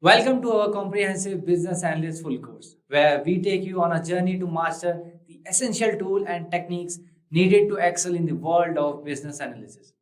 Welcome to our comprehensive Business Analyst Full Course, where we take you on a journey to master the essential tools and techniques needed to excel in the world of business analysis.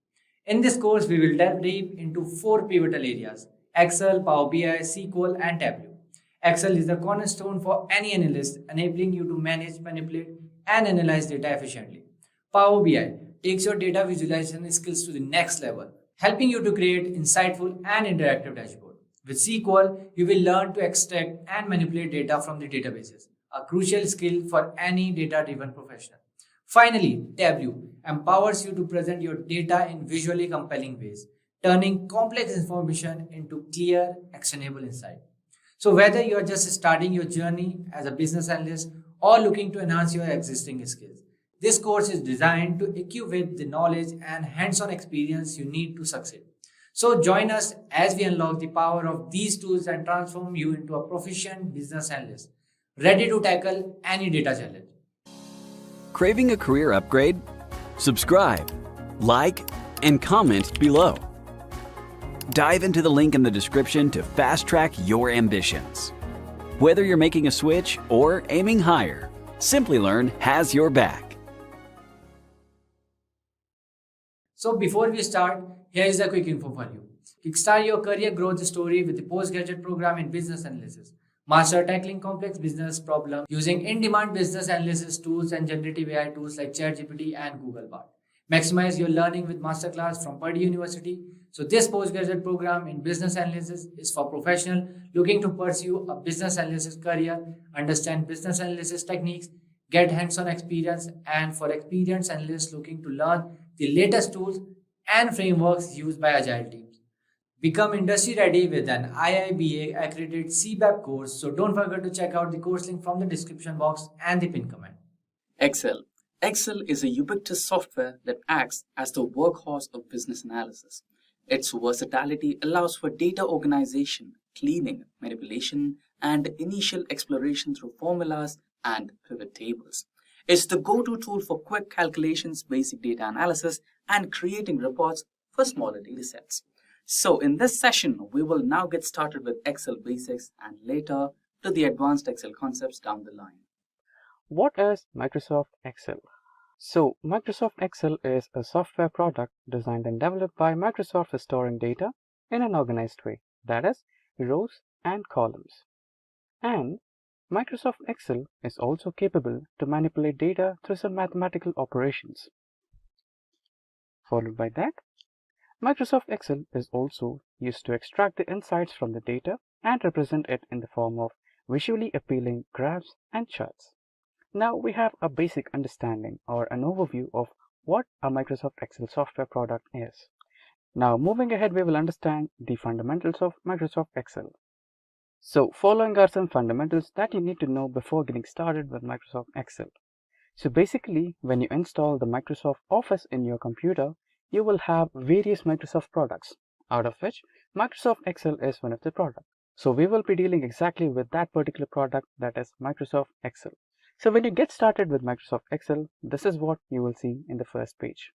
In this course, we will delve deep into four pivotal areas: Excel, Power BI, SQL, and Tableau. Excel is the cornerstone for any analyst, enabling you to manage, manipulate, and analyze data efficiently. Power BI takes your data visualization skills to the next level, helping you to create insightful and interactive dashboards. With SQL, you will learn to extract and manipulate data from the databases, a crucial skill for any data-driven professional. Finally, Tableau empowers you to present your data in visually compelling ways, turning complex information into clear, actionable insight. So, whether you are just starting your journey as a business analyst or looking to enhance your existing skills, this course is designed to equip you with the knowledge and hands on experience you need to succeed. So, join us as we unlock the power of these tools and transform you into a proficient business analyst, ready to tackle any data challenge. Craving a career upgrade? Subscribe, like, and comment below. Dive into the link in the description to fast-track your ambitions. Whether you're making a switch or aiming higher, Simplilearn has your back. So before we start, here is a quick info for you. Kickstart your career growth story with the postgraduate program in business analysis. Master tackling complex business problems using in-demand business analysis tools and generative AI tools like ChatGPT and Google Bard. Maximize your learning with masterclass from Purdue University. So this postgraduate program in business analysis is for professionals looking to pursue a business analysis career, understand business analysis techniques, get hands-on experience, and for experienced analysts looking to learn the latest tools and frameworks used by agile teams. Become industry ready with an IIBA accredited CBAP course. So don't forget to check out the course link from the description box and the pin comment. Excel. Excel is a ubiquitous software that acts as the workhorse of business analysis. Its versatility allows for data organization, cleaning, manipulation, and initial exploration through formulas and pivot tables. It's the go-to tool for quick calculations, basic data analysis, and creating reports for smaller data sets. So in this session, we will now get started with Excel basics and later to the advanced Excel concepts down the line. What is Microsoft Excel? So, Microsoft Excel is a software product designed and developed by Microsoft for storing data in an organized way, that is, rows and columns. And Microsoft Excel is also capable to manipulate data through some mathematical operations. Followed by that, Microsoft Excel is also used to extract the insights from the data and represent it in the form of visually appealing graphs and charts. Now we have a basic understanding or an overview of what a Microsoft Excel software product is. Now moving ahead, we will understand the fundamentals of Microsoft Excel. So following are some fundamentals that you need to know before getting started with Microsoft Excel. So basically, when you install the Microsoft Office in your computer, you will have various Microsoft products, out of which Microsoft Excel is one of the products. So we will be dealing exactly with that particular product, that is Microsoft Excel. So when you get started with Microsoft Excel, this is what you will see in the first page.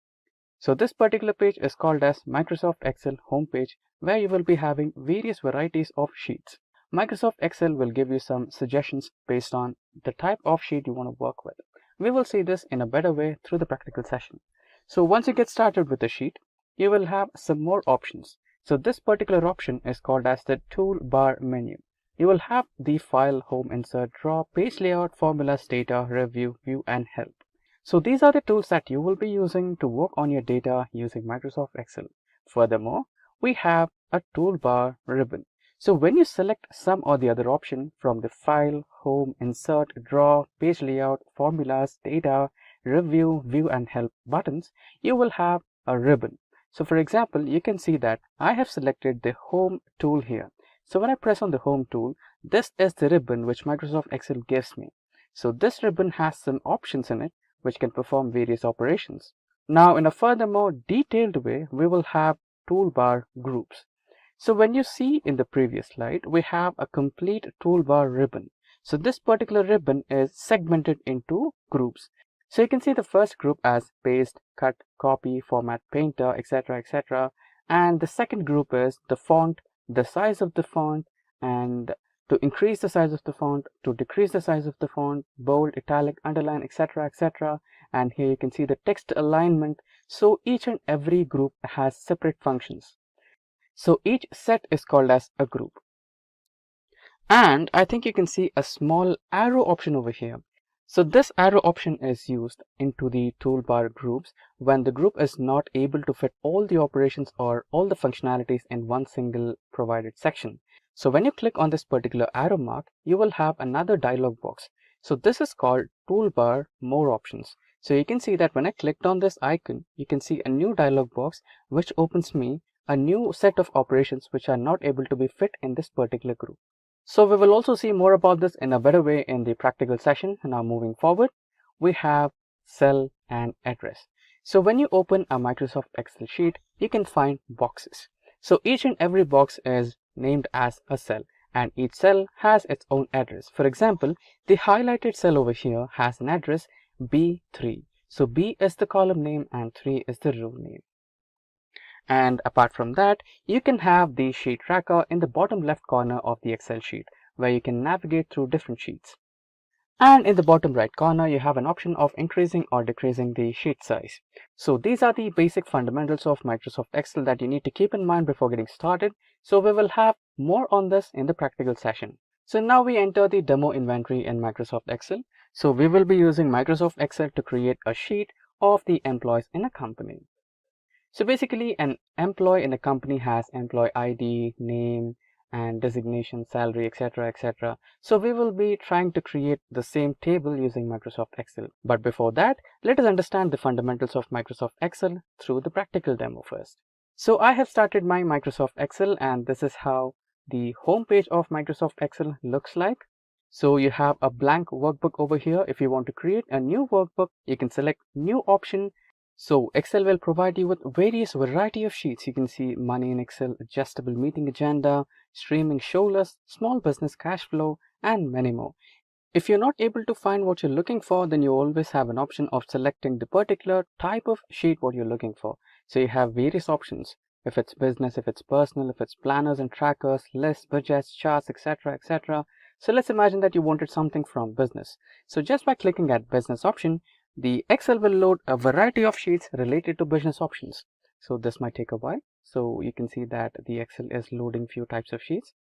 So this particular page is called as Microsoft Excel homepage, where you will be having various varieties of sheets. Microsoft Excel will give you some suggestions based on the type of sheet you want to work with. We will see this in a better way through the practical session. So once you get started with the sheet, you will have some more options. So this particular option is called as the toolbar menu. You will have the file, home, insert, draw, page layout, formulas, data, review, view, and help. So these are the tools that you will be using to work on your data using Microsoft Excel. Furthermore, we have a toolbar ribbon. So when you select some or the other option from the file, home, insert, draw, page layout, formulas, data, review, view, and help buttons, you will have a ribbon. So for example, you can see that I have selected the home tool here. So when I press on the home tool, this is the ribbon which Microsoft Excel gives me. So this ribbon has some options in it which can perform various operations. Now in a further more detailed way, we will have toolbar groups. So when you see in the previous slide, we have a complete toolbar ribbon. So this particular ribbon is segmented into groups. So you can see the first group as paste, cut, copy, format, painter, etc., etc. And the second group is the font, the size of the font, and to increase the size of the font, to decrease the size of the font, bold, italic, underline, etc., etc. And here you can see the text alignment. So each and every group has separate functions. So each set is called as a group. And I think you can see a small arrow option over here. So this arrow option is used into the toolbar groups when the group is not able to fit all the operations or all the functionalities in one single provided section. So when you click on this particular arrow mark, you will have another dialog box. So this is called toolbar more options. So you can see that when I clicked on this icon, you can see a new dialog box which opens me a new set of operations which are not able to be fit in this particular group. So we will also see more about this in a better way in the practical session. Now moving forward, we have cell and address. So when you open a Microsoft Excel sheet, you can find boxes. So each and every box is named as a cell, and each cell has its own address. For example, the highlighted cell over here has an address B3. So B is the column name and 3 is the row name. And apart from that, you can have the sheet tracker in the bottom left corner of the Excel sheet where you can navigate through different sheets. And in the bottom right corner, you have an option of increasing or decreasing the sheet size. So these are the basic fundamentals of Microsoft Excel that you need to keep in mind before getting started. So we will have more on this in the practical session. So now we enter the demo inventory in Microsoft Excel. So we will be using Microsoft Excel to create a sheet of the employees in a company. So basically, an employee in a company has employee ID, name, and designation, salary, etc., etc. So we will be trying to create the same table using Microsoft Excel. But before that, let us understand the fundamentals of Microsoft Excel through the practical demo first. So I have started my Microsoft Excel, and this is how the home page of Microsoft Excel looks like. So you have a blank workbook over here. If you want to create a new workbook, you can select new option. So Excel will provide you with various variety of sheets. You can see money in Excel, adjustable meeting agenda, streaming show list, small business cash flow, and many more. If you're not able to find what you're looking for, then you always have an option of selecting the particular type of sheet what you're looking for. So you have various options. If it's business, if it's personal, if it's planners and trackers, lists, budgets, charts, etc., etc. So let's imagine that you wanted something from business. So just by clicking at business option, the Excel will load a variety of sheets related to business options. So this might take a while. So you can see that the Excel is loading few types of sheets.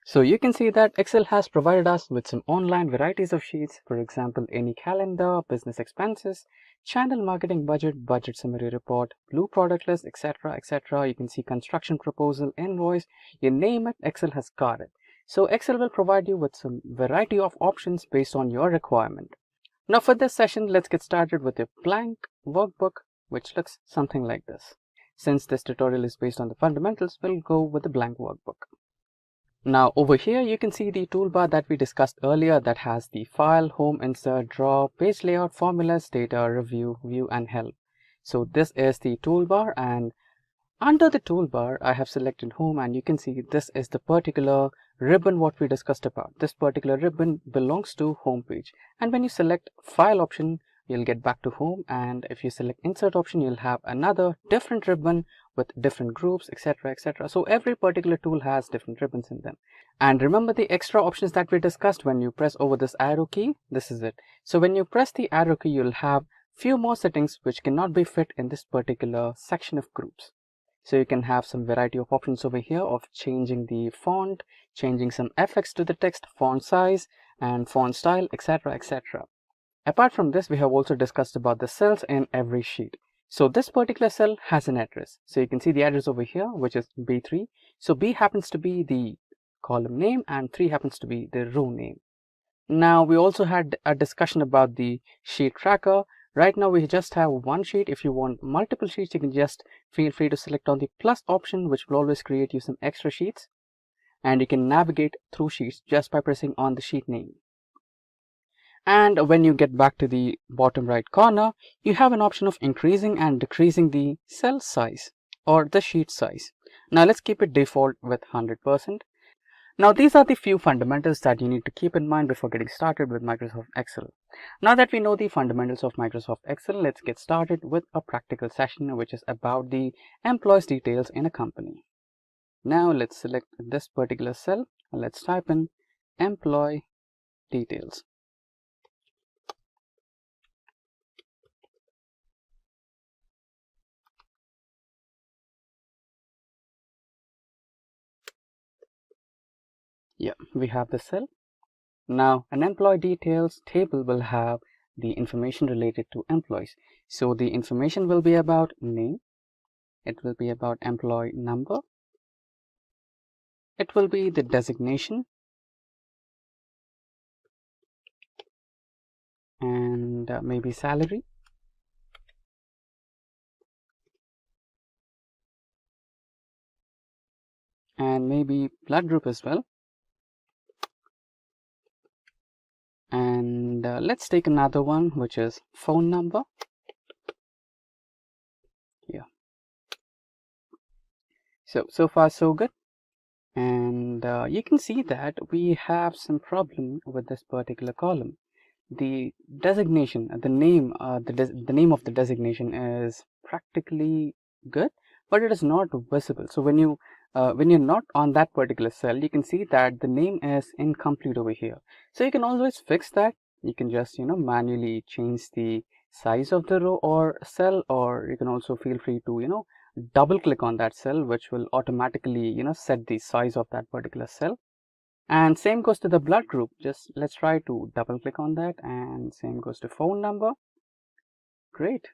So you can see that Excel has provided us with some online varieties of sheets. For example, any calendar, business expenses, channel marketing budget, budget summary report, blue product list, etc., etc. You can see construction proposal, invoice, you name it, Excel has got it. So Excel will provide you with some variety of options based on your requirement. Now for this session, let's get started with a blank workbook, which looks something like this. Since this tutorial is based on the fundamentals, we'll go with the blank workbook. Now over here, you can see the toolbar that we discussed earlier that has the file, home, insert, draw, page layout, formulas, data, review, view, and help. So this is the toolbar, and under the toolbar, I have selected home, and you can see this is the particular ribbon what we discussed about. This particular ribbon belongs to home page, and when you select file option, you'll get back to home, and if you select insert option, you'll have another different ribbon with different groups, etc., etc. So every particular tool has different ribbons in them. And remember the extra options that we discussed when you press over this arrow key. This is it. So when you press the arrow key, you'll have few more settings which cannot be fit in this particular section of groups. So you can have some variety of options over here of changing the font, changing some effects to the text, font size, and font style, etc., etc. Apart from this, we have also discussed about the cells in every sheet. So this particular cell has an address. So you can see the address over here, which is B3. So B happens to be the column name and 3 happens to be the row name. Now we also had a discussion about the sheet tracker. Right now we just have one sheet. If you want multiple sheets, you can just feel free to select on the plus option, which will always create you some extra sheets. And you can navigate through sheets just by pressing on the sheet name. And when you get back to the bottom right corner, you have an option of increasing and decreasing the cell size or the sheet size. Now let's keep it default with 100%. Now these are the few fundamentals that you need to keep in mind before getting started with Microsoft Excel. Now that we know the fundamentals of Microsoft Excel, let's get started with a practical session which is about the employees details in a company. Now let's select this particular cell. Let's type in employee details. Yeah, we have the cell. Now an employee details table will have the information related to employees. So the information will be about name, it will be about employee number, it will be the designation, and maybe salary, and maybe blood group as well. And let's take another one, which is phone number. Yeah, so far so good. And you can see that we have some problem with this particular column. The designation, the name of the designation is practically good, but it is not visible. So when you're not on that particular cell, you can see that the name is incomplete over here. So you can always fix that. You can just manually change the size of the row or cell, or you can also feel free to double click on that cell, which will automatically set the size of that particular cell. And same goes to the blood group. Just let's try to double click on that, and same goes to phone number. Great.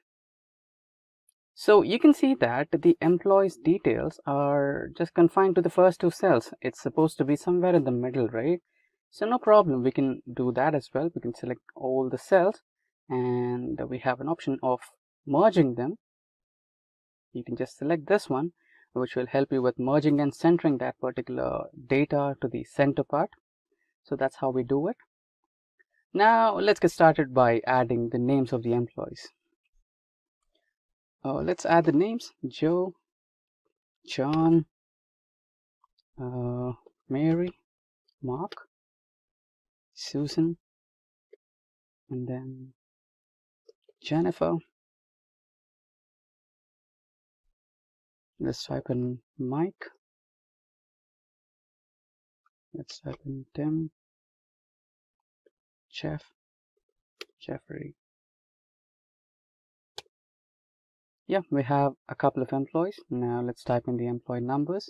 So you can see that the employee's details are just confined to the first two cells. It's supposed to be somewhere in the middle, right? So no problem, we can do that as well. We can select all the cells, and we have an option of merging them. You can just select this one, which will help you with merging and centering that particular data to the center part. So that's how we do it. Now let's get started by adding the names of the employees. Let's add the names: Joe, John, Mary, Mark, Susan, and then Jennifer. Let's type in Mike. Let's type in Tim, Jeff, Jeffrey. Yeah, we have a couple of employees. Now let's type in the employee numbers.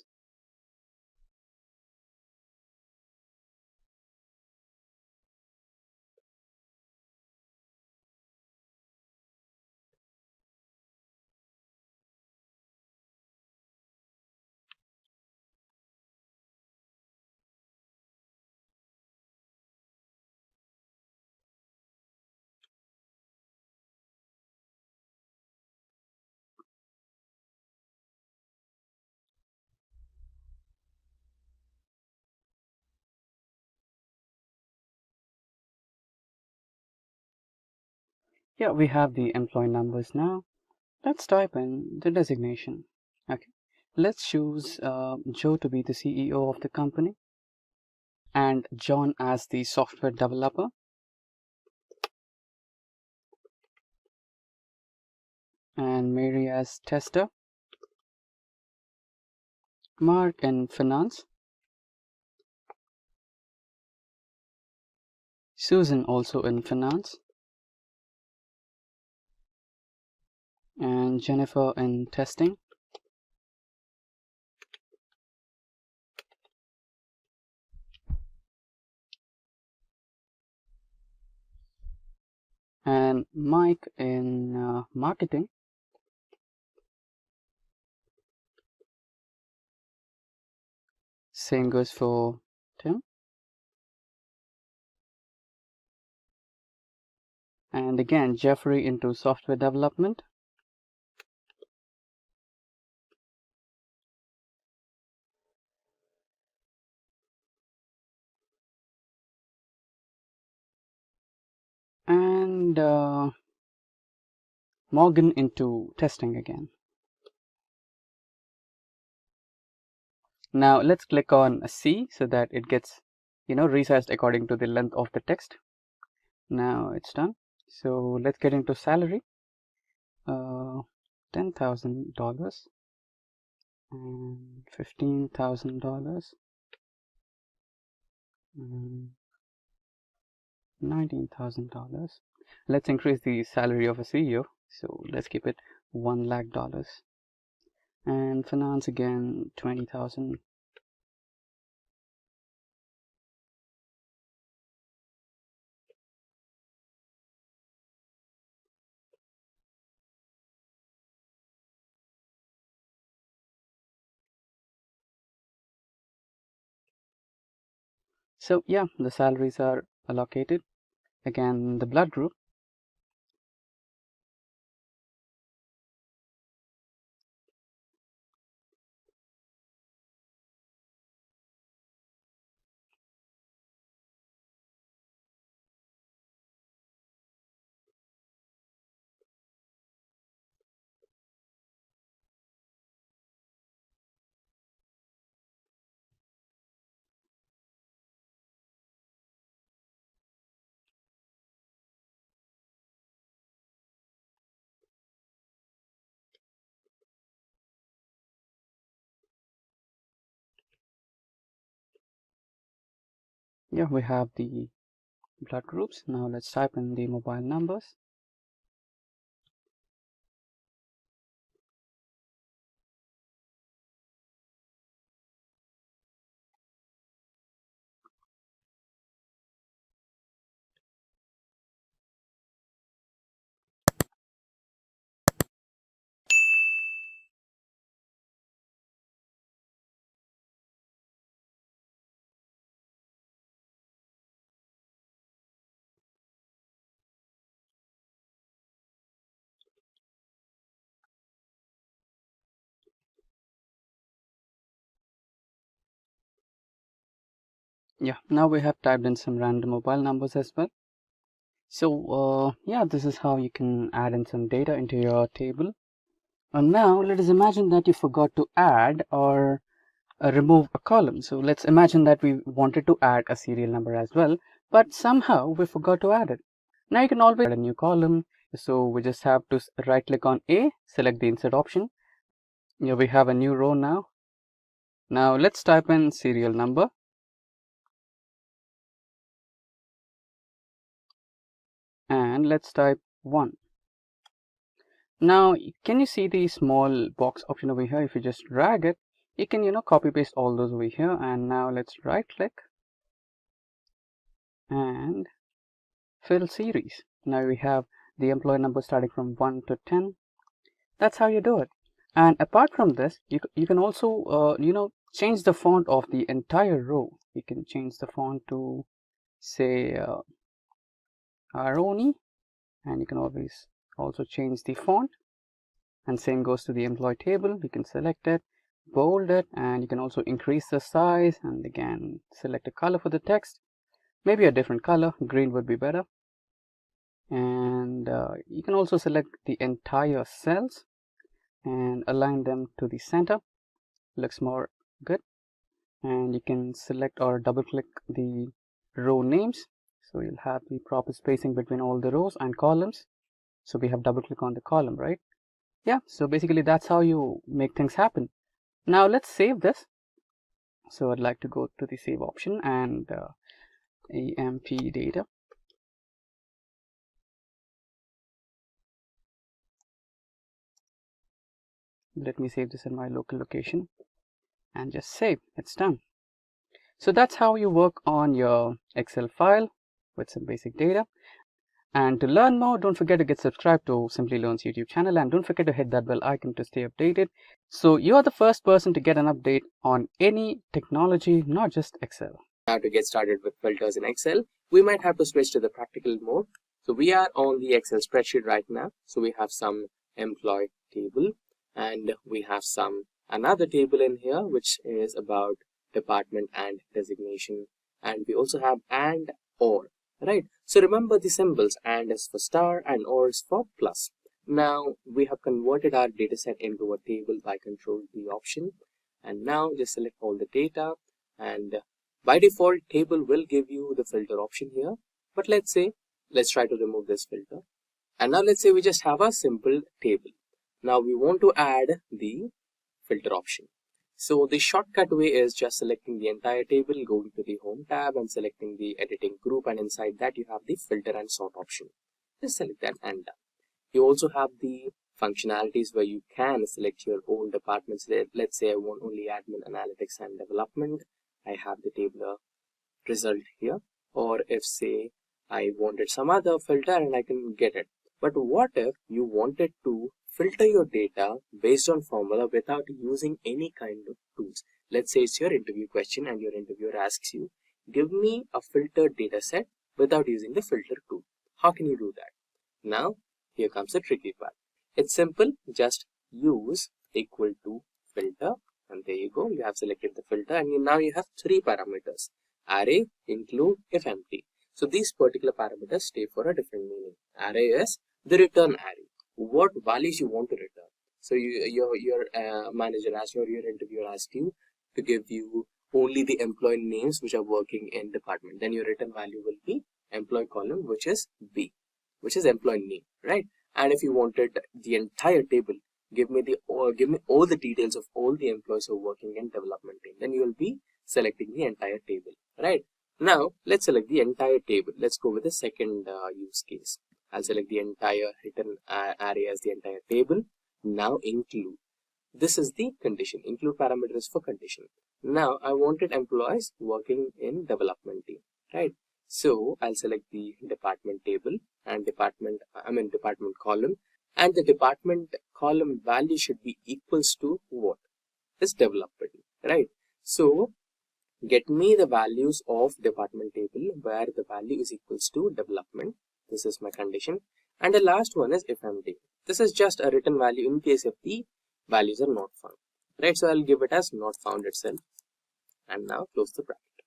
Yeah, we have the employee numbers now. Let's type in the designation. Okay, let's choose Joe to be the CEO of the company and John as the software developer. And Mary as tester. Mark in finance. Susan also in finance. And Jennifer in testing. And Mike in marketing. Same goes for Tim. And again, Jeffrey into software development. And Morgan into testing again. Now let's click on C so that it gets resized according to the length of the text. Now it's done. So let's get into salary. $10,000. and $15,000 and $19,000. Let's increase the salary of a CEO, so let's keep it $1 lakh. And finance again, 20,000. So yeah, the salaries are allocated. Again, the blood group. Yeah, we have the blood groups. Now let's type in the mobile numbers. Yeah, now we have typed in some random mobile numbers as well. So yeah, this is how you can add in some data into your table. And now let us imagine that you forgot to add or remove a column. So let's imagine that we wanted to add a serial number as well, but somehow we forgot to add it. Now you can always add a new column. So we just have to right click on A, select the insert option. Here we have a new row now. Now let's type in serial number. And let's type 1. Now can you see the small box option over here? If you just drag it, you can copy paste all those over here. And now let's right click and fill series. Now we have the employee number starting from 1 to 10. That's how you do it. And apart from this, you can also change the font of the entire row. You can change the font to say Aroni, and you can always also change the font. And same goes to the employee table. You can select it, bold it, and you can also increase the size, and again select a color for the text, maybe a different color, green would be better. And you can also select the entire cells and align them to the center. Looks more good. And you can select or double click the row names, so you'll have the proper spacing between all the rows and columns. So we have double click on the column, right? Yeah, so basically that's how you make things happen. Now let's save this. So I'd like to go to the save option and AMP data. Let me save this in my local location and just save. It's done. So that's how you work on your Excel file with some basic data. And to learn more, don't forget to get subscribed to Simplilearn's YouTube channel, and don't forget to hit that bell icon to stay updated. So you are the first person to get an update on any technology, not just Excel. Now to get started with filters in Excel, we might have to switch to the practical mode. So we are on the Excel spreadsheet right now. So we have some employee table and we have some another table in here which is about department and designation, and we also have and or, right? So remember the symbols, and is for star and or is for plus. Now we have converted our dataset into a table by Control D option, and now just select all the data, and by default table will give you the filter option here. But let's try to remove this filter, and now let's say we just have a simple table. Now we want to add the filter option. So the shortcut way is just selecting the entire table, going to the home tab and selecting the editing group, and inside that you have the filter and sort option. Just select that and done. You also have the functionalities where you can select your own departments there. Let's say I want only admin, analytics and development. I have the tabular result here. Or if say I wanted some other filter and I can get it. But what if you wanted to filter your data based on formula without using any kind of tools? Let's say it's your interview question and your interviewer asks you, give me a filtered data set without using the filter tool. How can you do that? Now, here comes the tricky part. It's simple, just use equal to filter, and there you go. You have selected the filter, and now you have three parameters: array, include, if empty. So these particular parameters stay for a different meaning. Array is the return array. What values you want to return. So your manager asked you, or your interviewer asked you to give you only the employee names which are working in department. Then your return value will be employee column, which is B, which is employee name, right? And if you wanted the entire table, give me all the details of all the employees who are working in development team. Then you will be selecting the entire table, right? Now let's select the entire table. Let's go with the second use case. I'll select the entire return array as the entire table. Now include. This is the condition. Include parameter is for condition. Now I wanted employees working in development team, right? So I'll select the department table and department column, and the department column value should be equals to what? This development, right? So get me the values of department table where the value is equals to development. This is my condition. And the last one is if empty. This is just a written value in case if the values are not found, right? So I'll give it as not found itself. And now close the bracket.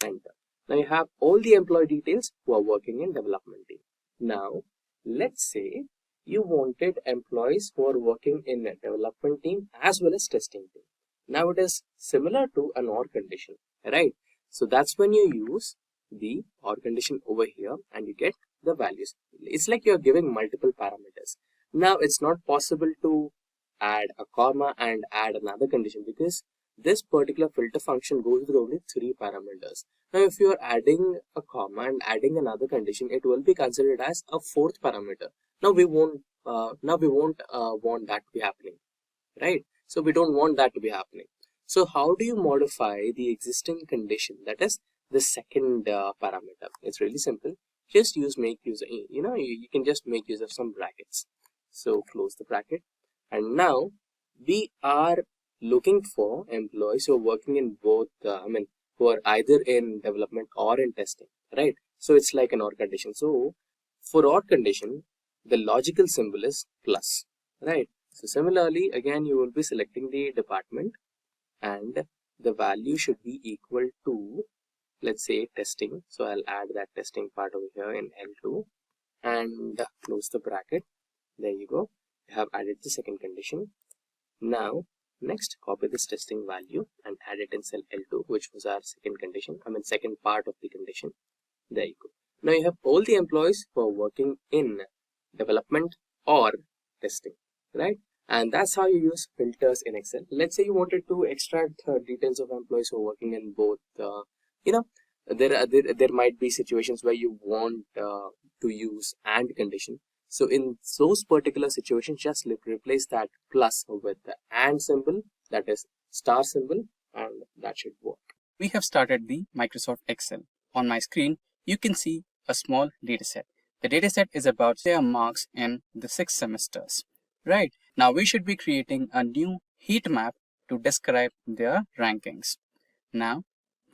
Enter. Now you have all the employee details who are working in development team. Now let's say you wanted employees who are working in a development team as well as testing team. Now it is similar to an OR condition, right? So that's when you use the OR condition over here and you get the values. It's like you're giving multiple parameters. Now it's not possible to add a comma and add another condition because this particular filter function goes with only three parameters. Now if you are adding a comma and adding another condition, it will be considered as a fourth parameter. Now we won't want that to be happening, right? So we don't want that to be happening. So how do you modify the existing condition, that is the second parameter? It's really simple. Just use make use, you can just make use of some brackets. So close the bracket, and now we are looking for employees who are working in both, who are either in development or in testing, right? So it's like an OR condition. So for OR condition, the logical symbol is plus, right? So similarly, again, you will be selecting the department and the value should be equal to, let's say, testing. So I'll add that testing part over here in L2 and close the bracket. There you go. You have added the second condition. Now, next, copy this testing value and add it in cell L2, which was our second condition, second part of the condition. There you go. Now you have all the employees who are working in development or testing, right? And that's how you use filters in Excel. Let's say you wanted to extract details of employees who are working in both, there might be situations where you want to use AND condition. So in those particular situations, just replace that plus with the AND symbol, that is star symbol, and that should work. We have started the Microsoft Excel. On my screen, you can see a small dataset. The dataset is about their marks in the 6 semesters. Right. Now we should be creating a new heat map to describe their rankings. Now,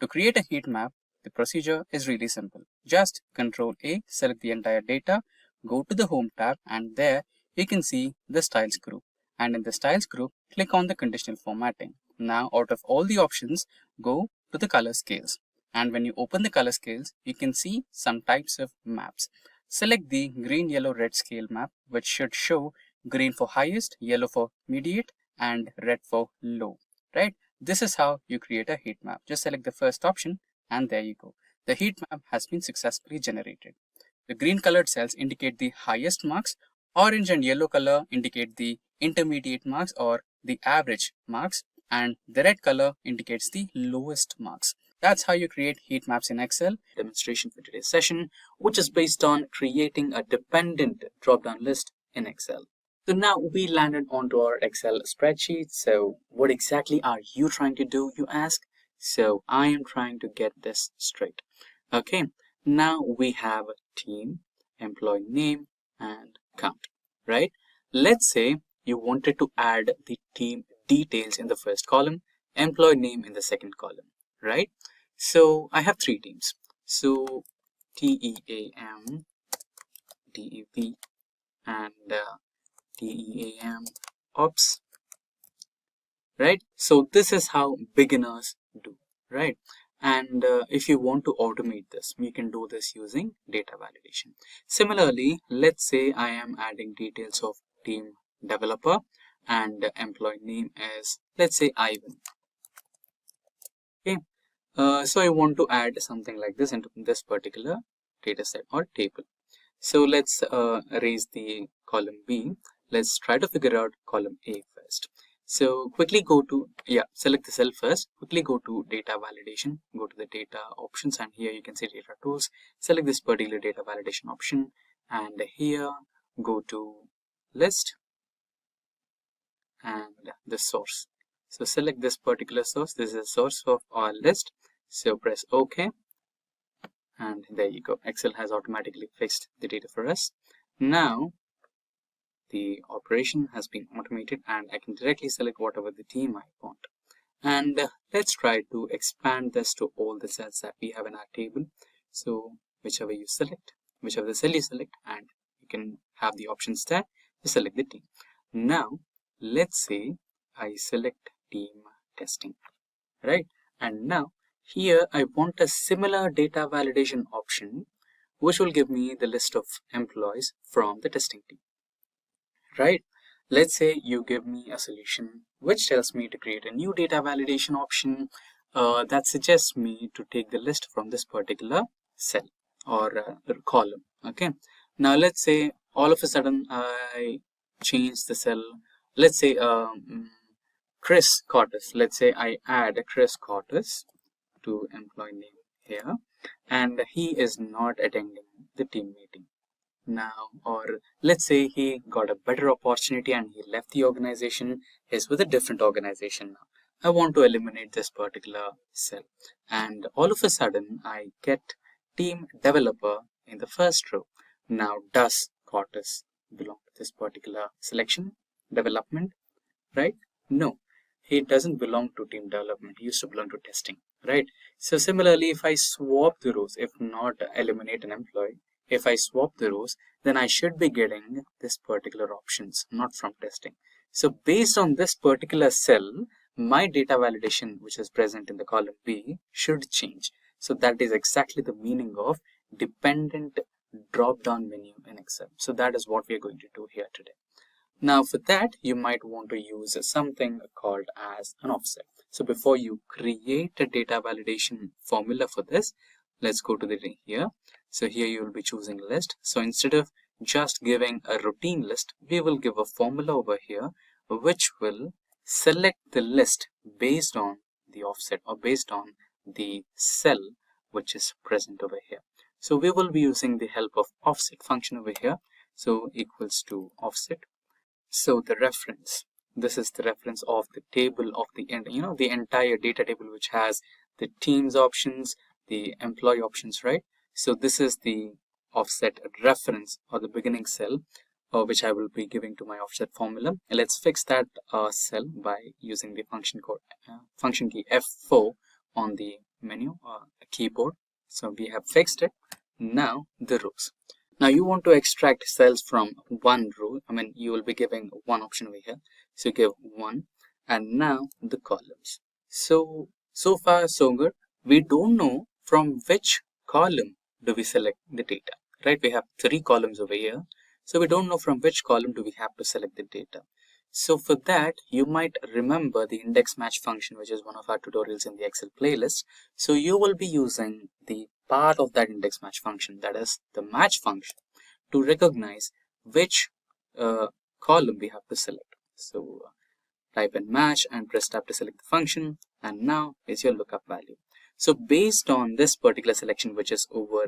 to create a heat map, the procedure is really simple. Just Control A, select the entire data, go to the Home tab, and there you can see the Styles group. And in the Styles group, click on the conditional formatting. Now, out of all the options, go to the color scales. And when you open the color scales, you can see some types of maps. Select the green, yellow, red scale map, which should show green for highest, yellow for mediate, and red for low, right? This is how you create a heat map. Just select the first option and there you go. The heat map has been successfully generated. The green colored cells indicate the highest marks, orange and yellow color indicate the intermediate marks or the average marks, and the red color indicates the lowest marks. That's how you create heat maps in Excel. Demonstration for today's session, which is based on creating a dependent drop-down list in Excel. So now we landed onto our Excel spreadsheet. So what exactly are you trying to do, you ask? So I am trying to get this straight. Okay, now we have team, employee name, and count, right? Let's say you wanted to add the team details in the first column, employee name in the second column, right? So I have three teams. So TEAM, DEV, and TEAM Ops, right? So this is how beginners do, right? And if you want to automate this, we can do this using data validation. Similarly, let's say I am adding details of team developer and employee name is, let's say, Ivan. Okay, so I want to add something like this into this particular data set or table. So let's erase the column B. Let's try to figure out column A first. So quickly go to, select the cell first, quickly go to data validation, go to the data options, and here you can see data tools. Select this particular data validation option, and here go to list and the source. So select this particular source. This is the source of our list. So press OK. And there you go. Excel has automatically fixed the data for us. Now the operation has been automated and I can directly select whatever the team I want. And let's try to expand this to all the cells that we have in our table. So whichever you select, whichever the cell you select, and you can have the options there, you select the team. Now let's say I select team testing, right? And now here I want a similar data validation option which will give me the list of employees from the testing team, right? Let's say you give me a solution which tells me to create a new data validation option that suggests me to take the list from this particular cell or column. Okay, now let's say all of a sudden I change the cell. Let's say Chris Cortes. Let's say I add Chris Cortes to employee name here, and he is not attending the team meeting now, or let's say he got a better opportunity and he left the organization, he's with a different organization now. I want to eliminate this particular cell, and all of a sudden I get team developer in the first row. Now does Cortes belong to this particular selection, development, right? No, he doesn't belong to team development. He used to belong to testing, right? So similarly, if I swap the rows, if not eliminate an employee, if I swap the rows, then I should be getting this particular options, not from testing. So based on this particular cell, my data validation, which is present in the column B, should change. So that is exactly the meaning of dependent drop-down menu in Excel. So that is what we are going to do here today. Now for that, you might want to use something called as an offset. So before you create a data validation formula for this, let's go to the here. So here you will be choosing list. So instead of just giving a routine list, we will give a formula over here, which will select the list based on the offset or based on the cell which is present over here. So we will be using the help of offset function over here. So equals to offset. So the reference, this is the reference of the table of the end, the entire data table which has the teams options, the employee options, right? So this is the offset reference or the beginning cell which I will be giving to my offset formula. And let's fix that cell by using the function key F4 on the menu keyboard. So we have fixed it. Now the rows. Now you want to extract cells from one row. You will be giving one option over here. So you give one, and now the columns. So far so good. We don't know from which column do we select the data, right? We have three columns over here. So we don't know from which column do we have to select the data. So for that, you might remember the index match function, which is one of our tutorials in the Excel playlist. So you will be using the part of that index match function, that is the match function, to recognize which column we have to select. So type in match and press tab to select the function, and now is your lookup value. So based on this particular selection, which is over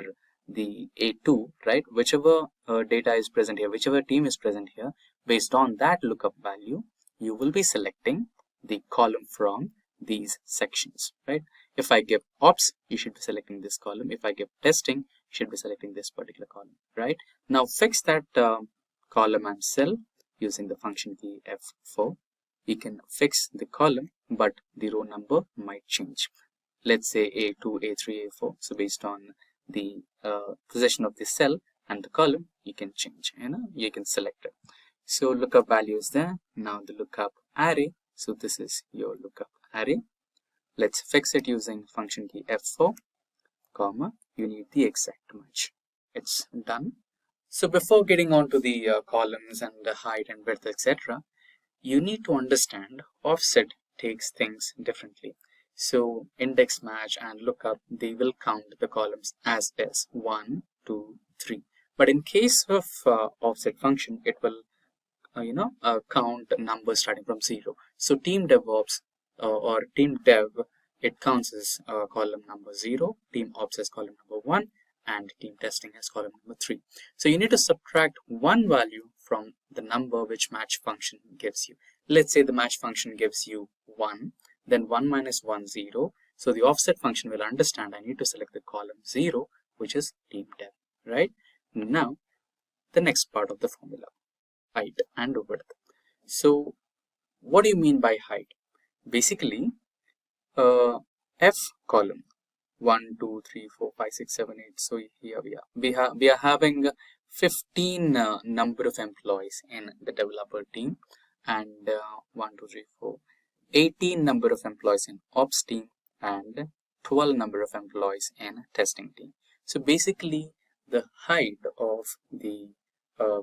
the A2, right, whichever data is present here, whichever team is present here, based on that lookup value, you will be selecting the column from these sections, right? If I give ops, you should be selecting this column. If I give testing, you should be selecting this particular column, right? Now fix that column and cell using the function key F4. You can fix the column, but the row number might change. Let's say A2, A3, A4. So based on the position of the cell and the column, you can change, you can select it. So lookup value is there. Now the lookup array. So this is your lookup array. Let's fix it using function key F4, comma, you need the exact match. It's done. So before getting on to the columns and the height and width, etc., you need to understand offset takes things differently. So index match and lookup, they will count the columns as is 1, 2, 3. But in case of offset function, it will count numbers starting from 0. So team DevOps or team dev, it counts as column number 0, team ops as column number 1, and team testing as column number 3. So you need to subtract one value from the number which match function gives you. Let's say the match function gives you 1, then 1 minus 1, 0. So the offset function will understand I need to select the column 0, which is team dev, right? Now, the next part of the formula, height and width. So what do you mean by height? Basically, F column 1, 2, 3, 4, 5, 6, 7, 8. So here we are having 15 number of employees in the developer team, and 1, 2, 3, 4, 18 number of employees in ops team, and 12 number of employees in testing team. So basically, the height of the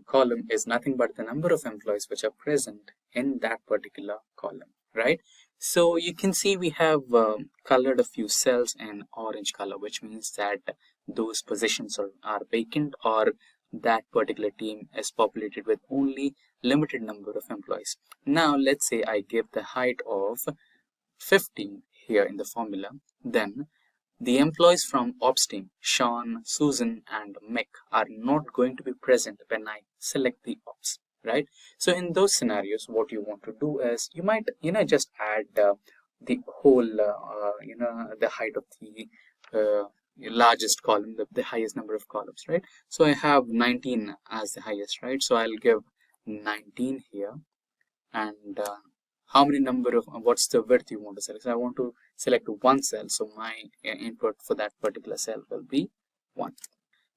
column is nothing but the number of employees which are present in that particular column, right? So you can see we have colored a few cells in orange color, which means that those positions are vacant, or that particular team is populated with only limited number of employees. Now let's say I give the height of 15 here in the formula, then the employees from ops team, Sean, Susan, and Mick, are not going to be present when I select the ops, right? So in those scenarios, what you want to do is you might, just add the whole, the height of the largest column, the highest number of columns, right? So I have 19 as the highest, right? So I'll give 19 here, and how many number of, what's the width you want to select? So I want to select one cell, so my input for that particular cell will be 1.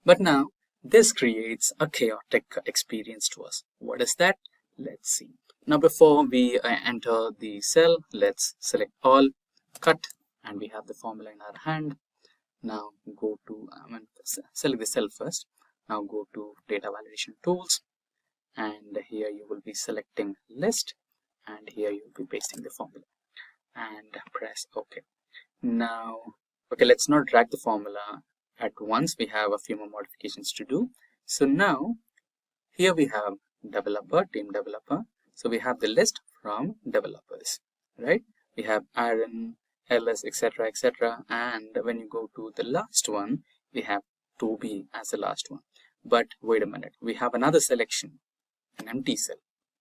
But now this creates a chaotic experience to us. What is that? Let's see. Now before we enter the cell, let's select all, cut, and we have the formula in our hand. Now go to, select the cell first. Now go to data validation tools, and here you will be selecting list, and here you will be pasting the formula and press OK. Now, okay, let's not drag the formula at once. We have a few more modifications to do. So now here we have developer, team developer. So we have the list from developers, right? We have Aaron, LS, etc., etc. And when you go to the last one, we have Toby as the last one. But wait a minute, we have another selection, an empty cell,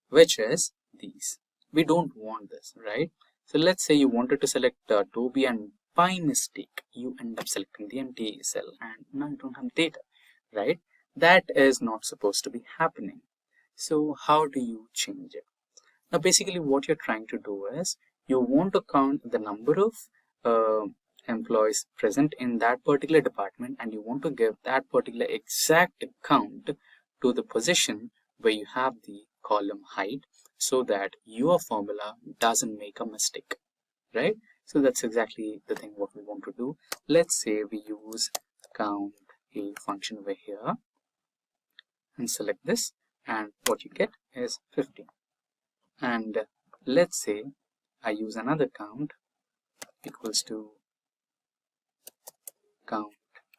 which is these. We don't want this, right? So let's say you wanted to select Toby, and by mistake you end up selecting the empty cell, and now you don't have data, right? That is not supposed to be happening. So how do you change it? Now basically what you're trying to do is you want to count the number of employees present in that particular department, and you want to give that particular exact count to the position where you have the column height, so that your formula doesn't make a mistake, right? So that's exactly the thing what we want to do. Let's say we use count a function over here and select this, and what you get is 15. And let's say I use another count equals to count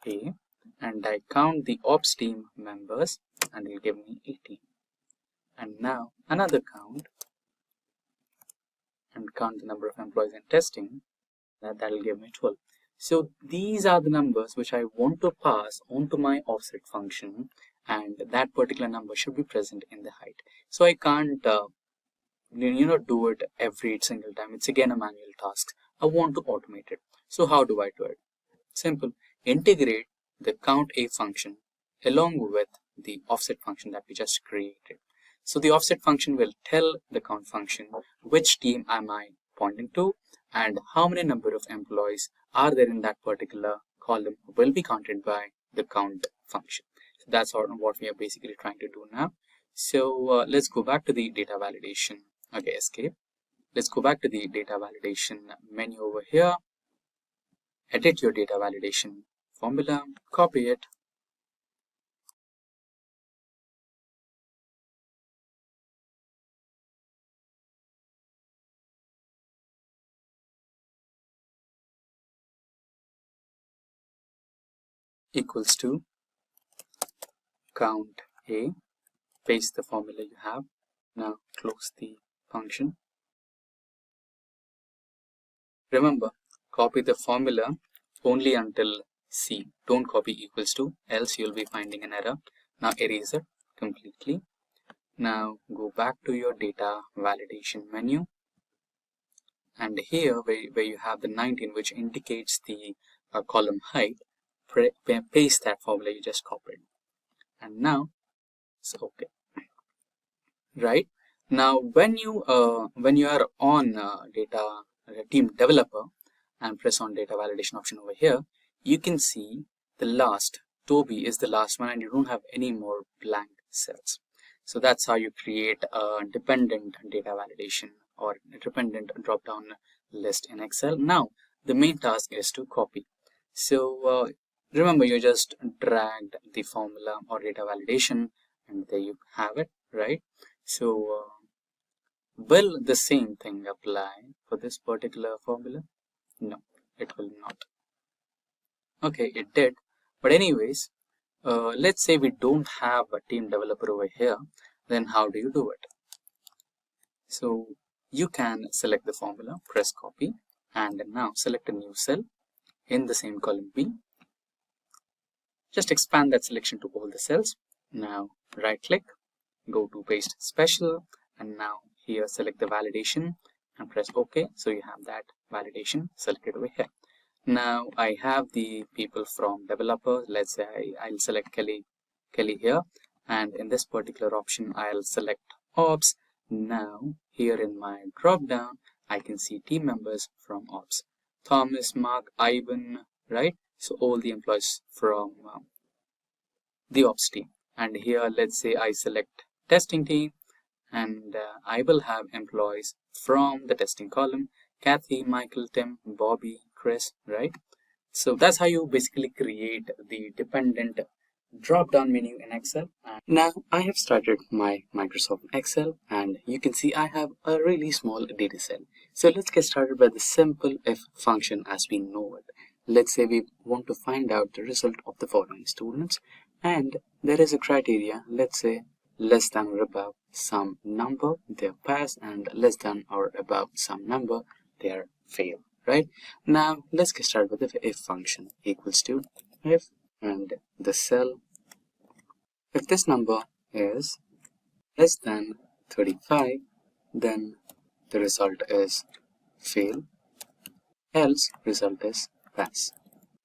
a, and I count the ops team members, and they'll give me 18. And now another count count the number of employees in testing, that will give me 12. So these are the numbers which I want to pass onto my offset function, and that particular number should be present in the height. So I can't do it every single time. It's again a manual task. I want to automate it. So how do I do it? Simple. Integrate the count a function along with the offset function that we just created. So the offset function will tell the count function which team am I pointing to and how many number of employees are there in that particular column will be counted by the count function. So that's what we are basically trying to do now. So let's go back to the data validation. Okay, escape. Let's go back to the data validation menu over here. Edit your data validation formula, copy it. Equals to count A, paste the formula you have. Now close the function. Remember, copy the formula only until C. Don't copy equals to, else you'll be finding an error. Now erase it completely. Now go back to your data validation menu. And here where you have the 19 which indicates the column height, paste that formula you just copied. And now it's okay. Right? Now when you are on data team developer and press on data validation option over here, you can see the last Toby is the last one and you don't have any more blank cells. So that's how you create a dependent data validation or a dependent drop down list in Excel. Now the main task is to copy. So remember, you just dragged the formula or data validation and there you have it, right? So will the same thing apply for this particular formula? No, it will not. Okay, it did. But anyways, let's say we don't have a team developer over here, then how do you do it? So you can select the formula, press copy, and now select a new cell in the same column B. Just expand that selection to all the cells. Now right click, go to paste special, and now here select the validation and press OK. So you have that validation selected over here. Now I have the people from developer. Let's say I'll select Kelly here, and in this particular option I'll select ops. Now here in my drop down I can see team members from ops: Thomas, Mark, Ivan, right? So all the employees from the ops team. And here let's say I select testing team, and I will have employees from the testing column: Kathy, Michael, Tim, Bobby, Chris, right? So that's how you basically create the dependent drop down menu in Excel. And now I have started my Microsoft Excel, and you can see I have a really small data set. So let's get started with the simple if function as we know it. Let's say we want to find out the result of the following students, and there is a criteria. Let's say less than or above some number, they are pass, and less than or above some number, they are fail, right? Now let's get started with the if function. Equals to if, and the cell, if this number is less than 35, then the result is fail, else result is pass.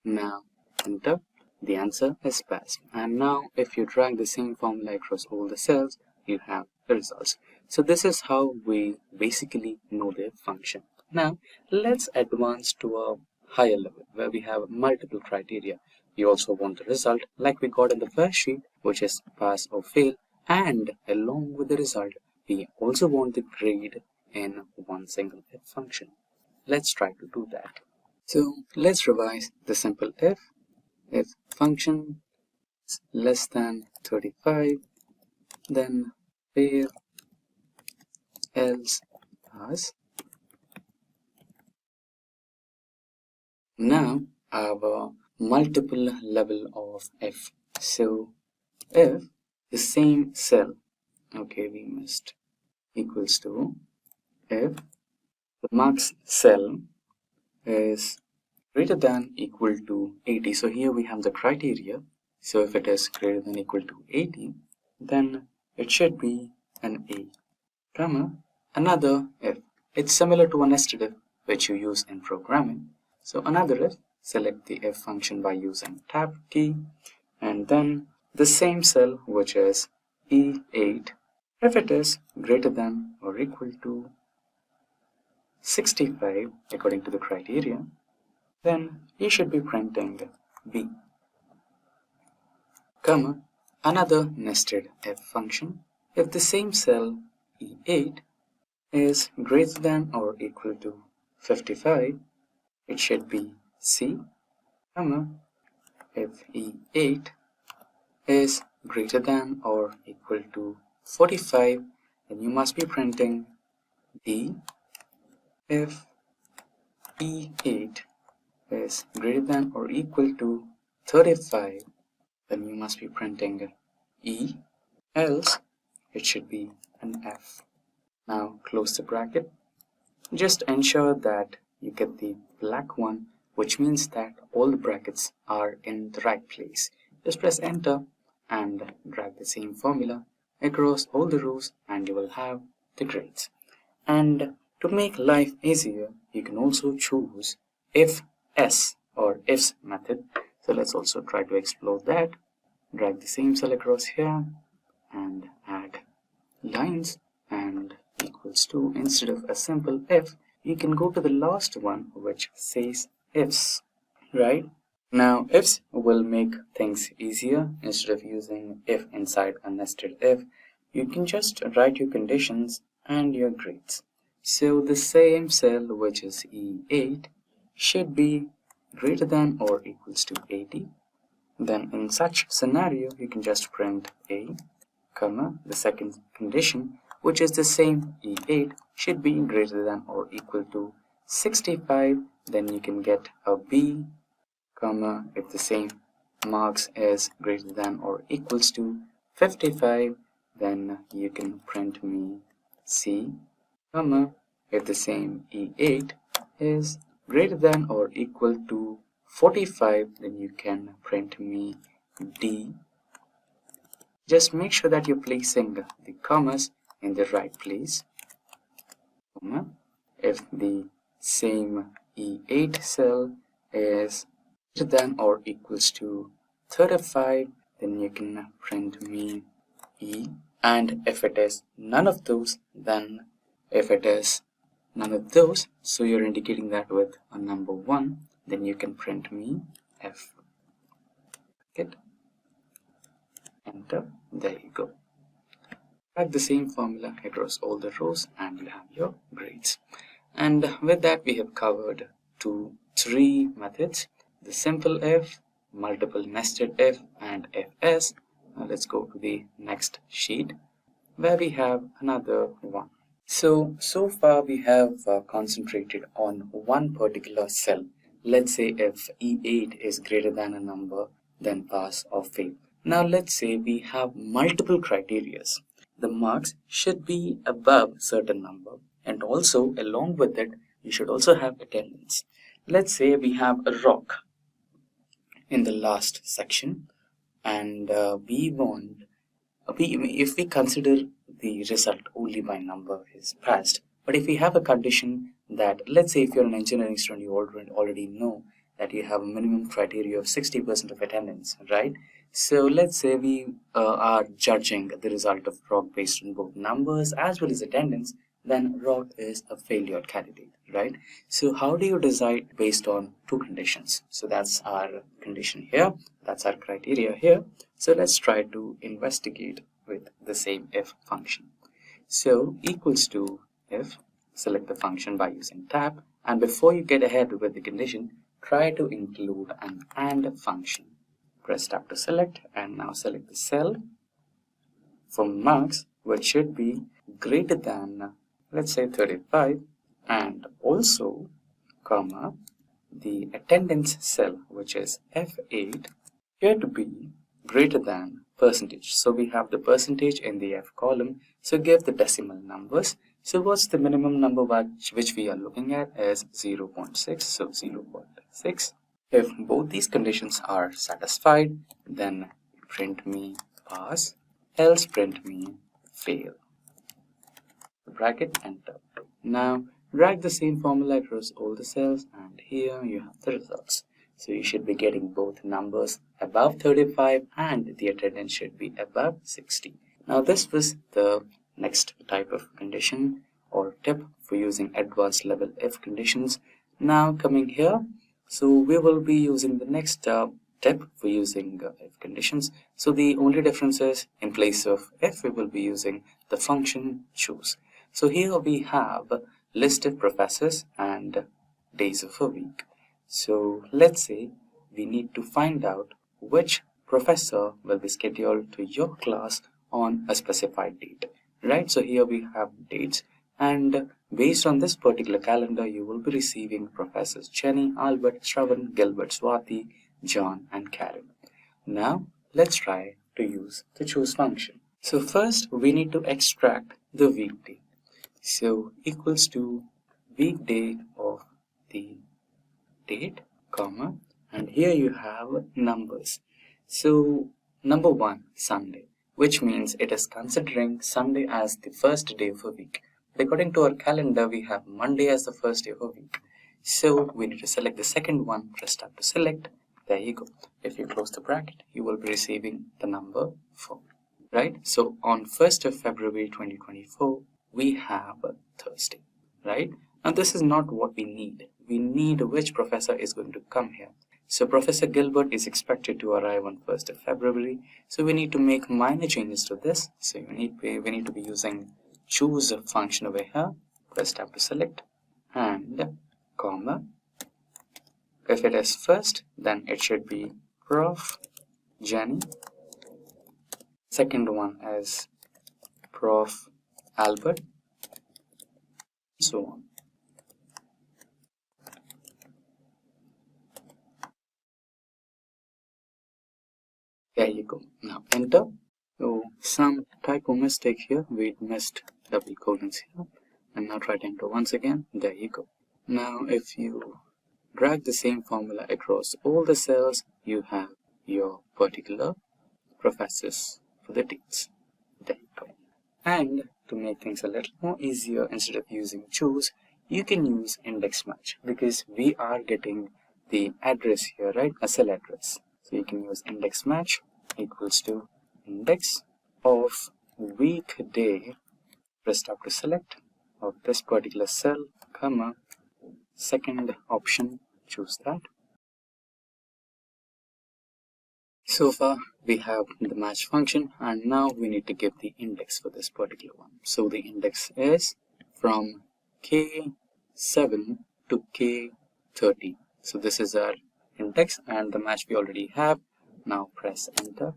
Now enter, the answer is pass. And now if you drag the same formula across all the cells, you have the results. So this is how we basically know the function. Now let's advance to a higher level where we have multiple criteria. You also want the result like we got in the first sheet, which is pass or fail, and along with the result we also want the grade in one single if function. Let's try to do that. So let's revise the simple if function is less than 35, then fail, else pass. Now our multiple level of if. So if the same cell, okay, we must equals to if the marks cell is greater than equal to 80. So here we have the criteria. So if it is greater than equal to 80, then it should be an A, comma, another if. It's similar to a nested if which you use in programming. So another if, select the if function by using tab key, and then the same cell which is E8. If it is greater than or equal to 65 according to the criteria, then you should be printing B, comma, another nested if function. If the same cell E8 is greater than or equal to 55, it should be C, comma, if E8 is greater than or equal to 45, then you must be printing D. If E8 is greater than or equal to 35, then you must be printing E, else it should be an F. Now close the bracket. Just ensure that you get the black one, which means that all the brackets are in the right place. Just press enter and drag the same formula across all the rows and you will have the grades. And to make life easier, you can also choose if S or ifs method. So let's also try to explore that. Drag the same cell across here and add lines and equals to, instead of a simple if, you can go to the last one which says ifs, right? Now ifs will make things easier. Instead of using if inside a nested if, you can just write your conditions and your grades. So the same cell which is E8 should be greater than or equals to 80. Then in such scenario, you can just print A, comma, the second condition, which is the same E8, should be greater than or equal to 65. Then you can get a B, comma, if the same marks is greater than or equals to 55, then you can print me C, comma, if the same E8 is greater than or equal to 45, then you can print me D. Just make sure that you're placing the commas in the right place. Comma. If the same E8 cell is greater than or equals to 35, then you can print me E. And if it is none of those, then if it is none of those, so you're indicating that with a number 1, then you can print me F. Get enter. There you go. Drag the same formula across all the rows and you have your grades. And with that, we have covered 3 methods: the simple if, multiple nested if, and FS. Now let's go to the next sheet where we have another one. So far we have concentrated on one particular cell. Let's say if E8 is greater than a number, then pass or fail. Now let's say we have multiple criterias. The marks should be above certain number, and also along with it, you should also have attendance. Let's say we have a rock in the last section, and if we consider the result only by number is passed. But if we have a condition that, let's say if you're an engineering student, you already know that you have a minimum criteria of 60% of attendance, right? So let's say we are judging the result of rock based on both numbers as well as attendance, then rock is a failure candidate, right? So how do you decide based on 2 conditions? So that's our condition here, that's our criteria here. So let's try to investigate with the same if function. So equals to if, select the function by using tab, and before you get ahead with the condition, try to include an AND function. Press tab to select, and now select the cell for marks which should be greater than, let's say 35, and also comma the attendance cell which is F8 here to be greater than percentage. So we have the percentage in the F column, so give the decimal numbers. So what's the minimum number which we are looking at is 0.6, so 0.6. If both these conditions are satisfied, then print me pass, else print me fail. Bracket, enter. Now drag the same formula across all the cells, and here you have the results. So you should be getting both numbers above 35 and the attendance should be above 60. Now this was the next type of condition or tip for using advanced level if conditions. Now coming here, so we will be using the next tip for using if conditions. So the only difference is in place of if we will be using the function choose. So here we have list of professors and days of a week. So let's say we need to find out which professor will be scheduled to your class on a specified date, right? So here we have dates, and based on this particular calendar you will be receiving professors Jenny, Albert, Shravan, Gilbert, Swati, John and Karen. Now let's try to use the choose function. So first we need to extract the weekday. So equals to weekday of the date, comma, and here you have numbers. So number 1, Sunday, which means it is considering Sunday as the first day of a week. According to our calendar, we have Monday as the first day of a week. So we need to select the second one, press tab to select. There you go. If you close the bracket, you will be receiving the number 4, right? So on 1st of February 2024, we have Thursday, right? Now this is not what we need. We need which professor is going to come here. So Professor Gilbert is expected to arrive on 1st of February. So we need to make minor changes to this. So we need to be using choose a function over here. Press tab to select and comma. If it is first, then it should be Prof. Jenny. Second one is Prof. Albert, so on. There you go. Now enter. So some typo mistake here. We missed double colons here. And now try to enter once again. There you go. Now if you drag the same formula across all the cells, you have your particular professors for the dates. There you go. And to make things a little more easier, instead of using choose, you can use index match because we are getting the address here, right? A cell address. So you can use index match equals to index of weekday, press tab to select of this particular cell, comma, second option, choose that. So far we have the match function, and now we need to give the index for this particular one. So the index is from K7 to K30. So this is our index and the match we already have. Now press enter.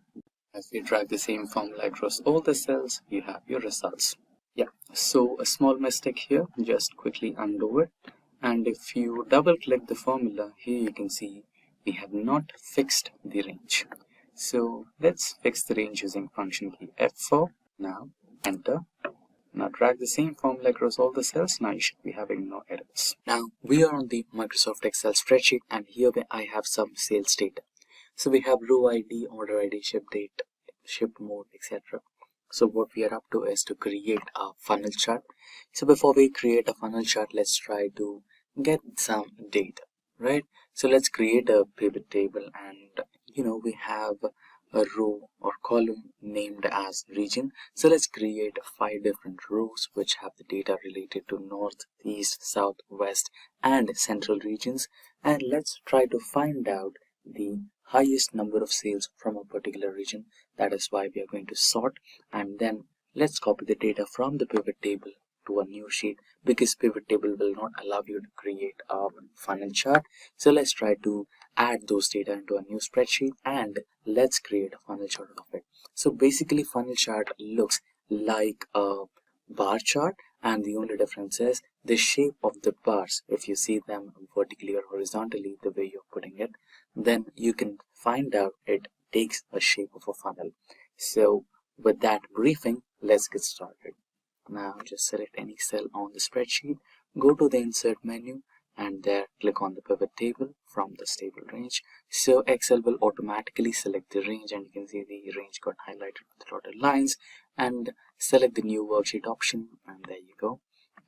As we drag the same formula across all the cells, you have your results. Yeah, so a small mistake here, just quickly undo it. And if you double click the formula, here you can see we have not fixed the range. So let's fix the range using function key F4. Now enter. Now drag the same formula across all the cells. Now you should be having no errors. Now we are on the Microsoft Excel spreadsheet, and here I have some sales data. So we have row ID, order ID, ship date, ship mode, etc. So what we are up to is to create a funnel chart. So before we create a funnel chart, let's try to get some data, right? So let's create a pivot table, and we have a row or column named as region. So let's create 5 different rows which have the data related to north, east, south, west and central regions, and let's try to find out the highest number of sales from a particular region. That is why we are going to sort, and then let's copy the data from the pivot table to a new sheet, because pivot table will not allow you to create a funnel chart. So let's try to add those data into a new spreadsheet, and let's create a funnel chart of it. So basically funnel chart looks like a bar chart, and the only difference is the shape of the bars. If you see them vertically or horizontally, the way you're putting it, then you can find out it takes a shape of a funnel. So with that briefing, let's get started. Now just select any cell on the spreadsheet, go to the insert menu, and there click on the pivot table from the table range. So Excel will automatically select the range, and you can see the range got highlighted with the dotted lines, and select the new worksheet option, and there you go.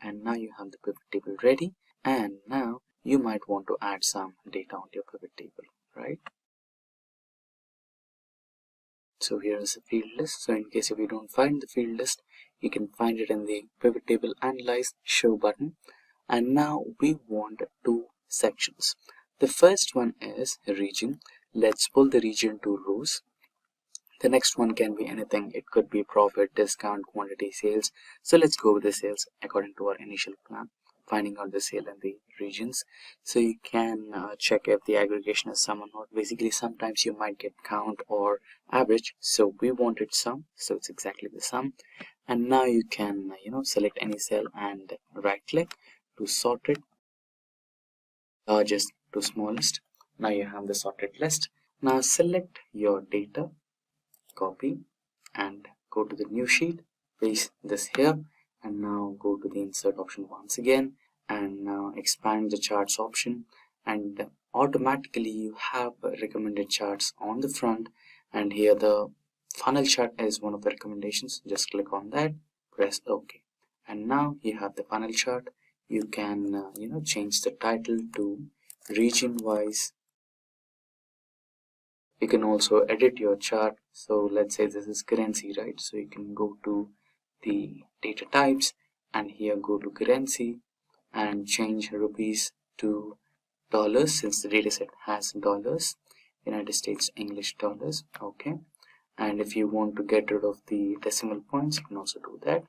And now you have the pivot table ready, and now you might want to add some data onto your pivot table, right? So here is the field list. So in case if you don't find the field list, you can find it in the pivot table analyze show button. And now we want two sections. The first one is region. Let's pull the region to rows. The next one can be anything. It could be profit, discount, quantity, sales. So let's go with the sales according to our initial plan, finding out the sale and the regions. So you can check if the aggregation is sum or not. Basically, sometimes you might get count or average. So we wanted sum, so it's exactly the sum. And now you can select any cell and right click to sort it, largest to smallest. Now you have the sorted list. Now select your data, copy, and go to the new sheet, paste this here, and now go to the insert option once again, and now expand the charts option, and automatically you have recommended charts on the front, and here the funnel chart is one of the recommendations. Just click on that, press OK, and now you have the funnel chart. You can change the title to region wise. You can also edit your chart. So let's say this is currency, right? So you can go to the data types, and here go to currency and change rupees to dollars, since the dataset has dollars, United States English dollars. Okay. And if you want to get rid of the decimal points, you can also do that.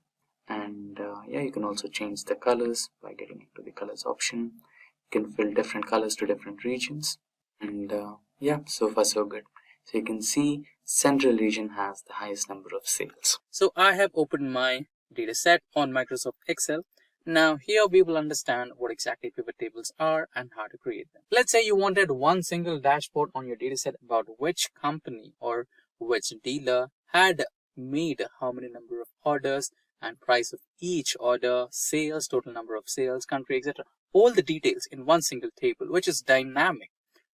And yeah, you can also change the colors by getting into the colors option. You can fill different colors to different regions. And yeah, so far so good. So you can see central region has the highest number of sales. So I have opened my data set on Microsoft Excel. Now here we will understand what exactly pivot tables are and how to create them. Let's say you wanted one single dashboard on your data set about which company or which dealer had made how many number of orders and price of each order, sales, total number of sales, country, etc. All the details in one single table, which is dynamic.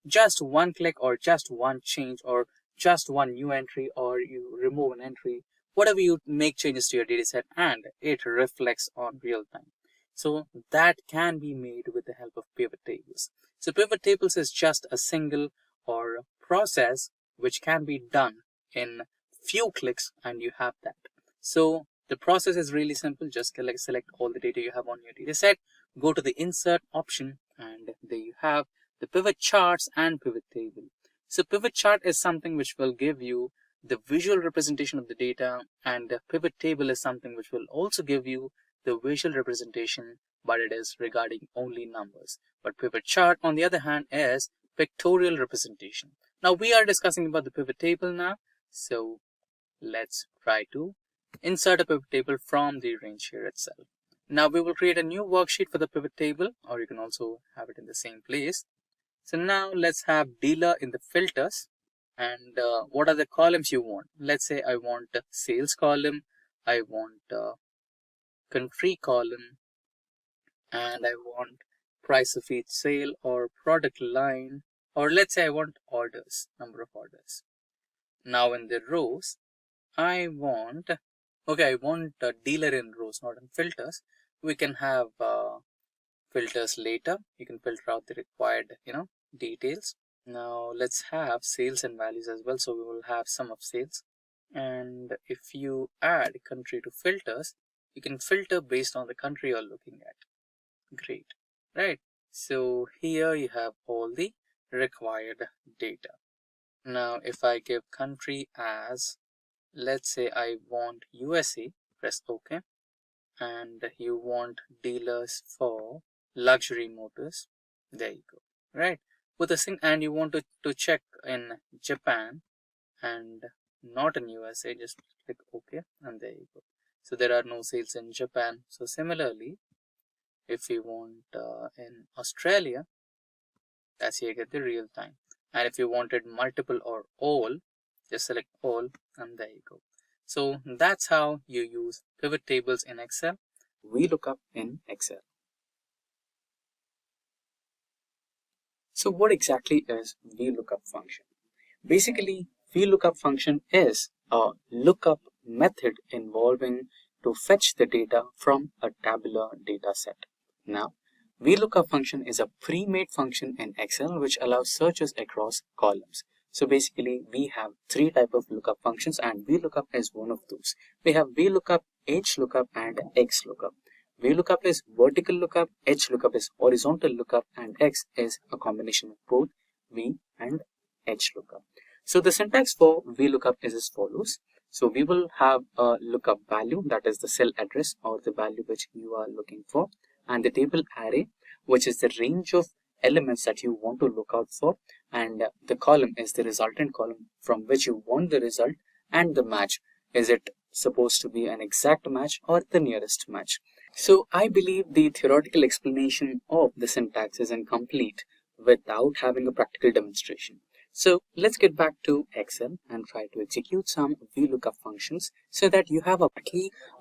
Just one click or just one change or just one new entry, or you remove an entry, whatever, you make changes to your data set and it reflects on real time. So that can be made with the help of pivot tables. So pivot tables is just a single or process which can be done in few clicks, and you have that. So the process is really simple. Just select all the data you have on your data set, go to the insert option, and there you have the pivot charts and pivot table. So pivot chart is something which will give you the visual representation of the data, and the pivot table is something which will also give you the visual representation, but it is regarding only numbers. But pivot chart, on the other hand, is pictorial representation. Now we are discussing about the pivot table now. So let's try to insert a pivot table from the range here itself. Now we will create a new worksheet for the pivot table, or you can also have it in the same place. So now let's have dealer in the filters, and what are the columns you want? Let's say I want a sales column, I want a country column, and I want price of each sale or product line, or let's say I want orders, number of orders. Now in the rows, I want a dealer in rows, not in filters. We can have filters later. You can filter out the required details. Now let's have sales and values as well. So we will have sum of sales. And if you add country to filters, you can filter based on the country you're looking at. Great, right? So here you have all the required data. Now if I give country as, let's say I want USA, press OK. And you want dealers for luxury motors, there you go, right? With a thing, and you want to check in Japan and not in USA, just click OK, and there you go. So there are no sales in Japan. So similarly, if you want in Australia, that's here you get the real time. And if you wanted multiple or all, just select all, and there you go. So that's how you use pivot tables in Excel, VLOOKUP in Excel. So what exactly is VLOOKUP function? Basically, VLOOKUP function is a lookup method involving to fetch the data from a tabular data set. Now, VLOOKUP function is a pre-made function in Excel which allows searches across columns. So basically, we have three types of lookup functions and VLOOKUP is one of those. We have VLOOKUP, HLOOKUP and XLOOKUP. VLOOKUP is vertical lookup, HLOOKUP is horizontal lookup and X is a combination of both V and HLOOKUP. So the syntax for VLOOKUP is as follows. So we will have a lookup value, that is the cell address or the value which you are looking for, and the table array, which is the range of elements that you want to look out for, and the column is the resultant column from which you want the result, and the match, is it supposed to be an exact match or the nearest match. So I believe the theoretical explanation of the syntax is incomplete without having a practical demonstration. So let's get back to Excel and try to execute some VLOOKUP functions so that you have a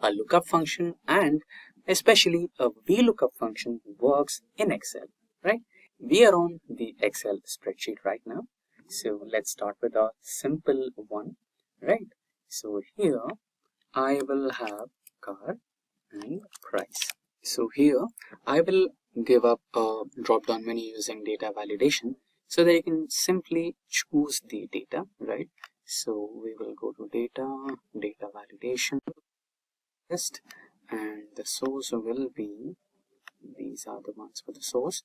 lookup function and especially a VLOOKUP function works in Excel, right? We are on the Excel spreadsheet right now. So let's start with a simple one, right? So here I will have car and price. So here I will give up a drop down menu using data validation so that you can simply choose the data, right? So we will go to data validation list, and the source will be, these are the ones for the source,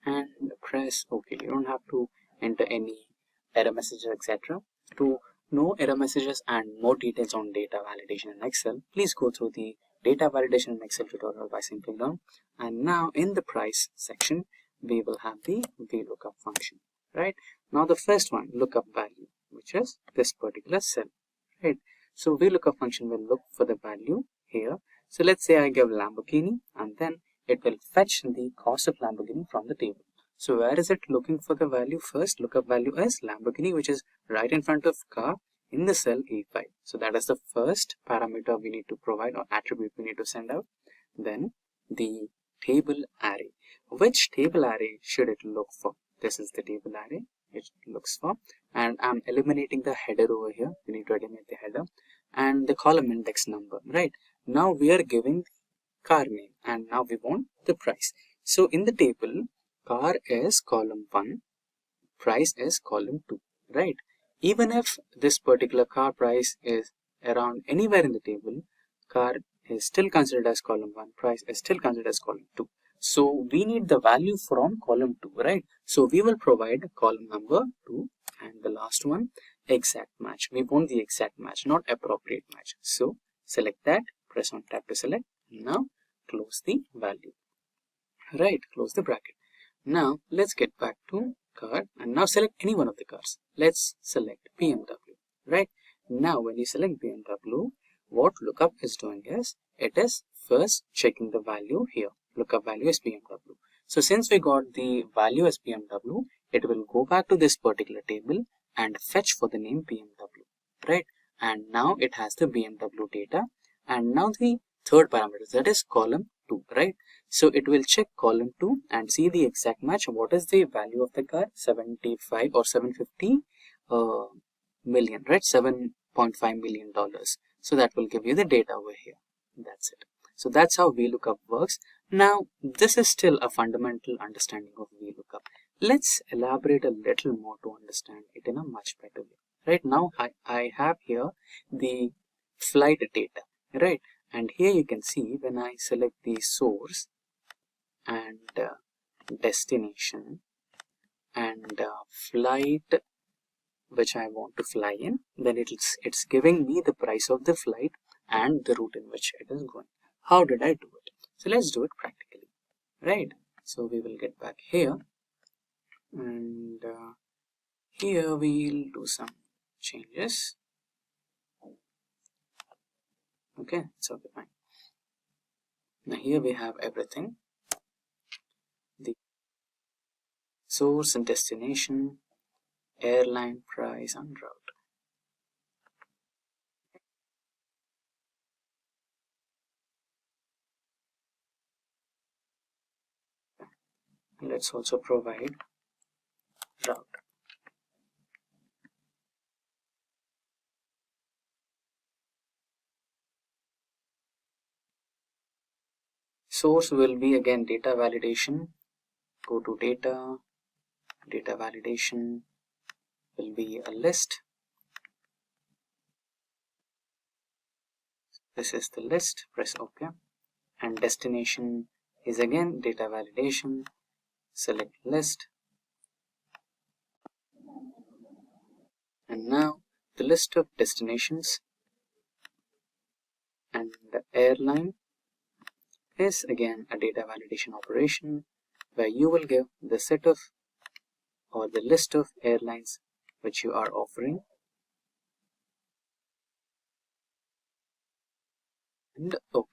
and press OK. You don't have to enter any error messages, etc. To know error messages and more details on data validation in Excel, please go through the data validation in Excel tutorial by Simplilearn. And now in the price section, we will have the VLOOKUP function, right? Now the first one, lookup value, which is this particular cell, right? So VLOOKUP function will look for the value here. So let's say I give Lamborghini, and then it will fetch the cost of Lamborghini from the table. So where is it looking for the value? First lookup value is Lamborghini, which is right in front of car in the cell A5. So that is the first parameter we need to provide or attribute we need to send out. Then the table array. Which table array should it look for? This is the table array it looks for, and I'm eliminating the header over here. We need to eliminate the header and the column index number, right? Now we are giving car name and now we want the price. So in the table, car is column 1, price is column 2, right? Even if this particular car price is around anywhere in the table, car is still considered as column 1, price is still considered as column 2. So we need the value from column 2, right? So we will provide column number 2 and the last one, exact match. We want the exact match, not appropriate match. So select that, press on tab to select. Now close the value, right? Close the bracket. Now let's get back to car and now select any one of the cars. Let's select BMW, right? Now when you select BMW, what lookup is doing is, it is first checking the value here. Lookup value is BMW. So since we got the value as BMW, it will go back to this particular table and fetch for the name BMW, right? And now it has the BMW data. And now the third parameter, that is column 2, right? So it will check column 2 and see the exact match. What is the value of the car? 75 or 750 million, right? $7.5 million. So that will give you the data over here. That's it. So that's how VLOOKUP works. Now, this is still a fundamental understanding of VLOOKUP. Let's elaborate a little more to understand it in a much better way. Right now, I have here the flight data, right? And here you can see when I select the source and destination and flight which I want to fly in, then it's giving me the price of the flight and the route in which it is going. How did I do it? So let's do it practically, right? So we will get back here and here we'll do some changes. Okay, it's okay, fine. Now here we have everything, the source and destination, airline, price and route. let's also provide route. Source will be again data validation. Go to data validation will be a list. This is the list, press OK. And destination is again data validation. Select list. And now the list of destinations and the airline is again a data validation operation where you will give the set of or the list of airlines which you are offering. And OK.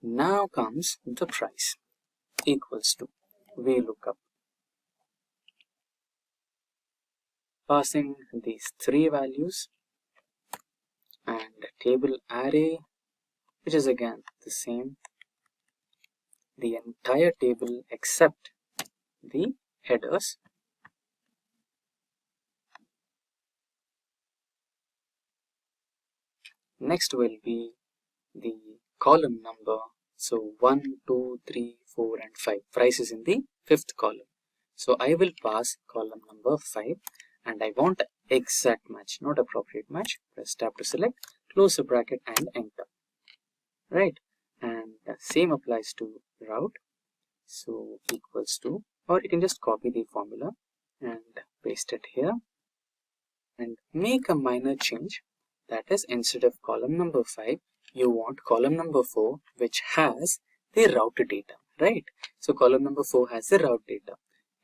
Now comes the price equals to VLOOKUP. Passing these three values and table array, which is again the same, the entire table except the headers. Next will be the column number. So 1, 2, 3, 4 and 5. Price is in the fifth column. So I will pass column number 5 and I want exact match, not appropriate match. Press tab to select, close the bracket and enter. Right. And the same applies to route. So equals to, or you can just copy the formula and paste it here and make a minor change. That is, instead of column number 5, you want column number 4, which has the route data, right? So column number 4 has the route data.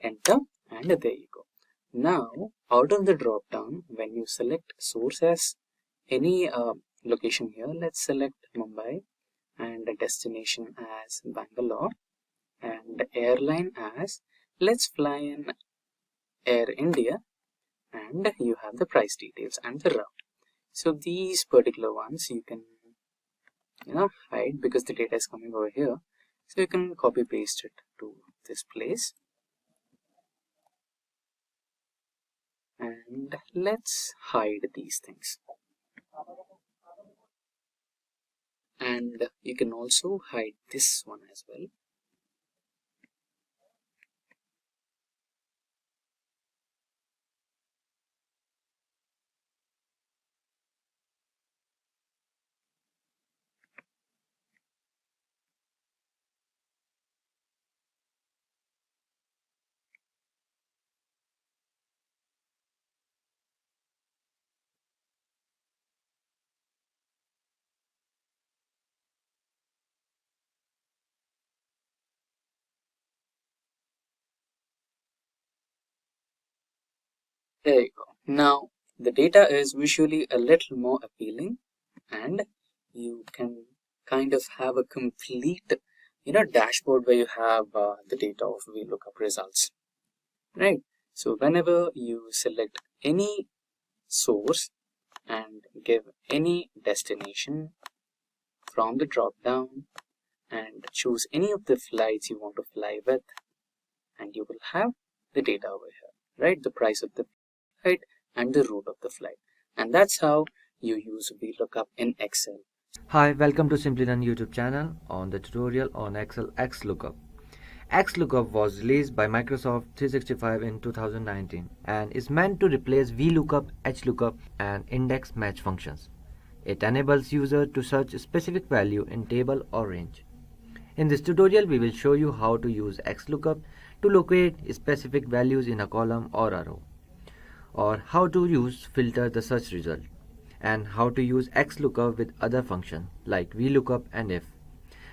Enter, and there you go. Now, out of the drop down, when you select source as any location here, let's select Mumbai and destination as Bangalore and airline as, let's fly in Air India, and you have the price details and the route. So these particular ones you can hide because the data is coming over here. So you can copy paste it to this place. And let's hide these things. And you can also hide this one as well. There you go. Now the data is visually a little more appealing and you can kind of have a complete dashboard where you have the data of VLOOKUP results, right? So whenever you select any source and give any destination from the drop down and choose any of the flights you want to fly with, and you will have the data over here, right? The price of the flight and the route of the flight. And that's how you use VLOOKUP in Excel. Hi, welcome to Simplilearn YouTube channel on the tutorial on Excel XLOOKUP. XLOOKUP was released by Microsoft 365 in 2019 and is meant to replace VLOOKUP, HLOOKUP and index match functions. It enables users to search a specific value in table or range. In this tutorial, we will show you how to use XLOOKUP to locate specific values in a column or a row, or how to filter the search result, and how to use XLOOKUP with other functions like VLOOKUP and if.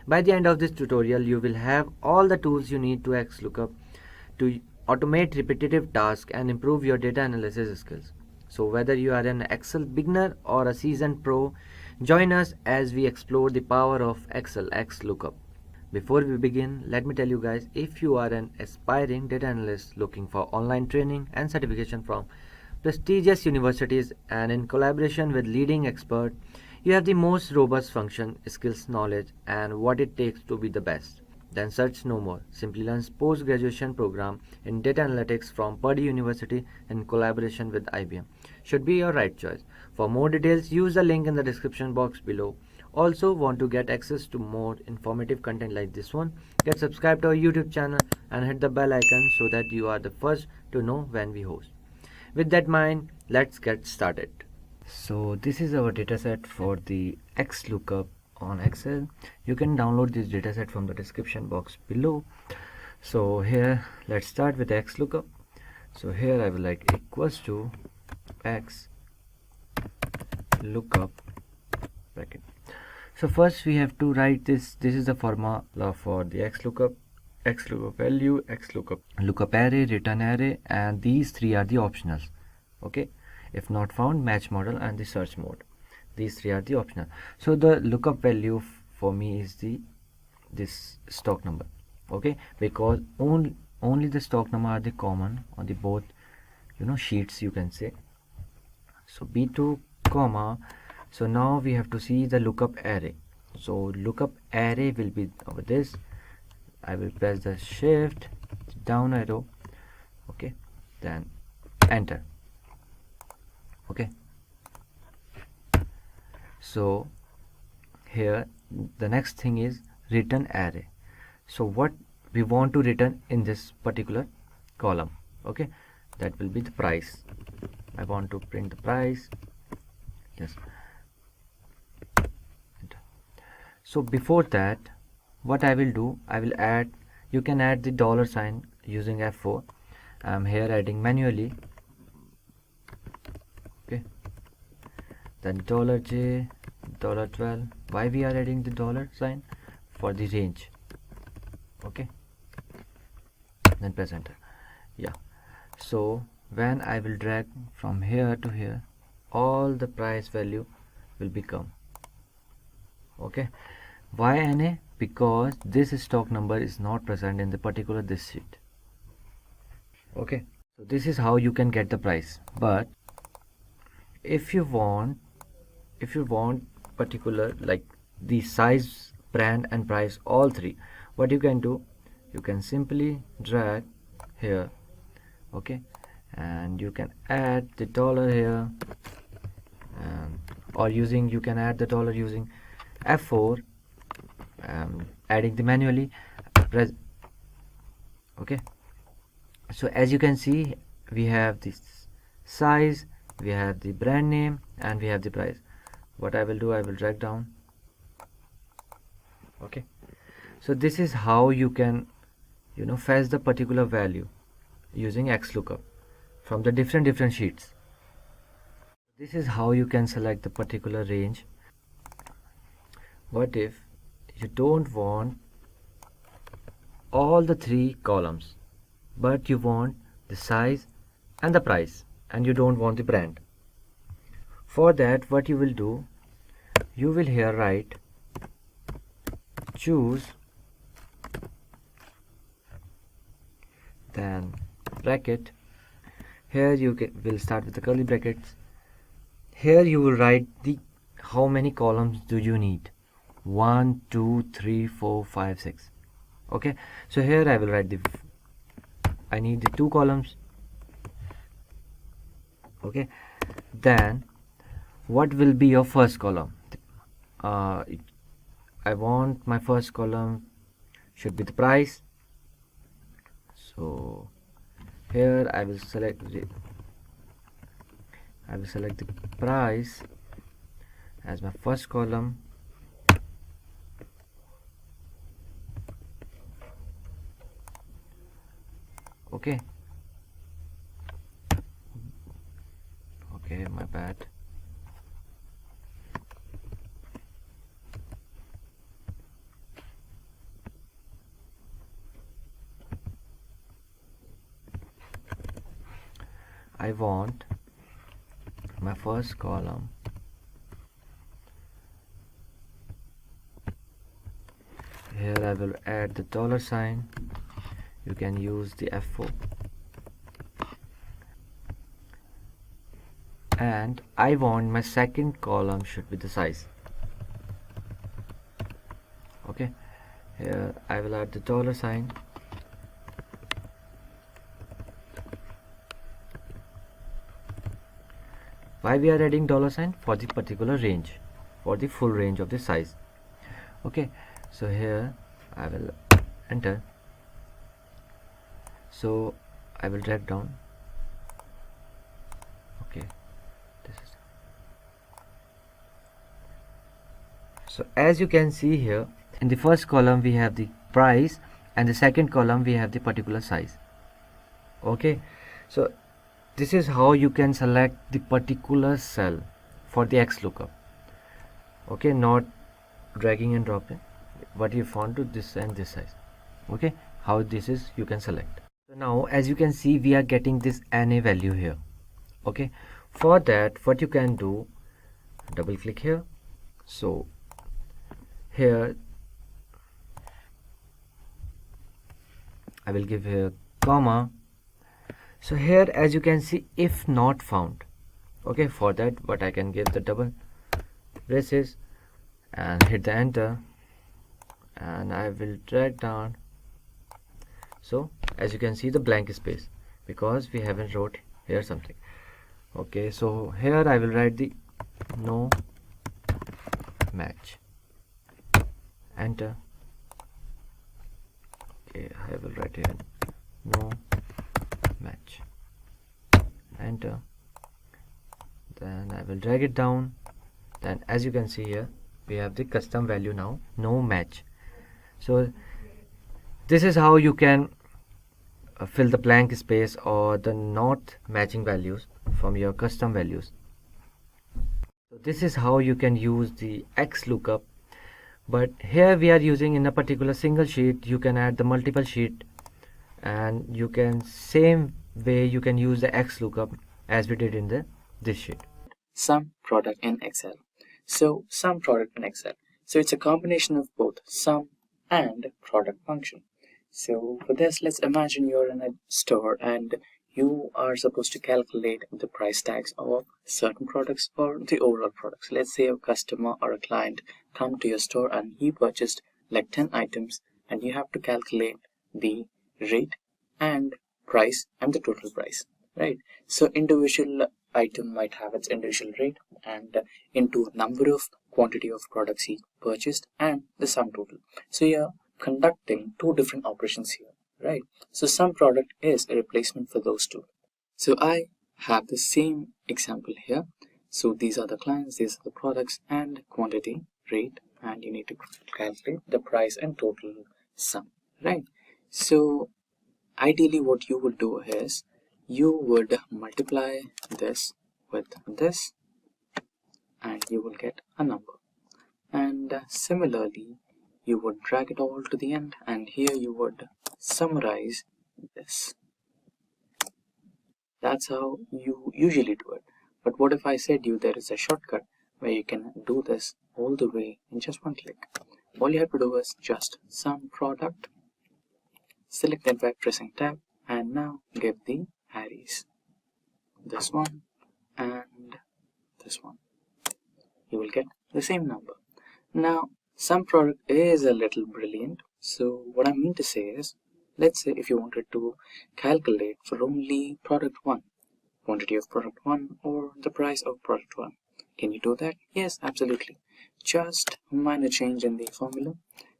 By the end of this tutorial, you will have all the tools you need to XLOOKUP to automate repetitive tasks and improve your data analysis skills. So whether you are an Excel beginner or a seasoned pro, join us as we explore the power of Excel XLOOKUP. Before we begin, let me tell you guys, if you are an aspiring data analyst looking for online training and certification from prestigious universities and in collaboration with leading experts, you have the most robust function, skills, knowledge and what it takes to be the best. Then search no more. Simplilearn's post-graduation program in data analytics from Purdue University in collaboration with IBM should be your right choice. For more details, use the link in the description box below. Also, want to get access to more informative content like this one? Get subscribed to our YouTube channel and hit the bell icon so that you are the first to know when we host. With that in mind, let's get started. So this is our dataset for the XLOOKUP on Excel. You can download this dataset from the description box below. So here, let's start with XLOOKUP. So here I will like equals to X lookup bracket. So first we have to write this. This is the formula for the XLOOKUP value, XLOOKUP lookup array, return array, and these three are the optionals. Okay, if not found, match model, and the search mode. These three are the optional. So the lookup value for me is this stock number. Okay, because only the stock number are the common on the both sheets, you can say. So b2 comma. So now we have to see the lookup array. So lookup array will be over this. I will press the shift down arrow. Okay, then enter. Okay, so here the next thing is return array. So what we want to return in this particular column, okay, that will be the price. I want to print the price. Yes. So before that, what I will do, I will add, you can add the dollar sign using F4. I'm here adding manually. Okay, then $J, $12. Why we are adding the dollar sign? For the range. Okay, then press enter. Yeah, so when I will drag from here to here, all the price value will become. Okay, why NA? Because this stock number is not present in the particular this sheet. Okay, so this is how you can get the price. But if you want particular like the size, brand, and price, all three, what you can do, you can simply drag here. Okay, and you can add the dollar here, or you can add the dollar using F4, adding the manually press. Okay, so as you can see, we have this size, we have the brand name, and we have the price. What I will do, I will drag down. Okay, so this is how you can fetch the particular value using XLOOKUP from the different sheets. This is how you can select the particular range. What if you don't want all the three columns, but you want the size and the price, and you don't want the brand? For that, what you will do, you will here write choose, then bracket. Here you will start with the curly brackets. Here you will write the how many columns do you need. 1 2 3 4 5 6. Okay, so here I will write I need the 2 columns. Okay, then what will be your first column? I want my first column should be the price. So here I will select the price as my first column. Okay, my bad. I want my first column here. I will add the dollar sign. You can use the F4, and I want my second column should be the size. Okay, Here I will add the dollar sign. Why we are adding dollar sign? For the particular range, for the full range of the size. Okay, so here I will enter. So I will drag down. Okay, this is. So as you can see here, in the first column we have the price, and the second column we have the particular size. Okay, so this is how you can select the particular cell for the XLOOKUP. Okay, not dragging and dropping, what you found to this and this size. Okay, how this is you can select. So now as you can see, we are getting this NA value here. Okay, for that what you can do, double click here. So here I will give here comma. So here as you can see, if not found. Okay, for that what I can give the double braces and hit the enter, and I will drag down. So as you can see, the blank space, because we haven't wrote here something. Okay, so here I will write the no match, enter. Okay, I will write here no match, enter. Then I will drag it down. Then as you can see here, we have the custom value now, no match. So this is how you can fill the blank space or the not matching values from your custom values. So this is how you can use the XLOOKUP. But here we are using in a particular single sheet. You can add the multiple sheet, and you can same way you can use the XLOOKUP as we did in this sheet. Sum product in Excel. So sum product in Excel. So it's a combination of both sum and product function. So for this, let's imagine you're in a store and you are supposed to calculate the price tags of certain products or the overall products. Let's say a customer or a client come to your store and he purchased like 10 items, and you have to calculate the rate and price and the total price, right? So individual item might have its individual rate and into number of quantity of products he purchased and the sum total. So you're conducting two different operations here, right? So sum product is a replacement for those two. So I have the same example here. So these are the clients, these are the products, and quantity, rate, and you need to calculate the price and total sum, right? So ideally what you would do is you would multiply this with this and you will get a number, and similarly you would drag it all to the end, and here you would summarize this. That's how you usually do it. But what if I said you there is a shortcut where you can do this all the way in just one click? All you have to do is just sum product, select it by pressing tab, and now give the arrays, this one and this one. You will get the same number. Now sum product is a little brilliant. So what I mean to say is, let's say if you wanted to calculate for only product 1, quantity of product 1 or the price of product 1. Can you do that? Yes, absolutely. Just a minor change in the formula.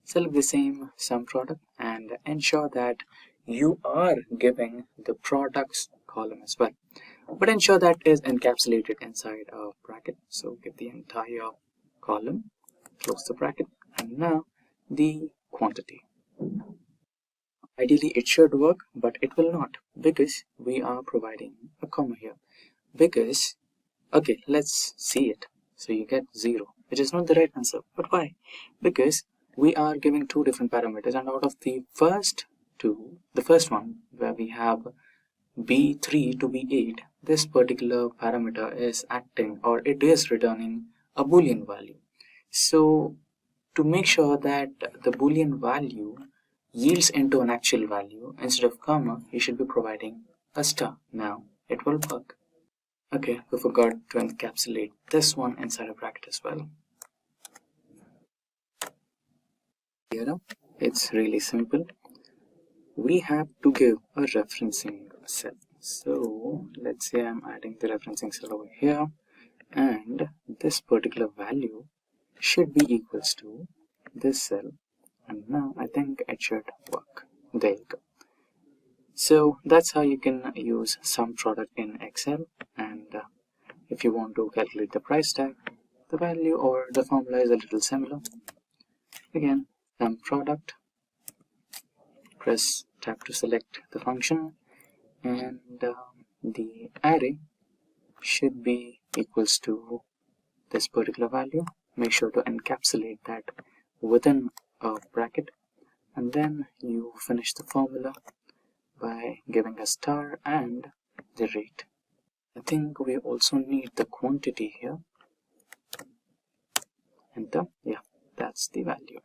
Select the same sum product and ensure that you are giving the products column as well. But ensure that is encapsulated inside a bracket. So give the entire column, close the bracket, and now the quantity. Ideally it should work, but it will not, because we are providing a comma here. Because, okay, let's see it. So you get 0, which is not the right answer. But why? Because we are giving two different parameters, and out of the first two, the first one where we have B3 to B8, this particular parameter is acting, or it is returning a Boolean value. So to make sure that the Boolean value yields into an actual value, instead of comma, you should be providing a star. Now it will work. Okay, we forgot to encapsulate this one inside a bracket as well. Here, It's really simple. We have to give a referencing cell. So let's say I'm adding the referencing cell over here, and this particular value should be equals to this cell, and now I think it should work. There you go. So that's how you can use sum product in Excel, and if you want to calculate the price tag, the value or the formula is a little similar. Again, sum product, press tab to select the function, and the array should be equals to this particular value. Make sure to encapsulate that within a bracket, and then you finish the formula by giving a star and the rate. I think we also need the quantity here. Enter. Yeah, that's the value.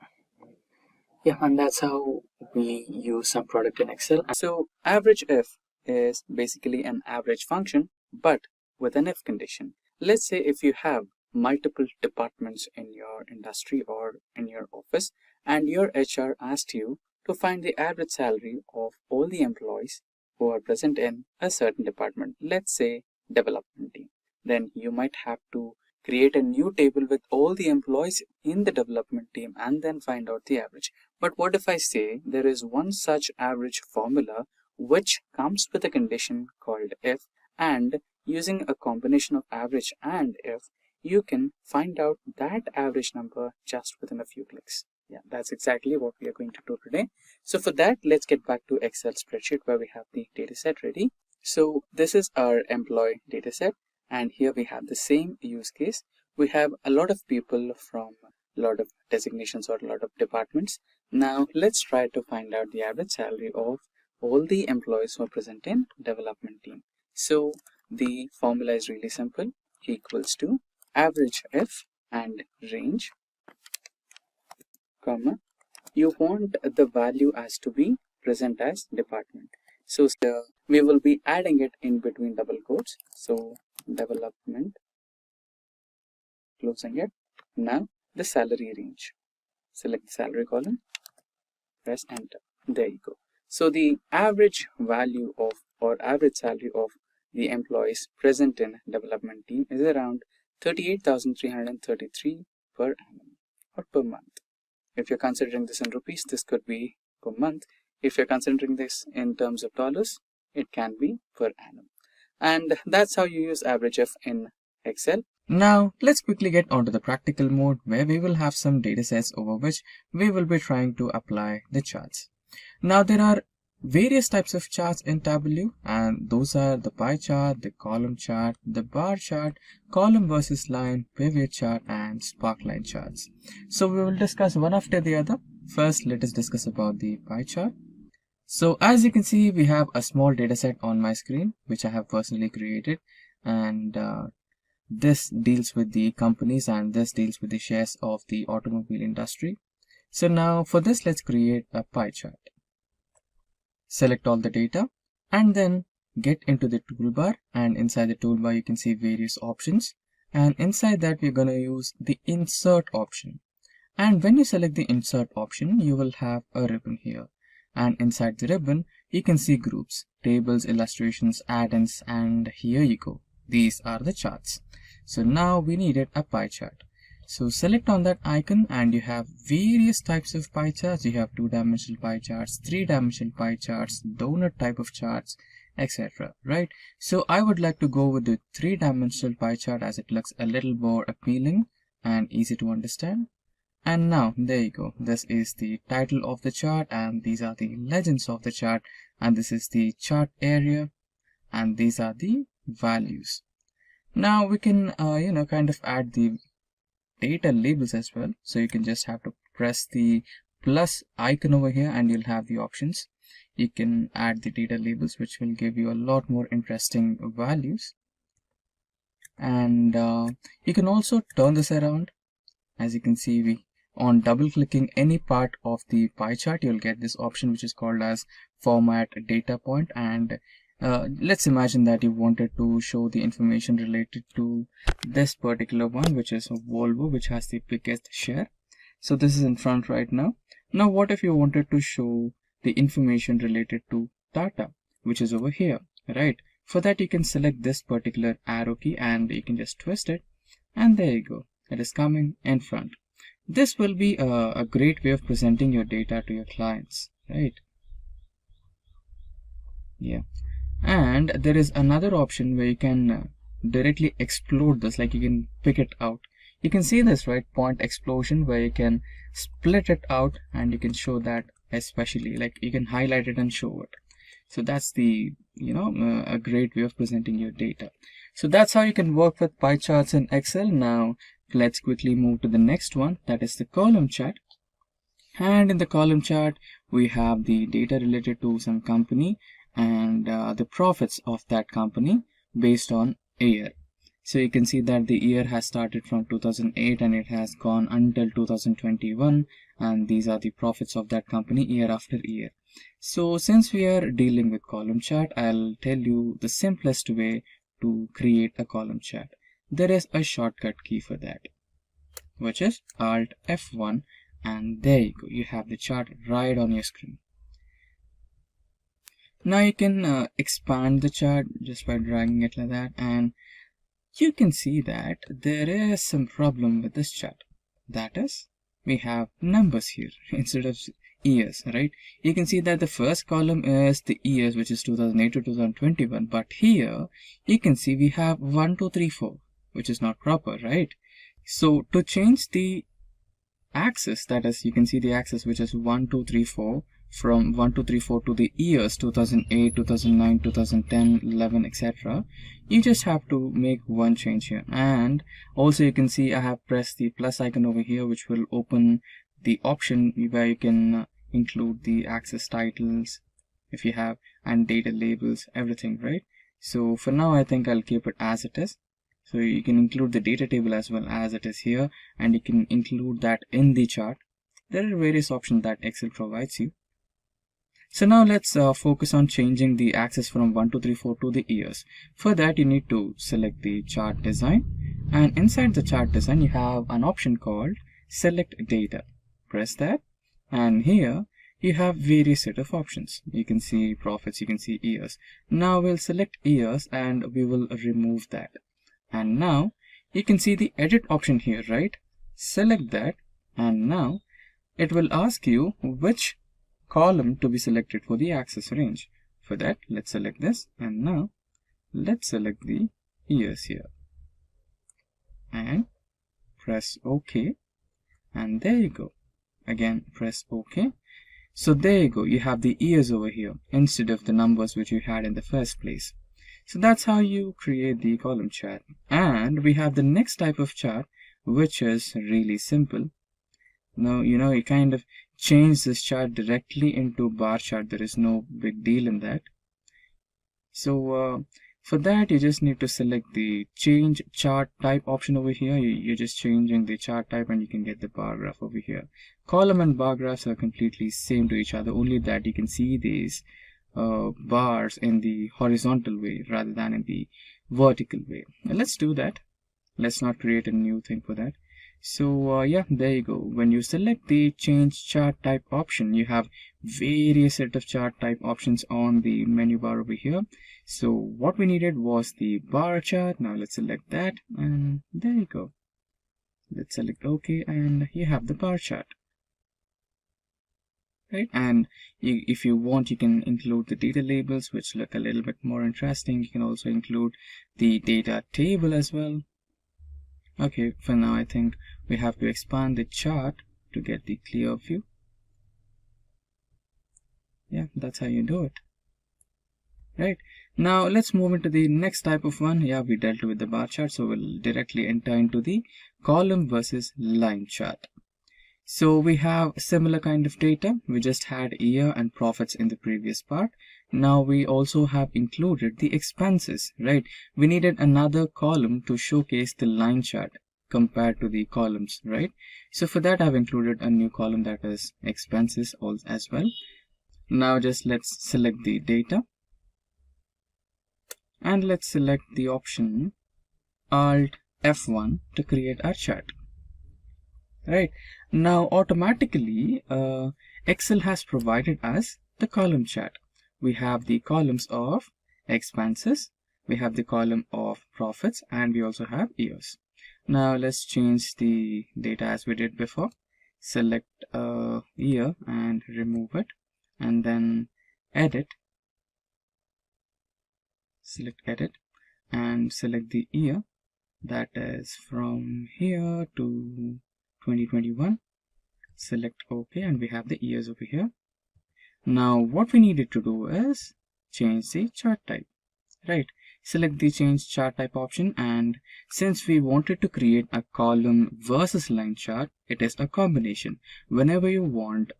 Yeah, and that's how we use sum product in Excel. So average if is basically an average function, but with an if condition. Let's say if you have multiple departments in your industry or in your office, and your HR asked you to find the average salary of all the employees who are present in a certain department, let's say development team, then you might have to create a new table with all the employees in the development team and then find out the average. But what if I say there is one such average formula which comes with a condition called if, and using a combination of average and if, you can find out that average number just within a few clicks. Yeah, that's exactly what we are going to do today. So for that, let's get back to Excel spreadsheet where we have the dataset ready. So this is our employee dataset, and here we have the same use case. We have a lot of people from a lot of designations or a lot of departments. Now let's try to find out the average salary of all the employees who are present in development team. So the formula is really simple, equals to average if and range, comma, you want the value as to be present as department. So we will be adding it in between double quotes. So development, closing it. Now the salary range. Select the salary column, press enter. There you go. So the average value of or average salary of the employees present in development team is around 38,333 per annum or per month. If you're considering this in rupees, this could be per month. If you're considering this in terms of dollars, it can be per annum. And that's how you use average if in Excel. Now let's quickly get onto the practical mode where we will have some datasets over which we will be trying to apply the charts. Now there are various types of charts in Tableau, and those are the pie chart, the column chart, the bar chart, column versus line, pivot chart, and sparkline charts. So we will discuss one after the other. First, let us discuss about the pie chart. So as you can see, we have a small dataset on my screen which I have personally created, and this deals with the companies and this deals with the shares of the automobile industry. So now for this, let's create a pie chart. Select all the data and then get into the toolbar, and inside the toolbar you can see various options, and inside that we're going to use the insert option. And when you select the insert option, you will have a ribbon here, and inside the ribbon you can see groups, tables, illustrations, add-ins, and here you go. These are the charts. So now we needed a pie chart. So select on that icon and you have various types of pie charts. You have 2-dimensional pie charts, 3-dimensional pie charts, donut type of charts, etc. Right? So I would like to go with the 3-dimensional pie chart as it looks a little more appealing and easy to understand. And now there you go. This is the title of the chart, and these are the legends of the chart, and this is the chart area, and these are the values. Now we can kind of add the data labels as well. So you can just have to press the plus icon over here and you'll have the options. You can add the data labels, which will give you a lot more interesting values. And you can also turn this around. As you can see, on double clicking any part of the pie chart, you'll get this option which is called as format data point. And let's imagine that you wanted to show the information related to this particular one, which is Volvo, which has the biggest share. So this is in front right now. Now what if you wanted to show the information related to data, which is over here, right? For that you can select this particular arrow key and you can just twist it, and there you go, it is coming in front. This will be a great way of presenting your data to your clients, right? Yeah. And there is another option where you can directly explode this, like you can pick it out. You can see this, right? Point explosion, where you can split it out and you can show that, especially like you can highlight it and show it. So that's the, a great way of presenting your data. So that's how you can work with pie charts in Excel. Now let's quickly move to the next one, that is the column chart. And in the column chart, we have the data related to some company and the profits of that company based on a year. So you can see that the year has started from 2008 and it has gone until 2021, and these are the profits of that company year after year. So since we are dealing with column chart, I'll tell you the simplest way to create a column chart. There is a shortcut key for that, which is Alt F1, and there you go, you have the chart right on your screen. Now you can expand the chart just by dragging it like that, and you can see that there is some problem with this chart. That is, we have numbers here instead of years, right? You can see that the first column is the years, which is 2008 to 2021, but here you can see we have 1, 2, 3, 4, which is not proper, right? So to change the axis, that is, you can see the axis which is 1, 2, 3, 4, from 1, 2, 3, 4 to the years 2008, 2009, 2010, 11, etc. You just have to make one change here. And also you can see I have pressed the plus icon over here, which will open the option where you can include the axis titles if you have, and data labels, everything, right? So for now I think I'll keep it as it is. So you can include the data table as well as it is here, and you can include that in the chart. There are various options that Excel provides you. So now let's focus on changing the axis from 1, 2, 3, 4 to the years. For that you need to select the chart design, and inside the chart design you have an option called select data. Press that, and here you have various set of options. You can see profits, you can see years. Now we'll select years and we will remove that. And now you can see the edit option here, right? Select that, and now it will ask you which column to be selected for the axis range. For that, let's select this, and now let's select the years here and press OK, and there you go. Again press OK. So there you go, you have the years over here instead of the numbers which you had in the first place. So that's how you create the column chart. And we have the next type of chart, which is really simple. Now, you kind of change this chart directly into bar chart. There is no big deal in that. So for that, you just need to select the change chart type option over here. You're just changing the chart type and you can get the bar graph over here. Column and bar graphs are completely same to each other, only that you can see these bars in the horizontal way rather than in the vertical way. Now, let's do that. Let's not create a new thing for that. So yeah, there you go. When you select the change chart type option, you have various set of chart type options on the menu bar over here. So what we needed was the bar chart. Now let's select that, and there you go. Let's select OK, and you have the bar chart, right? And if you want, you can include the data labels, which look a little bit more interesting. You can also include the data table as well. Okay, for now I think we have to expand the chart to get the clear view. Yeah, that's how you do it. Right, now let's move into the next type of one. Yeah, we dealt with the bar chart, so we'll directly enter into the column versus line chart. So we have similar kind of data. We just had year and profits in the previous part. Now we also have included the expenses, right? We needed another column to showcase the line chart compared to the columns, right? So for that I've included a new column, that is expenses as well. Now just let's select the data, and let's select the option Alt F1 to create our chart. Right, Now automatically Excel has provided us the column chart. We have the columns of expenses, we have the column of profits, and we also have years. Now let's change the data as we did before. Select year and remove it, and then edit. Select edit and select the year, that is from here to 2021. Select OK, and we have the years over here. Now what we needed to do is change the chart type, right? Select the change chart type option, and since we wanted to create a column versus line chart, it is a combination. Whenever you want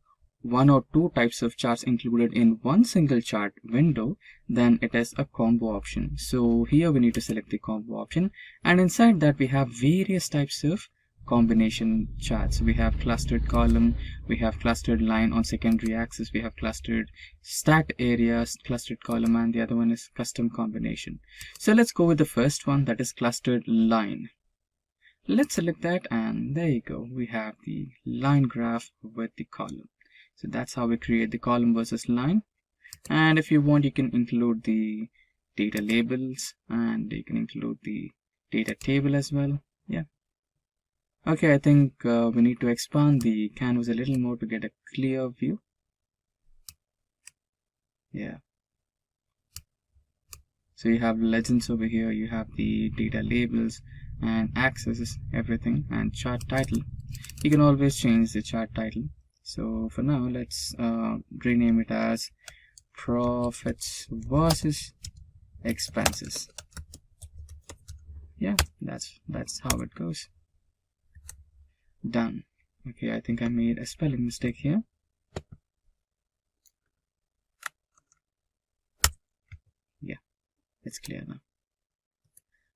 one or two types of charts included in one single chart window, then it is a combo option. So here we need to select the combo option, and inside that we have various types of combination charts. We have clustered column, we have clustered line on secondary axis, we have clustered stacked areas, clustered column, and the other one is custom combination. So let's go with the first one, that is clustered line. Let's select that, and there you go, we have the line graph with the column. So that's how we create the column versus line. And if you want, you can include the data labels, and you can include the data table as well. Yeah. Okay, I think we need to expand the canvas a little more to get a clear view. Yeah. So you have legends over here, you have the data labels and axes, everything, and chart title. You can always change the chart title. So for now, let's rename it as profits versus expenses. Yeah, that's how it goes. Done. Okay, I think I made a spelling mistake here. Yeah, it's clear now.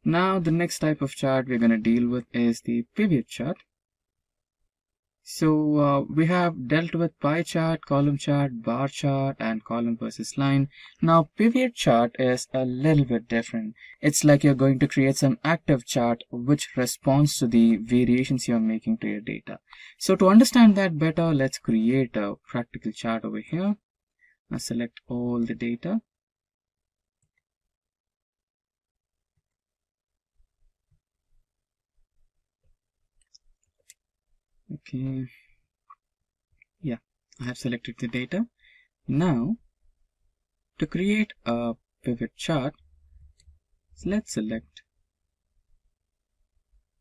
Now the next type of chart we're going to deal with is the pivot chart. So we have dealt with pie chart, column chart, bar chart, and column versus line. Now pivot chart is a little bit different. It's like you're going to create some active chart which responds to the variations you're making to your data. So to understand that better, let's create a practical chart over here. Now select all the data. Okay, yeah, I have selected the data. Now to create a pivot chart, let's select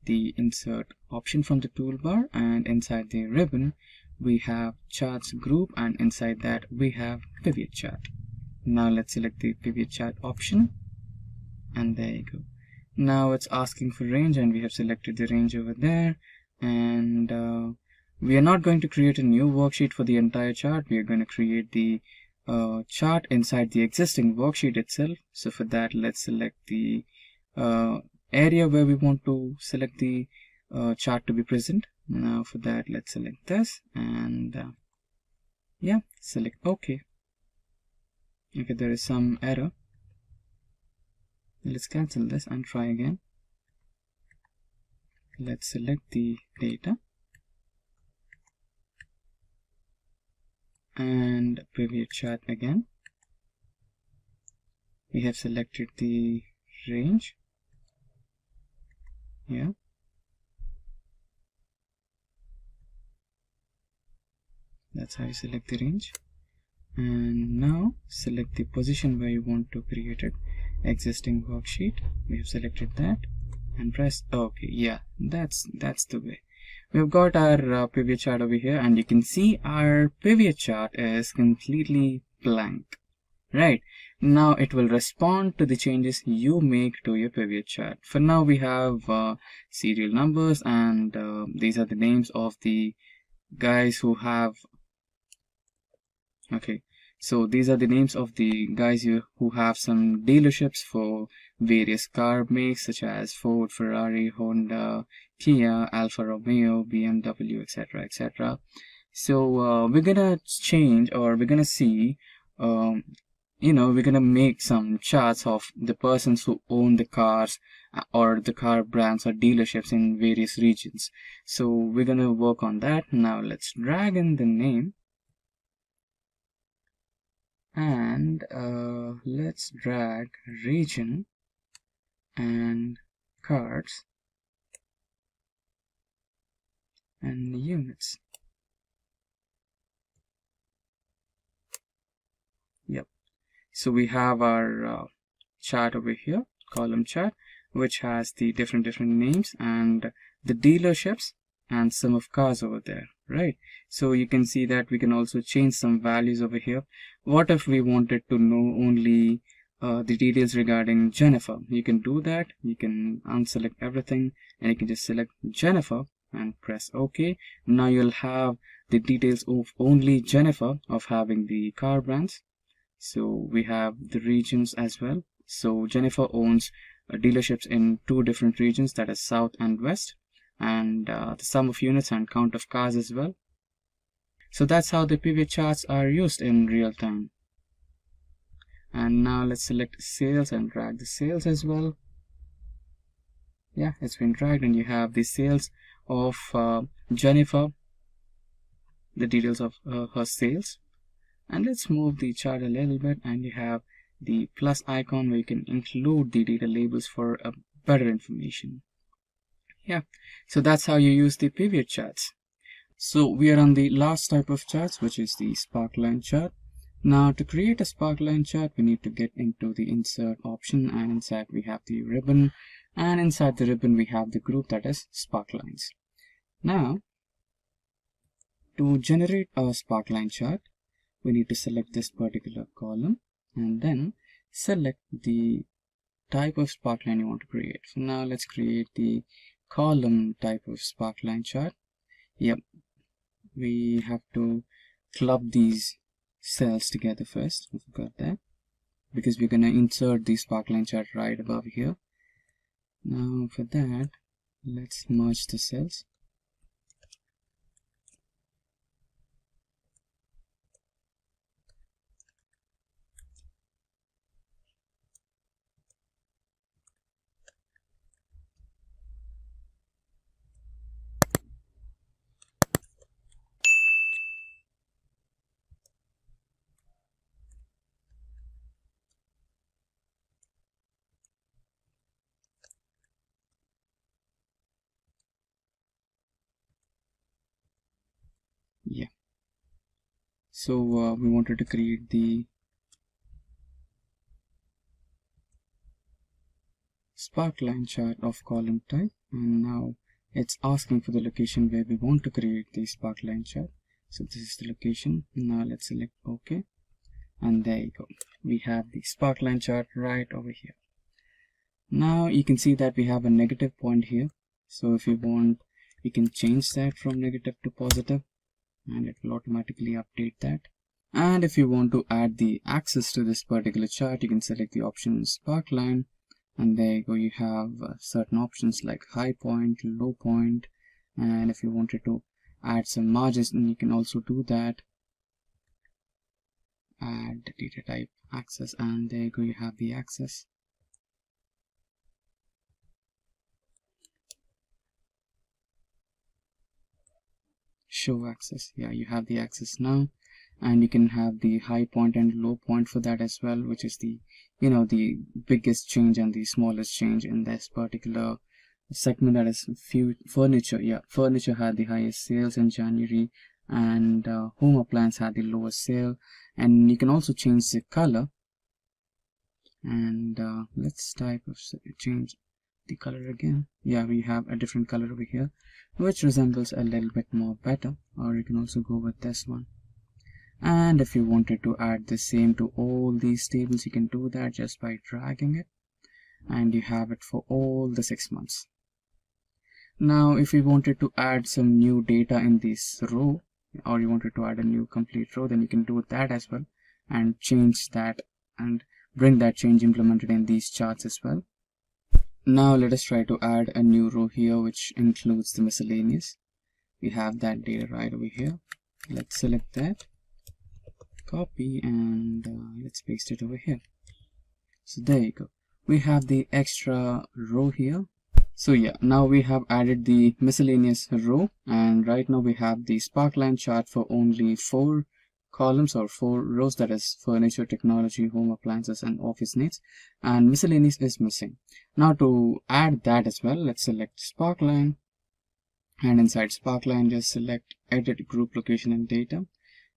the insert option from the toolbar, and inside the ribbon we have charts group, and inside that we have pivot chart. Now let's select the pivot chart option, and there you go. Now it's asking for range, and we have selected the range over there. And we are not going to create a new worksheet for the entire chart. We are going to create the chart inside the existing worksheet itself. So for that, let's select the area where we want to select the chart to be present. Now for that, let's select this, and yeah, select OK. Okay, there is some error. Let's cancel this and try again. Let's select the data and pivot chart again. We have selected the range. Yeah. That's how you select the range. And now select the position where you want to create it. Existing worksheet. We have selected that. And press OK. Yeah, that's the way. We've got our pivot chart over here, and you can see our pivot chart is completely blank. Right, now it will respond to the changes you make to your pivot chart. For now we have serial numbers, and these are the names of the guys who have so these are the names of the guys who have some dealerships for various car makes such as Ford, Ferrari, Honda, Kia, Alfa Romeo, BMW, etc, etc. So we're gonna change, or we're gonna see we're gonna make some charts of the persons who own the cars or the car brands or dealerships in various regions. So we're gonna work on that. Now let's drag in the name, and let's drag region and cars and units. Yep. So we have our chart over here, column chart, which has the different names and the dealerships and sum of cars over there, right? So you can see that we can also change some values over here. What if we wanted to know only the details regarding Jennifer? You can do that. You can unselect everything and you can just select Jennifer and press OK. Now you'll have the details of only Jennifer of having the car brands. So we have the regions as well. So Jennifer owns dealerships in 2 different regions, that is South and West, and the sum of units and count of cars as well. So that's how the pivot charts are used in real time. And now let's select sales and drag the sales as well. Yeah, it's been dragged, and you have the sales of Jennifer, the details of her sales. And let's move the chart a little bit, and you have the plus icon where you can include the data labels for a better information. Yeah, so that's how you use the pivot charts. So we are on the last type of charts, which is the sparkline chart. Now to create a sparkline chart, we need to get into the insert option, and inside we have the ribbon, and inside the ribbon we have the group, that is sparklines. Now to generate a sparkline chart, we need to select this particular column and then select the type of sparkline you want to create. So now let's create the column type of sparkline chart. Yep, we have to club these cells together first. I forgot that, because we're going to insert the sparkline chart right above here. Now for that, let's merge the cells. Yeah, so we wanted to create the sparkline chart of column type, and now it's asking for the location where we want to create the sparkline chart. So this is the location. Now let's select OK, and there you go, we have the sparkline chart right over here. Now you can see that we have a negative point here, so if you want, you can change that from negative to positive, and it will automatically update that. And if you want to add the axis to this particular chart, you can select the option sparkline, and there you go, you have certain options like high point, low point, and if you wanted to add some margins, then you can also do that. Add data type axis, and there you go, you have the axis. Show axis. Yeah, you have the axis now, and you can have the high point and low point for that as well, which is the the biggest change and the smallest change in this particular segment, that is furniture. Yeah, furniture had the highest sales in January, and home appliance had the lowest sale. And you can also change the color, and let's change the color again. Yeah, we have a different color over here which resembles a little bit more better, or you can also go with this one. And if you wanted to add the same to all these tables, you can do that just by dragging it, and you have it for all the 6 months. Now if you wanted to add some new data in this row, or you wanted to add a new complete row, then you can do that as well, and change that and bring that change implemented in these charts as well. Now let us try to add a new row here which includes the miscellaneous. We have that data right over here. Let's select that, copy and let's paste it over here. So there you go. We have the extra row here. So yeah, now we have added the miscellaneous row, and right now we have the sparkline chart for only 4 columns or 4 rows, that is furniture, technology, home appliances and office needs, and miscellaneous is missing. Now to add that as well, let's select sparkline, and inside sparkline just select edit group location and data,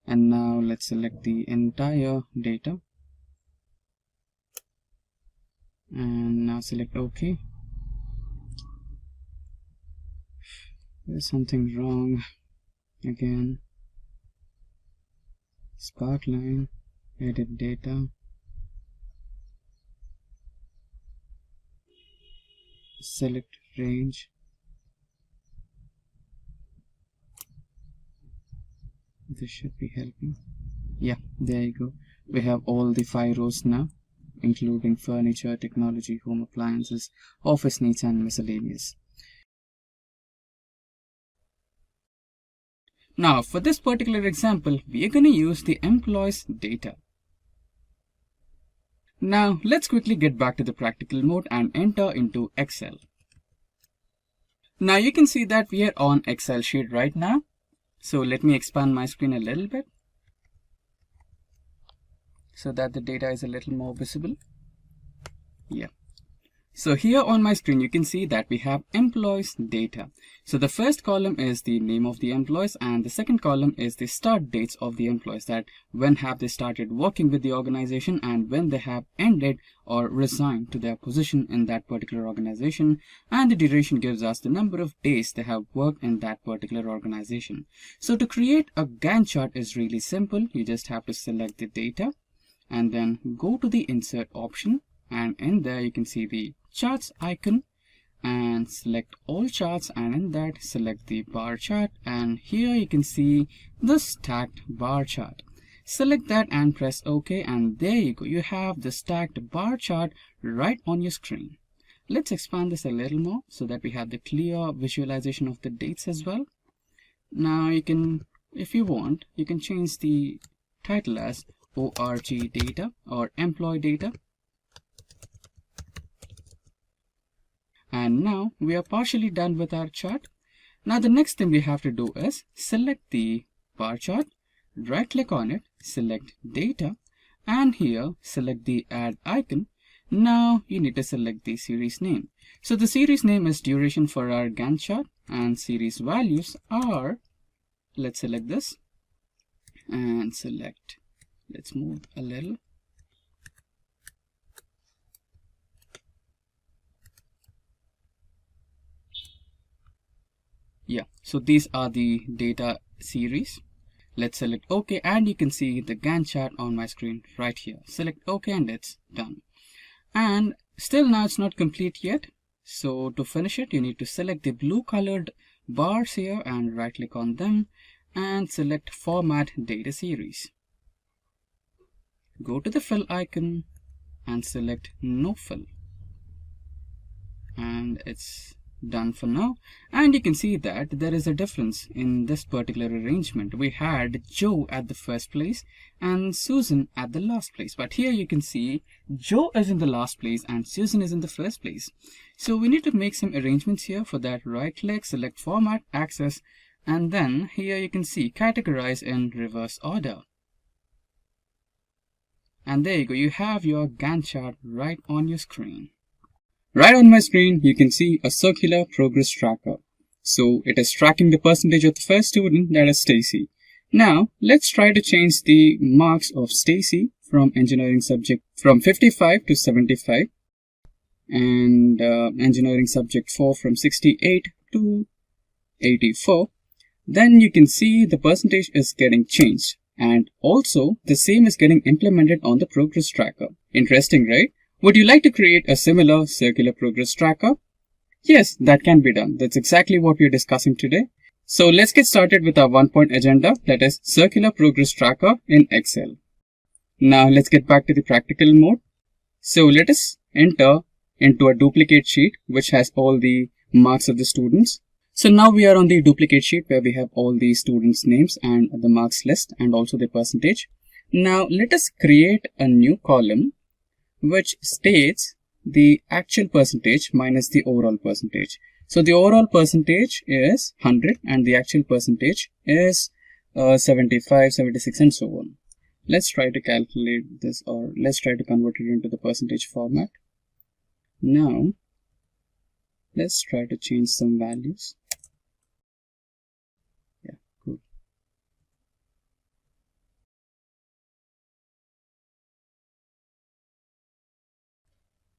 and now let's select the entire data and now select OK. There's something wrong again. Sparkline, edit data, select range, this should be helping. Yeah, there you go. We have all the 5 rows now, including furniture, technology, home appliances, office needs and miscellaneous. Now for this particular example, we are going to use the employees data. Now let's quickly get back to the practical mode and enter into Excel. Now you can see that we are on Excel sheet right now. So let me expand my screen a little bit so that the data is a little more visible. Yeah. So here on my screen, you can see that we have employees data. So the first column is the name of the employees and the second column is the start dates of the employees, that when have they started working with the organization and when they have ended or resigned to their position in that particular organization, and the duration gives us the number of days they have worked in that particular organization. So to create a Gantt chart is really simple. You just have to select the data and then go to the insert option, and in there you can see the charts icon and select all charts, and in that select the bar chart, and here you can see the stacked bar chart. Select that and press OK, and there you go. You have the stacked bar chart right on your screen. Let's expand this a little more so that we have the clear visualization of the dates as well. Now you can, if you want, you can change the title as ORG data or employee data. And now we are partially done with our chart. Now the next thing we have to do is select the bar chart, right click on it, select data, and here select the add icon. Now you need to select the series name. So the series name is duration for our Gantt chart, and series values are, let's select this and select, let's move a little. Yeah, so these are the data series. Let's select OK, and you can see the Gantt chart on my screen right here. Select OK and it's done. And still now it's not complete yet. So to finish it, you need to select the blue colored bars here and right click on them and select Format Data Series. Go to the fill icon and select No Fill. And it's done for now, and you can see that there is a difference in this particular arrangement. We had Joe at the first place and Susan at the last place, but here you can see Joe is in the last place and Susan is in the first place. So we need to make some arrangements here. For that, right click, select Format, Access, and then here you can see Categorize in reverse order. And there you go, you have your Gantt chart right on your screen. Right on my screen, you can see a circular progress tracker. So it is tracking the percentage of the first student, that is Stacy. Now, let's try to change the marks of Stacy from engineering subject from 55 to 75 and engineering subject 4 from 68 to 84. Then you can see the percentage is getting changed, and also the same is getting implemented on the progress tracker. Interesting, right? Would you like to create a similar circular progress tracker? Yes, that can be done. That's exactly what we're discussing today. So let's get started with our 1-point agenda, that is circular progress tracker in Excel. Now let's get back to the practical mode. So let us enter into a duplicate sheet which has all the marks of the students. So now we are on the duplicate sheet where we have all the students' names and the marks list and also the percentage. Now let us create a new column which states the actual percentage minus the overall percentage. So the overall percentage is 100 and the actual percentage is 75, 76 and so on. Let's try to calculate this, or let's try to convert it into the percentage format. Now let's try to change some values. Yeah, cool.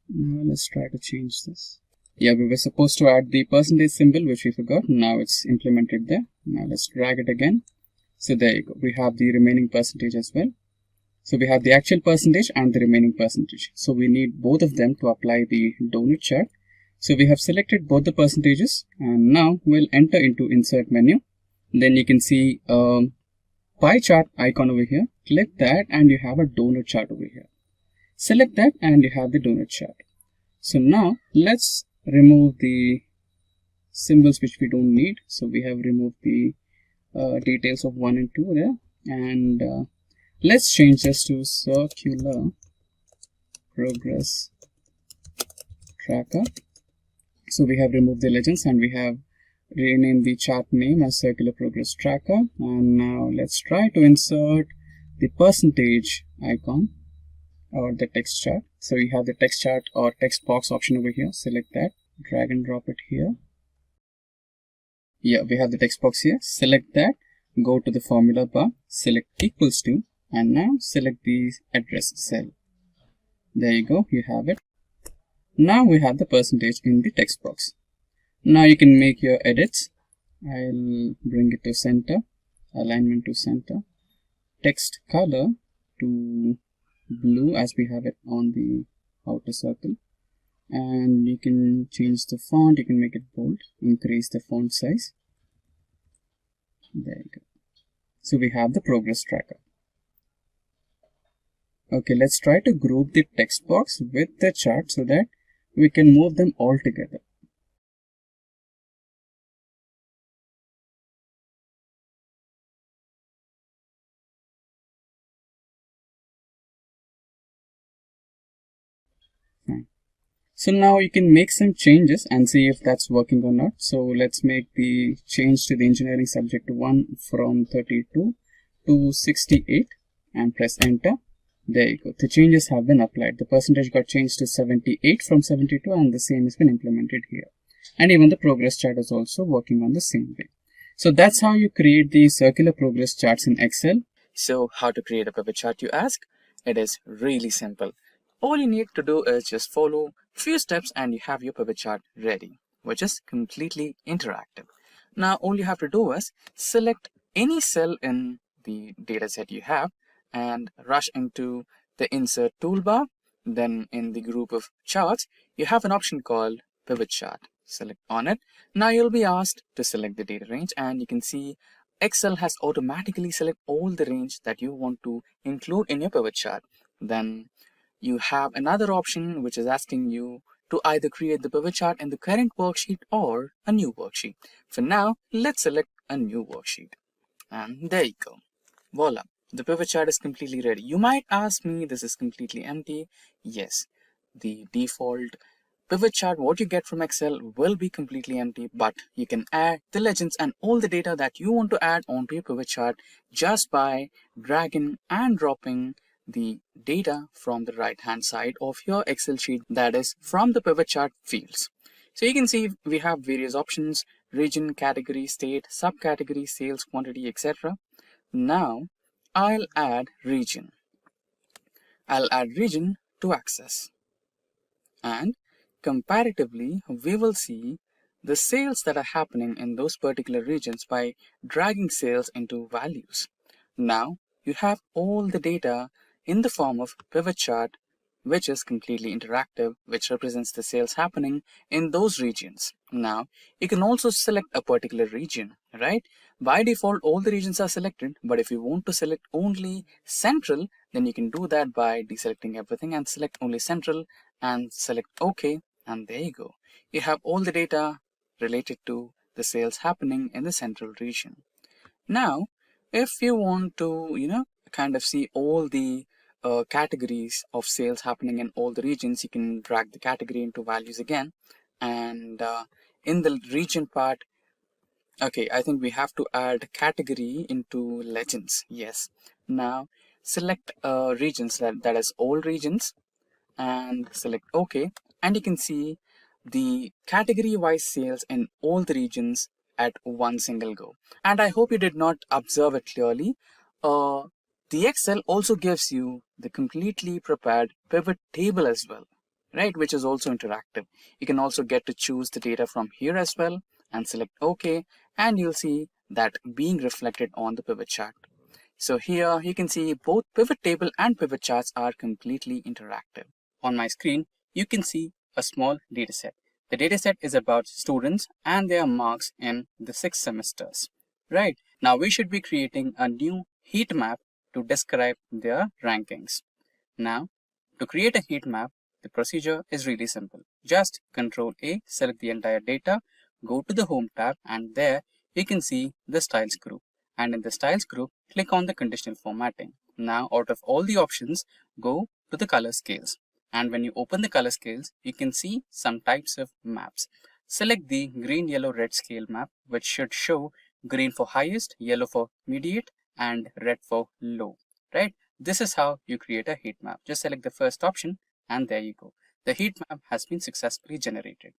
Now let's try to change this. Yeah, we were supposed to add the percentage symbol, which we forgot. Now it's implemented there. Now let's drag it again. So there you go. We have the remaining percentage as well. So we have the actual percentage and the remaining percentage. So we need both of them to apply the donut chart. So we have selected both the percentages, and now we'll enter into insert menu. Then you can see pie chart icon over here. Click that and you have a donut chart over here. Select that and you have the donut chart. So now let's remove the symbols which we don't need. So we have removed the details of 1 and 2 there, and let's change this to circular progress tracker. So we have removed the legends and we have renamed the chart name as circular progress tracker. And now let's try to insert the percentage icon or the text chart. So you have the text chart or text box option over here. Select that, drag and drop it here. Yeah, we have the text box here. Select that, go to the formula bar, select equals to, and now select the address cell. There you go, you have it. Now we have the percentage in the text box. Now you can make your edits. I'll bring it to center, alignment to center, text color to blue as we have it on the outer circle, and you can change the font. You can make it bold, increase the font size. There you go. So we have the progress tracker. Okay, let's try to group the text box with the chart so that we can move them all together. Fine. So now you can make some changes and see if that's working or not. So let's make the change to the engineering subject 1 from 32 to 68 and press enter. There you go. The changes have been applied. The percentage got changed to 78 from 72 and the same has been implemented here. And even the progress chart is also working on the same way. So that's how you create the circular progress charts in Excel. So how to create a pivot chart, you ask? It is really simple. All you need to do is just follow few steps and you have your pivot chart ready, which is completely interactive. Now all you have to do is select any cell in the dataset you have and rush into the insert toolbar. Then in the group of charts, you have an option called pivot chart. Select on it. Now you'll be asked to select the data range, and you can see Excel has automatically selected all the range that you want to include in your pivot chart. Then you have another option which is asking you to either create the pivot chart in the current worksheet or a new worksheet. For now, let's select a new worksheet. And there you go. Voila. The pivot chart is completely ready. You might ask me, this is completely empty. Yes, the default pivot chart, what you get from Excel, will be completely empty, but you can add the legends and all the data that you want to add onto your pivot chart just by dragging and dropping the data from the right hand side of your Excel sheet, that is from the pivot chart fields. So you can see we have various options: region, category, state, subcategory, sales, quantity, etc. Now I'll add region. I'll add region to access, and comparatively we will see the sales that are happening in those particular regions by dragging sales into values. Now you have all the data in the form of pivot chart, which is completely interactive, which represents the sales happening in those regions. Now you can also select a particular region, right? By default all the regions are selected, but if you want to select only central, then you can do that by deselecting everything and select only central and select OK, and there you go. You have all the data related to the sales happening in the central region. Now if you want to kind of see all the categories of sales happening in all the regions, you can drag the category into values again. And in the region part, okay, I think we have to add category into legends. Yes. Now select regions, that is all regions, and select OK. And you can see the category wise sales in all the regions at one single go. And I hope you did not observe it clearly. The Excel also gives you the completely prepared pivot table as well, right? Which is also interactive. You can also get to choose the data from here as well and select OK, and you'll see that being reflected on the pivot chart. So here you can see both pivot table and pivot charts are completely interactive. On my screen, you can see a small dataset. The dataset is about students and their marks in the 6 semesters. Right. Now we should be creating a new heat map to describe their rankings. Now, to create a heat map, the procedure is really simple. Just Control A, select the entire data, go to the Home tab, and there you can see the Styles group. And in the Styles group, click on the conditional formatting. Now, out of all the options, go to the color scales. And when you open the color scales, you can see some types of maps. Select the green, yellow, red scale map, which should show green for highest, yellow for mediate, and red for low, right? This is how you create a heat map. Just select the first option, and there you go. The heat map has been successfully generated.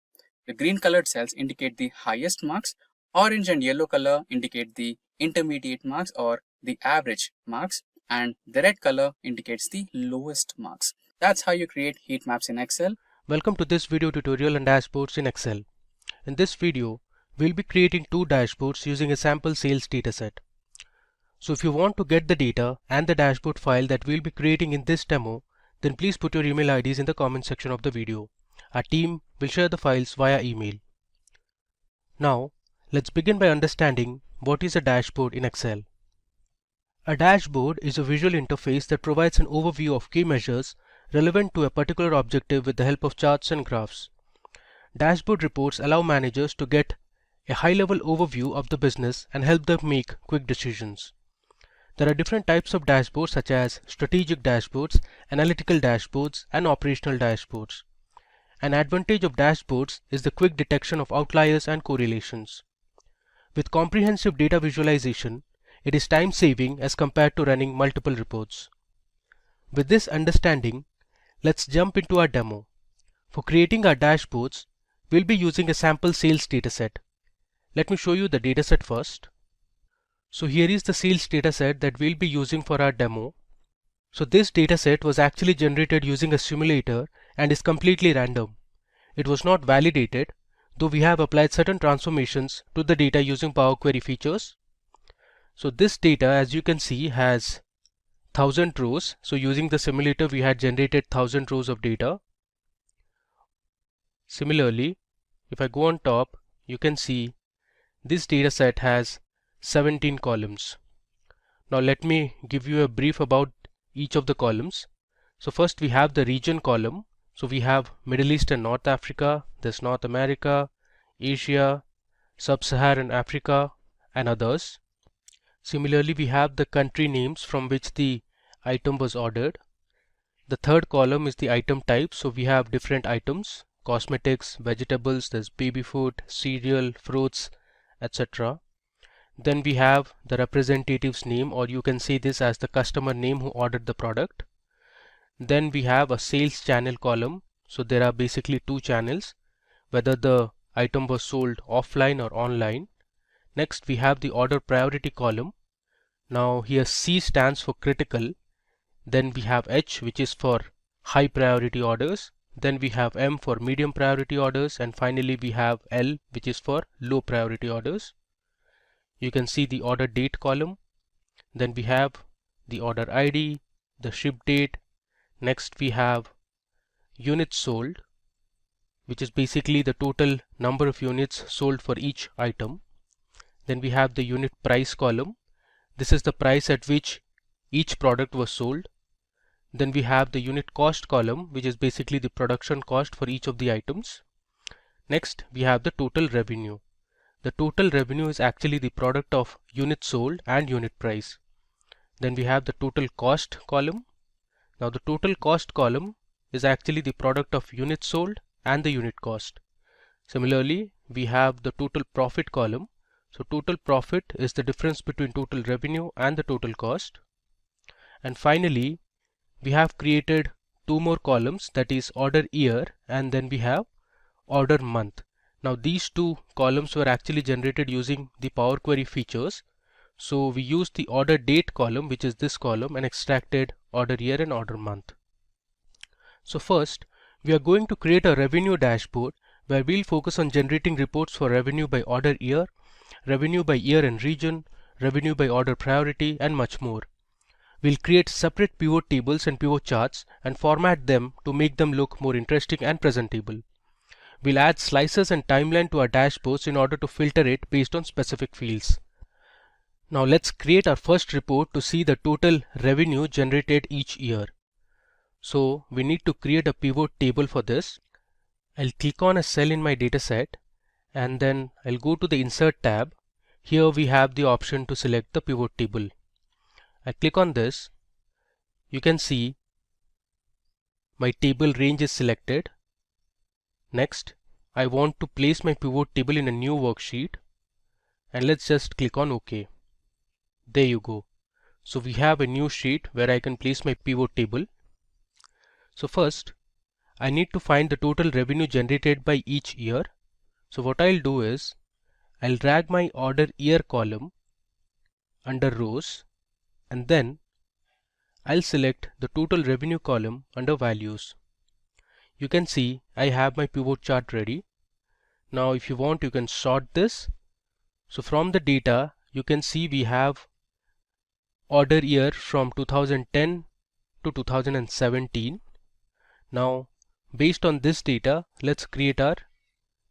The green colored cells indicate the highest marks, orange and yellow color indicate the intermediate marks or the average marks, and the red color indicates the lowest marks. That's how you create heat maps in Excel. Welcome to this video tutorial on dashboards in Excel. In this video, we'll be creating 2 dashboards using a sample sales dataset. So if you want to get the data and the dashboard file that we'll be creating in this demo, then please put your email IDs in the comment section of the video. Our team will share the files via email. Now, let's begin by understanding what is a dashboard in Excel. A dashboard is a visual interface that provides an overview of key measures relevant to a particular objective with the help of charts and graphs. Dashboard reports allow managers to get a high-level overview of the business and help them make quick decisions. There are different types of dashboards such as strategic dashboards, analytical dashboards, and operational dashboards. An advantage of dashboards is the quick detection of outliers and correlations. With comprehensive data visualization, it is time-saving as compared to running multiple reports. With this understanding, let's jump into our demo. For creating our dashboards, we'll be using a sample sales dataset. Let me show you the dataset first. So here is the sales dataset that we'll be using for our demo. So this dataset was actually generated using a simulator and is completely random. It was not validated, though we have applied certain transformations to the data using Power Query features. So this data, as you can see, has 1000 rows. So using the simulator, we had generated 1000 rows of data. Similarly, if I go on top, you can see this dataset has 17 columns. Now let me give you a brief about each of the columns. So first we have the region column. So we have Middle East and North Africa, there's North America, Asia, Sub-Saharan Africa, and others. Similarly, we have the country names from which the item was ordered. The third column is the item type. So we have different items: cosmetics, vegetables, there's baby food, cereal, fruits, etc. Then we have the representative's name, or you can say this as the customer name who ordered the product. Then we have a sales channel column. So there are basically 2 channels, whether the item was sold offline or online. Next we have the order priority column. Now here C stands for critical. Then we have H, which is for high priority orders. Then we have M for medium priority orders, and finally we have L, which is for low priority orders. You can see the order date column. Then we have the order ID, the ship date. Next we have units sold, which is basically the total number of units sold for each item. Then we have the unit price column. This is the price at which each product was sold. Then we have the unit cost column, which is basically the production cost for each of the items. Next we have the total revenue. The total revenue is actually the product of units sold and unit price. Then we have the total cost column. Now the total cost column is actually the product of units sold and the unit cost. Similarly, we have the total profit column. So total profit is the difference between total revenue and the total cost. And finally, we have created two more columns, that is order year and then we have order month. Now these two columns were actually generated using the Power Query features. So we used the order date column, which is this column, and extracted order year and order month. So first, we are going to create a revenue dashboard where we'll focus on generating reports for revenue by order year, revenue by year and region, revenue by order priority, and much more. We'll create separate pivot tables and pivot charts and format them to make them look more interesting and presentable. We'll add slices and timeline to our dashboards in order to filter it based on specific fields. Now let's create our first report to see the total revenue generated each year. So we need to create a pivot table for this. I'll click on a cell in my dataset and then I'll go to the Insert tab. Here we have the option to select the pivot table. I click on this. You can see my table range is selected. Next, I want to place my pivot table in a new worksheet and let's just click on OK. There you go. So we have a new sheet where I can place my pivot table. So first, I need to find the total revenue generated by each year. So what I'll do is, I'll drag my order year column under rows and then I'll select the total revenue column under values. You can see I have my pivot chart ready. Now if you want, you can sort this. So from the data, you can see we have order year from 2010 to 2017. Now based on this data, let's create our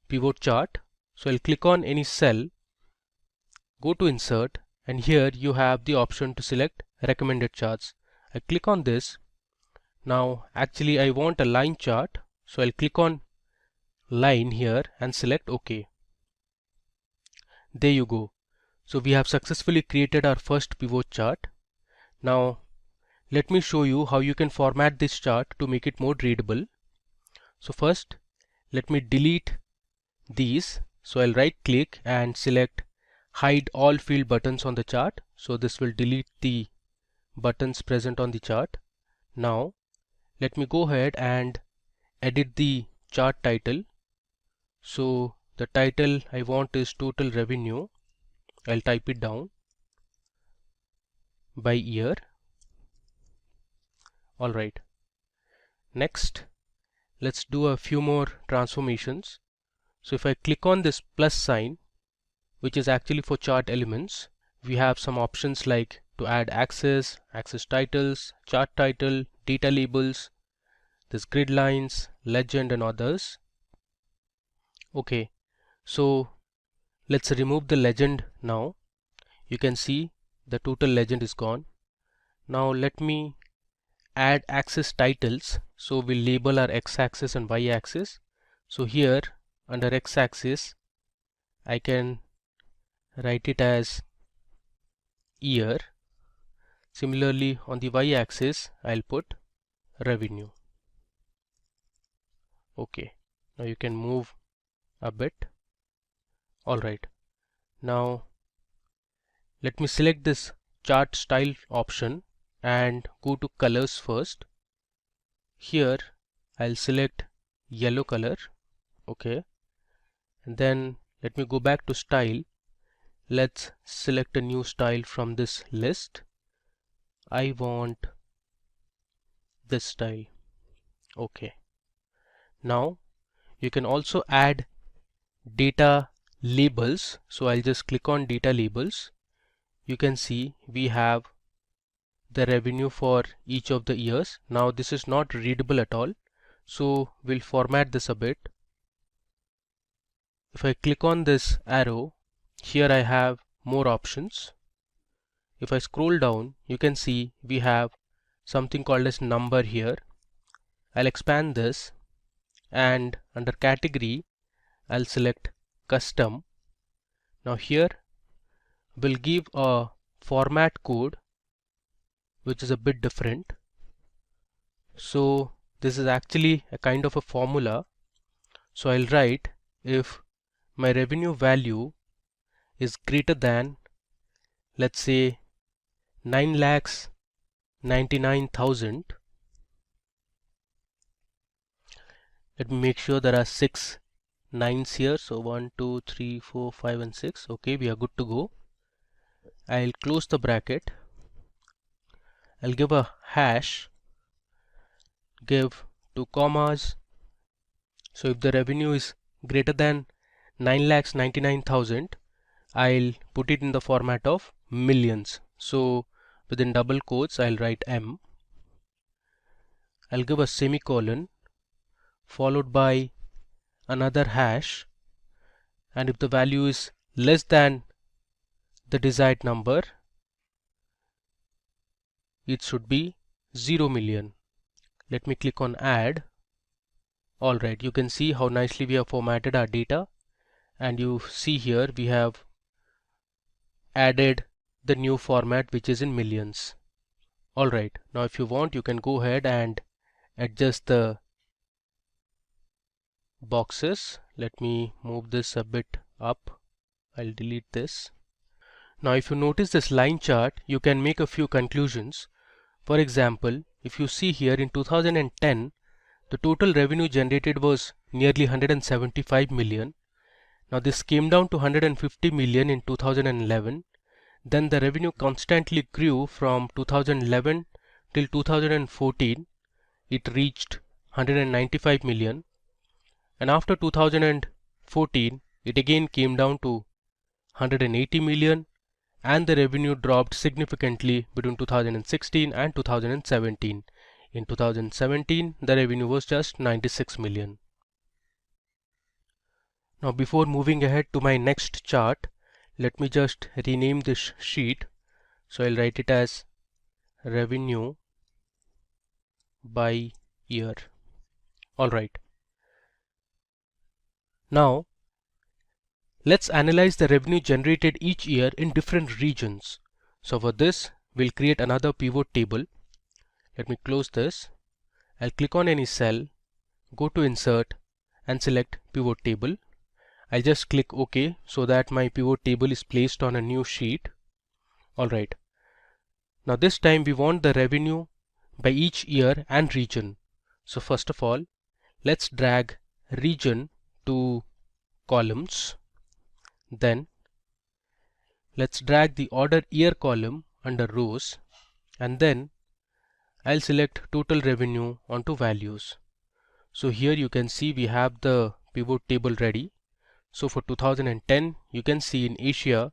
pivot chart. So I'll click on any cell, go to Insert, and here you have the option to select recommended charts. I click on this. Now actually I want a line chart, so I'll click on line here and select OK. There you go. So we have successfully created our first pivot chart. Now let me show you how you can format this chart to make it more readable. So first, let me delete these. So I'll right click and select hide all field buttons on the chart. So this will delete the buttons present on the chart. Now let me go ahead and edit the chart title. So the title I want is total revenue. I'll type it down by year. Alright. Next, let's do a few more transformations. So if I click on this plus sign, which is actually for chart elements, we have some options like to add axis, axis titles, chart title, data labels, this grid lines, legend and others. Okay, so let's remove the legend now. You can see the total legend is gone. Now let me add axis titles. So we'll label our x-axis and y-axis. So here under x-axis I can write it as year. Similarly on the y-axis I'll put revenue. Okay, now you can move a bit. Alright, now let me select this chart style option and go to colors first. Here I'll select yellow color. Okay, and then let me go back to style. Let's select a new style from this list. I want this style. Okay, now you can also add data labels. So I'll just click on data labels. You can see we have the revenue for each of the years. Now this is not readable at all, so we'll format this a bit. If I click on this arrow, here I have more options. If I scroll down, you can see we have something called as number here. I'll expand this and under category I'll select custom. Now here we'll give a format code which is a bit different. So this is actually a kind of a formula. So I'll write if my revenue value is greater than, let's say, 9,99,000. Let me make sure there are 6 9s here. So 1, 2, 3, 4, 5 and 6. Okay, we are good to go. I'll close the bracket. I'll give a hash, give 2 commas. So if the revenue is greater than 9,99,000, I'll put it in the format of millions. So within double quotes, I'll write M. I'll give a semicolon followed by another hash, and if the value is less than the desired number, it should be 0 million. Let me click on add. Alright, you can see how nicely we have formatted our data, and you see here we have added the new format which is in millions. Alright, now if you want, you can go ahead and adjust the boxes. Let me move this a bit up. I'll delete this. Now if you notice this line chart, you can make a few conclusions. For example, if you see here in 2010, the total revenue generated was nearly 175 million. Now this came down to 150 million in 2011. Then the revenue constantly grew from 2011 till 2014. It reached 195 million. And after 2014, it again came down to 180 million, and the revenue dropped significantly between 2016 and 2017. In 2017, the revenue was just 96 million. Now before moving ahead to my next chart, let me just rename this sheet. So I'll write it as revenue by year. Alright. Now let's analyze the revenue generated each year in different regions. So for this, we'll create another pivot table. Let me close this. I'll click on any cell, go to insert and select pivot table. I'll just click OK so that my pivot table is placed on a new sheet. Alright. Now this time we want the revenue by each year and region. So first of all, let's drag region to columns. Then let's drag the order year column under rows, and then I'll select total revenue onto values. So here you can see we have the pivot table ready. So for 2010, you can see in Asia,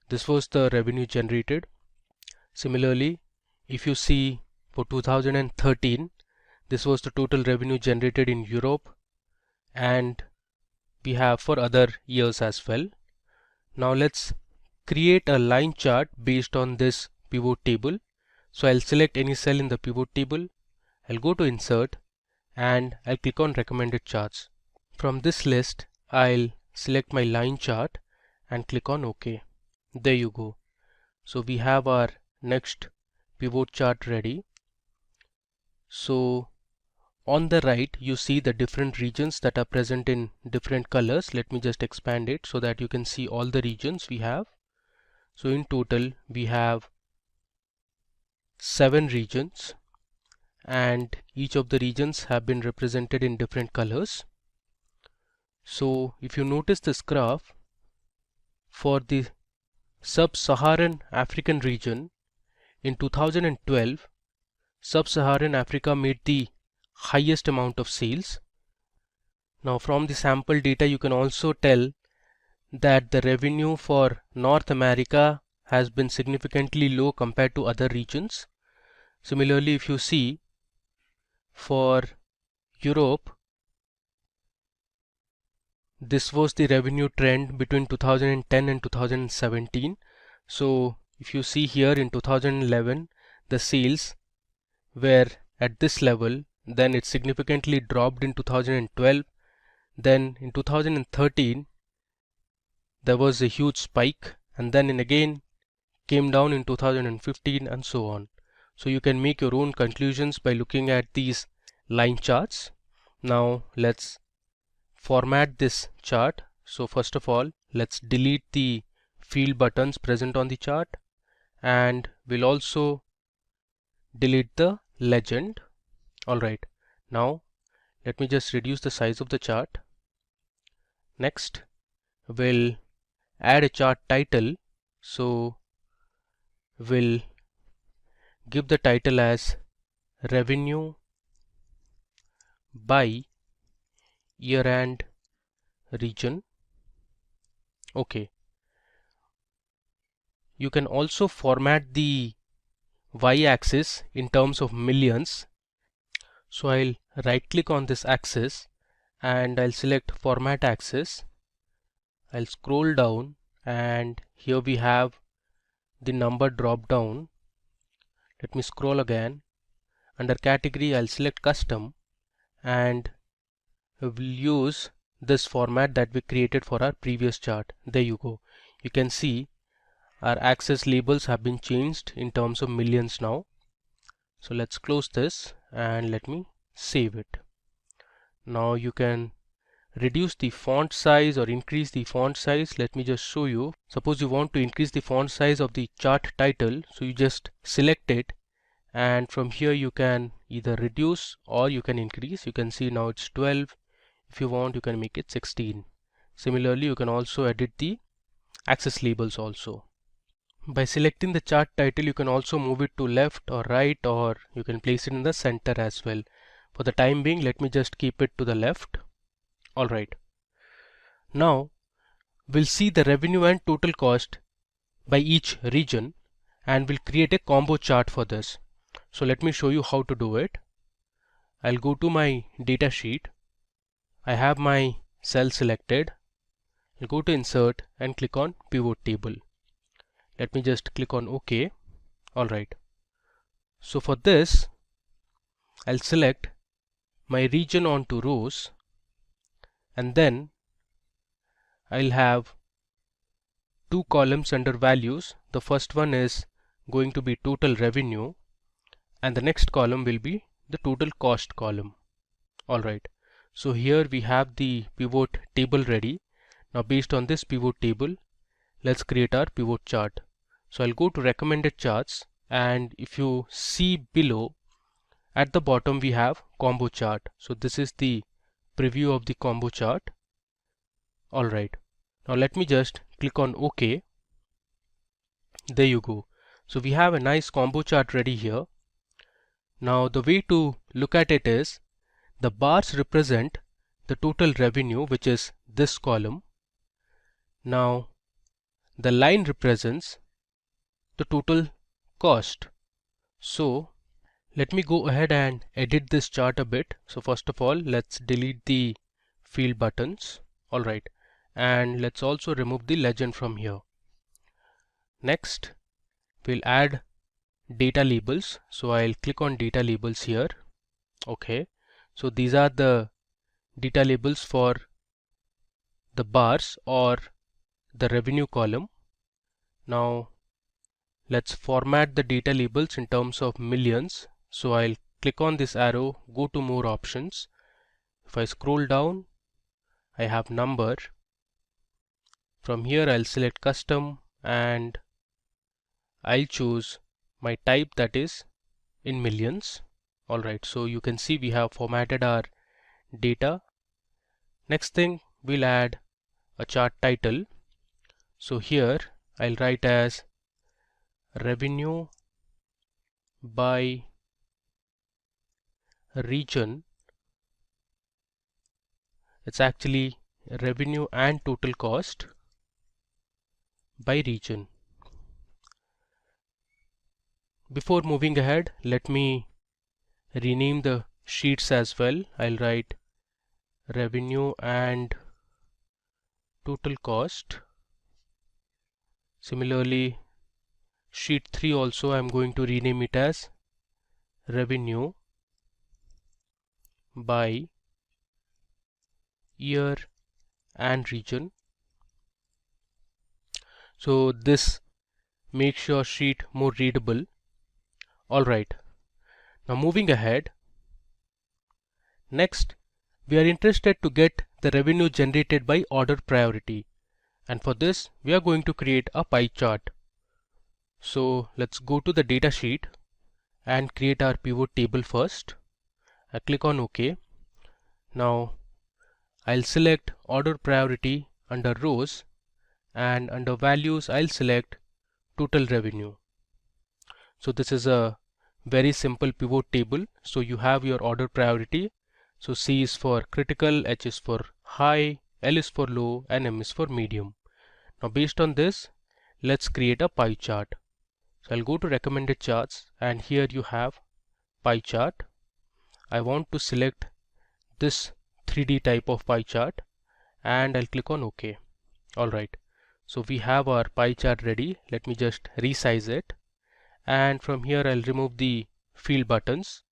this was the revenue generated. Similarly, if you see for 2013, this was the total revenue generated in Europe, and we have for other years as well. Now let's create a line chart based on this pivot table. So I'll select any cell in the pivot table. I'll go to insert and I'll click on recommended charts. From this list, I'll select my line chart and click on OK. There you go. So we have our next pivot chart ready. So on the right, you see the different regions that are present in different colors. Let me just expand it so that you can see all the regions we have. So in total, we have 7 regions, and each of the regions have been represented in different colors. So if you notice this graph, for the Sub-Saharan African region, in 2012, Sub-Saharan Africa made the highest amount of sales. Now from the sample data, you can also tell that the revenue for North America has been significantly low compared to other regions. Similarly, if you see for Europe, this was the revenue trend between 2010 and 2017. So if you see here in 2011, the sales were at this level, then it significantly dropped in 2012. Then in 2013, there was a huge spike, and then again came down in 2015, and so on. So you can make your own conclusions by looking at these line charts. Now let's format this chart. So first of all, let's delete the field buttons present on the chart, and we'll also delete the legend. Alright, now let me just reduce the size of the chart. Next, we'll add a chart title. So we'll give the title as revenue by year and region. Okay. You can also format the y-axis in terms of millions. So I'll right click on this axis and I'll select format axis. I'll scroll down and here we have the number drop down. Let me scroll again. Under category, I'll select custom and we'll use this format that we created for our previous chart. There you go. You can see our axis labels have been changed in terms of millions now. So let's close this and let me save it. Now you can reduce the font size or increase the font size. Let me just show you. Suppose you want to increase the font size of the chart title, so you just select it and from here you can either reduce or you can increase. You can see now it's 12. If you want, you can make it 16. Similarly, you can also edit the axis labels also. By selecting the chart title, you can also move it to left or right, or you can place it in the center as well. For the time being, let me just keep it to the left. Alright. Now we'll see the revenue and total cost by each region and we'll create a combo chart for this. So let me show you how to do it. I'll go to my data sheet. I have my cell selected. I'll go to insert and click on pivot table. Let me just click on OK. Alright. So for this, I'll select my region onto rows and then I'll have two columns under values. The first one is going to be total revenue and the next column will be the total cost column. Alright. So here we have the pivot table ready. Now based on this pivot table, let's create our pivot chart. So I'll go to recommended charts and if you see below at the bottom we have combo chart. So this is the preview of the combo chart. Alright. Now let me just click on OK. There you go. So we have a nice combo chart ready here. Now the way to look at it is the bars represent the total revenue, which is this column. Now the line represents the total cost. So let me go ahead and edit this chart a bit. So first of all, let's delete the field buttons. Alright. And let's also remove the legend from here. Next, we'll add data labels. So I'll click on data labels here. Okay. So these are the data labels for the bars or the revenue column. Now let's format the data labels in terms of millions. So I'll click on this arrow, go to more options. If I scroll down, I have number. From here I'll select custom and I'll choose my type, that is in millions. Alright, so you can see we have formatted our data. Next thing, we'll add a chart title. So here I'll write as revenue by region. It's actually revenue and total cost by region. Before moving ahead, let me rename the sheets as well. I'll write revenue and total cost. Similarly, sheet 3 also I'm going to rename it as revenue by year and region. So this makes your sheet more readable. Alright, now moving ahead. Next, we are interested to get the revenue generated by order priority, and for this we are going to create a pie chart. So let's go to the data sheet and create our pivot table first. I click on OK. Now I'll select order priority under rows, and under values I'll select total revenue. So this is a very simple pivot table. So you have your order priority. So C is for critical, H is for high, L is for low, and M is for medium. Now based on this, let's create a pie chart. So I'll go to recommended charts, and here you have pie chart. I want to select this 3D type of pie chart, and I'll click on OK. Alright, so we have our pie chart ready. Let me just resize it, and from here I'll remove the field buttons,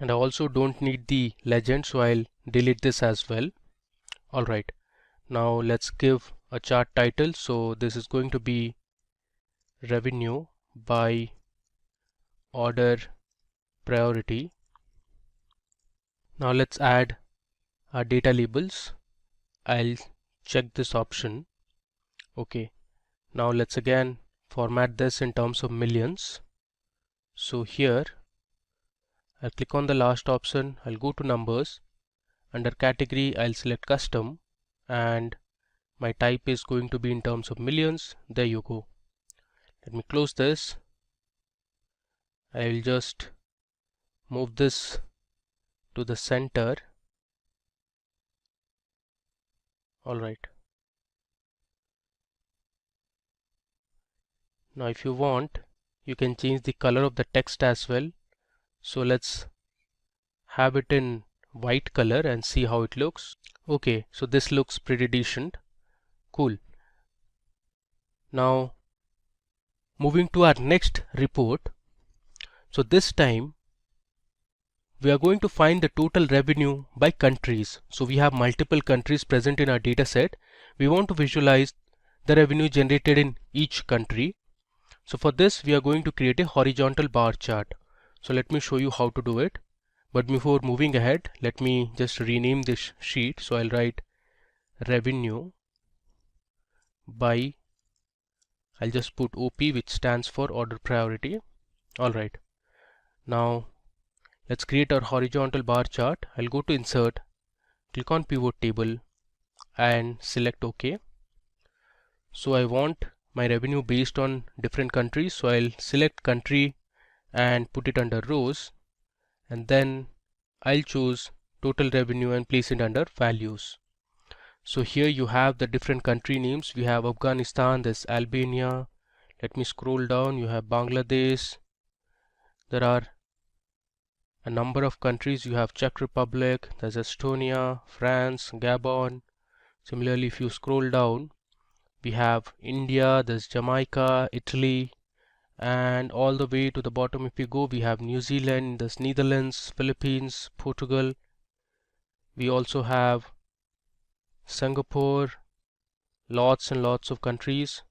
and I also don't need the legend, so I'll delete this as well. Alright, now let's give a chart title. So this is going to be revenue by order priority. Now let's add our data labels. I'll check this option. Okay, now let's again format this in terms of millions. So here I'll click on the last option, I'll go to numbers. Under category I'll select custom, and my type is going to be in terms of millions. There you go. Let me close this. I'll just move this to the center. Alright. Now if you want, you can change the color of the text as well. So let's have it in white color and see how it looks. Okay, so this looks pretty decent. Cool. Now moving to our next report. So this time we are going to find the total revenue by countries. So we have multiple countries present in our data set. We want to visualize the revenue generated in each country. So for this we are going to create a horizontal bar chart. So let me show you how to do it. But before moving ahead, let me just rename this sheet. So I'll write revenue by, I'll just put OP, which stands for order priority. Alright, now let's create our horizontal bar chart. I'll go to insert, click on pivot table and select OK. So I want my revenue based on different countries, so I'll select country and put it under rows, and then I'll choose total revenue and place it under values. So here you have the different country names. We have Afghanistan, there's Albania. Let me scroll down. You have Bangladesh. There are a number of countries. You have Czech Republic, there's Estonia, France, Gabon. Similarly, if you scroll down, we have India, there's Jamaica, Italy, and all the way to the bottom if we go, we have New Zealand, there's Netherlands, Philippines, Portugal. We also have Singapore, lots and lots of countries.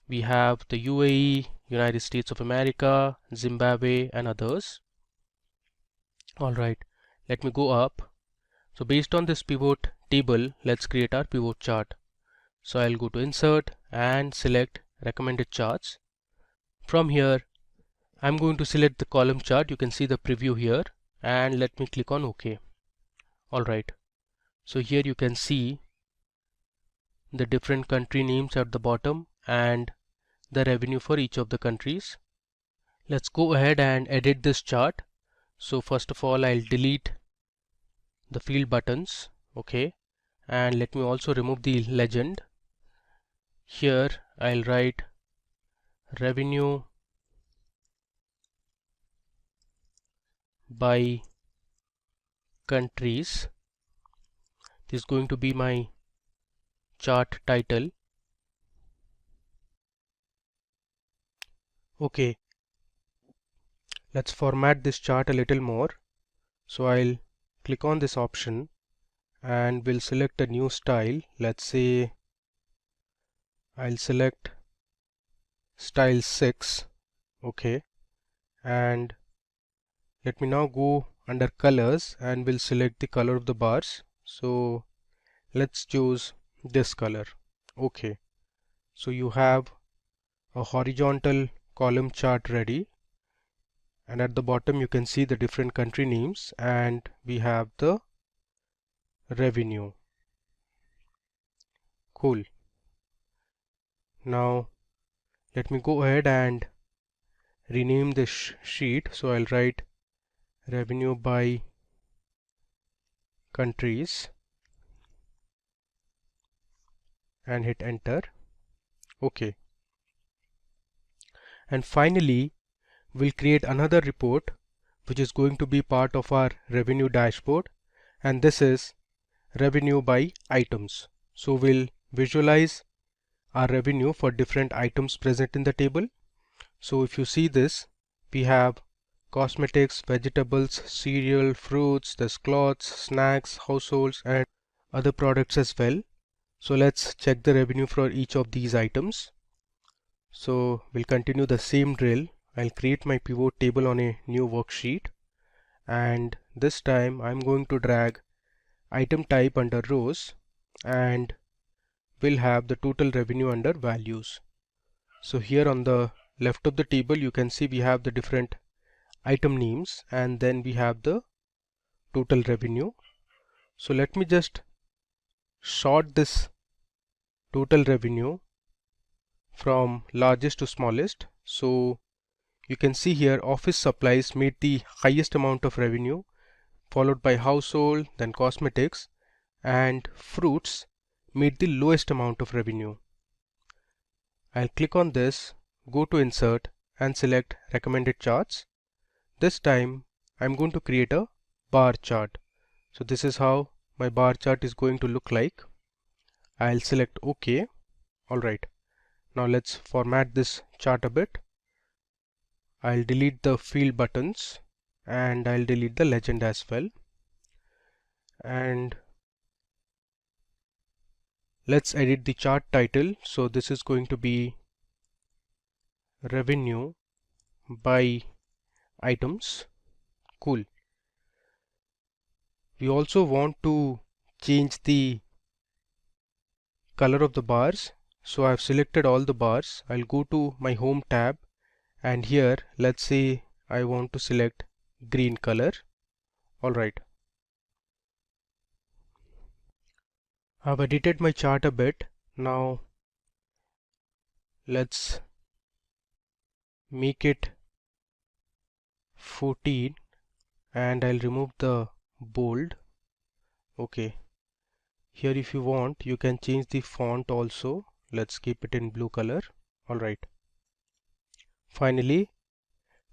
We have the UAE, United States of America, Zimbabwe, and others. Alright, let me go up. So based on this pivot table, let's create our pivot chart. So I'll go to insert and select recommended charts. From here I'm going to select the column chart. You can see the preview here, and let me click on OK. Alright, so here you can see the different country names at the bottom and the revenue for each of the countries. Let's go ahead and edit this chart. So first of all, I'll delete the field buttons. Okay, and let me also remove the legend. Here I'll write revenue by countries. This is going to be my chart title. Okay, let's format this chart a little more. So I'll click on this option and we'll select a new style. Let's say I'll select style 6. Okay, and let me now go under colors and we'll select the color of the bars. So let's choose this color. Okay, so you have a horizontal column chart ready, and at the bottom you can see the different country names, and we have the revenue. Cool. Now let me go ahead and rename this sheet. So I'll write revenue by countries and hit enter. Okay. And finally, we'll create another report which is going to be part of our revenue dashboard, and this is revenue by items. So we'll visualize our revenue for different items present in the table. So if you see this, we have cosmetics, vegetables, cereal, fruits, there's clothes, snacks, households, and other products as well. So let's check the revenue for each of these items. So we'll continue the same drill. I'll create my pivot table on a new worksheet, and this time I'm going to drag item type under rows, and we'll have the total revenue under values. So here on the left of the table you can see we have the different item names, and then we have the total revenue. So let me just sort this total revenue from largest to smallest. So you can see here office supplies made the highest amount of revenue, followed by household, then cosmetics, and fruits made the lowest amount of revenue. I'll click on this, go to insert and select recommended charts. This time I'm going to create a bar chart. So this is how my bar chart is going to look like. I'll select OK. Alright, now let's format this chart a bit. I'll delete the field buttons and I'll delete the legend as well. And let's edit the chart title. So this is going to be revenue by items. Cool. We also want to change the color of the bars. So I've selected all the bars. I'll go to my home tab, and here let's say I want to select green color. Alright, I've edited my chart a bit. Now let's make it 14 and I'll remove the bold. Okay, here if you want you can change the font also. Let's keep it in blue color. Alright, finally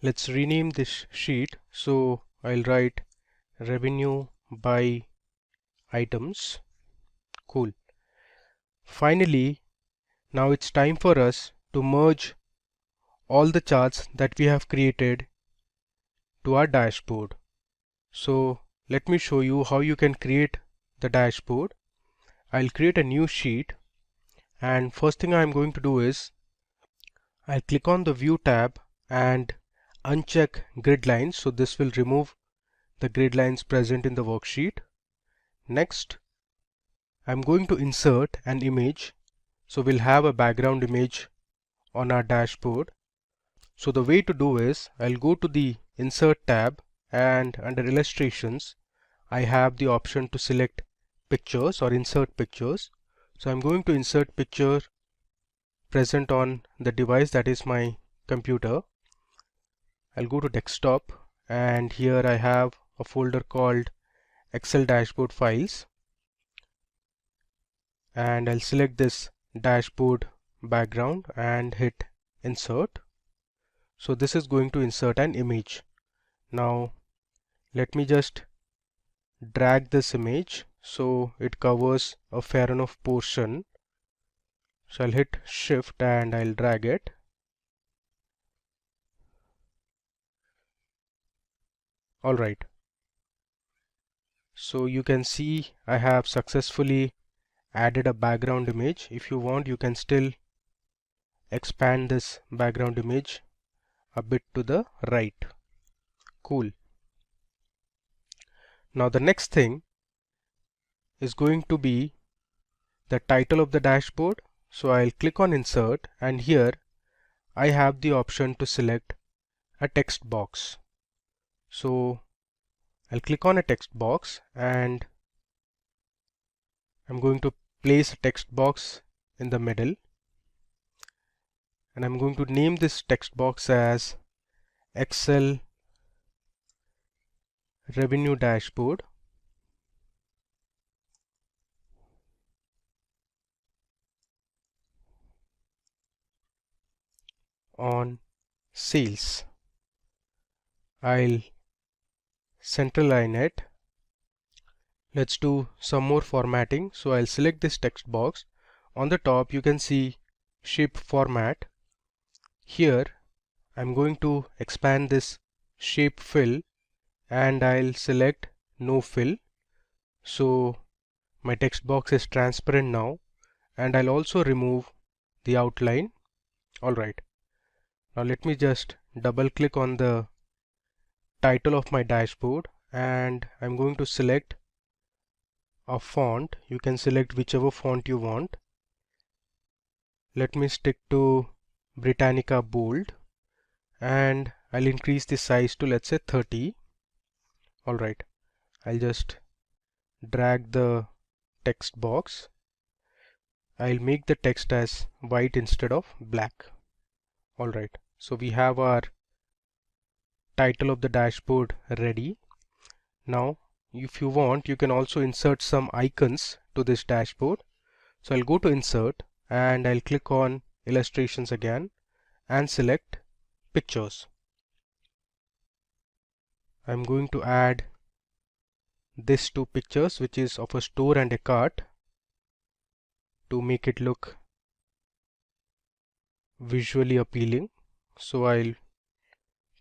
let's rename this sheet. So I'll write revenue by items. Cool. Finally, now it's time for us to merge all the charts that we have created to our dashboard. So let me show you how you can create the dashboard. I'll create a new sheet, and first thing I'm going to do is I'll click on the view tab and uncheck grid lines. So this will remove the grid lines present in the worksheet. Next, I'm going to insert an image. So we'll have a background image on our dashboard. So the way to do is I'll go to the insert tab, and under illustrations I have the option to select pictures or insert pictures. So I'm going to insert picture present on the device, that is my computer. I'll go to desktop, and here I have a folder called Excel dashboard files, and I'll select this dashboard background and hit insert. So this is going to insert an image. Now let me just drag this image so it covers a fair enough portion. So I'll hit shift and I'll drag it. Alright, so you can see I have successfully added a background image. If you want you can still expand this background image a bit to the right. Cool. Now the next thing is going to be the title of the dashboard. So I'll click on insert, and here I have the option to select a text box. So I'll click on a text box, and I'm going to place a text box in the middle, and I'm going to name this text box as Excel Revenue Dashboard. On sales. I'll centerline it. Let's do some more formatting. So I'll select this text box. On the top you can see shape format. Here I'm going to expand this shape fill, and I'll select no fill. So my text box is transparent now, and I'll also remove the outline. Alright. Now let me just double click on the title of my dashboard, and I'm going to select a font. You can select whichever font you want. Let me stick to Britannica Bold, and I'll increase the size to, let's say, 30. Alright, I'll just drag the text box. I'll make the text as white instead of black. Alright, so we have our title of the dashboard ready. Now if you want, you can also insert some icons to this dashboard. So I'll go to insert, and I'll click on illustrations again and select pictures. I'm going to add these two pictures, which is of a store and a cart, to make it look visually appealing. So I'll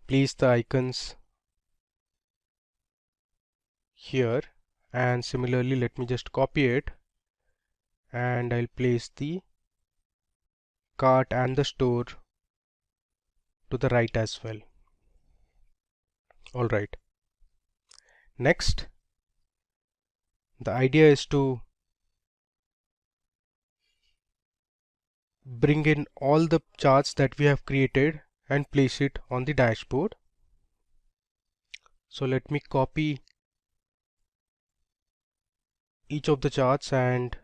place the icons here, and similarly let me just copy it, and I'll place the cart and the store to the right as well. Alright, next the idea is to bring in all the charts that we have created and place it on the dashboard. So let me copy each of the charts and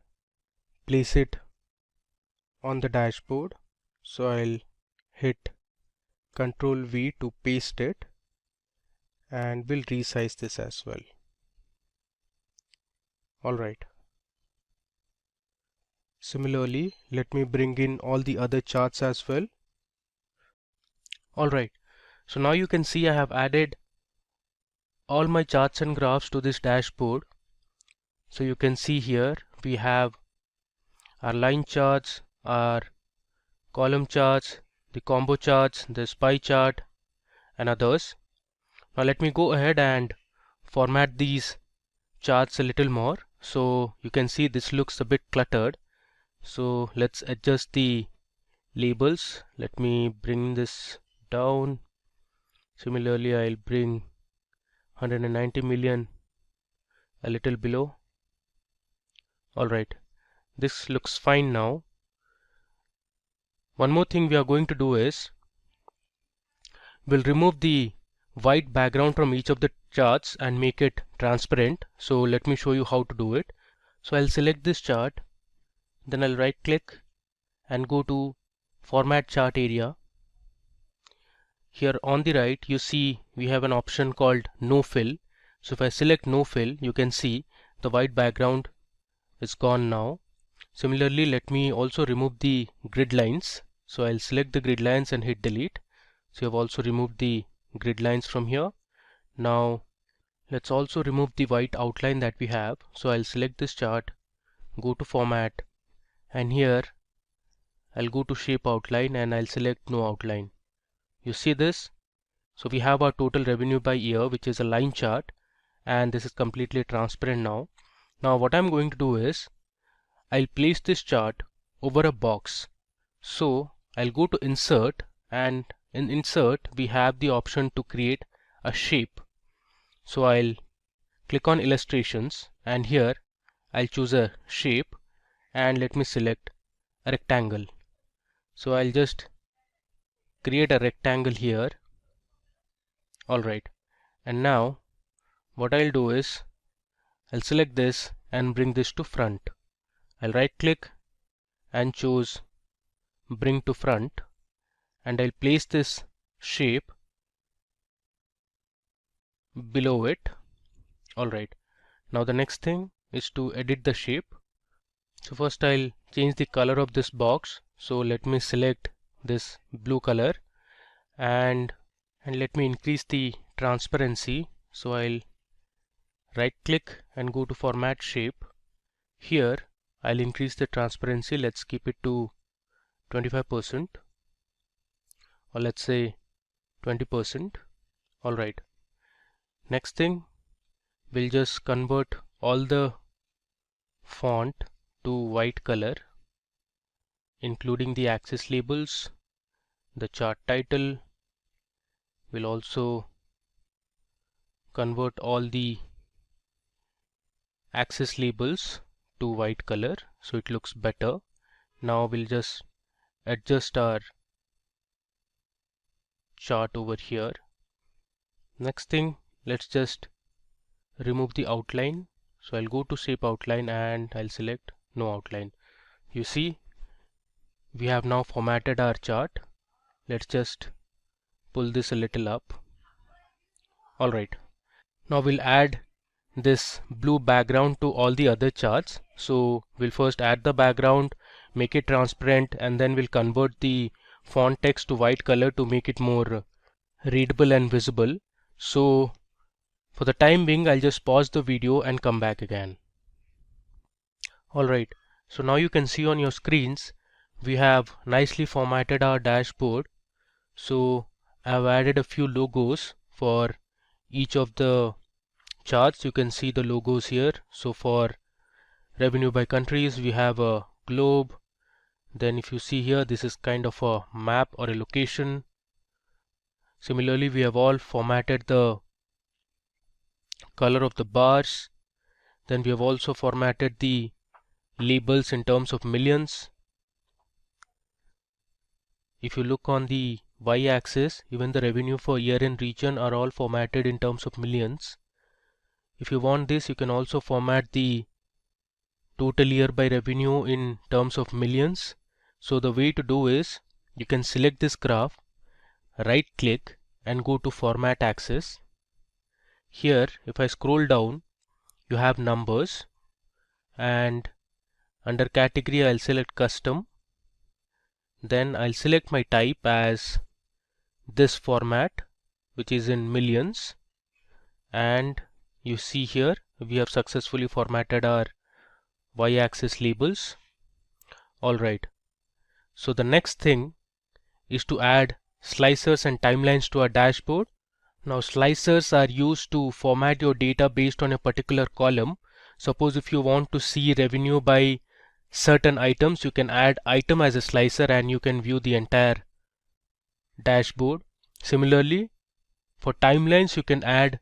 place it on the dashboard. So I'll hit Ctrl V to paste it, and we'll resize this as well. Alright. Similarly, let me bring in all the other charts as well. Alright, so now you can see I have added all my charts and graphs to this dashboard. So you can see here we have our line charts, our column charts, the combo charts, the pie chart, and others. Now let me go ahead and format these charts a little more. So you can see this looks a bit cluttered. So let's adjust the labels. Let me bring this down. Similarly, I'll bring 190 million a little below. Alright, this looks fine now. One more thing we are going to do is we'll remove the white background from each of the charts and make it transparent. So let me show you how to do it. So I'll select this chart, then I'll right click and go to Format Chart area. Here on the right you see we have an option called No Fill. So if I select No Fill, you can see the white background is gone now. Similarly, let me also remove the grid lines. So I'll select the grid lines and hit delete. So you have also removed the grid lines from here. Now let's also remove the white outline that we have. So I'll select this chart, go to Format, and here I'll go to Shape Outline and I'll select No Outline. You see this? So we have our total revenue by year, which is a line chart, and this is completely transparent now. Now what I'm going to do is I'll place this chart over a box. So I'll go to Insert and in insert we have the option to create a shape. So I'll click on illustrations, and here I'll choose a shape, and let me select a rectangle. So I'll just create a rectangle here. Alright, and now what I'll do is I'll select this and bring this to front. I'll right click and choose bring to front, and I'll place this shape below it. Alright, now the next thing is to edit the shape. So first I'll change the color of this box. So let me select this blue color, and let me increase the transparency. So I'll right click and go to format shape. Here I'll increase the transparency. Let's keep it to 25%, or let's say 20%. Alright, next thing, we'll just convert all the font to white color, including the axis labels, the chart title. We'll also convert all the axis labels to white color so it looks better. Now we'll just adjust our chart over here. Next thing, let's just remove the outline. So I'll go to shape outline and I'll select no outline. You see, we have now formatted our chart. Let's just pull this a little up. Alright, now we'll add this blue background to all the other charts. So we'll first add the background, make it transparent, and then we'll convert the font text to white color to make it more readable and visible. So for the time being, I'll just pause the video and come back again. Alright, so now you can see on your screens we have nicely formatted our dashboard. So I've added a few logos for each of the charts. You can see the logos here. So for revenue by countries, we have a globe. Then if you see here, this is kind of a map or a location. Similarly, we have all formatted the color of the bars. Then we have also formatted the labels in terms of millions. If you look on the y-axis, even the revenue for year and region are all formatted in terms of millions. If you want this, you can also format the total year by revenue in terms of millions. So the way to do is, you can select this graph, right click and go to format axis. Here if I scroll down, you have numbers, and under category I'll select custom. Then I'll select my type as this format, which is in millions, and you see here we have successfully formatted our y-axis labels. Alright, so the next thing is to add slicers and timelines to our dashboard. Now slicers are used to format your data based on a particular column. Suppose if you want to see revenue by certain items, you can add item as a slicer and you can view the entire dashboard. Similarly, for timelines you can add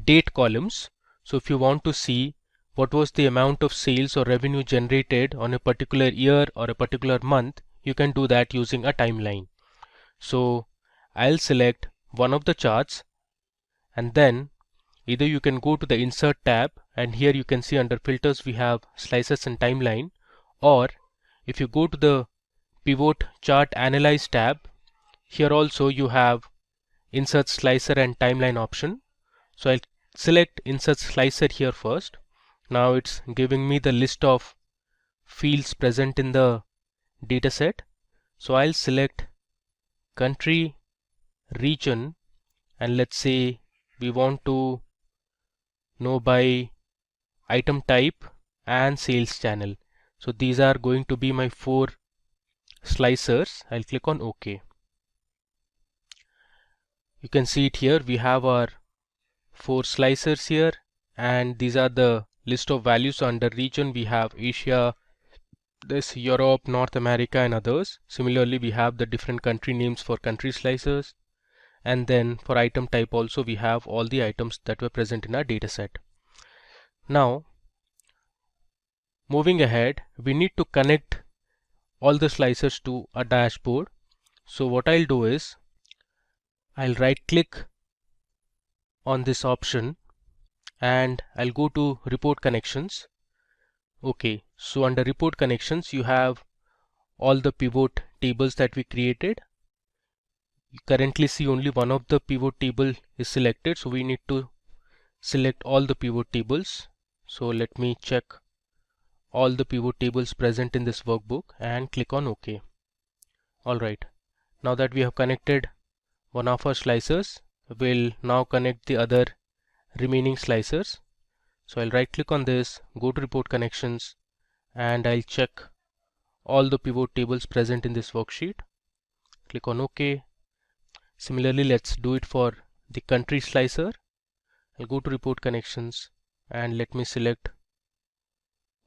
date columns. So if you want to see what was the amount of sales or revenue generated on a particular year or a particular month, you can do that using a timeline. So I'll select one of the charts, and then either you can go to the insert tab, and here you can see under filters we have slices and timeline, or if you go to the pivot chart analyze tab, here also you have insert slicer and timeline option. So I'll select insert slicer here first. Now it's giving me the list of fields present in the dataset. So I'll select country, region, and let's say we want to know by item type and sales channel. So these are going to be my 4 slicers. I'll click on OK. You can see it here. We have our 4 slicers here, and these are the list of values. Under region we have Asia, this Europe, North America and others. Similarly, we have the different country names for country slicers. And then for item type also we have all the items that were present in our dataset. Now, moving ahead, we need to connect all the slicers to a dashboard. So what I'll do is, I'll right click on this option and I'll go to report connections. Okay, so under report connections you have all the pivot tables that we created. You currently see only one of the pivot table is selected, so we need to select all the pivot tables. So let me check all the pivot tables present in this workbook and click on OK. Alright, now that we have connected one of our slicers, we'll now connect the other remaining slicers. So I'll right click on this, go to report connections, and I'll check all the pivot tables present in this worksheet. Click on OK. Similarly, let's do it for the country slicer. I'll go to report connections and let me select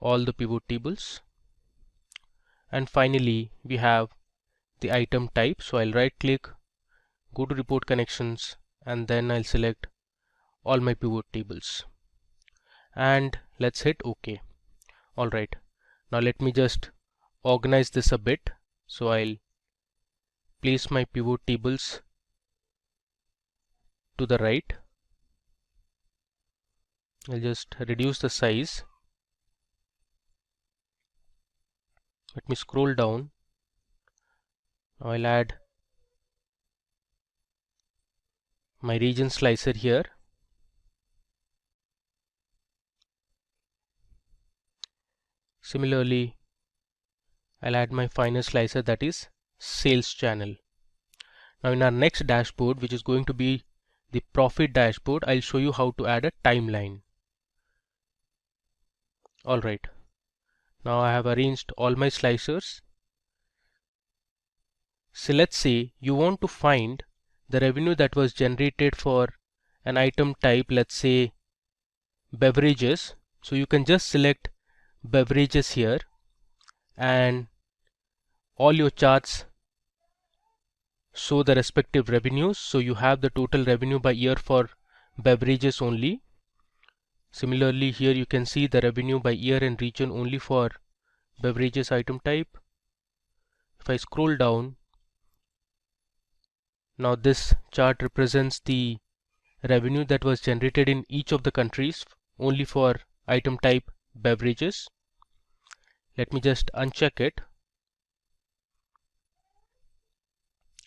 all the pivot tables. And finally, we have the item type. So I'll right click, go to report connections, and then I'll select all my pivot tables. And let's hit OK. Alright, now let me just organize this a bit. So I'll place my pivot tables to the right. I'll just reduce the size. Let me scroll down. Now I'll add my region slicer here. Similarly, I'll add my final slicer, that is sales channel. Now in our next dashboard, which is going to be the profit dashboard, I'll show you how to add a timeline. Alright, now I have arranged all my slicers. So let's say you want to find the revenue that was generated for an item type, let's say beverages. So you can just select beverages here and all your charts show the respective revenues. So you have the total revenue by year for beverages only. Similarly, here you can see the revenue by year and region only for beverages item type. If I scroll down, now this chart represents the revenue that was generated in each of the countries only for item type beverages. Let me just uncheck it.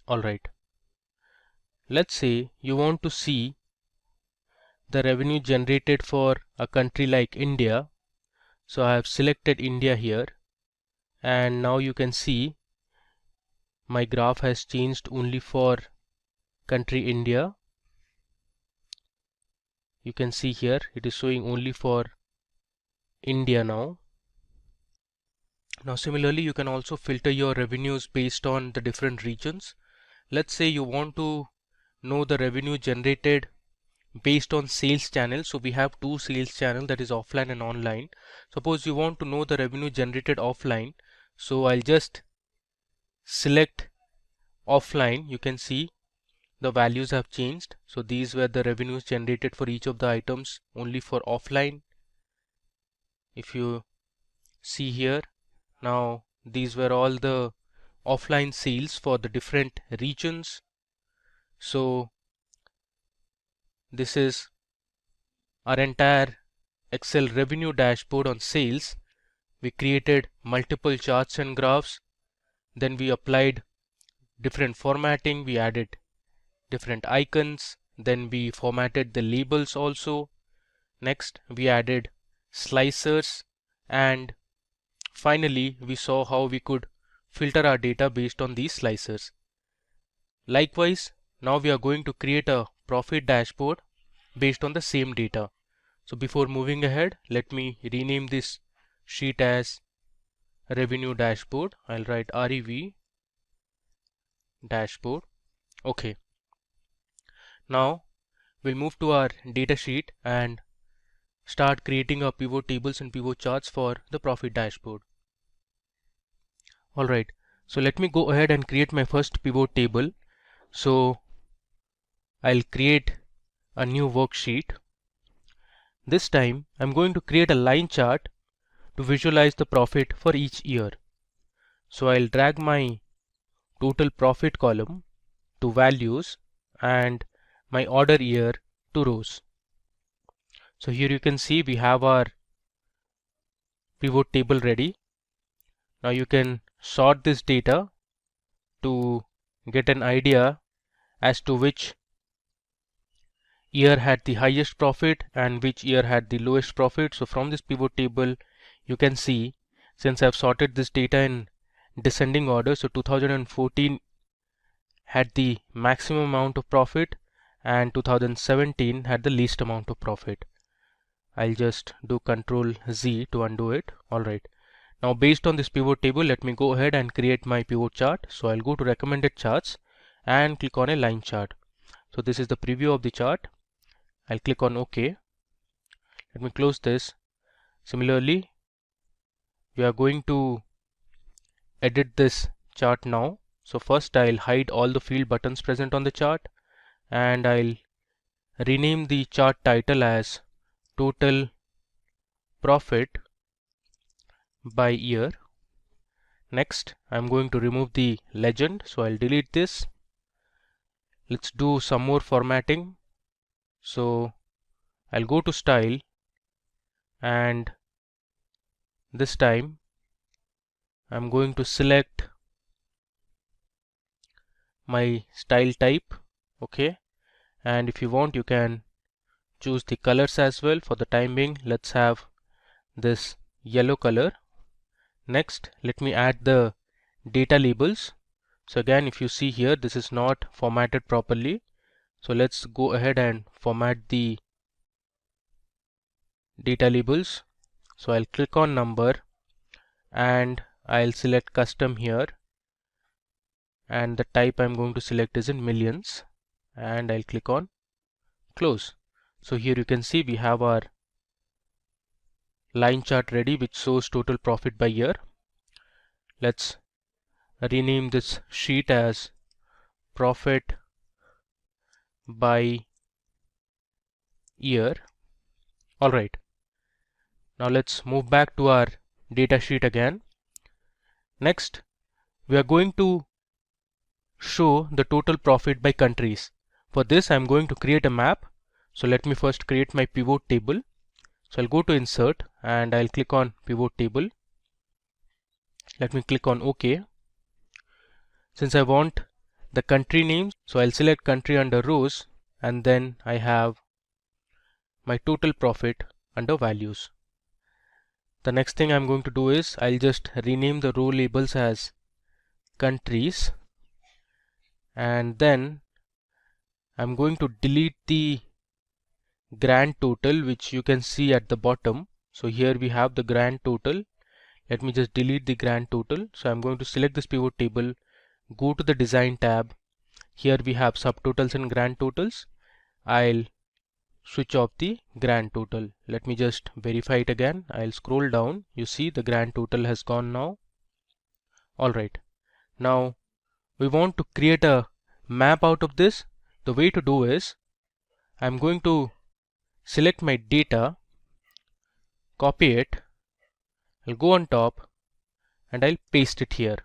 Alright, let's say you want to see the revenue generated for a country like India. So I have selected India here, and now you can see my graph has changed only for country India. You can see here it is showing only for India now. Now similarly, you can also filter your revenues based on the different regions. Let's say you want to know the revenue generated based on sales channel. So we have two sales channel, that is offline and online. Suppose you want to know the revenue generated offline. So I'll just select offline. You can see the values have changed. So these were the revenues generated for each of the items only for offline. If you see here, now these were all the offline sales for the different regions. So this is our entire Excel revenue dashboard on sales. We created multiple charts and graphs. Then we applied different formatting. We added different icons. Then we formatted the labels also. Next, we added slicers, and finally we saw how we could filter our data based on these slicers. Likewise, now we are going to create a profit dashboard based on the same data. So before moving ahead, let me rename this sheet as revenue dashboard. I'll write REV dashboard. Okay. Now we'll move to our data sheet and start creating our pivot tables and pivot charts for the profit dashboard. Alright, so let me go ahead and create my first pivot table. So I'll create a new worksheet. This time I'm going to create a line chart to visualize the profit for each year. So I'll drag my total profit column to values and my order year to rows. So here you can see we have our pivot table ready. Now you can sort this data to get an idea as to which year had the highest profit and which year had the lowest profit. So from this pivot table you can see, since I've sorted this data in descending order, so 2014 had the maximum amount of profit and 2017 had the least amount of profit. I'll just do Control Z to undo it. Alright, now based on this pivot table, let me go ahead and create my pivot chart. So I'll go to recommended charts and click on a line chart. So this is the preview of the chart. I'll click on OK. Let me close this. Similarly, we are going to edit this chart now. So first I'll hide all the field buttons present on the chart, and I'll rename the chart title as Total Profit by Year. Next, I'm going to remove the legend, so I'll delete this. Let's do some more formatting. So I'll go to Style, and this time I'm going to select my style type. Okay, and if you want, you can choose the colors as well. For the time being, let's have this yellow color. Next, let me add the data labels. So again, if you see here, this is not formatted properly. So let's go ahead and format the data labels. So I'll click on number and I'll select custom here, and the type I'm going to select is in millions, and I'll click on close. So here you can see we have our line chart ready, which shows total profit by year. Let's rename this sheet as Profit by Year. Alright, now let's move back to our data sheet again. Next, we are going to show the total profit by countries. For this, I'm going to create a map. So let me first create my pivot table. So I'll go to Insert and I'll click on Pivot Table. Let me click on OK. Since I want the country names, so I'll select country under rows, and then I have my total profit under values. The next thing I'm going to do is I'll just rename the row labels as countries, and then I'm going to delete the grand total, which you can see at the bottom. So here we have the grand total. Let me just delete the grand total. So I'm going to select this pivot table, go to the design tab. Here we have subtotals and grand totals. I'll switch off the grand total. Let me just verify it again. I'll scroll down. You see the grand total has gone now. Alright, now we want to create a map out of this. The way to do is I'm going to select my data, copy it, I'll go on top and I'll paste it here.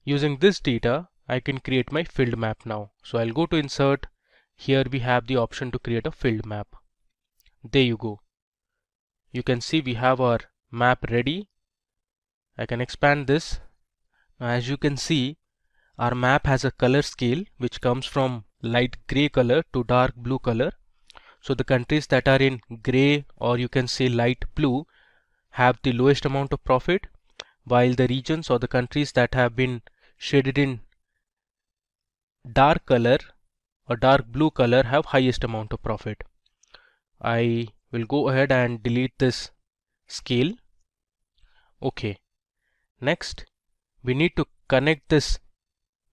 Using this data, I can create my field map now. So I'll go to Insert. Here we have the option to create a field map. There you go. You can see we have our map ready. I can expand this. Now, as you can see, our map has a color scale which comes from light gray color to dark blue color. So the countries that are in gray, or you can say light blue, have the lowest amount of profit, while the regions or the countries that have been shaded in dark color or dark blue color have highest amount of profit. I will go ahead and delete this scale. Okay. Next, we need to connect this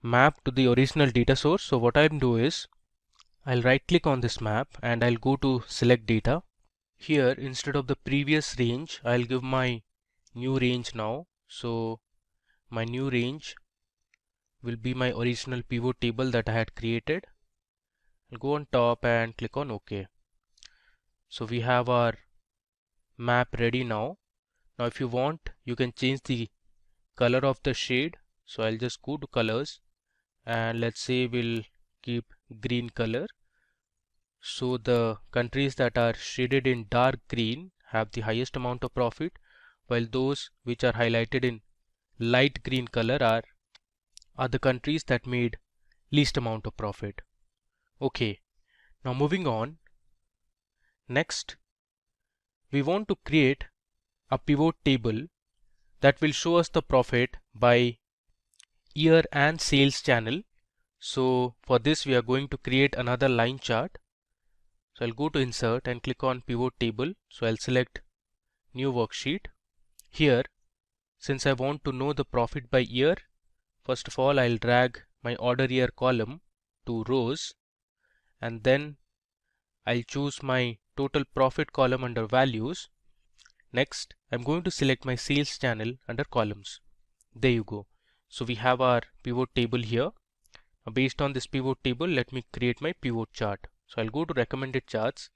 map to the original data source. So what I'll do is I'll right click on this map and I'll go to select data. Here, instead of the previous range, I'll give my new range now. So my new range will be my original pivot table that I had created. I'll go on top and click on OK. So we have our map ready now. Now if you want, you can change the color of the shade. So I'll just go to colors and let's say we'll keep green color. So the countries that are shaded in dark green have the highest amount of profit, while those which are highlighted in light green color are the countries that made least amount of profit. Okay, now moving on. Next, we want to create a pivot table that will show us the profit by year and sales channel. So for this we are going to create another line chart. So I'll go to insert and click on pivot table. So I'll select new worksheet. Here, since I want to know the profit by year, first of all I'll drag my order year column to rows, and then I'll choose my total profit column under values. Next, I'm going to select my sales channel under columns. There you go. So we have our pivot table here. Based on this pivot table, let me create my pivot chart. So I'll go to recommended charts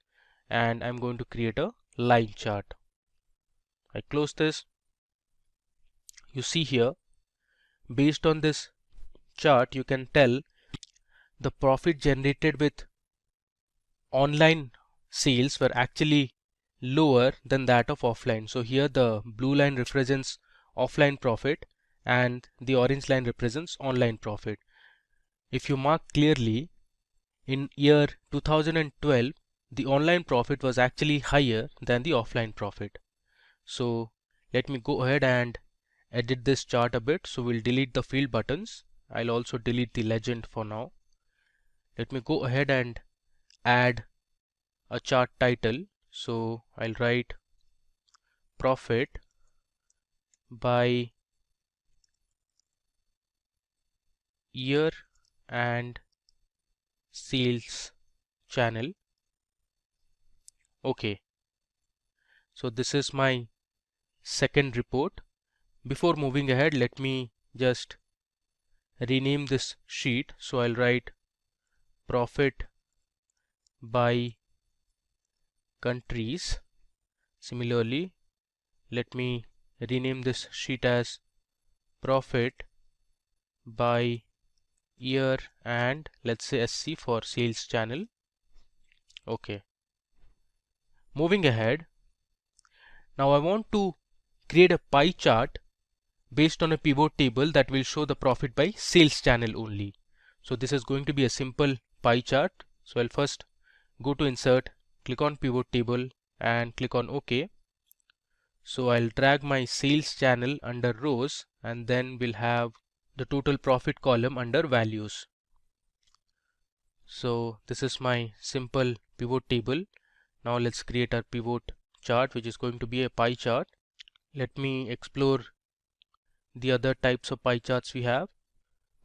and I'm going to create a line chart. I close this. You see here, based on this chart, you can tell the profit generated with online sales were actually lower than that of offline. So here the blue line represents offline profit and the orange line represents online profit. If you mark clearly, in year 2012 the online profit was actually higher than the offline profit. So let me go ahead and edit this chart a bit. So we'll delete the field buttons. I'll also delete the legend for now. Let me go ahead and add a chart title. So I'll write profit by year and sales channel. Okay, so this is my second report. Before moving ahead, let me just rename this sheet. So I'll write profit by countries. Similarly, let me rename this sheet as profit by year and let's say SC for sales channel. Okay, moving ahead, now I want to create a pie chart based on a pivot table that will show the profit by sales channel only. So this is going to be a simple pie chart. So I'll first go to insert, click on pivot table and click on OK. So I'll drag my sales channel under rows and then we'll have the total profit column under values. So this is my simple pivot table. Now let's create our pivot chart, which is going to be a pie chart. Let me explore the other types of pie charts we have.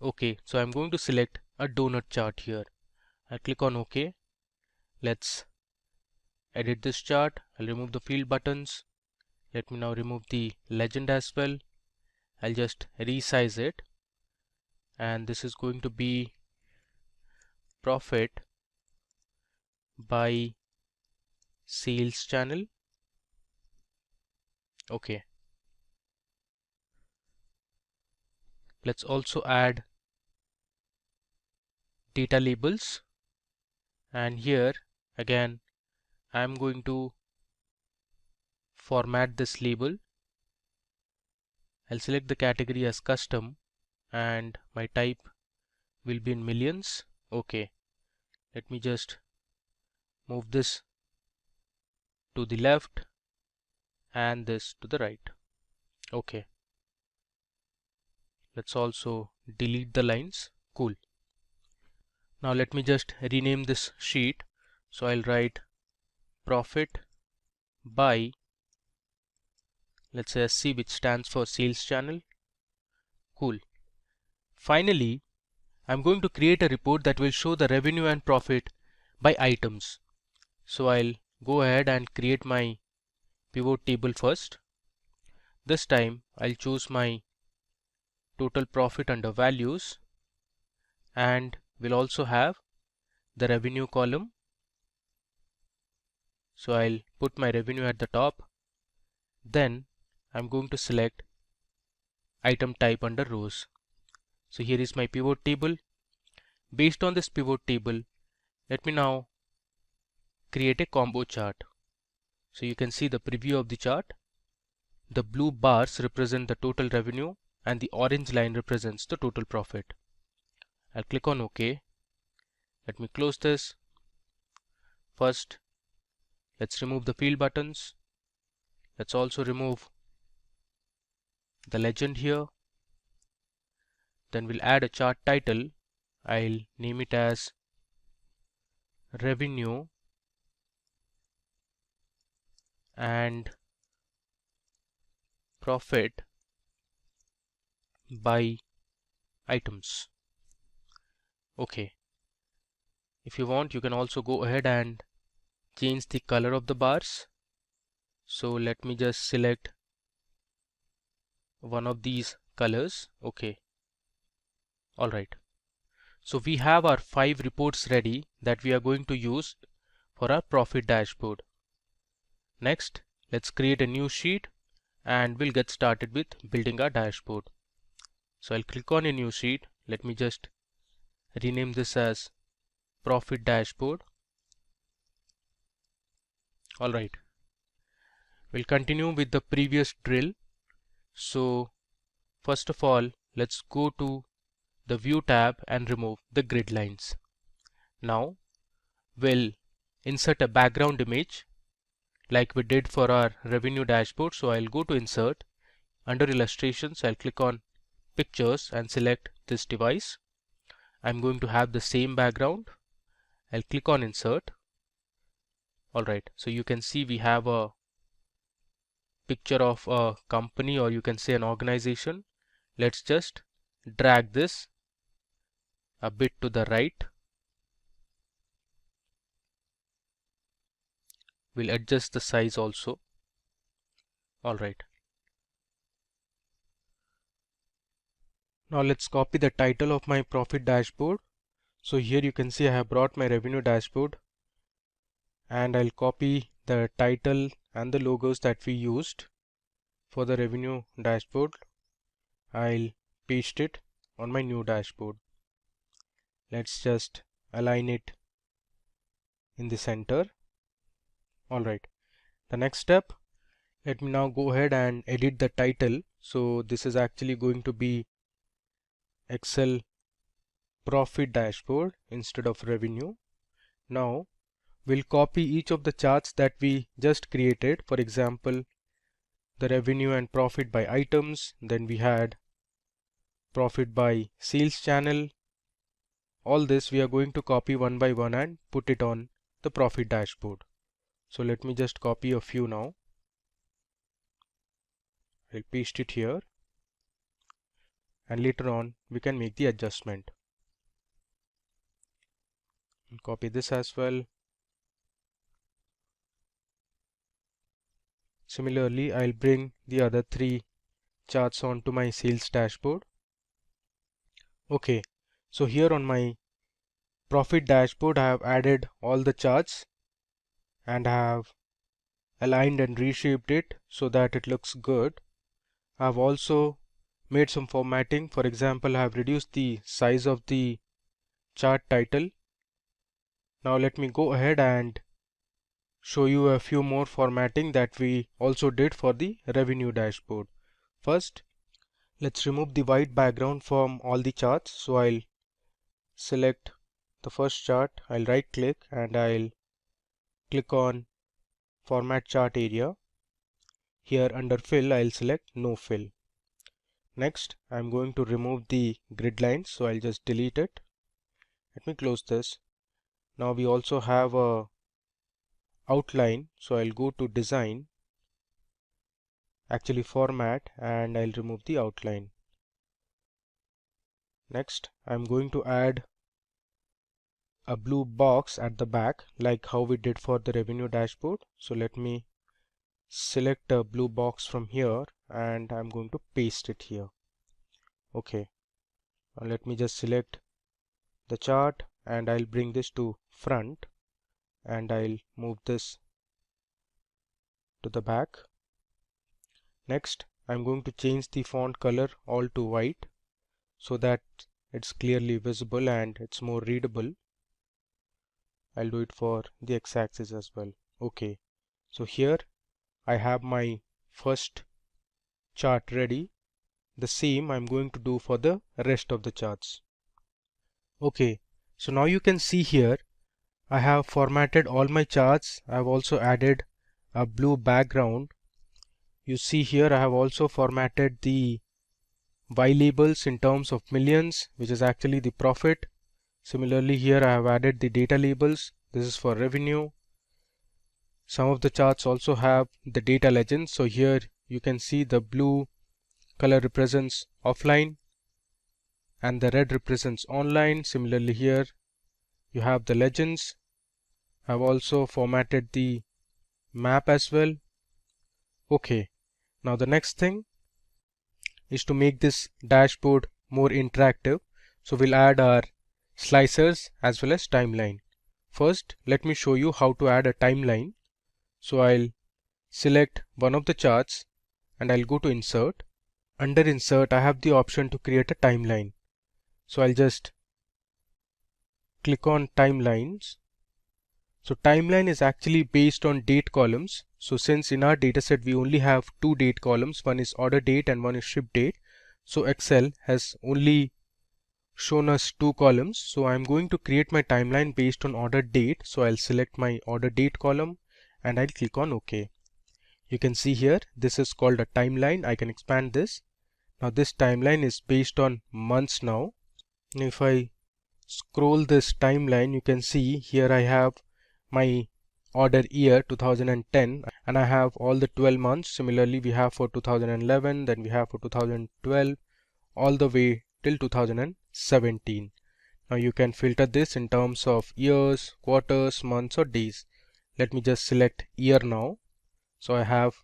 Okay, so I'm going to select a donut chart here. I click on OK. Let's edit this chart. I'll remove the field buttons. Let me now remove the legend as well. I'll just resize it, and this is going to be profit by sales channel. Okay, let's also add data labels, and here again I'm going to format this label. I'll select the category as custom and my type will be in millions. Okay, let me just move this to the left and this to the right. Okay, let's also delete the lines. Cool. Now let me just rename this sheet. So I'll write profit by, let's say SC, which stands for sales channel. Cool. Finally, I'm going to create a report that will show the revenue and profit by items. So I'll go ahead and create my pivot table first. This time I'll choose my total profit under values, and we'll also have the revenue column. So I'll put my revenue at the top. Then I'm going to select item type under rows. So here is my pivot table. Based on this pivot table, let me now create a combo chart. So you can see the preview of the chart. The blue bars represent the total revenue and the orange line represents the total profit. I'll click on OK. Let me close this. First, let's remove the field buttons. Let's also remove the legend here. Then we'll add a chart title. I'll name it as revenue and profit by items. Okay. If you want, you can also go ahead and change the color of the bars. So let me just select one of these colors. Okay. Alright. So we have our 5 reports ready that we are going to use for our profit dashboard. Next, let's create a new sheet and we'll get started with building our dashboard. So I'll click on a new sheet. Let me just rename this as profit dashboard. Alright. We'll continue with the previous drill. So first of all, let's go to the view tab and remove the grid lines. Now we'll insert a background image like we did for our revenue dashboard. So I'll go to insert. Under illustrations, I'll click on pictures and select this device. I'm going to have the same background. I'll click on insert. Alright, so you can see we have a picture of a company, or you can say an organization. Let's just drag this a bit to the right. We'll adjust the size also. Alright. Now let's copy the title of my profit dashboard. So here you can see I have brought my revenue dashboard, and I'll copy the title and the logos that we used for the revenue dashboard. I'll paste it on my new dashboard. Let's just align it in the center. Alright. The next step, let me now go ahead and edit the title. So this is actually going to be Excel profit dashboard instead of revenue. Now we'll copy each of the charts that we just created. For example, the revenue and profit by items. Then we had profit by sales channel. All this we are going to copy one by one and put it on the profit dashboard. So let me just copy a few now. I'll paste it here, and later on we can make the adjustment. I'll copy this as well. Similarly, I'll bring the other 3 charts onto my sales dashboard. Okay, so here on my profit dashboard I have added all the charts and have aligned and reshaped it so that it looks good. I have also made some formatting. For example, I have reduced the size of the chart title. Now let me go ahead and show you a few more formatting that we also did for the revenue dashboard. First, let's remove the white background from all the charts. So I'll select the first chart, I'll right click and I'll click on format chart area. Here under fill, I'll select no fill. Next, I'm going to remove the grid lines, so I'll just delete it. Let me close this. Now we also have a outline, so I'll go to design, actually format, and I'll remove the outline. Next, I'm going to add a blue box at the back like how we did for the revenue dashboard. So let me select a blue box from here and I'm going to paste it here. Okay, now let me just select the chart and I'll bring this to front and I'll move this to the back. Next, I'm going to change the font color all to white so that it's clearly visible and it's more readable. I'll do it for the x-axis as well. Okay, so here I have my first chart ready. The same I'm going to do for the rest of the charts. Okay, so now you can see here I have formatted all my charts. I've also added a blue background. You see here I have also formatted the Y labels in terms of millions, which is actually the profit. Similarly, here I have added the data labels. This is for revenue. Some of the charts also have the data legends. So here you can see the blue color represents offline and the red represents online. Similarly, here you have the legends. I've also formatted the map as well. Okay, now the next thing is to make this dashboard more interactive. So we'll add our slicers as well as timeline. First, let me show you how to add a timeline. So I'll select one of the charts and I'll go to insert. Under insert, I have the option to create a timeline. So I'll just click on timelines. So timeline is actually based on date columns. So since in our dataset we only have two date columns, one is order date and one is ship date. So Excel has only shown us two columns. So I'm going to create my timeline based on order date. So I'll select my order date column and I'll click on OK. You can see here this is called a timeline. I can expand this. Now this timeline is based on months now. And if I scroll this timeline, you can see here I have my order year 2010 and I have all the 12 months. Similarly, we have for 2011, then we have for 2012, all the way till 2017. Now you can filter this in terms of years, quarters, months or days. Let me just select year now. So I have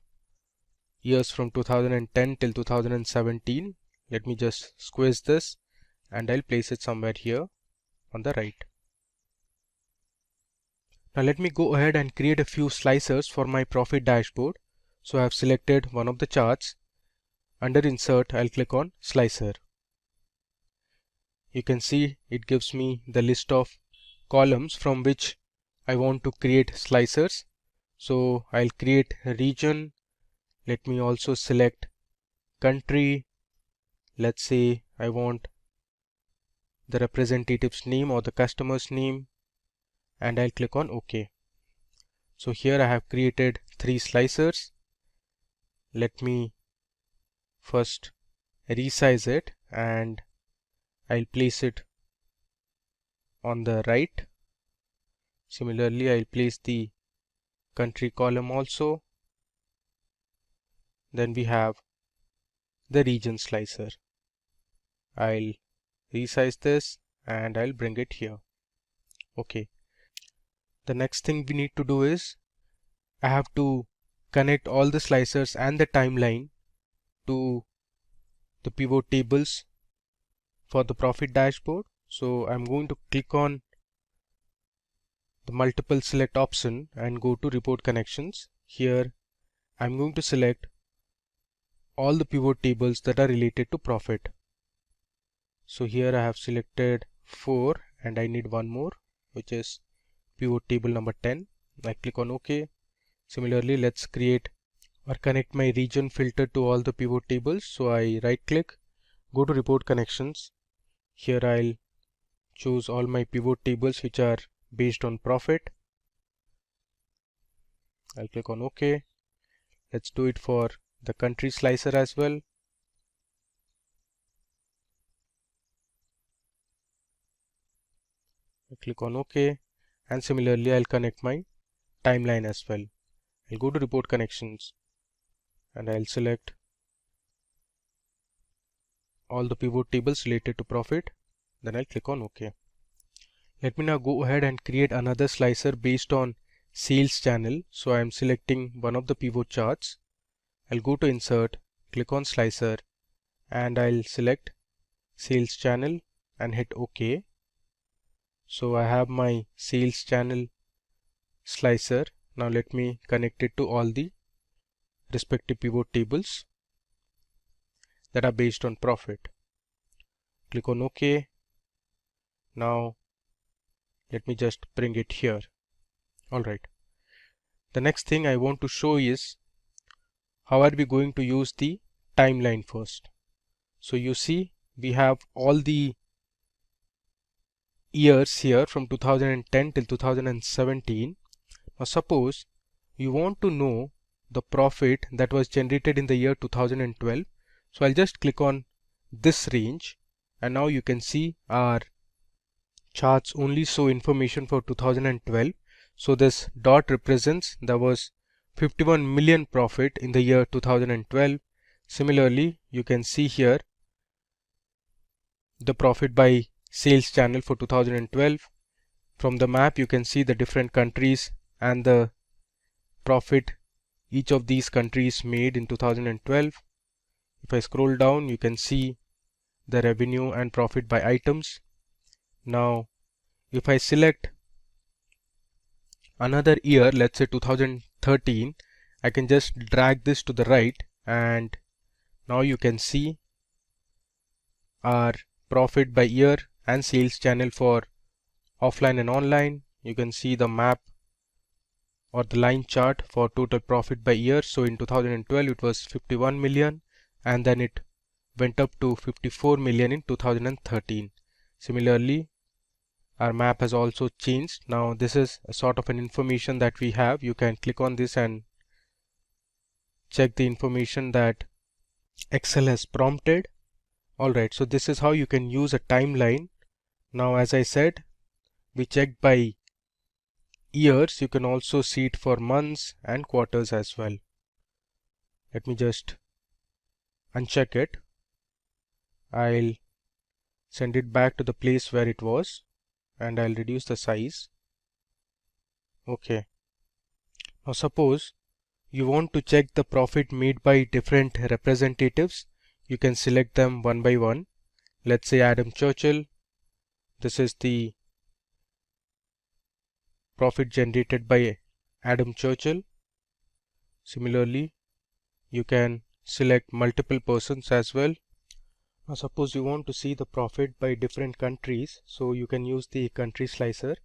years from 2010 till 2017. Let me just squeeze this and I'll place it somewhere here on the right. Now let me go ahead and create a few slicers for my profit dashboard. So I have selected one of the charts. Under insert, I'll click on slicer. You can see it gives me the list of columns from which I want to create slicers. So I'll create a region. Let me also select country. Let's say I want the representative's name or the customer's name and I'll click on OK. So here I have created three slicers. Let me first resize it and I'll place it on the right. Similarly, I'll place the country column also. Then we have the region slicer. I'll resize this and I'll bring it here. Okay. The next thing we need to do is I have to connect all the slicers and the timeline to the pivot tables for the profit dashboard. So I'm going to click on the multiple select option and go to report connections. Here I'm going to select all the pivot tables that are related to profit. So here I have selected 4 and I need one more, which is pivot table number 10. I click on OK. Similarly, let's create or connect my region filter to all the pivot tables. So I right click, go to report connections. Here I'll choose all my pivot tables which are based on profit. I'll click on OK. Let's do it for the country slicer as well. I click on OK. And similarly, I'll connect my timeline as well. I'll go to report connections and I'll select all the pivot tables related to profit. Then I'll click on OK. Let me now go ahead and create another slicer based on sales channel. So I'm selecting one of the pivot charts. I'll go to insert, click on slicer and I'll select sales channel and hit OK. So I have my sales channel slicer. Now let me connect it to all the respective pivot tables that are based on profit. Click on OK. Now let me just bring it here. Alright. The next thing I want to show is how are we going to use the timeline first. So you see we have all the years here from 2010 till 2017. Now suppose you want to know the profit that was generated in the year 2012. So I'll just click on this range, and now you can see our charts only show information for 2012. So this dot represents there was 51 million profit in the year 2012. Similarly, you can see here the profit by sales channel for 2012. From the map you can see the different countries and the profit each of these countries made in 2012. If I scroll down, you can see the revenue and profit by items. Now if I select another year, let's say 2013, I can just drag this to the right, and now you can see our profit by year and sales channel for offline and online. You can see the map or the line chart for total profit by year. So in 2012 it was 51 million, and then it went up to 54 million in 2013. Similarly, our map has also changed. Now this is a sort of an information that we have. You can click on this and check the information that Excel has prompted. Alright, so this is how you can use a timeline. Now as I said, we checked by years. You can also see it for months and quarters as well. Let me just uncheck it. I'll send it back to the place where it was, and I'll reduce the size. Okay. Now suppose you want to check the profit made by different representatives. You can select them one by one. Let's say Adam Churchill. This is the profit generated by Adam Churchill. Similarly, you can select multiple persons as well. Now suppose you want to see the profit by different countries, so you can use the country slicer.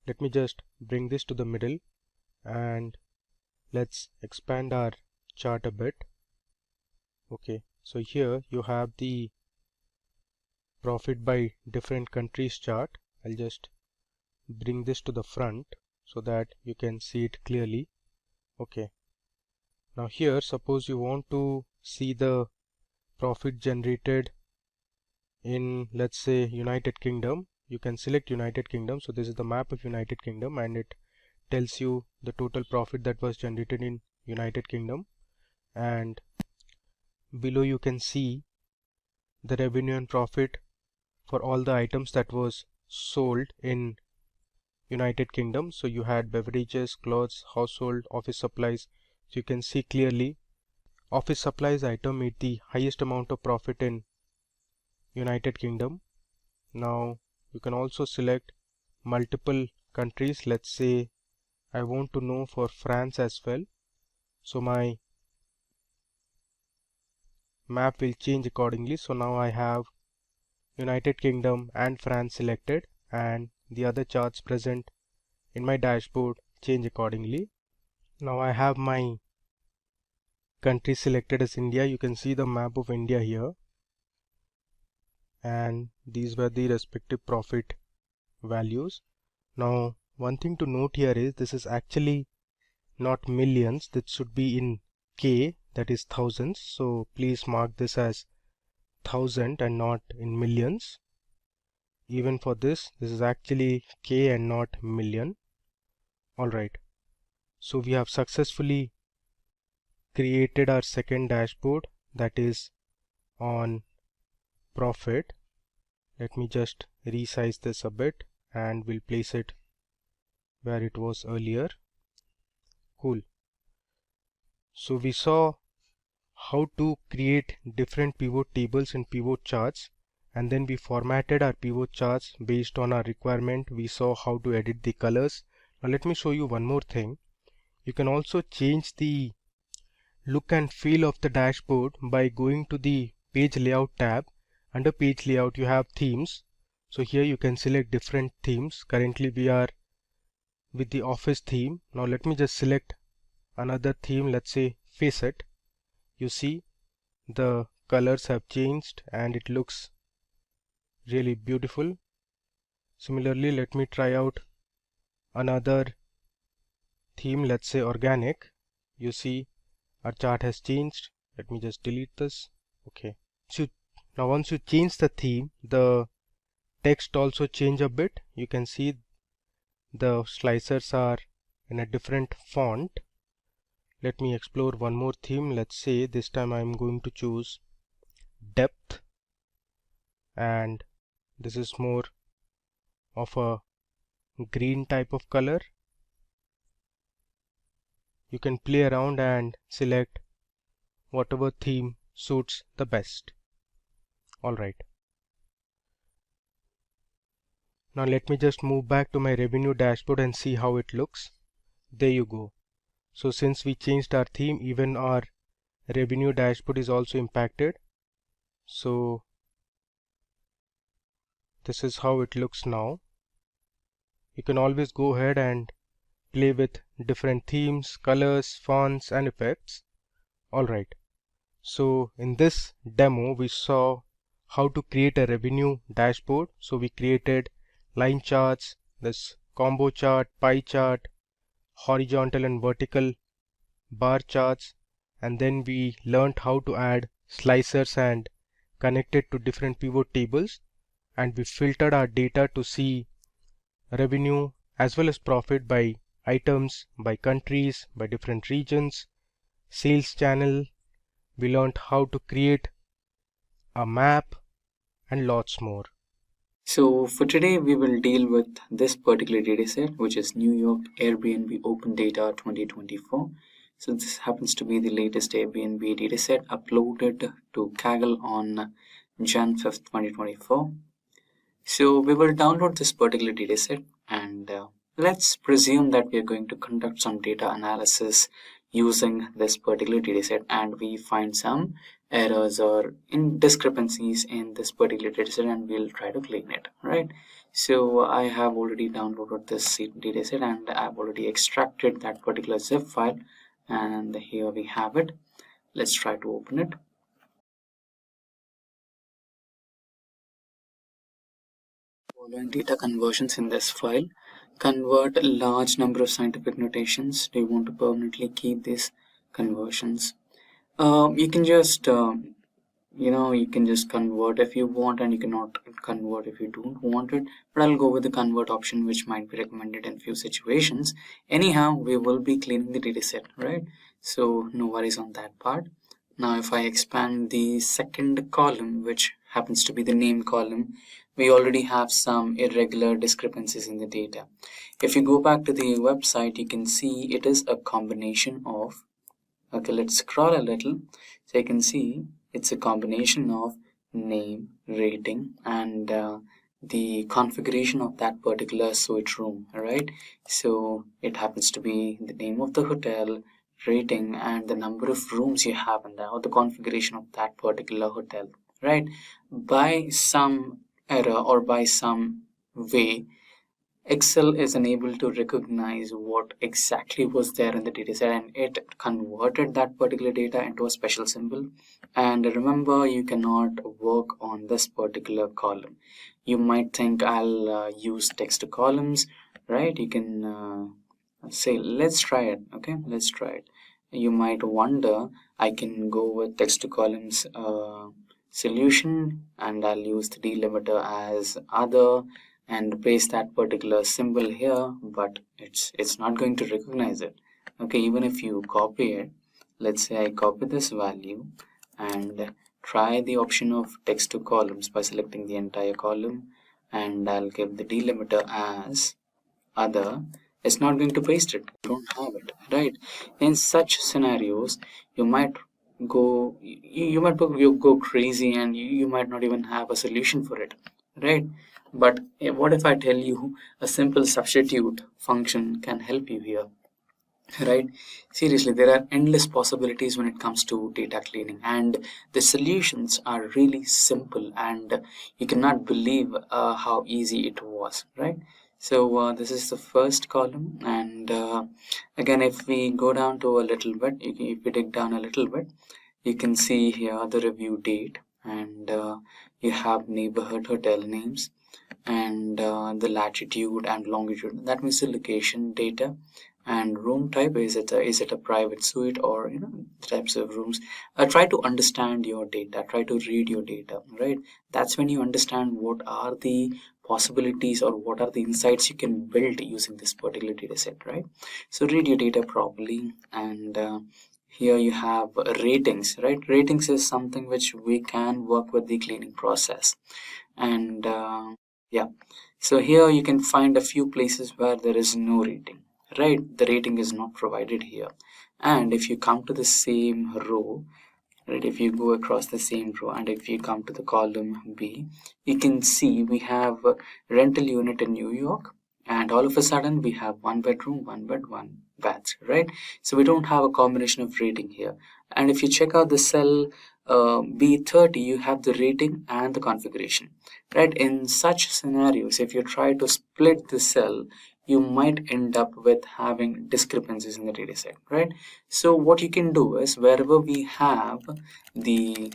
Let me just bring this to the middle, and let's expand our chart a bit. Okay, so here you have the profit by different countries chart. I'll just bring this to the front so that you can see it clearly. Okay, now here suppose you want to see the profit generated in, let's say, United Kingdom. You can select United Kingdom. So this is the map of United Kingdom, and it tells you the total profit that was generated in United Kingdom, and below you can see the revenue and profit for all the items that was sold in United Kingdom. So you had beverages, clothes, household, office supplies. So you can see clearly office supplies item made the highest amount of profit in United Kingdom. Now you can also select multiple countries. Let's say I want to know for France as well. So my map will change accordingly. So now I have United Kingdom and France selected, and the other charts present in my dashboard change accordingly. Now I have my country selected as India. You can see the map of India here, and these were the respective profit values. Now one thing to note here is this is actually not millions. That should be in K, that is thousands. So please mark this as 1000 and not in millions. Even for this is actually K and not million. Alright, so we have successfully created our second dashboard, that is on profit. Let me just resize this a bit, and we'll place it where it was earlier. Cool. So we saw how to create different pivot tables and pivot charts, and then we formatted our pivot charts based on our requirement. We saw how to edit the colors. Now let me show you one more thing. You can also change the look and feel of the dashboard by going to the page layout tab. Under page layout you have themes. So here you can select different themes. Currently we are with the office theme. Now let me just select another theme, let's say Facet. You see the colors have changed and it looks really beautiful. Similarly, let me try out another theme, let's say Organic. You see our chart has changed. Let me just delete this. Okay. So now once you change the theme, the text also change a bit. You can see the slicers are in a different font. Let me explore one more theme. Let's say this time I'm going to choose Depth, and this is more of a green type of color. You can play around and select whatever theme suits the best. Alright. Now let me just move back to my revenue dashboard and see how it looks. There you go. So since we changed our theme, even our revenue dashboard is also impacted. So this is how it looks now. You can always go ahead and play with different themes, colors, fonts and effects. Alright. So in this demo we saw how to create a revenue dashboard. So we created line charts, this combo chart, pie chart, horizontal and vertical bar charts, and then we learned how to add slicers and connect it to different pivot tables, and we filtered our data to see revenue as well as profit by items, by countries, by different regions, sales channel. We learned how to create a map and lots more. So for today, we will deal with this particular dataset, which is New York Airbnb Open Data 2024. So this happens to be the latest Airbnb dataset uploaded to Kaggle on Jan 5th, 2024. So we will download this particular dataset, and let's presume that we are going to conduct some data analysis using this particular dataset, and we find some errors or discrepancies in this particular dataset, and we'll try to clean it, right? So I have already downloaded this dataset and I've already extracted that particular zip file, and here we have it. Let's try to open it. Following data conversions in this file. Convert a large number of scientific notations. Do you want to permanently keep these conversions? You can just you can just convert if you want, and you cannot convert if you don't want it, but I'll go with the convert option, which might be recommended in few situations. Anyhow, we will be cleaning the dataset, right? So no worries on that part. Now if I expand the second column, which happens to be the name column, we already have some irregular discrepancies in the data. If you go back to the website, you can see it is a combination of, okay, let's scroll a little. So you can see it's a combination of name, rating, and the configuration of that particular suite room, right? So it happens to be the name of the hotel, rating, and the number of rooms you have in there, or the configuration of that particular hotel, right? By some error or by some way, Excel is unable to recognize what exactly was there in the dataset, and it converted that particular data into a special symbol. And remember, you cannot work on this particular column. You might think I'll use text to columns, right? You can say, let's try it. Okay, let's try it. You might wonder, I can go with text to columns solution, and I'll use the delimiter as other and paste that particular symbol here, but it's not going to recognize it. Okay, even if you copy it, let's say I copy this value and try the option of text to columns by selecting the entire column, and I'll give the delimiter as other. It's not going to paste it. You don't have it, right? In such scenarios, you might you go crazy, and you might not even have a solution for it, right? But what if I tell you a simple substitute function can help you here, right? Seriously, there are endless possibilities when it comes to data cleaning, and the solutions are really simple, and you cannot believe how easy it was, right? So this is the first column, and again, if we go down to a little bit, if we dig down a little bit, you can see here the review date, and you have neighborhood hotel names, and the latitude and longitude, that means the location data, and room type, is it a private suite, or the types of rooms. Try to understand your data, try to read your data, right? That's when you understand what are the possibilities or what are the insights you can build using this particular data set, right? So read your data properly, and here you have ratings, right? Ratings is something which we can work with the cleaning process, and yeah, so here you can find a few places where there is no rating, right? The rating is not provided here. And if you come to the same row, right, if you go across the same row, and if you come to the column B, you can see we have a rental unit in New York, and all of a sudden we have 1 bedroom, 1 bed, 1 bath, right? So we don't have a combination of rating here. And if you check out the cell B30, you have the rating and the configuration, right? In such scenarios, if you try to split the cell, you might end up with having discrepancies in the data set, right? So what you can do is, wherever we have the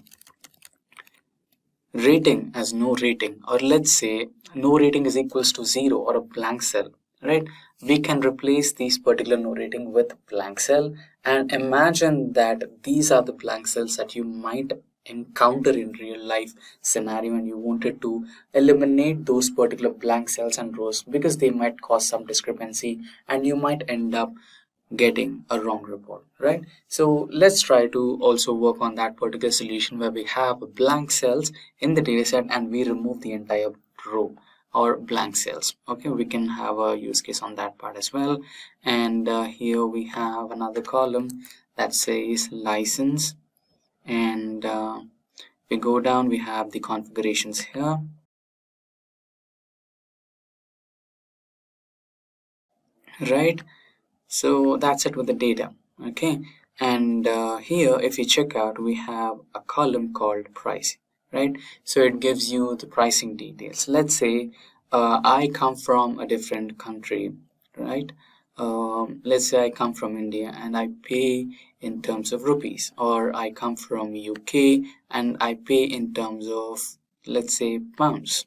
rating as no rating, or let's say no rating is equals to 0 or a blank cell, right? We can replace these particular no rating with blank cell, and imagine that these are the blank cells that you might encounter in real life scenario, and you wanted to eliminate those particular blank cells and rows because they might cause some discrepancy, and you might end up getting a wrong report, right? So let's try to also work on that particular solution where we have blank cells in the data set and we remove the entire row or blank cells. Okay, we can have a use case on that part as well. And here we have another column that says license, and we go down, we have the configurations here, right? So that's it with the data. Okay, and here if you check out, we have a column called price, right? So it gives you the pricing details. Let's say I come from a different country, right? Let's say I come from India and I pay in terms of rupees, or I come from UK and I pay in terms of, let's say, pounds,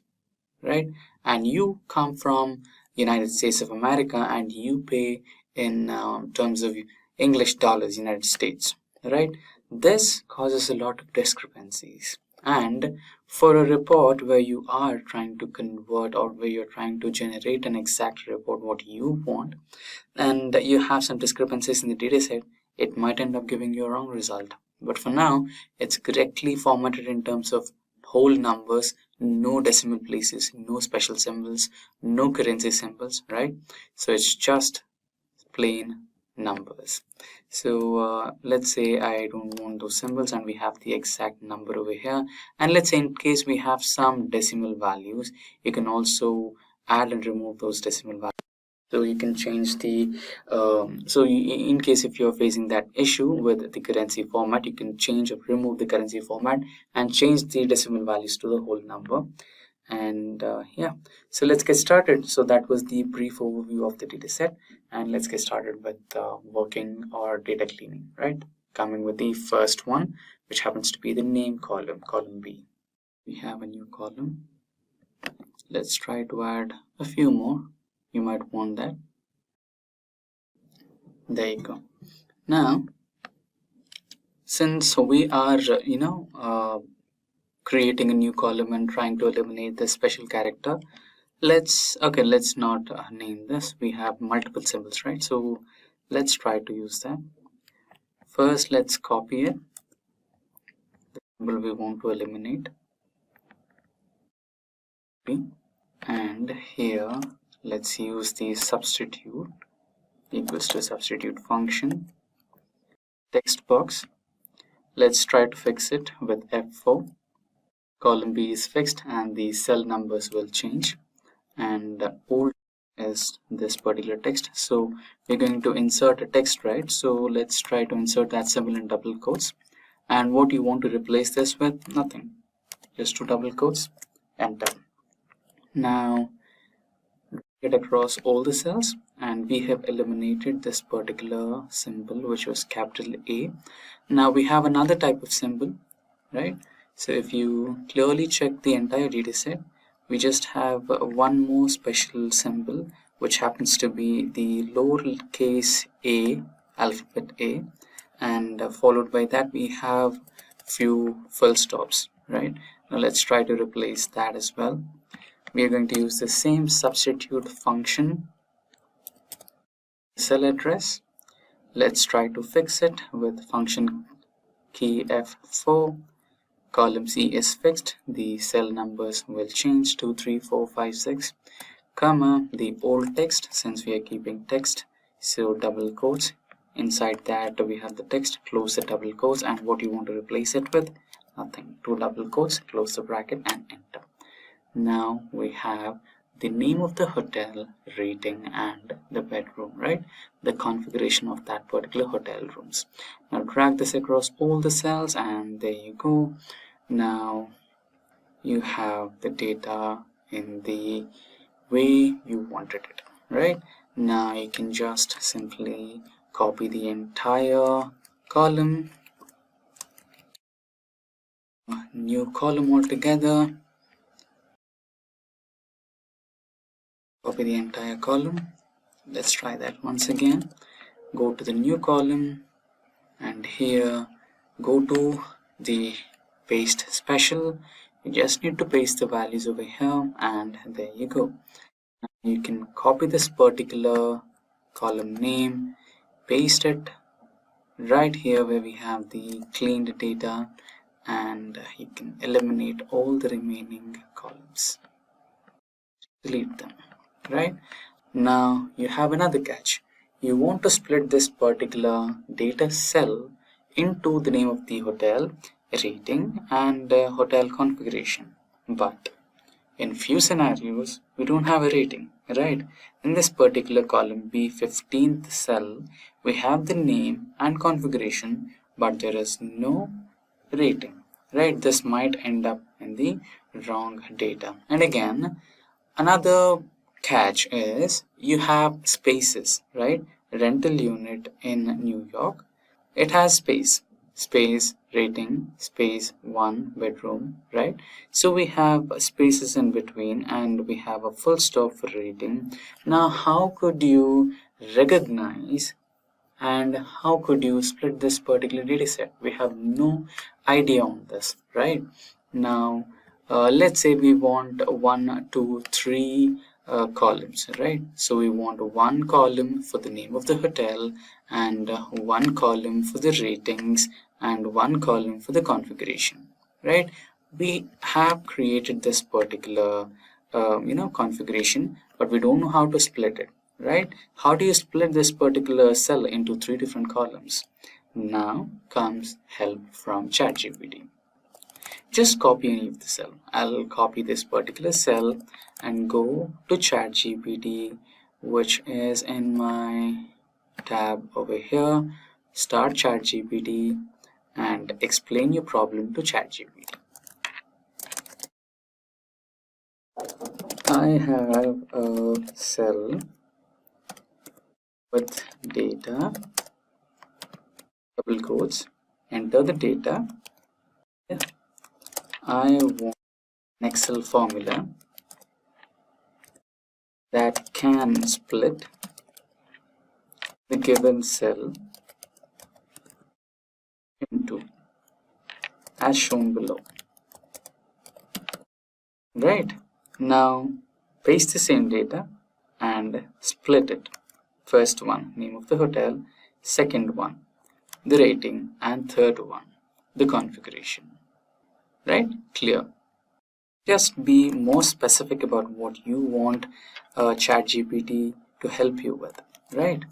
right? And you come from United States of America and you pay in terms of English dollars, United States, right? This causes a lot of discrepancies. And for a report where you are trying to convert, or where you're trying to generate an exact report what you want, and you have some discrepancies in the data set, it might end up giving you a wrong result. But for now, it's correctly formatted in terms of whole numbers, no decimal places, no special symbols, no currency symbols, right? So it's just plain numbers. So let's say I don't want those symbols, and we have the exact number over here. And let's say in case we have some decimal values, you can also add and remove those decimal values. So you can change the in case if you're facing that issue with the currency format, you can change or remove the currency format and change the decimal values to the whole number. And yeah, so let's get started. So that was the brief overview of the data set, and let's get started with working or data cleaning, right? Coming with the first one, which happens to be the name column, column B. We have a new column. Let's try to add a few more. You might want that. There you go. Now, since we are creating a new column and trying to eliminate the special character, let's not name this. We have multiple symbols, right? So let's try to use that. First, let's copy it, the symbol we want to eliminate. Okay. And here let's use the substitute equals to substitute function text box, let's try to fix it with F4. Column B is fixed and the cell numbers will change, and old is this particular text. So we're going to insert a text, right? So let's try to insert that symbol in double quotes. And what you want to replace this with? Nothing, just 2 double quotes, enter. Now get across all the cells, and we have eliminated this particular symbol, which was capital A. Now we have another type of symbol, right? So if you clearly check the entire data set, we just have one more special symbol, which happens to be the lowercase a, alphabet A, and followed by that we have few full stops, right? Now let's try to replace that as well. We are going to use the same substitute function, cell address. Let's try to fix it with function key F4. Column C is fixed, the cell numbers will change 2, 3, 4, 5, 6, comma, the old text, since we are keeping text, so double quotes. Inside that we have the text, close the double quotes, and what you want to replace it with? Nothing, 2 double quotes, close the bracket and enter. Now we have the name of the hotel, rating, and the bedroom, right? The configuration of that particular hotel rooms. Now drag this across all the cells, and there you go. Now you have the data in the way you wanted it, right? Now you can just simply copy the entire column, new column altogether, copy the entire column. Let's try that once again. Go to the new column, and here go to the paste special. You just need to paste the values over here, and there you go. You can copy this particular column name, paste it right here where we have the cleaned data, and you can eliminate all the remaining columns, delete them, right? Now you have another catch. You want to split this particular data cell into the name of the hotel, rating, and hotel configuration, but in few scenarios we don't have a rating, right? In this particular column B15th cell we have the name and configuration, but there is no rating, right? This might end up in the wrong data. And again, another catch is you have spaces, right? Rental unit in New York, it has space, rating, space, 1 bedroom, right? So we have spaces in between, and we have a full stop for rating. Now how could you recognize and how could you split this particular data set? We have no idea on this, right? Now let's say we want 1, 2, 3 columns, right? So we want 1 column for the name of the hotel, and 1 column for the ratings, and 1 column for the configuration, right? We have created this particular configuration, but we don't know how to split it, right? How do you split this particular cell into 3 different columns? Now comes help from ChatGPT. Just copy any of the cell. I'll copy this particular cell and go to ChatGPT, which is in my tab over here. Start ChatGPT and explain your problem to ChatGPT. I have a cell with data, double quotes, enter the data. I want an Excel formula that can split the given cell into as shown below. Right, now paste the same data and split it. First one, name of the hotel, second one, the rating, and third one, the configuration. Right, clear. Just be more specific about what you want ChatGPT to help you with, right?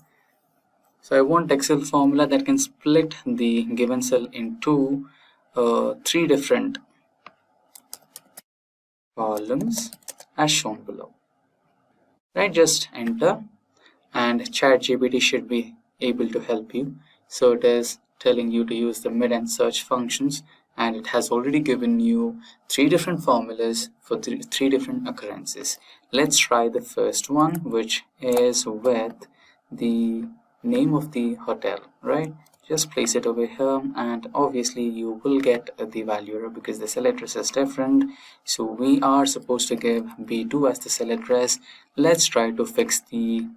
So I want Excel formula that can split the given cell into 3 different columns as shown below. Right, just enter, and ChatGPT should be able to help you. So it is telling you to use the mid and search functions, and it has already given you 3 different formulas for three different occurrences. Let's try the first one, which is with the name of the hotel, right? Just place it over here, and obviously you will get the value error because the cell address is different. So we are supposed to give B2 as the cell address. Let's try to fix the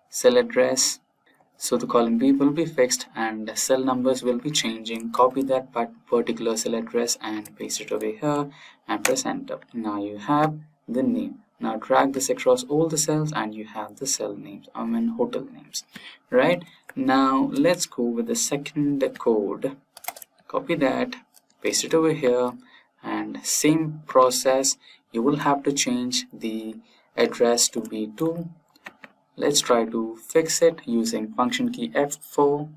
cell address. So the column B will be fixed and cell numbers will be changing. Copy that particular cell address and paste it over here and press enter. Now you have the name. Now drag this across all the cells and you have the cell names, hotel names, right? Now let's go with the second code. Copy that, paste it over here, and same process. You will have to change the address to B2. Let's try to fix it using function key F4.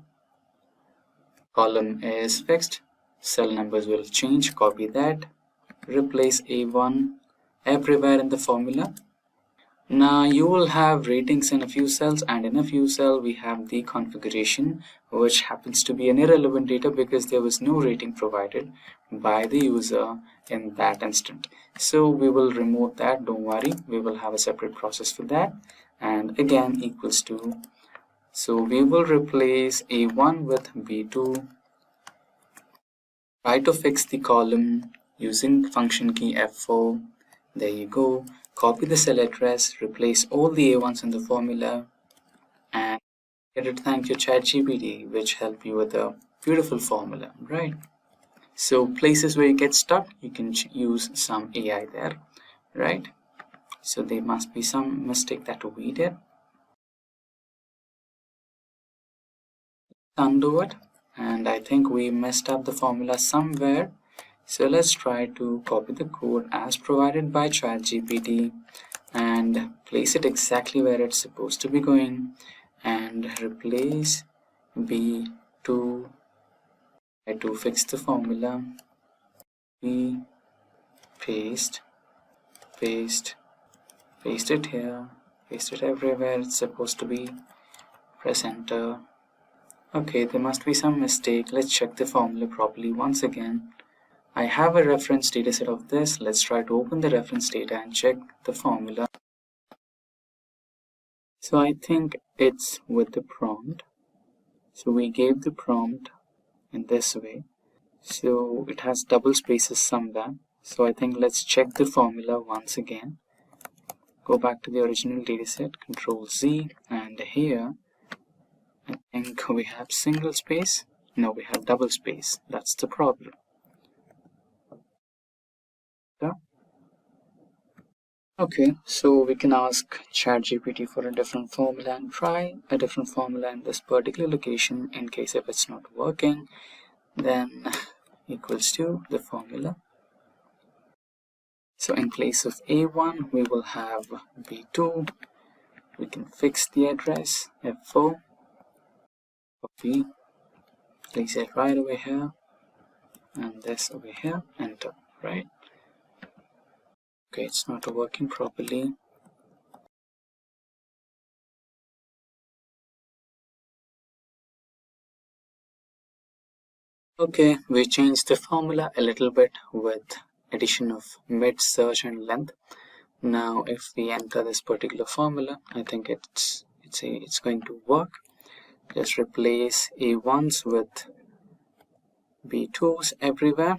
Column is fixed, cell numbers will change. Copy that, replace A1 everywhere in the formula. Now you will have ratings in a few cells, and in a few cells we have the configuration, which happens to be an irrelevant data because there was no rating provided by the user in that instant. So we will remove that, don't worry, we will have a separate process for that. And again equals to, so we will replace A1 with B2. Try to fix the column using function key F4. There you go. Copy the cell address, replace all the A1s in the formula, and get it. Thank you ChatGPT, which help you with a beautiful formula, right? So places where you get stuck, you can use some AI there, right? So there must be some mistake that we did. Undo it, and I think we messed up the formula somewhere. So let's try to copy the code as provided by ChatGPT and place it exactly where it's supposed to be going, and replace B2. Try to fix the formula. Paste it here, paste it everywhere it's supposed to be. Press enter. Okay, there must be some mistake. Let's check the formula properly once again. I have a reference dataset of this. Let's try to open the reference data and check the formula. So I think it's with the prompt. So we gave the prompt in this way. So it has double spaces somewhere. So I think let's check the formula once again. Go back to the original dataset, Control Z, and here I think we have single space. No, we have double space. That's the problem. Okay, so we can ask ChatGPT for a different formula and try a different formula in this particular location. In case if it's not working, then equals to the formula. So in place of A1, we will have B2. We can fix the address, F4. Copy, place it right over here, and this over here, enter, right? Okay, it's not working properly. Okay, we changed the formula a little bit with addition of mid, search, and length. Now if we enter this particular formula, I think it's going to work. Just replace A1s with B2s everywhere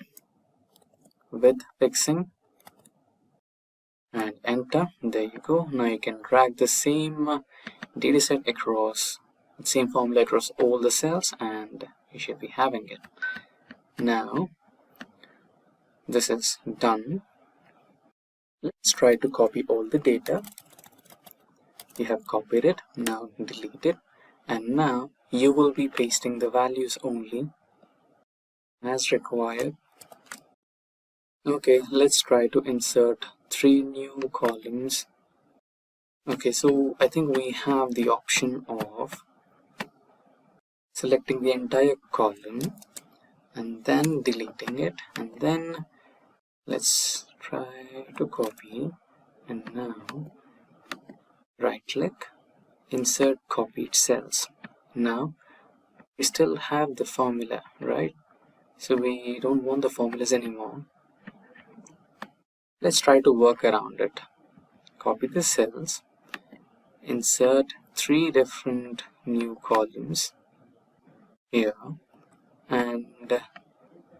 with fixing and enter. There you go. Now you can drag the same dataset across, same formula across all the cells, and you should be having it. Now this is done. Let's try to copy all the data. You have copied it, now delete it, and now you will be pasting the values only as required. Okay, let's try to insert 3 new columns. Okay, so I think we have the option of selecting the entire column and then deleting it, and then let's try to copy, and now right click, insert copied cells. Now we still have the formula, right? So we don't want the formulas anymore. Let's try to work around it. Copy the cells, insert 3 different new columns here, and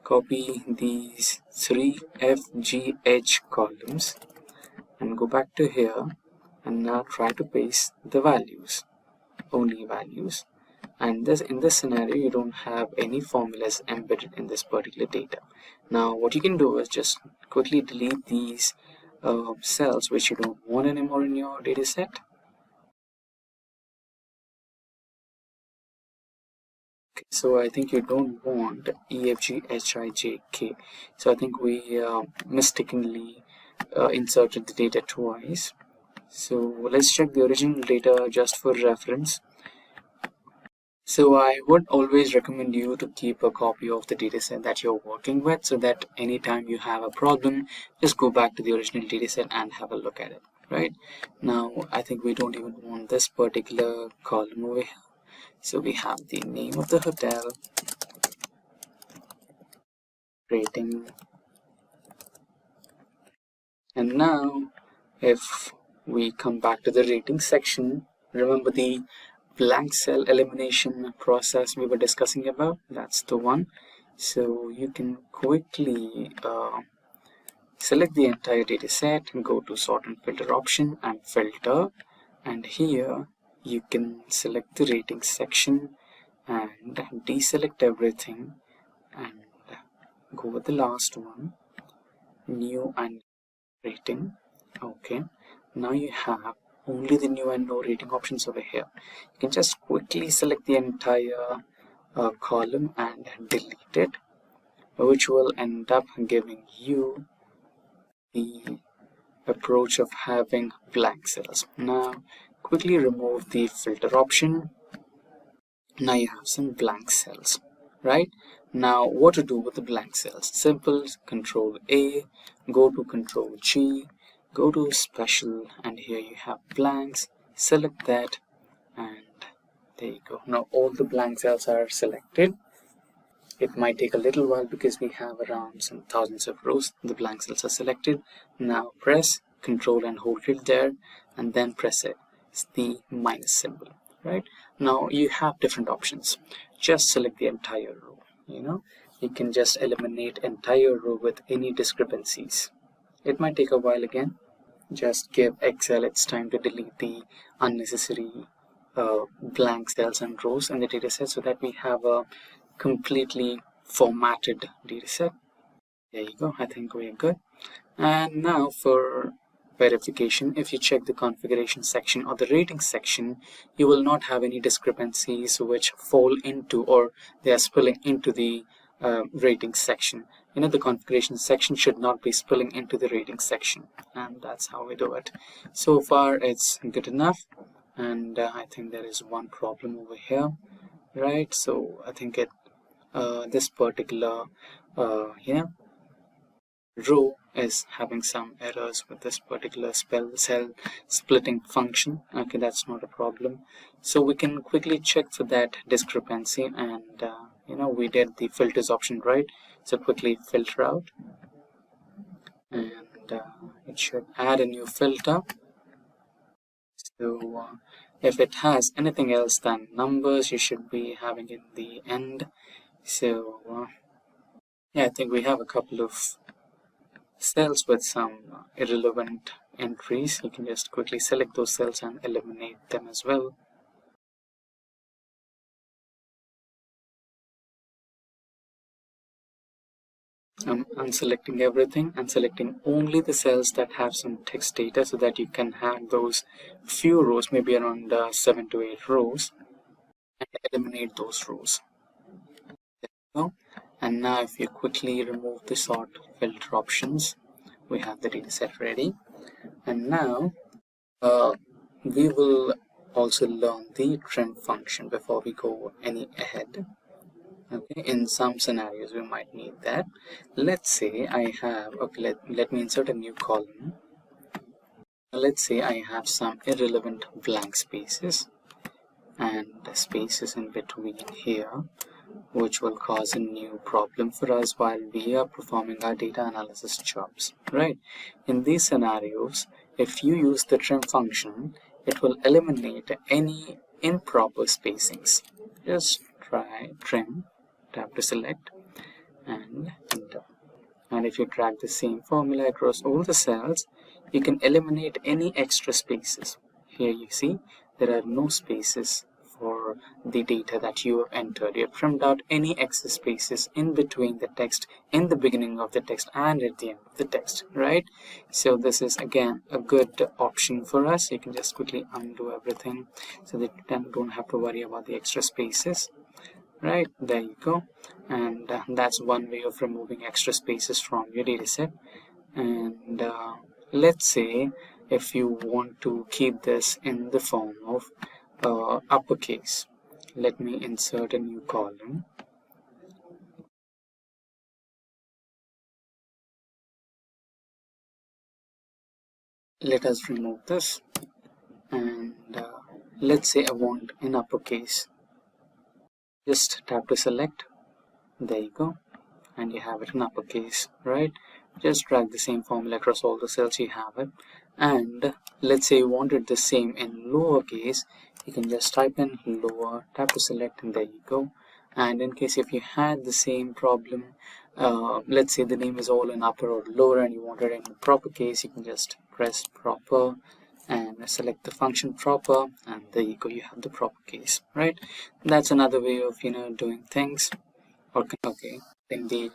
copy these 3 FGH columns and go back to here, and now try to paste the values, only values. And in this scenario you don't have any formulas embedded in this particular data. Now what you can do is just quickly delete these cells which you don't want anymore in your data set. Okay, so I think you don't want EFGHIJK, so I think we mistakenly inserted the data twice. So let's check the original data just for reference. So I would always recommend you to keep a copy of the dataset that you're working with, so that anytime you have a problem, just go back to the original dataset and have a look at it. Right now, I think we don't even want this particular column over here. So we have the name of the hotel, rating, and now if we come back to the rating section, remember the blank cell elimination process we were discussing about? That's the one. So you can quickly select the entire data set and go to sort and filter option and filter, and here you can select the rating section and deselect everything and go with the last one, new and rating. Okay, now you have only the new and no rating options over here. You can just quickly select the entire column and delete it, which will end up giving you the approach of having blank cells. Now quickly remove the filter option. Now you have some blank cells. Right now, what to do with the blank cells? Simple. Control A, go to Control G, go to special, and here you have blanks. Select that, and there you go. Now all the blank cells are selected. It might take a little while because we have around some thousands of rows. The blank cells are selected. Now press Control and hold it there, and then press it. It's the minus symbol. Right now you have different options. Just select the entire row. You can just eliminate entire row with any discrepancies. It might take a while again. Just give Excel its time to delete the unnecessary blank cells and rows in the dataset, so that we have a completely formatted dataset. There you go. I think we're good. And now for verification, if you check the configuration section or the rating section, you will not have any discrepancies which fall into, or they are spilling into the rating section. The configuration section should not be spilling into the rating section, and that's how we do it. So far it's good enough, and I think there is one problem over here, right? So I think this particular row is having some errors with this particular cell splitting function. Okay, that's not a problem. So we can quickly check for that discrepancy, and we did the filters option right. So quickly filter out, and it should add a new filter. So if it has anything else than numbers, you should be having in the end. So yeah, I think we have a couple of cells with some irrelevant entries. You can just quickly select those cells and eliminate them as well. I'm unselecting everything and selecting only the cells that have some text data, so that you can have those few rows, maybe around 7 to 8 rows, and eliminate those rows. There you go. And now if you quickly remove the sort filter options, we have the data set ready. And now we will also learn the trim function before we go any ahead. Okay, in some scenarios we might need that. Let's say I have, okay, let me insert a new column. Let's say I have some irrelevant blank spaces and spaces in between here, which will cause a new problem for us while we are performing our data analysis jobs, right? In these scenarios, if you use the trim function, it will eliminate any improper spacings. Just try trim, tap to select, and enter. And if you drag the same formula across all the cells, you can eliminate any extra spaces. Here you see there are no spaces for the data that you have entered. You have trimmed out any excess spaces in between the text, in the beginning of the text, and at the end of the text, right? So this is again a good option for us. You can just quickly undo everything so that you don't have to worry about the extra spaces. Right, there you go. And that's one way of removing extra spaces from your dataset. And let's say if you want to keep this in the form of uppercase, let me insert a new column. Let us remove this, and let's say I want in uppercase. Just tap to select, there you go, and you have it in uppercase, right? Just drag the same formula across all the cells, you have it. And let's say you wanted the same in lowercase, you can just type in lower, tap to select, and there you go. And in case if you had the same problem, let's say the name is all in upper or lower and you want it in proper case, you can just press proper and select the function proper, and there you go, you have the proper case, right? That's another way of doing things. Okay, in the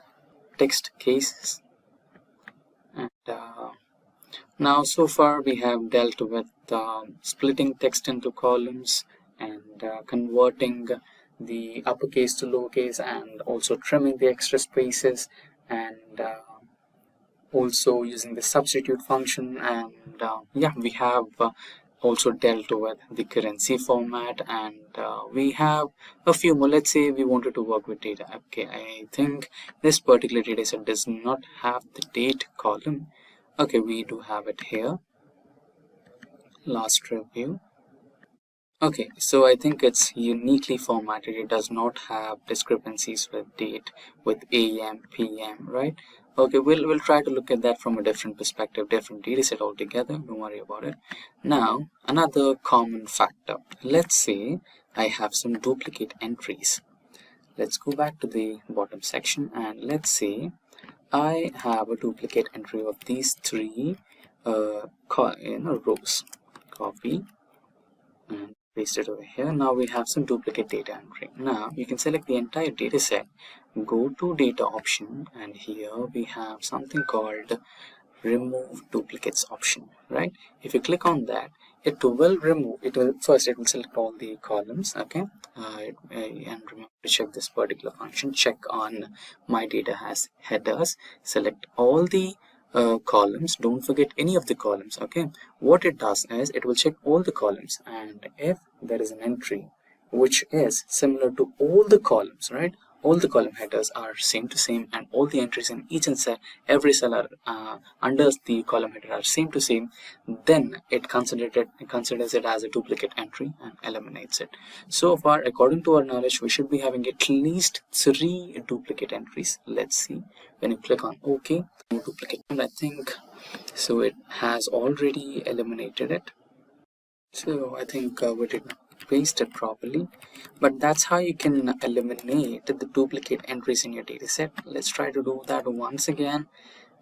text cases. And now so far we have dealt with splitting text into columns and converting the uppercase to lowercase, and also trimming the extra spaces, and also using the substitute function. And yeah, we have also dealt with the currency format, and we have a few more. Let's say we wanted to work with data. Okay, I think this particular data set does not have the date column. Okay, we do have it here, last review. Okay, so I think it's uniquely formatted. It does not have discrepancies with date, with AM, PM, right? Okay, we'll try to look at that from a different perspective, different data set altogether. Don't worry about it. Now, another common factor. Let's say I have some duplicate entries. Let's go back to the bottom section, and let's say I have a duplicate entry of these three rows. Copy and paste it over here. Now we have some duplicate data entry. Now you can select the entire data set, go to data option, and here we have something called remove duplicates option, right? If you click on that, it will remove, it will select all the columns, okay? And remember to check this particular function, check on my data has headers, select all the columns, don't forget any of the columns, okay? What it does is it will check all the columns, and if there is an entry which is similar to all the columns, right, all the column headers are same to same, and all the entries in each cell, every cell are under the column header are same to same, then it considers it as a duplicate entry and eliminates it. So far, according to our knowledge, we should be having at least 3 duplicate entries. Let's see. When you click on OK, no duplicate, and I think so it has already eliminated it. So I think we did not paste it properly, but that's how you can eliminate the duplicate entries in your data set. Let's try to do that once again,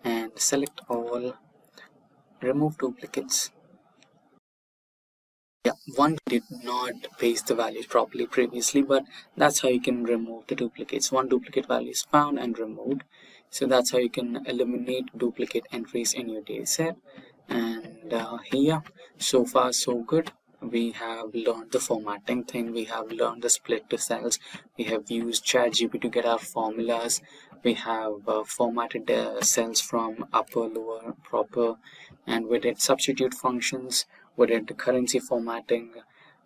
and select all, remove duplicates. Yeah, one did not paste the values properly previously, but that's how you can remove the duplicates. One duplicate value is found and removed. So that's how you can eliminate duplicate entries in your data set. And here, so far so good. We have learned the formatting thing, we have learned the split to cells, we have used ChatGPT to get our formulas, we have formatted cells from upper, lower, proper, and we did substitute functions, we did the currency formatting,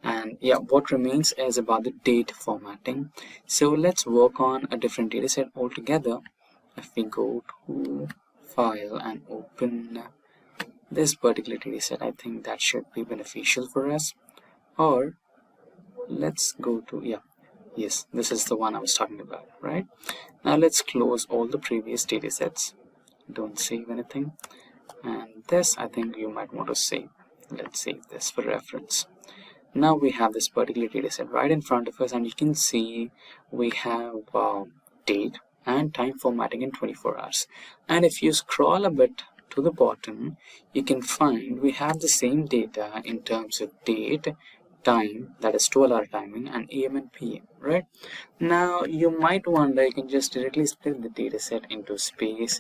And yeah, what remains is about the date formatting. So let's work on a different data set altogether. If we go to file and open this particular data set, I think that should be beneficial for us. Or let's go to, yes, this is the one I was talking about, right? Now let's close all the previous data sets. Don't save anything. And this, I think you might want to save. Let's save this for reference. Now we have this particular data set right in front of us, and you can see we have date and time formatting in 24 hours. And if you scroll a bit to the bottom, you can find we have the same data in terms of date, time, that is 12-hour timing, and AM and PM, right? Now you might wonder, you can just directly split the data set into space,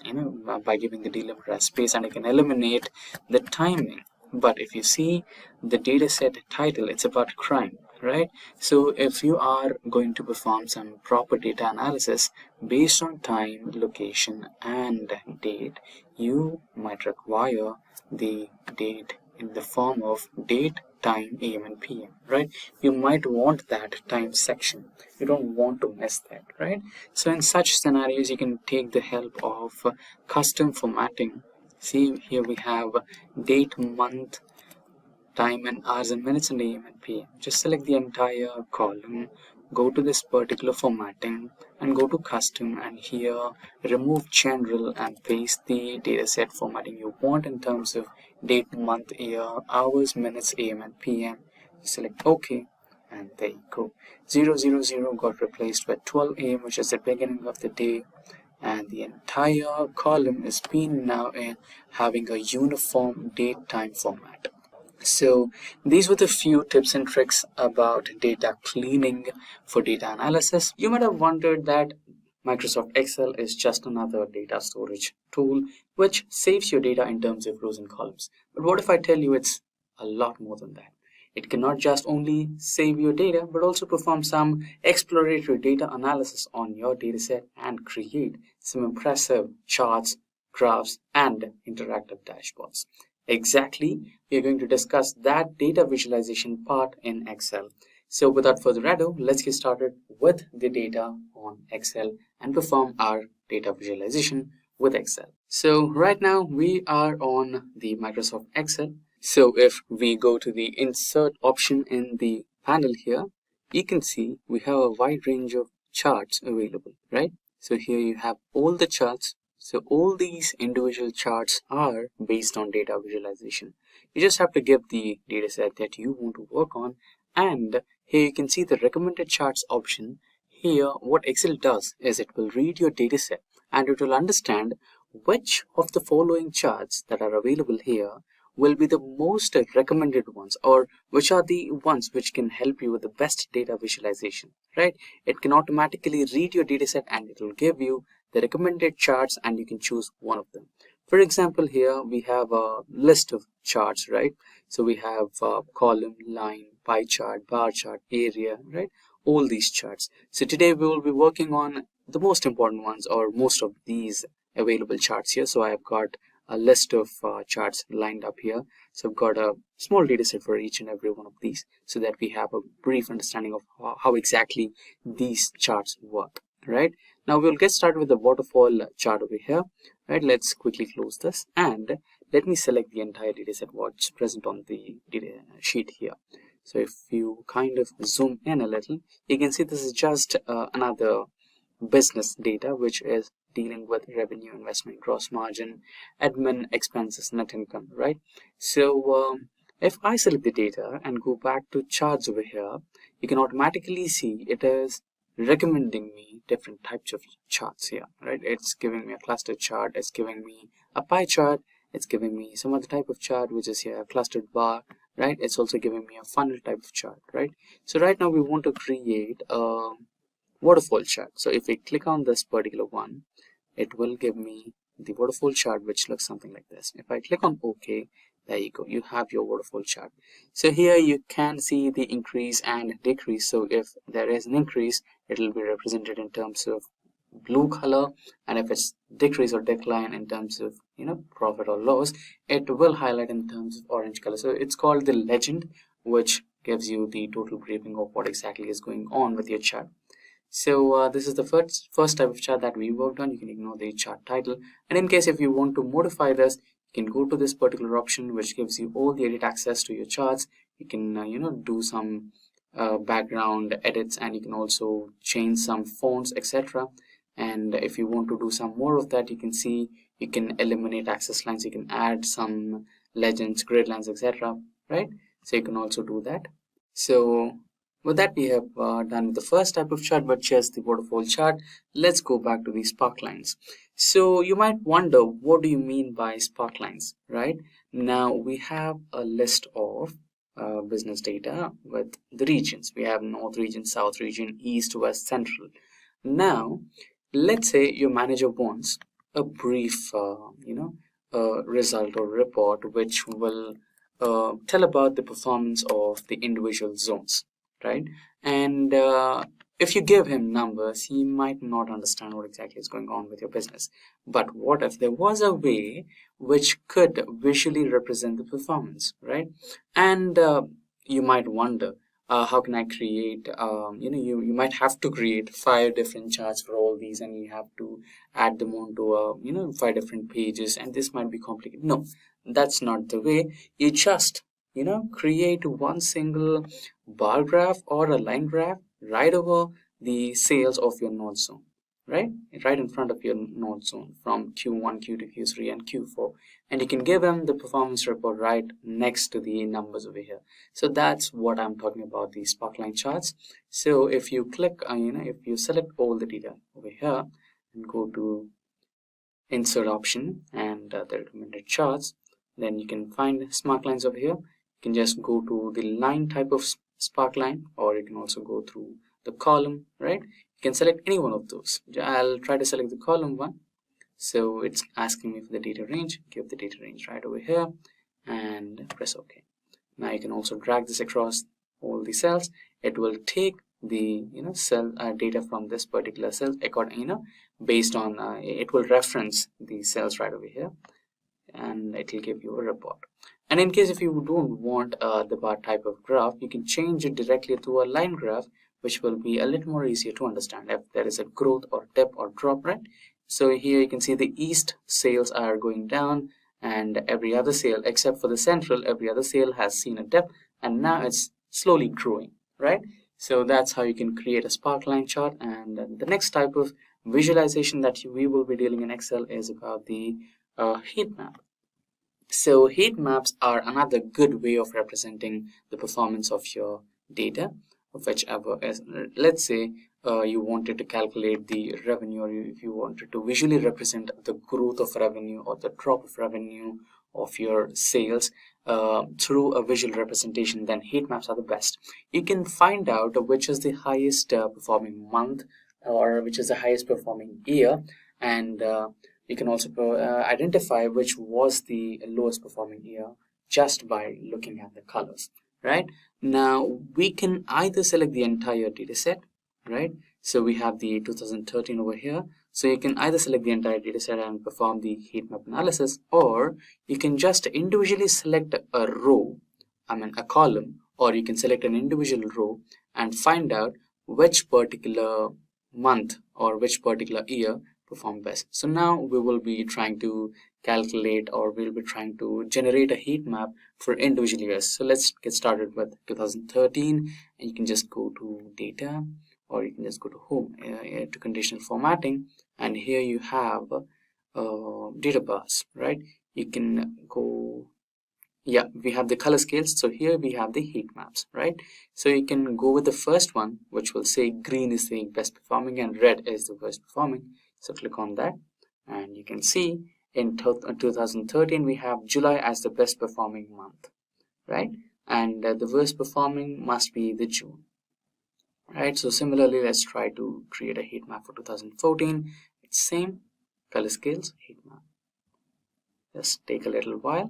by giving the delimiter as space, and you can eliminate the timing. But if you see the data set title, it's about crime, right? So if you are going to perform some proper data analysis based on time, location, and date, you might require the date in the form of date, time, AM and PM, right? You might want that time section. You don't want to miss that, right? So in such scenarios, you can take the help of custom formatting. See, here we have date, month, time and hours and minutes, and AM and PM. Just select the entire column, go to this particular formatting and go to custom, and here remove general and paste the dataset formatting you want in terms of date, month, year, hours, minutes, AM and PM. Select OK, and there you go. 000 got replaced by 12 AM, which is the beginning of the day, and the entire column is been now in having a uniform date time format. So these were the few tips and tricks about data cleaning for data analysis. You might have wondered that Microsoft Excel is just another data storage tool which saves your data in terms of rows and columns. But what if I tell you it's a lot more than that? It cannot just only save your data, but also perform some exploratory data analysis on your dataset and create some impressive charts, graphs, and interactive dashboards. Exactly, we are going to discuss that data visualization part in Excel. So without further ado, let's get started with the data on Excel and perform our data visualization with Excel. So right now we are on the Microsoft Excel. So if we go to the insert option in the panel here, you can see we have a wide range of charts available, right? So here you have all the charts. So all these individual charts are based on data visualization. You just have to give the dataset that you want to work on, and here you can see the recommended charts option. Here what Excel does is it will read your dataset and it will understand which of the following charts that are available here will be the most recommended ones, or which are the ones which can help you with the best data visualization, right? It can automatically read your dataset and it will give you the recommended charts, and you can choose one of them. For example, here we have a list of charts, right? So we have column, line, pie chart, bar chart, area, right? All these charts. So today we will be working on the most important ones, or most of these available charts here. So I have got a list of charts lined up here. So I've got a small data set for each and every one of these, so that we have a brief understanding of how exactly these charts work, right? Now we'll get started with the waterfall chart over here, right? Let's quickly close this and let me select the entire data set what's present on the data sheet here. So if you kind of zoom in a little, you can see this is just another business data which is dealing with revenue, investment, gross margin, admin expenses, net income, right? So if I select the data and go back to charts over here, you can automatically see it is recommending me different types of charts here, right? It's giving me a cluster chart, it's giving me a pie chart, it's giving me some other type of chart which is here a clustered bar, right? It's also giving me a funnel type of chart, right? So right now we want to create a waterfall chart. So if we click on this particular one, it will give me the waterfall chart which looks something like this. If I click on OK, there you go, you have your waterfall chart. So here you can see the increase and decrease. So if there is an increase, it will be represented in terms of blue color, and if it's decrease or decline in terms of profit or loss, it will highlight in terms of orange color. So it's called the legend which gives you the total briefing of what exactly is going on with your chart. So this is the first type of chart that we worked on. You can ignore the chart title, and in case if you want to modify this, you can go to this particular option which gives you all the edit access to your charts. You can do some background edits, and you can also change some fonts, etc. And if you want to do some more of that, you can see you can eliminate access lines, you can add some legends, grid lines, etc. Right? So you can also do that. So with that, we have done with the first type of chart, which is the waterfall chart. Let's go back to the spark lines. So you might wonder, what do you mean by spark lines, right? Now we have a list of business data with the regions. We have North region, South region, East, West, Central. Now, let's say your manager wants a brief, result or report which will tell about the performance of the individual zones, right? And if you give him numbers, he might not understand what exactly is going on with your business. But what if there was a way which could visually represent the performance, right? And you might wonder, how can I create, you might have to create 5 different charts for all these, and you have to add them onto 5 different pages, and this might be complicated. No, that's not the way. You just create one single bar graph or a line graph right over the sales of your node zone, right in front of your node zone from Q1, Q2, Q3, and Q4, and you can give them the performance report right next to the numbers over here. So that's what I'm talking about, these sparkline charts. So if you click if you select all the data over here and go to insert option and the recommended charts, then you can find spark lines over here. You can just go to the line type of spark line, or you can also go through the column, right? You can select any one of those. I'll try to select the column one. So it's asking me for the data range. Give the data range right over here and press OK. Now you can also drag this across all the cells. It will take the cell data from this particular cell according based on it will reference the cells right over here, and it will give you a report. And in case if you don't want the bar type of graph, you can change it directly to a line graph, which will be a little more easier to understand if there is a growth or dip or drop, right? So here you can see the east sales are going down, and every other sale except for the central, every other sale has seen a dip, and now it's slowly growing, right? So that's how you can create a sparkline chart. And the next type of visualization that we will be dealing in Excel is about the heat map. So heat maps are another good way of representing the performance of your data, of whichever is, let's say you wanted to calculate the revenue, or if you wanted to visually represent the growth of revenue or the drop of revenue of your sales through a visual representation, then heat maps are the best. You can find out which is the highest performing month, or which is the highest performing year, and you can also identify which was the lowest performing year just by looking at the colors, right? Now we can either select the entire data set, right? So we have the 2013 over here. So you can either select the entire data set and perform the heat map analysis, or you can just individually select a row, a column, or you can select an individual row and find out which particular month or which particular year perform best. So now we will be trying to calculate, or we'll be trying to generate a heat map for individual years. So let's get started with 2013, and you can just go to data, or you can just go to home to conditional formatting, and here you have data bars, right? You can go, yeah, we have the color scales. So here we have the heat maps, right? So you can go with the first one, which will say green is the best performing and red is the worst performing. So click on that, and you can see in 2013 we have July as the best performing month, right? And the worst performing must be the June, right? So similarly, let's try to create a heat map for 2014. It's same color scales, heat map. Just take a little while.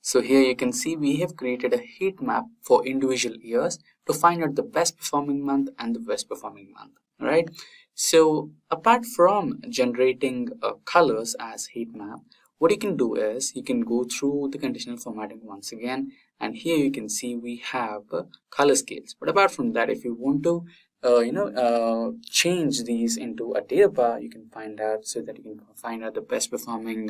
So here you can see we have created a heat map for individual years to find out the best performing month and the worst performing month, right? So apart from generating colors as heat map, what you can do is you can go through the conditional formatting once again, and here you can see we have color scales. But apart from that, if you want to change these into a data bar, you can find out, so that you can find out the best performing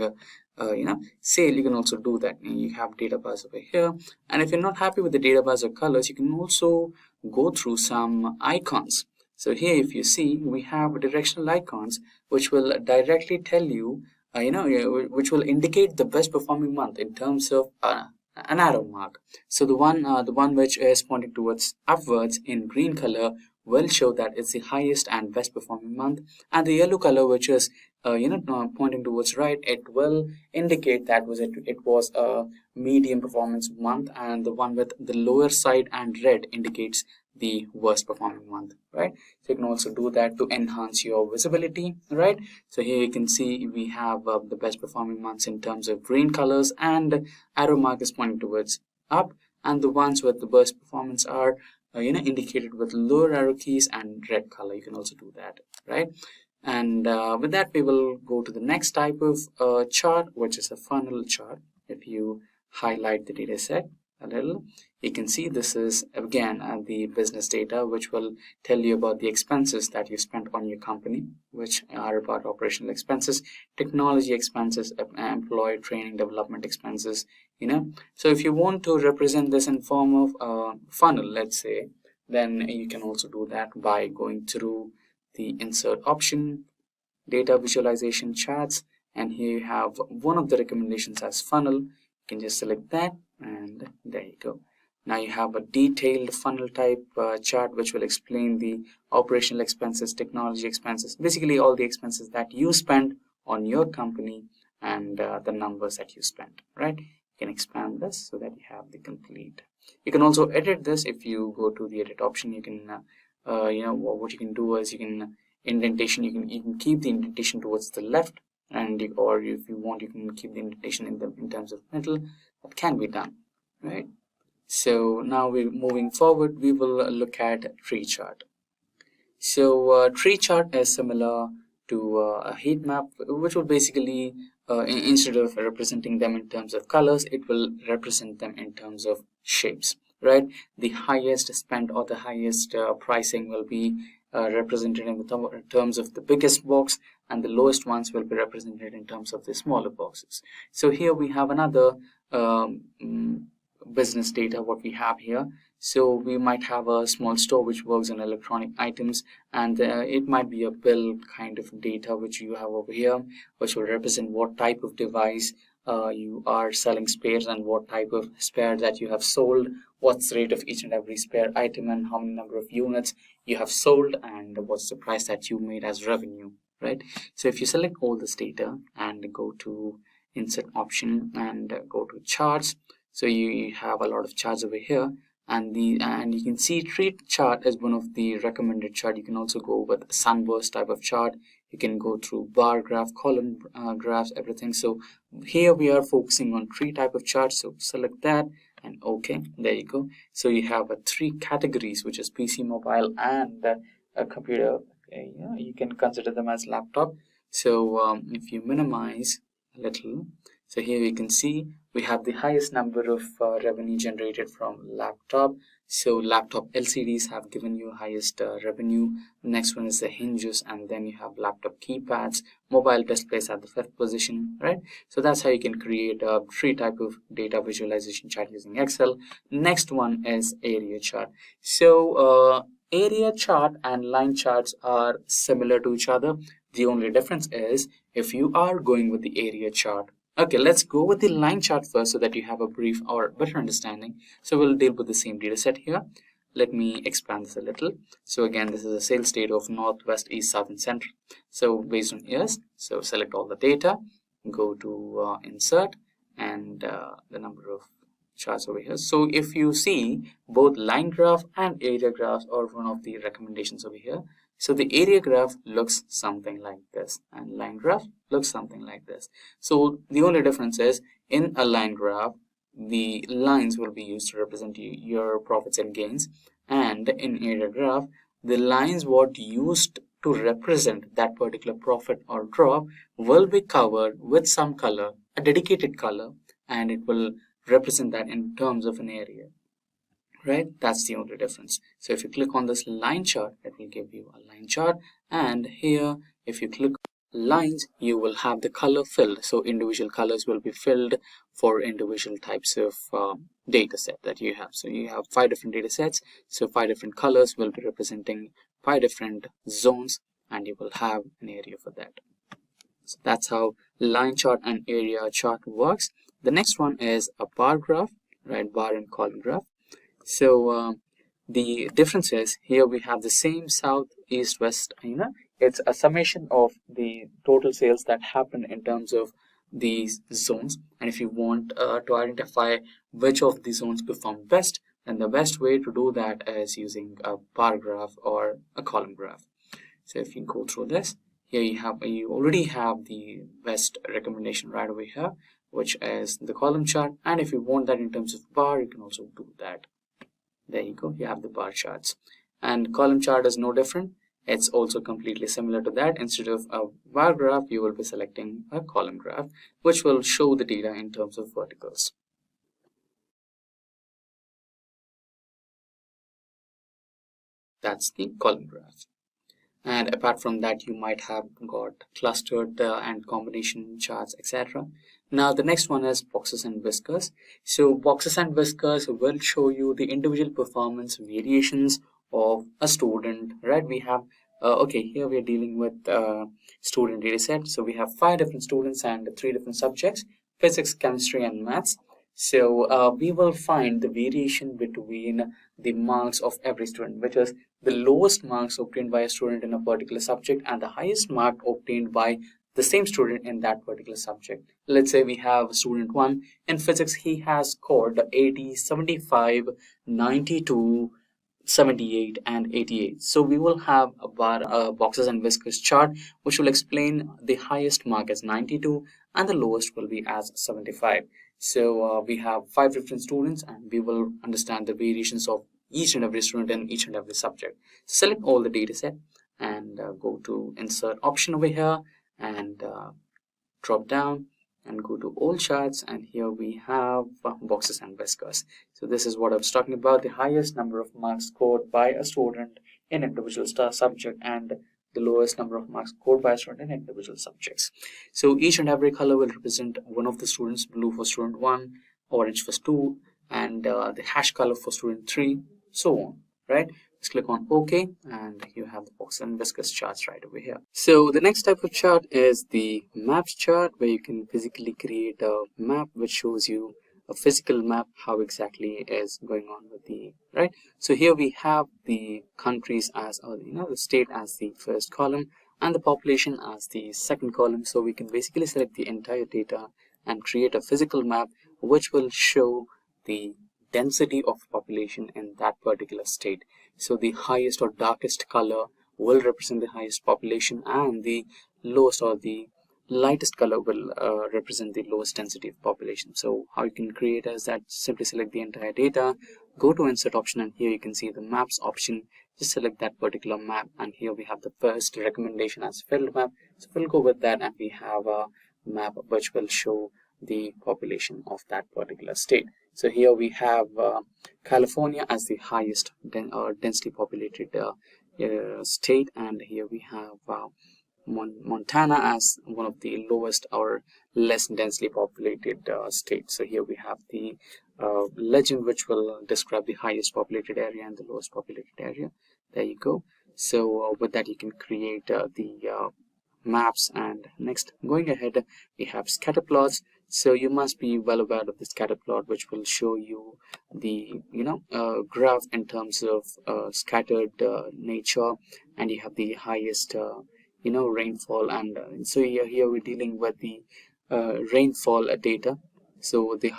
sale. You can also do that. You have data bars over here, and if you're not happy with the data bars or colors, you can also go through some icons. So here, if you see, we have directional icons which will directly tell you, which will indicate the best performing month in terms of an arrow mark. So the one which is pointing towards upwards in green color will show that it's the highest and best performing month, and the yellow color, which is pointing towards right, it will indicate that it was a medium performance month, and the one with the lower side and red indicates the worst performing month, right? So you can also do that to enhance your visibility, right? So here you can see we have the best performing months in terms of green colors, and arrow mark is pointing towards up, and the ones with the worst performance are indicated with lower arrow keys and red color. You can also do that, right? And with that, we will go to the next type of chart, which is a funnel chart. If you highlight the data set a little, you can see this is again the business data, which will tell you about the expenses that you spent on your company, which are about operational expenses, technology expenses, employee training, development expenses. So if you want to represent this in form of funnel, let's say, then you can also do that by going through the insert option, data visualization charts, and here you have one of the recommendations as funnel. You can just select that, and there you go. Now you have a detailed funnel type chart which will explain the operational expenses, technology expenses, basically all the expenses that you spend on your company and the numbers that you spent, right? You can expand this so that you have the complete. You can also edit this. If you go to the edit option, you can what you can do is you can indentation, you can keep the indentation towards the left, and or if you want, you can keep the indentation in terms of middle. That can be done, right? So now we're moving forward, we will look at tree chart. So tree chart is similar to a heat map, which will basically instead of representing them in terms of colors, it will represent them in terms of shapes, right? The highest spend or the highest pricing will be represented in the terms of the biggest box, and the lowest ones will be represented in terms of the smaller boxes. So here we have another business data, what we have here. So we might have a small store which works on electronic items, and it might be a bill kind of data which you have over here, which will represent what type of device you are selling spares, and what type of spare that you have sold, what's the rate of each and every spare item, and how many number of units you have sold, and what's the price that you made as revenue, right? So if you select all this data and go to insert option and go to charts, so you have a lot of charts over here, and you can see tree chart as one of the recommended chart. You can also go with sunburst type of chart. You can go through bar graph, column graphs, everything. So here we are focusing on tree type of chart, so select that and okay, there you go. So you have three categories, which is PC, mobile, and a computer. Okay, yeah, you can consider them as laptop. So if you minimize a little, so here you can see we have the highest number of revenue generated from laptop. So laptop LCDs have given you highest revenue. Next one is the hinges, and then you have laptop keypads, mobile displays at the 5th position, right? So that's how you can create a tree type of data visualization chart using Excel. Next one is area chart. So area chart and line charts are similar to each other. The only difference is if you are going with the area chart. Okay, let's go with the line chart first so that you have a brief or better understanding. So we'll deal with the same data set here. Let me expand this a little. So again, this is a sales data of North, West, East, South, and Central. So based on years, so select all the data, go to insert, and the number of charts over here. So if you see, both line graph and area graphs are one of the recommendations over here. So the area graph looks something like this, and line graph looks something like this. So the only difference is in a line graph, the lines will be used to represent your profits and gains. And in area graph, the lines what used to represent that particular profit or drop will be covered with some color, a dedicated color, and it will represent that in terms of an area, right? That's the only difference. So if you click on this line chart, it will give you a line chart, and here if you click lines, you will have the color filled. So individual colors will be filled for individual types of data set that you have. So you have 5 different data sets, so 5 different colors will be representing 5 different zones, and you will have an area for that. So that's how line chart and area chart works. The next one is a bar graph, right? Bar and column graph. So the difference is here we have the same south, east, west, it's a summation of the total sales that happen in terms of these zones. And if you want to identify which of these zones perform best, then the best way to do that is using a bar graph or a column graph. So if you go through this, here you already have the best recommendation right over here, which is the column chart. And if you want that in terms of bar, you can also do that. There you go, you have the bar charts. And column chart is no different. It's also completely similar to that. Instead of a bar graph, you will be selecting a column graph, which will show the data in terms of verticals. That's the column graph. And apart from that, you might have got clustered and combination charts, etc. Now the next one is boxes and whiskers. So boxes and whiskers will show you the individual performance variations of a student, right? We have okay, here we are dealing with student data set. So we have 5 different students and 3 different subjects: physics, chemistry, and maths. So we will find the variation between the marks of every student, which is the lowest marks obtained by a student in a particular subject and the highest mark obtained by the same student in that particular subject. Let's say we have student 1 in physics. He has scored 80, 75, 92, 78, and 88. So we will have a bar, boxes and whiskers chart, which will explain the highest mark as 92 and the lowest will be as 75. So we have 5 different students, and we will understand the variations of each and every student in each and every subject. Select all the data set and go to insert option over here and drop down and go to all charts, and here we have boxes and whiskers. So this is what I was talking about, the highest number of marks scored by a student in individual subject and the lowest number of marks scored by a student in individual subjects. So each and every color will represent one of the students: blue for student 1, orange for 2, and the hash color for student 3, so on, right? Just click on OK, and you have the box and whiskers charts right over here. So the next type of chart is the maps chart, where you can physically create a map which shows you a physical map, how exactly is going on with the, right? So here we have the countries as, the state as the first column and the population as the second column. So we can basically select the entire data and create a physical map which will show the density of population in that particular state. So the highest or darkest color will represent the highest population, and the lowest or the lightest color will represent the lowest density of population. So how you can create is that simply select the entire data, go to insert option, and here you can see the maps option. Just select that particular map, and here we have the first recommendation as filled map. So we'll go with that, and we have a map which will show the population of that particular state. So here we have California as the highest densely populated state, and here we have Montana as one of the lowest or less densely populated states. So here we have the legend which will describe the highest populated area and the lowest populated area. There you go. So with that you can create the maps. And next, going ahead, we have scatter plots. So you must be well aware of the scatter plot, which will show you the graph in terms of scattered nature, and you have the highest rainfall, and so here we're dealing with the rainfall data. So the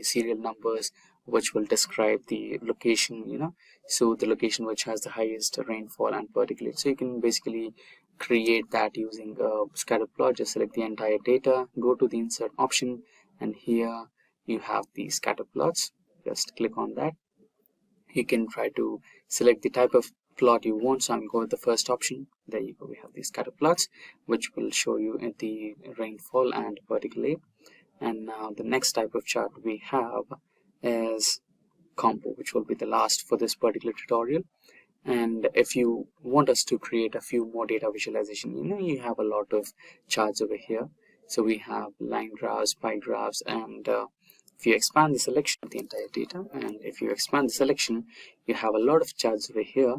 serial numbers which will describe the location, so the location which has the highest rainfall and particulate. So you can basically create that using a scatter plot. Just select the entire data, go to the insert option, and here you have the scatter plots. Just click on that. You can try to select the type of plot you want, so I'm going with the first option. There you go, we have these scatter plots which will show you in the rainfall and vertically. And now the next type of chart we have is combo, which will be the last for this particular tutorial. And if you want us to create a few more data visualization, you have a lot of charts over here. So we have line graphs, pie graphs, and if you expand the selection of the entire data, and if you expand the selection, you have a lot of charts over here.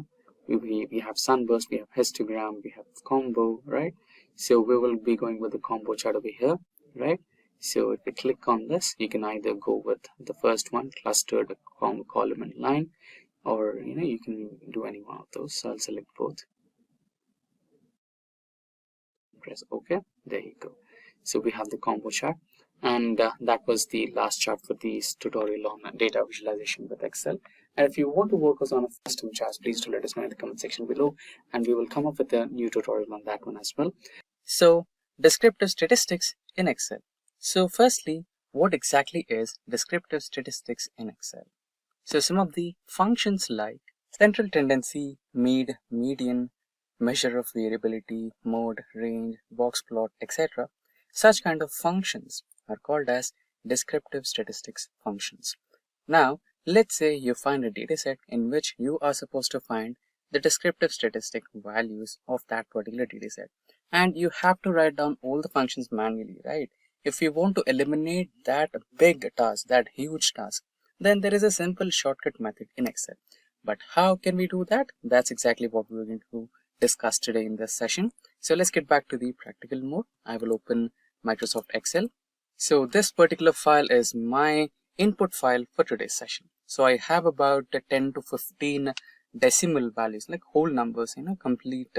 We have sunburst, we have histogram, we have combo, right? So we will be going with the combo chart over here, right? So if you click on this, you can either go with the first one, clustered column and line, or you can do any one of those. So I'll select both, press OK. There you go. So we have the combo chart, and that was the last chart for this tutorial on data visualization with Excel. And if you want to work us on a custom chart, please do let us know in the comment section below, and we will come up with a new tutorial on that one as well. So descriptive statistics in Excel. So firstly, what exactly is descriptive statistics in Excel? So some of the functions like central tendency, median, measure of variability, mode, range, box plot, etc. Such kind of functions are called as descriptive statistics functions. Now, let's say you find a dataset in which you are supposed to find the descriptive statistic values of that particular dataset, and you have to write down all the functions manually, right? If you want to eliminate that big task, that huge task, then there is a simple shortcut method in Excel. But how can we do that? That's exactly what we're going to discuss today in this session. So let's get back to the practical mode. I will open Microsoft Excel. So this particular file is my input file for today's session. So I have about 10 to 15 decimal values, like whole numbers, complete.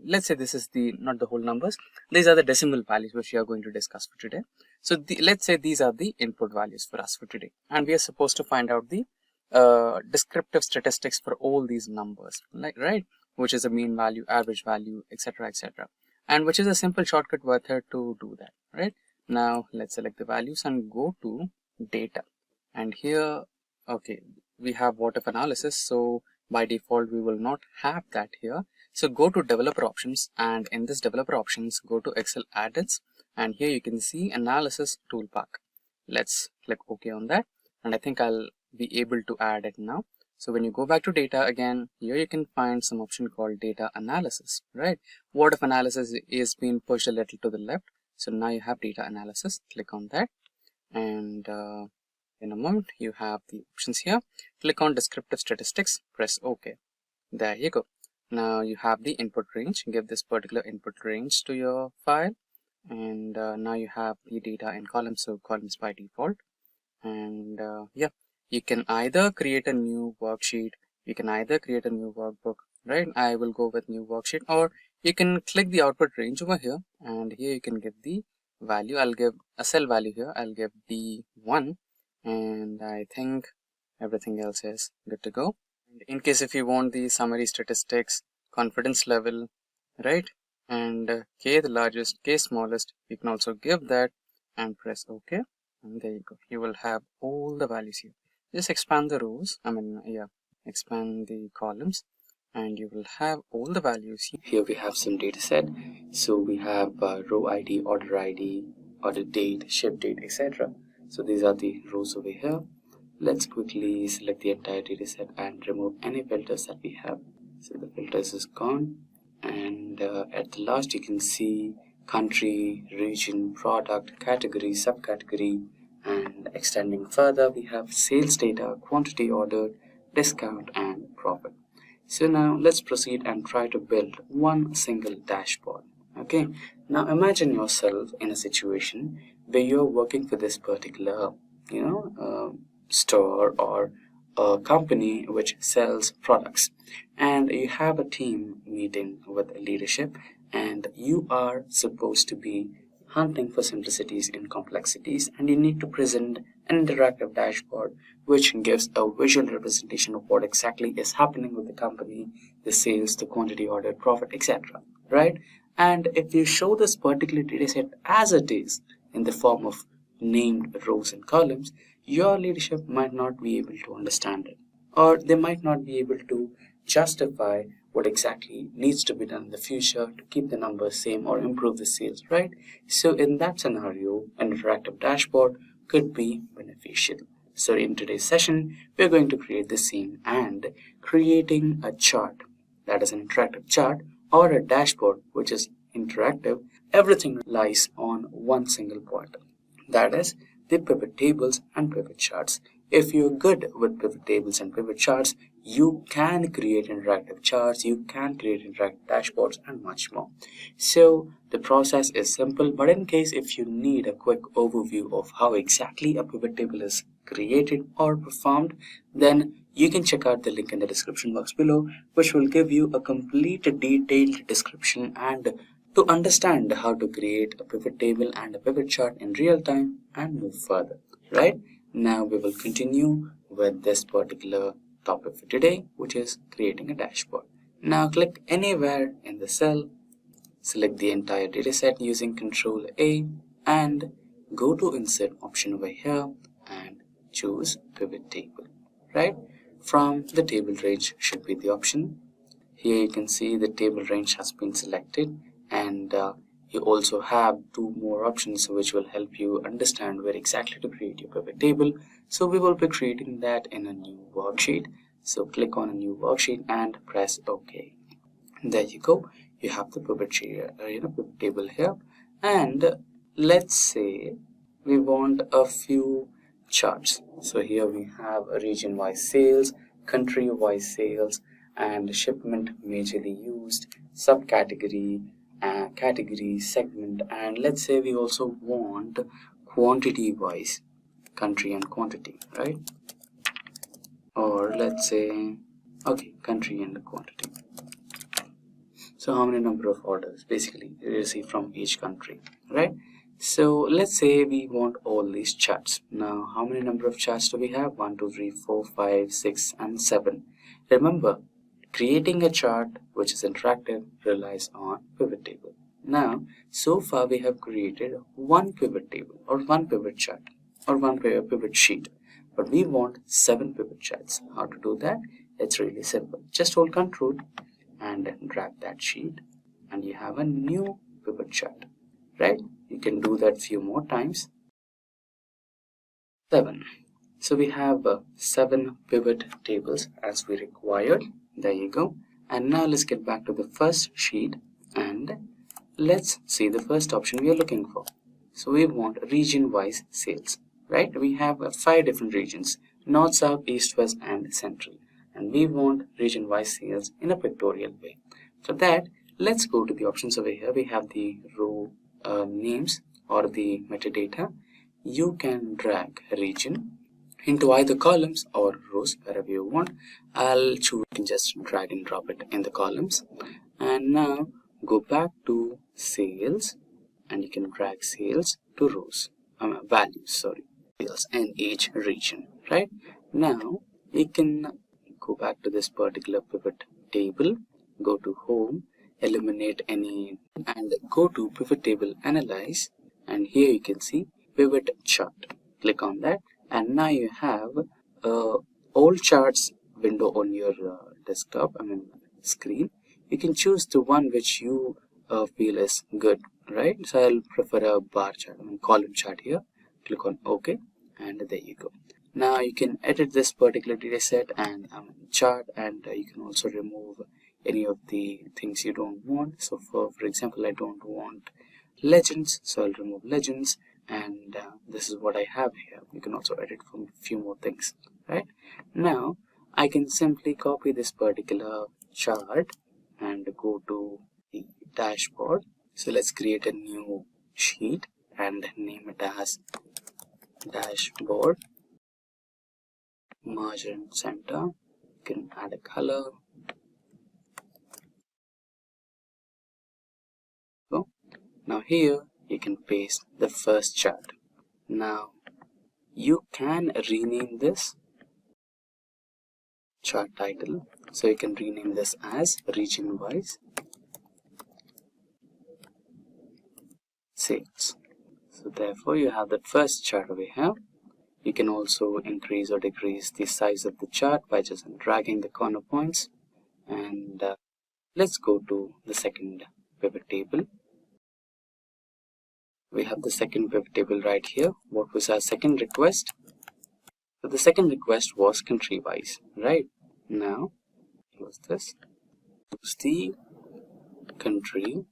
Let's say this is not the whole numbers. These are the decimal values which we are going to discuss for today. So let's say these are the input values for us for today, and we are supposed to find out the descriptive statistics for all these numbers, right? Which is a mean value, average value, etc., etc., and which is a simple shortcut method to do that, right? Now let's select the values and go to data, and here, okay, we have what if analysis. So by default, we will not have that here. So go to developer options, and in this developer options, go to Excel add-ins, and here you can see analysis toolpath. Let's click OK on that, and I think I'll be able to add it now. So when you go back to data again, here you can find some option called data analysis, right? What if analysis is being pushed a little to the left. So now you have data analysis. Click on that, and in a moment you have the options here. Click on descriptive statistics, press OK. There you go. Now you have the input range. Give this particular input range to your file, and now you have the data in columns, so columns by default. And yeah, you can either create a new worksheet, you can either create a new workbook, right? I will go with new worksheet, or you can click the output range over here, and here you can give the value. I'll give a cell value here. I'll give D1, and I think everything else is good to go. In case if you want the summary statistics, confidence level, right, and K the largest, K smallest, you can also give that and press OK, and there you go. You will have all the values here. Just expand the rows, expand the columns, and you will have all the values here. Here we have some data set. So we have row ID, order date, ship date, etc. So these are the rows over here. Let's quickly select the entire data set and remove any filters that we have. So the filters is gone, and at the last you can see country, region, product, category, subcategory, and extending further we have sales data, quantity ordered, discount, and profit. So now let's proceed and try to build one single dashboard. Okay, now imagine yourself in a situation where you're working for this particular store or a company which sells products, and you have a team meeting with leadership, and you are supposed to be hunting for simplicities in complexities, and you need to present an interactive dashboard which gives a visual representation of what exactly is happening with the company, the sales, the quantity ordered, profit, etc., right? And if you show this particular data set as it is in the form of named rows and columns, your leadership might not be able to understand it, or they might not be able to justify what exactly needs to be done in the future to keep the numbers same or improve the sales, right? So in that scenario, an interactive dashboard could be beneficial. So in today's session, we're going to create the same and creating a chart that is an interactive chart or a dashboard which is interactive. Everything lies on one single point, that is the pivot tables and pivot charts. If you're good with pivot tables and pivot charts, you can create interactive charts, you can create interactive dashboards and much more. So the process is simple, but in case if you need a quick overview of how exactly a pivot table is created or performed, then you can check out the link in the description box below, which will give you a complete detailed description and to understand how to create a pivot table and a pivot chart in real time and move further, right? Now we will continue with this particular topic for today, which is creating a dashboard. Now click anywhere in the cell, select the entire dataset using Control A and go to Insert option over here and choose Pivot Table, right? From the table range should be the option. Here you can see the table range has been selected, and you also have two more options which will help you understand where exactly to create your pivot table. So we will be creating that in a new worksheet. So click on a new worksheet and press OK. There you go. You have the pivot table here. And let's say we want a few charts. So here we have a region-wise sales, country-wise sales, and shipment majorly used, subcategory, category, segment, and let's say we also want quantity-wise, country and quantity, right? Or let's say, okay, country and quantity. So how many number of orders basically you receive from each country, right? So let's say we want all these charts. Now how many number of charts do we have? 1, 2, 3, 4, 5, 6 and 7. Remember, creating a chart which is interactive relies on pivot table. Now so far we have created one pivot table or one pivot chart or one pivot sheet, but we want 7 pivot charts. How to do that? It's really simple. Just hold Control and drag that sheet and you have a new pivot chart, right? You can do that few more times. 7. So we have 7 pivot tables as we required. There you go. And now let's get back to the first sheet and let's see the first option we are looking for. So we want region-wise sales, right? We have 5 different regions: North, South, East, West, and Central. And we want region-wise sales in a pictorial way. For that, let's go to the options over here. We have the row names or the metadata. You can drag region into either columns or rows, wherever you want. I'll choose, you can just drag and drop it in the columns. And now go back to sales and you can drag sales to rows, sales in each region, right? Now you can go back to this particular pivot table, go to home, eliminate any, and go to pivot table analyze, and here you can see pivot chart. Click on that and now you have all charts window on your desktop, screen. You can choose the one which you feel is good, right? So I'll prefer a bar chart, column chart here. Click on OK and there you go. Now you can edit this particular data set and chart, and you can also remove any of the things you don't want. So for example, I don't want legends, so I'll remove legends, and this is what I have here. You can also edit from a few more things, right? Now I can simply copy this particular chart and go to the dashboard. So let's create a new sheet and name it as dashboard. Margin center. You can add a color. So now here you can paste the first chart. Now you can rename this chart title. So you can rename this as region wise sales. So So therefore you have that first chart over here. You can also increase or decrease the size of the chart by just dragging the corner points. And let's go to the second pivot table. We have the second pivot table right here. What was our second request? So the second request was country wise, right? Now, close this. Choose the country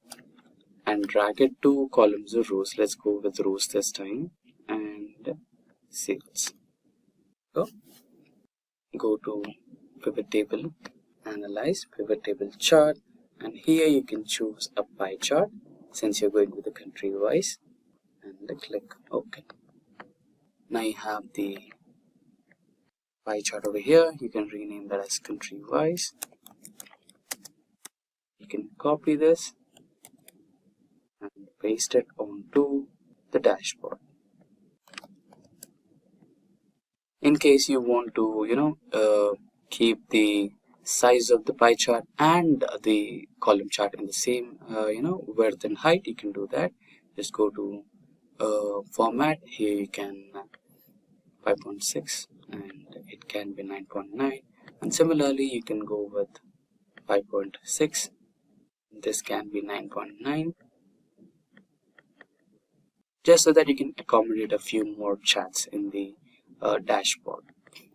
and drag it to columns or rows. Let's go with rows this time. And sales. Go to pivot table, analyze pivot table chart, and here you can choose a pie chart since you're going with the country wise, and click OK. Now you have the pie chart over here. You can rename that as country wise. You can copy this and paste it onto the dashboard. In case you want to, keep the size of the pie chart and the column chart in the same, width and height, you can do that. Just go to format. Here you can 5.6 and it can be 9.9. And similarly, you can go with 5.6. This can be 9.9. Just so that you can accommodate a few more charts in the dashboard.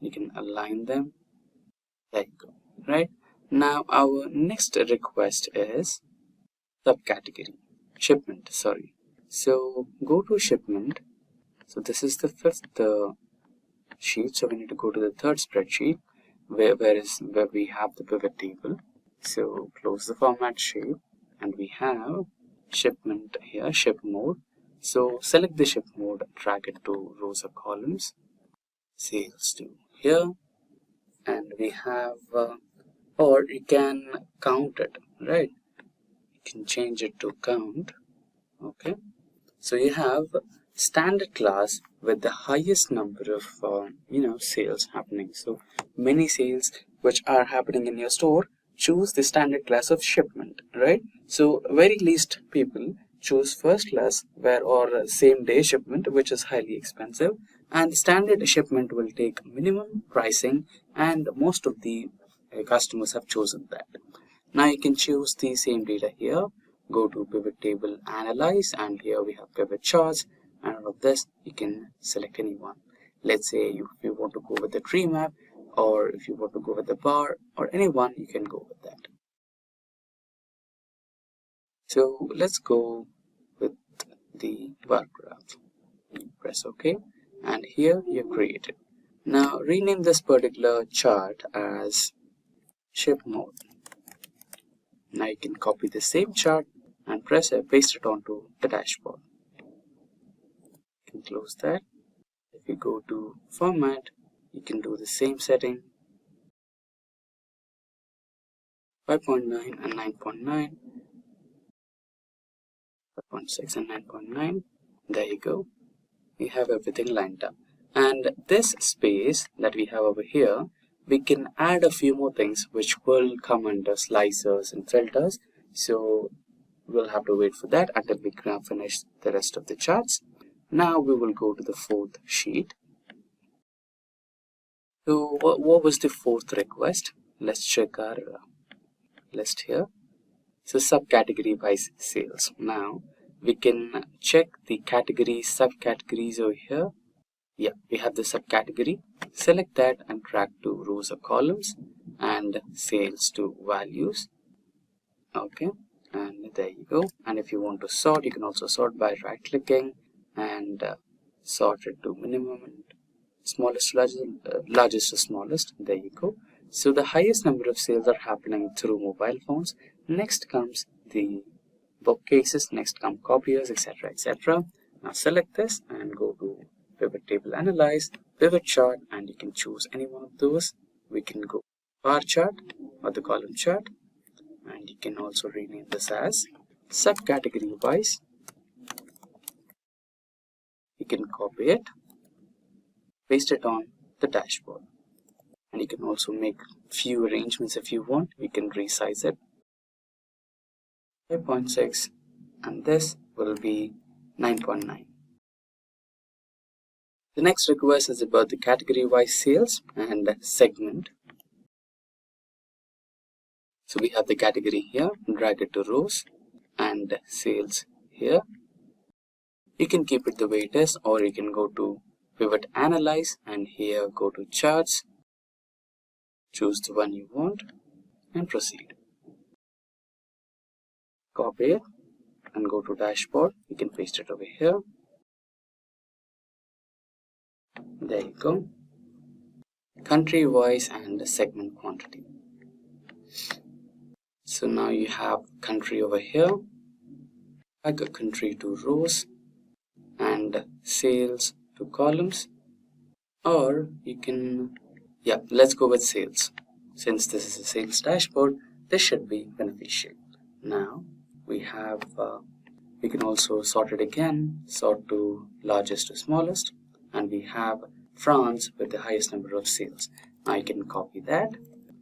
You can align them. There you go. Right now, our next request is subcategory shipment. Sorry. So go to shipment. So this is the fifth sheet. So we need to go to the third spreadsheet where we have the pivot table. So close the format shape, and we have shipment here, ship mode. So select the ship mode, drag it to rows or columns. Sales to here, and we have or you can count it, right? You can change it to count. Okay, so you have standard class with the highest number of sales happening. So many sales which are happening in your store, choose the standard class of shipment, right? So very least people choose first class or same day shipment, which is highly expensive, and standard shipment will take minimum pricing, and most of the customers have chosen that. Now you can choose the same data here. Go to pivot table, analyze, and here we have pivot charts, and out of this you can select any one. Let's say if you want to go with the tree map, or if you want to go with the bar, or any one, you can go with that. So let's go with the bar graph. You press OK, and here you create it. Now rename this particular chart as ship mode. Now you can copy the same chart and paste it onto the dashboard. You can close that. If you go to format, you can do the same setting, 5.9 and 9.9, 5.6 and 9.9. There you go. You have everything lined up. And this space that we have over here, we can add a few more things which will come under slicers and filters. So we'll have to wait for that until we can finish the rest of the charts. Now we will go to the fourth sheet. So what was the fourth request? Let's check our list here. So subcategory wise sales. Now we can check the categories, subcategories over here. Yeah, we have the subcategory. Select that and drag to rows or columns, and sales to values. Okay, and there you go. And if you want to sort, you can also sort by right clicking and sort it to minimum and smallest to largest to smallest. There you go. So the highest number of sales are happening through mobile phones. Next comes the bookcases, next come copiers, etc., etc. Now select this and go to pivot table, analyze, pivot chart, and you can choose any one of those. We can go bar chart or the column chart, and you can also rename this as subcategory wise. You can copy it, paste it on the dashboard, and you can also make few arrangements if you want. We can resize it, 5.6, and this will be 9.9. The next request is about the category-wise sales and segment. So we have the category here, drag it to rows, and sales here. You can keep it the way it is, or you can go to pivot analyze, and here go to charts, choose the one you want, and proceed. Copy it and go to dashboard. You can paste it over here. There you go. Country wise and segment quantity. So now you have country over here. I got country to rows and sales to columns. Or you can, let's go with sales. Since this is a sales dashboard, this should be beneficial. Now we have, we can also sort it again, sort to largest to smallest, and we have France with the highest number of sales. Now you can copy that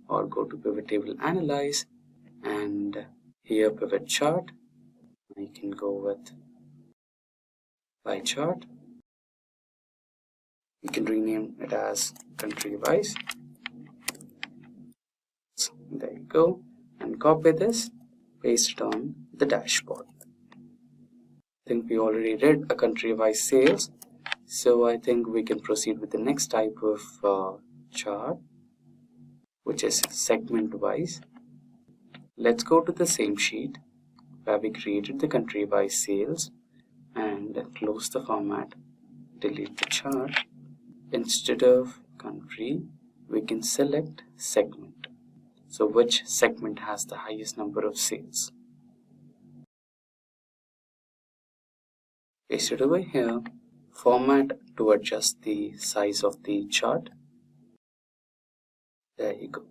or go to pivot table analyze, and here pivot chart. You can go with pie chart. You can rename it as country wise. So there you go, and copy this, paste it on the dashboard. I think we already did a country wise sales, so I think we can proceed with the next type of chart, which is segment wise. Let's go to the same sheet where we created the country wise sales and close the format, delete the chart. Instead of country, we can select segment. So which segment has the highest number of sales? Paste it over here. Format to adjust the size of the chart. There you go.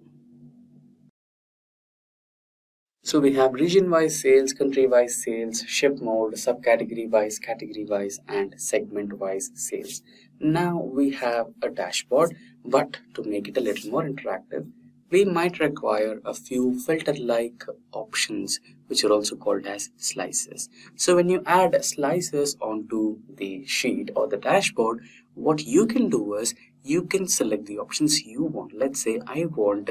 So we have region-wise sales, country-wise sales, ship mode, subcategory-wise, category-wise, and segment-wise sales. Now we have a dashboard, but to make it a little more interactive, we might require a few filter-like options, which are also called as slices. So when you add slices onto the sheet or the dashboard, what you can do is you can select the options you want. Let's say I want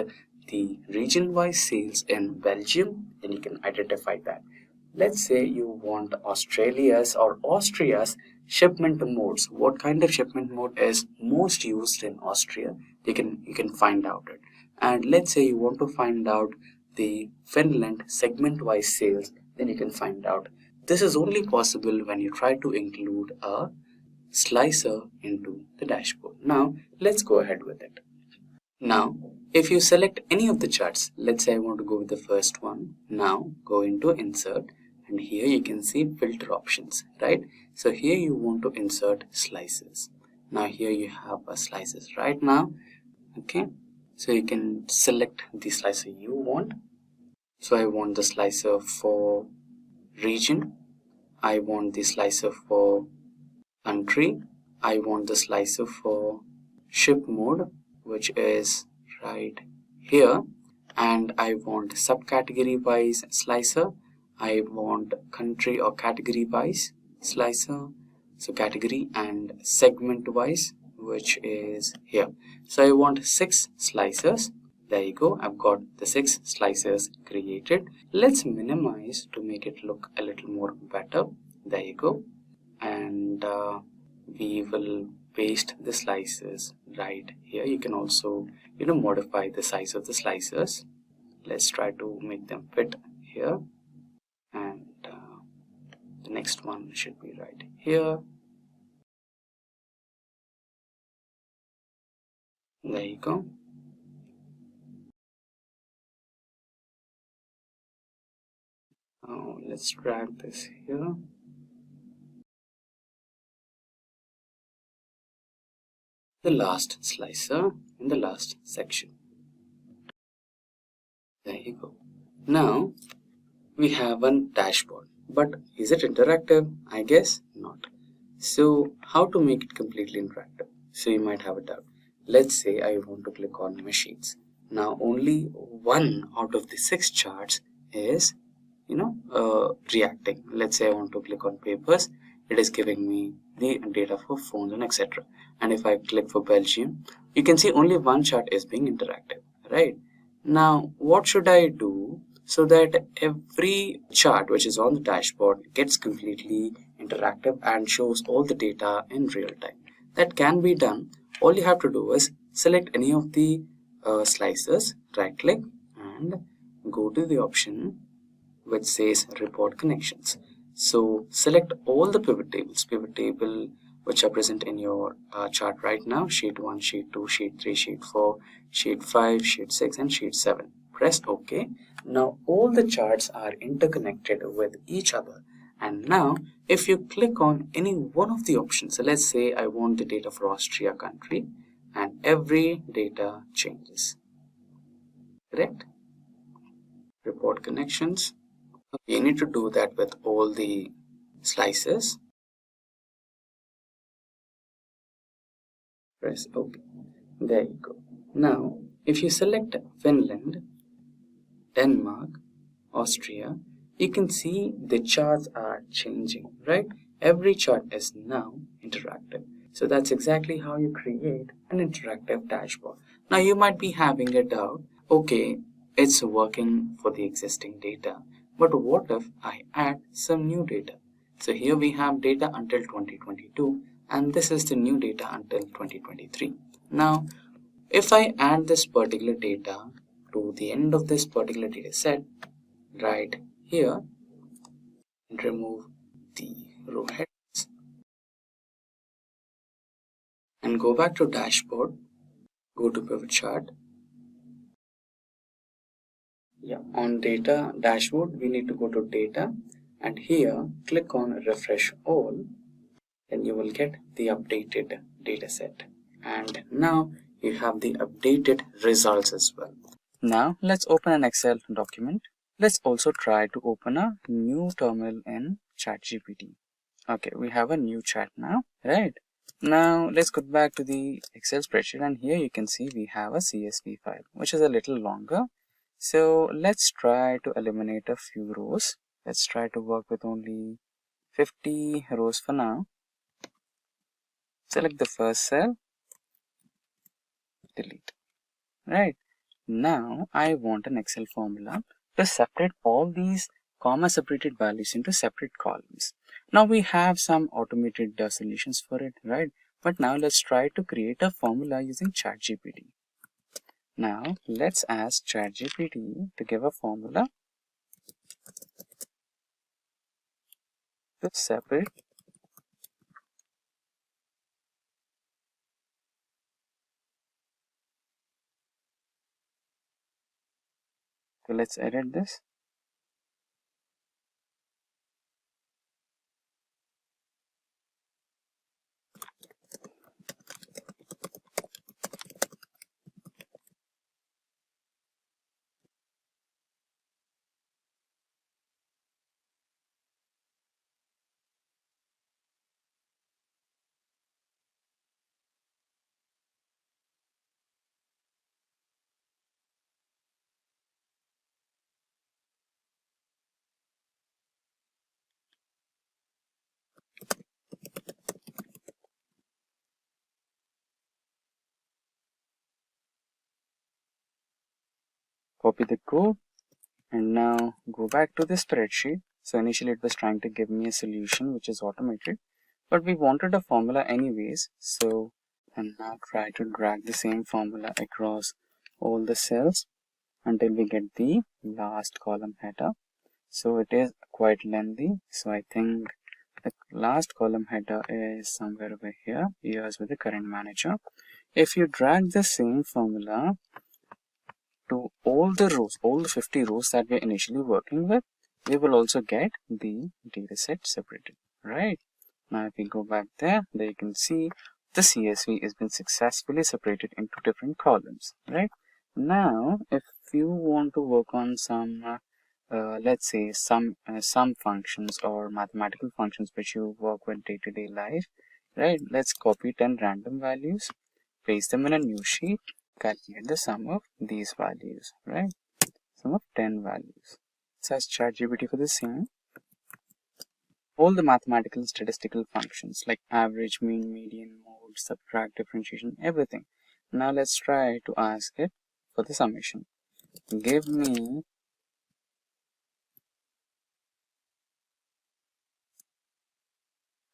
the region-wise sales in Belgium, then you can identify that. Let's say you want Australia's or Austria's shipment modes. What kind of shipment mode is most used in Austria? You can find out it. And let's say you want to find out the Finland segment-wise sales, then you can find out. This is only possible when you try to include a slicer into the dashboard. Now let's go ahead with it. Now, if you select any of the charts, let's say I want to go with the first one. Now go into insert, and here you can see filter options, right? So here you want to insert slices. Now here you have a slices right now. Okay, so you can select the slicer you want. So I want the slicer for region. I want the slicer for country. I want the slicer for ship mode, which is right here, and I want subcategory wise slicer. I want country or category wise slicer, so category, and segment wise, which is here. So I want 6 slices. There you go, I've got the 6 slices created. Let's minimize to make it look a little more better. There you go, and we will paste the slices right here. You can also modify the size of the slices. Let's try to make them fit here, and the next one should be right here. There you go. Now let's drag this here. The last slicer in the last section. There you go. Now we have one dashboard, but is it interactive? I guess not. So how to make it completely interactive? So you might have a doubt. Let's say I want to click on machines. Now only 1 out of the 6 charts is reacting. Let's say I want to click on papers. it is giving me the data for phones and etc. And if I click for Belgium, you can see only one chart is being interactive, right? Now, what should I do so that every chart which is on the dashboard gets completely interactive and shows all the data in real time? That can be done. All you have to do is select any of the slices, right click and go to the option which says report connections. So select all the pivot table which are present in your chart right now: sheet 1, sheet 2, sheet 3, sheet 4, sheet 5, sheet 6 and sheet 7. Press OK. Now all the charts are interconnected with each other, and now if you click on any one of the options, so let's say I want the data for Austria country, and every data changes. Correct? Report connections. You need to do that with all the slices. Press OK. There you go. Now, if you select Finland, Denmark, Austria, you can see the charts are changing, right? Every chart is now interactive. So that's exactly how you create an interactive dashboard. Now you might be having a doubt. Okay, it's working for the existing data, but what if I add some new data? So here we have data until 2022, and this is the new data until 2023. Now, if I add this particular data to the end of this particular data set, right here, and remove the row headers and go back to dashboard, go to pivot chart. On data dashboard, we need to go to data, and here click on refresh all, then you will get the updated data set, and now you have the updated results as well. Now let's open an Excel document. Let's also try to open a new terminal in ChatGPT. Okay, we have a new chat now, right? Now let's go back to the Excel spreadsheet, and here you can see we have a CSV file which is a little longer. So let's try to eliminate a few rows. Let's try to work with only 50 rows for now. Select the first cell, delete. Right, now I want an Excel formula to separate all these comma separated values into separate columns. Now we have some automated solutions for it, right? But now let's try to create a formula using ChatGPT. Now let's ask ChatGPT to give a formula to separate so let's edit this. Copy the code and now go back to the spreadsheet. So initially it was trying to give me a solution which is automated, but we wanted a formula anyways. So and now try to drag the same formula across all the cells until we get the last column header. So it is quite lengthy, so I think the last column header is somewhere over here, years with the current manager. If you drag the same formula to all the rows, all the 50 rows that we're initially working with, we will also get the data set separated, right? Now if we go back there you can see the CSV has been successfully separated into different columns, right? Now if you want to work on some let's say some functions or mathematical functions which you work with day-to-day life, right? Let's copy 10 random values, paste them in a new sheet, calculate the sum of these values, right? Sum of 10 values. Let's ask ChatGPT for the same. all the mathematical and statistical functions like average, mean, median, mode, subtract, differentiation, everything. Now let's try to ask it for the summation. Give me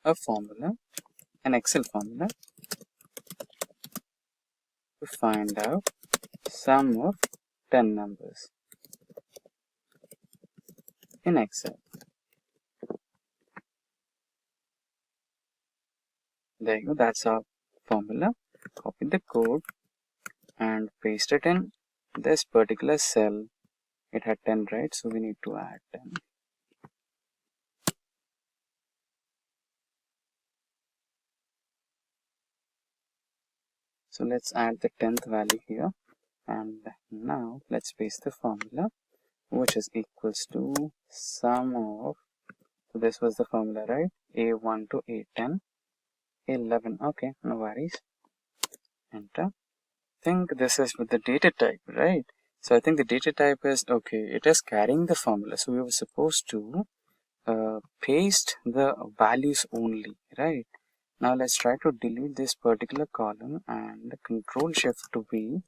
a formula, an Excel formula, to find out sum of 10 numbers in Excel. There you go, that's our formula. Copy the code and paste it in this particular cell. It had 10, right? So we need to add 10. So let's add the 10th value here, and now let's paste the formula, which is equals to sum of, so this was the formula, right? A1 to A10, 11. Okay, no worries. Enter. Think this is with the data type, right? So I think the data type is okay, it is carrying the formula, so we were supposed to paste the values only, right? Now let's try to delete this particular column and Control Shift to V.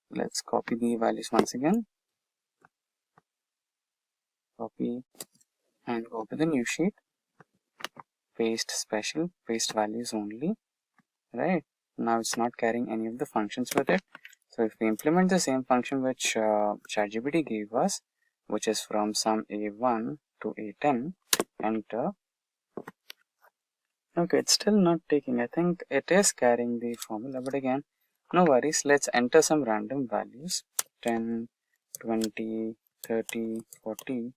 Let's copy the values once again. Copy and go to the new sheet. Paste special, paste values only, right? Now it's not carrying any of the functions with it. So if we implement the same function which ChatGPT gave us, which is from sum A1 to A10, enter. Okay, it's still not taking. I think it is carrying the formula, but again, no worries. Let's enter some random values: 10, 20, 30, 40,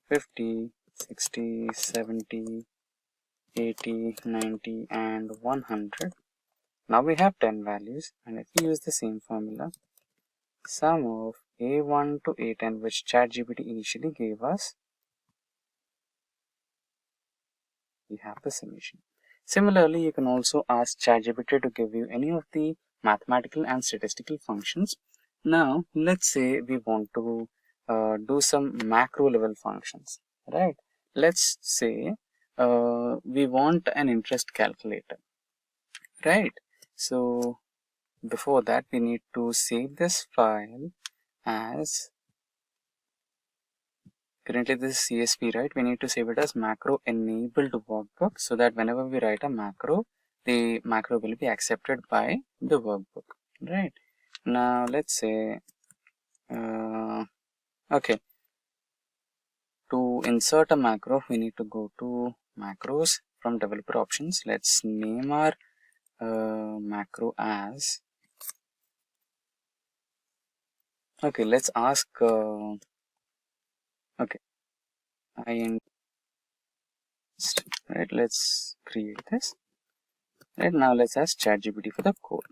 50, 60, 70, 80, 90, and 100. Now we have 10 values, and if we use the same formula, sum of A1 to A10, which ChatGPT initially gave us, we have the summation. Similarly, you can also ask ChatGPT to give you any of the mathematical and statistical functions. Now, let's say we want to do some macro level functions, right? Let's say we want an interest calculator, right? So, before that, we need to save this file as, currently this is CSV, right? We need to save it as macro enabled workbook, so that whenever we write a macro, the macro will be accepted by the workbook, right? Now let's say okay, to insert a macro we need to go to macros from developer options. Let's name our macro as, okay, let's ask okay, right? Let's create this. Right now, let's ask ChatGPT for the code.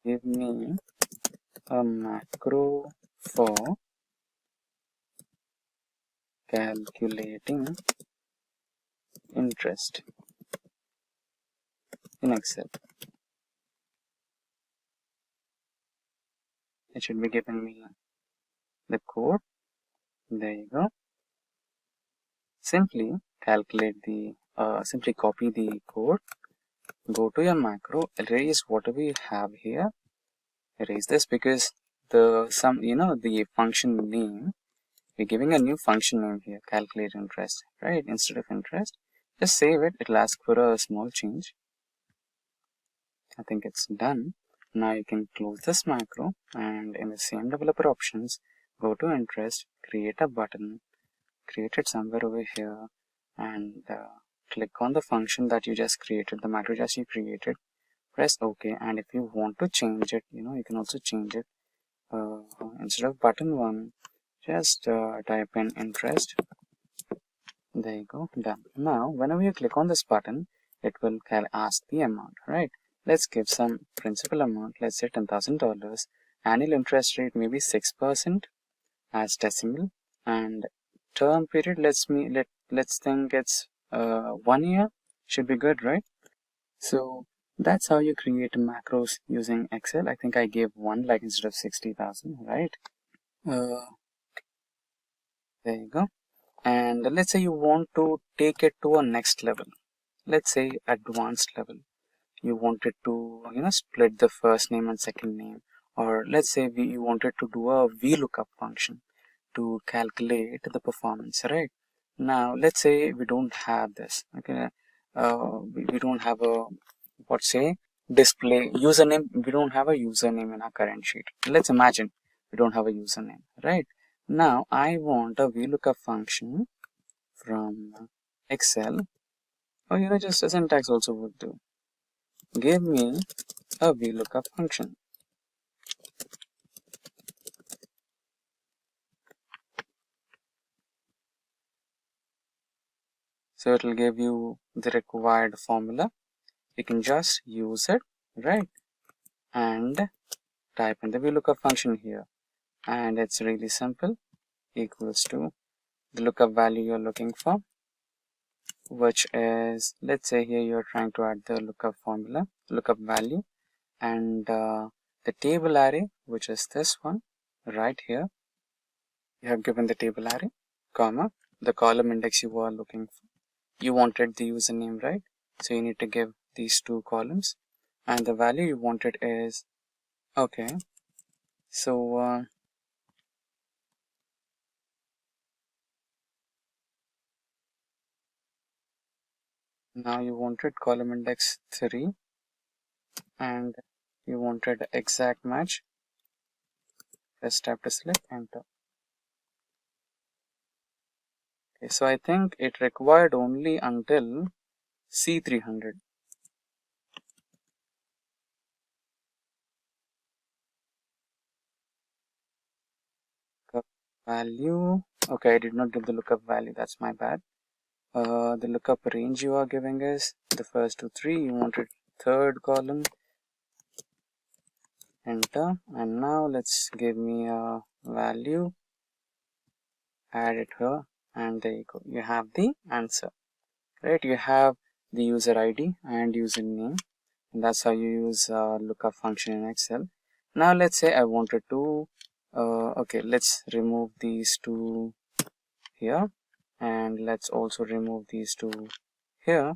Give me a macro for calculating interest in Excel. It should be giving me the code. There you go. Simply calculate the, simply copy the code. Go to your macro, erase whatever you have here. Erase this because the the function name, we're giving a new function name here, calculate interest, right? Instead of interest, just save it. It'll ask for a small change. I think it's done. Now you can close this macro and in the same developer options, go to interest, create a button, create it somewhere over here, and click on the function that you just created, the macro just you created. Press OK, and if you want to change it, you can also change it. Instead of button 1, just type in interest. There you go, done. Now whenever you click on this button, it will ask the amount, right? Let's give some principal amount, let's say $10,000. Annual interest rate maybe 6% as decimal, and term period, let's think it's 1 year. Should be good, right? So that's how you create macros using Excel. I think I gave one like instead of 60,000, right? there you go. And let's say you want to take it to a next level, let's say advanced level. You wanted to split the first name and second name, or let's say you wanted to do a VLOOKUP function to calculate the performance, right? Now let's say we don't have this, okay. We don't have a display username. We don't have a username in our current sheet. Let's imagine we don't have a username, right? Now I want a VLOOKUP function from Excel, or just a syntax also would do. Give me a VLOOKUP function. So it will give you the required formula. You can just use it, right? And type in the VLOOKUP function here. And it's really simple. Equals to the lookup value you're looking for, which is, let's say here you're trying to add the lookup value, and the table array, which is this one right here. You have given the table array, comma, the column index you are looking for. You wanted the username, right? So you need to give these two columns, and the value you wanted is, okay, so now you wanted column index 3 and you wanted exact match. Let's tap to select, enter. Okay, so I think it required only until C300. Value, okay, I did not give the lookup value, that's my bad. The lookup range you are giving is the first to 3, you wanted third column, enter. And now let's give me a value, add it here, and there you go, you have the answer, right? You have the user ID and username, and that's how you use lookup function in Excel. Now let's say I wanted to okay, let's remove these two here, and let's also remove these two here,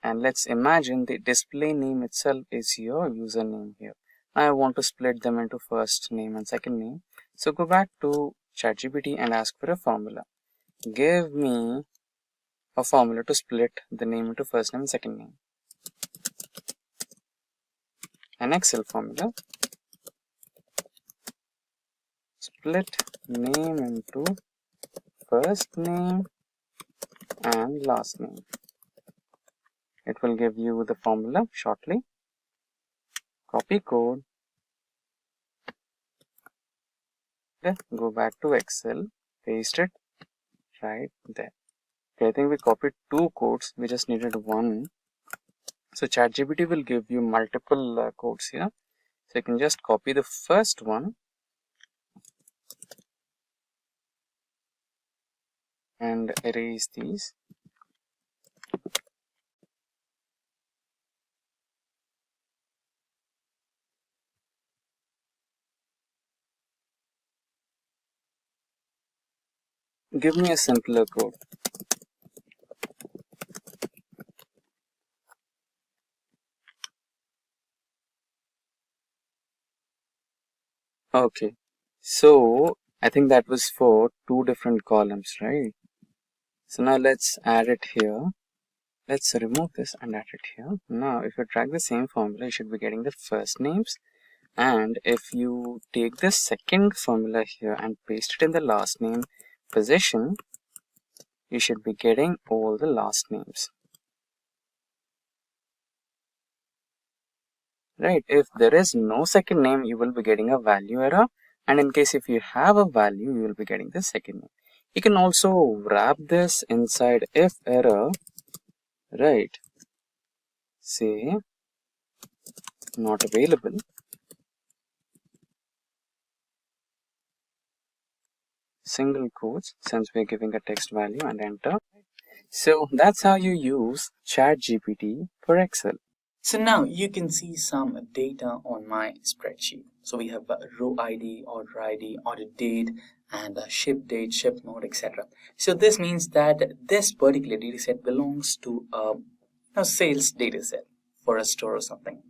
and let's imagine the display name itself is your username here. Now I want to split them into first name and second name. So go back to ChatGPT and ask for a formula. Give me a formula to split the name into first name and second name. An Excel formula. Split name into first name and last name. It will give you the formula shortly. Copy code. Go back to Excel. Paste it right there. Okay, I think we copied two codes. We just needed one. So ChatGPT will give you multiple codes here. So you can just copy the first one and erase these. Give me a simpler code. Okay, so I think that was for two different columns, right? So now let's add it here. Let's remove this and add it here. Now if you drag the same formula, you should be getting the first names, and if you take the second formula here and paste it in the last name position, you should be getting all the last names, right? If there is no second name, you will be getting a value error, and in case if you have a value, you will be getting the second name. You can also wrap this inside if error, right? Say not available, single quotes, since we're giving a text value, and enter. So that's how you use ChatGPT for Excel. So now you can see some data on my spreadsheet. So we have a row ID, order date, and a ship date, ship mode, etc. So this means that this particular data set belongs to a sales data set for a store or something.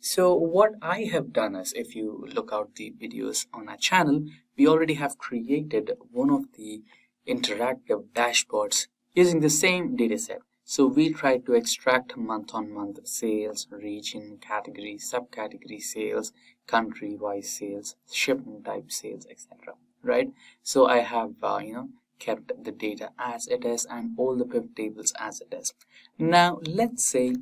So what I have done is, if you look out the videos on our channel, we already have created one of the interactive dashboards using the same data set. So we try to extract month-on-month sales, region, category, subcategory sales, country-wise sales, shipment type sales, etc. Right? So I have kept the data as it is and all the pivot tables as it is. Now let's say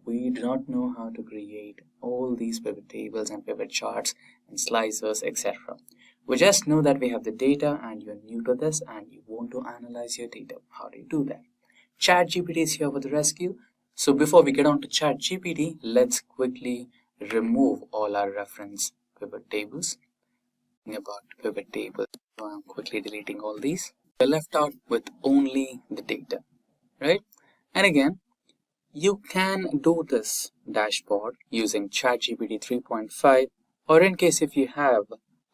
we do not know how to create all these pivot tables and pivot charts and slicers, etc. We just know that we have the data and you're new to this and you want to analyze your data. How do you do that? ChatGPT is here for the rescue. So before we get on to ChatGPT, let's quickly remove all our reference pivot tables. About pivot table, so I'm quickly deleting all these. We're left out with only the data, right? And again, you can do this dashboard using ChatGPT 3.5, or in case if you have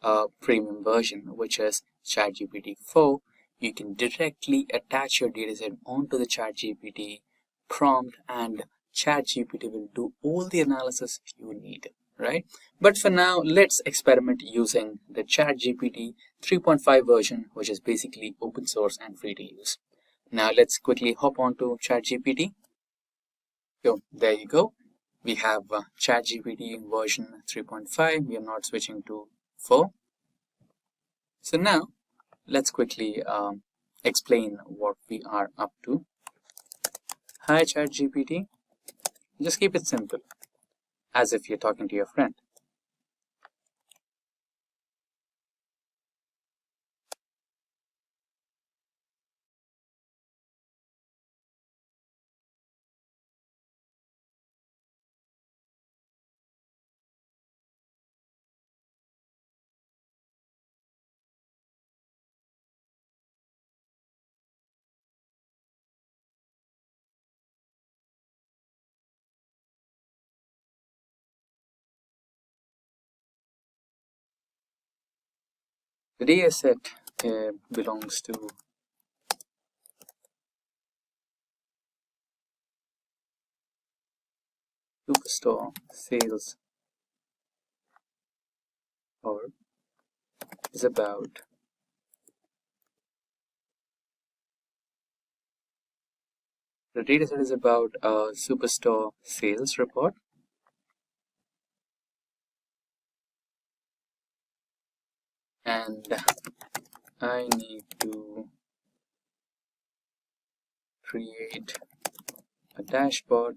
a premium version, which is ChatGPT 4, you can directly attach your dataset onto the ChatGPT prompt and ChatGPT will do all the analysis you need, right? But for now, let's experiment using the ChatGPT 3.5 version, which is basically open source and free to use. Now let's quickly hop onto ChatGPT. So there you go. We have ChatGPT version 3.5. We are not switching to 4. So now let's quickly explain what we are up to. Hi ChatGPT. Just keep it simple, as if you're talking to your friend. The data set belongs to Superstore sales, or is about the data set is about a Superstore sales report. And I need to create a dashboard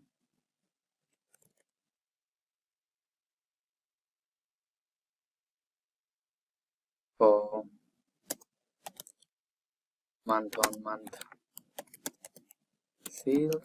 for month-on-month sale,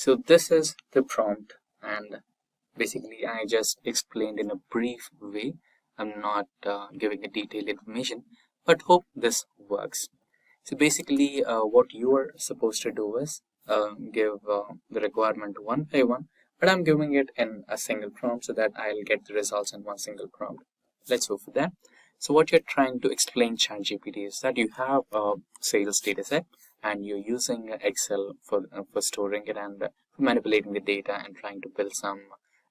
So this is the prompt, and basically I just explained in a brief way. I'm not giving a detailed information, but hope this works. So basically what you are supposed to do is give the requirement one by one, but I'm giving it in a single prompt so that I'll get the results in one single prompt. Let's go for that. So what you're trying to explain ChatGPT is that you have a sales data set and you're using Excel for storing it and manipulating the data and trying to build some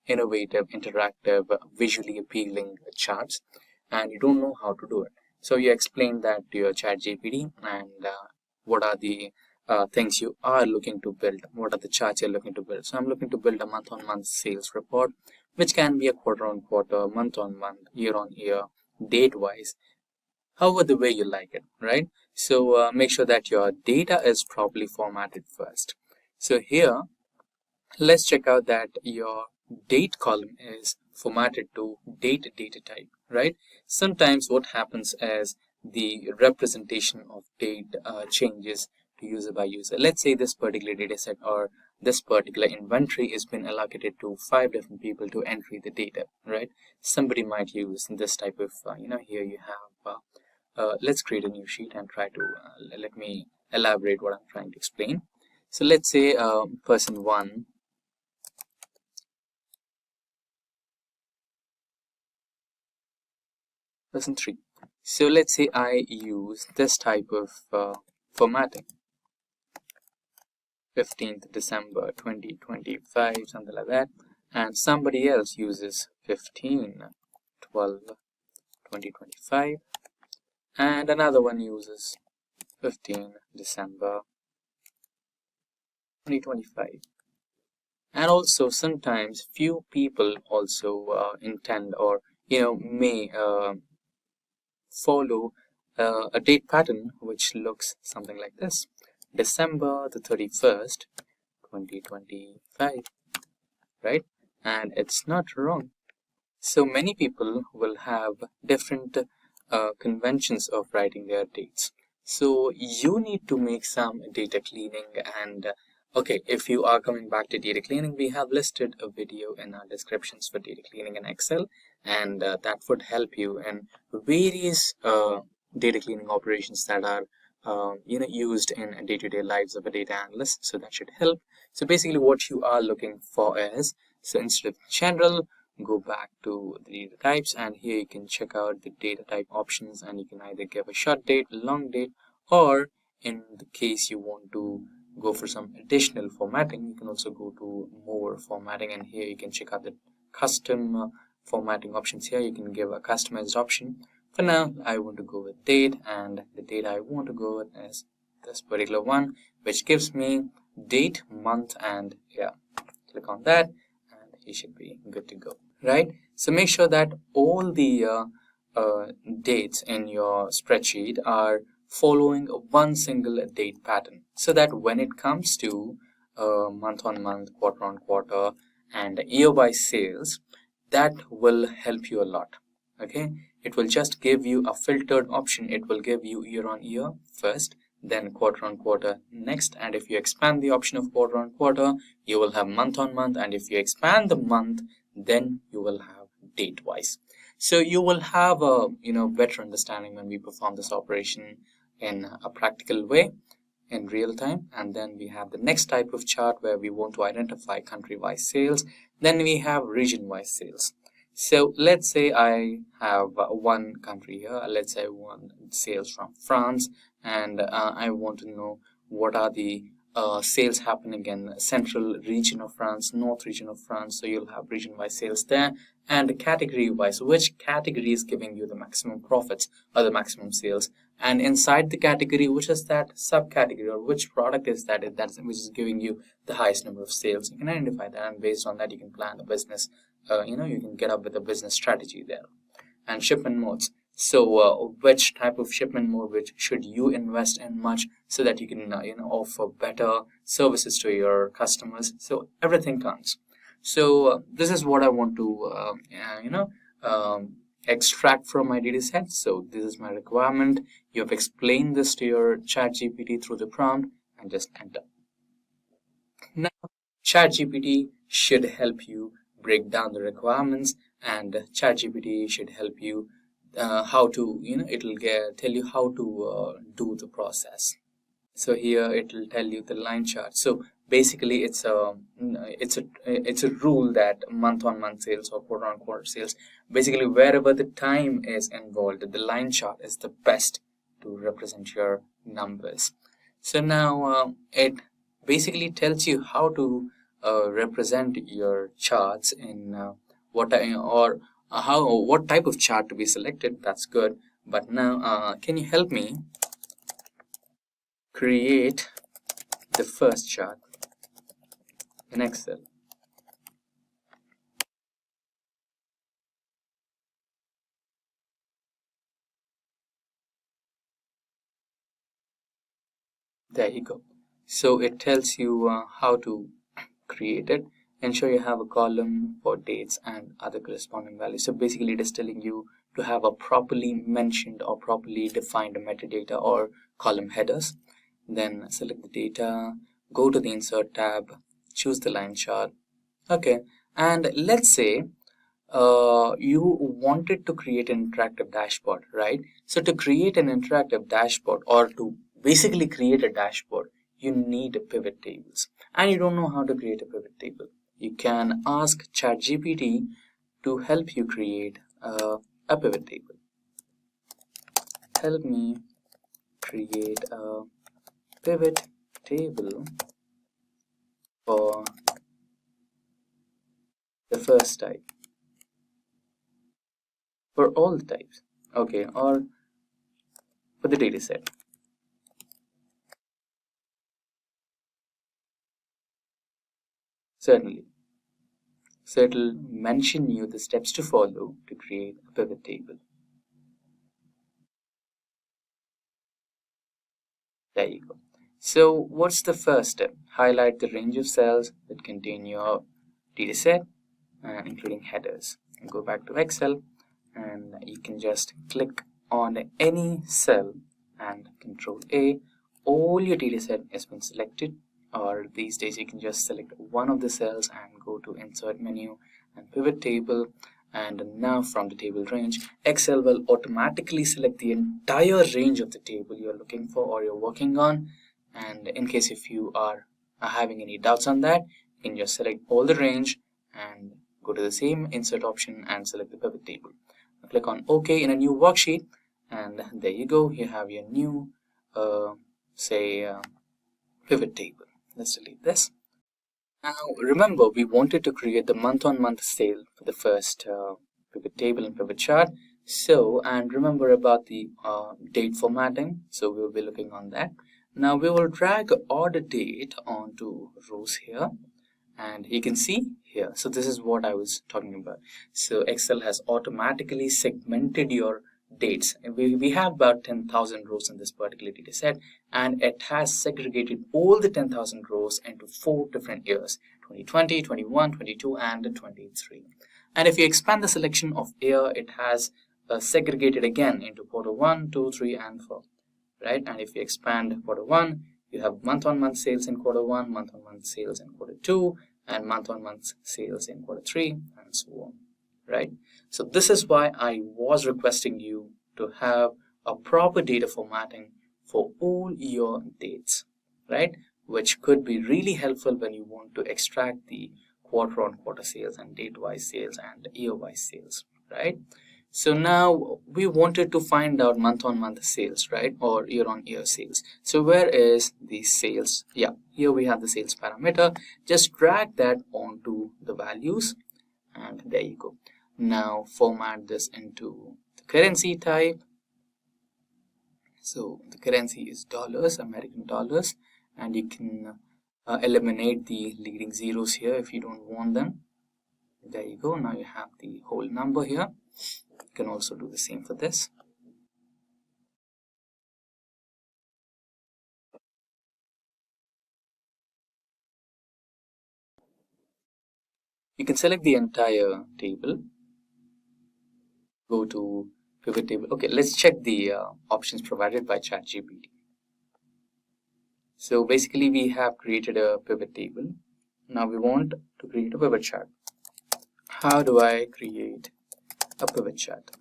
innovative, interactive, visually appealing charts, and you don't know how to do it. So you explain that to your ChatGPT and what are the things you are looking to build. What are the charts you're looking to build? So I'm looking to build a month-on-month sales report, which can be a quarter-on-quarter, month-on-month, year-on-year, date-wise, however the way you like it, right? So make sure that your data is properly formatted first. So here, let's check out that your date column is formatted to date data type, right? Sometimes what happens is the representation of date changes to user by user. Let's say this particular data set or this particular inventory has been allocated to 5 different people to entry the data, right? Somebody might use this type of, here you have, let's create a new sheet and try to, let me elaborate what I'm trying to explain. So let's say person 1, person 3. So let's say I use this type of formatting. 15th December 2025, something like that, and somebody else uses 15/12/2025, and another one uses 15 December 2025. And also sometimes few people also intend or may follow a date pattern which looks something like this: December the 31st, 2025, right? And it's not wrong. So many people will have different conventions of writing their dates. So you need to make some data cleaning. And okay, if you are coming back to data cleaning, we have listed a video in our descriptions for data cleaning in Excel, and that would help you in various data cleaning operations that are used in day-to-day lives of a data analyst. So that should help. So basically what you are looking for is, so instead of general, go back to the data types, and here you can check out the data type options, and you can either give a short date, long date, or in the case you want to go for some additional formatting, you can also go to more formatting, and here you can check out the custom formatting options. Here you can give a customized option. For now, I want to go with date, and the date I want to go with is this particular one, which gives me date, month, and yeah, click on that, and you should be good to go, right? So make sure that all the dates in your spreadsheet are following one single date pattern, so that when it comes to month on month, quarter on quarter, and year by sales, that will help you a lot. Okay, it will just give you a filtered option. It will give you year on year first, then quarter on quarter next, and if you expand the option of quarter on quarter, you will have month on month, and if you expand the month, then you will have date wise. So you will have a better understanding when we perform this operation in a practical way in real time. And then we have the next type of chart where we want to identify country-wise sales. Then we have region-wise sales. So let's say I have one country here. Let's say I want sales from France, and I want to know what are the sales happening in central region of France, north region of France. So you'll have region-wise sales there, and category-wise, which category is giving you the maximum profits or the maximum sales, and inside the category, which is that subcategory or which product is that which is giving you the highest number of sales. You can identify that, and based on that, you can plan a business. You can get up with a business strategy there. And shipment modes. So which type of shipment mode which should you invest in much, so that you can offer better services to your customers. So everything counts. So this is what I want to extract from my data set. So this is my requirement. You have explained this to your ChatGPT through the prompt, and just enter. Now ChatGPT should help you break down the requirements, and ChatGPT should help you how to it will tell you how to do the process. So here it will tell you the line chart. So basically it's a rule that month on month sales or quarter on quarter sales, basically wherever the time is involved, the line chart is the best to represent your numbers. So now it basically tells you how to represent your charts in what type of chart to be selected. That's good. But now can you help me create the first chart in Excel. There you go. So it tells you how to create it. Ensure you have a column for dates and other corresponding values. So basically it is telling you to have a properly mentioned or properly defined metadata or column headers. Then select the data, go to the insert tab, choose the line chart. Okay, and let's say you wanted to create an interactive dashboard, right? So to create an interactive dashboard, or to basically create a dashboard, you need pivot tables, and you don't know how to create a pivot table. You can ask ChatGPT to help you create a pivot table. Help me create a pivot table for the first type, for all the types, okay, or for the data set. Certainly. So it will mention you the steps to follow to create a pivot table. There you go. So what's the first step? Highlight the range of cells that contain your data set, including headers. And go back to Excel, and you can just click on any cell and Control A. All your data set has been selected, or these days you can just select one of the cells and go to Insert menu and Pivot Table. And now from the table range, Excel will automatically select the entire range of the table you're looking for or you're working on. And in case if you are having any doubts on that, you can just select all the range and go to the same insert option and select the pivot table. Click on OK in a new worksheet, and there you go. You have your new pivot table. Let's delete this. Now remember, we wanted to create the month-on-month sale for the first pivot table and pivot chart. So, and remember about the date formatting. So we will be looking on that. Now we will drag order date onto rows here, and you can see here. So this is what I was talking about. So Excel has automatically segmented your dates. We have about 10,000 rows in this particular data set, and it has segregated all the 10,000 rows into 4 different years: 2020, 21, 22, and 23. And if you expand the selection of year, it has segregated again into quarter 1, 2, 3, and 4. Right? And if you expand quarter 1, you have month-on-month sales in quarter 1, month-on-month sales in quarter 2, and month-on-month sales in quarter 3, and so on. Right? So this is why I was requesting you to have a proper data formatting for all your dates, right? Which could be really helpful when you want to extract the quarter-on-quarter sales and date-wise sales and year-wise sales, right? So now we wanted to find out month-on-month sales, right? Or year-on-year sales. So where is the sales? Yeah, here we have the sales parameter. Just drag that onto the values, and there you go. Now format this into the currency type. So the currency is dollars, American dollars, and you can eliminate the leading zeros here if you don't want them. There you go. Now you have the whole number here. You can also do the same for this. You can select the entire table. Go to pivot table. Okay, let's check the options provided by ChatGPT. So basically we have created a pivot table. Now we want to create a pivot chart. How do I create a pivot chart?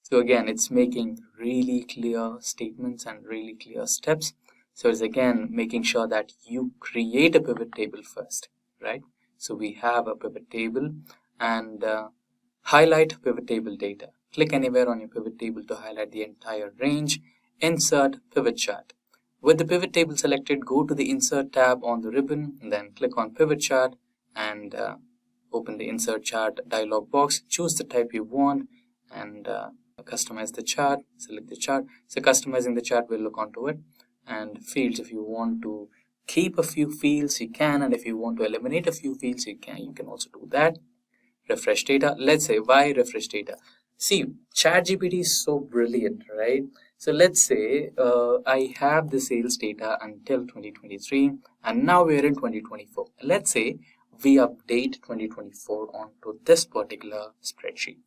So again, it's making really clear statements and really clear steps. So it's again making sure that you create a pivot table first, right? So we have a pivot table, and highlight pivot table data. Click anywhere on your pivot table to highlight the entire range. Insert pivot chart. With the pivot table selected, go to the Insert tab on the ribbon, and then click on Pivot Chart and open the Insert Chart dialog box. Choose the type you want, and customize the chart, select the chart. So customizing the chart, we'll look onto it. And fields, if you want to keep a few fields, you can, and if you want to eliminate a few fields, you can also do that. Refresh data. Let's say, why refresh data? See, ChatGPT is so brilliant, right? So let's say I have the sales data until 2023, and now we're in 2024. Let's say we update 2024 onto this particular spreadsheet,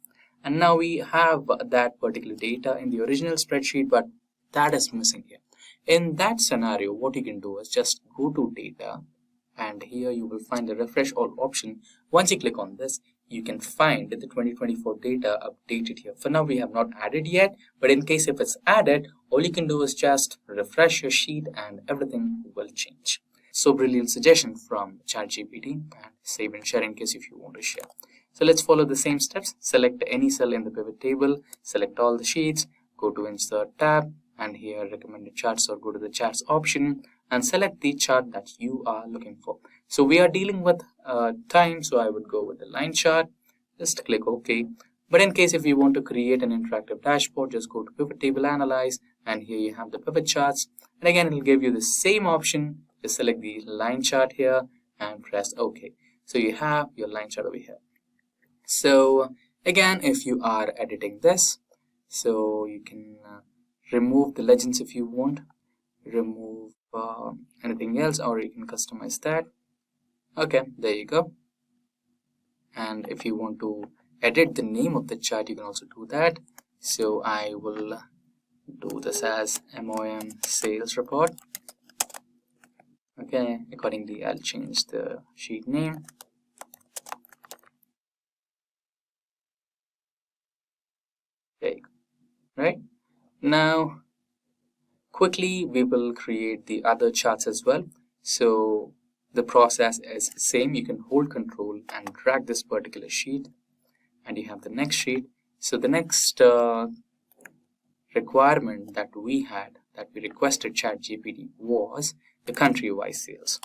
and now we have that particular data in the original spreadsheet, but that is missing here. In that scenario, what you can do is just go to data, and here you will find the refresh all option. Once you click on this, you can find the 2024 data updated here. For now, we have not added yet, but in case if it's added, all you can do is just refresh your sheet and everything will change. So brilliant suggestion from ChatGPT, and save and share in case if you want to share. So let's follow the same steps. Select any cell in the pivot table, select all the sheets, go to insert tab, and here recommended charts, or go to the charts option and select the chart that you are looking for. So we are dealing with time, so I would go with the line chart. Just click OK. But in case if you want to create an interactive dashboard, just go to pivot table analyze, and here you have the pivot charts. And again, it will give you the same option. Just select the line chart here and press OK. So you have your line chart over here. So again, if you are editing this, so you can remove the legends if you want, remove anything else, or you can customize that. Okay, there you go. And if you want to edit the name of the chart, you can also do that. So I will do this as MOM sales report. Okay, accordingly I'll change the sheet name. There you go. Right, now quickly we will create the other charts as well. So the process is the same. You can hold control and drag this particular sheet, and you have the next sheet. So the next requirement that we requested ChatGPT was the country-wise sales.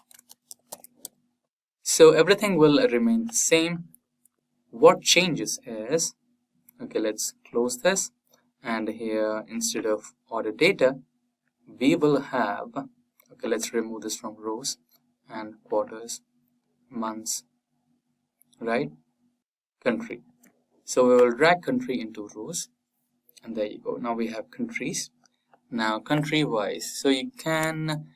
So everything will remain the same. What changes is, okay, let's close this, and here instead of order data, we will have, okay, let's remove this from rows and quarters, months, right, country. So we will drag country into rows, and there you go. Now we have countries. Now country wise, so you can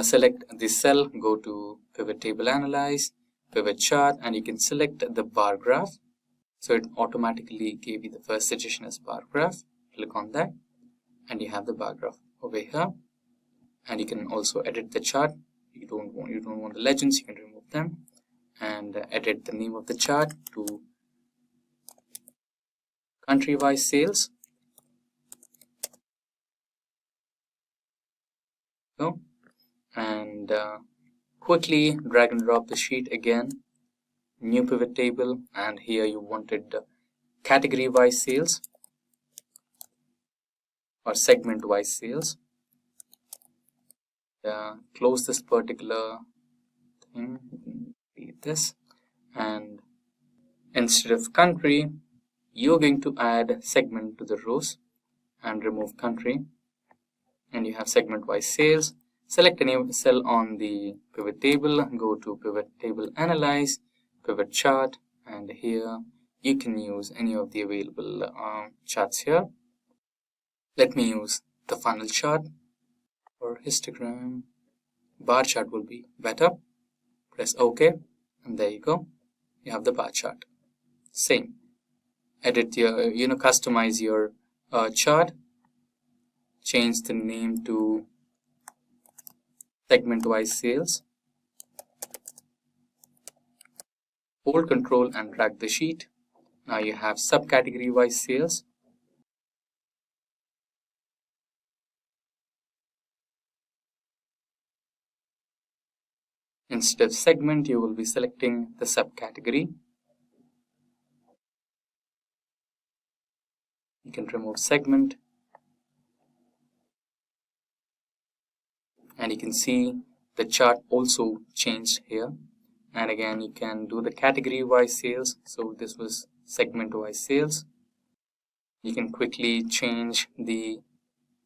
select the cell, go to pivot table analyze, pivot chart, and you can select the bar graph. So it automatically gave you the first suggestion as bar graph. Click on that, and you have the bar graph over here. And you can also edit the chart. You don't want the legends, you can remove them, and edit the name of the chart to country-wise sales. So, and quickly drag and drop the sheet again, new pivot table, and here you wanted category-wise sales or segment-wise sales. Close this particular thing, delete this, and instead of country, you're going to add segment to the rows and remove country, and you have segment wise sales. Select any cell on the pivot table, go to pivot table analyze, pivot chart, and here you can use any of the available charts here. Let me use the funnel chart, or histogram. Bar chart will be better. Press OK, and there you go. You have the bar chart. Same. Edit your, customize your chart. Change the name to segment-wise sales. Hold control and drag the sheet. Now you have subcategory-wise sales. Instead of segment, you will be selecting the subcategory. You can remove segment. And you can see the chart also changed here. And again, you can do the category-wise sales. So this was segment-wise sales. You can quickly change the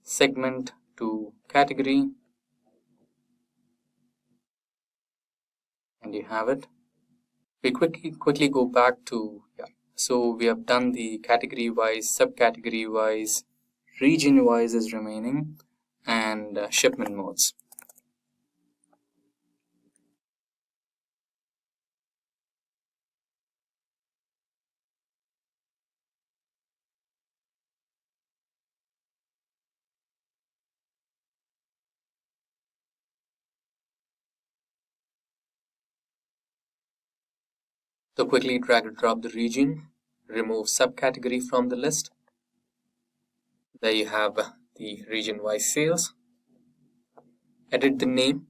segment to category, and you have it. We quickly go back to, so we have done the category wise, subcategory wise, region wise is remaining, and shipment modes. So quickly drag and drop the region, remove subcategory from the list. There you have the region-wise sales. Edit the name.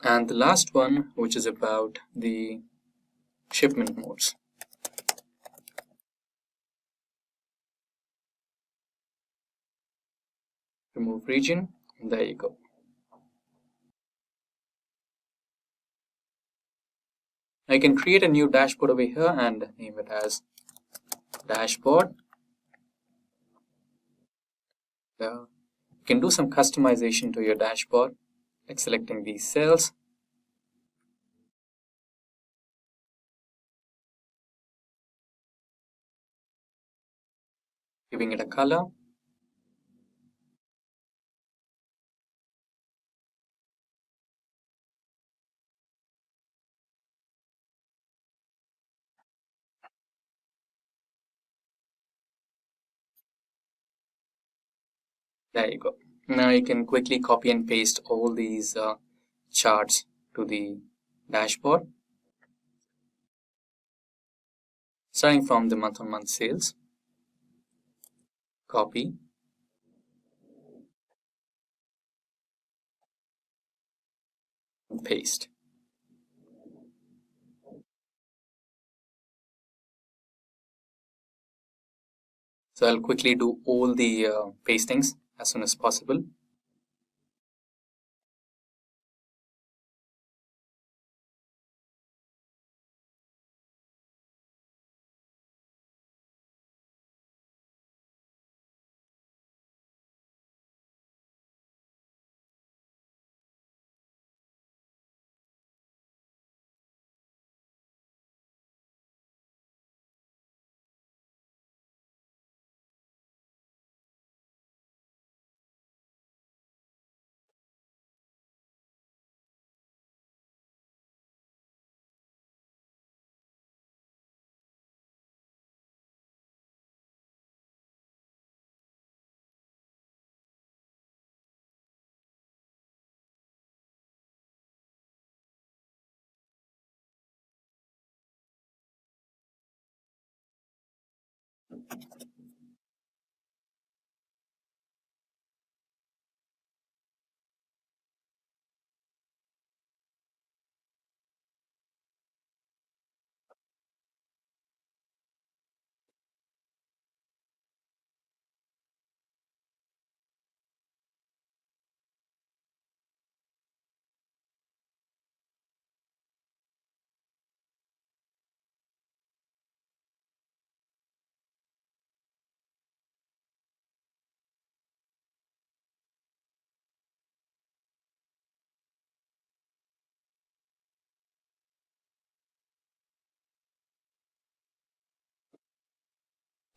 And the last one, which is about the shipment modes. Remove region, and there you go. Now you can create a new dashboard over here and name it as dashboard. You can do some customization to your dashboard, like selecting these cells. Giving it a color. There you go. Now you can quickly copy and paste all these charts to the dashboard. Starting from the month-on-month sales. Copy. And paste. So I'll quickly do all the pastings as soon as possible.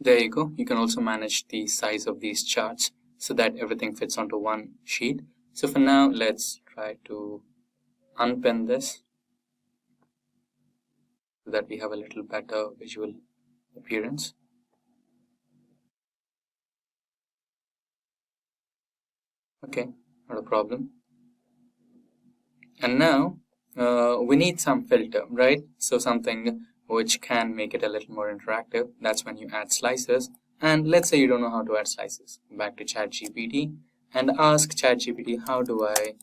There you go. You can also manage the size of these charts so that everything fits onto one sheet. So for now, let's try to unpin this so that we have a little better visual appearance. Okay, not a problem. And now we need some filter, right? So something which can make it a little more interactive. That's when you add slices, And let's say you don't know how to add slices. Back to ChatGPT and ask ChatGPT, how do I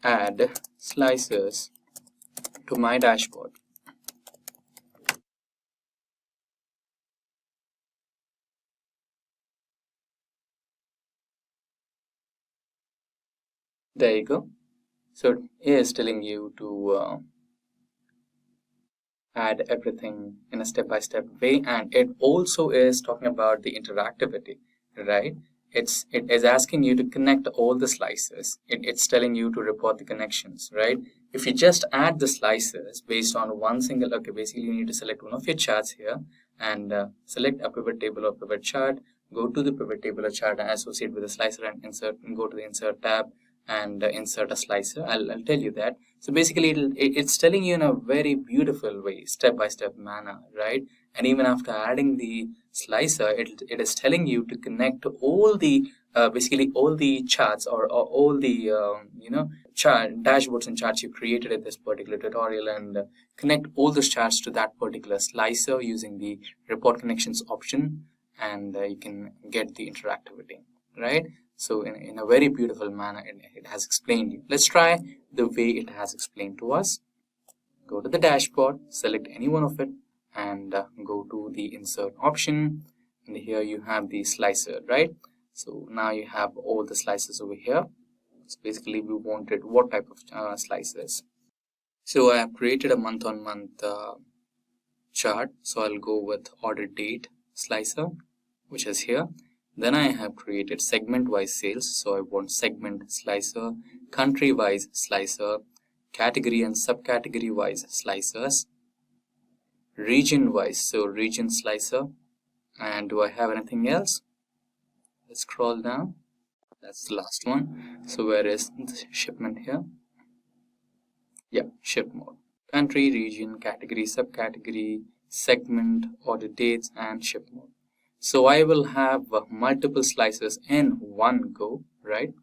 add slices to my dashboard? There you go. So it is telling you to add everything in a step-by-step way, and it also is talking about the interactivity, right? It is asking you to connect all the slices. It's telling you to report the connections, right? If you just add the slices based on one single, okay, basically you need to select one of your charts here and select a pivot table or pivot chart, go to the pivot table or chart and associate with the slicer and insert, and go to the insert tab and insert a slicer. I'll tell you that. So basically it's telling you in a very beautiful way, step-by-step manner, right? And even after adding the slicer, it is telling you to connect all the basically all the charts or all the dashboards and charts you created in this particular tutorial, and connect all those charts to that particular slicer using the report connections option, and you can get the interactivity, right? So in a very beautiful manner, it has explained you. Let's try the way it has explained to us. Go to the dashboard, select any one of it, and go to the insert option. And here you have the slicer, right? So now you have all the slices over here. So basically we wanted what type of slices. So I have created a month-on-month chart. So I'll go with order date slicer, which is here. Then I have created segment-wise sales, so I want segment slicer, country-wise slicer, category and subcategory-wise slicers, region-wise, so region slicer. And do I have anything else? Let's scroll down. That's the last one. So where is the shipment here? Yeah, ship mode. Country, region, category, subcategory, segment, order dates, and ship mode. So I will have multiple slices in one go, right?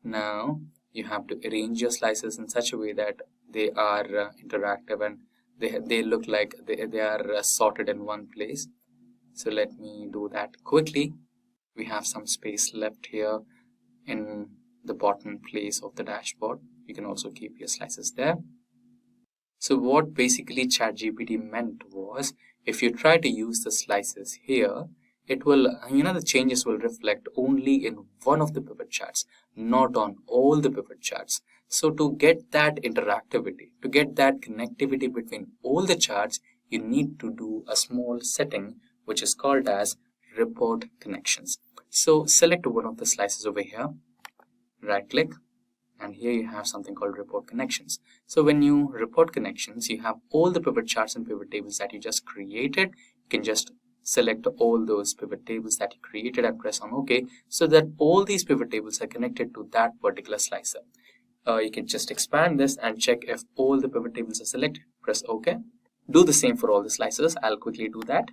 Now you have to arrange your slices in such a way that they are interactive and they look like they are sorted in one place. So let me do that quickly. We have some space left here in the bottom place of the dashboard. You can also keep your slices there. So what basically ChatGPT meant was, if you try to use the slices here, it will, the changes will reflect only in one of the pivot charts, not on all the pivot charts. So to get that interactivity, to get that connectivity between all the charts, you need to do a small setting which is called as report connections. So select one of the slices over here, right click, and here you have something called report connections. So when you report connections, you have all the pivot charts and pivot tables that you just created. You can just select all those pivot tables that you created and press on OK, so that all these pivot tables are connected to that particular slicer. You can just expand this and check if all the pivot tables are selected. Press OK. Do the same for all the slicers. I'll quickly do that.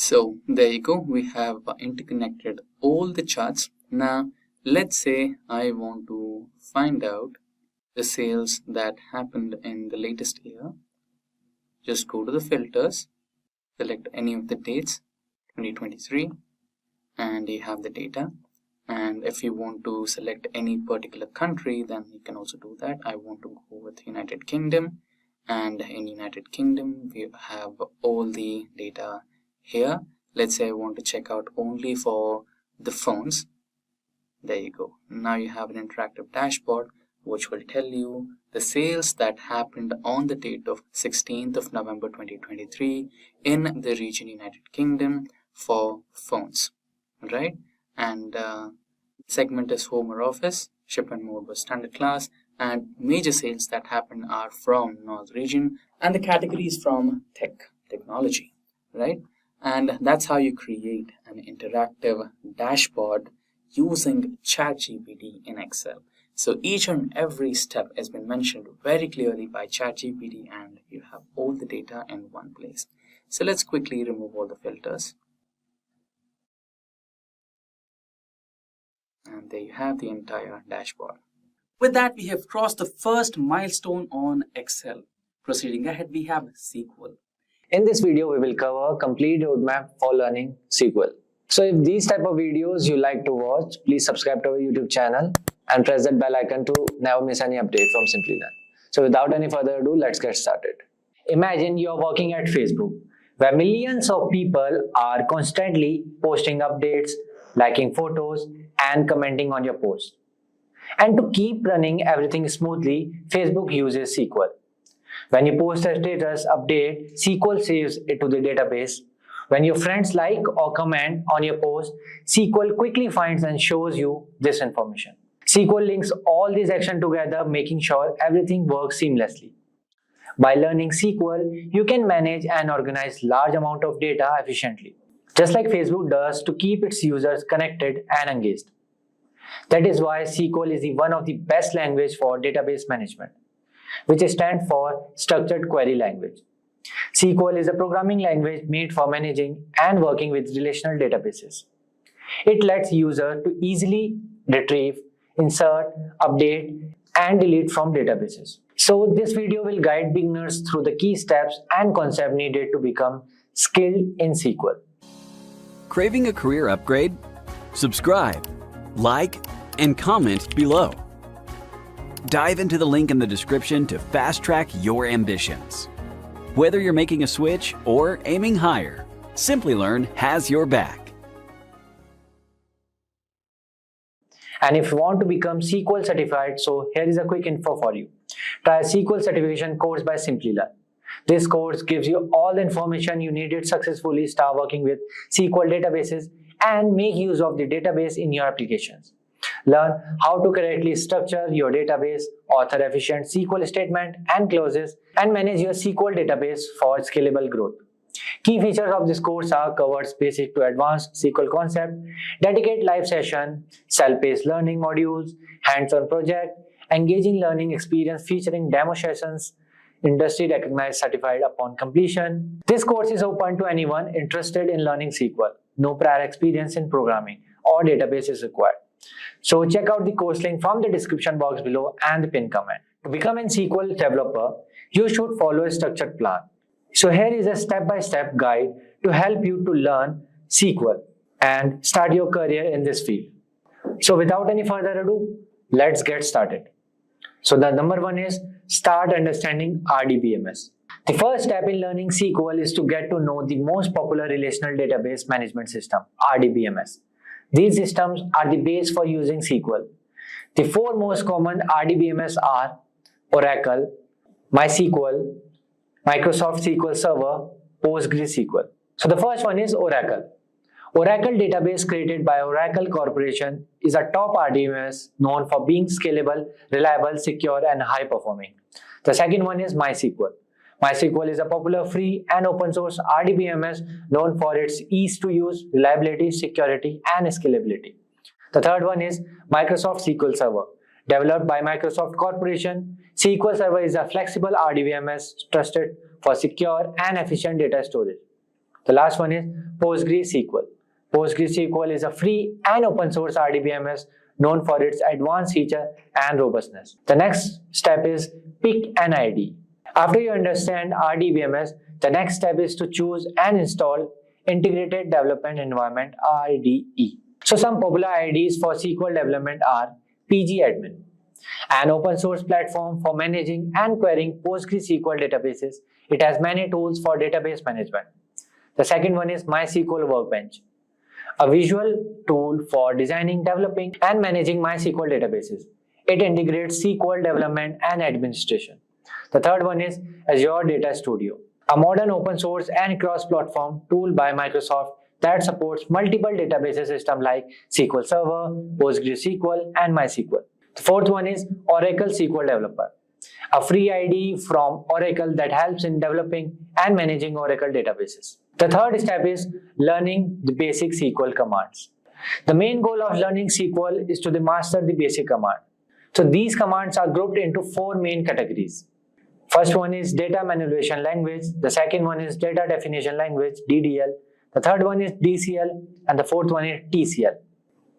So there you go. We have interconnected all the charts. Now let's say I want to find out the sales that happened in the latest year. Just go to the filters select any of the dates, 2023, and you have the data. And if you want to select any particular country, then you can also do that. I want to go with United Kingdom, and in United Kingdom we have all the data here. Let's say I want to check out only for the phones. There you go. Now you have an interactive dashboard which will tell you the sales that happened on the date of 16th of November 2023 in the region United Kingdom for phones, right? And segment is home or office, shipment mode was standard class, and major sales that happen are from North region, and the category is from technology, right? And that's how you create an interactive dashboard using ChatGPT in Excel. So each and every step has been mentioned very clearly by ChatGPT, and you have all the data in one place. So let's quickly remove all the filters. And there you have the entire dashboard. With that, we have crossed the first milestone on Excel. Proceeding ahead, we have SQL. In this video, we will cover a complete roadmap for learning SQL. So if these type of videos you like to watch, please subscribe to our YouTube channel and press that bell icon to never miss any update from Simplilearn. So without any further ado, let's get started. Imagine you're working at Facebook, where millions of people are constantly posting updates, liking photos, and commenting on your post. And to keep running everything smoothly, Facebook uses SQL. When you post a status update, SQL saves it to the database. When your friends like or comment on your post, SQL quickly finds and shows you this information. SQL links all these actions together, making sure everything works seamlessly. By learning SQL, you can manage and organize large amount of data efficiently, just like Facebook does to keep its users connected and engaged. That is why SQL is one of the best language for database management, which stands for Structured Query Language. SQL is a programming language made for managing and working with relational databases. It lets users to easily retrieve, insert, update, and delete from databases. So this video will guide beginners through the key steps and concepts needed to become skilled in SQL. Craving a career upgrade? Subscribe, like, and comment below. Dive into the link in the description to fast-track your ambitions. Whether you're making a switch or aiming higher, Simplilearn has your back. And if you want to become SQL certified, so here is a quick info for you. Try a SQL certification course by Simplilearn. This course gives you all the information you need to successfully start working with SQL databases and make use of the database in your applications. Learn how to correctly structure your database, author efficient SQL statement and clauses, and manage your SQL database for scalable growth. Key features of this course are covers basic to advanced SQL concept, dedicated live session, self-paced learning modules, hands-on project, engaging learning experience featuring demo sessions, industry recognized certified upon completion. This course is open to anyone interested in learning SQL. No prior experience in programming or database is required. So check out the course link from the description box below and the pinned comment. To become a SQL developer, you should follow a structured plan. So here is a step-by-step guide to help you to learn SQL and start your career in this field. So without any further ado, let's get started. So the number one is start understanding RDBMS. The first step in learning SQL is to get to know the most popular relational database management system, RDBMS. These systems are the base for using SQL. The four most common RDBMS are Oracle, MySQL, Microsoft SQL Server, PostgreSQL. So the first one is Oracle. Oracle database created by Oracle Corporation is a top RDBMS known for being scalable, reliable, secure, and high performing. The second one is MySQL. MySQL is a popular free and open source RDBMS known for its ease to use, reliability, security, and scalability. The third one is Microsoft SQL Server. Developed by Microsoft Corporation, SQL Server is a flexible RDBMS trusted for secure and efficient data storage. The last one is PostgreSQL. PostgreSQL is a free and open source RDBMS known for its advanced feature and robustness. The next step is pick an ID. After you understand RDBMS, the next step is to choose and install Integrated Development Environment (IDE). So some popular IDEs for SQL development are pgadmin, an open source platform for managing and querying PostgreSQL databases. It has many tools for database management. The second one is MySQL Workbench, a visual tool for designing, developing, and managing MySQL databases. It integrates SQL development and administration. The third one is Azure Data Studio, a modern open source and cross-platform tool by Microsoft that supports multiple database systems like SQL Server, PostgreSQL, and MySQL. The fourth one is Oracle SQL Developer, a free IDE from Oracle that helps in developing and managing Oracle databases. The third step is learning the basic SQL commands. The main goal of learning SQL is to master the basic command. So these commands are grouped into four main categories. First one is data manipulation language, the second one is data definition language, DDL, the third one is DCL, and the fourth one is TCL.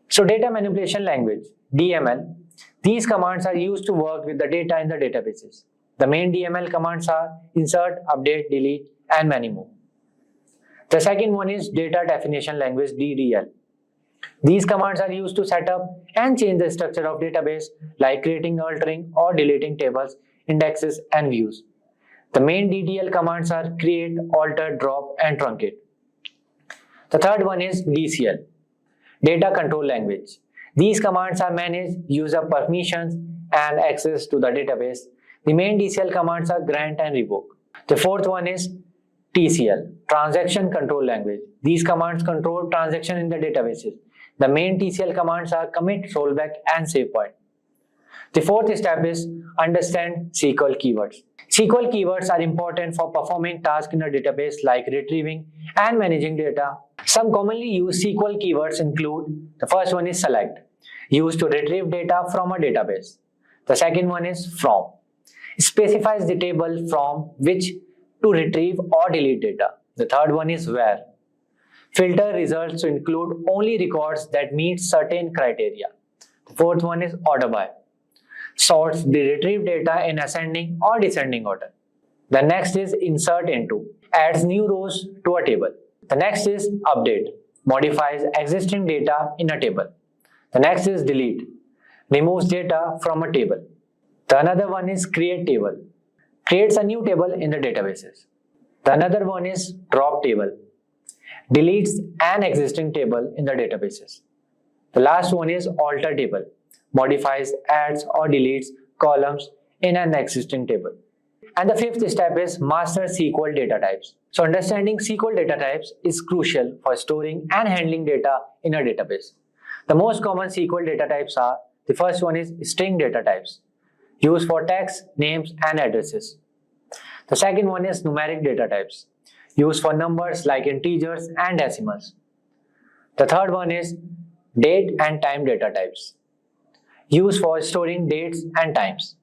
So data manipulation language, DML, these commands are used to work with the data in the databases. The main DML commands are insert, update, delete, and many more. The second one is data definition language, DDL. These commands are used to set up and change the structure of database, like creating, altering, or deleting tables, indexes, and views. The main DDL commands are create, alter, drop, and truncate. The third one is DCL, data control language. These commands are manage user permissions and access to the database. The main DCL commands are grant and revoke. The fourth one is TCL, transaction control language. These commands control transaction in the databases. The main TCL commands are commit, rollback, and save point. The fourth step is understand SQL keywords. SQL keywords are important for performing tasks in a database like retrieving and managing data. Some commonly used SQL keywords include, the first one is select, used to retrieve data from a database. The second one is from, specifies the table from which to retrieve or delete data. The third one is where, filter results to include only records that meet certain criteria. The fourth one is order by, sorts the retrieved data in ascending or descending order. The next is insert into, adds new rows to a table. The next is update, modifies existing data in a table. The next is delete, removes data from a table. The another one is create table, creates a new table in the databases. The another one is drop table, deletes an existing table in the databases. The last one is alter table, modifies, adds, or deletes columns in an existing table. And the fifth step is master SQL data types. So understanding SQL data types is crucial for storing and handling data in a database. The most common SQL data types are, the first one is string data types, used for text, names, and addresses. The second one is numeric data types, used for numbers like integers and decimals. The third one is date and time data types, used for storing dates and times.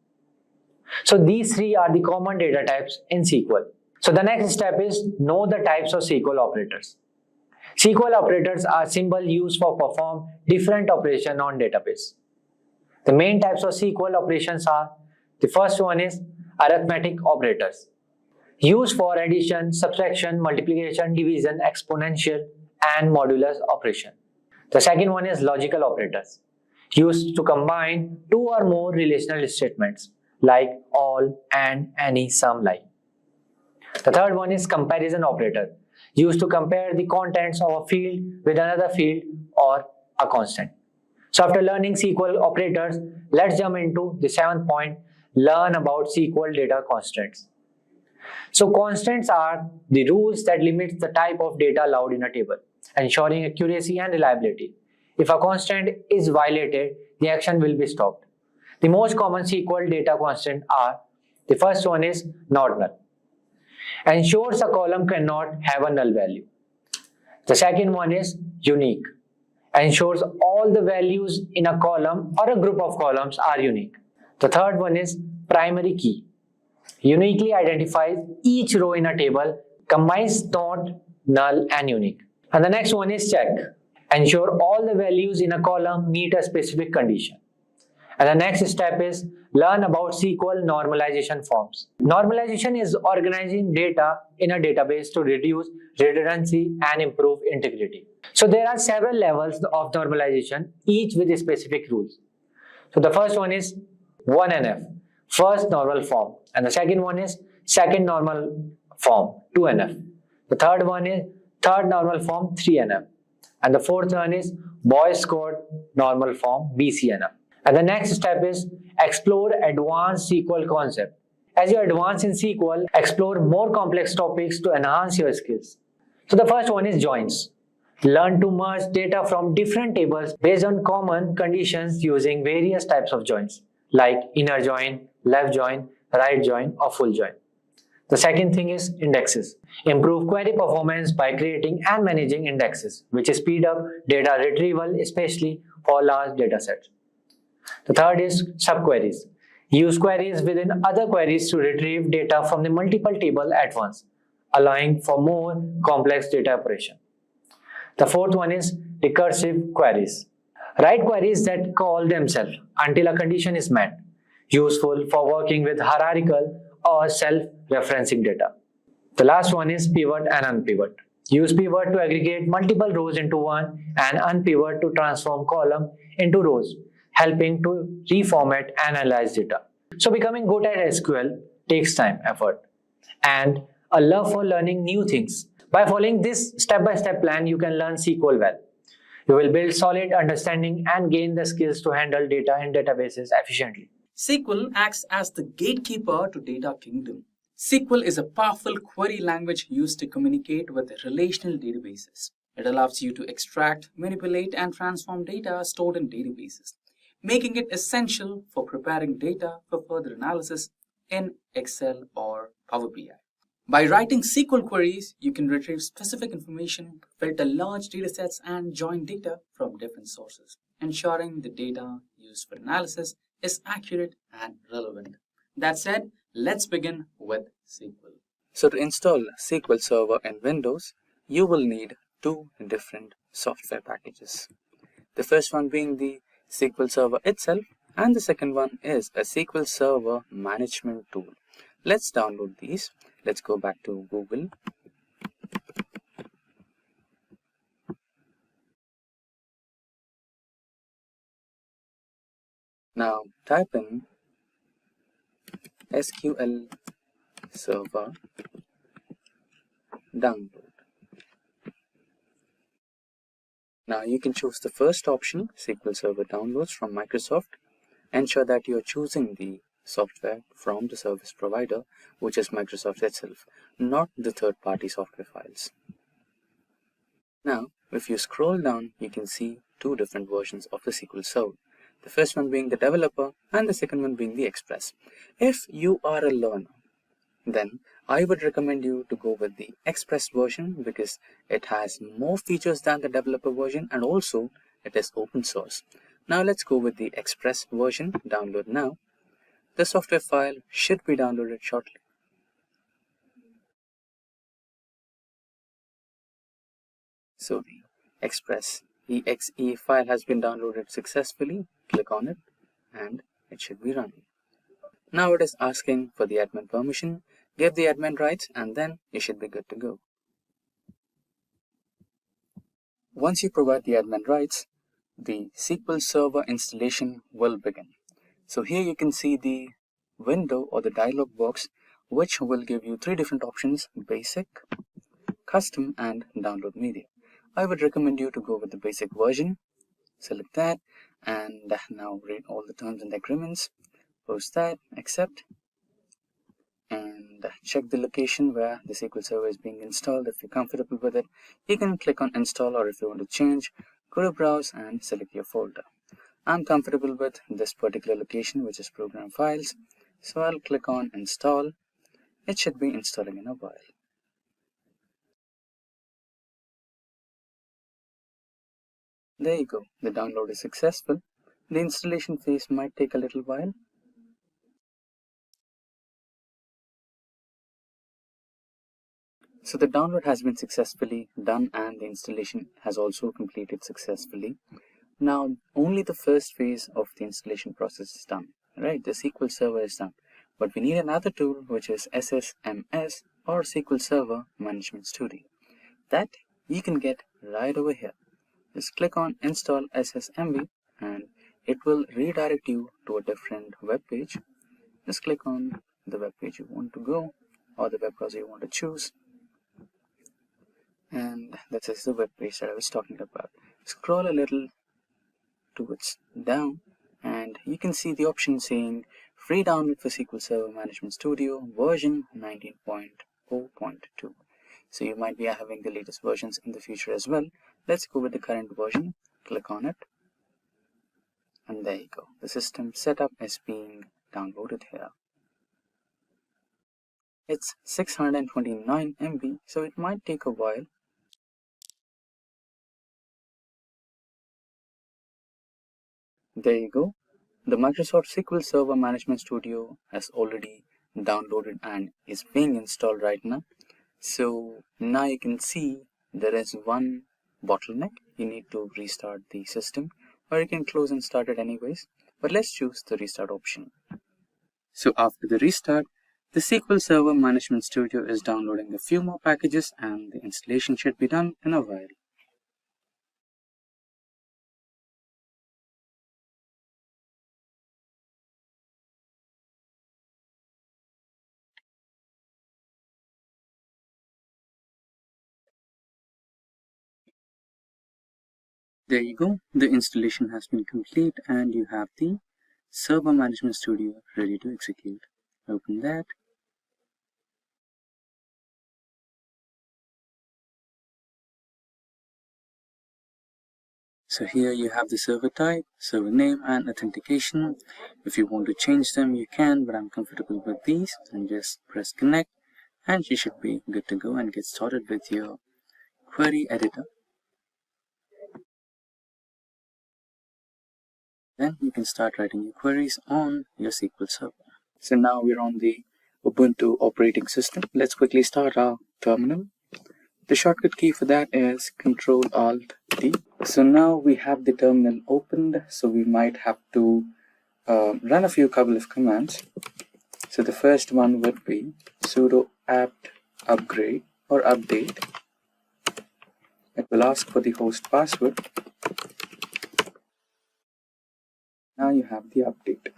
So these three are the common data types in SQL. So the next step is know the types of SQL operators. SQL operators are symbols used for perform different operations on database. The main types of SQL operations are, the first one is arithmetic operators, used for addition, subtraction, multiplication, division, exponential, and modulus operation. The second one is logical operators, used to combine two or more relational statements like all, and, any, some, like. The third one is comparison operator, used to compare the contents of a field with another field or a constant. So after learning SQL operators, let's jump into the seventh point, learn about SQL data constants. So constants are the rules that limit the type of data allowed in a table, ensuring accuracy and reliability. If a constant is violated, the action will be stopped. The most common SQL data constants are, the first one is not null, ensures a column cannot have a null value. The second one is unique, ensures all the values in a column or a group of columns are unique. The third one is primary key, uniquely identifies each row in a table, combines not, null, and unique. And the next one is check, ensure all the values in a column meet a specific condition. And the next step is learn about SQL normalization forms. Normalization is organizing data in a database to reduce redundancy and improve integrity. So there are several levels of normalization, each with specific rules. So the first one is 1NF, first normal form, and the second one is second normal form, 2NF. The third one is third normal form, 3NF. And the fourth one is boys code normal form, BCNF. And the next step is explore advanced SQL concept. As you advance in SQL, explore more complex topics to enhance your skills. So the first one is joins. Learn to merge data from different tables based on common conditions using various types of joins like inner join, left join, right join, or full join. The second thing is indexes. Improve query performance by creating and managing indexes, which speed up data retrieval, especially for large data sets. The third is subqueries. Use queries within other queries to retrieve data from the multiple tables at once, allowing for more complex data operation. The fourth one is recursive queries. Write queries that call themselves until a condition is met, useful for working with hierarchical or self-referencing data. The last one is pivot and unpivot. Use pivot to aggregate multiple rows into one and unpivot to transform column into rows, helping to reformat and analyze data. So becoming good at SQL takes time, effort, and a love for learning new things. By following this step-by-step plan, you can learn SQL well. You will build solid understanding and gain the skills to handle data in databases efficiently. SQL acts as the gatekeeper to data kingdom. SQL is a powerful query language used to communicate with relational databases. It allows you to extract, manipulate, and transform data stored in databases, making it essential for preparing data for further analysis in Excel or PowerBI. By writing SQL queries, you can retrieve specific information, filter large datasets, and join data from different sources, ensuring the data used for analysis is accurate and relevant. That said, let's begin with SQL. So to install SQL Server in Windows, you will need two different software packages. The first one being the SQL Server itself, and the second one is a SQL Server management tool. Let's download these. Let's go back to Google. Now type in SQL Server download. Now you can choose the first option, SQL Server downloads from Microsoft. Ensure that you are choosing the software from the service provider, which is Microsoft itself, not the third-party software files. Now, if you scroll down, you can see two different versions of the SQL Server. The first one being the developer and the second one being the Express. If you are a learner, then I would recommend you to go with the Express version because it has more features than the developer version and also it is open source. Now let's go with the Express version. Download now. The software file should be downloaded shortly. So the Express exe file has been downloaded successfully. Click on it and it should be running. Now it is asking for the admin permission. Give the admin rights and then you should be good to go. Once you provide the admin rights, the SQL Server installation will begin. So here you can see the window or the dialog box which will give you three different options: basic, custom, and download media. I would recommend you to go with the basic version. Select that and now read all the terms and agreements. Post that, accept, and check the location where the SQL Server is being installed. If you're comfortable with it, you can click on install, or if you want to change, go to browse and select your folder. I'm comfortable with this particular location, which is program files, so I'll click on install. It should be installing in a while. There you go, the download is successful. The installation phase might take a little while. So the download has been successfully done and the installation has also completed successfully. Now, only the first phase of the installation process is done, right? The SQL Server is done. But we need another tool, which is SSMS or SQL Server Management Studio. That you can get right over here. Just click on Install SSMB and it will redirect you to a different web page. Just click on the web page you want to go or the web browser you want to choose. And that is the web page that I was talking about. Scroll a little towards down and you can see the option saying free download for SQL Server Management Studio version 19.0.2. So you might be having the latest versions in the future as well. Let's go with the current version. Click on it. And there you go. The system setup is being downloaded here. It's 629 MB, so it might take a while. There you go. The Microsoft SQL Server Management Studio has already downloaded and is being installed right now. So now you can see there is one bottleneck. You need to restart the system, or you can close and start it anyways. But let's choose the restart option. So after the restart, the SQL Server Management Studio is downloading a few more packages and the installation should be done in a while. There you go. The installation has been complete and you have the Server Management Studio ready to execute. Open that. So here you have the server type, server name and authentication. If you want to change them, you can, but I'm comfortable with these. And just press connect and you should be good to go and get started with your query editor. Then you can start writing your queries on your SQL Server. So now we're on the Ubuntu operating system. Let's quickly start our terminal. The shortcut key for that is Ctrl-Alt-D. So now we have the terminal opened, so we might have to run a couple of commands. So the first one would be sudo apt upgrade or update. It will ask for the host password. Now you have the update.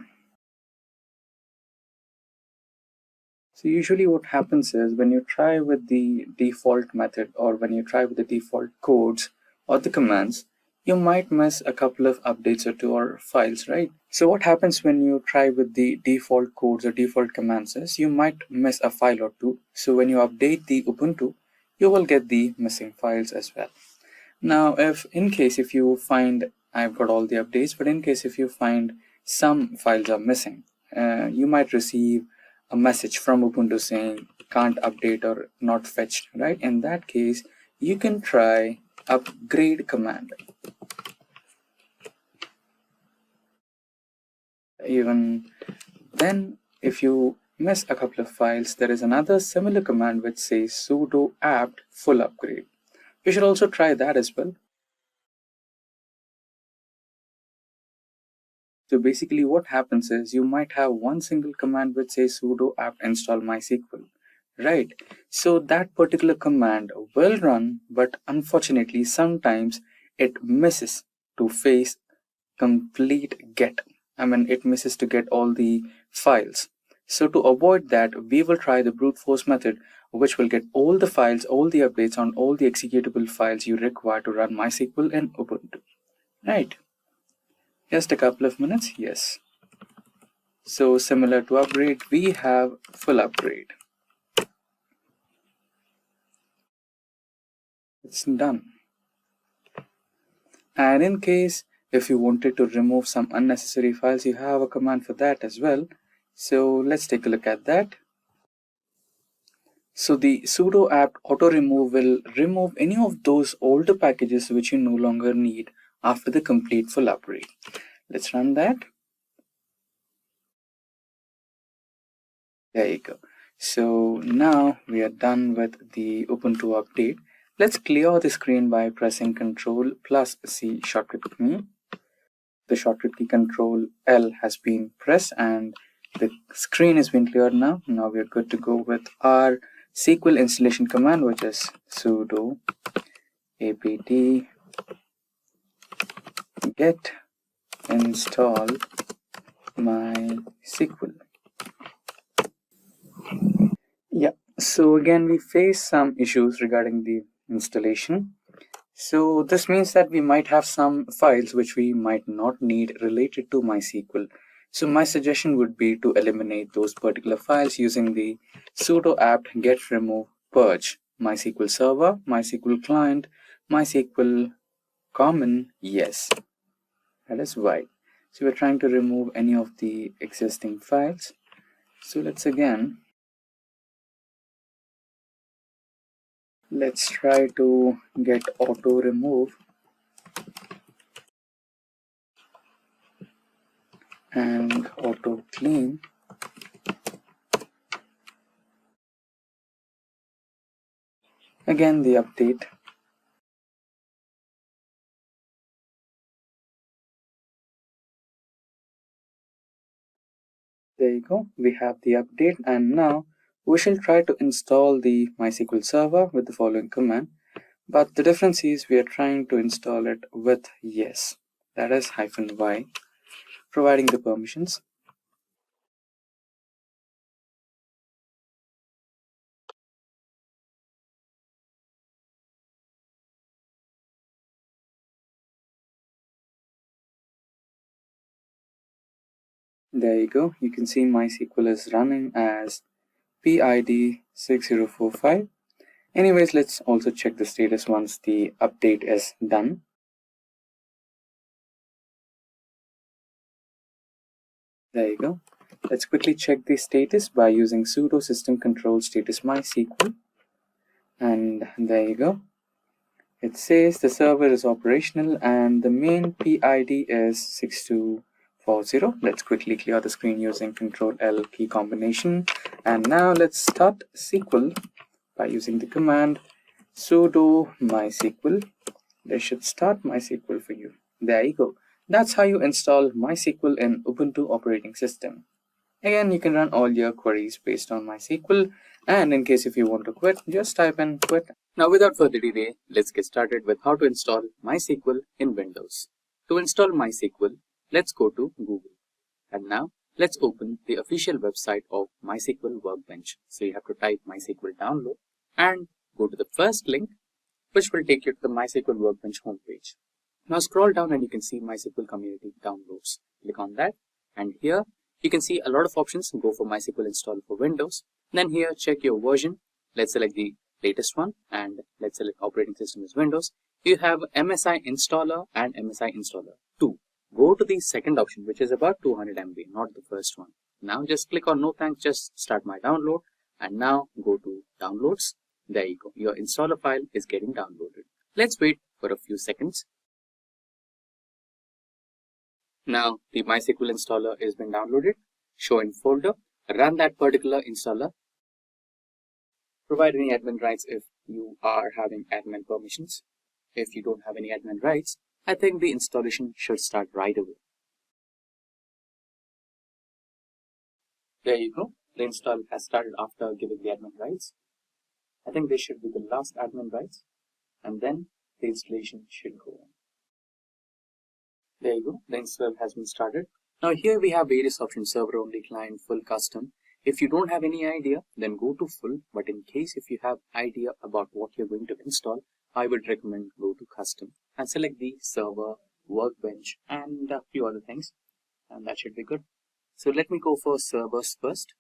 So usually what happens is when you try with the default method or when you try with the default codes or the commands, you might miss a couple of updates or two or files, right? So what happens when you try with the default codes or default commands is you might miss a file or two. So when you update the Ubuntu, you will get the missing files as well. Now, if you find I've got all the updates, but in case if you find some files are missing, you might receive a message from Ubuntu saying can't update or not fetched, right? In that case, you can try upgrade command. Even then, if you miss a couple of files, there is another similar command which says sudo apt full upgrade. You should also try that as well. So basically what happens is you might have one single command which says sudo apt install MySQL, right? So that particular command will run, but unfortunately sometimes it misses to face complete get. It misses to get all the files. So to avoid that, we will try the brute force method, which will get all the files, all the updates on all the executable files you require to run MySQL in Ubuntu, right? Just a couple of minutes, yes. So similar to upgrade, we have full upgrade. It's done. And in case if you wanted to remove some unnecessary files, you have a command for that as well. So let's take a look at that. So the sudo apt auto remove will remove any of those older packages which you no longer need after the complete full upgrade. Let's run that. There you go. So now we are done with the Ubuntu update. Let's clear the screen by pressing Ctrl+C shortcut key. the shortcut key Control L has been pressed and the screen has been cleared now. Now we're good to go with our SQL installation command, which is sudo apt get install MySQL. Yeah, so again we face some issues regarding the installation. So this means that we might have some files which we might not need related to MySQL. So my suggestion would be to eliminate those particular files using the sudo apt get remove purge MySQL server, MySQL client, MySQL common, yes. That is why. So we're trying to remove any of the existing files. So let's try to get auto remove and auto clean. Again the update. There you go, we have the update, and now we shall try to install the MySQL server with the following command. But the difference is we are trying to install it with yes, that is -y, providing the permissions. There you go, you can see MySQL is running as PID 6045. Anyways, let's also check the status once the update is done. There you go. Let's quickly check the status by using sudo system control status MySQL. And there you go. It says the server is operational and the main PID is 6240. Let's quickly clear the screen using Control L key combination. And now let's start SQL by using the command sudo MySQL. They should start MySQL for you. There you go. That's how you install MySQL in Ubuntu operating system. Again, you can run all your queries based on MySQL, and in case if you want to quit, just type in quit. Now without further delay, let's get started with how to install MySQL in Windows. To install MySQL, let's go to Google. And now let's open the official website of MySQL Workbench. So you have to type MySQL download and go to the first link, which will take you to the MySQL Workbench homepage. Now scroll down and you can see MySQL Community Downloads. Click on that, and here you can see a lot of options. Go for MySQL install for Windows. Then here check your version. Let's select the latest one and let's select operating system as Windows. You have MSI installer and MSI installer 2. Go to the second option, which is about 200 MB, not the first one. Now just click on no thanks, just start my download, and now go to downloads. There you go, your installer file is getting downloaded. Let's wait for a few seconds. Now the MySQL installer has been downloaded. Show in folder, run that particular installer. Provide any admin rights if you are having admin permissions. If you don't have any admin rights, I think the installation should start right away. There you go, the install has started after giving the admin rights. I think this should be the last admin rights, and then the installation should go on. There you go, the install has been started. Now here we have various options: server only, client, full, custom. If you don't have any idea, then go to full, but in case if you have idea about what you're going to install, I would recommend go to custom and select the server, workbench, and a few other things, and that should be good. So let me go for servers first.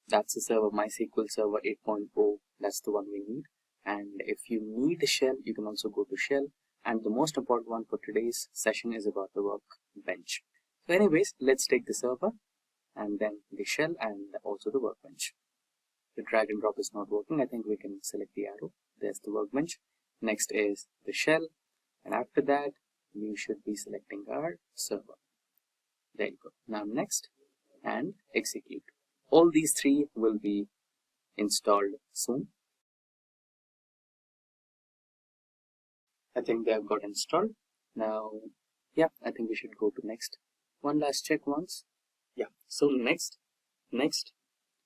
That's the server MySQL Server 8.0, that's the one we need. And if you need a shell, you can also go to shell. And the most important one for today's session is about the workbench. So anyways, let's take the server and then the shell and also the workbench. The drag and drop is not working. I think we can select the arrow. There's the workbench. Next is the shell, and after that we should be selecting our server. There you go. Now next, and execute. All these three will be installed soon. I think they have got installed. Now Yeah, I think we should go to next. One last check once. Yeah, so next,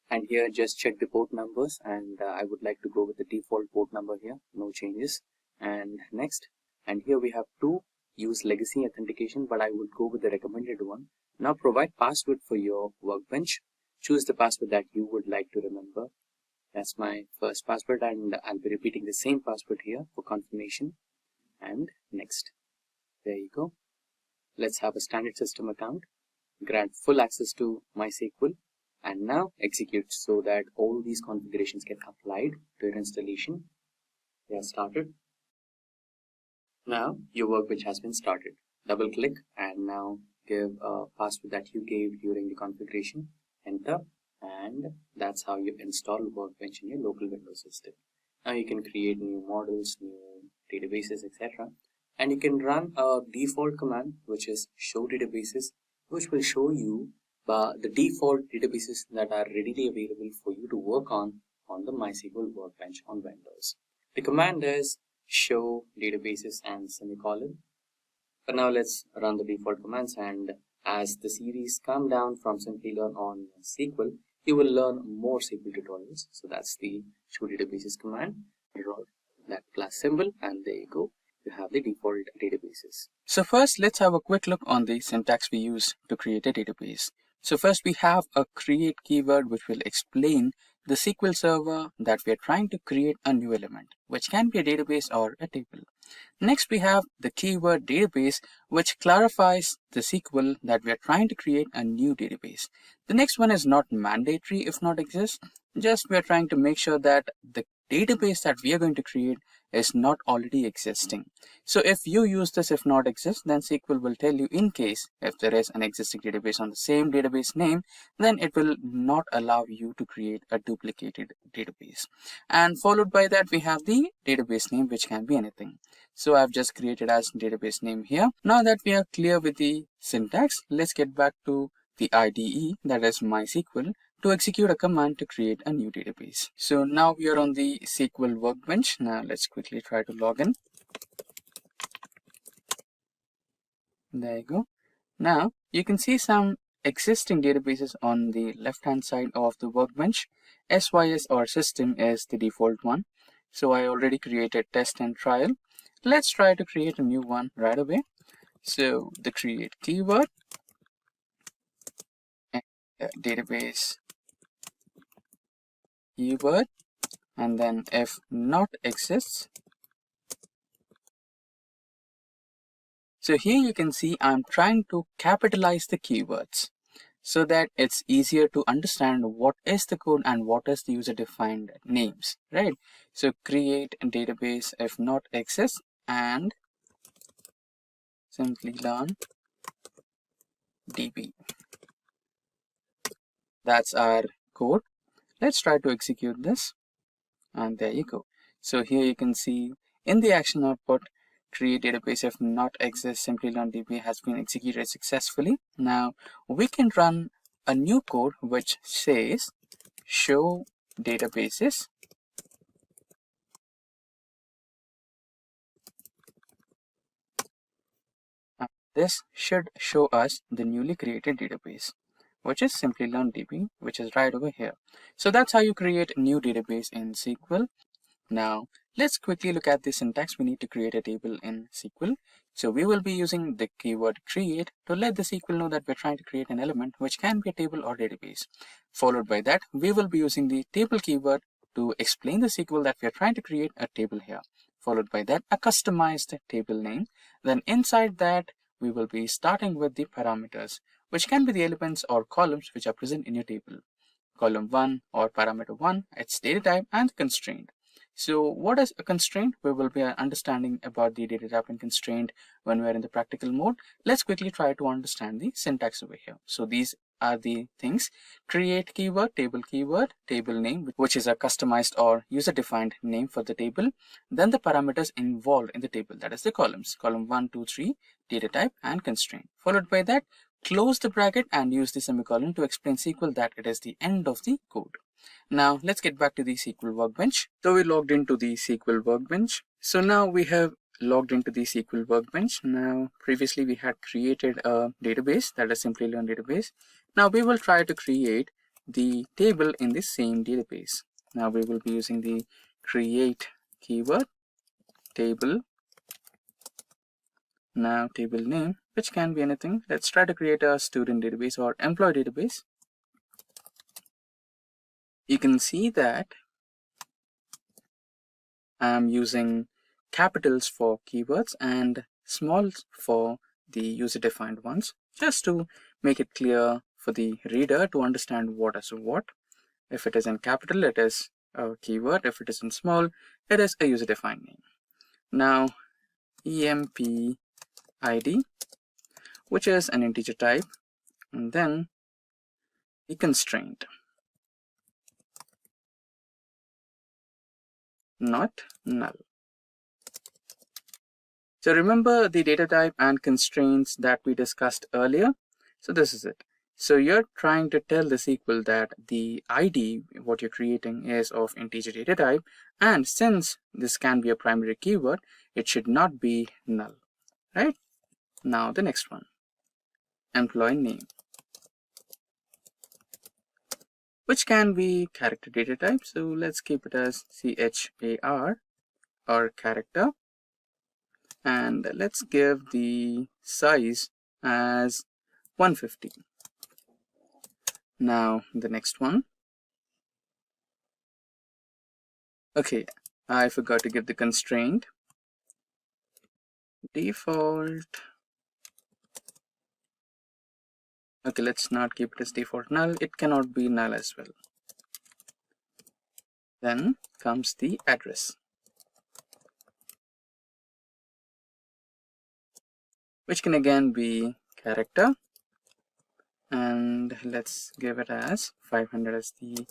and here just check the port numbers, and I would like to go with the default port number here, no changes. And next, and here we have to use legacy authentication, but I would go with the recommended one. Now provide password for your workbench. Choose the password that you would like to remember. That's my first password, and I'll be repeating the same password here for confirmation. And next, there you go. Let's have a standard system account, grant full access to MySQL, and now execute so that all these configurations get applied to your installation. They are started. Now your workbench has been started. Double click and now give a password that you gave during the configuration. Enter, and that's how you install Workbench in your local Windows system. Now you can create new models, new databases, etc. And you can run a default command, which is show databases, which will show you the default databases that are readily available for you to work on the MySQL Workbench on Windows. The command is show databases and semicolon. But now let's run the default commands, and as the series come down from Simplilearn on SQL, you will learn more SQL tutorials. So that's the show databases command. Draw that plus symbol, and there you go. You have the default databases. So first, let's have a quick look on the syntax we use to create a database. So first we have a create keyword, which will explain the SQL server that we are trying to create a new element, which can be a database or a table. Next, we have the keyword database, which clarifies the SQL that we are trying to create a new database. The next one is not mandatory if not exists, just we are trying to make sure that the database that we are going to create is not already existing. So if you use this if not exists, then SQL will tell you in case if there is an existing database on the same database name, then it will not allow you to create a duplicated database. And followed by that, we have the database name, which can be anything. So I've just created as database name here. Now that we are clear with the syntax, let's get back to the IDE, that is MySQL, to execute a command to create a new database. So now we are on the SQL Workbench. Now let's quickly try to log in. There you go. Now you can see some existing databases on the left hand side of the workbench. SYS or system is the default one. So I already created test and trial. Let's try to create a new one right away. So the create keyword and database keyword, and then if not exists. So here you can see I'm trying to capitalize the keywords so that it's easier to understand what is the code and what is the user defined names, right? So create a database if not exists and Simplilearn DB. That's our code. Let's try to execute this, and there you go. So here you can see in the action output, create database if not exists, Simplilearn DB has been executed successfully. Now we can run a new code which says show databases and this should show us the newly created database, which is Simplilearn DB, which is right over here. So that's how you create a new database in SQL. Now let's quickly look at the syntax we need to create a table in SQL. So we will be using the keyword create to let the SQL know that we're trying to create an element which can be a table or database. Followed by that, we will be using the table keyword to explain the SQL that we're trying to create a table here. Followed by that, a customized table name. Then inside that, we will be starting with the parameters, which can be the elements or columns which are present in your table. Column 1 or parameter 1, its data type and constraint. So what is a constraint? We will be understanding about the data type and constraint when we're in the practical mode. Let's quickly try to understand the syntax over here. So these are the things: create keyword, table name, which is a customized or user-defined name for the table. Then the parameters involved in the table, that is the columns, column 1, 2, 3, data type and constraint. Followed by that, close the bracket and use the semicolon to explain SQL that it is the end of the code. Now let's get back to the SQL Workbench. So we logged into the SQL Workbench. So now we have logged into the SQL workbench. Now previously we had created a database, that is Simplilearn database. Now we will try to create the table in the same database. Now we will be using the create keyword, table. Now table name, which can be anything. Let's try to create a student database or employee database. You can see that I'm using capitals for keywords and smalls for the user-defined ones, just to make it clear for the reader to understand what is what. If it is in capital, it is a keyword. If it is in small, it is a user-defined name. Now emp id, which is an integer type, and then the constraint, not null. So remember the data type and constraints that we discussed earlier. So this is it. So you're trying to tell the SQL that the ID, what you're creating, is of integer data type, and since this can be a primary keyword, it should not be null, right? Now the next one, employee name, which can be character data type. So let's keep it as char or character, and let's give the size as 150. Now the next one. Okay, I forgot to give the constraint. Default. Okay, let's not keep it as default null. It cannot be null as well. Then comes the address, which can again be character, and let's give it as 500 as the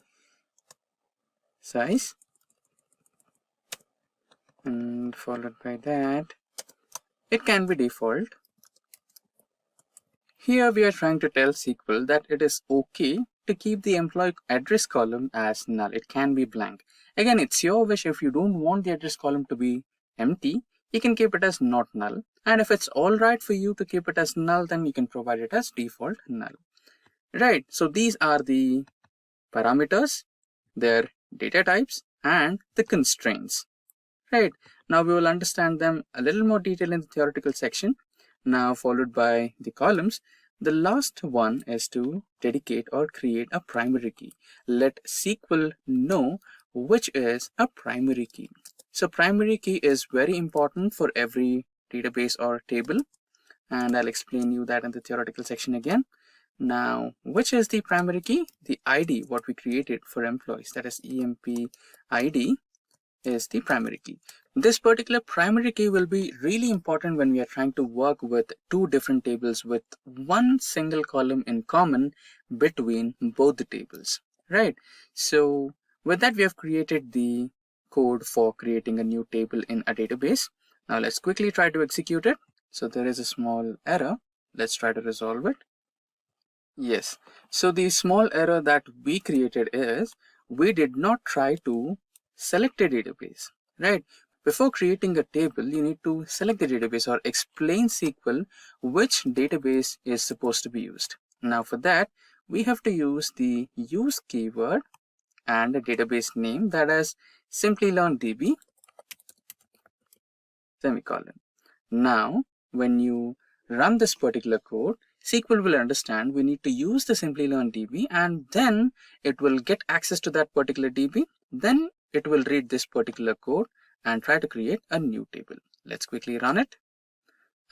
size, and followed by that it can be default. Here we are trying to tell SQL that it is okay to keep the employee address column as null. It can be blank. Again, it's your wish. If you don't want the address column to be empty, you can keep it as not null, and if it's all right for you to keep it as null, then you can provide it as default null, right? So these are the parameters, their data types, and the constraints, right? Now we will understand them a little more detail in the theoretical section, now followed by the columns. The last one is to dedicate or create a primary key. Let SQL know which is a primary key. So primary key is very important for every database or table, and I'll explain you that in the theoretical section again. Now, which is the primary key? The ID, what we created for employees, that is emp ID, is the primary key. This particular primary key will be really important when we are trying to work with two different tables with one single column in common between both the tables, right? So with that, we have created the code for creating a new table in a database. Now let's quickly try to execute it. So there is a small error. Let's try to resolve it. Yes, so the small error that we created is we did not try to select a database, right? Before creating a table, you need to select the database or explain SQL which database is supposed to be used. Now for that, we have to use the use keyword and a database name, that is Simplilearn DB, semicolon. Now, when you run this particular code, SQL will understand we need to use the Simplilearn DB, and then it will get access to that particular DB. Then it will read this particular code and try to create a new table. Let's quickly run it.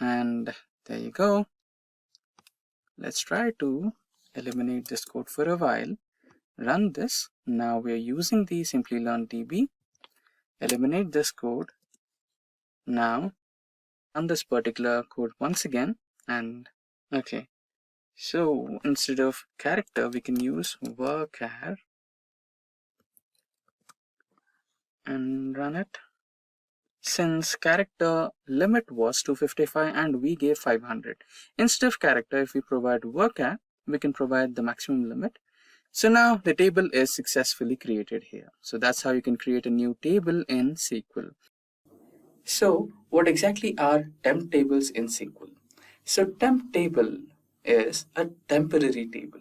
And there you go. Let's try to eliminate this code for a while. Run this. Now we are using the Simplilearn DB. Eliminate this code. Now run this particular code once again, and okay, so instead of character we can use varchar and run it. Since character limit was 255 and we gave 500, instead of character, if we provide varchar, we can provide the maximum limit. So now the table is successfully created here. So that's how you can create a new table in SQL. So what exactly are temp tables in SQL? So temp table is a temporary table.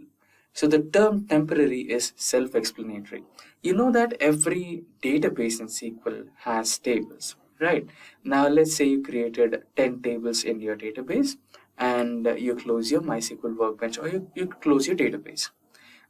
So the term temporary is self-explanatory. You know that every database in SQL has tables, right? Now let's say you created 10 tables in your database and you close your MySQL workbench, or you close your database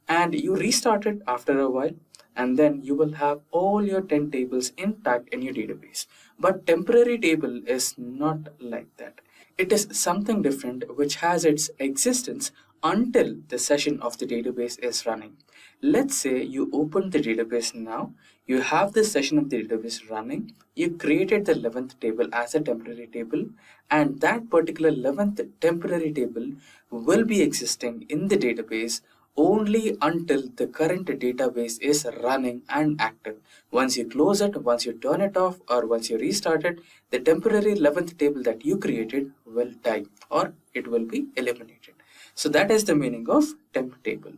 and you restart it after a while, and then you will have all your 10 tables intact in your database. But temporary table is not like that. It is something different which has its existence until the session of the database is running. Let's say you open the database now, you have this session of the database running, you created the 11th table as a temporary table, and that particular 11th temporary table will be existing in the database only until the current database is running and active. Once you close it, once you turn it off, or once you restart it, the temporary 11th table that you created will die, or it will be eliminated. So that is the meaning of temp table.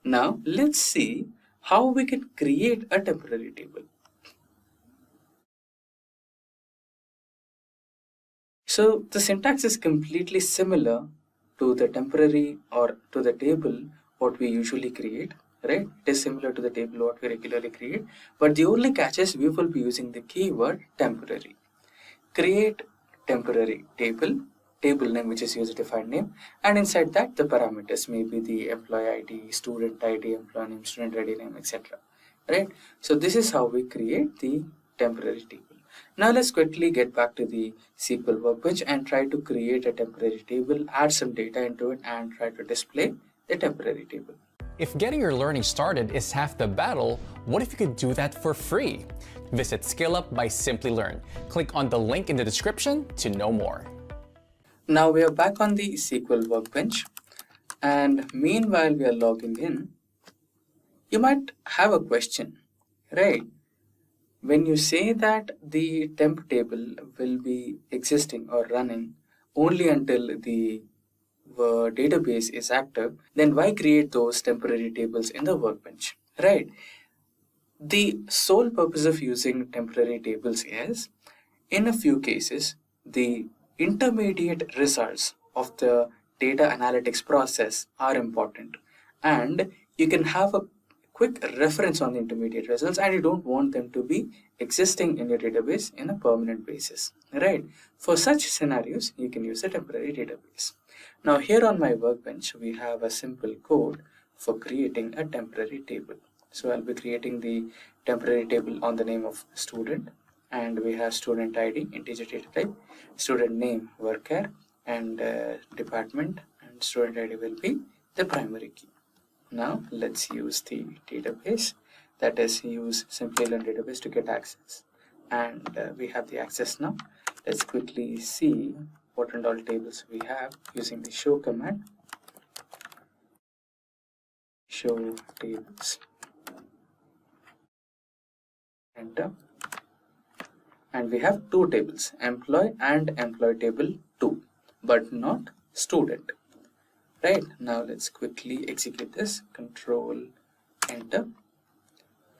Now let's see how we can create a temporary table. So the syntax is completely similar to the temporary or to the table what we usually create, right? It is similar to the table what we regularly create, but the only catch is we will be using the keyword temporary. Create temporary table, table name which is user defined name, and inside that the parameters may be the employee ID, student ID, employee name, student ID name, etc. Right? So this is how we create the temporary table. Now let's quickly get back to the SQL workbench and try to create a temporary table, add some data into it, and try to display the temporary table. If getting your learning started is half the battle, what if you could do that for free? Visit SkillUp by Simplilearn. Click on the link in the description to know more. Now we are back on the SQL workbench, and meanwhile we are logging in. You might have a question, right? When you say that the temp table will be existing or running only until the database is active, then why create those temporary tables in the workbench, right? The sole purpose of using temporary tables is, in a few cases, the intermediate results of the data analytics process are important, and you can have a quick reference on the intermediate results, and you don't want them to be existing in your database in a permanent basis, right? For such scenarios, you can use a temporary database. Now here on my workbench, we have a simple code for creating a temporary table. So I'll be creating the temporary table on the name of student, and we have student ID, integer data type, student name, worker, and department, and student ID will be the primary key. Now let's use the database, that is use Simplilearn database to get access, and we have the access now. Let's quickly see what and all tables we have using the show command. Show tables, enter, and we have two tables, employee and employee table 2, but not student. Right, now let's quickly execute this, control enter,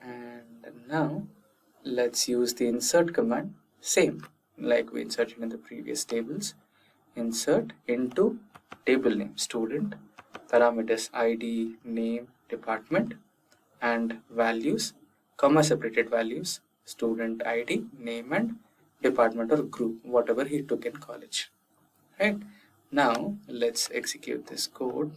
and now let's use the insert command, same like we inserted in the previous tables. Insert into table name student, parameters ID, name, department, and values, comma separated values, student ID, name, and department or group, whatever he took in college, right? Now let's execute this code,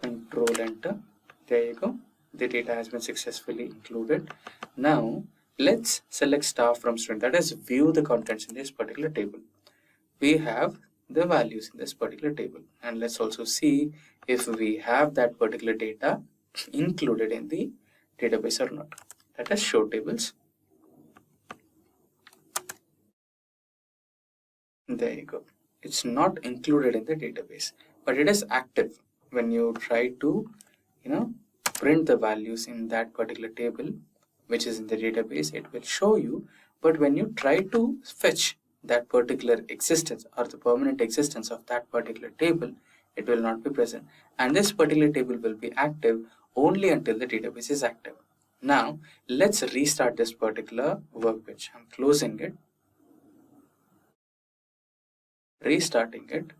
control enter, there you go, the data has been successfully included. Now let's select star from student, that is view the contents in this particular table. We have the values in this particular table, and let's also see if we have that particular data included in the database or not. That is show tables. There you go. It's not included in the database, but it is active. When you try to, print the values in that particular table, which is in the database, it will show you. But when you try to fetch that particular existence or the permanent existence of that particular table, it will not be present. And this particular table will be active only until the database is active. Now let's restart this particular workbench. I'm closing it, restarting it.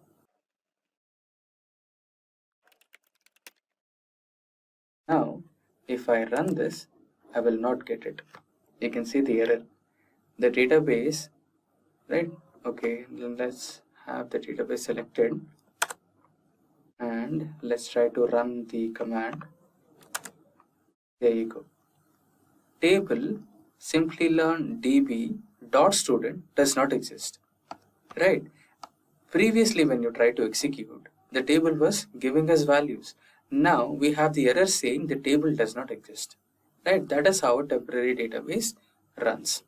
Now if I run this, I will not get it. You can see the error. The database, right? Okay, then let's have the database selected and let's try to run the command. There you go. Table Simplilearn db dot student does not exist, right? Previously when you try to execute, the table was giving us values. Now we have the error saying the table does not exist, right? That is how a temporary database runs.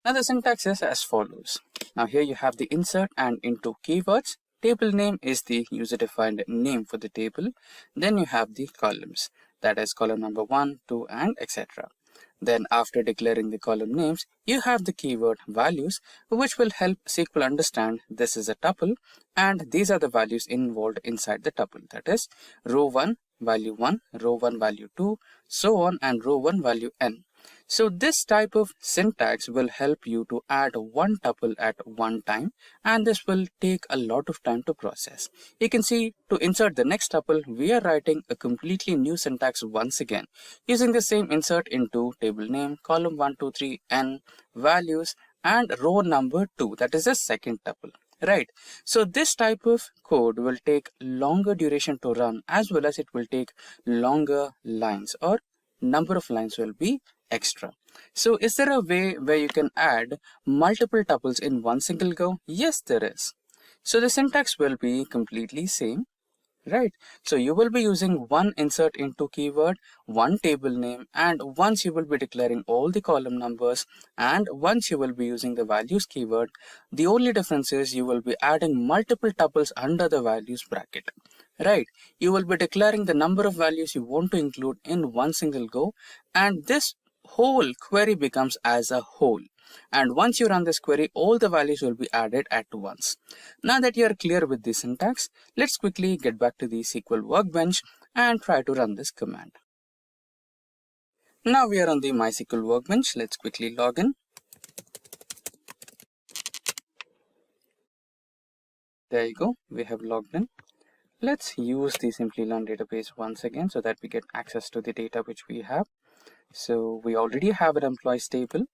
Now the syntax is as follows. Now here you have the insert and into keywords. Table name is the user-defined name for the table. Then you have the columns, that is column number 1, 2 and etc. Then after declaring the column names, you have the keyword values, which will help SQL understand this is a tuple and these are the values involved inside the tuple. That is row 1 value 1, row 1 value 2, so on, and row 1 value n. So this type of syntax will help you to add one tuple at one time, and this will take a lot of time to process. You can see to insert the next tuple, we are writing a completely new syntax once again, using the same insert into table name, column 1, 2, 3, n, values, and row number 2, that is the second tuple. Right. So this type of code will take longer duration to run, as well as it will take longer lines, or number of lines will be extra. So is there a way where you can add multiple tuples in one single go? Yes, there is. So the syntax will be completely same. Right. So you will be using one insert into keyword, one table name, and once you will be declaring all the column numbers, and once you will be using the values keyword. The only difference is you will be adding multiple tuples under the values bracket. Right. You will be declaring the number of values you want to include in one single go, and this whole query becomes as a whole. And once you run this query, all the values will be added at once. Now that you are clear with the syntax, let's quickly get back to the SQL workbench and try to run this command. Now we are on the MySQL workbench. Let's quickly log in. There you go. We have logged in. Let's use the Simplilearn database once again so that we get access to the data which we have. So we already have an employees table.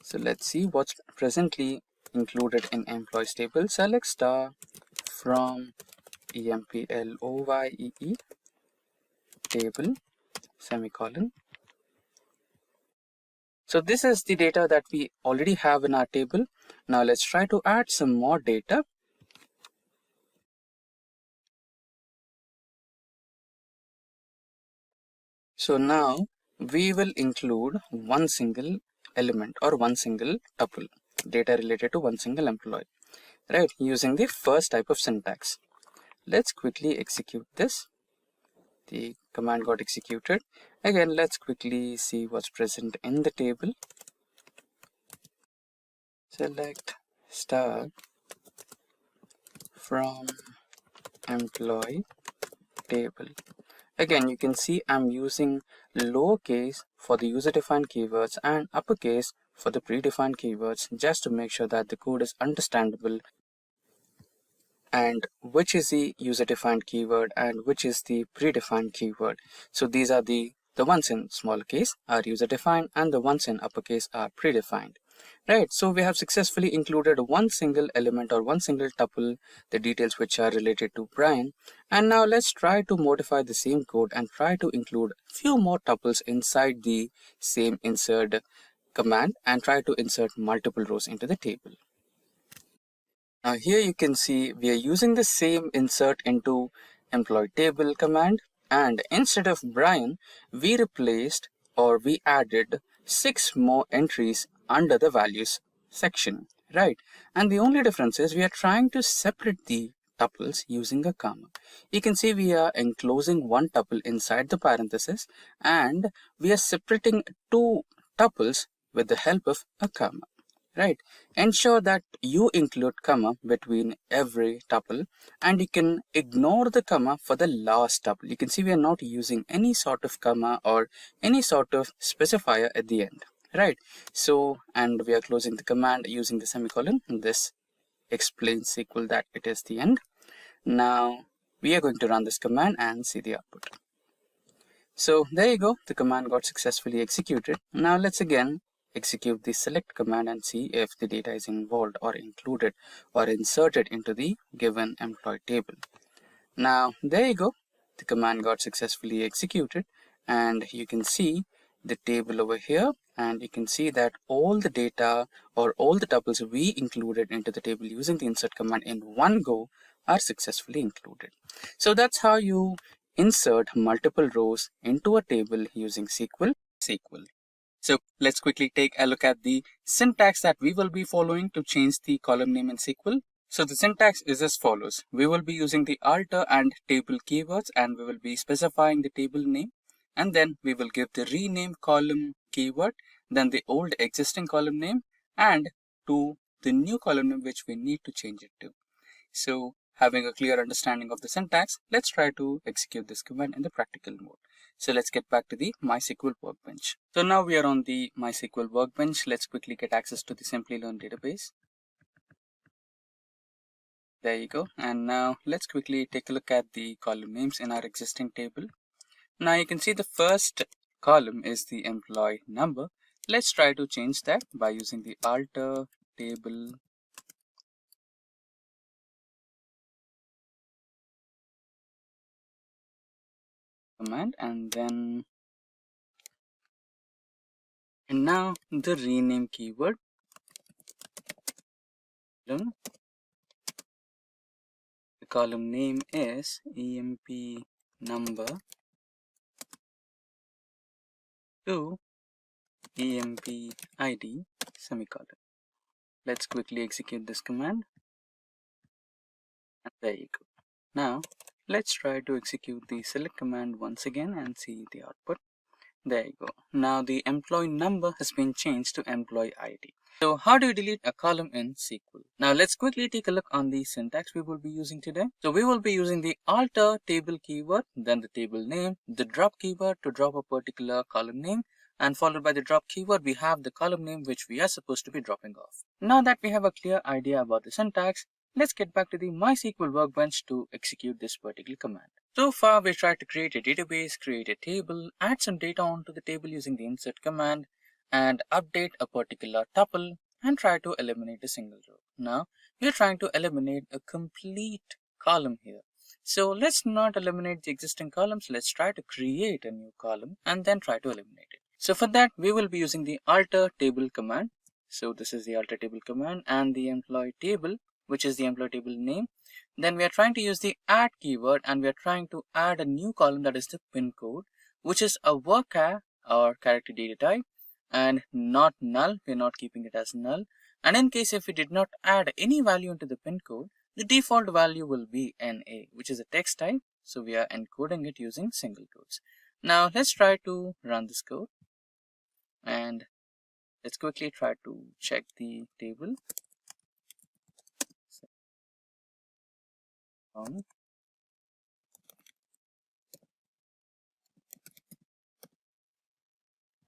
So let's see what's presently included in employees table. Select star from employee table semicolon. So this is the data that we already have in our table. Now let's try to add some more data. So now we will include one single element or one single tuple, data related to one single employee, right, using the first type of syntax. Let's quickly execute this. The command got executed. Again, let's quickly see what's present in the table. Select star from employee table. Again, you can see I'm using lowercase for the user-defined keywords and uppercase for the predefined keywords, just to make sure that the code is understandable and which is the user-defined keyword and which is the predefined keyword. So these are the ones in small case are user-defined and the ones in uppercase are predefined. Right, so we have successfully included one single element or one single tuple, the details which are related to Brian. And now let's try to modify the same code and try to include few more tuples inside the same insert command and try to insert multiple rows into the table. Now here you can see we are using the same insert into employee table command, and instead of Brian, we replaced or we added 6 more entries under the values section, right? And the only difference is we are trying to separate the tuples using a comma. You can see we are enclosing one tuple inside the parenthesis and we are separating two tuples with the help of a comma, right? Ensure that you include comma between every tuple, and you can ignore the comma for the last tuple. You can see we are not using any sort of comma or any sort of specifier at the end, right? So, and we are closing the command using the semicolon. This explains SQL that it is the end. Now we are going to run this command and see the output. So there you go, the command got successfully executed. Now let's again execute the select command and see if the data is involved or included or inserted into the given employee table. Now there you go, the command got successfully executed, and you can see the table over here, and you can see that all the data or all the tuples we included into the table using the insert command in one go are successfully included. So that's how you insert multiple rows into a table using SQL. So let's quickly take a look at the syntax that we will be following to change the column name in SQL. So the syntax is as follows. We will be using the alter and table keywords, and we will be specifying the table name, and then we will give the rename column keyword, then the old existing column name, and to the new column name which we need to change it to. So having a clear understanding of the syntax, let's try to execute this command in the practical mode. So let's get back to the MySQL workbench. So now we are on the MySQL workbench. Let's quickly get access to the Simplilearn database. There you go. And now let's quickly take a look at the column names in our existing table. Now you can see the first column is the employee number. Let's try to change that by using the alter table command, and now the rename keyword. The column name is emp number to emp id semicolon. Let's quickly execute this command, and there you go. Now let's try to execute the select command once again and see the output. There you go. Now the employee number has been changed to employee ID. So how do you delete a column in SQL? Now let's quickly take a look on the syntax we will be using today. So we will be using the alter table keyword, then the table name, the drop keyword to drop a particular column name, and followed by the drop keyword we have the column name which we are supposed to be dropping off. Now that we have a clear idea about the syntax, let's get back to the MySQL workbench to execute this particular command. So far we tried to create a database, create a table, add some data onto the table using the insert command, and update a particular tuple, and try to eliminate a single row. Now we are trying to eliminate a complete column here. So let's not eliminate the existing columns, let's try to create a new column and then try to eliminate it. So for that we will be using the alter table command. So this is the alter table command, and the employee table, which is the employee table name. Then we are trying to use the add keyword, and we are trying to add a new column, that is the pin code, which is a varchar or character data type, and not null. We're not keeping it as null. And in case if we did not add any value into the pin code, the default value will be NA, which is a text type. So we are encoding it using single quotes. Now let's try to run this code, and let's quickly try to check the table.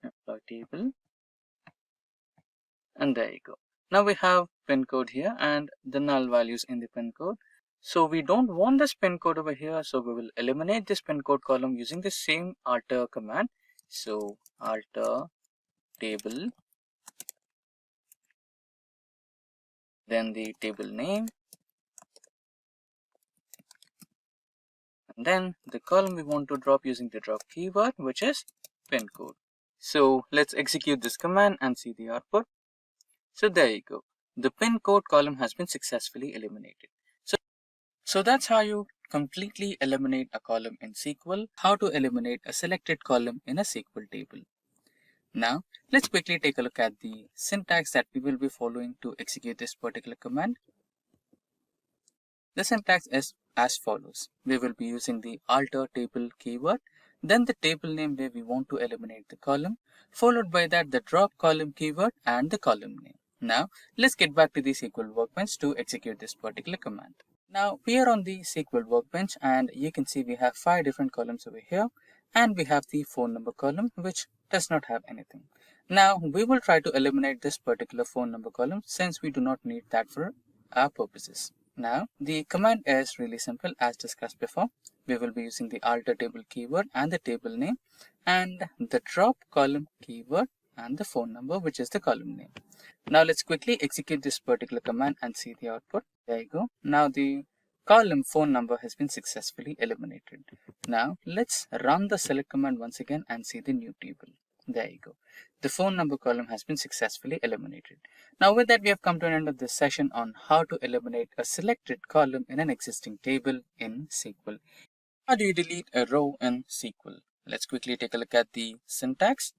Employee table, and there you go. Now we have pin code here and the null values in the pin code. So we don't want this pin code over here, so we will eliminate this pin code column using the same alter command. So alter table, then the table name, and then the column we want to drop using the drop keyword, which is pin code. So let's execute this command and see the output. So there you go. The pin code column has been successfully eliminated. So that's how you completely eliminate a column in SQL, how to eliminate a selected column in a SQL table. Now let's quickly take a look at the syntax that we will be following to execute this particular command. The syntax is as follows. We will be using the alter table keyword, then the table name where we want to eliminate the column, followed by that the drop column keyword and the column name. Now let's get back to the SQL workbench to execute this particular command. Now we are on the SQL workbench and you can see we have 5 different columns over here, and we have the phone number column which does not have anything. Now we will try to eliminate this particular phone number column since we do not need that for our purposes. Now the command is really simple. As discussed before, we will be using the alter table keyword and the table name, and the drop column keyword and the phone number, which is the column name. Now let's quickly execute this particular command and see the output. There you go. Now the column phone number has been successfully eliminated. Now let's run the select command once again and see the new table. There you go. The phone number column has been successfully eliminated. Now with that, we have come to an end of this session on how to eliminate a selected column in an existing table in SQL. How do you delete a row in SQL? Let's quickly take a look at the syntax.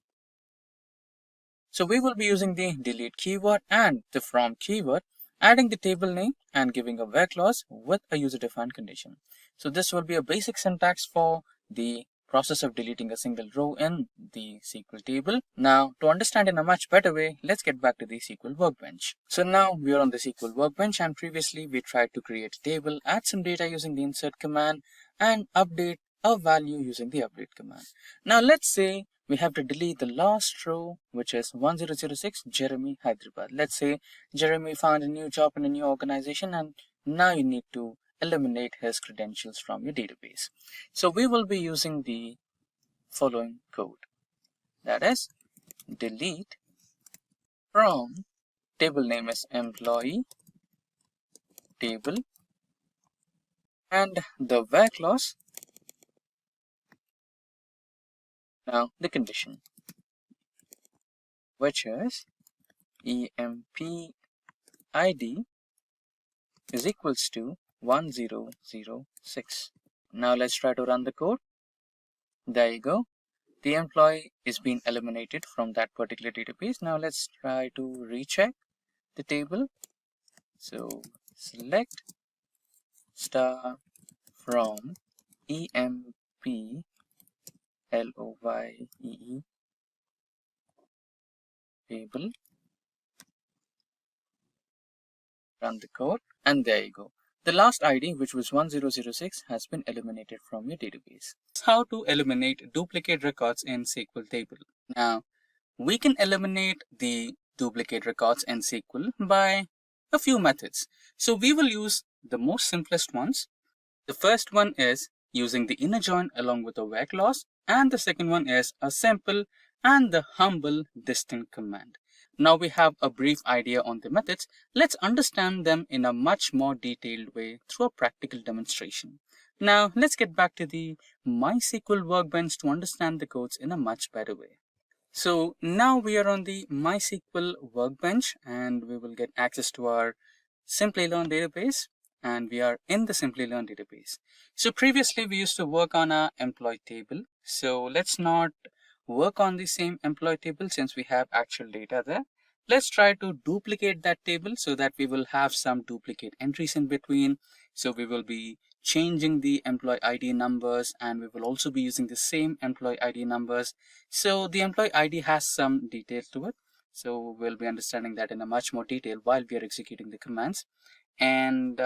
So we will be using the delete keyword and the from keyword, adding the table name and giving a where clause with a user-defined condition. So this will be a basic syntax for the process of deleting a single row in the SQL table. Now to understand in a much better way, let's get back to the SQL workbench. So now we are on the SQL workbench, and previously we tried to create a table, add some data using the insert command, and update a value using the update command. Now let's say we have to delete the last row, which is 1006 Jeremy Hyderabad. Let's say Jeremy found a new job in a new organization, and now you need to eliminate his credentials from your database. So we will be using the following code. That is, delete from, table name is employee table, and the where clause, now the condition, which is EMP ID is equals to 1006. Now let's try to run the code. There you go. The employee is being eliminated from that particular database. Now let's try to recheck the table. So select star from EMP LOYEE table, run the code, and there you go. The last ID, which was 1006, has been eliminated from your database. How to eliminate duplicate records in SQL table. Now, we can eliminate the duplicate records in SQL by a few methods. So we will use the most simplest ones. The first one is using the inner join along with a where clause, and the second one is a simple and the humble distinct command. Now we have a brief idea on the methods. Let's understand them in a much more detailed way through a practical demonstration. Now let's get back to the MySQL workbench to understand the codes in a much better way. So now we are on the MySQL workbench, and we will get access to our Simplilearn database, and we are in the Simplilearn database. So previously we used to work on our employee table. So let's not work on the same employee table since we have actual data there. Let's try to duplicate that table so that we will have some duplicate entries in between. So we will be changing the employee ID numbers, and we will also be using the same employee ID numbers. So the employee ID has some details to it. So we'll be understanding that in a much more detail while we are executing the commands. And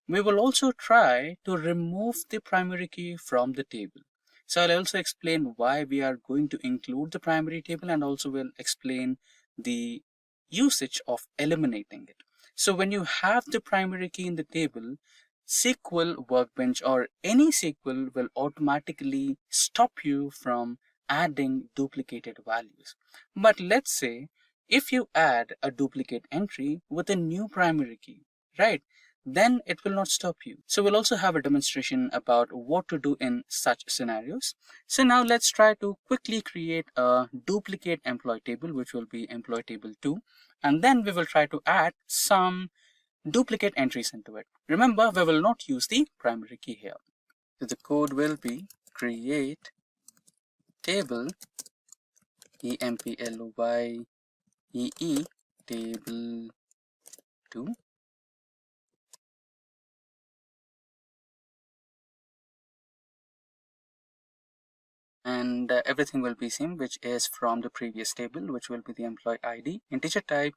we will also try to remove the primary key from the table. So I'll also explain why we are going to include the primary table, and also will explain the usage of eliminating it. So when you have the primary key in the table, SQL workbench or any SQL will automatically stop you from adding duplicated values. But let's say if you add a duplicate entry with a new primary key, right? Then it will not stop you. So we'll also have a demonstration about what to do in such scenarios. So now let's try to quickly create a duplicate employee table, which will be employee table 2. And then we will try to add some duplicate entries into it. Remember, we will not use the primary key here. So the code will be create table employee table 2. and everything will be same, which is from the previous table, which will be the employee ID, integer type,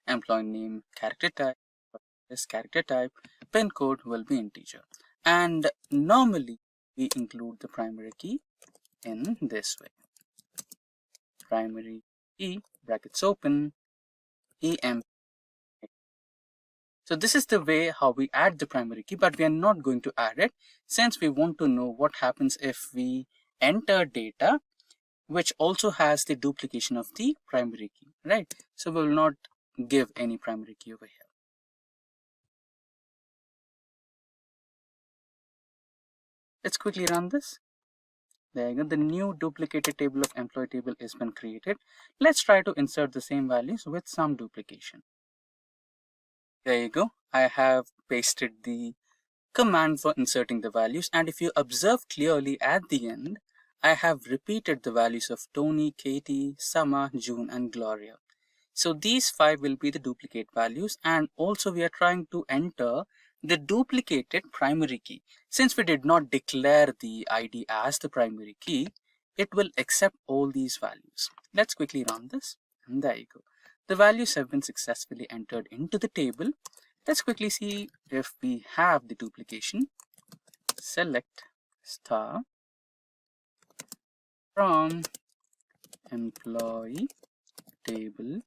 employee name, character type, this character type, pin code will be integer. And normally we include the primary key in this way. Primary key, brackets open, EM. So this is the way how we add the primary key, but we are not going to add it since we want to know what happens if we enter data which also has the duplication of the primary key, right? So we will not give any primary key over here. Let's quickly run this. There you go. The new duplicated table of employee table has been created. Let's try to insert the same values with some duplication. There you go. I have pasted the command for inserting the values, and if you observe clearly at the end, I have repeated the values of Tony, Katie, Sama, June, and Gloria. So these 5 will be the duplicate values, and also we are trying to enter the duplicated primary key. Since we did not declare the ID as the primary key, it will accept all these values. Let's quickly run this, and there you go. The values have been successfully entered into the table. Let's quickly see if we have the duplication. Select star from employee table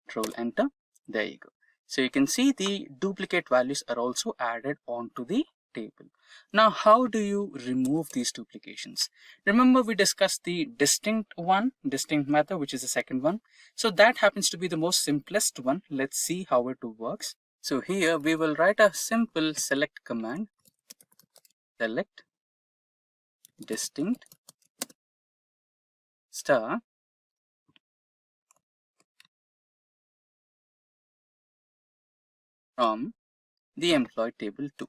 Control enter. There you go. So you can see the duplicate values are also added onto the table. Now, how do you remove these duplications? Remember, we discussed the distinct method, which is the second one. So that happens to be the most simplest one. Let's see how it works. So here we will write a simple select command. Select distinct star from the employee table 2.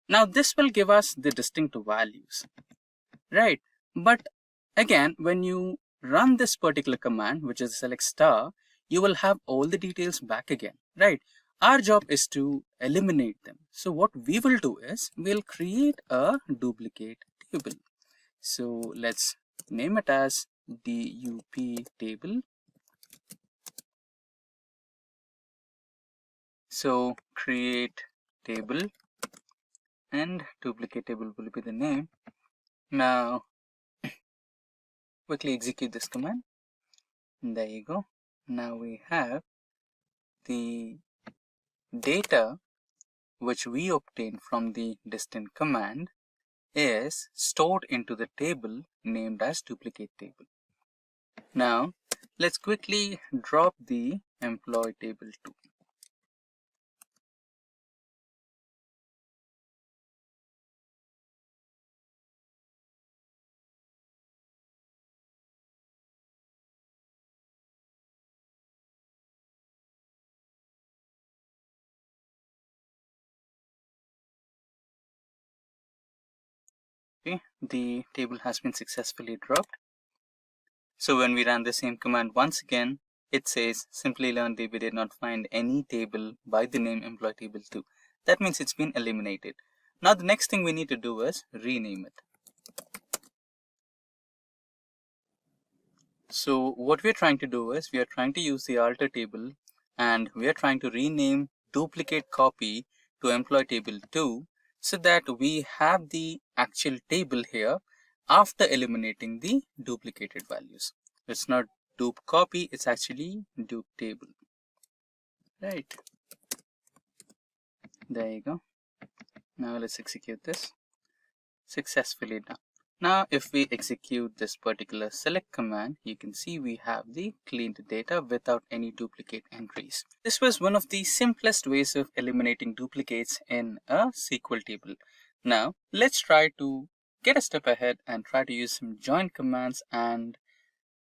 Now this will give us the distinct values, right? But again, when you run this particular command, which is select star, you will have all the details back again, right? Our job is to eliminate them. So what we will do is we'll create a duplicate table. So let's name it as DUP table. So create table and duplicate table will be the name. Now quickly execute this command. And there you go. Now we have the data which we obtained from the distinct command is stored into the table named as duplicate table. Now let's quickly drop the employee table 2. Okay, the table has been successfully dropped. So when we run the same command once again, it says Simplilearn DB did not find any table by the name employee table 2. That means it's been eliminated. Now the next thing we need to do is rename it. So what we're trying to do is we are trying to use the alter table and we are trying to rename duplicate copy to employee table 2 so that we have the actual table here after eliminating the duplicated values. It's not dupe copy, it's actually dupe table. Right. There you go. Now let's execute this. Successfully done. Now if we execute this particular select command, you can see we have the cleaned data without any duplicate entries. This was one of the simplest ways of eliminating duplicates in a SQL table. Now let's try to get a step ahead and try to use some join commands and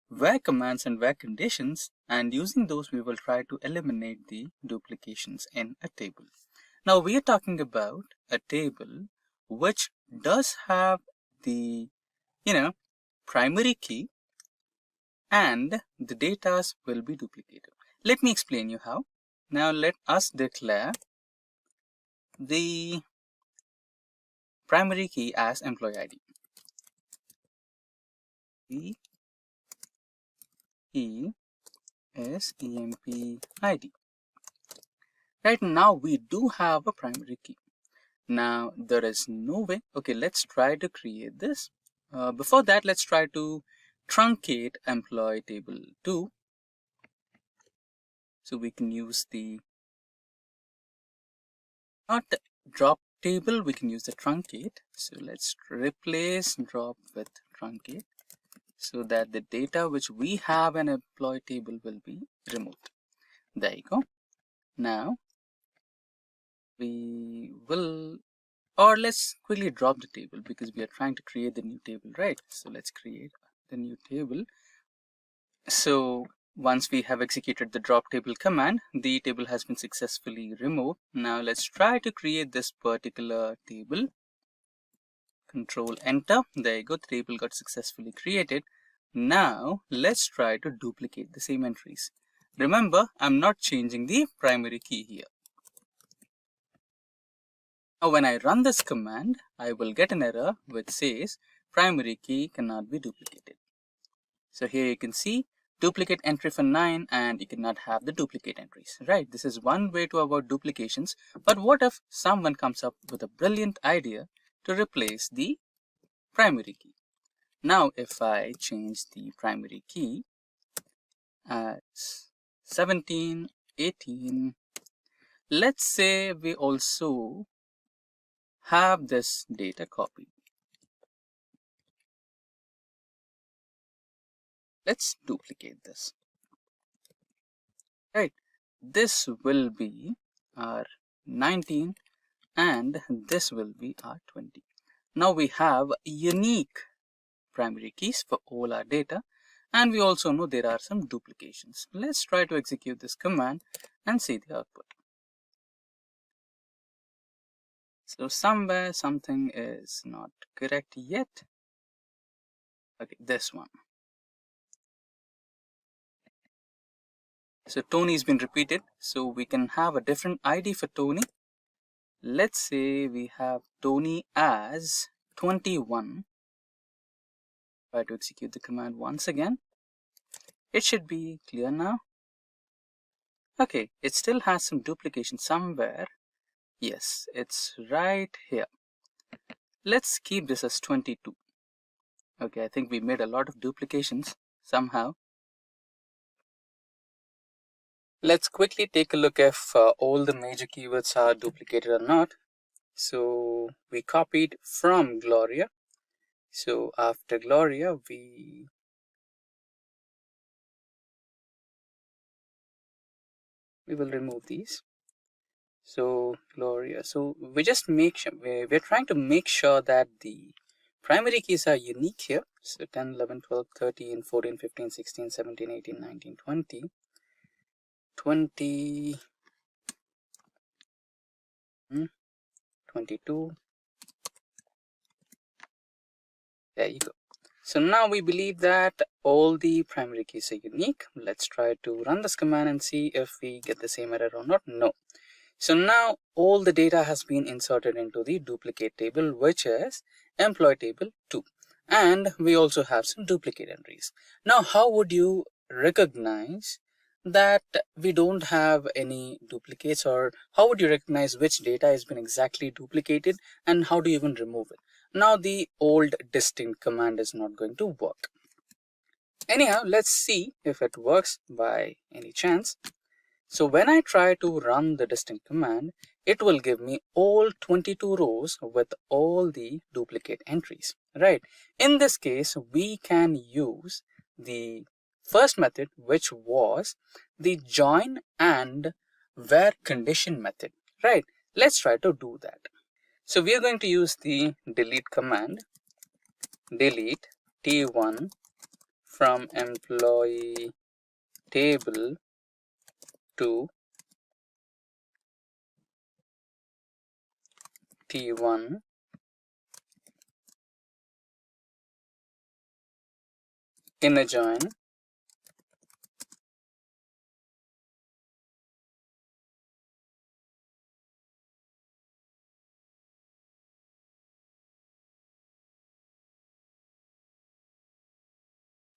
where commands and where conditions, and using those we will try to eliminate the duplications in a table. Now we are talking about a table which does have the primary key and the data will be duplicated. Let me explain you how. Now let us declare the primary key as employee ID. The key is EMP ID. Right now we do have a primary key. Now there is no way. Okay, let's try to create this. Before that, let's try to truncate employee table 2. So we can use the not the drop table, we can use the truncate. So let's replace drop with truncate so that the data which we have in employee table will be removed. There you go. Now we will, or let's quickly drop the table because we are trying to create the new table, right? So let's create the new table. So once we have executed the drop table command, the table has been successfully removed. Now let's try to create this particular table. Control enter. There you go. The table got successfully created. Now let's try to duplicate the same entries. Remember, I'm not changing the primary key here. Now when I run this command, I will get an error which says primary key cannot be duplicated. So here you can see duplicate entry for 9 and you cannot have the duplicate entries, right? This is one way to avoid duplications. But what if someone comes up with a brilliant idea to replace the primary key? Now if I change the primary key as 17, 18, let's say we also have this data copied. Let's duplicate this. Right, this will be our 19 and this will be our 20. Now we have unique primary keys for all our data, and we also know there are some duplications. Let's try to execute this command and see the output. So somewhere something is not correct yet. Okay, this one. So Tony has been repeated, so we can have a different ID for Tony. Let's say we have Tony as 21. Try to execute the command once again. It should be clear now. Okay, it still has some duplication somewhere. Yes, it's right here. Let's keep this as 22. Okay, I think we made a lot of duplications somehow. Let's quickly take a look if all the major keywords are duplicated or not. So we copied from Gloria. So after Gloria, we will remove these. So Gloria, so we just make sure, we're trying to make sure that the primary keys are unique here. So 10, 11, 12, 13, 14, 15, 16, 17, 18, 19, 20, 22. There you go. So now we believe that all the primary keys are unique. Let's try to run this command and see if we get the same error or not. No. So now all the data has been inserted into the duplicate table, which is employee table 2. And we also have some duplicate entries. Now, how would you recognize that we don't have any duplicates, or how would you recognize which data has been exactly duplicated, and how do you even remove it? Now the old distinct command is not going to work. Anyhow, let's see if it works by any chance. So when I try to run the distinct command, it will give me all 22 rows with all the duplicate entries, right? In this case, we can use the first method, which was the join and where condition method, right? Let's try to do that. So we are going to use the delete command, delete T1 from employee table to T1 inner join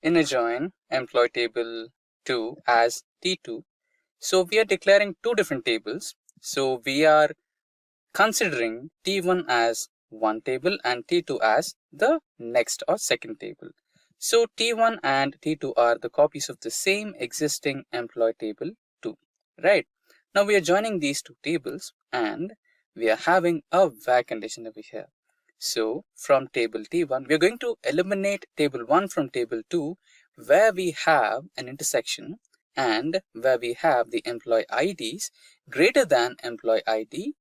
inner join employee table 2 as T2. So we are declaring two different tables. So we are considering T1 as one table and T2 as the next or second table. So T1 and T2 are the copies of the same existing employee table 2, right? Now we are joining these two tables and we are having a where condition over here. So from table T1, we are going to eliminate table 1 from table 2 where we have an intersection and where we have the employee IDs greater than employee ID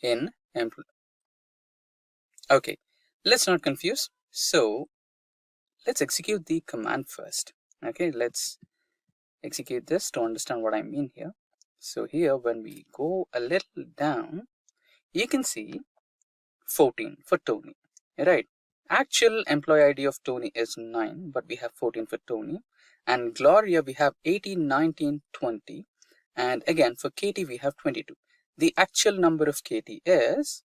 in employee. Okay, let's not confuse. So let's execute the command first. Okay, let's execute this to understand what I mean here. So here when we go a little down, you can see 14 for Tony, right? Actual employee ID of Tony is 9, but we have 14 for Tony. And Gloria, we have 18, 19, 20. And again, for Katie, we have 22. The actual number of Katie is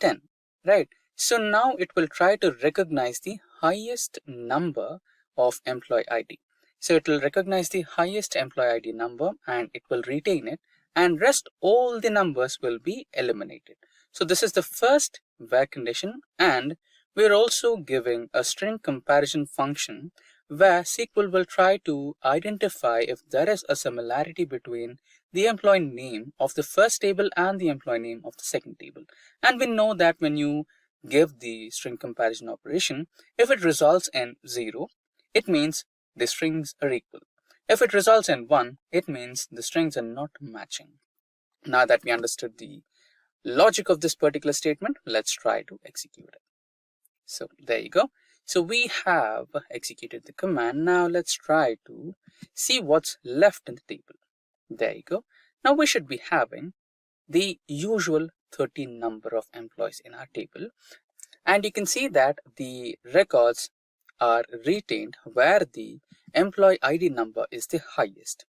10, right? So now it will try to recognize the highest number of employee ID. So it will recognize the highest employee ID number and it will retain it, and rest all the numbers will be eliminated. So this is the first where condition, and we're also giving a string comparison function where SQL will try to identify if there is a similarity between the employee name of the first table and the employee name of the second table. And we know that when you give the string comparison operation, if it results in 0, it means the strings are equal. If it results in 1, it means the strings are not matching. Now that we understood the logic of this particular statement, let's try to execute it. So there you go. So we have executed the command. Now let's try to see what's left in the table. There you go. Now we should be having the usual 13 number of employees in our table. And you can see that the records are retained where the employee ID number is the highest.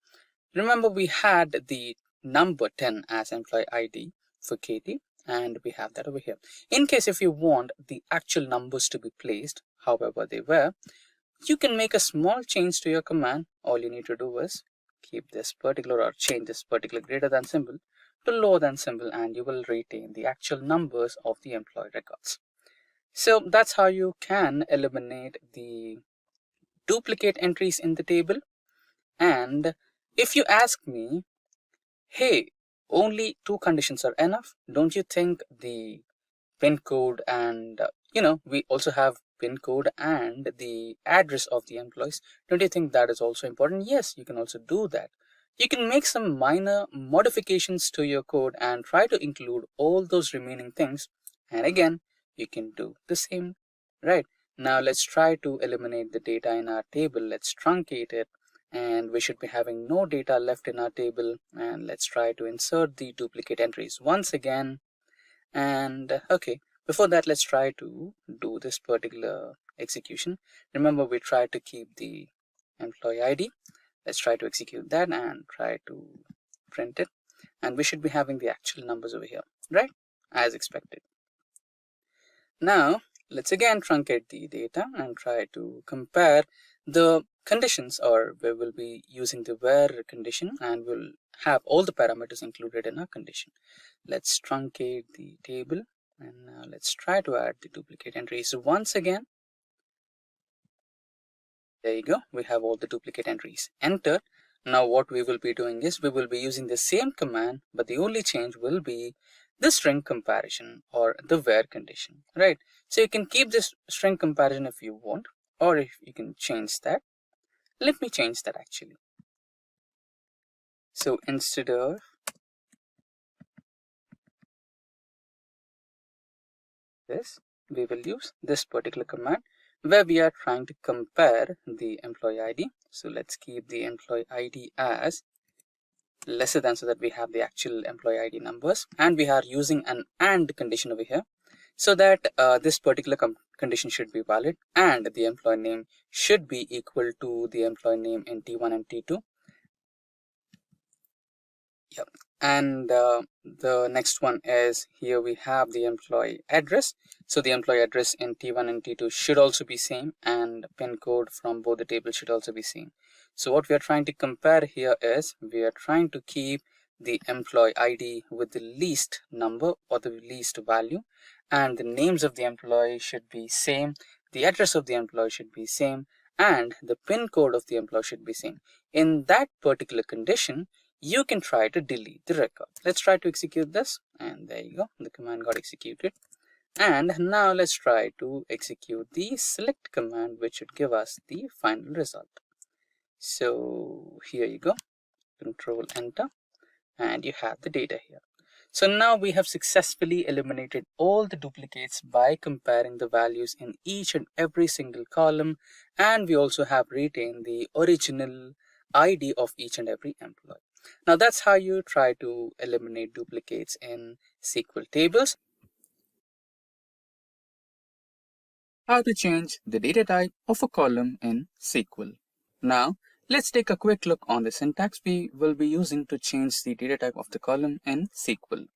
Remember, we had the number 10 as employee ID for Katie, and we have that over here. In case if you want the actual numbers to be placed, however they were, you can make a small change to your command. All you need to do is keep this particular or change this particular greater than symbol to lower than symbol, and you will retain the actual numbers of the employee records. So that's how you can eliminate the duplicate entries in the table. And if you ask me, hey, only 2 conditions are enough, don't you think the pin code and we also have pin code and the address of the employees, don't you think that is also important? Yes, you can also do that. You can make some minor modifications to your code and try to include all those remaining things, and again you can do the same, right? Now let's try to eliminate the data in our table. Let's truncate it, and we should be having no data left in our table. And let's try to insert the duplicate entries once again. And okay, before that, let's try to do this particular execution. Remember, we tried to keep the employee ID. Let's try to execute that and try to print it, and we should be having the actual numbers over here, right, as expected. Now let's again truncate the data and try to compare the conditions, or we will be using the where condition and we'll have all the parameters included in our condition. Let's truncate the table, and now let's try to add the duplicate entries once again. There you go, we have all the duplicate entries entered. Now what we will be doing is we will be using the same command, but the only change will be the string comparison or the where condition, right? So you can keep this string comparison if you want, or if you can change that. Let me change that actually. So instead of this, we will use this particular command where we are trying to compare the employee ID. So let's keep the employee ID as lesser than, so that we have the actual employee ID numbers, and we are using an AND condition over here, so that this particular condition should be valid and the employee name should be equal to the employee name in T1 and T2. Yep. And the next one is, here we have the employee address. So the employee address in T1 and T2 should also be same, and pin code from both the tables should also be same. So what we are trying to compare here is we are trying to keep the employee ID with the least number or the least value, and the names of the employee should be same, the address of the employee should be same, and the pin code of the employee should be same. In that particular condition, you can try to delete the record. Let's try to execute this, and there you go, the command got executed. And now let's try to execute the select command, which should give us the final result. So here you go, control enter, and you have the data here. So now we have successfully eliminated all the duplicates by comparing the values in each and every single column, and we also have retained the original ID of each and every employee. Now that's how you try to eliminate duplicates in SQL tables. How to change the data type of a column in SQL. Now, let's take a quick look on the syntax we will be using to change the data type of the column in SQL.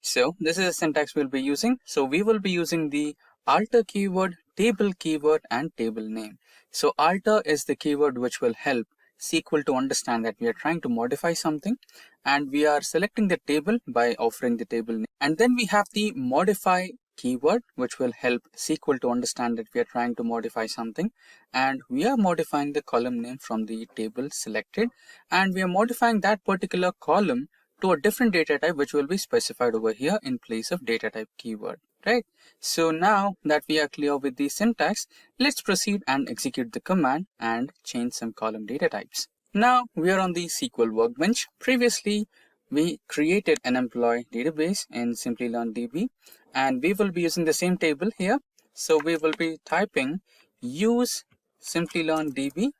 So, this is the syntax we'll be using. So, we will be using the alter keyword, table keyword, and table name. So, alter is the keyword which will help SQL to understand that we are trying to modify something, and we are selecting the table by offering the table name. And then we have the modify keyword which will help SQL to understand that we are trying to modify something, and we are modifying the column name from the table selected, and we are modifying that particular column to a different data type which will be specified over here in place of data type keyword, right? So now that we are clear with the syntax, let's proceed and execute the command and change some column data types. Now we are on the SQL workbench. Previously, we created an employee database in Simplilearn DB, and we will be using the same table here. So we will be typing use Simplilearn DB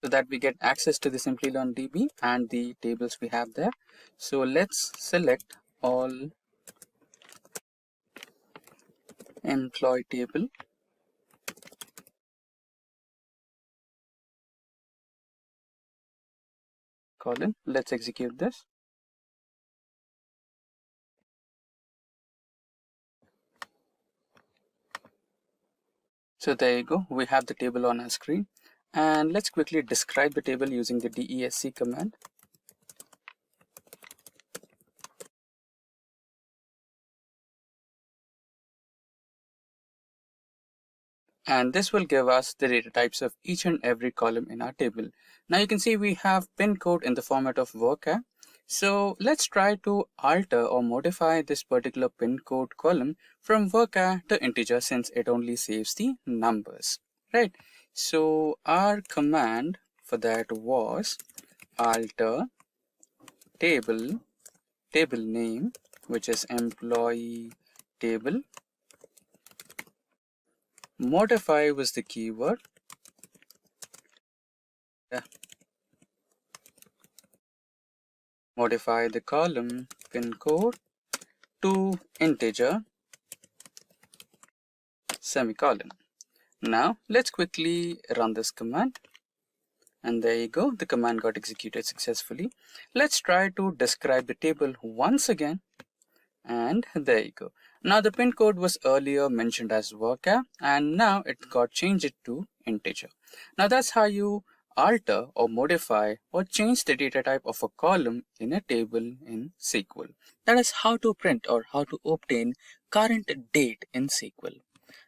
so that we get access to the Simplilearn DB and the tables we have there. So let's select all employee table. Column. Let's execute this. So there you go, we have the table on our screen, and let's quickly describe the table using the desc command. And this will give us the data types of each and every column in our table. Now you can see we have pin code in the format of worker. So let's try to alter or modify this particular pin code column from worker to integer, since it only saves the numbers, right? So our command for that was alter table name, which is employee table. Modify was the keyword. Modify the column pin code to integer, semicolon. Now let's quickly run this command, and there you go, the command got executed successfully. Let's try to describe the table once again, and there you go. Now the pin code was earlier mentioned as worker, and now it got changed to integer. Now that's how you alter or modify or change the data type of a column in a table in SQL. That is how to print or how to obtain current date in SQL.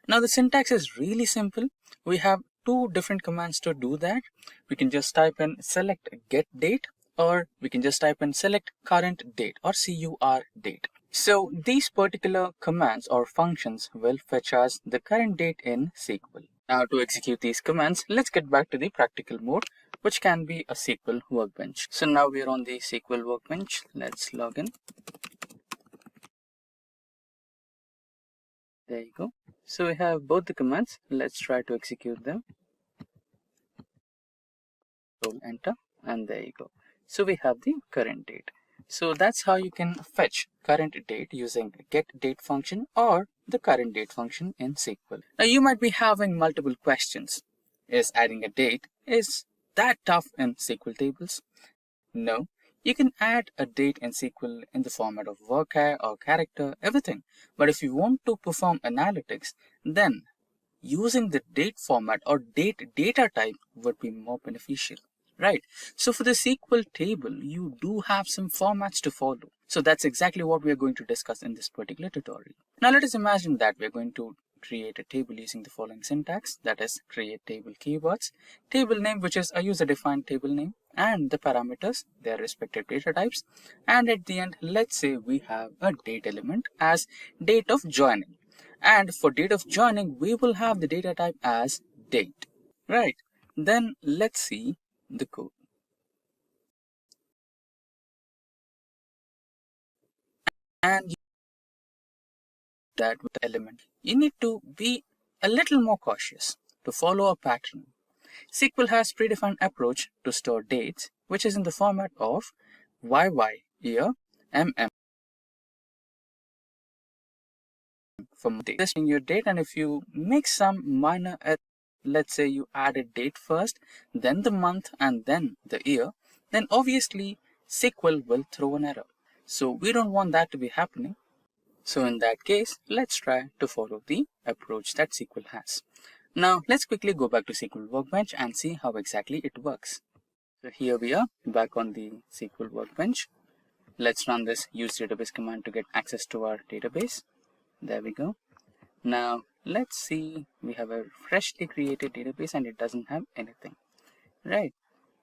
Now the syntax is really simple. We have two different commands to do that. We can just type in select get date, or we can just type in select current date or CUR date. So these particular commands or functions will fetch us the current date in SQL. Now to execute these commands, let's get back to the practical mode, which can be a SQL workbench. So now we're on the SQL workbench. Let's log in. There you go. So we have both the commands. Let's try to execute them. Control enter, and there you go. So we have the current date. So that's how you can fetch current date using get date function or the current date function in SQL. Now you might be having multiple questions. Is adding a date, is that tough in SQL tables? No, You can add a date in SQL in the format of varchar or character, everything. But if you want to perform analytics, then using the date format or date data type would be more beneficial, right? So for the SQL table, you do have some formats to follow. So that's exactly what we are going to discuss in this particular tutorial. Now let us imagine that we're going to create a table using the following syntax, that is create table keywords, table name which is a user defined table name, and the parameters, their respective data types, and at the end let's say we have a date element as date of joining, and for date of joining we will have the data type as date, right? Then let's see the code. And that with the element, you need to be a little more cautious to follow a pattern. SQL has predefined approach to store dates, which is in the format of YY, year, MM. For testing your date, and if you make some minor error, let's say you added date first, then the month, and then the year, then obviously SQL will throw an error. So we don't want that to be happening. So in that case, let's try to follow the approach that SQL has. Now let's quickly go back to SQL Workbench and see how exactly it works. So here we are back on the SQL Workbench. Let's run this use database command to get access to our database. There we go. Now let's see, we have a freshly created database and it doesn't have anything, right?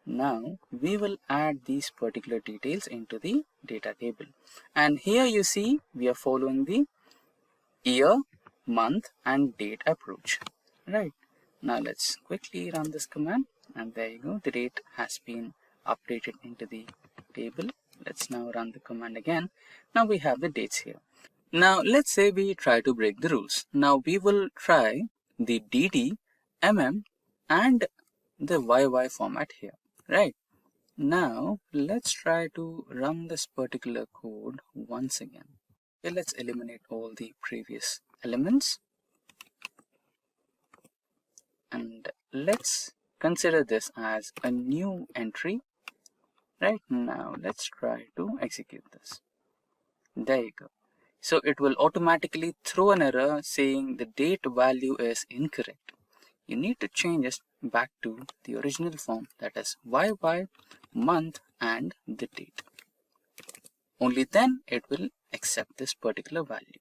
Now we will add these particular details into the data table, and here you see we are following the year, month and date approach, right? Now let's quickly run this command, and there you go, the date has been updated into the table. Let's now run the command again. Now we have the dates here. Now let's say we try to break the rules. Now we will try the DD, MM and the YY format here, right? Now let's try to run this particular code once again. Okay, let's eliminate all the previous elements and let's consider this as a new entry. Right now let's try to execute this. There you go. So it will automatically throw an error saying the date value is incorrect. You need to change it back to the original form, that is YY, month and the date. Only then it will accept this particular value.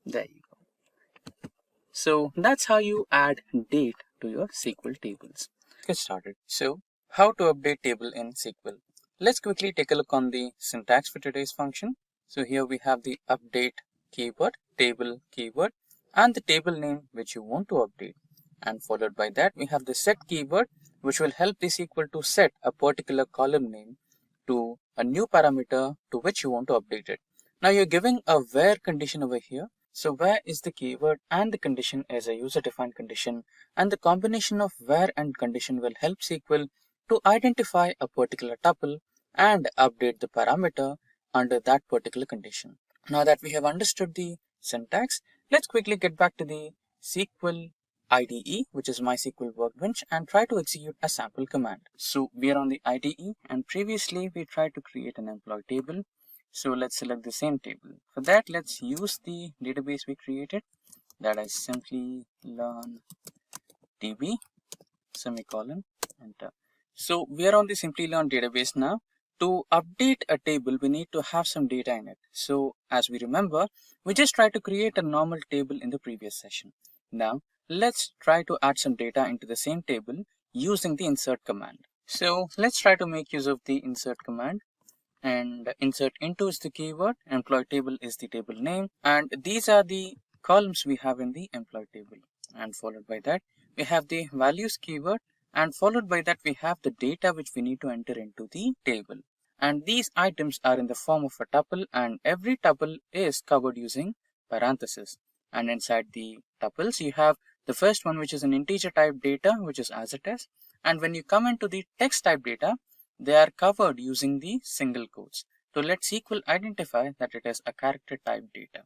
There you go. So that's how you add date to your SQL tables. Get started. So how to update table in SQL? Let's quickly take a look on the syntax for today's function. So here we have the update keyword, table keyword, and the table name which you want to update. And followed by that, we have the set keyword, which will help the SQL to set a particular column name to a new parameter to which you want to update it. Now you're giving a where condition over here. So where is the keyword and the condition is a user defined condition, and the combination of where and condition will help SQL to identify a particular tuple and update the parameter under that particular condition. Now that we have understood the syntax, let's quickly get back to the SQL IDE, which is MySQL Workbench, and try to execute a sample command. So we are on the IDE, and previously we tried to create an employee table. So let's select the same table. For that, let's use the database we created, that is Simplilearn DB, semicolon, enter. So we are on the Simplilearn database now. To update a table, we need to have some data in it. So as we remember, we just tried to create a normal table in the previous session. Now let's try to add some data into the same table using the insert command. So let's try to make use of the insert command, and insert into is the keyword, employee table is the table name, and these are the columns we have in the employee table. And followed by that, we have the values keyword, and followed by that we have the data which we need to enter into the table. And these items are in the form of a tuple, and every tuple is covered using parentheses. And inside the tuples you have the first one, which is an integer type data, which is as it is, and when you come into the text type data, they are covered using the single quotes to let SQL identify that it is a character type data.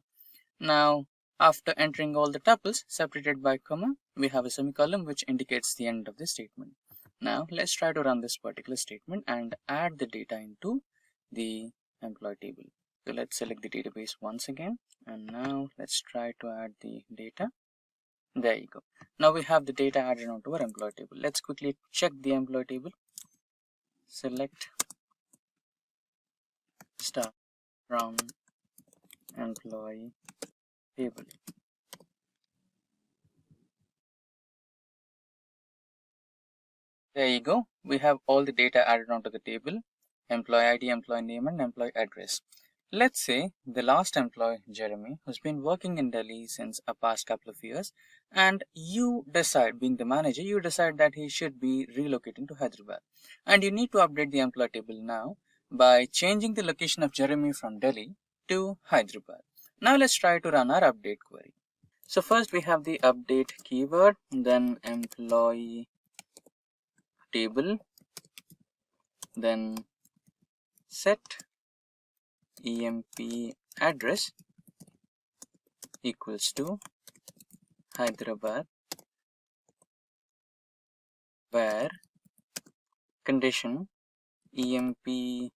Now after entering all the tuples separated by comma, we have a semicolon which indicates the end of the statement. Now let's try to run this particular statement and add the data into the employee table. So let's select the database once again, and now let's try to add the data. There you go. Now we have the data added onto our employee table. Let's quickly check the employee table. Select star from employee table. There you go. We have all the data added onto the table: employee ID, employee name, and employee address. Let's say the last employee, Jeremy, who's been working in Delhi since a past couple of years, and you decide, being the manager, you decide that he should be relocating to Hyderabad. And you need to update the employee table now by changing the location of Jeremy from Delhi to Hyderabad. Now let's try to run our update query. So first we have the update keyword, then employee table, then set EMP address equals to Hyderabad, where condition EMP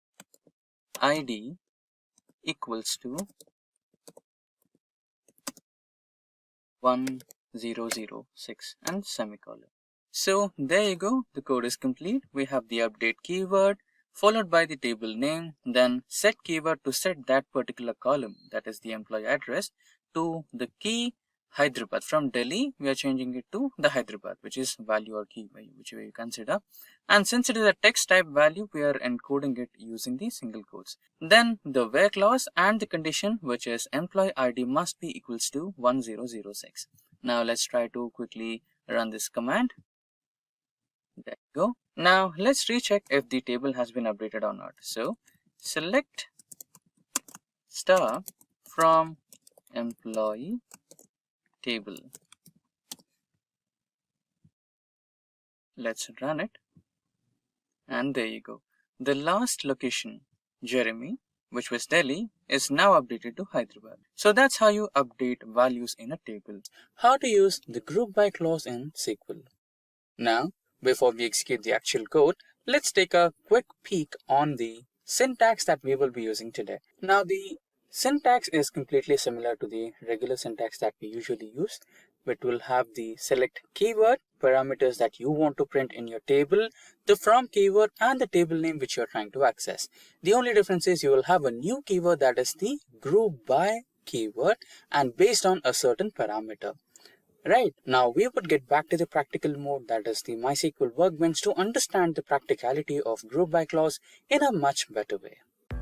ID equals to 1006 and semicolon. So there you go, the code is complete. We have the update keyword followed by the table name, then set keyword to set that particular column, that is the employee address, to the key Hyderabad. From Delhi, we are changing it to the Hyderabad, which is value or key, whichever you consider. And since it is a text type value, we are encoding it using the single quotes. Then the where clause and the condition, which is employee ID must be equals to 1006. Now let's try to quickly run this command. There you go. Now let's recheck if the table has been updated or not. So select star from employee table. Let's run it. And there you go. The last location, Jeremy, which was Delhi, is now updated to Hyderabad. So that's how you update values in a table. How to use the group by clause in SQL. Now, before we execute the actual code, let's take a quick peek on the syntax that we will be using today. Now, the syntax is completely similar to the regular syntax that we usually use. It will have the select keyword, parameters that you want to print in your table, the from keyword, and the table name which you're trying to access. The only difference is you will have a new keyword, that is the group by keyword, and based on a certain parameter. Right, now we would get back to the practical mode, that is the MySQL workbench, to understand the practicality of group by clause in a much better way.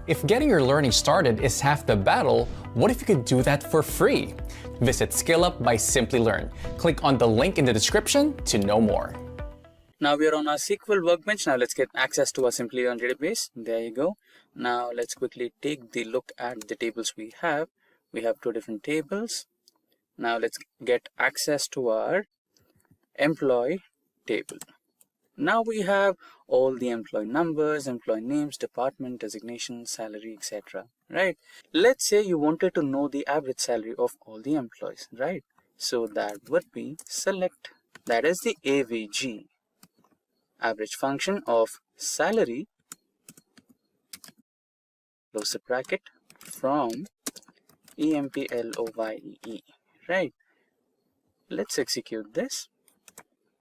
If getting your learning started is half the battle, what if you could do that for free? Visit SkillUp by Simplilearn. Click on the link in the description to know more. Now we are on our SQL workbench. Now let's get access to our Simplilearn database. There you go. Now let's quickly take the look at the tables we have. We have two different tables. Now let's get access to our employee table. Now we have all the employee numbers, employee names, department, designation, salary, etc. Right? Let's say you wanted to know the average salary of all the employees, right? So that would be select, that is the AVG, average function of salary, close the bracket, from EMPLOYEE. Right? Let's execute this.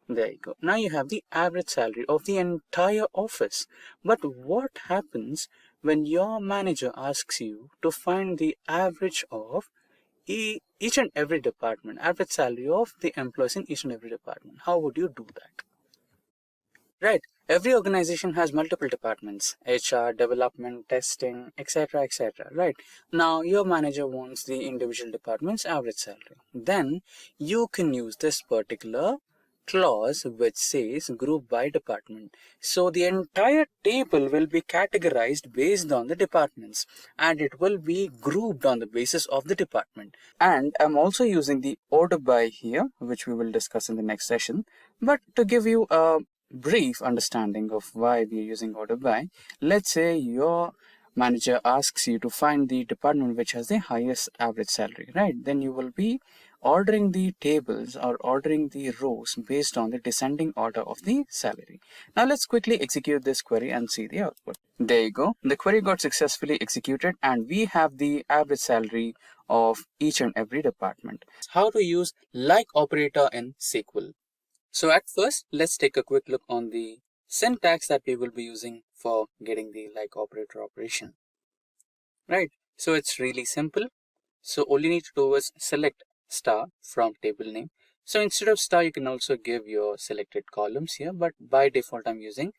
There you go. Now you have the average salary of the entire office. But what happens when your manager asks you to find the average of each and every department, average salary of the employees in each and every department? How would you do that? Right. Every organization has multiple departments: HR, development, testing, etc., etc. Right. Now your manager wants the individual department's average salary. Then you can use this particular clause which says group by department. So the entire table will be categorized based on the departments, and it will be grouped on the basis of the department. And I'm also using the order by here, which we will discuss in the next session. But to give you a brief understanding of why we are using order by, let's say your manager asks you to find the department which has the highest average salary, right? Then you will be ordering the tables or ordering the rows based on the descending order of the salary. Now let's quickly execute this query and see the output. There you go. The query got successfully executed and we have the average salary of each and every department. How to use like operator in SQL. So at first, let's take a quick look on the syntax that we will be using for getting the like operator operation. Right. So it's really simple. So all you need to do is select star from table name. So instead of star, you can also give your selected columns here, but by default, I'm using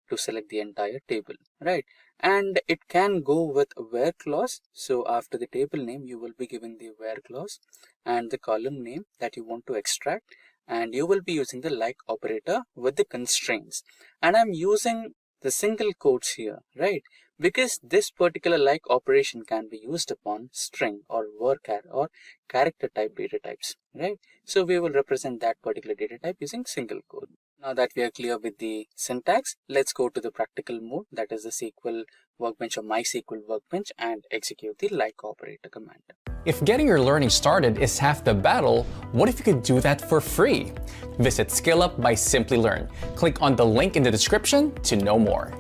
to select the entire table, right? And it can go with where clause. So after the table name, you will be giving the where clause and the column name that you want to extract. And you will be using the like operator with the constraints. And I'm using the single quotes here, right? Because this particular like operation can be used upon string or varchar or character type data types, right? So we will represent that particular data type using single quote. Now that we are clear with the syntax, let's go to the practical mode, that is the SQL workbench or MySQL workbench, and execute the like operator command. If getting your learning started is half the battle, what if you could do that for free? Visit SkillUp by Simplilearn. Click on the link in the description to know more.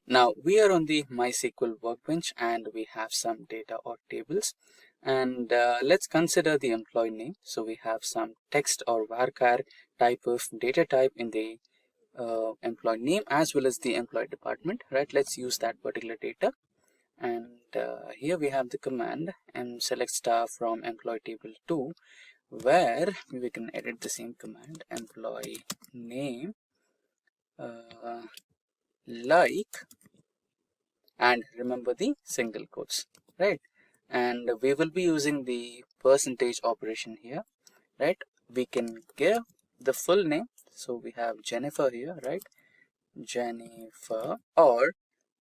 Now we are on the MySQL workbench and we have some data or tables, and let's consider the employee name. So we have some text or varchar type of data type in the employee name as well as the employee department, right? Let's use that particular data. And here we have the command and select star from employee table 2, where we can edit the same command, employee name like, and remember the single quotes, right? And we will be using the percentage operation here, right? We can give the full name. So we have Jennifer here, right? Jennifer, or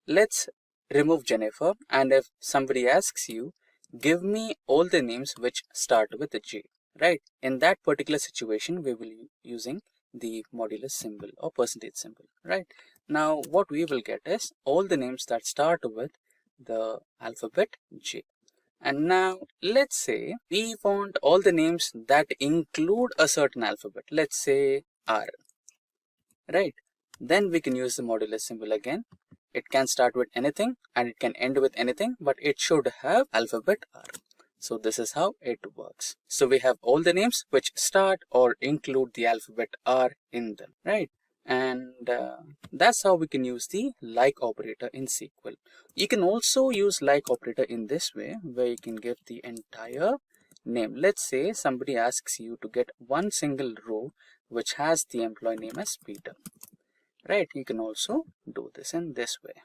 let's remove Jennifer, and if somebody asks you, give me all the names which start with a J, right? In that particular situation, we will be using the modulus symbol or percentage symbol, right? Now what we will get is all the names that start with the alphabet J. And now let's say we want all the names that include a certain alphabet, let's say R, right? Then we can use the modulus symbol again. It can start with anything and it can end with anything, but it should have alphabet R. So this is how it works. So we have all the names which start or include the alphabet R in them, right? And that's how we can use the like operator in SQL. You can also use like operator in this way, where you can give the entire name. Let's say somebody asks you to get one single row which has the employee name as Peter, right? You can also do this in this way.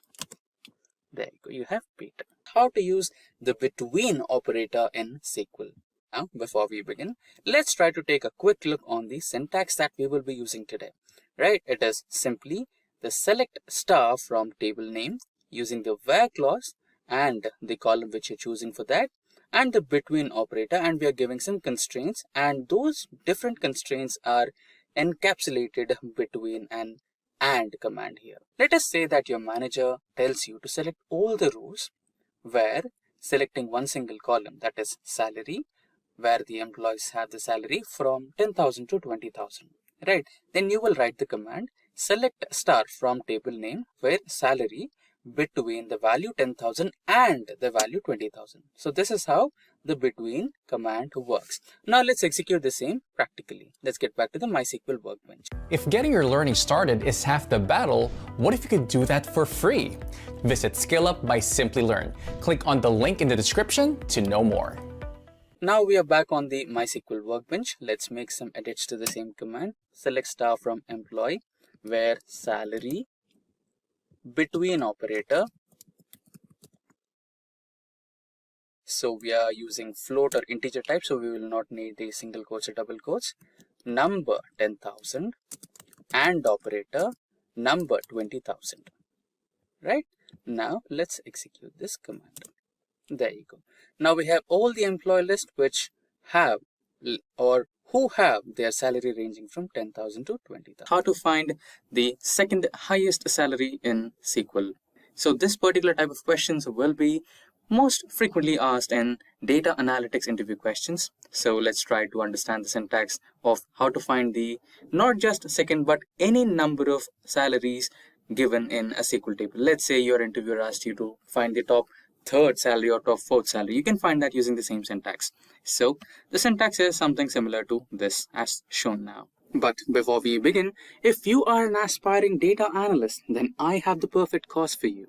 There you go, you have Peter. How to use the between operator in SQL. Now, before we begin, let's try to take a quick look on the syntax that we will be using today, right? It is simply the select star from table name using the where clause and the column which you're choosing for that, and the between operator, and we are giving some constraints, and those different constraints are encapsulated between an and command here. Let us say that your manager tells you to select all the rows where selecting one single column, that is salary, where the employees have the salary from 10,000 to 20,000, right? Then you will write the command select star from table name where salary between the value 10,000 and the value 20,000. So this is how the between command works. Now let's execute the same practically. Let's get back to the MySQL workbench. If getting your learning started is half the battle, what if you could do that for free? Visit SkillUp by Simplilearn. Click on the link in the description to know more. Now we are back on the MySQL workbench. Let's make some edits to the same command. Select star from employee where salary between operator. So we are using float or integer type, so we will not need the single quotes or double quotes. Number 10,000 and operator number 20,000. Right? Now let's execute this command. There you go. Now we have all the employee list which have or who have their salary ranging from 10,000 to 20,000. How to find the second highest salary in SQL. So this particular type of questions will be most frequently asked in data analytics interview questions. So let's try to understand the syntax of how to find the not just a second but any number of salaries given in a SQL table. Let's say your interviewer asked you to find the top third salary or top fourth salary. You can find that using the same syntax. So the syntax is something similar to this as shown now. But before we begin, if you are an aspiring data analyst, then I have the perfect course for you.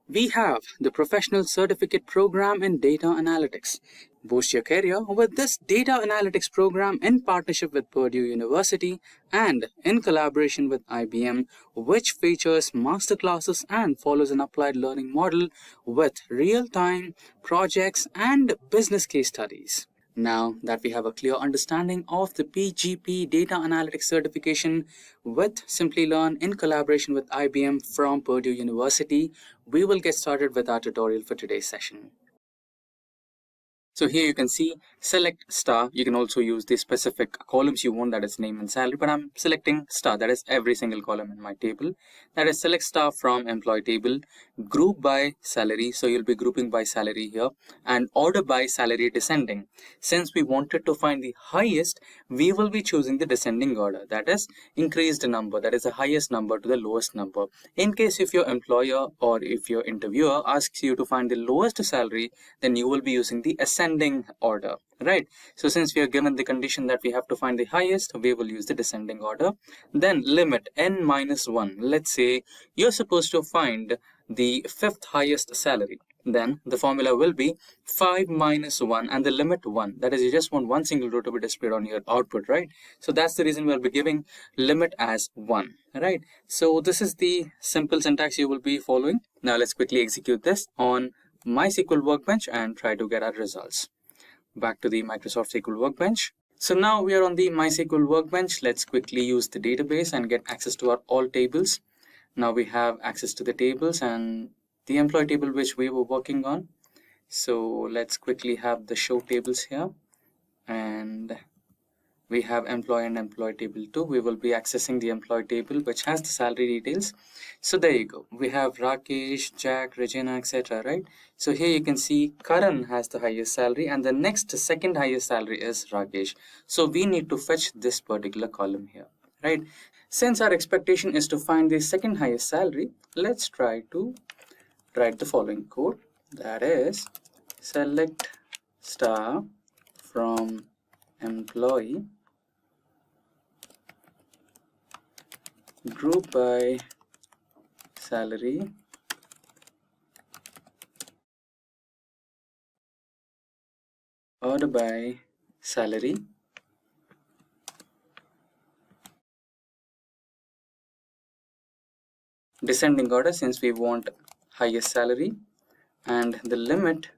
We have the Professional Certificate Program in Data Analytics. Boost your career with this data analytics program in partnership with Purdue University and in collaboration with IBM, which features masterclasses and follows an applied learning model with real-time projects and business case studies. Now that we have a clear understanding of the PGP Data Analytics certification with Simplilearn in collaboration with IBM from Purdue University, we will get started with our tutorial for today's session. So here you can see select star. You can also use the specific columns you want, that is name and salary, but I'm selecting star, that is every single column in my table. That is select star from employee table, group by salary. So you'll be grouping by salary here, and order by salary descending. Since we wanted to find the highest, we will be choosing the descending order, that is increased number, that is the highest number to the lowest number. In case if your employer or if your interviewer asks you to find the lowest salary, then you will be using the ascending order, right? So since we are given the condition that we have to find the highest, we will use the descending order. Then limit n minus 1. Let's say you're supposed to find the fifth highest salary. Then the formula will be 5 minus 1 and the limit 1. That is, you just want one single row to be displayed on your output, right? So that's the reason we'll be giving limit as 1, right? So this is the simple syntax you will be following. Now let's quickly execute this on MySQL Workbench and try to get our results. Back to the Microsoft SQL Workbench. So now we are on the MySQL Workbench. Let's quickly use the database and get access to our all tables. Now we have access to the tables and the employee table which we were working on. So let's quickly have the show tables here, and we have employee and employee table too. We will be accessing the employee table which has the salary details. So there you go. We have Rakesh, Jack, Regina, etc. right? So here you can see Karan has the highest salary and the next second highest salary is Rakesh. So we need to fetch this particular column here, right? Since our expectation is to find the second highest salary, let's try to write the following code. That is select star from employee, group by salary, order by salary, descending order since we want highest salary, and the limit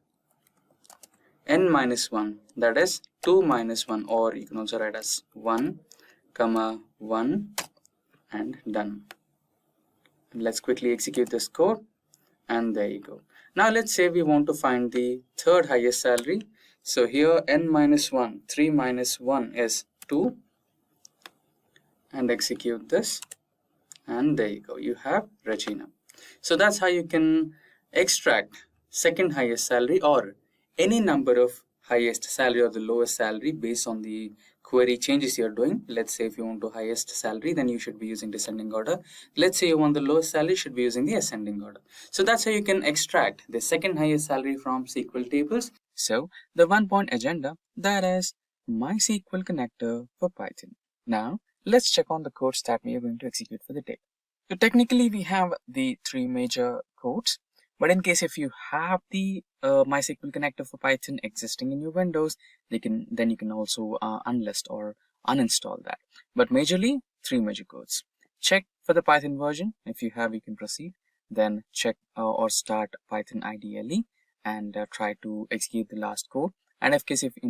n minus 1, that is 2 minus 1, or you can also write as 1 comma 1, and done. Let's quickly execute this code, and there you go. Now let's say we want to find the third highest salary. So here n minus 1, 3 minus 1 is 2, and execute this, and there you go. You have Regina. So that's how you can extract second highest salary or any number of highest salary or the lowest salary based on the query changes you're doing. Let's say if you want the highest salary, then you should be using descending order. Let's say you want the lowest salary, should be using the ascending order. So that's how you can extract the second highest salary from SQL tables. So the 1-point agenda, that is MySQL connector for Python. Now let's check on the codes that we are going to execute for the day. So technically we have the 3 major codes. But in case if you have the MySQL connector for Python existing in your Windows, then you can also unlist or uninstall that. But majorly 3 major codes. Check for the Python version. If you have, you can proceed. Then check or start Python IDLE and try to execute the last code. And in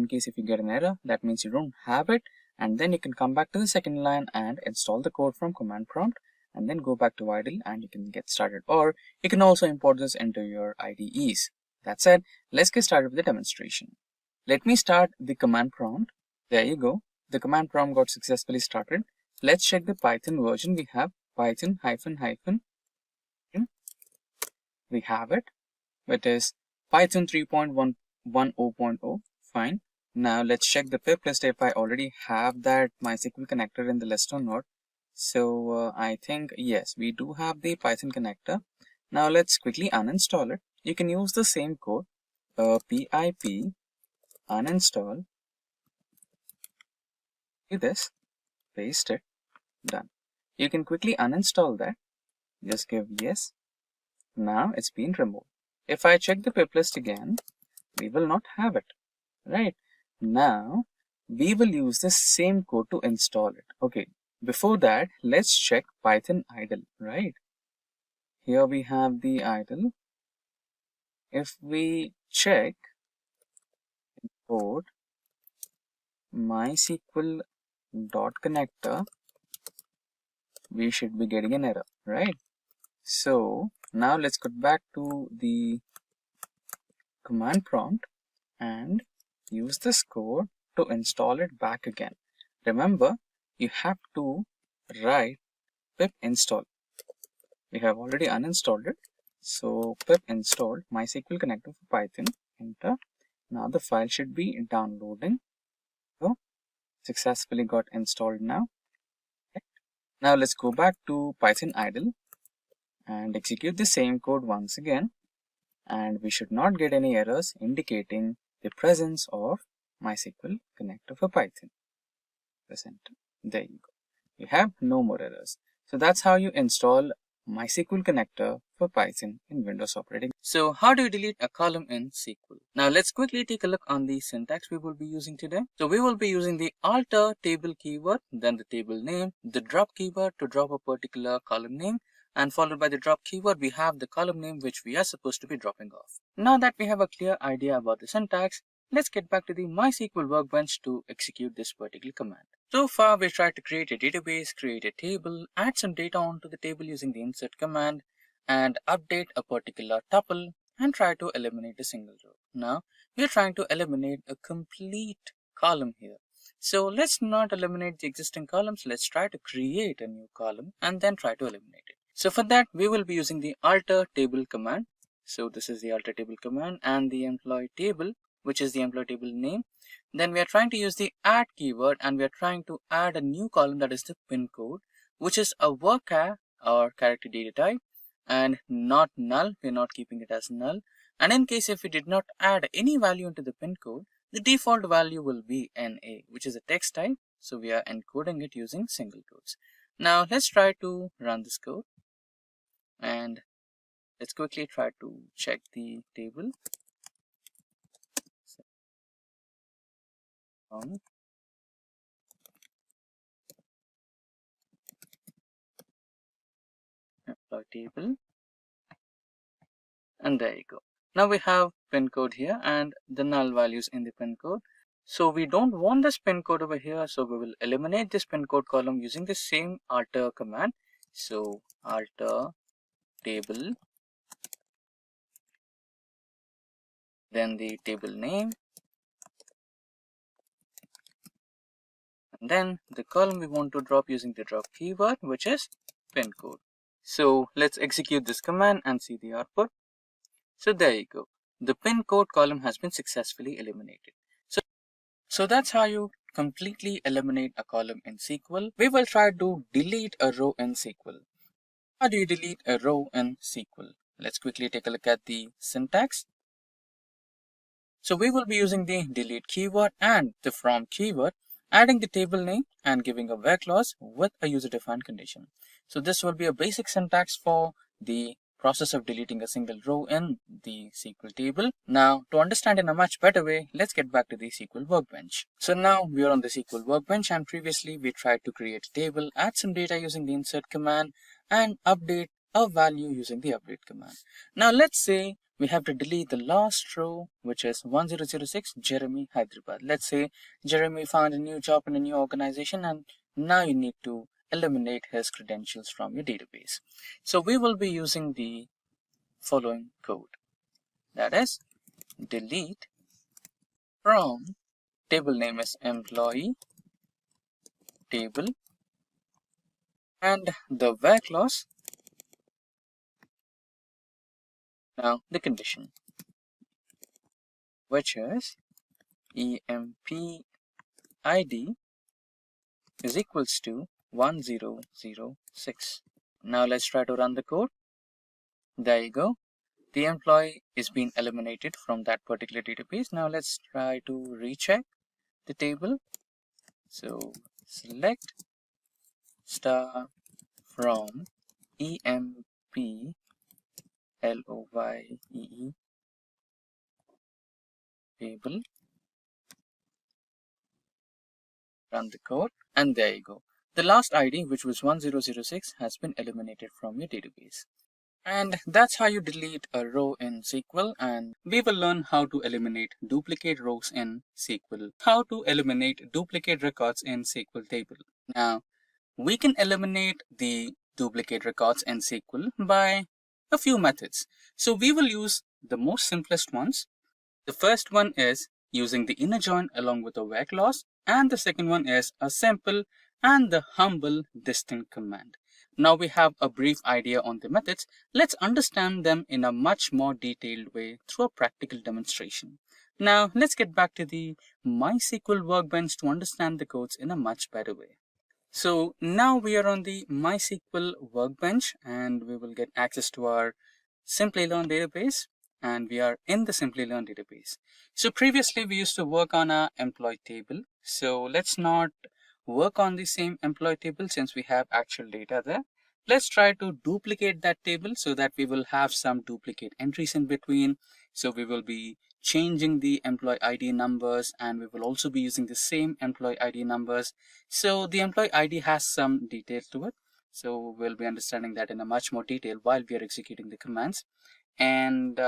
case if you get an error, that means you don't have it. And then you can come back to the second line and install the code from command prompt, and then go back to idle and you can get started, or you can also import this into your IDEs. That said, let's get started with the demonstration. Let me start the command prompt. There you go. The command prompt got successfully started. Let's check the Python version. We have Python --. We have it. It is Python 3.110.0. Fine. Now let's check the pip list if I already have that MySQL connector in the list or not. So I think yes, we do have the Python connector. Now let's quickly uninstall it. You can use the same code, pip uninstall, do this, paste it, done. You can quickly uninstall that, just give yes. Now it's been removed. If I check the pip list again, we will not have it, right? Now we will use the same code to install it. Okay, before that, let's check Python idle, right? Here we have the idle. If we check import MySQL dot connector, we should be getting an error, right? So now let's go back to the command prompt and use this code to install it back again. Remember, you have to write pip install. We have already uninstalled it. So pip installed MySQL connector for Python, enter. Now the file should be downloading. So successfully got installed now. Now let's go back to Python idle and execute the same code once again. And we should not get any errors indicating the presence of MySQL connector for Python. Press enter. There you go. You have no more errors. So that's how you install MySQL connector for Python in Windows operating. So how do you delete a column in SQL? Now let's quickly take a look on the syntax we will be using today. So we will be using the alter table keyword, then the table name, the drop keyword to drop a particular column name, and followed by the drop keyword, we have the column name which we are supposed to be dropping off. Now that we have a clear idea about the syntax, let's get back to the MySQL workbench to execute this particular command. So far, we tried to create a database, create a table, add some data onto the table using the insert command, and update a particular tuple, and try to eliminate a single row. Now, we are trying to eliminate a complete column here. So let's not eliminate the existing columns. Let's try to create a new column and then try to eliminate it. So for that, we will be using the alter table command. So this is the alter table command and the employee table, which is the employee table name. Then we are trying to use the add keyword and we are trying to add a new column, that is the pin code, which is a varchar or character data type and not null. We're not keeping it as null. And in case if we did not add any value into the pin code, the default value will be NA, which is a text type. So we are encoding it using single quotes. Now let's try to run this code and let's quickly try to check the table. Employee table, and there you go. Now we have pin code here and the null values in the pin code. So we don't want this pin code over here, so we will eliminate this pin code column using the same alter command. So alter table, then the table name, and then the column we want to drop using the drop keyword, which is pin code. So let's execute this command and see the output. So there you go. The pin code column has been successfully eliminated. So that's how you completely eliminate a column in SQL. We will try to delete a row in SQL. How do you delete a row in SQL? Let's quickly take a look at the syntax. So we will be using the delete keyword and the from keyword, adding the table name and giving a where clause with a user-defined condition. So this will be a basic syntax for the process of deleting a single row in the SQL table. Now, to understand in a much better way, let's get back to the SQL workbench. So now we are on the SQL workbench and previously we tried to create a table, add some data using the insert command and update a value using the update command. Now let's say we have to delete the last row, which is 1006 Jeremy Hyderabad. Let's say Jeremy found a new job in a new organization and now you need to eliminate his credentials from your database. So we will be using the following code, that is delete from, table name is employee table, and the where clause, now the condition, which is EMP ID is equals to 1006. Now let's try to run the code. There you go. The employee is being eliminated from that particular database. Now let's try to recheck the table. So select star from EMP LOYEE table, run the code, and there you go. The last ID, which was 1006, has been eliminated from your database. And that's how you delete a row in SQL, and we will learn how to eliminate duplicate rows in SQL, how to eliminate duplicate records in SQL table. Now, we can eliminate the duplicate records in SQL by a few methods. So we will use the most simplest ones. The first one is using the inner join along with a where clause, and the second one is a simple and the humble distinct command. Now we have a brief idea on the methods. Let's understand them in a much more detailed way through a practical demonstration. Now let's get back to the MySQL workbench to understand the codes in a much better way. So now we are on the MySQL workbench and we will get access to our Simplilearn database, and we are in the Simplilearn database. So previously we used to work on our employee table. So let's not work on the same employee table since we have actual data there. Let's try to duplicate that table so that we will have some duplicate entries in between. So we will be changing the employee ID numbers, and we will also be using the same employee ID numbers. So the employee ID has some details to it. So we'll be understanding that in a much more detail while we are executing the commands. And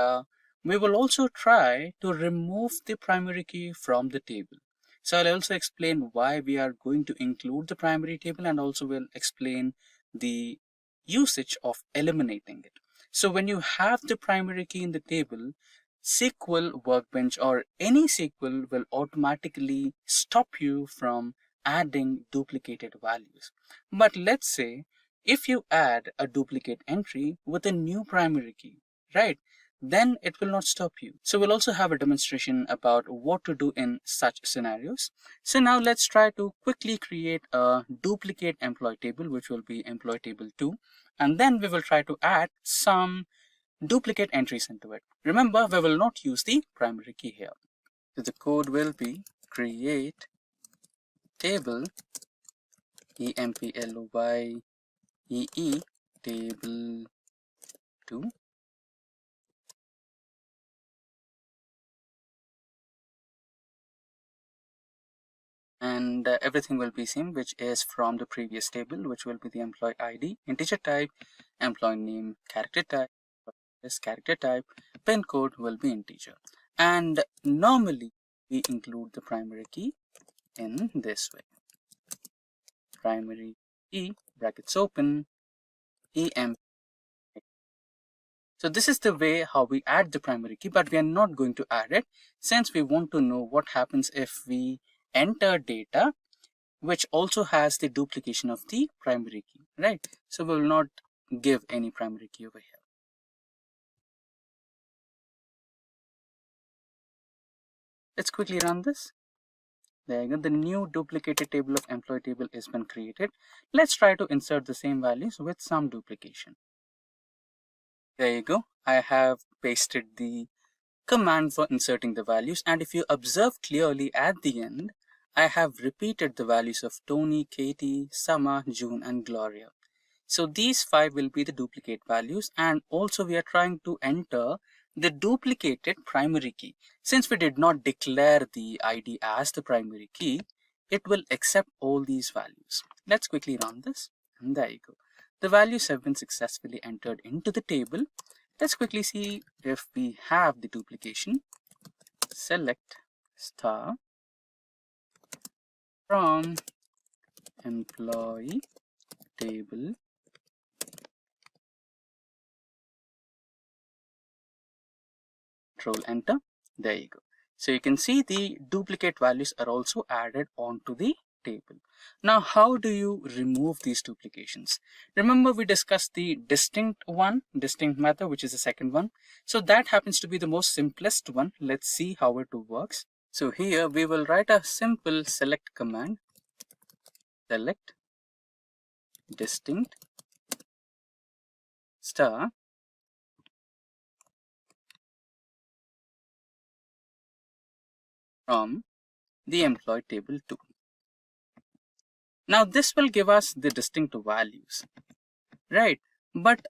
we will also try to remove the primary key from the table. So I'll also explain why we are going to include the primary table, and also will explain the usage of eliminating it. So when you have the primary key in the table, SQL Workbench or any SQL will automatically stop you from adding duplicated values. But let's say if you add a duplicate entry with a new primary key, right, then it will not stop you. So we'll also have a demonstration about what to do in such scenarios. So now let's try to quickly create a duplicate employee table, which will be employee table 2, and then we will try to add some duplicate entries into it. Remember, we will not use the primary key here. So the code will be create table EMPLOYEE table 2. And everything will be same, which is from the previous table, which will be the employee ID, integer type, employee name, character type, this character type, pin code will be integer. And normally we include the primary key in this way. Primary key, brackets open, EM. So this is the way how we add the primary key, but we are not going to add it since we want to know what happens if we enter data which also has the duplication of the primary key, right? So we will not give any primary key over here. Let's quickly run this. There you go. The new duplicated table of employee table has been created. Let's try to insert the same values with some duplication. There you go. I have pasted the command for inserting the values, and if you observe clearly at the end, I have repeated the values of Tony, Katie, Summer, June, and Gloria. So these 5 will be the duplicate values, and also we are trying to enter the duplicated primary key. Since we did not declare the ID as the primary key, it will accept all these values. Let's quickly run this, and there you go. The values have been successfully entered into the table. Let's quickly see if we have the duplication. Select star from employee table Control Enter. There you go. So you can see the duplicate values are also added onto the table. Now, how do you remove these duplications? Remember, we discussed the distinct method, which is the second one. So that happens to be the most simplest one. Let's see how it works. So here we will write a simple select command, select distinct star from the employee table 2. Now this will give us the distinct values, right? But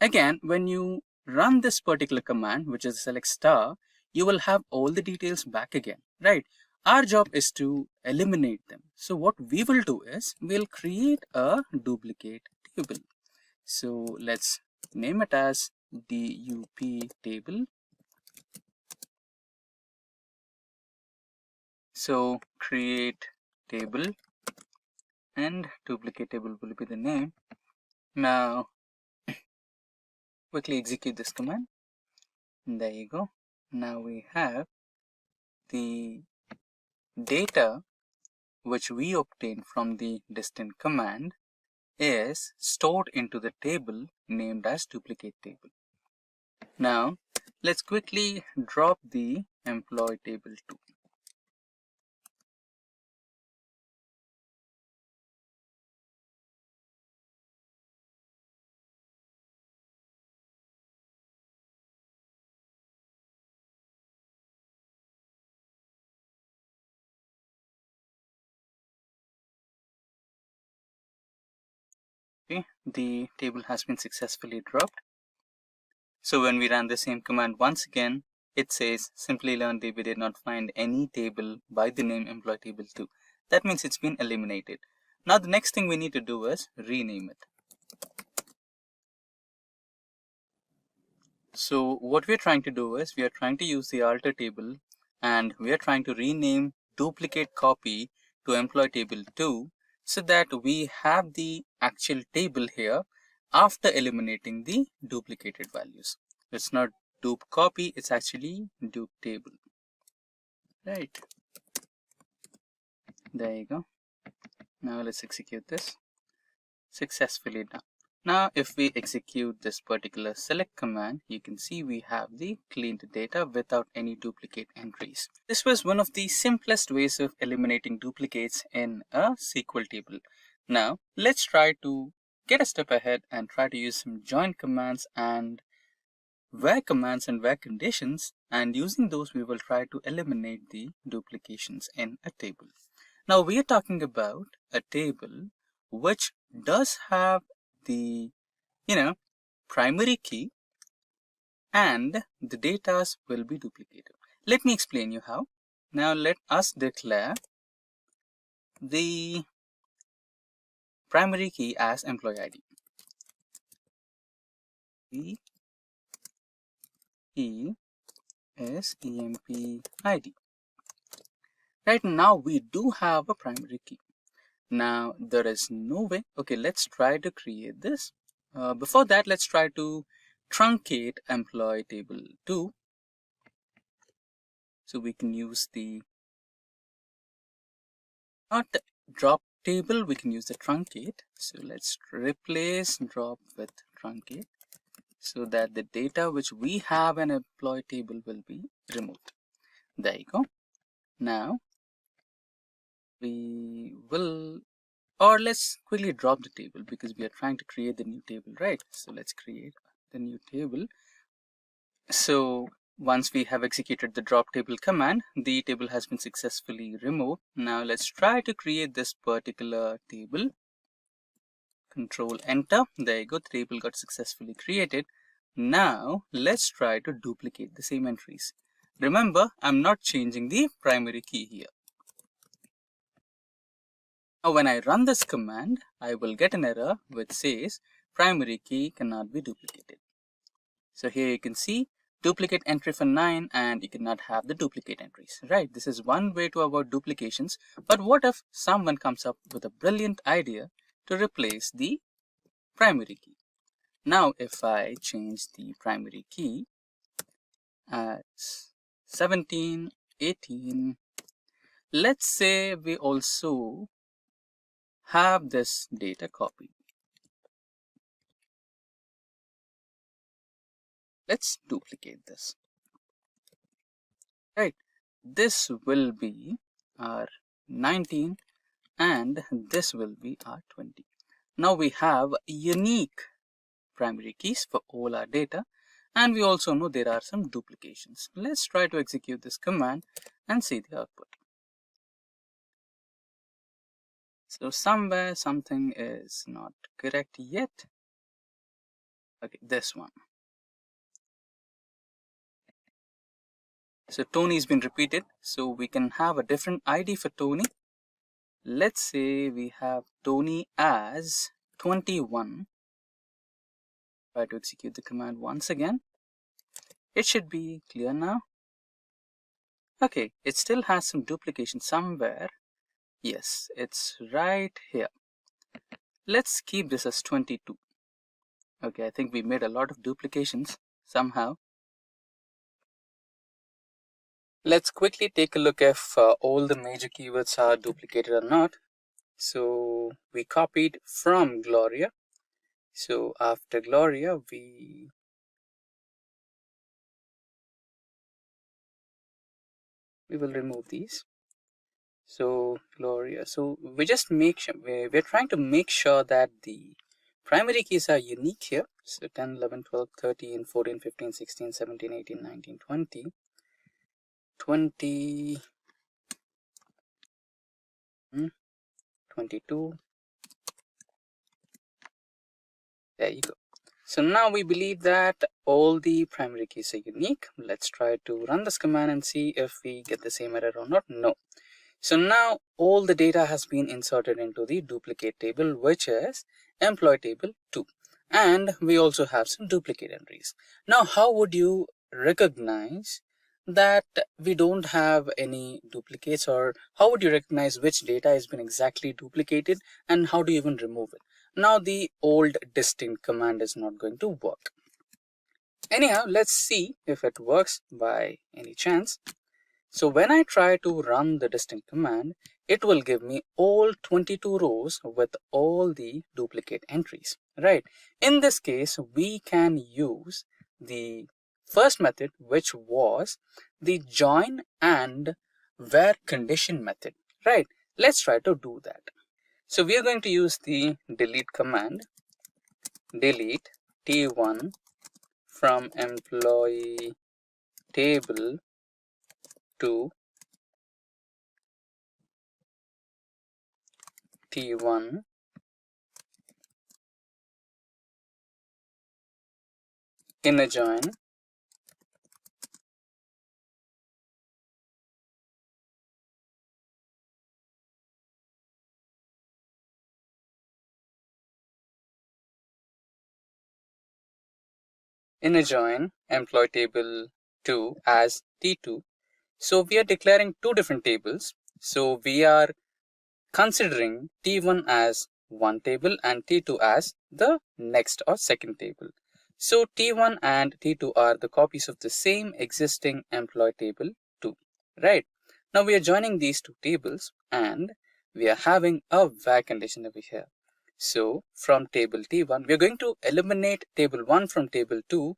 again, when you run this particular command, which is select star, you will have all the details back again, right? Our job is to eliminate them. So what we will do is we'll create a duplicate table. So let's name it as DUP table. So create table and duplicate table will be the name. Now quickly execute this command. There you go. Now we have the data which we obtain from the distinct command is stored into the table named as duplicate table. Now let's quickly drop the employee table 2. Okay, the table has been successfully dropped. So when we run the same command once again, it says Simplilearn DB did not find any table by the name employee table 2. That means it's been eliminated. Now the next thing we need to do is rename it. So what we're trying to do is we are trying to use the alter table and we are trying to rename duplicate copy to employee table 2 so that we have the actual table here after eliminating the duplicated values. It's not dupe copy, it's actually dupe table. Right. There you go. Now let's execute this. Successfully done. Now if we execute this particular select command, you can see we have the cleaned data without any duplicate entries. This was one of the simplest ways of eliminating duplicates in a SQL table. Now let's try to get a step ahead and try to use some join commands and where commands and where conditions, and using those we will try to eliminate the duplications in a table. Now we are talking about a table which does have the primary key and the data will be duplicated. Let me explain you how. Now let us declare the primary key as employee ID. The key is EMP ID. Right now we do have a primary key. Now there is no way. Okay, let's try to create this. Before that, let's try to truncate employee table 2. So we can use the not drop table, we can use the truncate. So let's replace drop with truncate so that the data which we have an employee table will be removed. There you go. Now we will, or let's quickly drop the table because we are trying to create the new table, right? So let's create the new table. So once we have executed the drop table command, the table has been successfully removed. Now let's try to create this particular table. Control enter. There you go. The table got successfully created. Now let's try to duplicate the same entries. Remember, I'm not changing the primary key here. Now when I run this command, I will get an error which says primary key cannot be duplicated. So here you can see duplicate entry for 9 and you cannot have the duplicate entries, right? This is one way to avoid duplications. But what if someone comes up with a brilliant idea to replace the primary key? Now if I change the primary key as 17, 18, let's say we also have this data copied. Let's duplicate this. Right. this will be our 19 and this will be our 20. Now we have unique primary keys for all our data, and we also know there are some duplications. Let's try to execute this command and see the output. So somewhere something is not correct yet. Okay, this one. So Tony's been repeated, so we can have a different ID for Tony. Let's say we have Tony as 21. Try to execute the command once again. It should be clear now. Okay, it still has some duplication somewhere. Yes, it's right here. Let's keep this as 22. Okay, I think we made a lot of duplications somehow. Let's quickly take a look if all the major keywords are duplicated or not. So we copied from Gloria. So after Gloria, we will remove these. So Gloria, so we just make sure, we're trying to make sure that the primary keys are unique here. So 10, 11, 12, 13, 14, 15, 16, 17, 18, 19, 20, 22. There you go. So now we believe that all the primary keys are unique. Let's try to run this command and see if we get the same error or not. No. So now all the data has been inserted into the duplicate table, which is employee table 2. And we also have some duplicate entries. Now, how would you recognize that we don't have any duplicates, or how would you recognize which data has been exactly duplicated, and how do you even remove it? Now the old distinct command is not going to work. Anyhow, let's see if it works by any chance. So when I try to run the distinct command, it will give me all 22 rows with all the duplicate entries, right? In this case, we can use the first method, which was the join and where condition method, right? Let's try to do that. So we are going to use the delete command, delete T1 from employee table to T1 inner join employee table 2 as T2. So we are declaring two different tables. So we are considering T1 as one table and T2 as the next or second table. So T1 and T2 are the copies of the same existing employee table 2, right? Now we are joining these two tables and we are having a where condition over here. So from table T1, we are going to eliminate table 1 from table 2,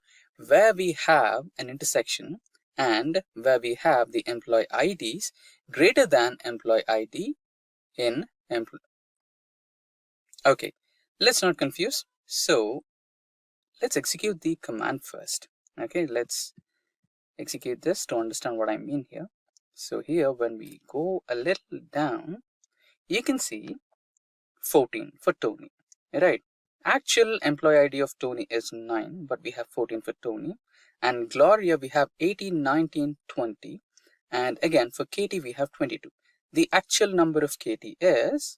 where we have an intersection and where we have the employee IDs greater than employee ID in employee. Okay, let's not confuse. So let's execute the command first. Okay, let's execute this to understand what I mean here. So here, when we go a little down, you can see 14 for Tony, right? Actual employee ID of Tony is 9, but we have 14 for Tony. And Gloria, we have 18, 19, 20. And again, for Katie, we have 22. The actual number of Katie is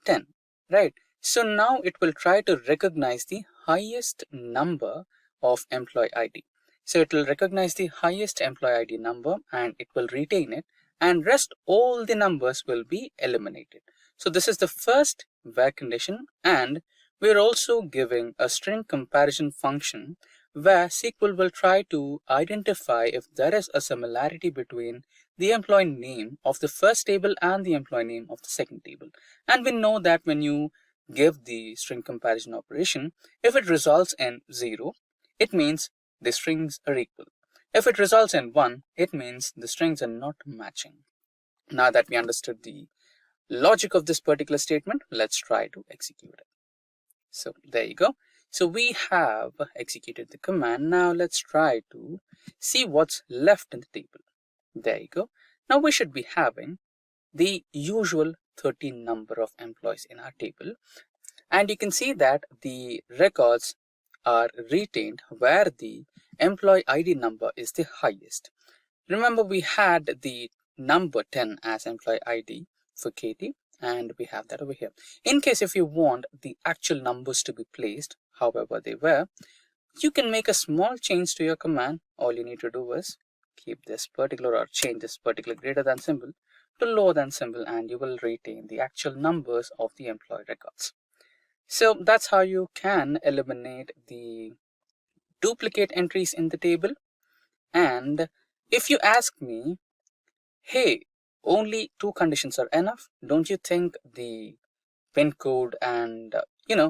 10, right? So now it will try to recognize the highest number of employee ID. So it will recognize the highest employee ID number and it will retain it, and rest all the numbers will be eliminated. So this is the first where condition, and we're also giving a string comparison function where SQL will try to identify if there is a similarity between the employee name of the first table and the employee name of the second table. And we know that when you give the string comparison operation, if it results in 0, it means the strings are equal. If it results in 1, it means the strings are not matching. Now that we understood the logic of this particular statement, let's try to execute it. So there you go. So we have executed the command. Now let's try to see what's left in the table. There you go. Now we should be having the usual 13 number of employees in our table. And you can see that the records are retained where the employee ID number is the highest. Remember, we had the number 10 as employee ID for Katie, and we have that over here. In case if you want the actual numbers to be placed however they were, you can make a small change to your command. All you need to do is keep this particular or change this particular greater than symbol to lower than symbol, and you will retain the actual numbers of the employee records. So that's how you can eliminate the duplicate entries in the table. And if you ask me, hey, only 2 conditions are enough, don't you think the pin code and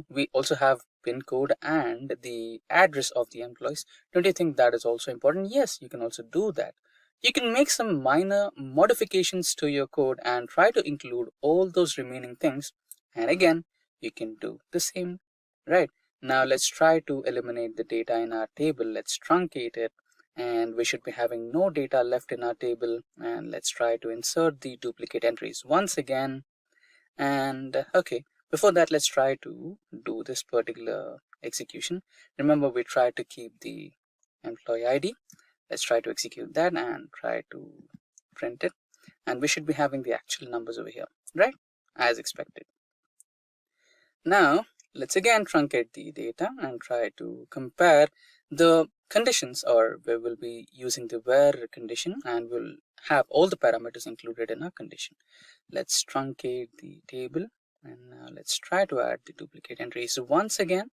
we also have pin code and the address of the employees, don't you think that is also important? Yes, you can also do that. You can make some minor modifications to your code and try to include all those remaining things, and again you can do the same. Right, now let's try to eliminate the data in our table. Let's truncate it, and we should be having no data left in our table. And let's try to insert the duplicate entries once again. And okay, before that, let's try to do this particular execution. Remember, we tried to keep the employee ID. Let's try to execute that and try to print it, and we should be having the actual numbers over here, right, as expected. Now let's again truncate the data and try to compare the conditions, or we will be using the where condition and we'll have all the parameters included in our condition. Let's truncate the table, and now let's try to add the duplicate entries once again.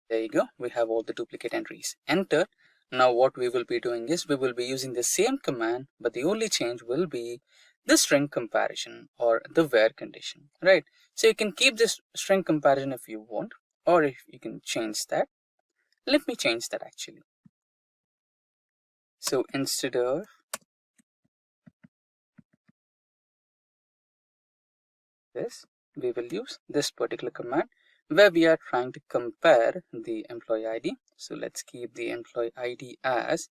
There you go, we have all the duplicate entries entered. Now what we will be doing is we will be using the same command, but the only change will be the string comparison or the where condition, right? So you can keep this string comparison if you want, or if you can change that. Let me change that actually. So instead of this, we will use this particular command where we are trying to compare the employee ID. So let's keep the employee ID as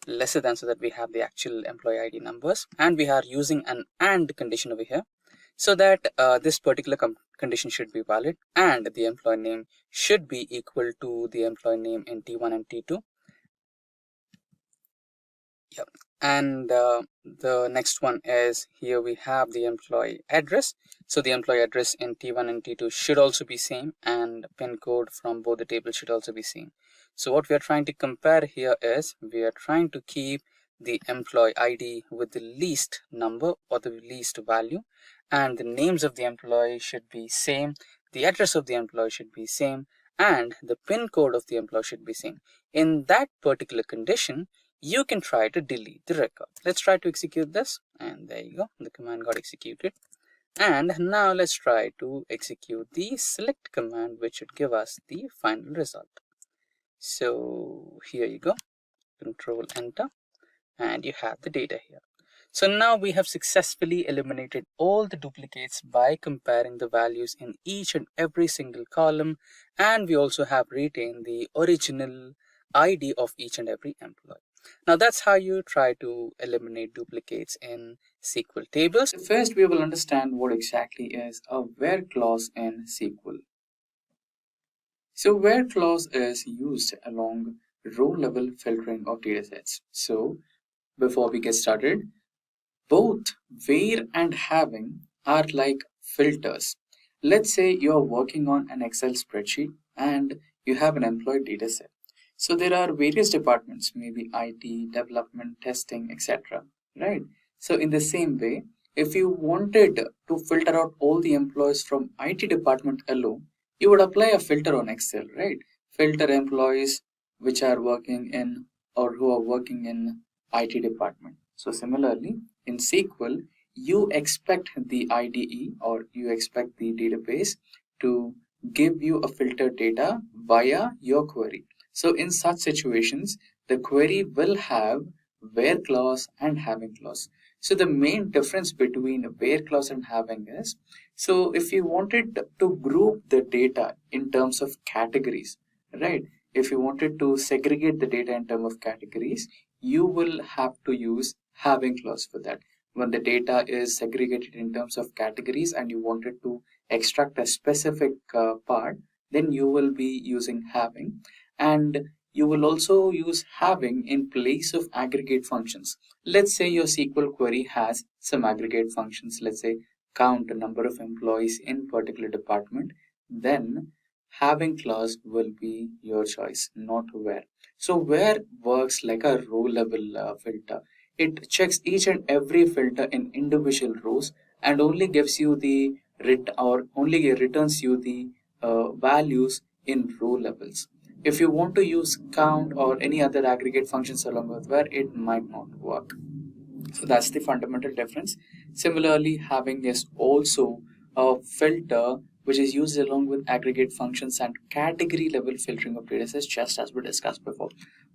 lesser than, so that we have the actual employee ID numbers, and we are using an AND condition over here, so that this particular condition should be valid and the employee name should be equal to the employee name in T1 and T2. Yep. And the next one is, here we have the employee address. So the employee address in T1 and T2 should also be same, and pin code from both the tables should also be same. So what we are trying to compare here is we are trying to keep the employee ID with the least number or the least value, and the names of the employee should be same, the address of the employee should be same, and the pin code of the employee should be same. In that particular condition, you can try to delete the record. Let's try to execute this, and there you go, the command got executed. And now let's try to execute the select command, which should give us the final result. So here you go, control enter, and you have the data here. So now we have successfully eliminated all the duplicates by comparing the values in each and every single column, and we also have retained the original ID of each and every employee. Now that's how you try to eliminate duplicates in SQL tables. First, we will understand what exactly is a where clause in SQL. So where clause is used along row level filtering of datasets. So before we get started, both where and having are like filters. Let's say you're working on an Excel spreadsheet and you have an employee dataset. So there are various departments, maybe IT, development, testing, etc. Right? So in the same way, if you wanted to filter out all the employees from IT department alone, you would apply a filter on Excel, right? Filter employees which are working in or who are working in IT department. So similarly, in SQL, you expect the IDE or you expect the database to give you a filtered data via your query. So in such situations, the query will have where clause and having clause. So the main difference between where clause and having is, so if you wanted to group the data in terms of categories, right? If you wanted to segregate the data in terms of categories, you will have to use having clause for that. When the data is segregated in terms of categories and you wanted to extract a specific part, then you will be using having, and you will also use having in place of aggregate functions. Let's say your SQL query has some aggregate functions, let's say count the number of employees in particular department, then having clause will be your choice, not where. So where works like a row level filter. It checks each and every filter in individual rows and only gives you the only returns you the values in row levels. If you want to use count or any other aggregate functions along with where, it might not work. So that's the fundamental difference. Similarly, having is also a filter which is used along with aggregate functions and category level filtering of data sets, just as we discussed before.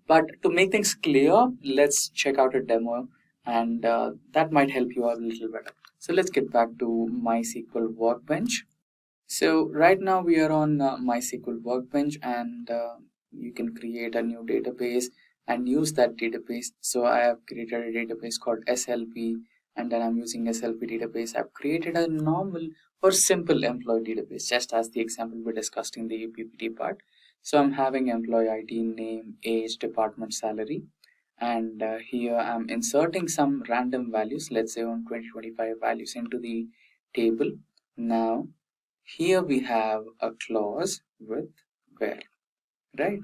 But to make things clear, let's check out a demo, and that might help you out a little better. So let's get back to MySQL Workbench. So right now we are on MySQL Workbench, and you can create a new database and use that database. So I have created a database called SLP, and then I'm using SLP database. I've created a normal or simple employee database, just as the example we discussed in the PPT part. So I'm having employee ID, name, age, department, salary, and here I'm inserting some random values, let's say on 2025 values into the table. Now here we have a clause with where, right?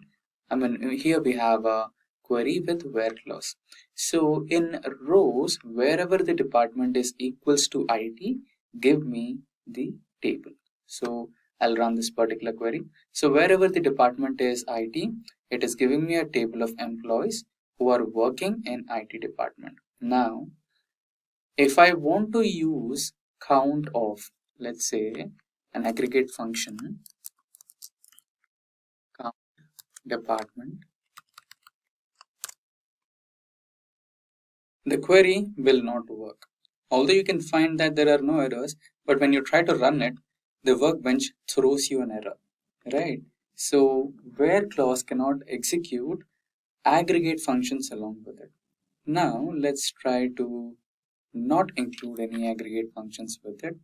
I mean, here we have a query with where clause. So in rows, wherever the department is equals to IT, give me the table. So I'll run this particular query. So wherever the department is IT, it is giving me a table of employees who are working in IT department. Now, if I want to use count of, let's say, an aggregate function, count department, the query will not work. Although you can find that there are no errors, but when you try to run it, the workbench throws you an error, right? So where clause cannot execute aggregate functions along with it. Now let's try to not include any aggregate functions with it.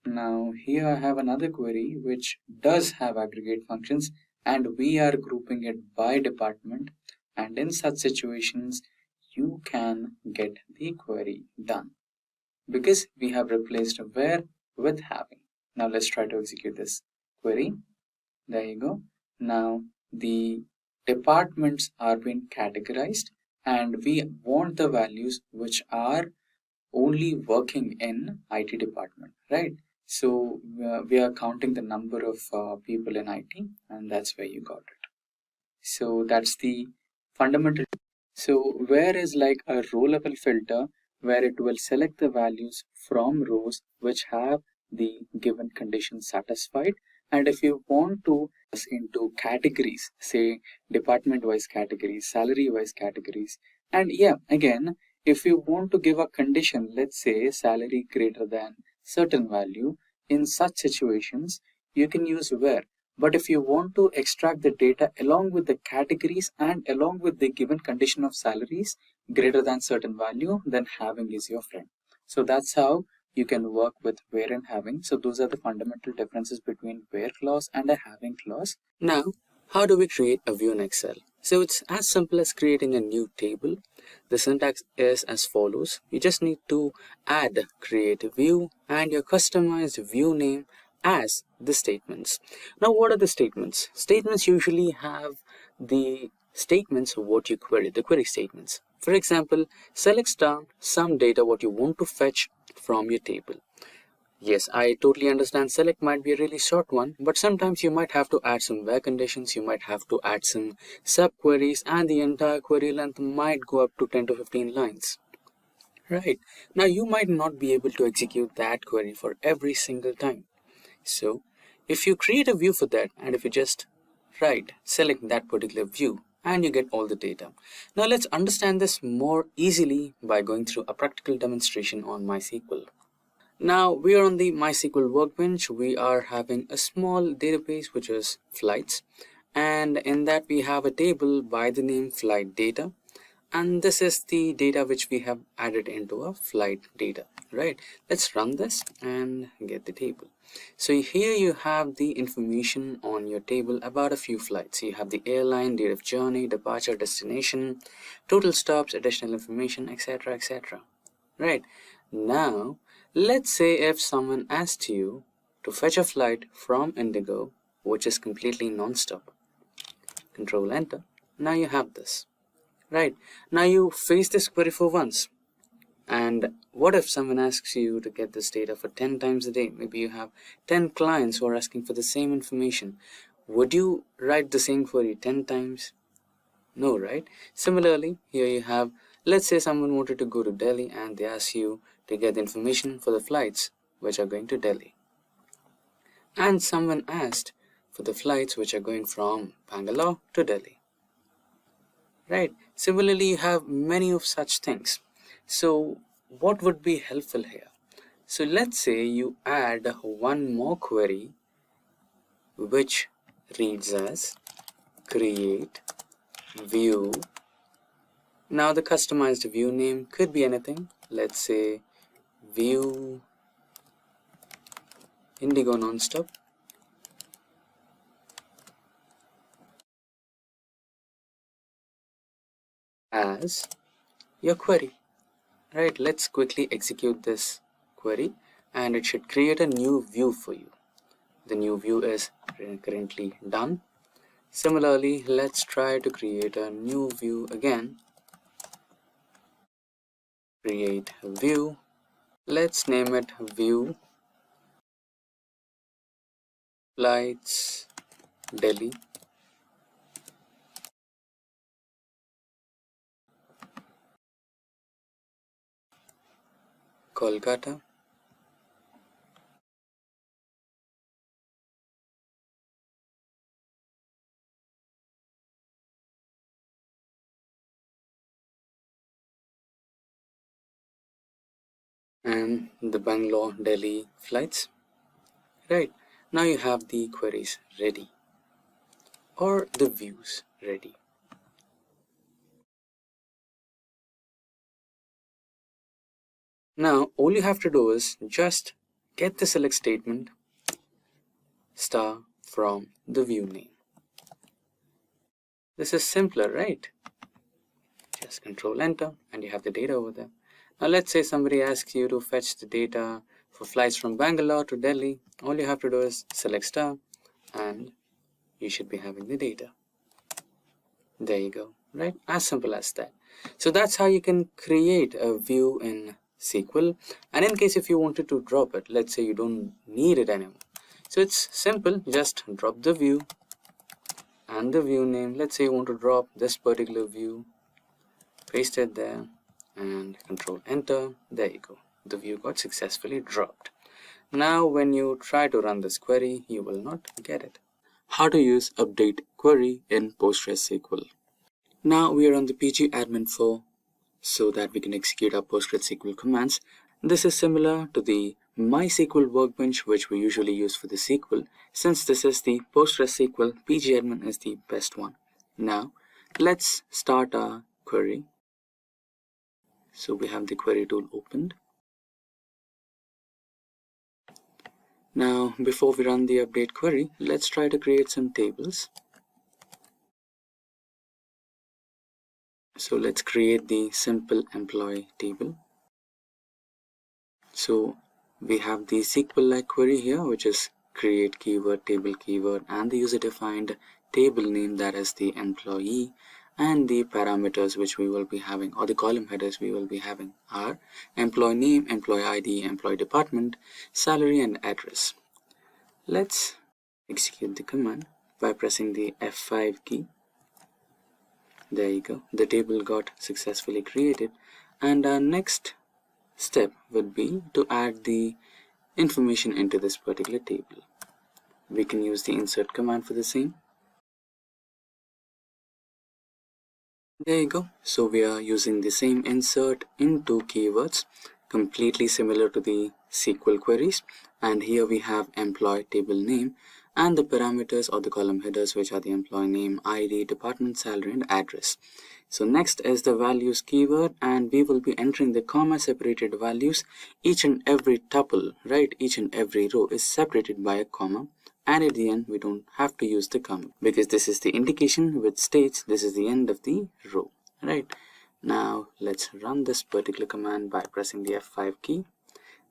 Now here I have another query which does have aggregate functions, and we are grouping it by department, and in such situations you can get the query done because we have replaced where with having. Now let's try to execute this query. There you go. Now the departments are being categorized, and we want the values which are only working in IT department, right? So we are counting the number of people in IT, and that's where you got it. So that's the fundamental. So where is like a row level filter where it will select the values from rows which have the given condition satisfied. And if you want to into categories, say department wise categories, salary wise categories, and yeah, again, if you want to give a condition, let's say salary greater than certain value, in such situations you can use where. But if you want to extract the data along with the categories and along with the given condition of salaries greater than certain value, then having is your friend. So that's how you can work with where and having. So those are the fundamental differences between where clause and a having clause. Now, how do we create a view in Excel? So it's as simple as creating a new table. The syntax is as follows. You just need to add create view and your customized view name as the statements. Now, what are the statements? Statements usually have the statements of what you query, the query statements. For example, select star some data what you want to fetch from your table. Yes, I totally understand select might be a really short one, but sometimes you might have to add some where conditions, you might have to add some subqueries, and the entire query length might go up to 10 to 15 lines. Right, now you might not be able to execute that query for every single time. So if you create a view for that, and if you just right, select that particular view and you get all the data. Now let's understand this more easily by going through a practical demonstration on MySQL. Now we are on the MySQL workbench. We are having a small database which is flights, and in that we have a table by the name flight data, and this is the data which we have added into a flight data, right? Let's run this and get the table. So here you have the information on your table about a few flights. You have the airline, date of journey, departure, destination, total stops, additional information, etc, etc, right? Now let's say if someone asked you to fetch a flight from Indigo which is completely non-stop, control enter. Now you have this, right? Now you face this query for once, and what if someone asks you to get this data for 10 times a day? Maybe you have 10 clients who are asking for the same information. Would you write the same query 10 times? No, right? Similarly, here you have, let's say someone wanted to go to Delhi and they ask you to get the information for the flights which are going to Delhi, and someone asked for the flights which are going from Bangalore to Delhi, right? Similarly, you have many of such things. So what would be helpful here? So let's say you add one more query which reads as create view. Now the customized view name could be anything. Let's say view Indigo Nonstop. As your query, right? Let's quickly execute this query and it should create a new view for you. The new view is currently done. Similarly, let's try to create a new view again. Create a view. Let's name it view flights Delhi. Kolkata. And the Bangalore Delhi flights, right? Now you have the queries ready or the views ready. Now all you have to do is just get the select statement star from the view name. This is simpler, right? Just control enter and you have the data over there. Now let's say somebody asks you to fetch the data for flights from Bangalore to Delhi. All you have to do is select star and you should be having the data. There you go, right? As simple as that. So that's how you can create a view in SQL. And in case if you wanted to drop it, let's say you don't need it anymore. So it's simple, just drop the view and the view name. Let's say you want to drop this particular view, paste it there and control enter. There you go. The view got successfully dropped. Now when you try to run this query, you will not get it. How to use update query in PostgreSQL. Now we are on the pgadmin 4 so that we can execute our PostgreSQL commands. This is similar to the MySQL workbench which we usually use for the SQL. Since this is the PostgreSQL, pgadmin is the best one. Now let's start our query. So we have the query tool opened. Now before we run the update query, let's try to create some tables. So let's create the simple employee table. So we have the SQL-like query here, which is create keyword, table keyword, and the user-defined table name, that is the employee, and the parameters which we will be having, or the column headers we will be having, are employee name, employee ID, employee department, salary, and address. Let's execute the command by pressing the F5 key. There you go. The table got successfully created, and our next step would be to add the information into this particular table. We can use the insert command for the same. There you go. So we are using the same insert into keywords, completely similar to the SQL queries. And here we have employee table name and the parameters or the column headers, which are the employee name, ID, department, salary, and address. So next is the values keyword, and we will be entering the comma separated values. Each and every tuple, right? Each and every row is separated by a comma. And at the end, we don't have to use the comma because this is the indication which states this is the end of the row, right? Now let's run this particular command by pressing the F5 key.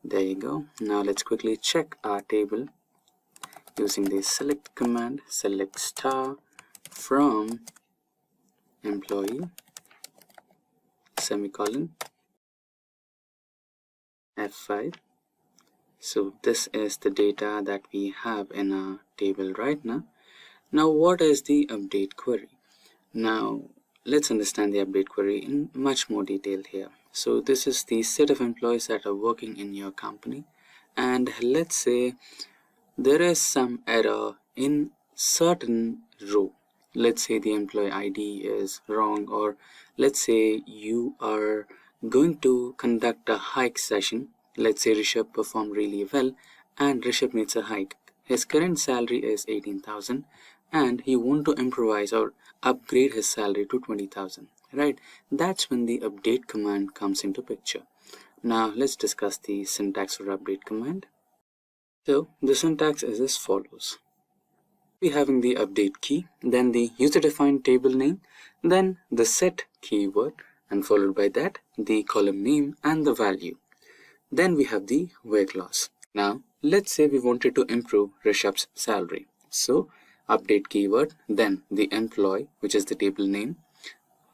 There you go. Now let's quickly check our table using the select command, select star from employee, semicolon, F5. So this is the data that we have in our table right now. Now what is the update query? Now let's understand the update query in much more detail here. So this is the set of employees that are working in your company, and let's say there is some error in certain row. Let's say the employee ID is wrong, or let's say you are going to conduct a hike session. Let's say Rishabh performed really well and Rishabh needs a hike. His current salary is 18,000 and he wants to improvise or upgrade his salary to 20,000, right? That's when the update command comes into picture. Now let's discuss the syntax for update command. So the syntax is as follows. We having the update key, then the user defined table name, then the set keyword, and followed by that the column name and the value. Then we have the where clause. Now let's say we wanted to improve Rishabh's salary. So update keyword, then the employee, which is the table name.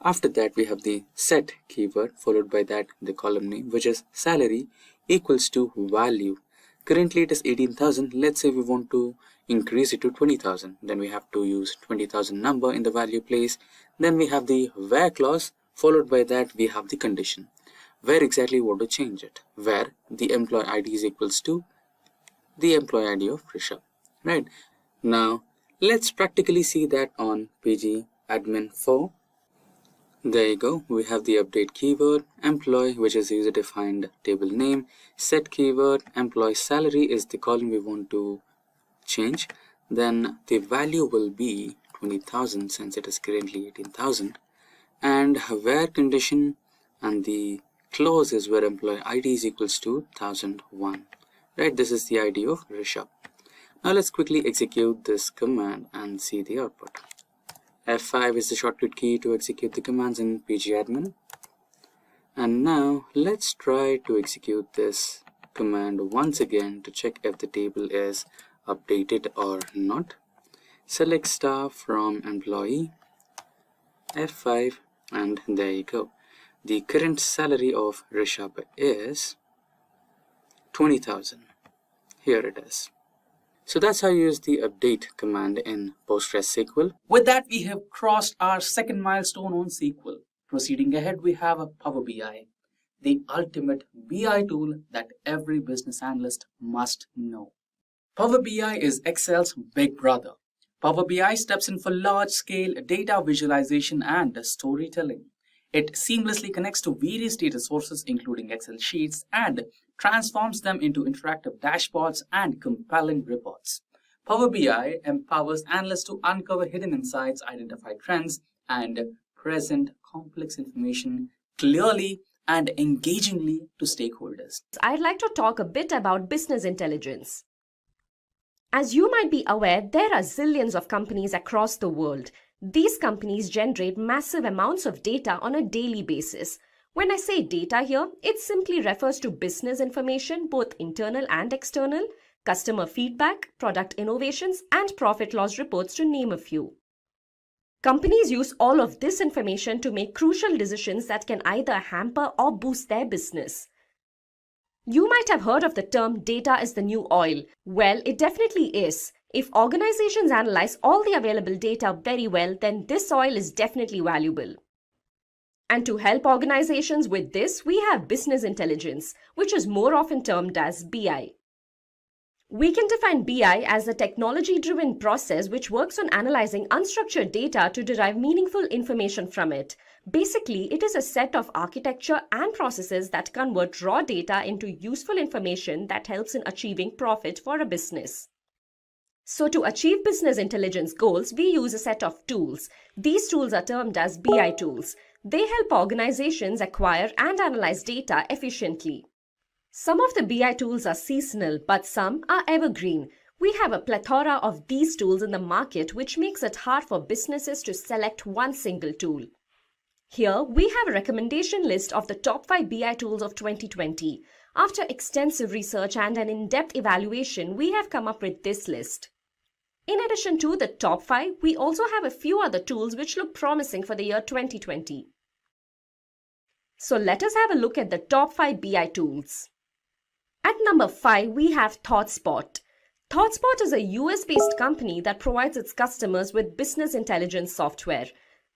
After that we have the set keyword, followed by that the column name, which is salary equals to value. Currently it is 18,000. Let's say we want to increase it to 20,000. Then we have to use 20,000 number in the value place. Then we have the where clause, followed by that we have the condition. Where exactly we want to change it? Where the employee ID is equals to the employee ID of Rishabh, right? Now let's practically see that on PG admin 4. There you go. We have the update keyword, employee, which is user defined table name, set keyword, employee salary is the column we want to change. Then the value will be 20,000 since it is currently 18,000, and where condition, and the clause is where employee ID is equals to 1001, right? This is the ID of Rishabh. Now let's quickly execute this command and see the output. F5 is the shortcut key to execute the commands in pgadmin. And now let's try to execute this command once again to check if the table is updated or not. Select star from employee, F5, and there you go. The current salary of Rishabh is 20,000. Here it is. So that's how you use the update command in PostgreSQL. With that, we have crossed our second milestone on SQL. Proceeding ahead, we have a PowerBI, the ultimate BI tool that every business analyst must know. PowerBI is Excel's big brother. PowerBI steps in for large-scale data visualization and storytelling. It seamlessly connects to various data sources, including Excel sheets, and transforms them into interactive dashboards and compelling reports. Power BI empowers analysts to uncover hidden insights, identify trends, and present complex information clearly and engagingly to stakeholders. I'd like to talk a bit about business intelligence. As you might be aware, there are zillions of companies across the world. These companies generate massive amounts of data on a daily basis. When I say data here, it simply refers to business information, both internal and external, customer feedback, product innovations, and profit loss reports, to name a few. Companies use all of this information to make crucial decisions that can either hamper or boost their business. You might have heard of the term data is the new oil. Well, it definitely is. If organizations analyze all the available data very well, then this oil is definitely valuable. And to help organizations with this, we have business intelligence, which is more often termed as BI. We can define BI as a technology-driven process which works on analyzing unstructured data to derive meaningful information from it. Basically, it is a set of architecture and processes that convert raw data into useful information that helps in achieving profit for a business. So to achieve business intelligence goals, we use a set of tools. These tools are termed as BI tools. They help organizations acquire and analyze data efficiently. Some of the BI tools are seasonal, but some are evergreen. We have a plethora of these tools in the market, which makes it hard for businesses to select one single tool. Here, we have a recommendation list of the top 5 BI tools of 2020. After extensive research and an in-depth evaluation, we have come up with this list. In addition to the top 5, we also have a few other tools which look promising for the year 2020. So let us have a look at the top 5 BI tools. At number 5, we have ThoughtSpot. ThoughtSpot is a US-based company that provides its customers with business intelligence software.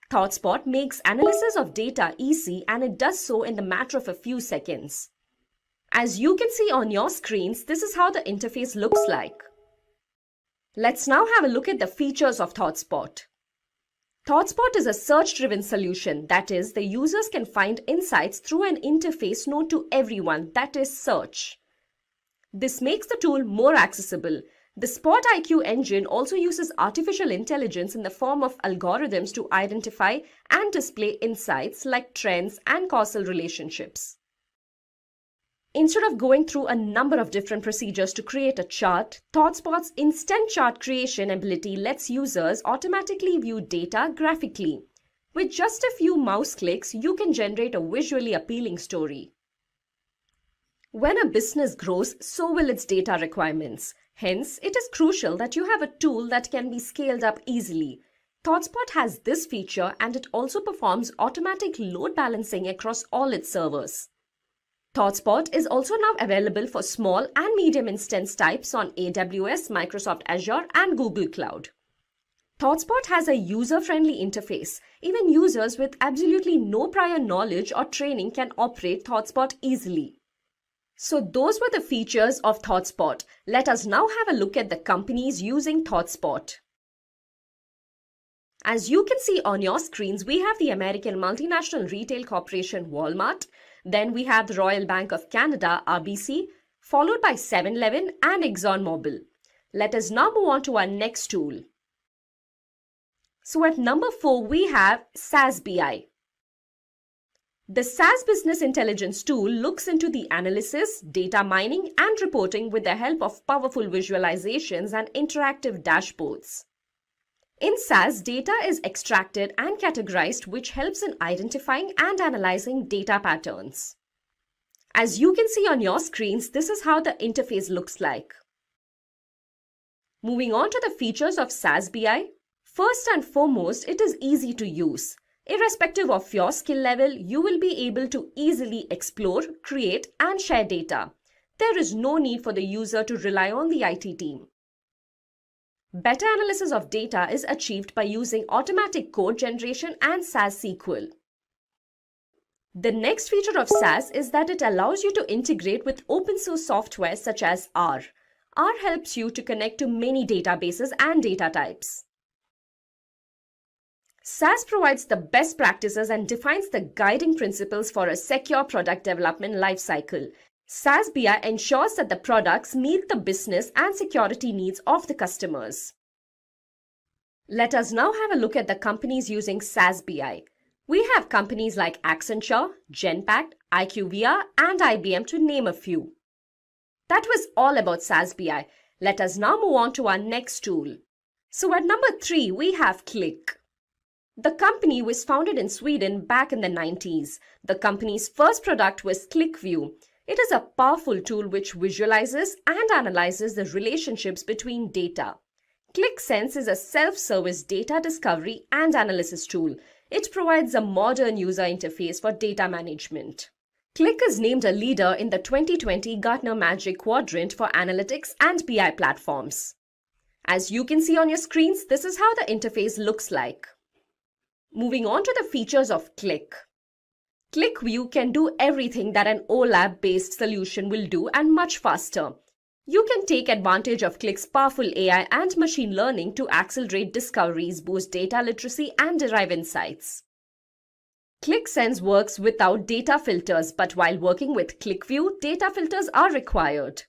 ThoughtSpot makes analysis of data easy, and it does so in the matter of a few seconds. As you can see on your screens, this is how the interface looks like. Let's now have a look at the features of ThoughtSpot. ThoughtSpot is a search-driven solution, that is, the users can find insights through an interface known to everyone, that is, search. This makes the tool more accessible. The Spot IQ engine also uses artificial intelligence in the form of algorithms to identify and display insights like trends and causal relationships. Instead of going through a number of different procedures to create a chart, ThoughtSpot's instant chart creation ability lets users automatically view data graphically. With just a few mouse clicks, you can generate a visually appealing story. When a business grows, so will its data requirements. Hence, it is crucial that you have a tool that can be scaled up easily. ThoughtSpot has this feature, and it also performs automatic load balancing across all its servers. ThoughtSpot is also now available for small and medium instance types on AWS, Microsoft Azure, and Google Cloud. ThoughtSpot has a user-friendly interface. Even users with absolutely no prior knowledge or training can operate ThoughtSpot easily. So those were the features of ThoughtSpot. Let us now have a look at the companies using ThoughtSpot. As you can see on your screens, we have the American multinational retail corporation Walmart. Then we have the Royal Bank of Canada, RBC, followed by 7-Eleven and ExxonMobil. Let us now move on to our next tool. So at number 4, we have SAS BI. The SAS Business Intelligence tool looks into the analysis, data mining, and reporting with the help of powerful visualizations and interactive dashboards. In SAS, data is extracted and categorized, which helps in identifying and analyzing data patterns. As you can see on your screens, this is how the interface looks like. Moving on to the features of SAS BI. First and foremost, it is easy to use. Irrespective of your skill level, you will be able to easily explore, create, and share data. There is no need for the user to rely on the IT team. Better analysis of data is achieved by using automatic code generation and SAS SQL. The next feature of SAS is that it allows you to integrate with open source software such as R. R helps you to connect to many databases and data types. SAS provides the best practices and defines the guiding principles for a secure product development lifecycle. SAS BI ensures that the products meet the business and security needs of the customers. Let us now have a look at the companies using SAS BI. We have companies like Accenture, Genpact, IQVIA, and IBM to name a few. That was all about SAS BI. Let us now move on to our next tool. So at number 3, we have Qlik. The company was founded in Sweden back in the 90s. The company's first product was QlikView. It is a powerful tool which visualizes and analyzes the relationships between data. QlikSense is a self-service data discovery and analysis tool. It provides a modern user interface for data management. Qlik is named a leader in the 2020 Gartner Magic Quadrant for Analytics and BI platforms. As you can see on your screens, this is how the interface looks like. Moving on to the features of Qlik. QlikView can do everything that an OLAP-based solution will do and much faster. You can take advantage of Qlik's powerful AI and machine learning to accelerate discoveries, boost data literacy, and derive insights. ClickSense works without data filters, but while working with ClickView, data filters are required.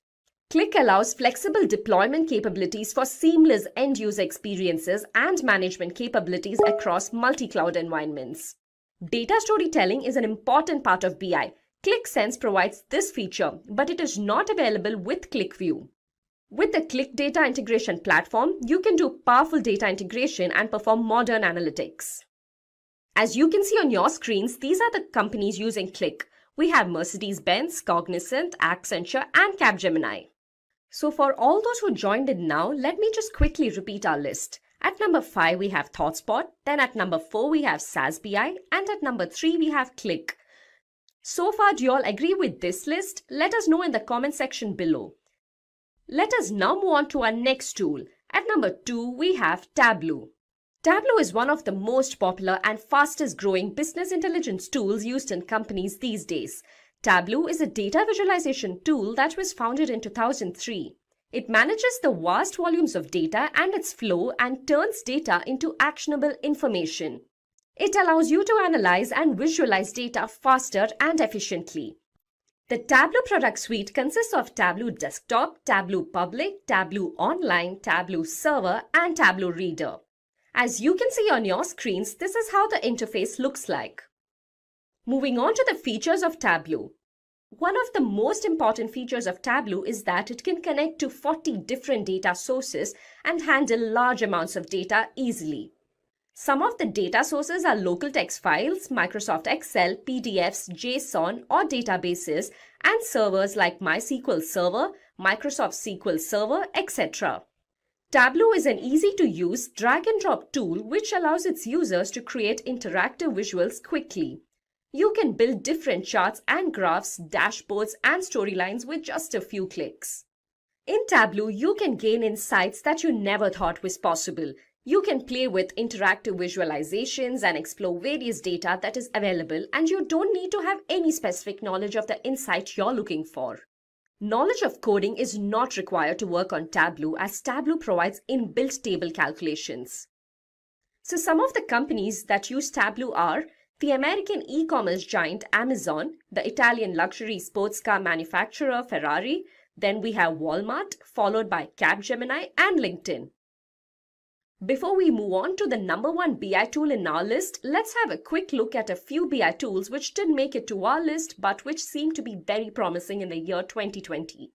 Click allows flexible deployment capabilities for seamless end-user experiences and management capabilities across multi-cloud environments. Data storytelling is an important part of BI. ClickSense provides this feature, but it is not available with ClickView. With the Click Data Integration platform, you can do powerful data integration and perform modern analytics. As you can see on your screens, these are the companies using Click. We have Mercedes-Benz, Cognizant, Accenture, and Capgemini. So for all those who joined in now, let me just quickly repeat our list. At number 5, we have ThoughtSpot. Then at number 4, we have SAS BI. And at number 3, we have Click. So far, do you all agree with this list? Let us know in the comment section below. Let us now move on to our next tool. At number 2, we have Tableau. Tableau is one of the most popular and fastest growing business intelligence tools used in companies these days. Tableau is a data visualization tool that was founded in 2003. It manages the vast volumes of data and its flow and turns data into actionable information. It allows you to analyze and visualize data faster and efficiently. The Tableau product suite consists of Tableau Desktop, Tableau Public, Tableau Online, Tableau Server, and Tableau Reader. As you can see on your screens, this is how the interface looks like. Moving on to the features of Tableau. One of the most important features of Tableau is that it can connect to 40 different data sources and handle large amounts of data easily. Some of the data sources are local text files, Microsoft Excel, PDFs, JSON, or databases, and servers like MySQL Server, Microsoft SQL Server, etc. Tableau is an easy-to-use drag-and-drop tool which allows its users to create interactive visuals quickly. You can build different charts and graphs, dashboards, and storylines with just a few clicks. In Tableau, you can gain insights that you never thought was possible. You can play with interactive visualizations and explore various data that is available, and you don't need to have any specific knowledge of the insight you're looking for. Knowledge of coding is not required to work on Tableau, as Tableau provides inbuilt table calculations. So some of the companies that use Tableau are the American e-commerce giant Amazon, the Italian luxury sports car manufacturer Ferrari, then we have Walmart, followed by Capgemini and LinkedIn. Before we move on to the number 1 BI tool in our list, let's have a quick look at a few BI tools which didn't make it to our list but which seem to be very promising in the year 2020.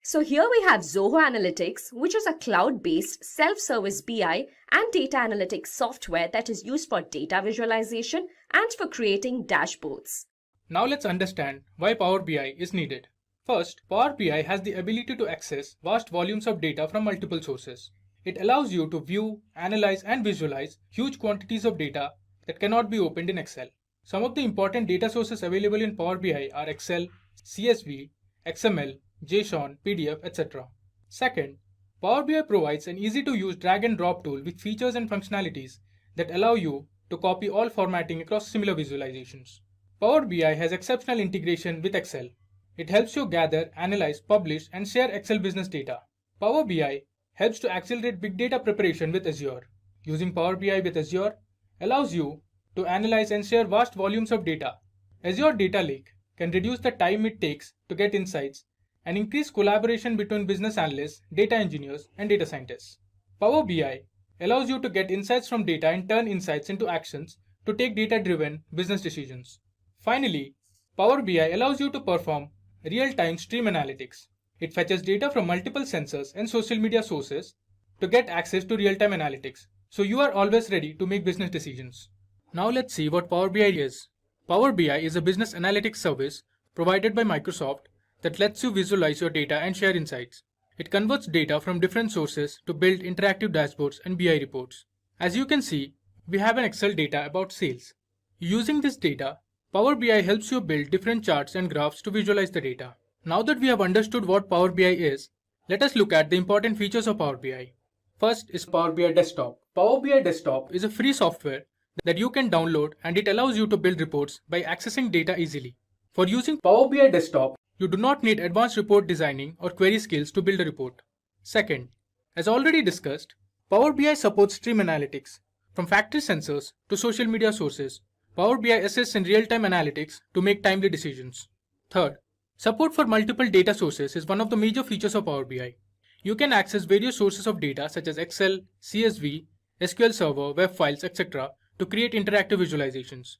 So here we have Zoho Analytics, which is a cloud-based self-service BI and data analytics software that is used for data visualization and for creating dashboards. Now let's understand why Power BI is needed. First, Power BI has the ability to access vast volumes of data from multiple sources. It allows you to view, analyze, and visualize huge quantities of data that cannot be opened in Excel. Some of the important data sources available in Power BI are Excel, CSV, XML, JSON, PDF, etc. Second, Power BI provides an easy-to-use drag-and-drop tool with features and functionalities that allow you to copy all formatting across similar visualizations. Power BI has exceptional integration with Excel. It helps you gather, analyze, publish, and share Excel business data. Power BI helps to accelerate big data preparation with Azure. Using Power BI with Azure allows you to analyze and share vast volumes of data. Azure Data Lake can reduce the time it takes to get insights and increase collaboration between business analysts, data engineers, and data scientists. Power BI allows you to get insights from data and turn insights into actions to take data-driven business decisions. Finally, Power BI allows you to perform real-time stream analytics. It fetches data from multiple sensors and social media sources to get access to real-time analytics, so you are always ready to make business decisions. Now let's see what Power BI is. Power BI is a business analytics service provided by Microsoft that lets you visualize your data and share insights. It converts data from different sources to build interactive dashboards and BI reports. As you can see, we have an Excel data about sales. Using this data, Power BI helps you build different charts and graphs to visualize the data. Now that we have understood what Power BI is, let us look at the important features of Power BI. First is Power BI Desktop. Power BI Desktop is a free software that you can download, and it allows you to build reports by accessing data easily. For using Power BI Desktop, you do not need advanced report designing or query skills to build a report. Second, as already discussed, Power BI supports stream analytics, from factory sensors to social media sources, Power BI assists in real-time analytics to make timely decisions. Third, support for multiple data sources is one of the major features of Power BI. You can access various sources of data such as Excel, CSV, SQL Server, web files, etc. to create interactive visualizations.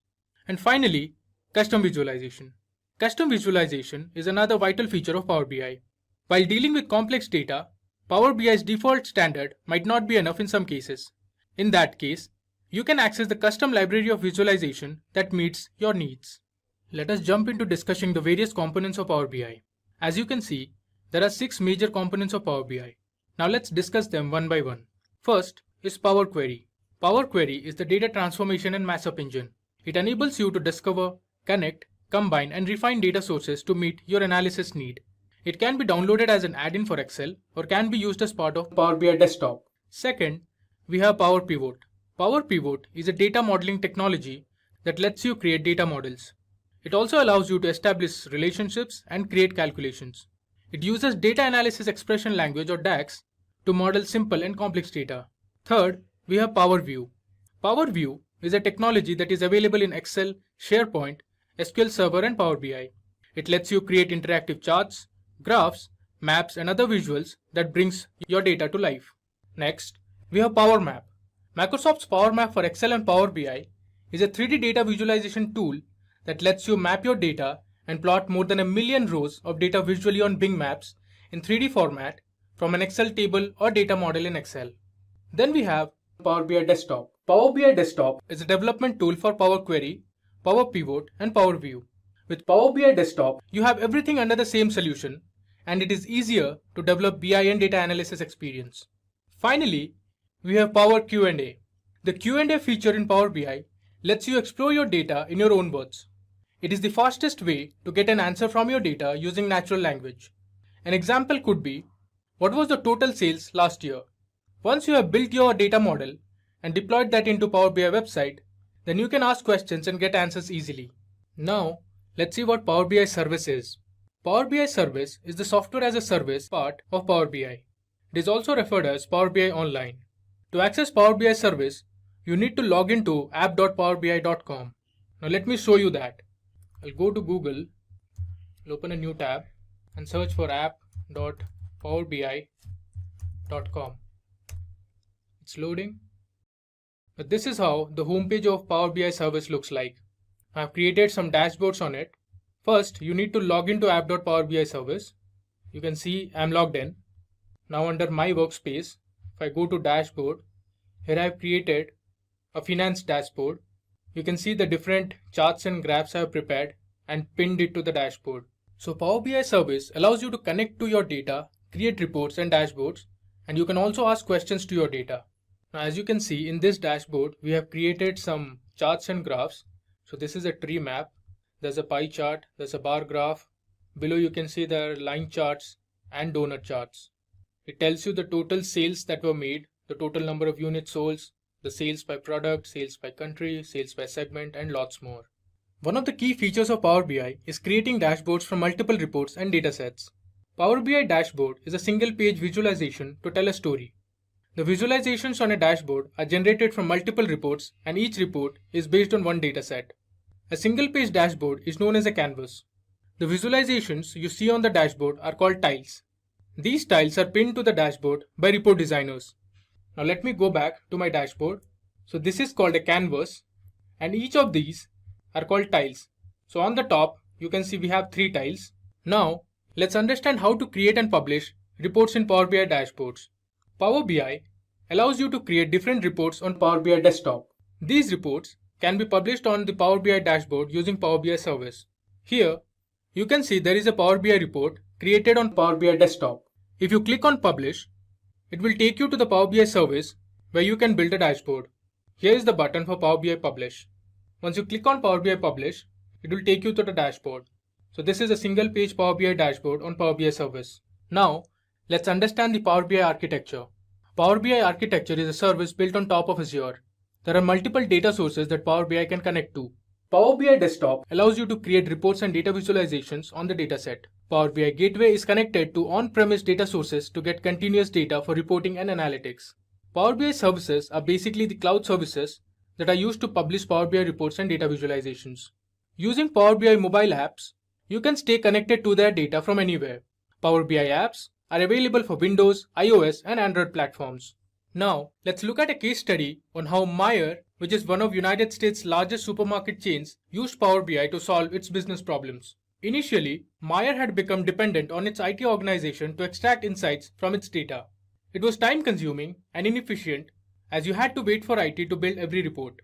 And finally, custom visualization. Custom visualization is another vital feature of Power BI. While dealing with complex data, Power BI's default standard might not be enough in some cases. In that case, you can access the custom library of visualization that meets your needs. Let us jump into discussing the various components of Power BI. As you can see, there are 6 major components of Power BI. Now let's discuss them one by one. First is Power Query. Power Query is the data transformation and mashup engine. It enables you to discover, connect, combine and refine data sources to meet your analysis need. It can be downloaded as an add-in for Excel or can be used as part of Power BI Desktop. Second, we have Power Pivot. Power Pivot is a data modeling technology that lets you create data models. It also allows you to establish relationships and create calculations. It uses data analysis expression language or DAX to model simple and complex data. Third, we have Power View. Power View is a technology that is available in Excel, SharePoint, SQL Server and Power BI. It lets you create interactive charts, graphs, maps and other visuals that brings your data to life. Next, we have Power Map. Microsoft's Power Map for Excel and Power BI is a 3D data visualization tool that lets you map your data and plot more than 1 million rows of data visually on Bing Maps in 3D format from an Excel table or data model in Excel. Then we have Power BI Desktop. Power BI Desktop is a development tool for Power Query, Power Pivot and Power View. With Power BI Desktop, you have everything under the same solution and it is easier to develop BI and data analysis experience. Finally, we have Power Q&A. The Q&A feature in Power BI lets you explore your data in your own words. It is the fastest way to get an answer from your data using natural language. An example could be, what was the total sales last year? Once you have built your data model and deployed that into Power BI website, then you can ask questions and get answers easily. Now, let's see what Power BI Service is. Power BI Service is the software as a service part of Power BI. It is also referred as Power BI Online. To access Power BI Service, you need to log into app.powerbi.com. Now let me show you that. I'll go to Google, I'll open a new tab and search for app.powerbi.com. It's loading. But this is how the homepage of Power BI Service looks like. I've created some dashboards on it. First, you need to log into app.powerbi service. You can see I'm logged in. Now under my workspace, if I go to dashboard, here I've created a finance dashboard. You can see the different charts and graphs I've prepared and pinned it to the dashboard. So Power BI Service allows you to connect to your data, create reports and dashboards, and you can also ask questions to your data. Now as you can see in this dashboard, we have created some charts and graphs. So this is a tree map. There's a pie chart, there's a bar graph. Below you can see there are line charts and donut charts. It tells you the total sales that were made, the total number of units sold, the sales by product, sales by country, sales by segment, and lots more. One of the key features of Power BI is creating dashboards from multiple reports and datasets. Power BI dashboard is a single page visualization to tell a story. The visualizations on a dashboard are generated from multiple reports and each report is based on one dataset. A single page dashboard is known as a canvas. The visualizations you see on the dashboard are called tiles. These tiles are pinned to the dashboard by report designers. Now let me go back to my dashboard. So this is called a canvas and each of these are called tiles. So on the top you can see we have 3 tiles. Now let's understand how to create and publish reports in Power BI dashboards. Power BI allows you to create different reports on Power BI desktop. These reports can be published on the Power BI dashboard using Power BI Service. Here you can see there is a Power BI report created on Power BI desktop. If you click on Publish, it will take you to the Power BI Service where you can build a dashboard. Here is the button for Power BI Publish. Once you click on Power BI Publish, it will take you to the dashboard. So this is a single page Power BI dashboard on Power BI Service. Now let's understand the Power BI architecture. Power BI architecture is a service built on top of Azure. There are multiple data sources that Power BI can connect to. Power BI Desktop allows you to create reports and data visualizations on the dataset. Power BI Gateway is connected to on-premise data sources to get continuous data for reporting and analytics. Power BI services are basically the cloud services that are used to publish Power BI reports and data visualizations. Using Power BI mobile apps, you can stay connected to their data from anywhere. Power BI apps are available for Windows, iOS, and Android platforms. Now, let's look at a case study on how Meijer, which is one of United States' largest supermarket chains, used Power BI to solve its business problems. Initially, Meijer had become dependent on its IT organization to extract insights from its data. It was time-consuming and inefficient, as you had to wait for IT to build every report.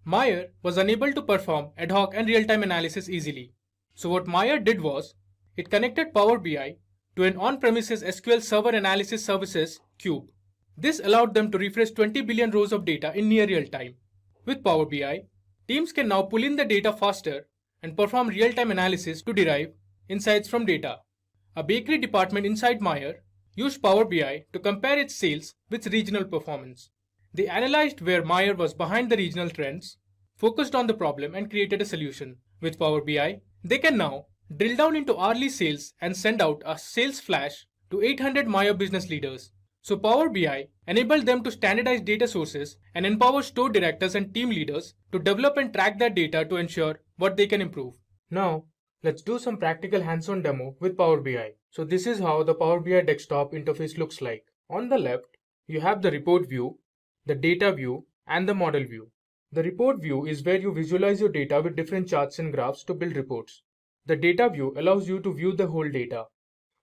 Meijer was unable to perform ad hoc and real-time analysis easily. So what Meijer did was, it connected Power BI to an on-premises SQL Server Analysis Services cube. This allowed them to refresh 20 billion rows of data in near real time. With Power BI, teams can now pull in the data faster and perform real-time analysis to derive insights from data. A bakery department inside Meijer used Power BI to compare its sales with regional performance. They analyzed where Meijer was behind the regional trends, focused on the problem, and created a solution. With Power BI, they can now drill down into hourly sales and send out a sales flash to 800 Meijer business leaders. So Power BI enabled them to standardize data sources and empower store directors and team leaders to develop and track their data to ensure what they can improve. Now, let's do some practical hands-on demo with Power BI. So this is how the Power BI desktop interface looks like. On the left, you have the report view, the data view, and the model view. The report view is where you visualize your data with different charts and graphs to build reports. The data view allows you to view the whole data,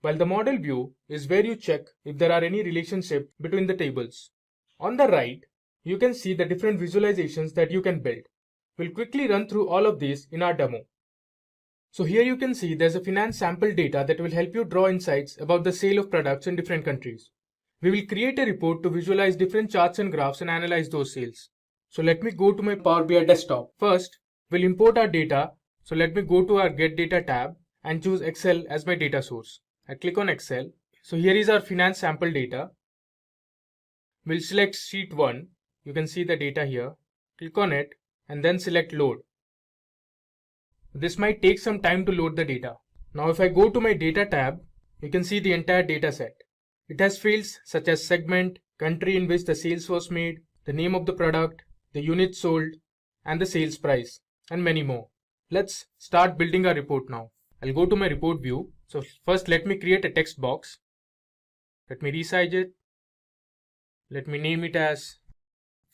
while the model view is where you check if there are any relationship between the tables. On the right, you can see the different visualizations that you can build. We'll quickly run through all of these in our demo. So here you can see there's a finance sample data that will help you draw insights about the sale of products in different countries. We will create a report to visualize different charts and graphs and analyze those sales. So let me go to my Power BI desktop. First, we'll import our data. So let me go to our Get Data tab and choose Excel as my data source. I click on Excel. So here is our finance sample data. We'll select sheet 1. You can see the data here. Click on it and then select load. This might take some time to load the data. Now if I go to my data tab, you can see the entire data set. It has fields such as segment, country in which the sales was made, the name of the product, the units sold, and the sales price, and many more. Let's start building our report now. I'll go to my report view. So first let me create a text box. Let me resize it. Let me name it as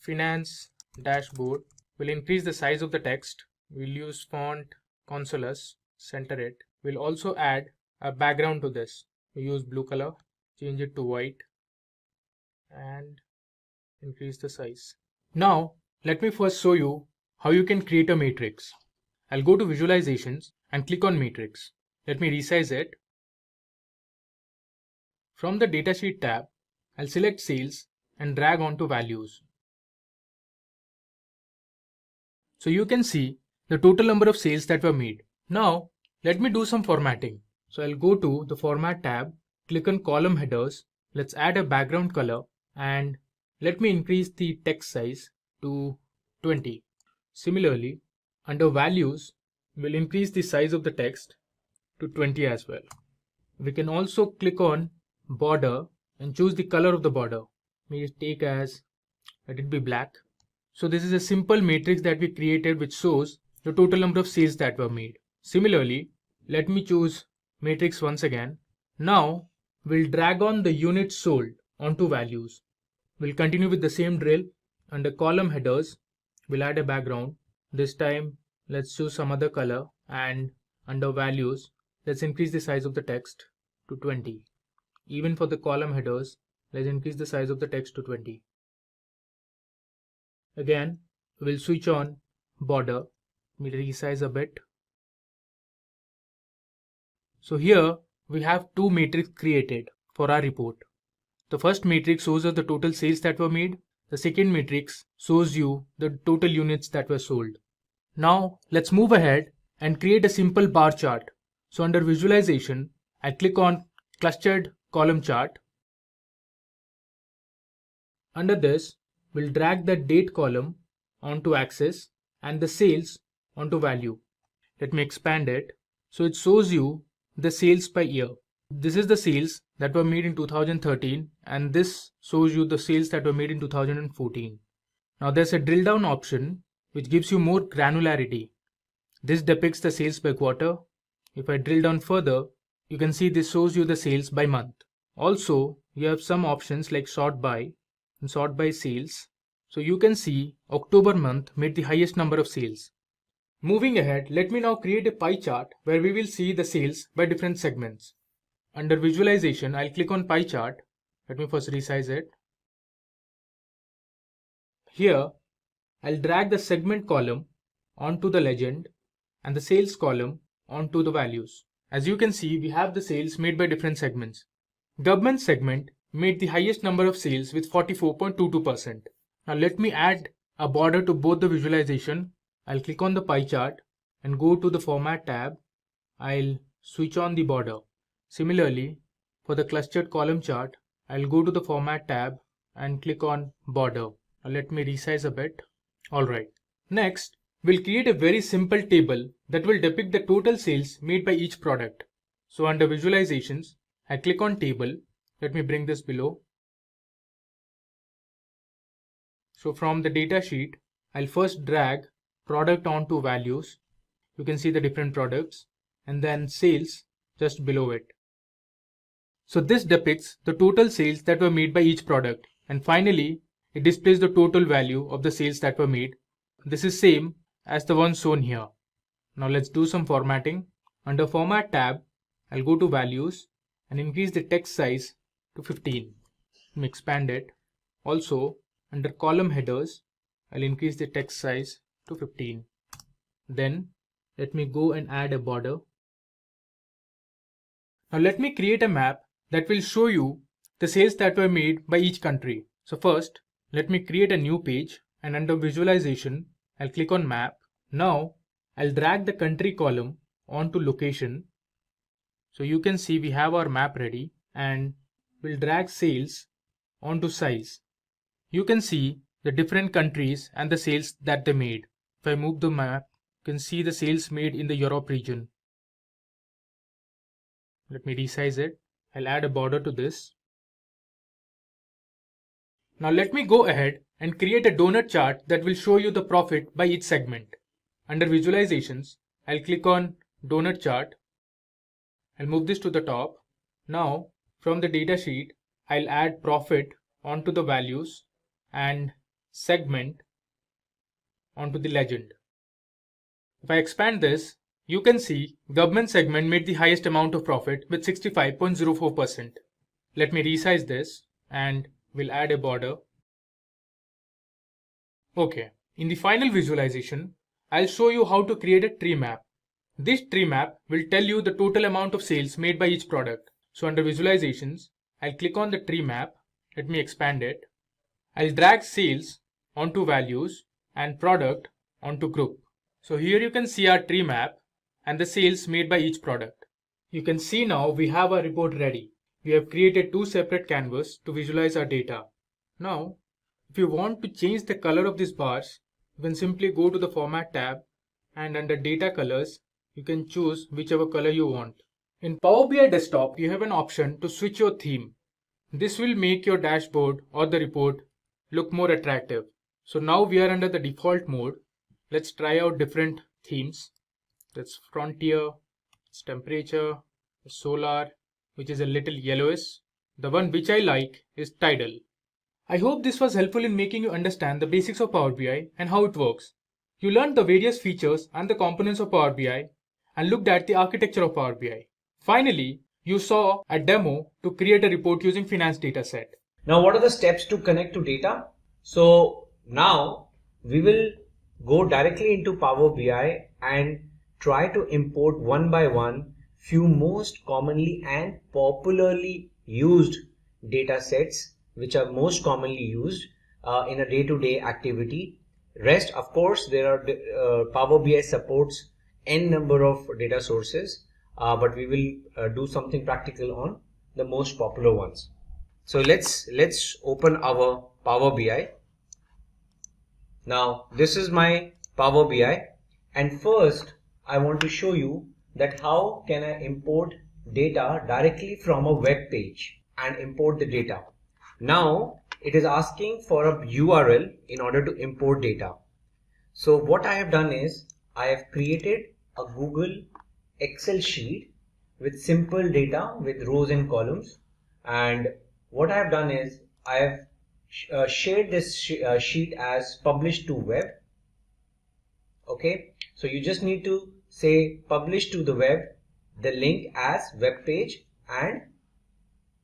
Finance Dashboard. We'll increase the size of the text. We'll use font Consolas, center it. We'll also add a background to this. We use blue color, change it to white, and increase the size. Now let me first show you how you can create a matrix. I'll go to Visualizations and click on Matrix. Let me resize it. From the Datasheet tab, I'll select Sales and drag onto Values. So you can see the total number of sales that were made. Now let me do some formatting. So I'll go to the Format tab, click on Column Headers. Let's add a background color and let me increase the text size to 20. Similarly, under Values, we'll increase the size of the text to 20 as well. We can also click on Border and choose the color of the border. May take as, let it be black. So this is a simple matrix that we created which shows the total number of sales that were made. Similarly, let me choose matrix once again. Now we'll drag on the units sold onto values. We'll continue with the same drill. Under column headers, we'll add a background. This time let's choose some other color, and under values, let's increase the size of the text to 20. Even for the column headers, let's increase the size of the text to 20. Again, we'll switch on border. We'll resize a bit. So here we have two matrices created for our report. The first matrix shows us the total sales that were made. The second matrix shows you the total units that were sold. Now let's move ahead and create a simple bar chart. So under visualization, I click on clustered column chart. Under this, we'll drag the date column onto axis and the sales onto value. Let me expand it. So it shows you the sales by year. This is the sales that were made in 2013 and this shows you the sales that were made in 2014. Now there's a drill down option which gives you more granularity. This depicts the sales by quarter. If I drill down further, you can see this shows you the sales by month. Also, you have some options like sort by and sort by sales. So you can see October month made the highest number of sales. Moving ahead, let me now create a pie chart where we will see the sales by different segments. Under visualization, I'll click on pie chart. Let me first resize it. Here, I'll drag the segment column onto the legend and the sales column onto the values. As you can see, we have the sales made by different segments. Government segment made the highest number of sales with 44.22%. Now let me add a border to both the visualization. I'll click on the pie chart and go to the Format tab. I'll switch on the border. Similarly, for the clustered column chart, I'll go to the Format tab and click on Border. Now let me resize a bit. Alright. Next, we'll create a very simple table that will depict the total sales made by each product. So under Visualizations, I click on Table. Let me bring this below. So from the data sheet, I'll first drag product onto values. You can see the different products, and then sales just below it. So this depicts the total sales that were made by each product, and finally it displays the total value of the sales that were made. This is same as the one shown here. Now let's do some formatting. Under Format tab, I'll go to Values and increase the text size to 15. Let me expand it. Also, under column headers, I'll increase the text size to 15. Then let me go and add a border. Now let me create a map that will show you the sales that were made by each country. So first, let me create a new page, and under Visualization, I'll click on Map. Now I'll drag the country column onto Location. So you can see we have our map ready, and we'll drag sales onto Size. You can see the different countries and the sales that they made. If I move the map, you can see the sales made in the Europe region. Let me resize it. I'll add a border to this. Now let me go ahead and create a donut chart that will show you the profit by each segment. Under Visualizations, I'll click on Donut Chart. I'll move this to the top. Now from the data sheet, I'll add profit onto the values and segment onto the legend. If I expand this, you can see government segment made the highest amount of profit with 65.04%. Let me resize this and we'll add a border. Okay, in the final visualization, I'll show you how to create a tree map. This tree map will tell you the total amount of sales made by each product. So under Visualizations, I'll click on the tree map. Let me expand it. I'll drag sales onto values and product onto group. So here you can see our tree map and the sales made by each product. You can see now we have our report ready. We have created two separate canvases to visualize our data. Now, if you want to change the color of these bars, you can simply go to the Format tab, and under Data Colors, you can choose whichever color you want. In Power BI Desktop, you have an option to switch your theme. This will make your dashboard or the report look more attractive. So now we are under the default mode. Let's try out different themes. That's Frontier, it's Temperature, Solar, which is a little yellowish. The one which I like is Tidal. I hope this was helpful in making you understand the basics of Power BI and how it works. You learned the various features and the components of Power BI and looked at the architecture of Power BI. Finally, you saw a demo to create a report using finance dataset. Now, what are the steps to connect to data? So now we will go directly into Power BI and try to import one by one few most commonly and popularly used data sets which are most commonly used in a day-to-day activity. Rest, of course, there are Power BI supports n number of data sources, but we will do something practical on the most popular ones. So let's open our Power BI. Now this is my Power BI, and first I want to show you that how can I import data directly from a web page and import the data. Now it is asking for a URL in order to import data. So what I have done is I have created a Google Excel sheet with simple data with rows and columns, and what I have done is I have shared this sheet as publish to web. Okay, so you just need to say publish to the web, the link as web page, and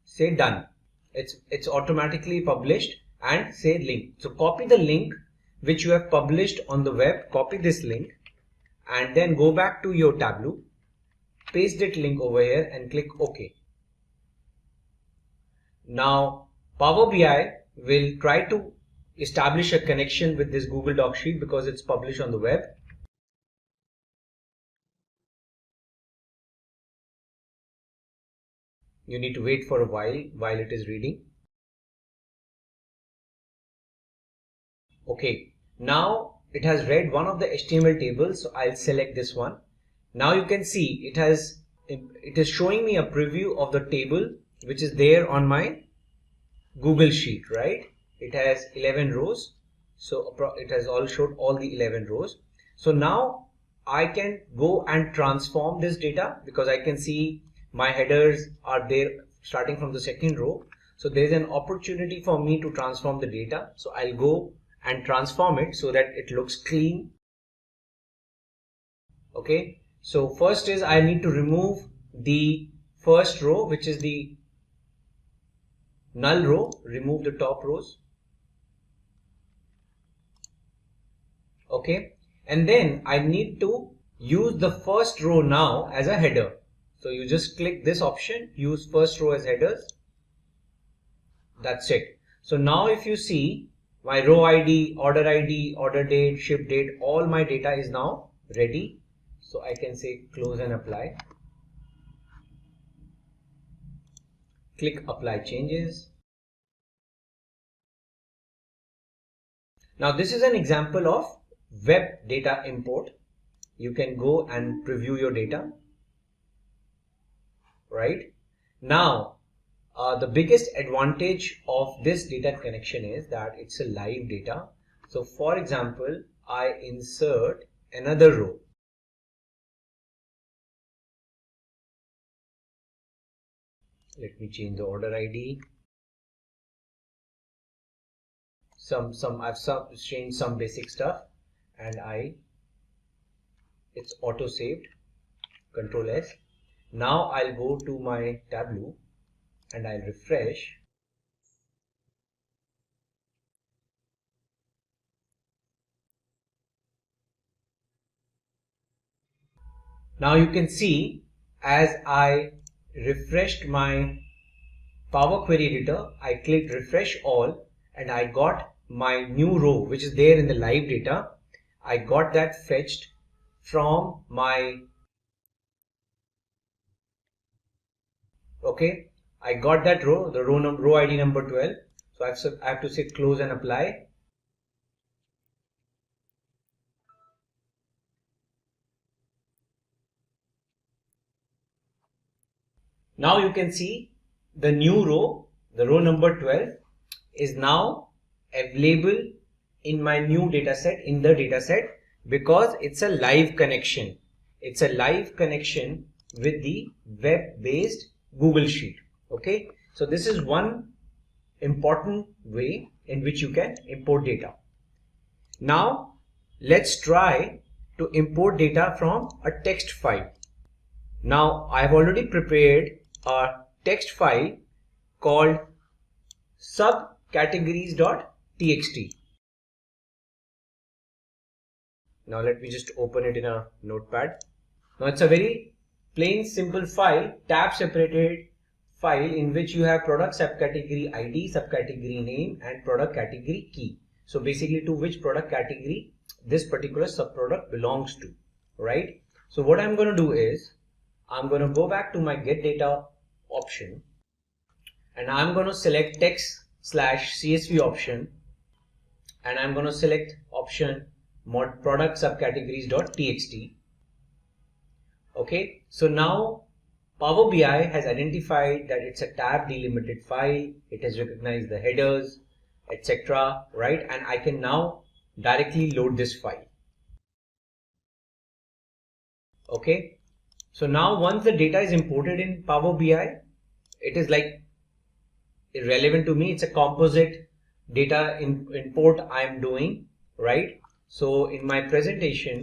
say done. It's automatically published, and say link. So copy the link which you have published on the web, copy this link, and then go back to your Tableau, paste that link over here and click OK. Now Power BI will try to establish a connection with this Google Doc sheet because it's published on the web. You need to wait for a while it is reading. Okay, now it has read one of the HTML tables, so I'll select this one. Now you can see it is showing me a preview of the table which is there on my Google sheet, right? It has 11 rows, so it has all showed all the 11 rows. So now I can go and transform this data because I can see my headers are there starting from the second row. So there's an opportunity for me to transform the data. So I'll go and transform it so that it looks clean. Okay, so first is I need to remove the first row, which is the null row. Remove the top rows. Okay, and then I need to use the first row now as a header. So you just click this option, use first row as headers. That's it. So now if you see my row ID, order date, ship date, all my data is now ready. So I can say close and apply. Click apply changes. Now this is an example of web data import. You can go and preview your data. Right now, the biggest advantage of this data connection is that it's a live data. So for example, I insert another row. Let me change the order ID. I've changed some basic stuff, and it's auto saved. Control S. Now I'll go to my Tableau and I'll refresh. Now you can see as I refreshed my Power Query Editor, I clicked refresh all and I got my new row which is there in the live data. I got that fetched from my I got that row, the row ID number 12. So I have to say close and apply. Now you can see the new row, the row number 12 is now available in my new dataset, in the dataset, because it's a live connection. It's a live connection with the web-based Google Sheet. Okay, so this is one important way in which you can import data. Now let's try to import data from a text file. Now I have already prepared a text file called subcategories.txt. Now let me just open it in a notepad. Now it's a very plain simple file, tab separated file in which you have product subcategory ID, subcategory name and product category key. So basically to which product category this particular subproduct belongs to, right? So what I'm going to do is I'm going to go back to my get data option and I'm going to select text/CSV option and I'm going to select option mod product subcategories.txt. Okay, so now Power BI has identified that it's a tab delimited file. It has recognized the headers, etc., right? And I can now directly load this file. Okay, so now once the data is imported in Power BI, it is like irrelevant to me. It's a composite data import I am doing, right? So in my presentation,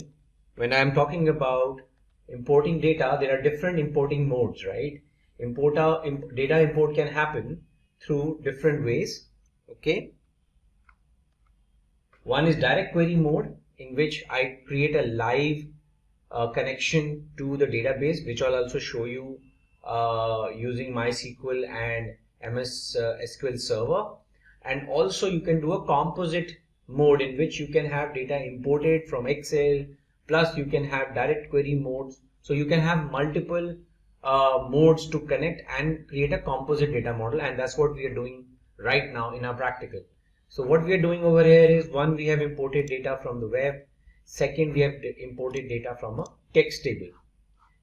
when I am talking about importing data, there are different importing modes, right? Data import can happen through different ways. Okay, one is direct query mode, in which I create a live connection to the database, which I'll also show you using MySQL and MS SQL Server. And also you can do a composite mode, in which you can have data imported from Excel, plus you can have direct query modes. So you can have multiple modes to connect and create a composite data model, and that's what we are doing right now in our practical. So what we are doing over here is, one, we have imported data from the web. Second, we have imported data from a text table.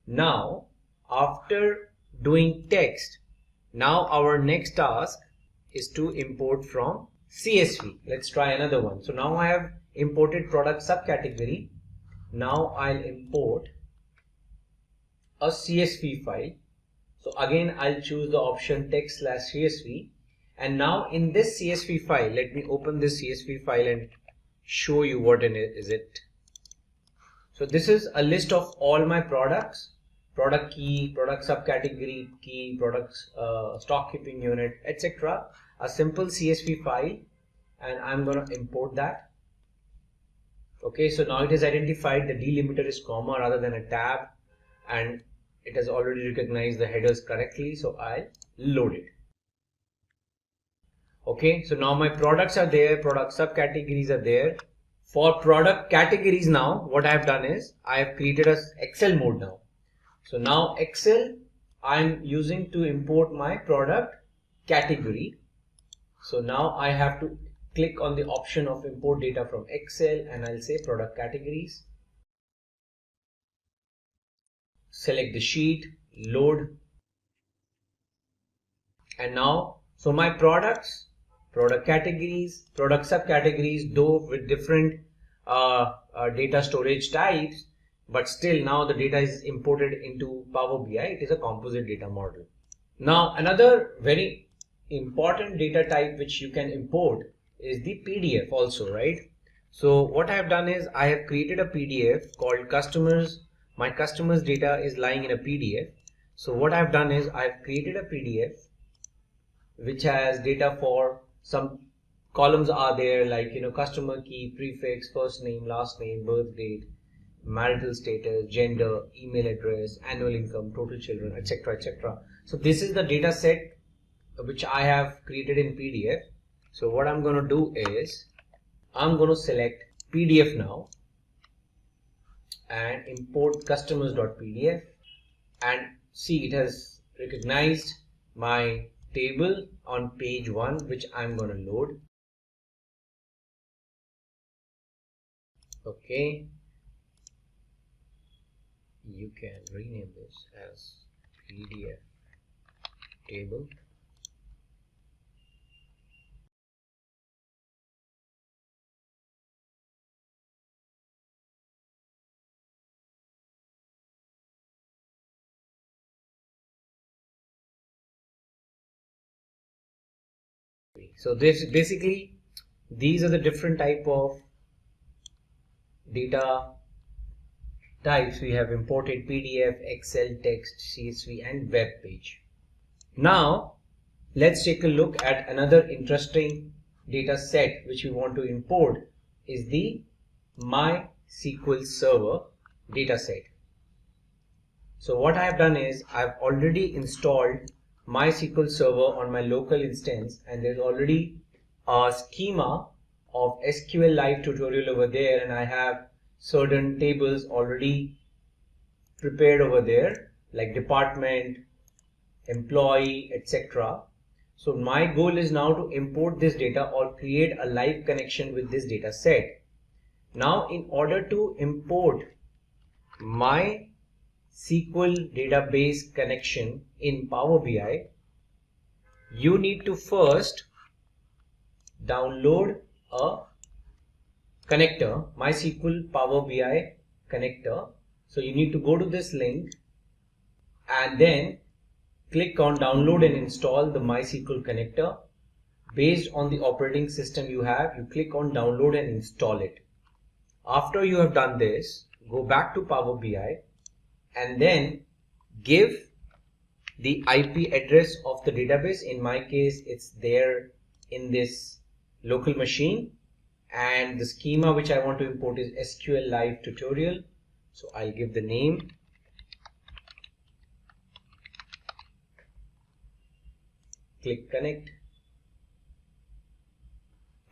Now, after doing text, now our next task is to import from CSV. Let's try another one. So now I have imported product subcategory. Now I'll import a CSV file. So again, I'll choose the option text/CSV. And now in this CSV file, let me open this CSV file and show you what is it. So this is a list of all my products: product key, product subcategory key, products, stock keeping unit, etc. A simple CSV file, and I'm going to import that. Okay, so now it is identified the delimiter is comma rather than a tab, and it has already recognized the headers correctly, so I'll load it. Okay, so now my products are there, product subcategories are there. For product categories, now what I have done is I have created a Excel mode now. So now Excel I'm using to import my product category. So now I have to click on the option of import data from Excel, and I'll say product categories. Select the sheet, load, and now so my products, product categories, product subcategories, though with different data storage types, but still now the data is imported into Power BI. It is a composite data model. Now another very important data type which you can import is the PDF also, right? So what I have done is I have created a PDF called customers. My customers data is lying in a PDF. So what I have done is I have created a PDF which has data for some columns are there, like, you know, customer key, prefix, first name, last name, birth date, marital status, gender, email address, annual income, total children, etc., etc. So this is the data set which I have created in PDF. So what I'm going to do is I'm going to select PDF now and import customers.pdf, and see, it has recognized my table on page 1, which I'm going to load. Okay, you can rename this as PDF table. So this basically, these are the different type of data types we have imported: PDF, Excel, text, CSV, and web page. Now let's take a look at another interesting data set which we want to import, is the MySQL Server data set. So what I have done is I've already installed MySQL Server on my local instance, and there's already a schema of SQL live tutorial over there, and I have certain tables already prepared over there, like department, employee, etc. So my goal is now to import this data or create a live connection with this data set. Now in order to import my SQL database connection in Power BI, you need to first download a connector, MySQL Power BI connector. So you need to go to this link and then click on download and install the MySQL connector. Based on the operating system you have, you click on download and install it. After you have done this, go back to Power BI and then give the IP address of the database. In my case, it's there in this local machine, and the schema which I want to import is SQL Live Tutorial. So I'll give the name. Click connect.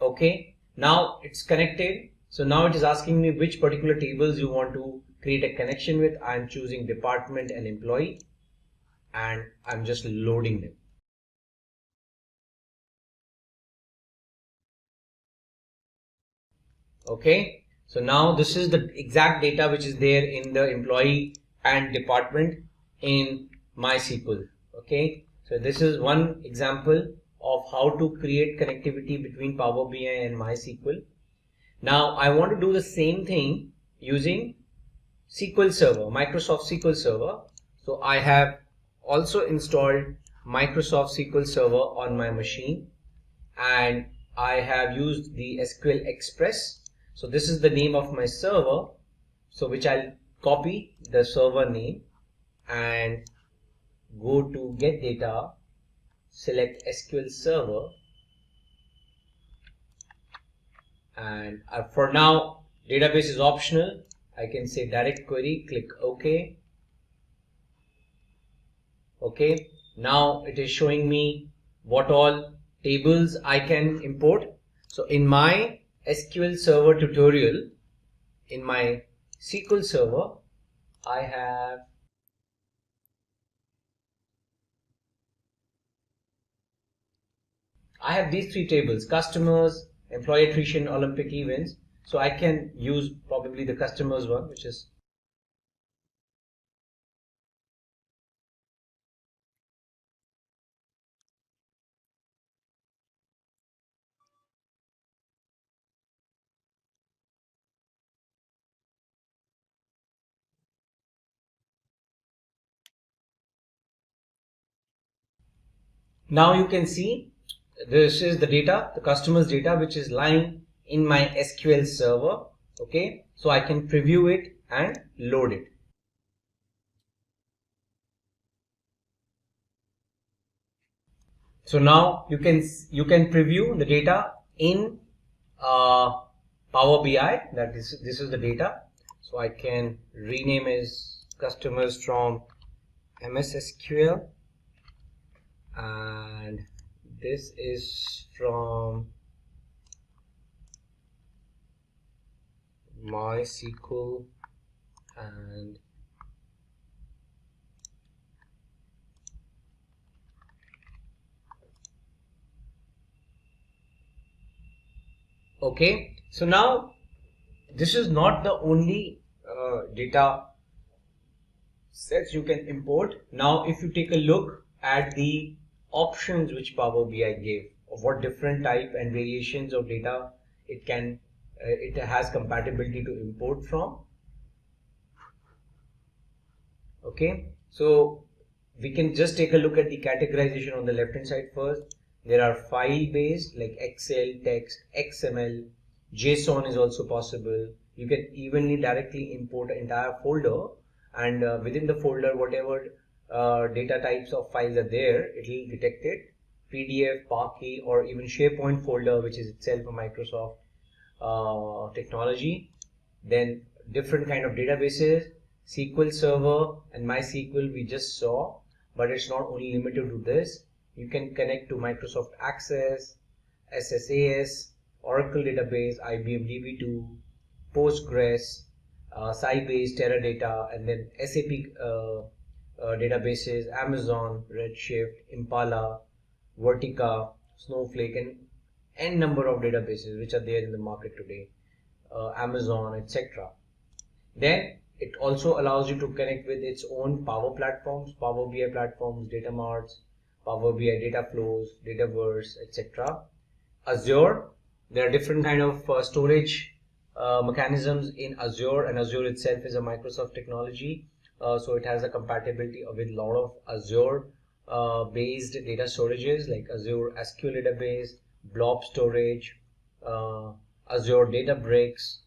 Okay, now it's connected. So now it is asking me which particular tables you want to create a connection with. I'm choosing department and employee, and I'm just loading them. Okay, so now this is the exact data which is there in the employee and department in MySQL. Okay, so this is one example of how to create connectivity between Power BI and MySQL. Now I want to do the same thing using SQL Server, Microsoft SQL Server. So I have also installed Microsoft SQL Server on my machine, and I have used the SQL Express. So this is the name of my server, so which I'll copy the server name and go to get data, select SQL Server, and for now database is optional. I can say direct query, click OK. Okay, now it is showing me what all tables I can import. So in my SQL Server tutorial, in my SQL Server, I have these three tables: customers, employee attrition, Olympic events. So I can use probably the customers one, which is now you can see this is the data, the customers data, which is lying in my SQL Server. Okay, so I can preview it and load it. So now you can preview the data in Power BI. That this is the data. So I can rename as customers from MS SQL, and this is from MySQL, and okay, so now this is not the only data sets you can import. Now if you take a look at the options which Power BI gave, of what different type and variations of data it can it has compatibility to import from. Okay, so we can just take a look at the categorization on the left hand side first. There are file based like Excel, text, XML, JSON is also possible. You can evenly directly import an entire folder, and within the folder whatever data types of files are there, it will detect it. PDF, Parquet, or even SharePoint folder, which is itself a Microsoft technology. Then different kind of databases, SQL Server and MySQL we just saw, but it's not only limited to this. You can connect to Microsoft Access, SSAS, Oracle database, IBM DB2, Postgres, Sybase, Teradata, and then SAP databases, Amazon, Redshift, Impala, Vertica, Snowflake, and n number of databases which are there in the market today, Amazon, etc. Then it also allows you to connect with its own Power platforms, Power BI platforms, data marts, Power BI data flows, Dataverse, etc. Azure. There are different kind of storage mechanisms in Azure, and Azure itself is a Microsoft technology. So it has a compatibility with a lot of Azure based data storages like Azure SQL database, blob storage, Azure Databricks,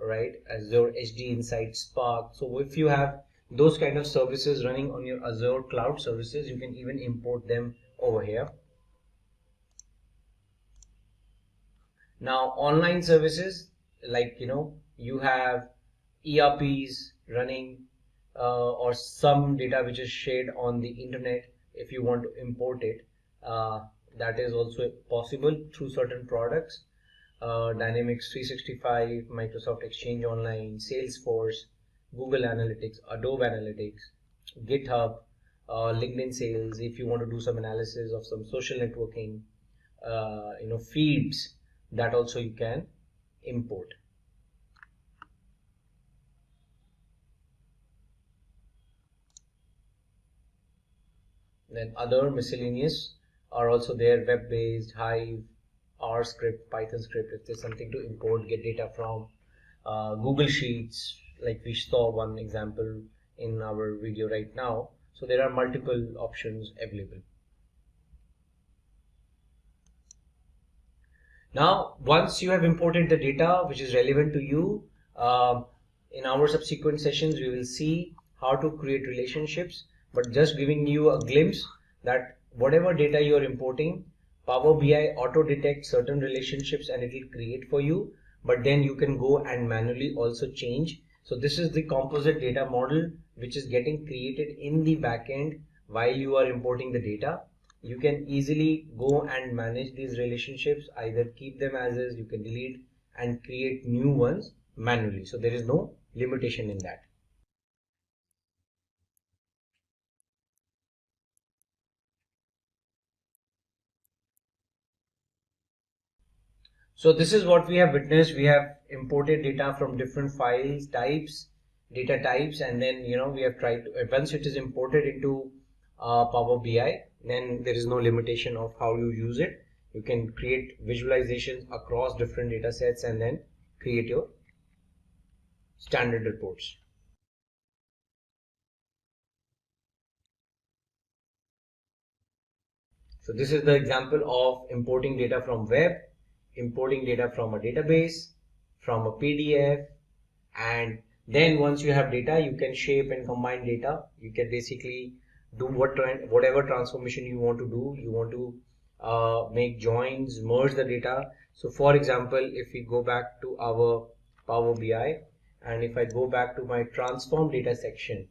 right? Azure HD Insight Spark. So if you have those kind of services running on your Azure cloud services, you can even import them over here. Now online services, like you have ERPs running or some data which is shared on the internet. If you want to import it, that is also possible through certain products. Dynamics 365, Microsoft Exchange Online, Salesforce, Google Analytics, Adobe Analytics, GitHub, LinkedIn Sales. If you want to do some analysis of some social networking, feeds, that also you can import. Then other miscellaneous are also there, web-based, Hive, R script, Python script, if there's something to import, get data from. Google Sheets, like we saw one example in our video right now. So there are multiple options available. Now, once you have imported the data which is relevant to you, in our subsequent sessions, we will see how to create relationships, but just giving you a glimpse that whatever data you are importing, Power BI auto detects certain relationships and it will create for you, but then you can go and manually also change. So this is the composite data model which is getting created in the backend while you are importing the data. You can easily go and manage these relationships, either keep them as is, you can delete and create new ones manually. So there is no limitation in that. So this is what we have witnessed. We have imported data from different files types, data types, and then we have tried to, once it is imported into Power BI, then there is no limitation of how you use it. You can create visualizations across different data sets and then create your standard reports. So this is the example of importing data from web, importing data from a database, from a PDF, and then once you have data, you can shape and combine data. You can basically do whatever transformation you want to do. You want to make joins, merge the data. So for example, if we go back to our Power BI, and if I go back to my transform data section,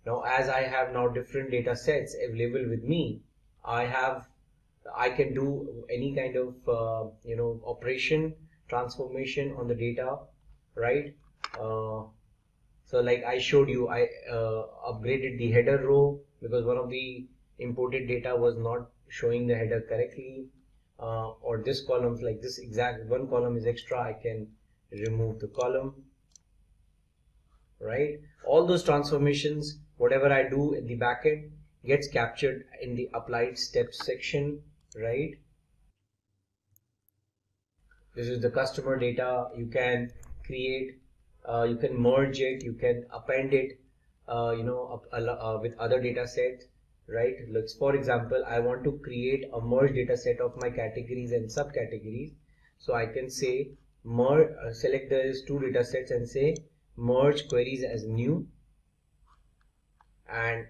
now as I have now different data sets available with me, I can do any kind of operation, transformation on the data, right? So like I showed you, I upgraded the header row because one of the imported data was not showing the header correctly, or this columns, like this exact one column is extra, I can remove the column, right? All those transformations, whatever I do in the backend, gets captured in the applied steps section, right? This is the customer data. You can create, you can merge it, you can append it, with other data sets, right? Let's, for example, I want to create a merge data set of my categories and subcategories. So I can say select these two data sets and say merge queries as new, and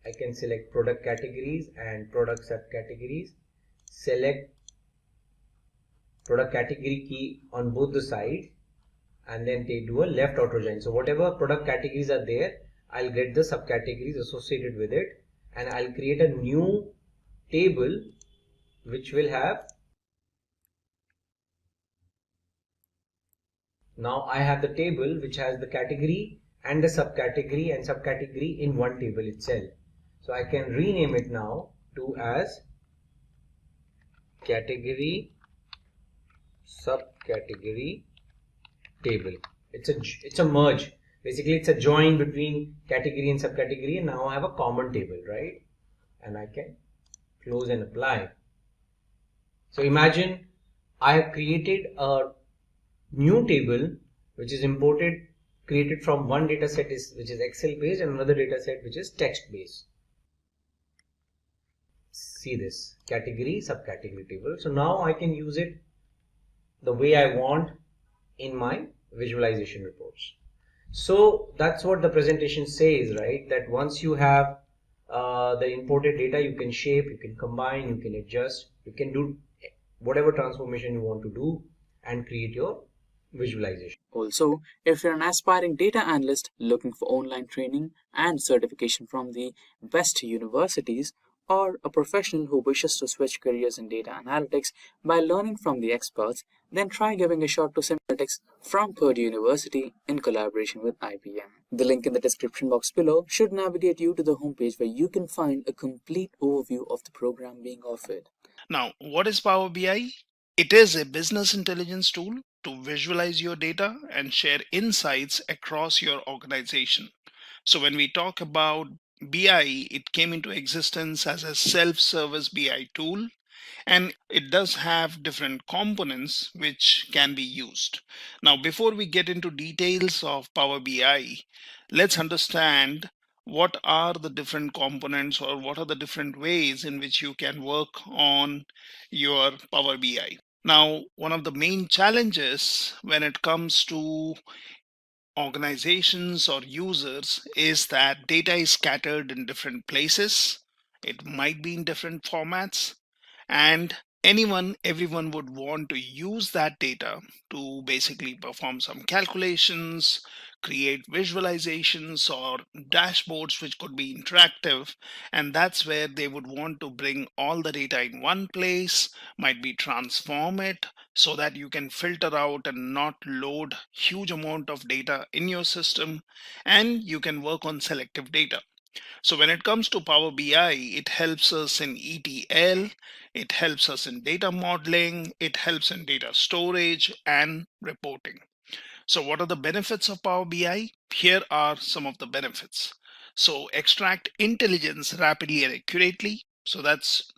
I can select product categories and product subcategories, select product category key on both the sides, and then they do a left auto join. So whatever product categories are there, I'll get the subcategories associated with it, and I'll create a new table which will have, now I have the table which has the category and the subcategory and subcategory in one table itself. So I can rename it now to as category subcategory table. It's a merge. Basically, it's a join between category and subcategory, and now I have a common table, right? And I can close and apply. So imagine I have created a new table which is created from one data set which is Excel based and another data set which is text based. See this category subcategory table. So now I can use it the way I want in my visualization reports. So that's what the presentation says, right? That once you have the imported data, you can shape, you can combine, you can adjust, you can do whatever transformation you want to do and create your visualization. Also, if you're an aspiring data analyst looking for online training and certification from the best universities, or a professional who wishes to switch careers in data analytics by learning from the experts, then try giving a shot to Simplilearn from Purdue University in collaboration with IBM. The link in the description box below should navigate you to the homepage where you can find a complete overview of the program being offered. Now, what is Power BI? It is a business intelligence tool to visualize your data and share insights across your organization. So when we talk about BI, it came into existence as a self-service BI tool, and it does have different components which can be used. Now, before we get into details of Power BI, let's understand what are the different components or what are the different ways in which you can work on your Power BI. Now, one of the main challenges when it comes to organizations or users is that data is scattered in different places. It might be in different formats, and everyone would want to use that data to basically perform some calculations, create visualizations or dashboards which could be interactive, and that's where they would want to bring all the data in one place, might be transform it so that you can filter out and not load huge amount of data in your system, and you can work on selective data. So when it comes to Power BI, it helps us in ETL, it helps us in data modeling, it helps in data storage and reporting. So what are the benefits of Power BI? Here are some of the benefits. So extract intelligence rapidly and accurately. So that's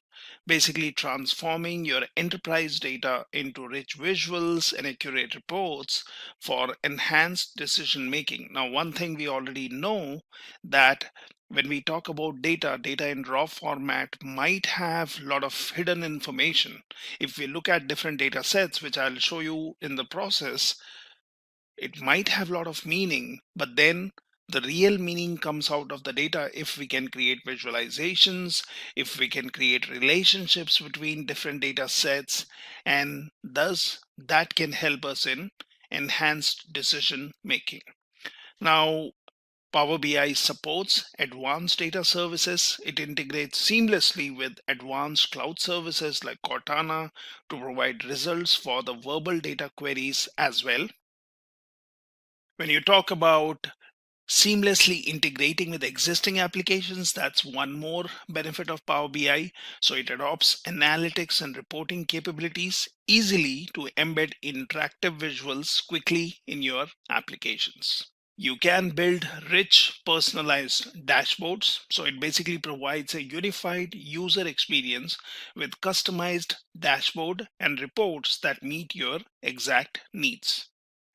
basically transforming your enterprise data into rich visuals and accurate reports for enhanced decision making. Now, one thing we already know that when we talk about data in raw format might have a lot of hidden information. If we look at different data sets, which I'll show you in the process, it might have a lot of meaning, but then the real meaning comes out of the data if we can create visualizations, if we can create relationships between different data sets, and thus that can help us in enhanced decision making. Now, Power BI supports advanced data services. It integrates seamlessly with advanced cloud services like Cortana to provide results for the verbal data queries as well. When you talk about seamlessly integrating with existing applications, that's one more benefit of Power BI. So it adopts analytics and reporting capabilities easily to embed interactive visuals quickly in your applications. You can build rich personalized dashboards. So it basically provides a unified user experience with customized dashboard and reports that meet your exact needs.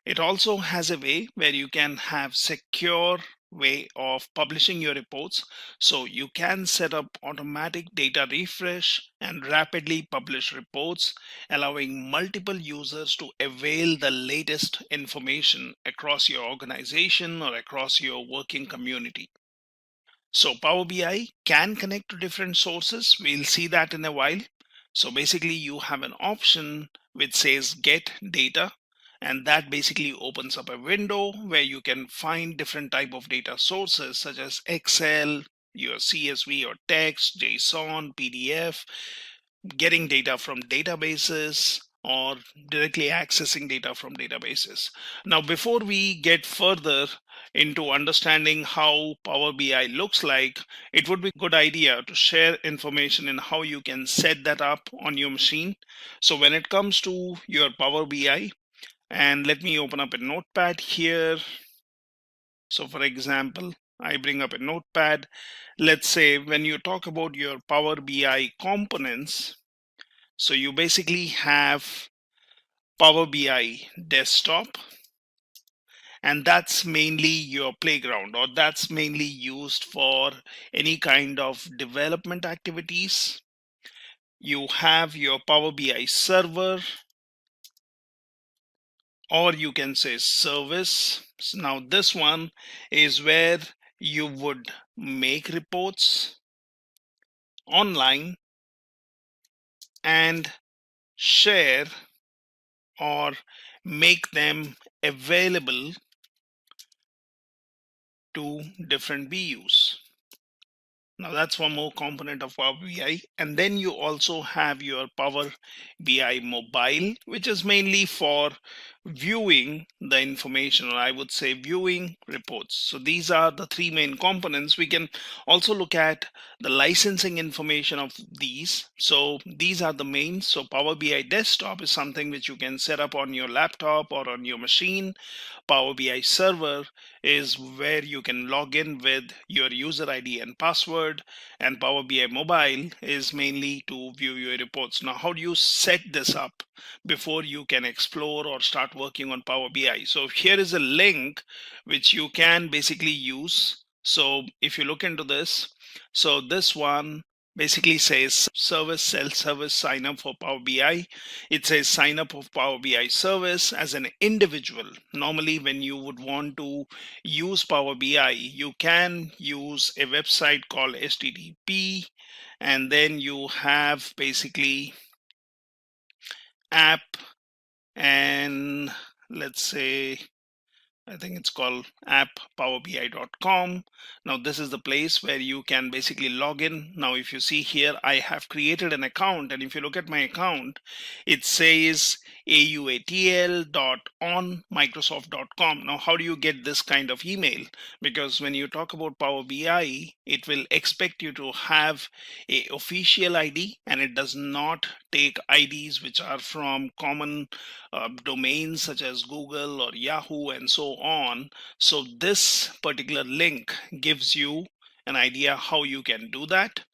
It also has a way where you can have secure way of publishing your reports. So you can set up automatic data refresh and rapidly publish reports, allowing multiple users to avail the latest information across your organization or across your working community. So Power BI can connect to different sources. We'll see that in a while. So basically you have an option which says get data, and that basically opens up a window where you can find different type of data sources such as Excel, your CSV or text, JSON, PDF, getting data from databases, or directly accessing data from databases. Now, before we get further into understanding how Power BI looks like, it would be a good idea to share information in how you can set that up on your machine. So when it comes to your Power BI, and let me open up a notepad here. So for example, I bring up a notepad. Let's say when you talk about your Power BI components, So you basically have Power BI desktop, and that's mainly your playground, or that's mainly used for any kind of development activities. You have your Power BI server, or you can say service. So now this one is where you would make reports online and share or make them available to different BUs. Now that's one more component of Power BI. And then you also have your Power BI mobile, which is mainly for viewing the information, or I would say viewing reports. So these are the three main components. We can also look at the licensing information of these. So these are the main. So Power BI desktop is something which you can set up on your laptop or on your machine. Power BI server is where you can log in with your user ID and password, and Power BI mobile is mainly to view your reports. Now, how do you set this up before you can explore or start working on Power BI? So here is a link which you can basically use. So if you look into this, so this one basically says service, self-service, sign up for Power BI. It says sign up for Power BI service as an individual. Normally when you would want to use Power BI, you can use a website called HTTP, and then you have basically app, and let's say I think it's called apppowerbi.com. Now this is the place where you can basically log in. Now if you see here, I have created an account, and if you look at my account, it says auatl.onmicrosoft.com. Now how do you get this kind of email? Because when you talk about Power BI, it will expect you to have a official ID, and it does not take IDs which are from common domains such as Google or Yahoo and so on. So this particular link gives you an idea how you can do that.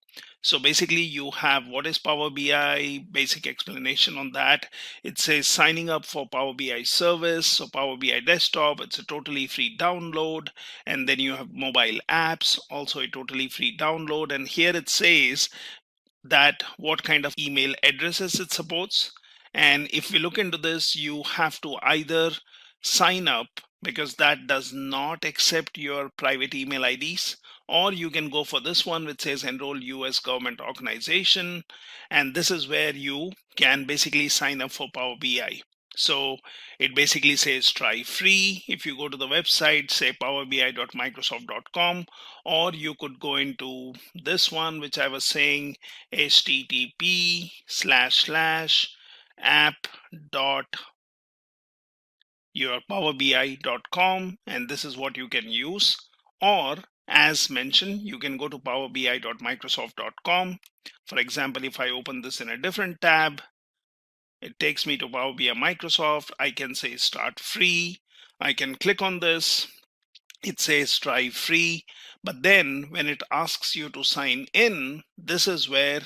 So basically you have what is Power BI, basic explanation on that. It says signing up for Power BI service. So Power BI desktop, it's a totally free download. And then you have mobile apps, also a totally free download. And here it says that what kind of email addresses it supports. And if we look into this, you have to either sign up, because that does not accept your private email IDs, or you can go for this one which says enroll US government organization, and this is where you can basically sign up for Power BI. So it basically says try free. If you go to the website, say powerbi.microsoft.com, or you could go into this one which I was saying, http://app.yourpowerbi.com, and this is what you can use. Or as mentioned, you can go to powerbi.microsoft.com. For example, if I open this in a different tab, it takes me to Power BI Microsoft. I can say start free. I can click on this. It says try free. But then when it asks you to sign in, this is where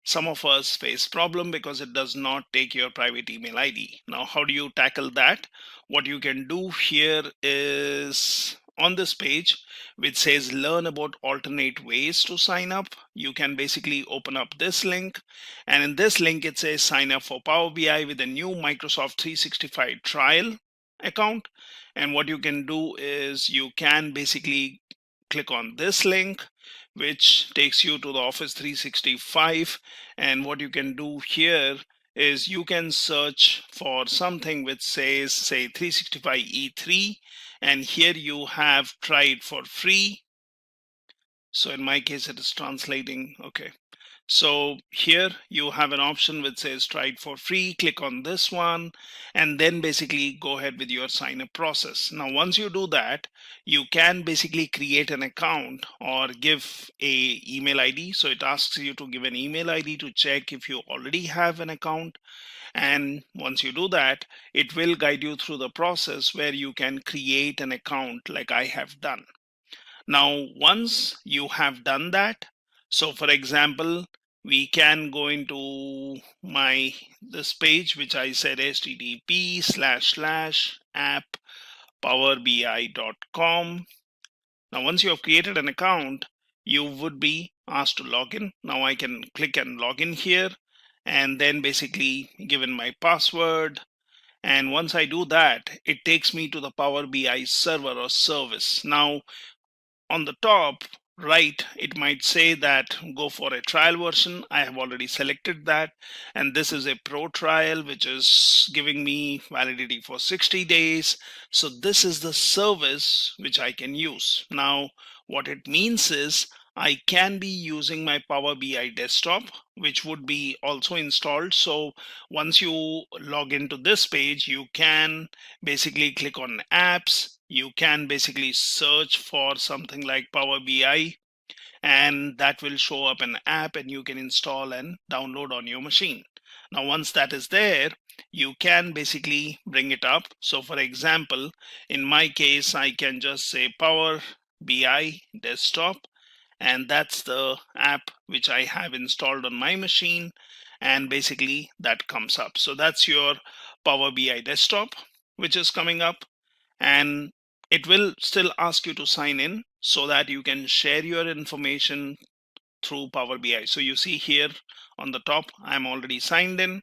some of us face problem, because it does not take your private email ID. Now, how do you tackle that? What you can do here is on this page, which says learn about alternate ways to sign up, you can basically open up this link. And in this link, it says sign up for Power BI with a new Microsoft 365 trial account. And what you can do is you can basically click on this link, which takes you to the Office 365. And what you can do here is you can search for something which says, say, 365 E3, and here you have try it for free. So in my case, it is translating. Okay. So here you have an option which says try it for free. Click on this one, and then basically go ahead with your sign up process. Now, once you do that, you can basically create an account or give a email ID. So it asks you to give an email ID to check if you already have an account. And once you do that, it will guide you through the process where you can create an account like I have done. Now, once you have done that, so for example, we can go into this page, which I said http://app.powerbi.com. Now, once you have created an account, you would be asked to log in. Now I can click and log in here, and then basically give in my password. And once I do that, it takes me to the Power BI server or service. Now, on the top right, it might say that go for a trial version. I have already selected that, and this is a pro trial, which is giving me validity for 60 days. So this is the service which I can use. Now, what it means is I can be using my Power BI desktop, which would be also installed. So once you log into this page, you can basically click on apps. You can basically search for something like Power BI, and that will show up an app, and you can install and download on your machine. Now, once that is there, you can basically bring it up. So for example, in my case, I can just say Power BI desktop, and that's the app which I have installed on my machine, and basically that comes up. So that's your Power BI desktop which is coming up, and it will still ask you to sign in so that you can share your information through Power BI. So you see here on the top, I'm already signed in,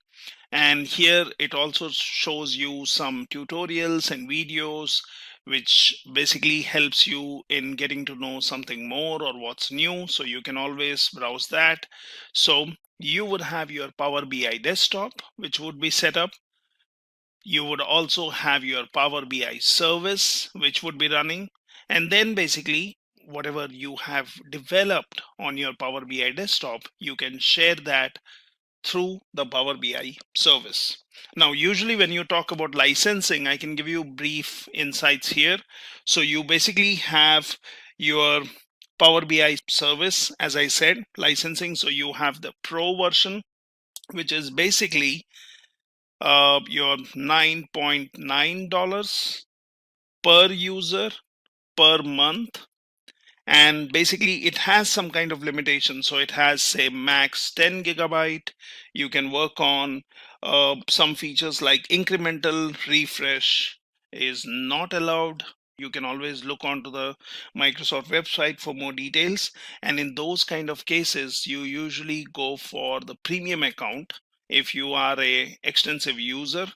and here it also shows you some tutorials and videos which basically helps you in getting to know something more or what's new. So you can always browse that. So you would have your Power BI desktop which would be set up. You would also have your Power BI service which would be running, and then basically whatever you have developed on your Power BI desktop, you can share that through the Power BI service. Now, usually when you talk about licensing, I can give you brief insights here. So you basically have your Power BI service, as I said, licensing. So you have the Pro version, which is basically your $9.9 per user per month, and basically it has some kind of limitation. So it has, say, max 10 gigabyte. You can work on some features like incremental refresh is not allowed. You can always look onto the Microsoft website for more details, and in those kind of cases you usually go for the premium account if you are a extensive user.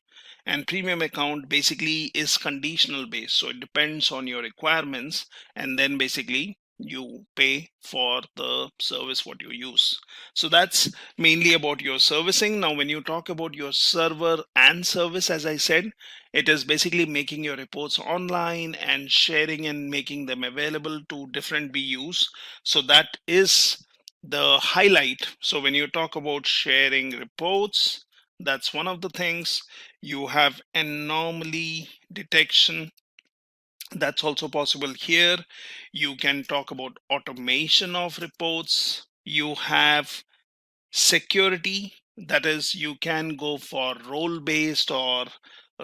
And premium account basically is conditional based, so it depends on your requirements, and then basically you pay for the service what you use. So that's mainly about your servicing. Now, when you talk about your server and service, as I said, it is basically making your reports online and sharing and making them available to different BUs. So that is the highlight. So when you talk about sharing reports, that's one of the things. You have anomaly detection, that's also possible here. You can talk about automation of reports. You have security, that is, you can go for role based or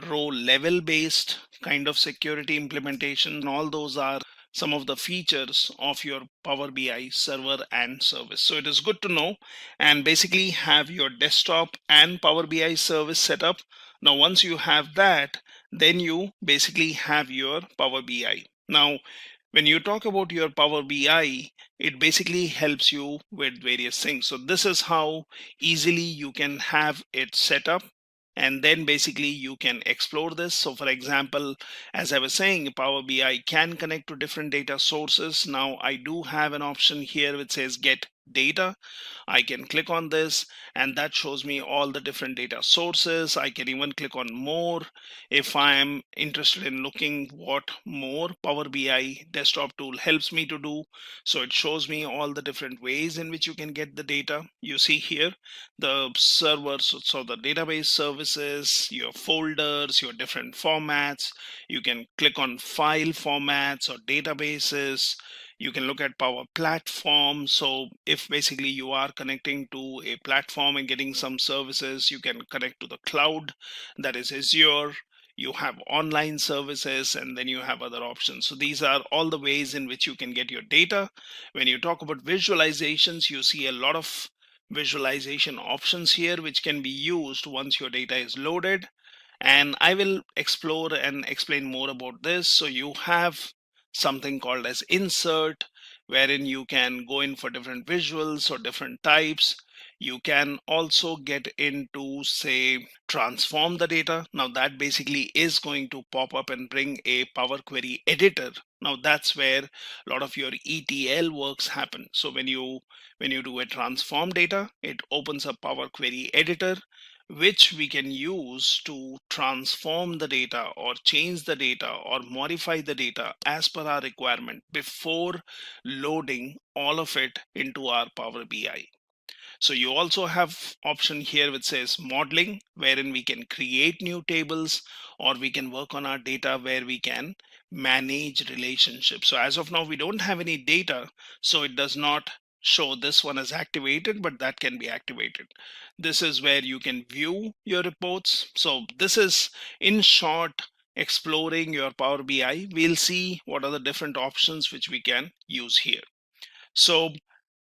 role level based kind of security implementation. All those are some of the features of your Power BI server and service. So it is good to know and basically have your desktop and Power BI service set up. Now, once you have that, then you basically have your Power BI. Now, when you talk about your Power BI, it basically helps you with various things. So this is how easily you can have it set up, and then basically you can explore this. So for example, as I was saying, Power BI can connect to different data sources. Now I do have an option here which says get data. I can click on this and that shows me all the different data sources. I can even click on more if I am interested in looking what more Power BI desktop tool helps me to do. So it shows me all the different ways in which you can get the data. You see here the servers, so the database services, your folders, your different formats. You can click on file formats or databases. You can look at Power Platform. So if basically you are connecting to a platform and getting some services, you can connect to the cloud, that is Azure. You have online services, and then you have other options. So these are all the ways in which you can get your data. When you talk about visualizations, you see a lot of visualization options here which can be used once your data is loaded, and I will explore and explain more about this. So you have something called as insert, wherein you can go in for different visuals or different types. You can also get into, say, transform the data. Now that basically is going to pop up and bring a Power Query editor. Now that's where a lot of your ETL works happen. So when you do a transform data, it opens up Power Query editor, which we can use to transform the data or change the data or modify the data as per our requirement before loading all of it into our Power BI. So you also have option here which says modeling, wherein we can create new tables, or we can work on our data where we can manage relationships. So as of now, we don't have any data, so it does not show this one as activated, but that can be activated. This is where you can view your reports. So this is, in short, exploring your Power BI. We'll see what are the different options which we can use here. So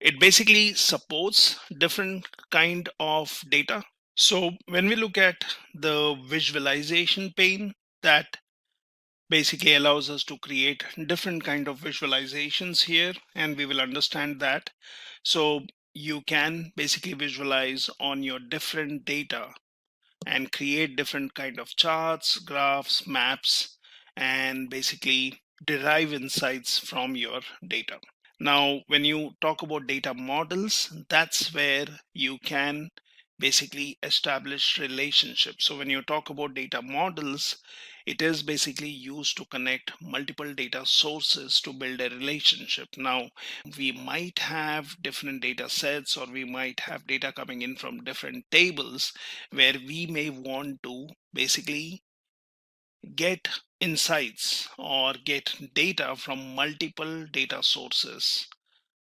it basically supports different kind of data. So when we look at the visualization pane, that basically allows us to create different kind of visualizations here, and we will understand that. So you can basically visualize on your different data and create different kind of charts, graphs, maps, and basically derive insights from your data. Now, when you talk about data models, that's where you can basically establish relationships. So when you talk about data models, it is basically used to connect multiple data sources to build a relationship. Now, we might have different data sets, or we might have data coming in from different tables where we may want to basically get insights or get data from multiple data sources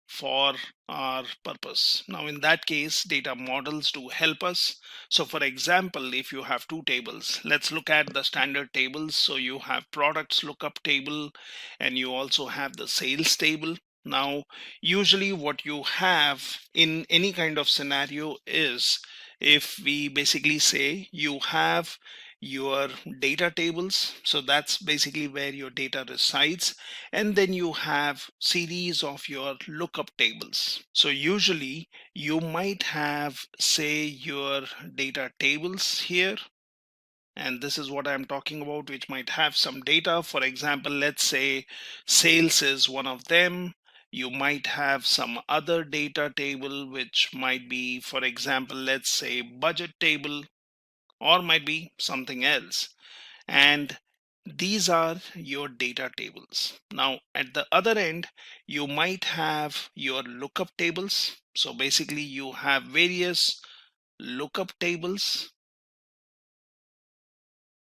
for our purpose. Now in that case, data models do help us. So for example, if you have two tables, let's look at the standard tables. So you have products lookup table, and you also have the sales table. Now usually what you have in any kind of scenario is, if we basically say you have your data tables, so that's basically where your data resides, and then you have series of your lookup tables. So usually you might have, say, your data tables here, and this is what I'm talking about, which might have some data. For example, let's say sales is one of them. You might have some other data table which might be, for example, let's say budget table, or might be something else. And these are your data tables. Now at the other end, you might have your lookup tables. So basically you have various lookup tables,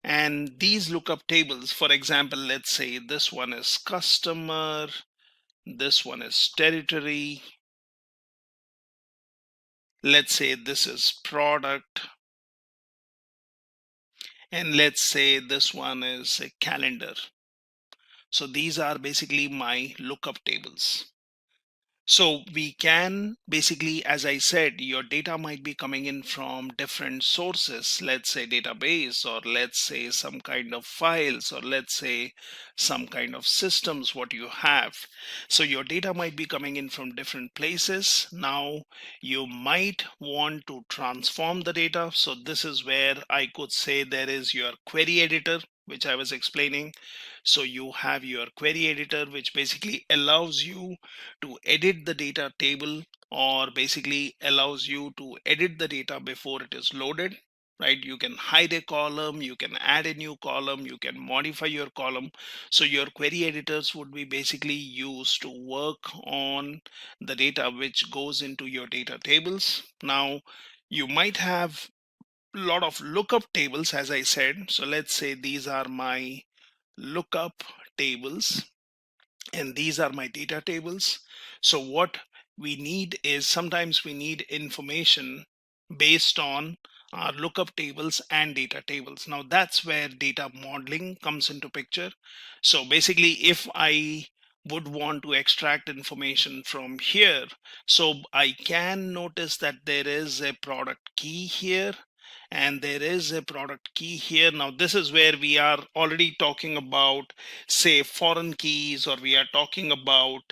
and these lookup tables, for example, let's say this one is customer, this one is territory, let's say this is product, and let's say this one is a calendar. So these are basically my lookup tables. So we can basically, as I said, your data might be coming in from different sources, let's say database, or let's say some kind of files, or let's say some kind of systems what you have. So your data might be coming in from different places. Now you might want to transform the data. So this is where I could say there is your query editor, which I was explaining. So you have your query editor, which basically allows you to edit the data table, or basically allows you to edit the data before it is loaded, right? You can hide a column, you can add a new column, you can modify your column. So your query editors would be basically used to work on the data which goes into your data tables. Now you might have a lot of lookup tables, as I said. So let's say these are my lookup tables, and these are my data tables. So what we need is, sometimes we need information based on our lookup tables and data tables. Now that's where data modeling comes into picture. So basically, if I would want to extract information from here. So I can notice that there is a product key here and there is a product key here. Now this is where we are already talking about, say, foreign keys, or we are talking about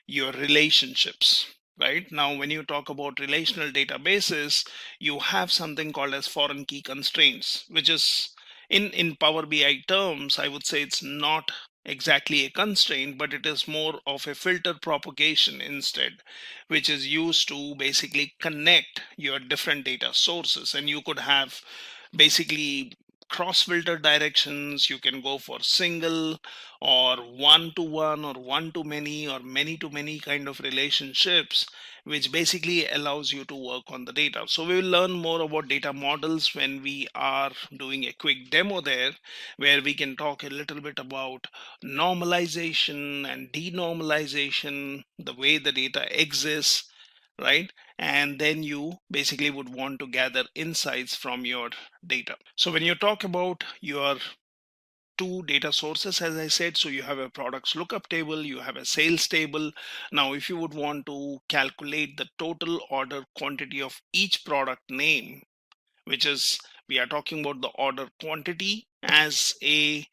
your relationships. Right now, when you talk about relational databases, you have something called as foreign key constraints, which is in Power BI terms, I would say it's not exactly a constraint, but it is more of a filter propagation instead, which is used to basically connect your different data sources. And you could have basically cross filter directions. You can go for single or one to one or one to many or many to many kind of relationships, which basically allows you to work on the data. So we will learn more about data models when we are doing a quick demo there, where we can talk a little bit about normalization and denormalization, the way the data exists, right? And then you basically would want to gather insights from your data. So when you talk about your two data sources, as I said, so you have a products lookup table, you have a sales table. Now if you would want to calculate the total order quantity of each product name, which is, we are talking about the order quantity as a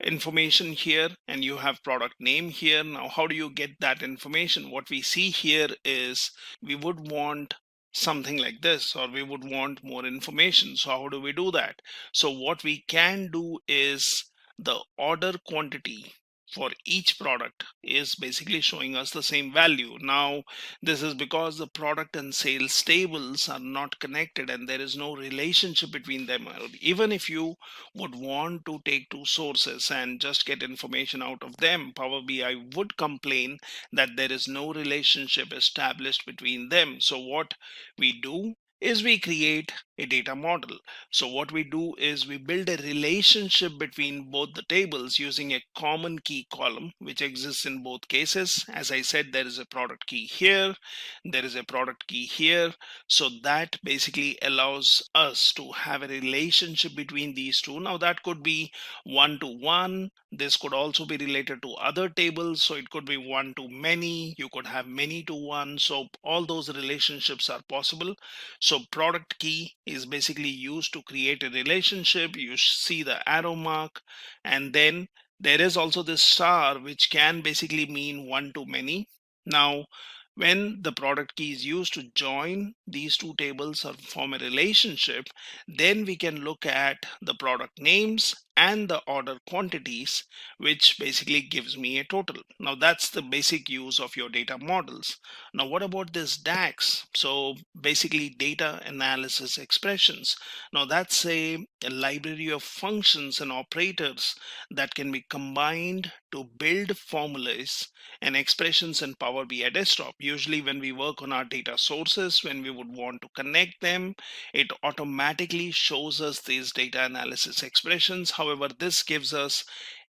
information here, and you have product name here. Now how do you get that information? What we see here is we would want something like this, or we would want more information. So how do we do that? So what we can do is the order quantity for each product is basically showing us the same value. Now this is because the product and sales tables are not connected and there is no relationship between them. Even if you would want to take two sources and just get information out of them, Power BI would complain that there is no relationship established between them. So what we do is we create a data model. So what we do is we build a relationship between both the tables using a common key column, which exists in both cases. As I said, there is a product key here, there is a product key here. So that basically allows us to have a relationship between these two. Now that could be one to one. This could also be related to other tables. So it could be one to many. You could have many to one. So all those relationships are possible. So product key is basically used to create a relationship. You see the arrow mark, and then there is also this star, which can basically mean one to many. Now when the product key is used to join these two tables or form a relationship, then we can look at the product names and the order quantities, which basically gives me a total. Now that's the basic use of your data models. Now what about this DAX? So basically data analysis expressions. Now that's a library of functions and operators that can be combined to build formulas and expressions in Power BI desktop. Usually when we work on our data sources, when we would want to connect them, it automatically shows us these data analysis expressions. However, this gives us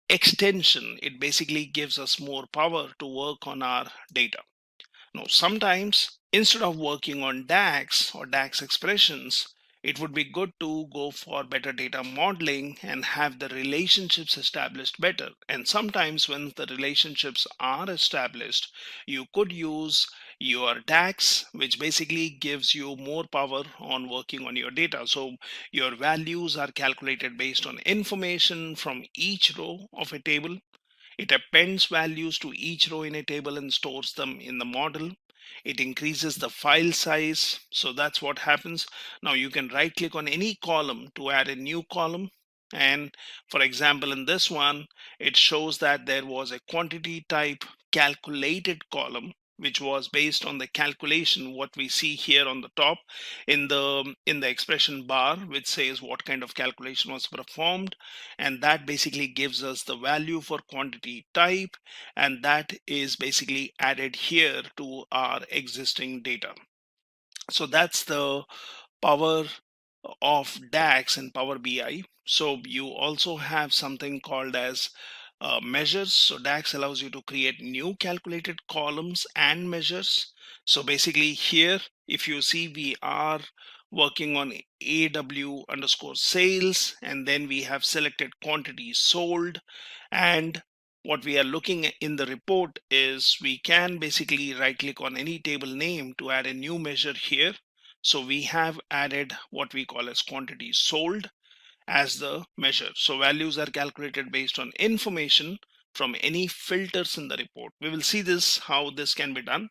extension. It basically gives us more power to work on our data. Now, sometimes instead of working on DAX or DAX expressions, it would be good to go for better data modeling and have the relationships established better. And sometimes when the relationships are established, you could use your DAX, which basically gives you more power on working on your data. So your values are calculated based on information from each row of a table. It appends values to each row in a table and stores them in the model. It increases the file size. So that's what happens. Now you can right click on any column to add a new column. And for example, in this one, it shows that there was a quantity type calculated column, which was based on the calculation what we see here on the top in the expression bar, which says what kind of calculation was performed, and that basically gives us the value for quantity type, and that is basically added here to our existing data. So that's the power of DAX and Power BI. So you also have something called as measures. So DAX allows you to create new calculated columns and measures. So basically here, if you see, we are working on AW underscore sales, and then we have selected quantities sold, and what we are looking at in the report is we can basically right click on any table name to add a new measure here. So we have added what we call as quantity sold as the measure. So values are calculated based on information from any filters in the report. We will see this, how this can be done.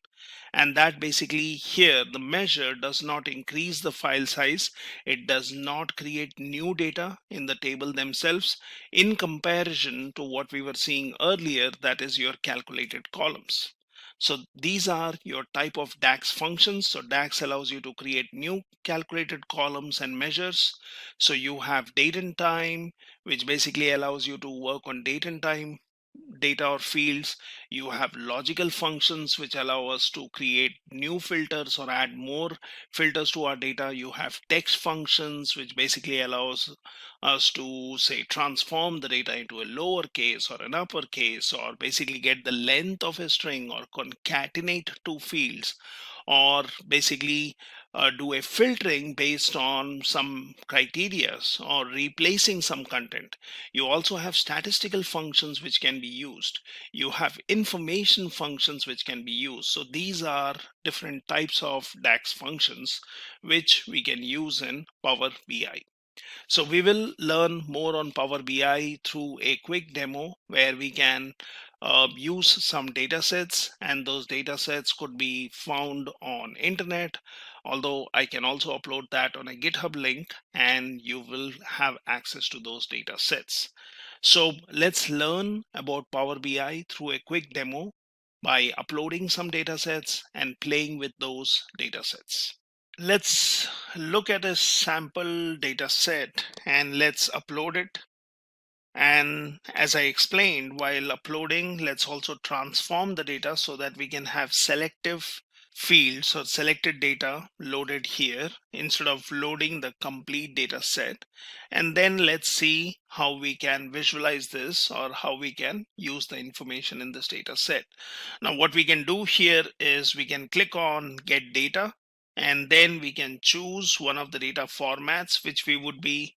And that basically here, the measure does not increase the file size. It does not create new data in the table themselves in comparison to what we were seeing earlier, that is your calculated columns. So these are your type of DAX functions. So DAX allows you to create new calculated columns and measures. So you have date and time, which basically allows you to work on date and time data or fields. You have logical functions which allow us to create new filters or add more filters to our data. You have text functions which basically allows us to say transform the data into a lowercase or an uppercase, or basically get the length of a string, or concatenate two fields, or basically do a filtering based on some criteria, or replacing some content. You also have statistical functions which can be used. You have information functions which can be used. So these are different types of DAX functions which we can use in Power BI. So we will learn more on Power BI through a quick demo where we can use some data sets, and those data sets could be found on internet, although I can also upload that on a GitHub link and you will have access to those data sets. So let's learn about Power BI through a quick demo by uploading some data sets and playing with those data sets. Let's look at a sample data set and let's upload it. And as I explained, while uploading, let's also transform the data so that we can have selective fields or selected data loaded here instead of loading the complete data set. And then let's see how we can visualize this, or how we can use the information in this data set. Now what we can do here is we can click on get data, and then we can choose one of the data formats which we would be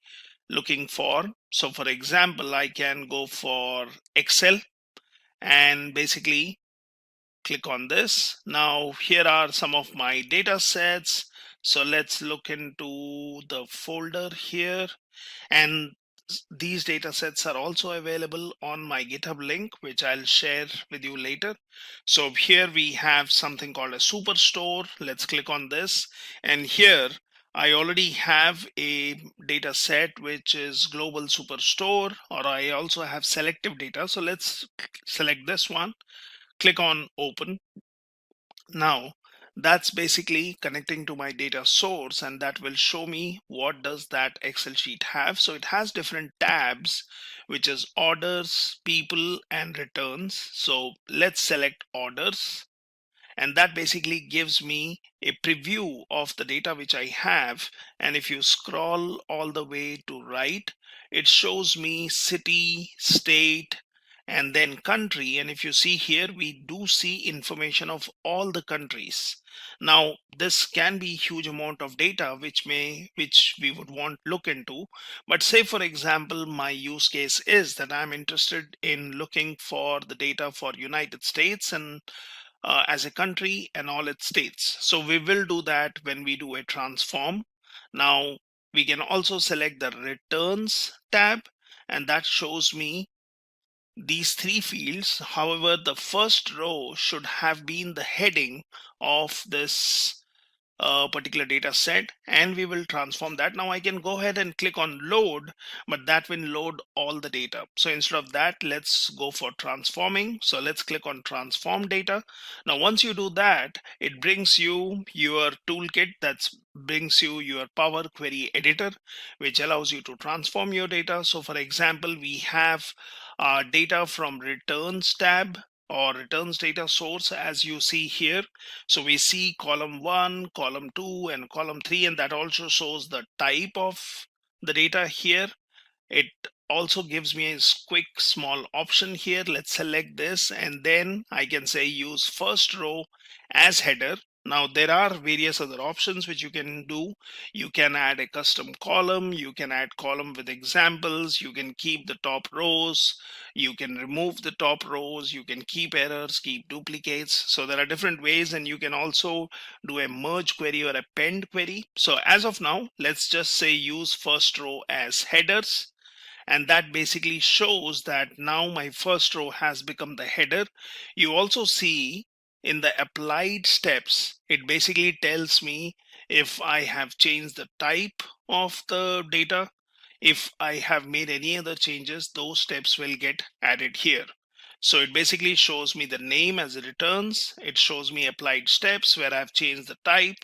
looking for. So for example, I can go for Excel and basically click on this. Now here are some of my data sets. So let's look into the folder here, and these data sets are also available on my GitHub link, which I'll share with you later. So here we have something called a superstore. Let's click on this, and here I already have a data set which is global superstore, or I also have selective data. So let's select this one, click on open. Now that's basically connecting to my data source, and that will show me what does that Excel sheet have. So it has different tabs, which is orders, people, and returns. So let's select orders, and that basically gives me a preview of the data which I have. And if you scroll all the way to right, it shows me city, state, and then country. And if you see here, we do see information of all the countries. Now this can be huge amount of data which we would want to look into. But say for example, my use case is that I'm interested in looking for the data for United States and as a country and all its states. So we will do that when we do a transform. Now we can also select the returns tab, and that shows me these three fields. However, the first row should have been the heading of this particular data set, and we will transform that. Now I can go ahead and click on load, but that will load all the data. So instead of that, let's go for transforming. So let's click on transform data. Now once you do that, it brings you your toolkit, that brings you your Power Query Editor, which allows you to transform your data. So for example, we have data from returns tab or returns data source, as you see here. So we see column 1, column 2, and column 3, and that also shows the type of the data here. It also gives me a quick small option here. Let's select this, and then I can say use first row as header. Now there are various other options which you can do. You can add a custom column, you can add column with examples, you can keep the top rows, you can remove the top rows, you can keep errors, keep duplicates. So there are different ways, and you can also do a merge query or append query. So as of now, let's just say use first row as headers. And that basically shows that now my first row has become the header. You also see in the applied steps, it basically tells me if I have changed the type of the data. If I have made any other changes, those steps will get added here. So it basically shows me the name as it returns. It shows me applied steps where I've changed the type,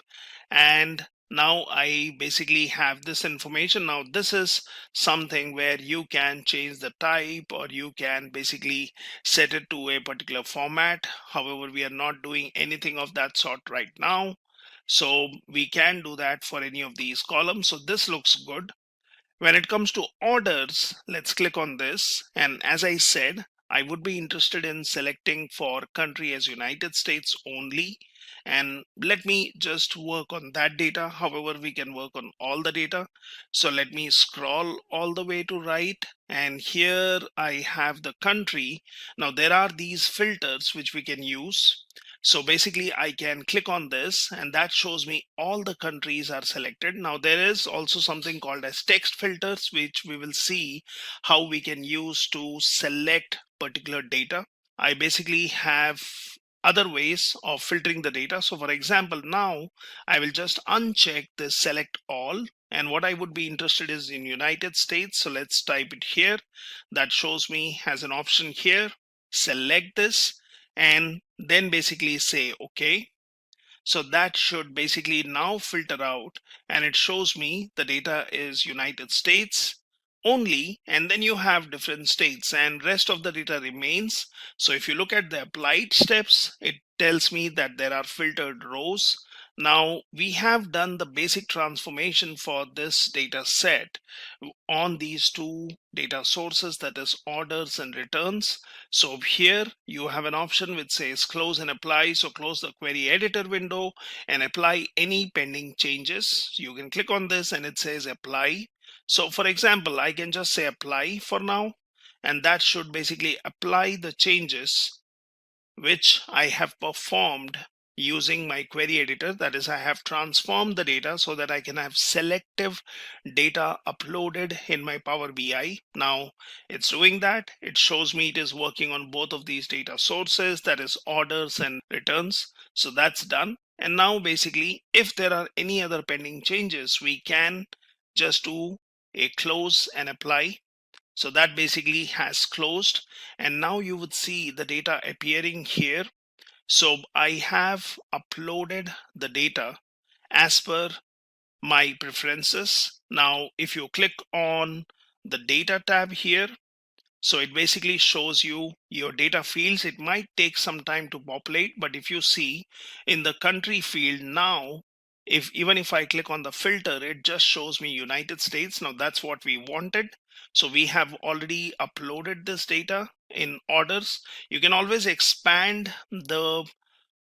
and now I basically have this information. Now this is something where you can change the type, or you can basically set it to a particular format. However, we are not doing anything of that sort right now. So we can do that for any of these columns. So this looks good. When it comes to orders, let's click on this. And as I said, I would be interested in selecting for country as United States only. And let me just work on that data. However, we can work on all the data. So let me scroll all the way to right. And here I have the country. Now there are these filters which we can use. So basically I can click on this, and that shows me all the countries are selected. Now there is also something called as text filters, which we will see how we can use to select particular data. I basically have other ways of filtering the data. So for example, now I will just uncheck this select all. And what I would be interested is in United States. So let's type it here. That shows me has an option here. Select this and then basically say OK. So that should basically now filter out, and it shows me the data is United States only, and then you have different states and rest of the data remains. So if you look at the applied steps, it tells me that there are filtered rows. Now we have done the basic transformation for this data set on these two data sources, that is orders and returns. So here you have an option which says close and apply. So close the query editor window and apply any pending changes. You can click on this and it says apply. So for example, I can just say apply for now, and that should basically apply the changes which I have performed using my query editor. That is, I have transformed the data so that I can have selective data uploaded in my Power BI. Now it's doing that. It shows me it is working on both of these data sources, that is orders and returns. So that's done. And now basically, if there are any other pending changes, we can just do a close and apply. So that basically has closed, and now you would see the data appearing here. So I have uploaded the data as per my preferences. Now if you click on the data tab here, so it basically shows you your data fields. It might take some time to populate, but if you see in the country field now, even if I click on the filter, it just shows me United States. Now that's what we wanted. So we have already uploaded this data in orders. You can always expand the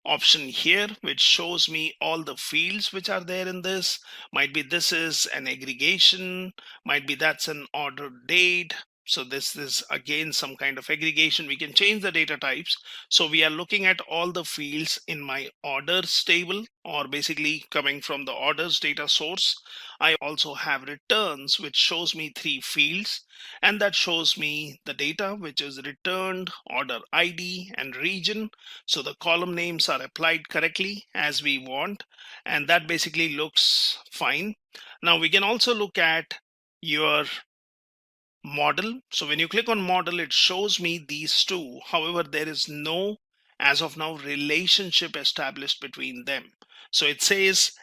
option here, which shows me all the fields which are there in this. Might be this is an aggregation, might be that's an order date. So this is again some kind of aggregation. We can change the data types. So we are looking at all the fields in my orders table, or basically coming from the orders data source. I also have returns, which shows me 3 fields, and that shows me the data which is returned, order ID and region. So the column names are applied correctly as we want, and that basically looks fine. Now we can also look at your model. So when you click on model, it shows me these two. However, there is no, as of now, relationship established between them. So it says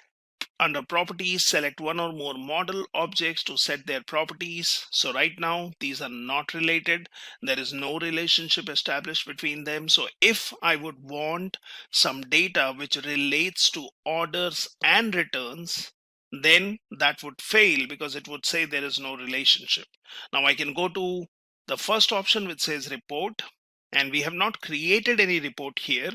under properties, select one or more model objects to set their properties. So right now, these are not related. There is no relationship established between them. So if I would want some data which relates to orders and returns, then that would fail because it would say there is no relationship. Now I can go to the first option which says report. and we have not created any report here.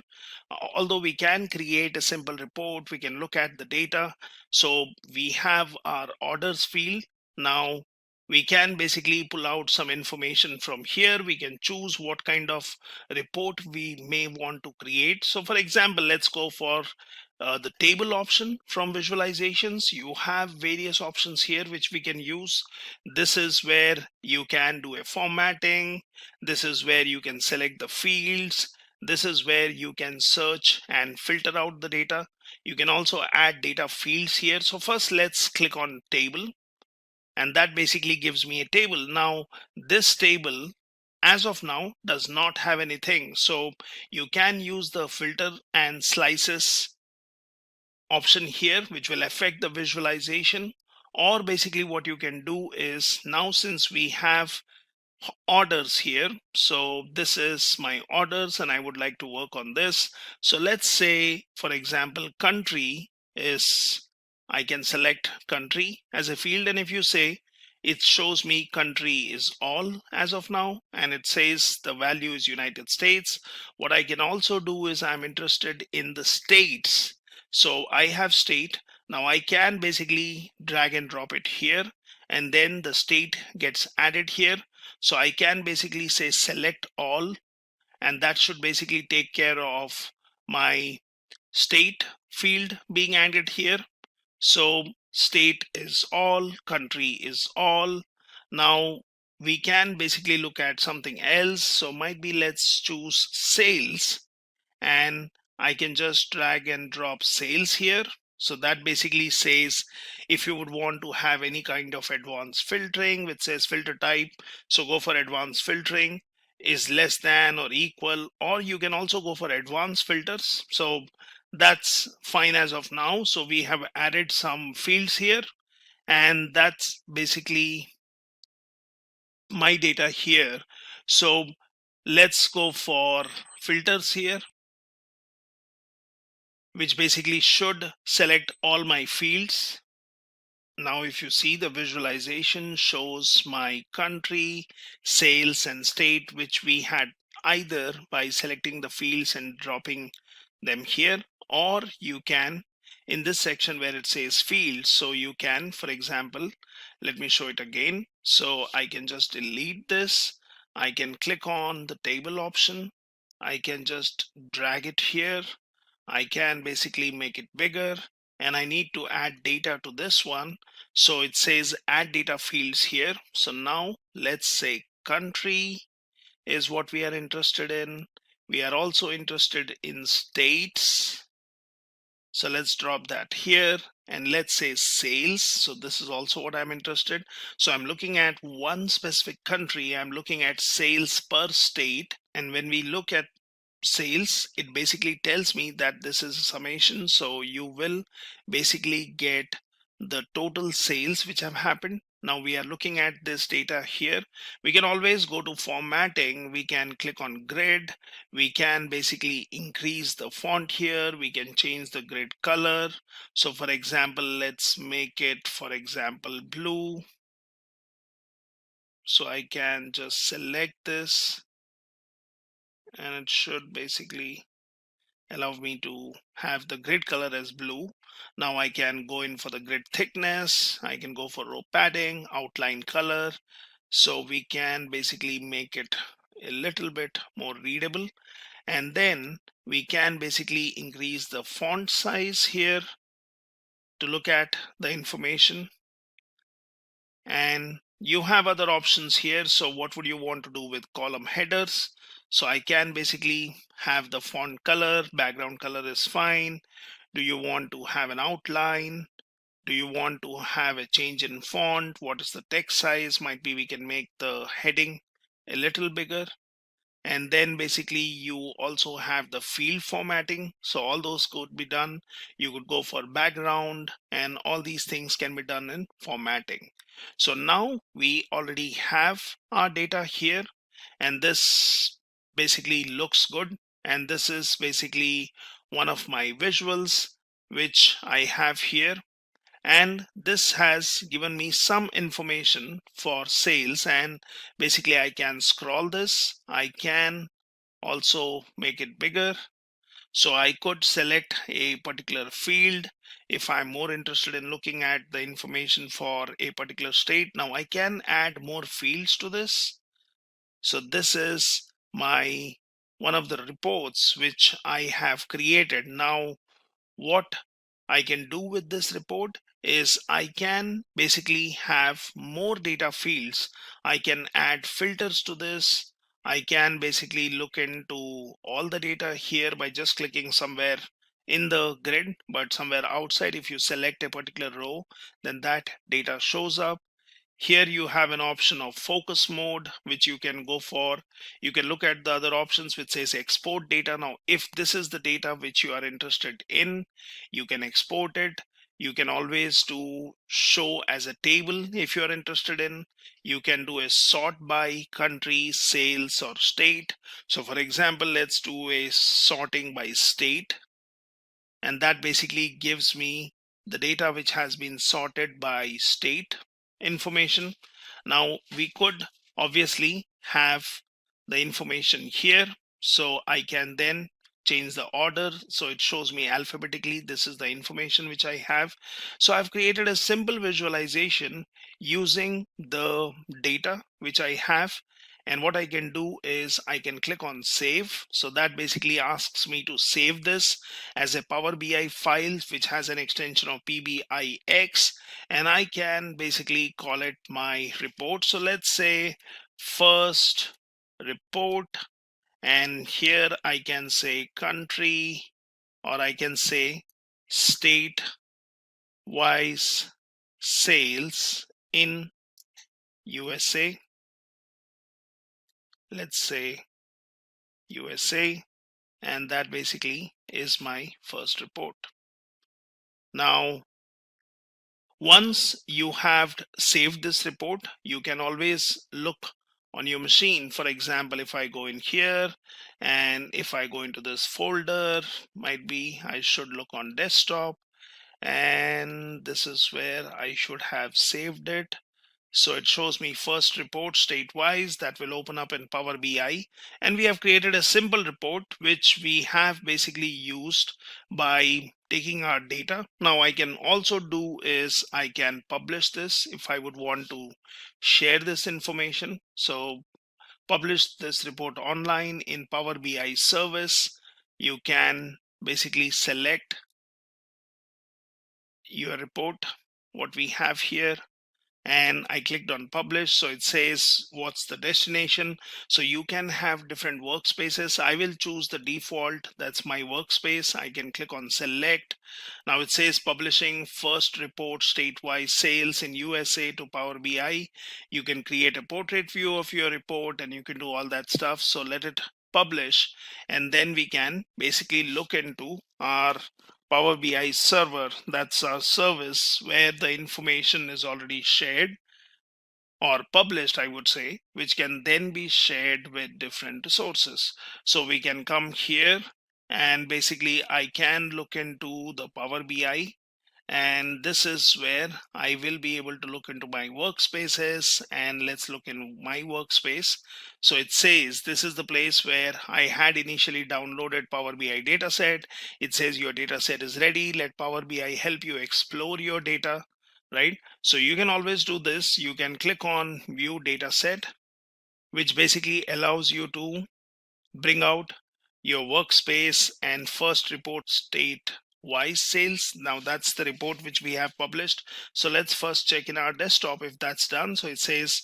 Although we can create a simple report, we can look at the data. So we have our orders field. Now we can basically pull out some information from here. We can choose what kind of report we may want to create. So for example, let's go for the table option from visualizations. You have various options here which we can use. This is where you can do a formatting. This is where you can select the fields. This is where you can search and filter out the data. You can also add data fields here. So first let's click on table, and that basically gives me a table. Now this table as of now does not have anything, so you can use the filter and slices option here, which will affect the visualization. Or basically what you can do is, now since we have orders here, so this is my orders and I would like to work on this. So let's say, for example, country is, I can select country as a field, and if you say, it shows me country is all as of now, and it says the value is United States. What I can also do is, I'm interested in the states. So I have state. Now I can basically drag and drop it here, and then the state gets added here. So I can basically say select all, and that should basically take care of my state field being added here. So state is all, country is all. Now we can basically look at something else. So might be, let's choose sales, and I can just drag and drop sales here. So that basically says, if you would want to have any kind of advanced filtering, which says filter type, so go for advanced filtering is less than or equal, or you can also go for advanced filters. So that's fine as of now. So we have added some fields here, and that's basically my data here. So let's go for filters here, which basically should select all my fields. Now if you see, the visualization shows my country, sales, and state, which we had either by selecting the fields and dropping them here, or you can in this section where it says fields. So you can, for example, let me show it again. So I can just delete this. I can click on the table option. I can just drag it here. I can basically make it bigger, and I need to add data to this one. So it says add data fields here. So now let's say country is what we are interested in. We are also interested in states. So let's drop that here, and let's say sales. So this is also what I'm interested. So I'm looking at one specific country. I'm looking at sales per state. And when we look at sales, it basically tells me that this is a summation. So you will basically get the total sales which have happened. Now we are looking at this data here. We can always go to formatting. We can click on grid. We can basically increase the font here. We can change the grid color. So for example, let's make it, for example, blue. So I can just select this, and it should basically allow me to have the grid color as blue. Now I can go in for the grid thickness. I can go for row padding, outline color. So we can basically make it a little bit more readable. And then we can basically increase the font size here to look at the information. And you have other options here. So what would you want to do with column headers? So I can basically have the font color, background color is fine. Do you want to have an outline? Do you want to have a change in font? What is the text size? Might be we can make the heading a little bigger. And then basically you also have the field formatting. So all those could be done. You could go for background, and all these things can be done in formatting. So now we already have our data here, and this basically looks good. And this is basically one of my visuals which I have here. And this has given me some information for sales, and basically I can scroll this. I can also make it bigger. So I could select a particular field if I'm more interested in looking at the information for a particular state. Now I can add more fields to this. So this is my one of the reports which I have created. Now what I can do with this report is I can basically have more data fields. I can add filters to this. I can basically look into all the data here by just clicking somewhere in the grid, but somewhere outside. If you select a particular row, then that data shows up. Here you have an option of focus mode, which you can go for. You can look at the other options which says export data. Now, if this is the data which you are interested in, you can export it. You can always do show as a table if you are interested in. You can do a sort by country, sales, or state. So for example, let's do a sorting by state. And that basically gives me the data which has been sorted by state information. Now we could obviously have the information here, so I can then change the order so it shows me alphabetically. This is the information which I have. So I've created a simple visualization using the data which I have. And what I can do is I can click on save. So that basically asks me to save this as a Power BI file which has an extension of PBIX, and I can basically call it my report. So let's say first report, and here I can say country, or I can say state wise sales in USA. Let's say USA, and that basically is my first report. Now once you have saved this report, you can always look on your machine. For example, if I go in here and if I go into this folder, might be I should look on desktop, and this is where I should have saved it. So it shows me first report state-wise. That will open up in Power BI, and we have created a simple report which we have basically used by taking our data. Now I can also do is I can publish this if I would want to share this information. So publish this report online in Power BI service. You can basically select your report, what we have here, and I clicked on publish. So it says what's the destination. So you can have different workspaces. I will choose the default, that's my workspace. I can click on select. Now it says publishing first report statewide sales in USA to Power BI. You can create a portrait view of your report and you can do all that stuff. So let it publish, and then we can basically look into our Power BI server. That's our service where the information is already shared or published, I would say, which can then be shared with different sources. So we can come here and basically I can look into the Power BI, and this is where I will be able to look into my workspaces. And let's look in my workspace. So it says this is the place where I had initially downloaded Power BI dataset. It says your dataset is ready. Let Power BI help you explore your data, right? So you can always do this. You can click on view dataset, which basically allows you to bring out your workspace and first report state wise sales. Now that's the report which we have published. So let's first check in our desktop if that's done. So it says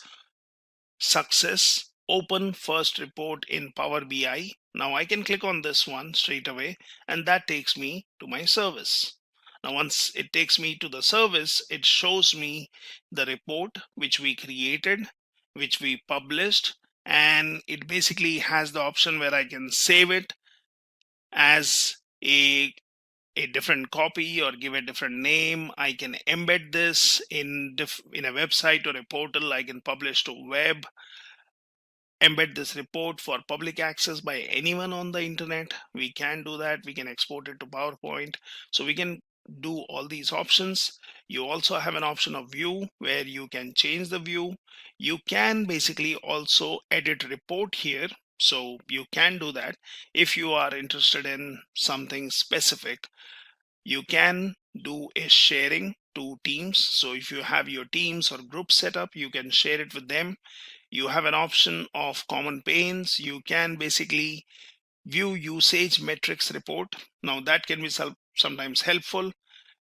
success, open first report in Power BI. Now I can click on this one straight away, and that takes me to my service. Now once it takes me to the service, it shows me the report which we created, which we published, and it basically has the option where I can save it as a different copy or give a different name. I can embed this in a website or a portal. I can publish to web, embed this report for public access by anyone on the internet. We can do that. We can export it to PowerPoint. So we can do all these options. You also have an option of view where you can change the view. You can basically also edit report here. So you can do that. If you are interested in something specific, you can do a sharing to teams. So if you have your teams or groups set up, you can share it with them. You have an option of common panes. You can basically view usage metrics report. Now that can be sometimes helpful.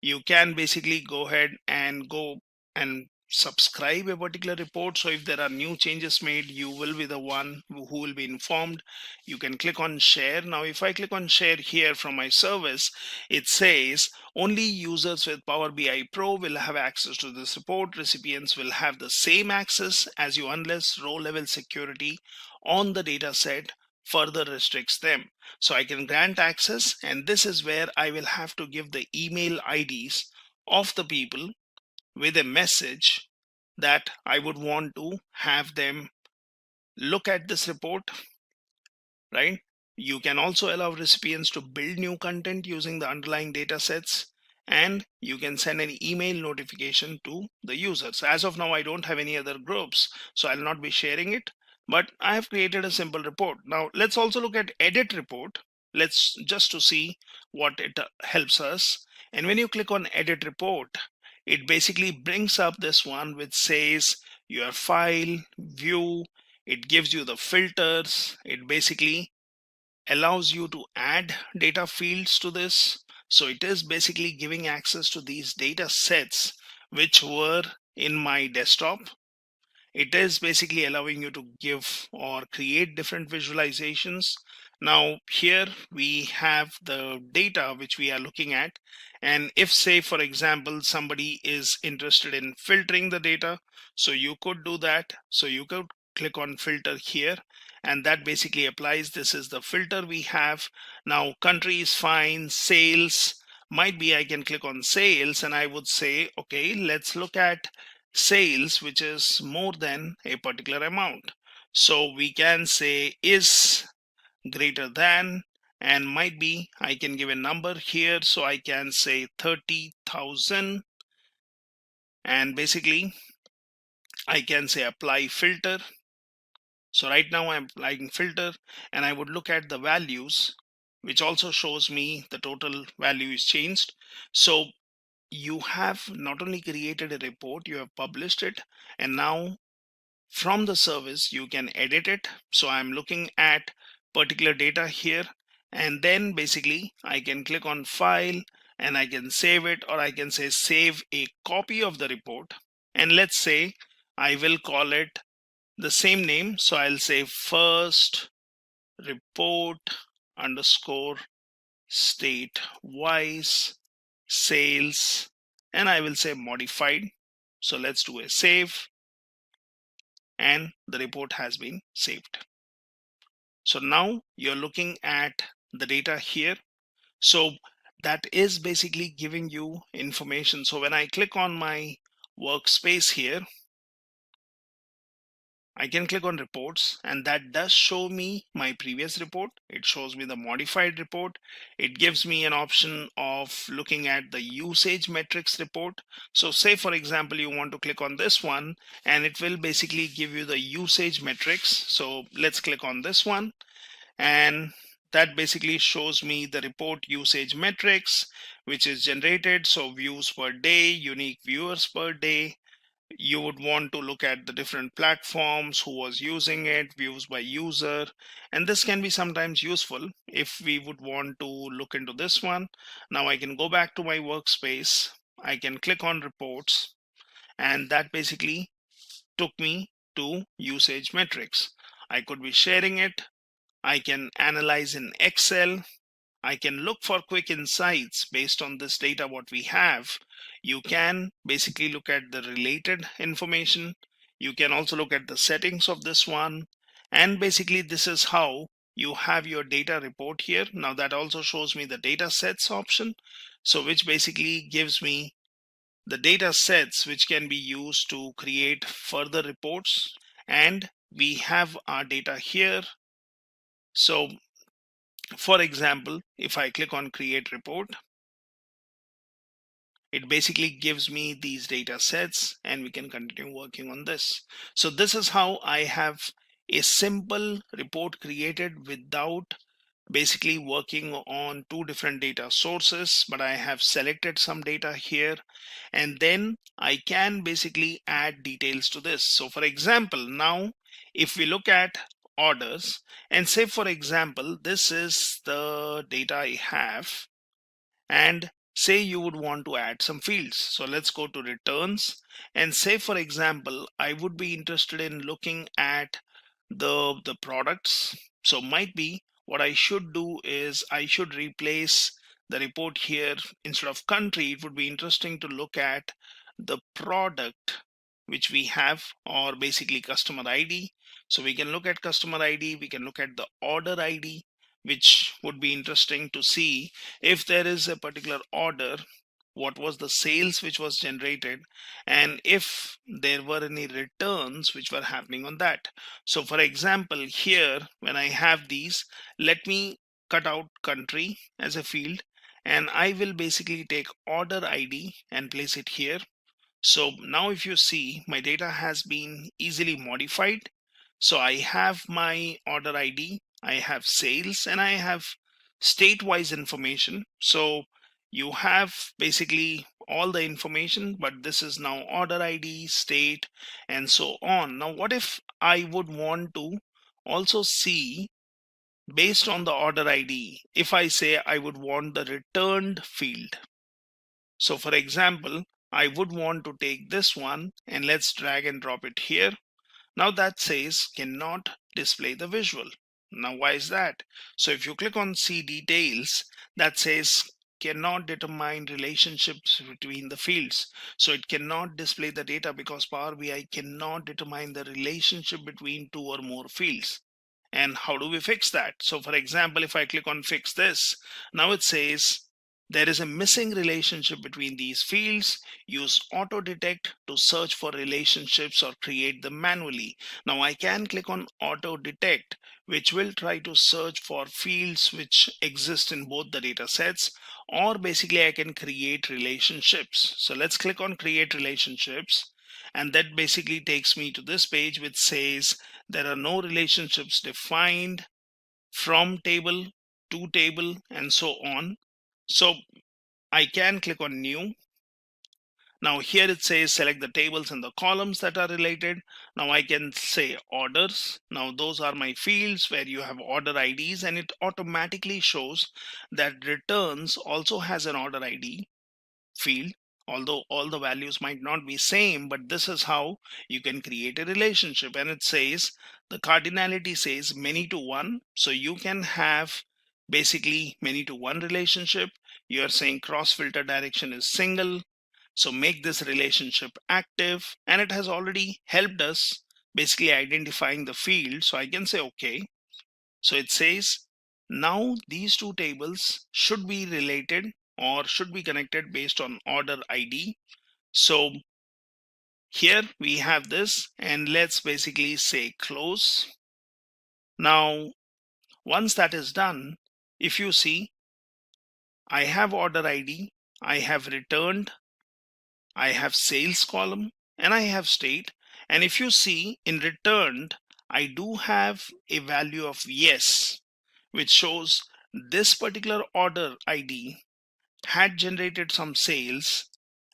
You can basically go ahead and go and subscribe a particular report. So if there are new changes made, you will be the one who will be informed. You can click on share. Now if I click on share here from my service, it says only users with Power BI Pro will have access to this report. Recipients will have the same access as you unless row level security on the data set further restricts them. So I can grant access, and this is where I will have to give the email IDs of the people with a message that I would want to have them look at this report, right? You can also allow recipients to build new content using the underlying data sets, and you can send an email notification to the users. As of now, I don't have any other groups, so I'll not be sharing it, but I have created a simple report. Now let's also look at edit report. Let's just to see what it helps us. And when you click on edit report, it basically brings up this one which says your file, view. It gives you the filters. It basically allows you to add data fields to this. So it is basically giving access to these data sets which were in my desktop. It is basically allowing you to give or create different visualizations. Now here we have the data which we are looking at, and if say for example somebody is interested in filtering the data, so you could do that. So you could click on filter here, and that basically applies. This is the filter we have. Now country is fine, sales might be, I can click on sales and I would say okay, let's look at sales which is more than a particular amount. So we can say is greater than, and might be I can give a number here, so I can say 30,000, and basically I can say apply filter. So right now I'm applying filter, and I would look at the values, which also shows me the total value is changed. So you have not only created a report, you have published it, and now from the service you can edit it. So I'm looking at particular data here, and then basically I can click on file and I can save it, or I can say save a copy of the report, and let's say I will call it the same name. So I'll say first report underscore state wise sales, and I will say modified. So let's do a save, and the report has been saved. So now you're looking at the data here. So that is basically giving you information. So when I click on my workspace here, I can click on reports, and that does show me my previous report. It shows me the modified report. It gives me an option of looking at the usage metrics report. So say for example you want to click on this one, and it will basically give you the usage metrics. So let's click on this one, and that basically shows me the report usage metrics which is generated. So views per day, unique viewers per day. You would want to look at the different platforms, who was using it, views by user, and this can be sometimes useful if we would want to look into this one. Now I can go back to my workspace, I can click on reports, and that basically took me to usage metrics. I could be sharing it, I can analyze in Excel, I can look for quick insights based on this data what we have. You can basically look at the related information. You can also look at the settings of this one. And basically this is how you have your data report here. Now that also shows me the data sets option. So which basically gives me the data sets which can be used to create further reports. And we have our data here. So for example, if I click on create report, it basically gives me these data sets, and we can continue working on this. So this is how I have a simple report created without basically working on two different data sources, but I have selected some data here, and then I can basically add details to this. So for example, now if we look at orders and say, for example, this is the data I have, and say you would want to add some fields. So let's go to returns and say, for example, I would be interested in looking at the products. So might be what I should do is I should replace the report here. Instead of country, it would be interesting to look at the product which we have, or basically customer ID. So we can look at customer ID, we can look at the order ID, which would be interesting to see if there is a particular order, what was the sales which was generated, and if there were any returns which were happening on that. So for example, here when I have these, let me cut out country as a field, and I will basically take order ID and place it here. So now if you see, my data has been easily modified. So I have my order ID, I have sales, and I have state-wise information. So you have basically all the information, but this is now order ID, state, and so on. Now, what if I would want to also see based on the order ID, if I say I would want the returned field. So for example, I would want to take this one and let's drag and drop it here. Now that says cannot display the visual. Now why is that? So if you click on see details, that says cannot determine relationships between the fields. So it cannot display the data because Power BI cannot determine the relationship between two or more fields. And how do we fix that? So for example, if I click on fix this, now it says there is a missing relationship between these fields. Use auto detect to search for relationships or create them manually. Now I can click on auto detect, which will try to search for fields which exist in both the data sets, or basically I can create relationships. So let's click on create relationships, and that basically takes me to this page which says there are no relationships defined from table to table and so on. So I can click on new. Now here it says select the tables and the columns that are related. Now I can say orders. Now those are my fields where you have order IDs, and it automatically shows that returns also has an order ID field, although all the values might not be same, but this is how you can create a relationship. And it says the cardinality says many to one, so you can have basically many to one relationship. You are saying cross filter direction is single, so make this relationship active, and it has already helped us basically identifying the field. So I can say okay. So it says now these two tables should be related or should be connected based on order ID. So here we have this, and let's basically say close. Now once that is done, if you see, I have order ID, I have returned, I have sales column, and I have state. And if you see in returned, I do have a value of yes, which shows this particular order ID had generated some sales,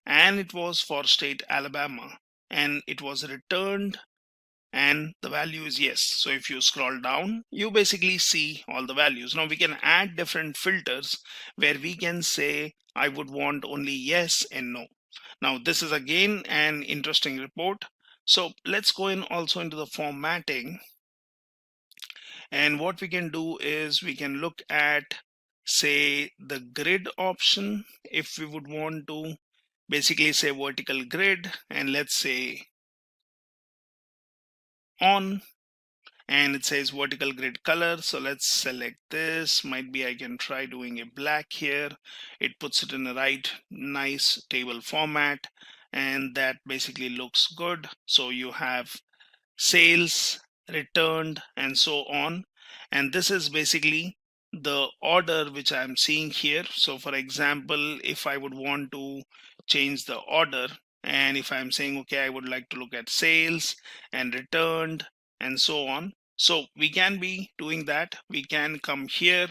and it was for state Alabama, and it was returned, and the value is yes. So if you scroll down, you basically see all the values. Now we can add different filters where we can say I would want only yes and no. Now this is again an interesting report. So let's go in also into the formatting, and what we can do is we can look at, say, the grid option. If we would want to basically say vertical grid, and let's say on, and it says vertical grid color. So let's select this. Might be I can try doing a black here. It puts it in the right nice table format, and that basically looks good. So you have sales, returned, and so on. And this is basically the order which I'm seeing here. So for example, if I would want to change the order, and if I'm saying okay, I would like to look at sales and returned and so on, So we can be doing that. We can come here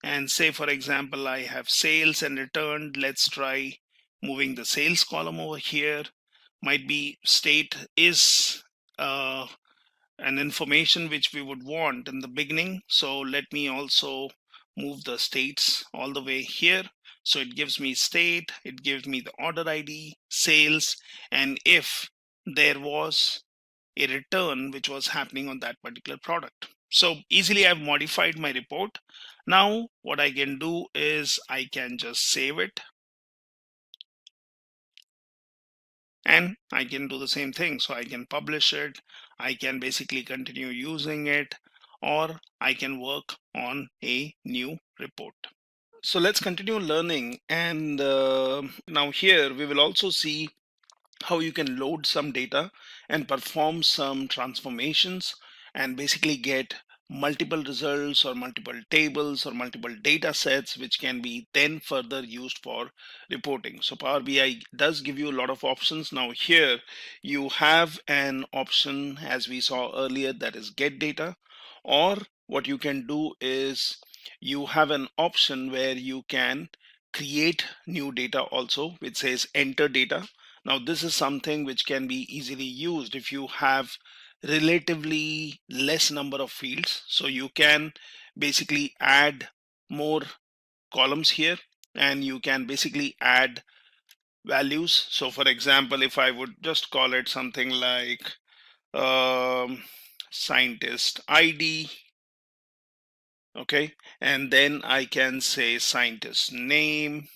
and say, for example, I have sales and returned. Let's try moving the sales column over here. Might be state is an information which we would want in the beginning. So let me also move the states all the way here. So it gives me state, it gives me the order ID, sales, and if there was a return which was happening on that particular product. So easily I've modified my report. Now what I can do is I can just save it, and I can do the same thing. So I can publish it, I can basically continue using it, or I can work on a new report. So let's continue learning, and now here we will also see how you can load some data and perform some transformations and basically get multiple results or multiple tables or multiple data sets which can be then further used for reporting. So Power BI does give you a lot of options. Now here you have an option, as we saw earlier, that is get data, or what you can do is you have an option where you can create new data also, which says enter data. Now this is something which can be easily used if you have relatively less number of fields. So you can basically add more columns here, and you can basically add values. So for example, if I would just call it something like scientist ID, okay, and then I can say scientist name,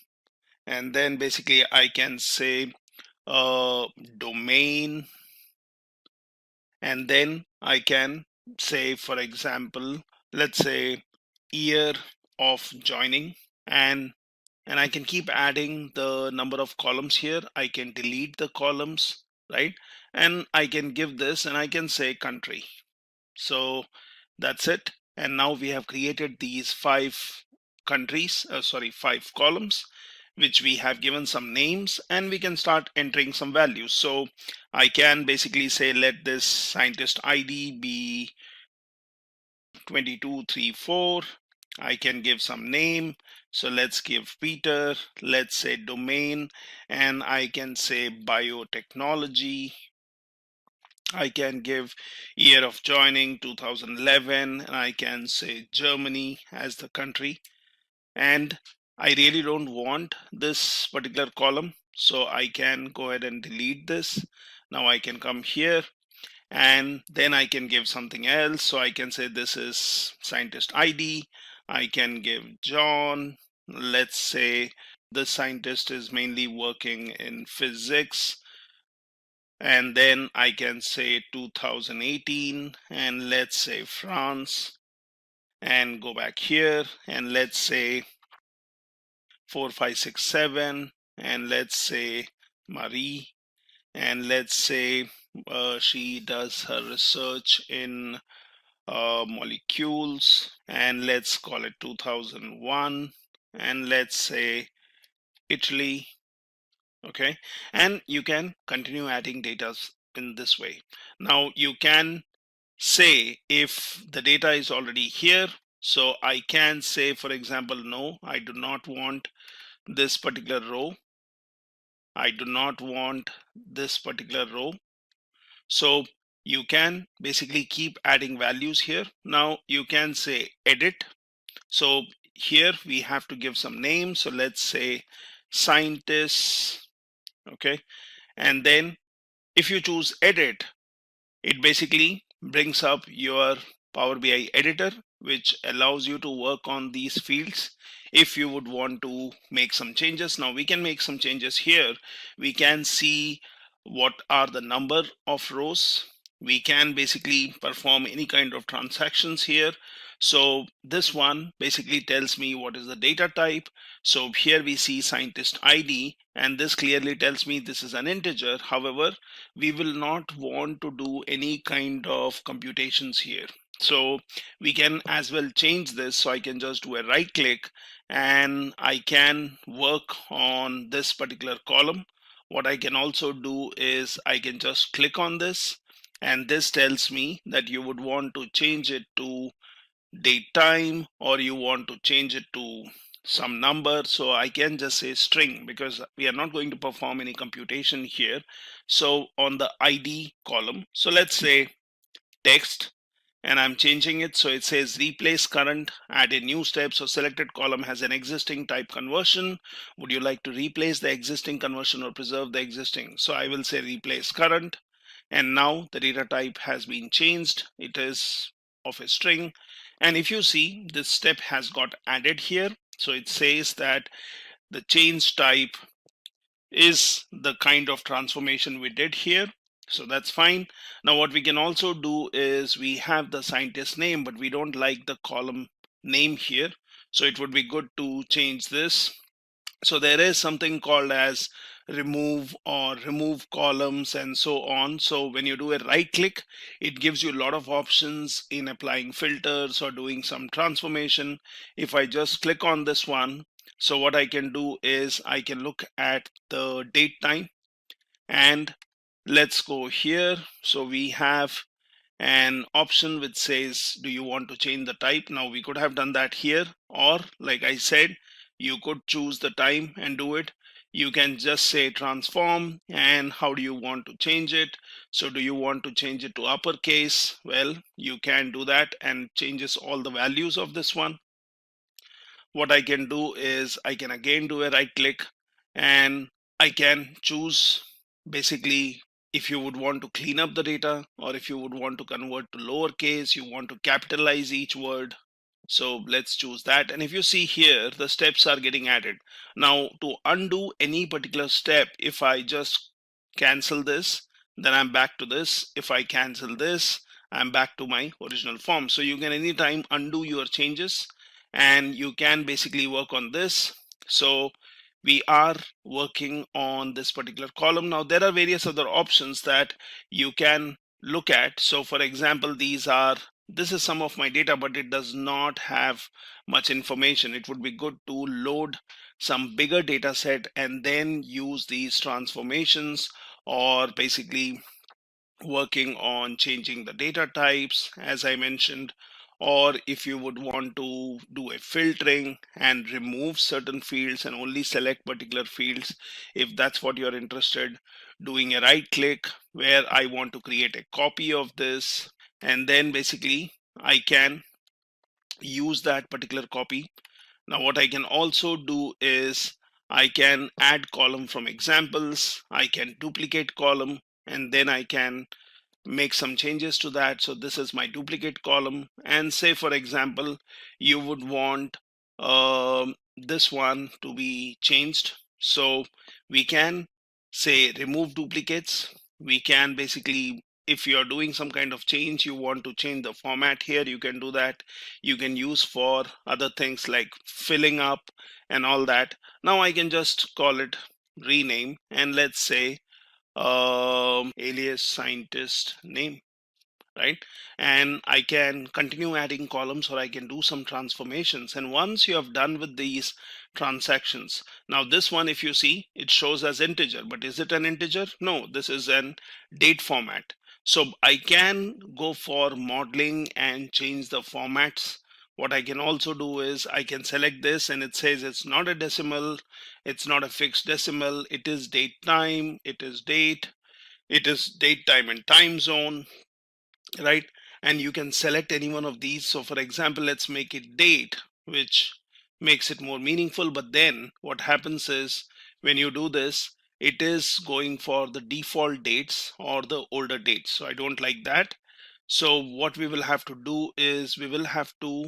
and then basically I can say domain, and then I can say, for example, let's say year of joining, and I can keep adding the number of columns here. I can delete the columns, right? And I can give this, and I can say country. So that's it. And now we have created these five columns, which we have given some names, and we can start entering some values. So I can basically say, let this scientist ID be 2234. I can give some name. So let's give Peter, let's say domain, and I can say biotechnology. I can give year of joining 2011, and I can say Germany as the country. And I really don't want this particular column, so I can go ahead and delete this. Now I can come here, and then I can give something else. So I can say this is scientist ID. I can give John. Let's say the scientist is mainly working in physics. And then I can say 2018, and let's say France, and go back here, and let's say 4567, and let's say Marie, and let's say she does her research in molecules, and let's call it 2001, and let's say Italy. Okay, and you can continue adding data in this way. Now you can say if the data is already here, so I can say, for example, no, I do not want this particular row. I do not want this particular row. So you can basically keep adding values here. Now you can say edit. So here we have to give some names. So let's say scientists. Okay, and then if you choose edit, it basically brings up your Power BI editor, which allows you to work on these fields if you would want to make some changes. Now we can make some changes here. We can see what are the number of rows. We can basically perform any kind of transactions here. So this one basically tells me what is the data type. So here we see scientist ID, and this clearly tells me this is an integer. However, we will not want to do any kind of computations here. So we can as well change this. So I can just do a right click, and I can work on this particular column. What I can also do is I can just click on this, and this tells me that you would want to change it to date time, or you want to change it to some number. So I can just say string, because we are not going to perform any computation here. So on the ID column, so let's say text, and I'm changing it. So it says replace current, add a new step. So selected column has an existing type conversion. Would you like to replace the existing conversion or preserve the existing? So I will say replace current. And now the data type has been changed. It is of a string. And if you see, this step has got added here. So it says that the change type is the kind of transformation we did here. So that's fine. Now what we can also do is we have the scientist name, but we don't like the column name here. So it would be good to change this. So there is something called as remove or remove columns and so on. So when you do a right click, it gives you a lot of options in applying filters or doing some transformation. If I just click on this one, so what I can do is I can look at the date time, and let's go here. So we have an option which says, do you want to change the type? Now we could have done that here, or like I said, you could choose the time and do it. You can just say transform, and how do you want to change it? So do you want to change it to uppercase? Well, you can do that and changes all the values of this one. What I can do is I can again do a right click, and I can choose basically if you would want to clean up the data, or if you would want to convert to lowercase, you want to capitalize each word. So let's choose that. And if you see here, the steps are getting added. Now to undo any particular step, if I just cancel this, then I'm back to this. If I cancel this, I'm back to my original form. So you can anytime undo your changes, and you can basically work on this. So we are working on this particular column. Now there are various other options that you can look at. So for example, this is some of my data, but it does not have much information. It would be good to load some bigger data set and then use these transformations, or basically working on changing the data types, as I mentioned. Or if you would want to do a filtering and remove certain fields and only select particular fields, if that's what you're interested, doing a right click where I want to create a copy of this, and then basically I can use that particular copy. Now what I can also do is I can add column from examples, I can duplicate column, and then I can make some changes to that. So this is my duplicate column, and say for example you would want this one to be changed. So we can say remove duplicates. We can basically, if you're doing some kind of change, you want to change the format here, you can do that. You can use for other things like filling up and all that. Now I can just call it rename, and let's say alias scientist name, right? And I can continue adding columns, or I can do some transformations. And once you have done with these transactions, now this one, if you see, it shows as integer, but is it an integer? No, this is an date format. So I can go for modeling and change the formats. What I can also do is I can select this, and it says it's not a decimal, it's not a fixed decimal, it is date time, it is date, it is date time and time zone, right? And you can select any one of these. So for example, let's make it date, which makes it more meaningful. But then what happens is when you do this, it is going for the default dates or the older dates. So I don't like that. So what we will have to do is we will have to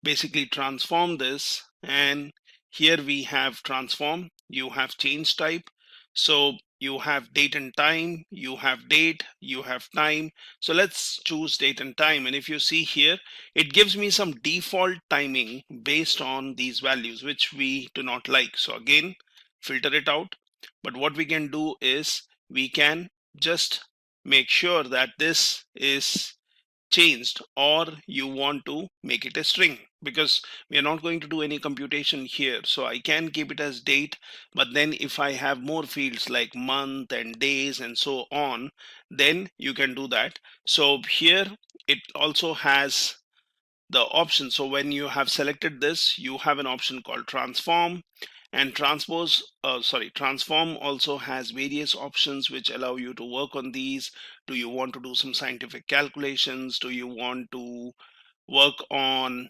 basically transform this. And here we have transform, you have change type. So you have date and time, you have date, you have time. So let's choose date and time. And if you see here, it gives me some default timing based on these values, which we do not like. So again, filter it out. But what we can do is we can just make sure that this is changed, or you want to make it a string. because we are not going to do any computation here. So I can keep it as date, but then if I have more fields like month and days and so on, then you can do that. So here it also has the option. So when you have selected this, you have an option called transform, and transform also has various options which allow you to work on these. Do you want to do some scientific calculations? Do you want to work on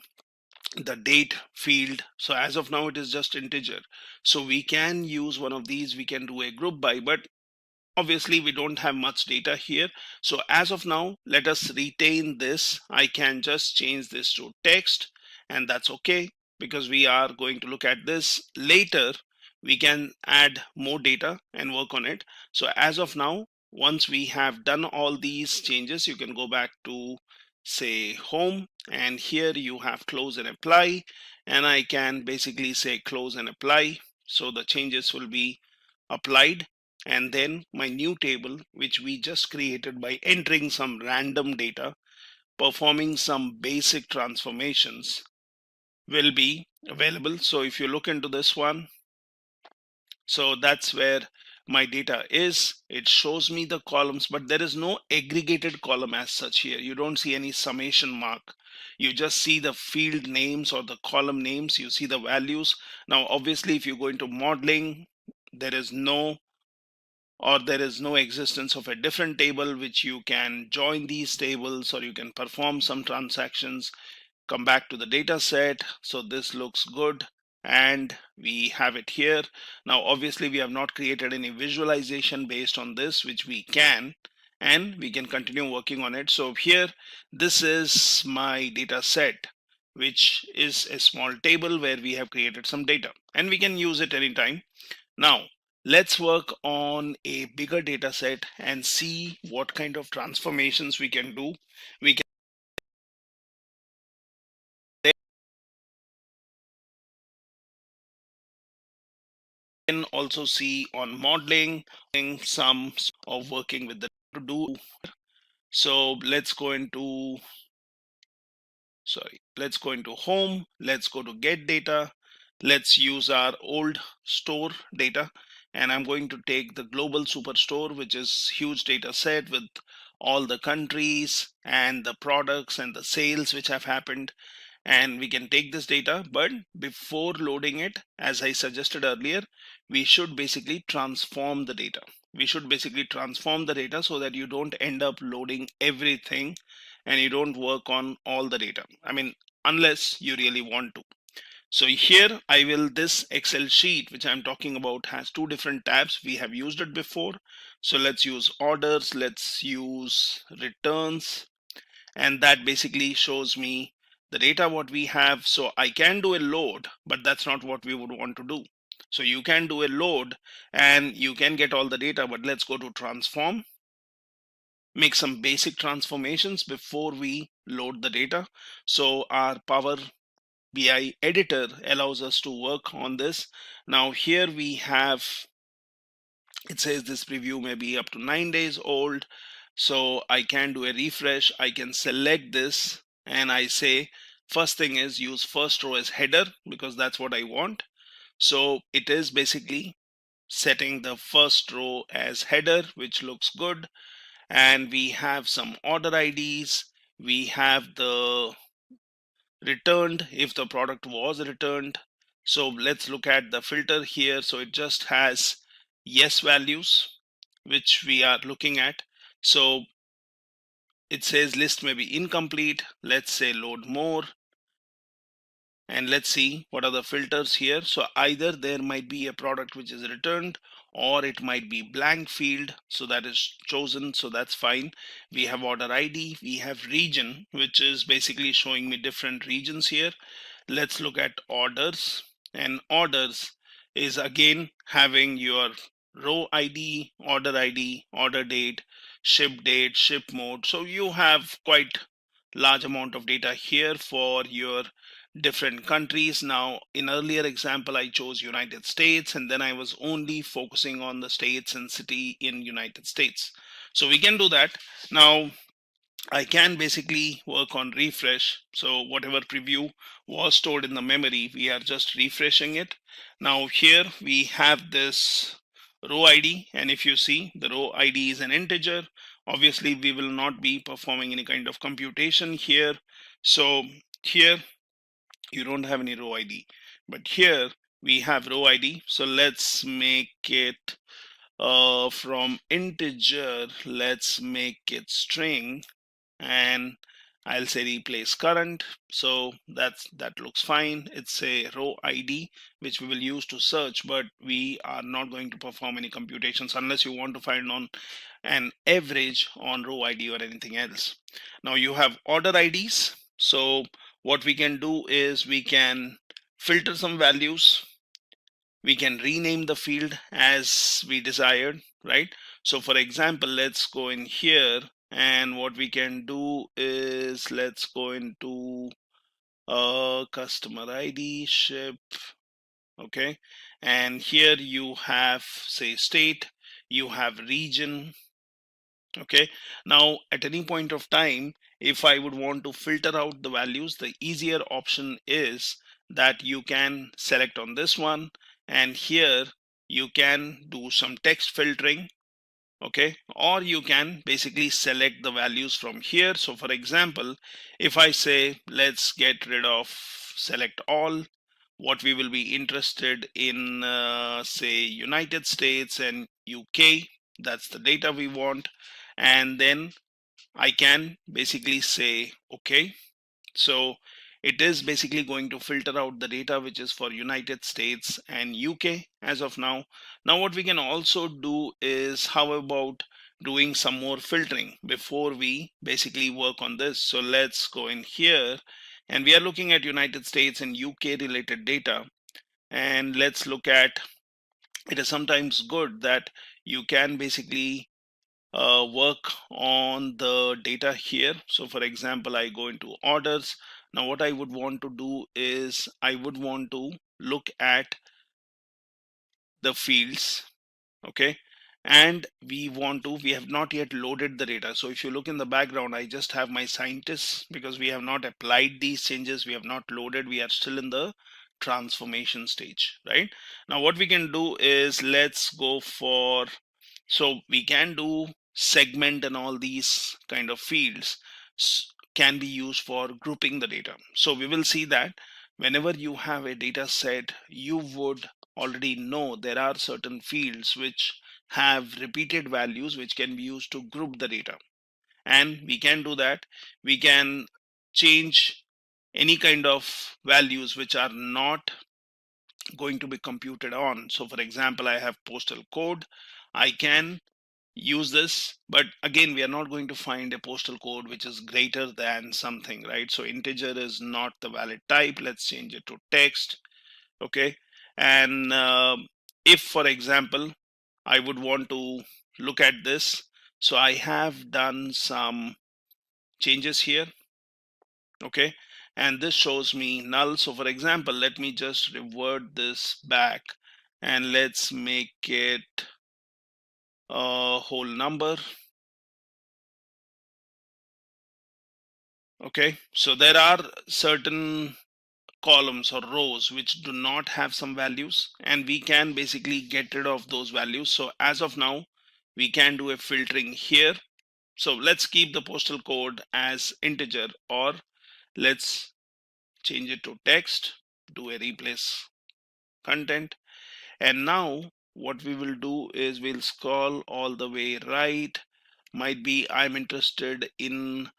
the date field? So as of now it is just integer, so we can use one of these. We can do a group by, but obviously we don't have much data here. So as of now, let us retain this. I can just change this to text, and that's okay, because we are going to look at this later. We can add more data and work on it. So as of now, once we have done all these changes, you can go back to say home, and here you have close and apply, and I can basically say close and apply. So the changes will be applied, and then my new table, which we just created by entering some random data, performing some basic transformations, will be available. So if you look into this one, so that's where my data is. It shows me the columns, but there is no aggregated column as such here. You don't see any summation mark. You just see the field names or the column names. You see the values. Now obviously if you go into modeling, there is no existence of a different table which you can join these tables, or you can perform some transactions. Come back to the data set. So this looks good, and we have it here. Now obviously we have not created any visualization based on this, which we can, and we can continue working on it. So here, this is my data set, which is a small table where we have created some data, and we can use it anytime. Now let's work on a bigger data set and see what kind of transformations we can do. We can also see on modeling some of working with the to do. So let's go into home. Let's go to get data. Let's use our old store data, and I'm going to take the global superstore, which is huge data set with all the countries and the products and the sales which have happened. And we can take this data, but before loading it, as I suggested earlier, we should basically transform the data. So that you don't end up loading everything and you don't work on all the data. I mean, unless you really want to. So here this Excel sheet which I'm talking about has two different tabs. We have used it before. So let's use orders, let's use returns, and that basically shows me the data what we have. So I can do a load, but that's not what we would want to do. So you can do a load and you can get all the data, but let's go to transform, make some basic transformations before we load the data. So our Power BI editor allows us to work on this. Now here we have, it says this preview may be up to 9 days old. So I can do a refresh. I can select this and I say first thing is use first row as header, because that's what I want. So it is basically setting the first row as header, which looks good. And we have some order IDs. We have the returned if the product was returned. So let's look at the filter here. So it just has yes values, which we are looking at. So it says list may be incomplete. Let's say load more. And let's see what are the filters here. So either there might be a product which is returned, or it might be blank field. So that is chosen. So that's fine. We have order ID. We have region, which is basically showing me different regions here. Let's look at orders, and orders is again having your row ID, order date, ship mode. So you have quite large amount of data here for your different countries. Now in earlier example I chose United States, and then I was only focusing on the states and city in United States. So we can do that. Now I can basically work on refresh. So whatever preview was stored in the memory, we are just refreshing it. Now here we have this row ID, and if you see, the row ID is an integer. Obviously we will not be performing any kind of computation here. So here you don't have any row ID, but here we have row ID. So let's make it from integer, let's make it string, and I'll say replace current. So that looks fine. It's a row ID which we will use to search, but we are not going to perform any computations unless you want to find on an average on row ID or anything else. Now you have order IDs. So what we can do is we can filter some values. We can rename the field as we desired, right? So for example, let's go in here, and what we can do is let's go into customer ID ship. Okay, and here you have, say, state, you have region. Okay, now at any point of time, if I would want to filter out the values, the easier option is that you can select on this one, and here you can do some text filtering. Okay, or you can basically select the values from here. So for example, if I say let's get rid of select all, what we will be interested in, say, United States and UK, that's the data we want, and then I can basically say okay. So it is basically going to filter out the data which is for United States and UK as of now. Now what we can also do is, how about doing some more filtering before we basically work on this? So let's go in here, and we are looking at United States and UK related data, and let's look at, it is sometimes good that you can basically work on the data here. So for example, I go into orders. Now what I would want to do is I would want to look at the fields. Okay, and we have not yet loaded the data. So if you look in the background, I just have my scientists, because we have not applied these changes, we have not loaded, we are still in the transformation stage. Right now what we can do is let's go for, so we can do segment, and all these kind of fields can be used for grouping the data. So we will see that whenever you have a data set, you would already know there are certain fields which have repeated values which can be used to group the data. And we can do that. We can change any kind of values which are not going to be computed on. So for example, I have postal code. I can use this, but again, we are not going to find a postal code which is greater than something, right? So integer is not the valid type. Let's change it to text. Okay, and if, for example, I would want to look at this, so I have done some changes here. Okay, and this shows me null. So for example, let me just revert this back, and let's make it a whole number. Okay, so there are certain columns or rows which do not have some values, and we can basically get rid of those values. So as of now, we can do a filtering here. So let's keep the postal code as integer, or let's change it to text, do a replace content. And now what we will do is we'll scroll all the way right. Might be I'm interested in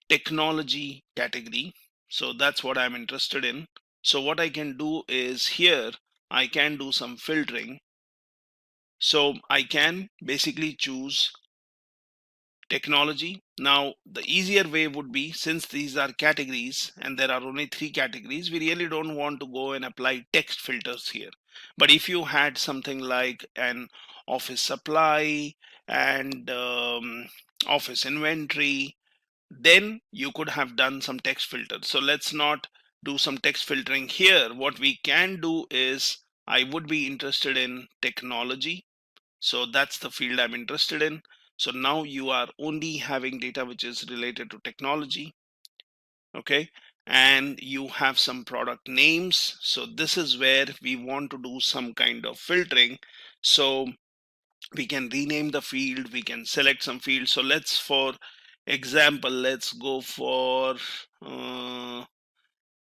technology category, so that's what I'm interested in. So what I can do is here I can do some filtering. So I can basically choose technology. Now the easier way would be, since these are categories and there are only 3 categories, we really don't want to go and apply text filters here. But if you had something like an office supply and office inventory, then you could have done some text filter. So let's not do some text filtering here. What we can do is, I would be interested in technology, so that's the field I'm interested in. So now you are only having data which is related to technology. Okay, and you have some product names. So this is where we want to do some kind of filtering. So we can rename the field, we can select some fields. So let's, for example, let's go for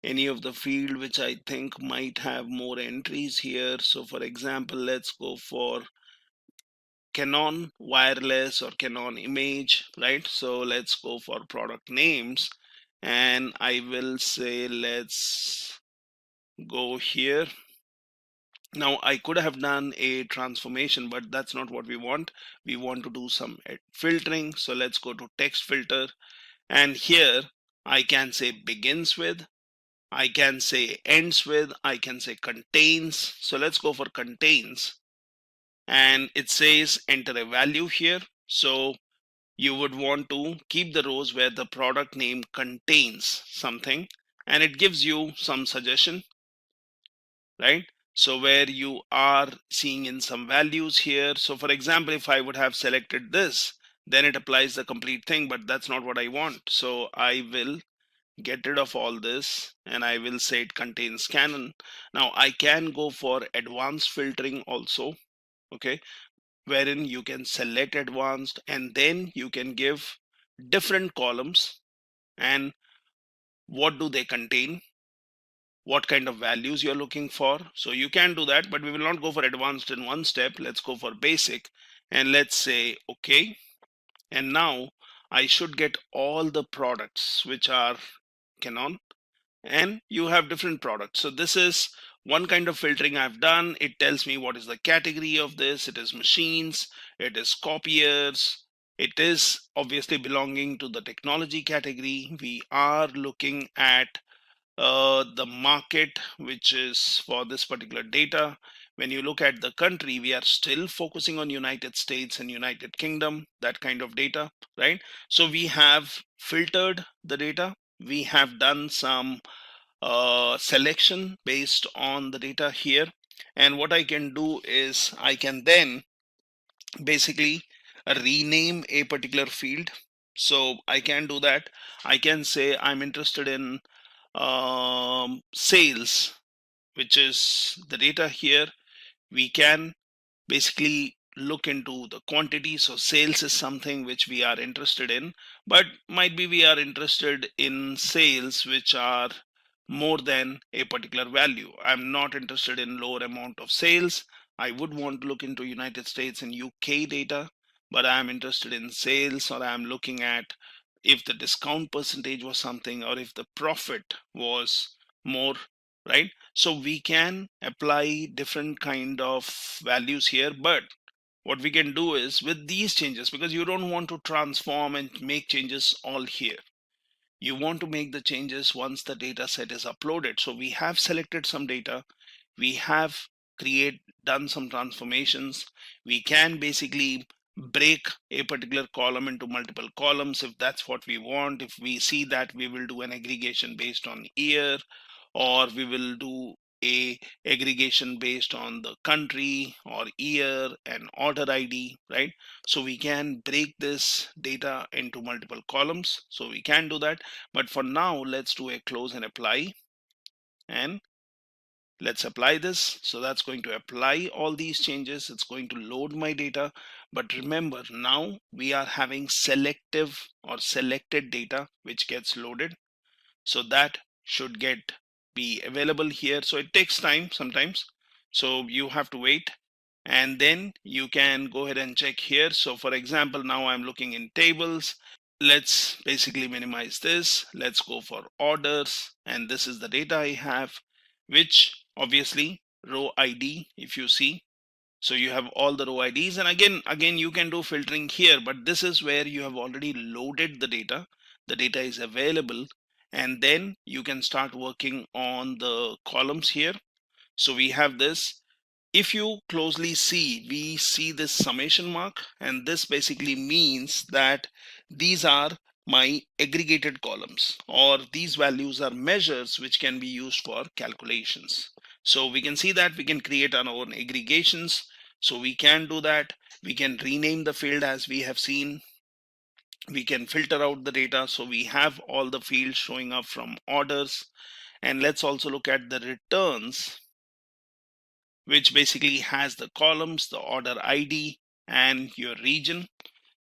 any of the field which I think might have more entries here. So for example, let's go for Canon wireless or Canon image, right? So let's go for product names, and I will say let's go here. Now I could have done a transformation, but that's not what we want. We want to do some filtering. So let's go to text filter, and here I can say begins with, I can say ends with, I can say contains. So let's go for contains, and it says enter a value here. So you would want to keep the rows where the product name contains something, and it gives you some suggestion, right? So where you are seeing in some values here. So for example, if I would have selected this, then it applies the complete thing, but that's not what I want. So I will get rid of all this, and I will say it contains Canon. Now I can go for advanced filtering also, okay, wherein you can select advanced, and then you can give different columns and what do they contain, what kind of values you're looking for. So you can do that, but we will not go for advanced in one step. Let's go for basic, and let's say okay. And now I should get all the products which are Canon, and you have different products. So this is one kind of filtering I've done. It tells me what is the category of this. It is machines, it is copiers, it is obviously belonging to the technology category. We are looking at the market which is for this particular data. When you look at the country, we are still focusing on United States and United Kingdom, that kind of data, right? So we have filtered the data, we have done some selection based on the data here, and what I can do is I can then basically rename a particular field. So I can do that. I can say I'm interested in sales, which is the data here. We can basically look into the quantity. So sales is something which we are interested in, but might be we are interested in sales which are more than a particular value. I'm not interested in lower amount of sales. I would want to look into United States and UK data, but I'm interested in sales, or I'm looking at if the discount percentage was something, or if the profit was more, right? So we can apply different kind of values here, but what we can do is with these changes, because you don't want to transform and make changes all here, you want to make the changes once the data set is uploaded. So we have selected some data, we have done some transformations. We can basically break a particular column into multiple columns if that's what we want. If we see that, we will do an aggregation based on year, or we will do a aggregation based on the country or year and order ID, right? So we can break this data into multiple columns. So we can do that, but for now let's do a close and apply, and let's apply this. So that's going to apply all these changes. It's going to load my data, but remember, now we are having selective or selected data which gets loaded. So that should be available here. So it takes time sometimes, so you have to wait, and then you can go ahead and check here. So for example, now I'm looking in tables. Let's basically minimize this. Let's go for orders, and this is the data I have, which obviously row ID, if you see. So you have all the row IDs, and again you can do filtering here, but this is where you have already loaded the data. The data is available, and then you can start working on the columns here. So we have this. If you closely see, we see this summation mark, and this basically means that these are my aggregated columns, or these values are measures which can be used for calculations. So we can see that we can create our own aggregations. So we can do that. We can rename the field as we have seen. We can filter out the data. So we have all the fields showing up from orders. And let's also look at the returns, which basically has the columns, the order ID, and your region.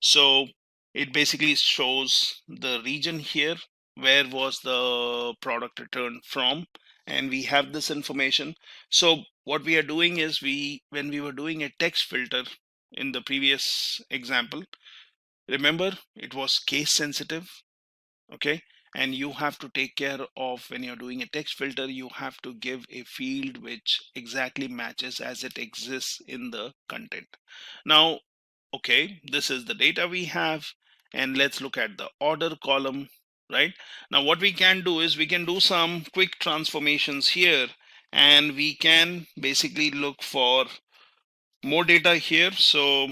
So it basically shows the region here, where was the product returned from, and we have this information. So what we are doing is, when we were doing a text filter in the previous example, remember it was case sensitive, okay? And you have to take care of, when you're doing a text filter, you have to give a field which exactly matches as it exists in the content. Now, okay, this is the data we have, and let's look at the order column, right? Now what we can do is we can do some quick transformations here, and we can basically look for more data here. So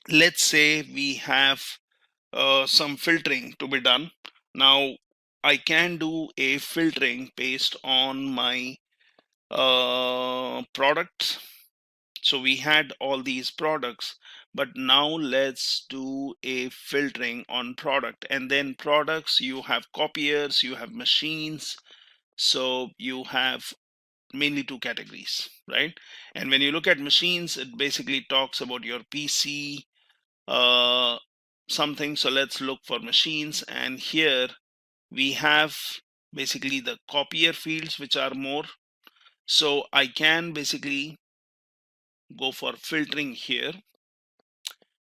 let's say we have some filtering to be done. Now I can do a filtering based on my products. So we had all these products, but now let's do a filtering on product. And then products, you have copiers, you have machines, so you have mainly two categories, right? And when you look at machines, it basically talks about your PC, something. So let's look for machines, and here we have basically the copier fields, which are more. So I can basically go for filtering here,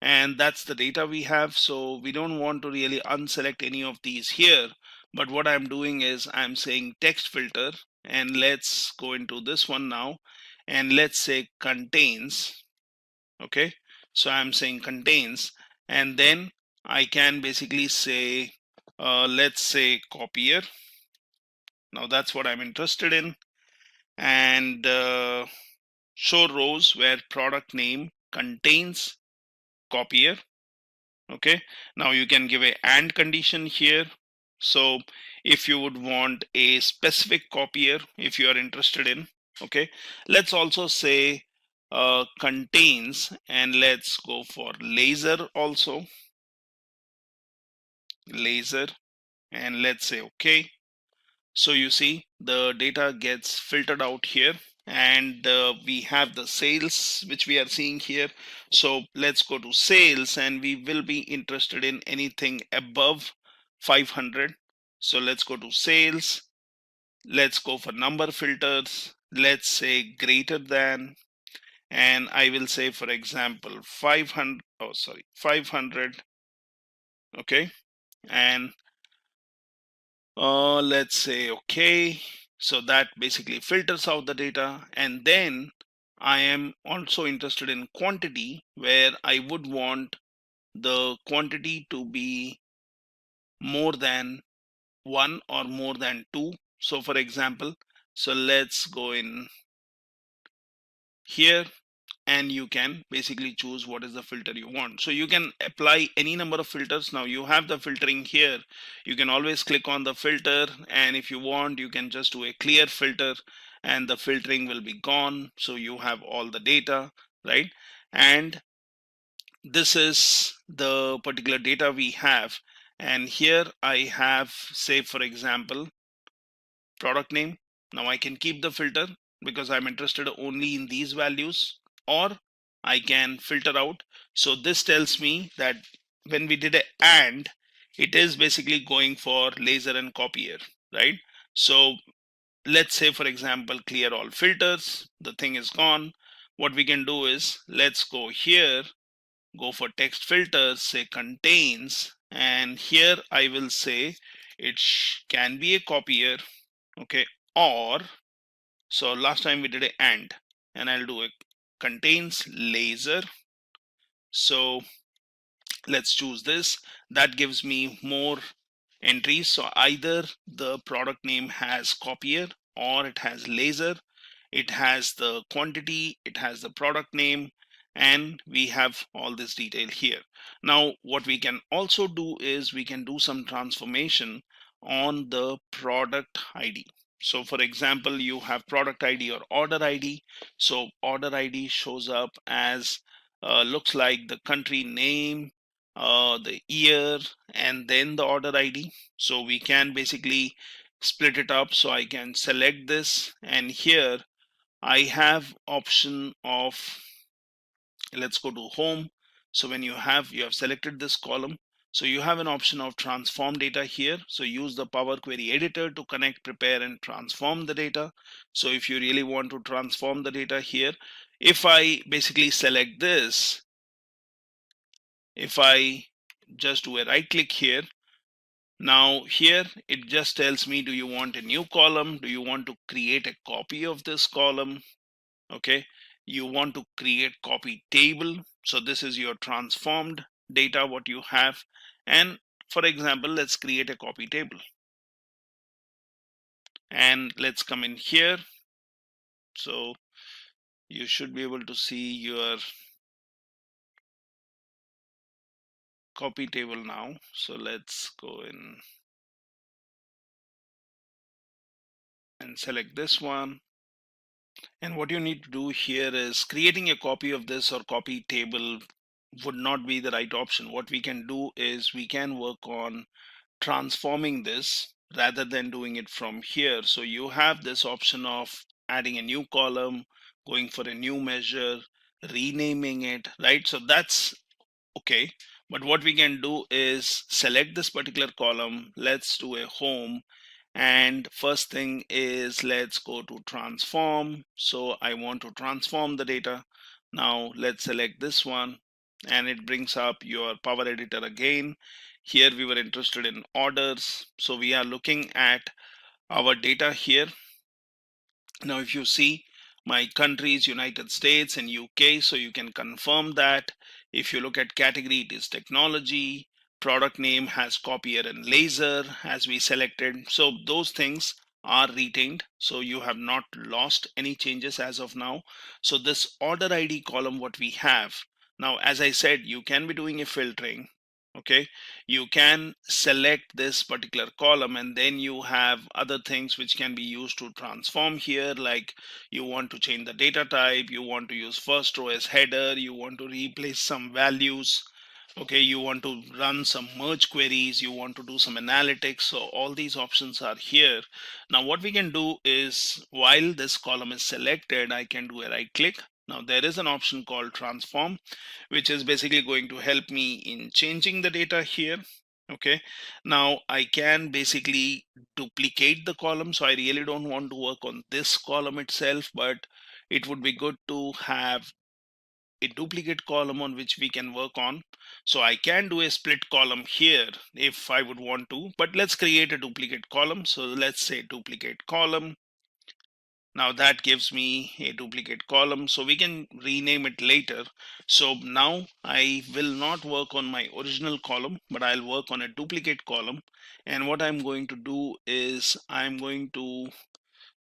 and that's the data we have. So we don't want to really unselect any of these here, but what I'm doing is I'm saying text filter, and let's go into this one now, and let's say contains. Okay, so I'm saying contains, and then I can basically say let's say copier. Now that's what I'm interested in. And show rows where product name contains copier. Okay, now you can give a AND condition here. So if you would want a specific copier, if you are interested in, okay, let's also say contains, and let's go for laser also, laser, and let's say okay. So you see the data gets filtered out here, and we have the sales which we are seeing here. So let's go to sales, and we will be interested in anything above 500. So let's go to sales, let's go for number filters, let's say greater than, and I will say, for example, 500. Okay, and let's say okay. So that basically filters out the data. And then I am also interested in quantity, where I would want the quantity to be more than 1 or more than 2. So for example, so let's go in here, and you can basically choose what is the filter you want. So you can apply any number of filters. Now you have the filtering here. You can always click on the filter, and if you want, you can just do a clear filter, and the filtering will be gone. So you have all the data, right? And this is the particular data we have. And here I have, say for example, product name. Now I can keep the filter because I'm interested only in these values, or I can filter out. So this tells me that when we did a AND, it is basically going for laser and copier, right? So let's say, for example, clear all filters, the thing is gone. What we can do is, let's go here, go for text filters, say contains, and here I will say it can be a copier, okay, or, so last time we did a and I'll do a contains laser. So let's choose this. That gives me more entries. So either the product name has copier, or it has laser, it has the quantity, it has the product name, and we have all this detail here. Now what we can also do is we can do some transformation on the product ID. So for example, you have product ID or order ID. So order ID shows up as looks like the country name, the year, and then the order ID. So we can basically split it up. So I can select this, and here I have option of, let's go to home. So when you have selected this column, so you have an option of transform data here. So use the Power Query editor to connect, prepare, and transform the data. So if you really want to transform the data here, if I basically select this, if I just do a right click here, now here it just tells me, do you want a new column? Do you want to create a copy of this column? Okay, you want to create copy table. So this is your transformed data what you have, and for example, let's create a copy table, and let's come in here. So you should be able to see your copy table now. So let's go in and select this one. And what you need to do here is creating a copy of this or copy table would not be the right option. What we can do is we can work on transforming this rather than doing it from here. So you have this option of adding a new column, going for a new measure, renaming it, right? So that's okay. But what we can do is select this particular column. Let's do a home. And first thing is, let's go to transform. So I want to transform the data. Now let's select this one, and it brings up your Power Editor again. Here we were interested in orders. So we are looking at our data here. Now if you see, my country is United States and UK, so you can confirm that. If you look at category, it is technology. Product name has copier and laser as we selected. So those things are retained. So you have not lost any changes as of now. So this order ID column, what we have now, as I said, you can be doing a filtering. Okay, you can select this particular column, and then you have other things which can be used to transform here, like you want to change the data type, you want to use first row as header, you want to replace some values, okay, you want to run some merge queries, you want to do some analytics. So all these options are here. Now what we can do is, while this column is selected, I can do a right click. Now there is an option called transform, which is basically going to help me in changing the data here. Okay, now I can basically duplicate the column. So I really don't want to work on this column itself, but it would be good to have a duplicate column on which we can work on. So I can do a split column here if I would want to, but let's create a duplicate column. So let's say duplicate column. Now that gives me a duplicate column, so we can rename it later. So now I will not work on my original column, but I'll work on a duplicate column. And what I'm going to do is I'm going to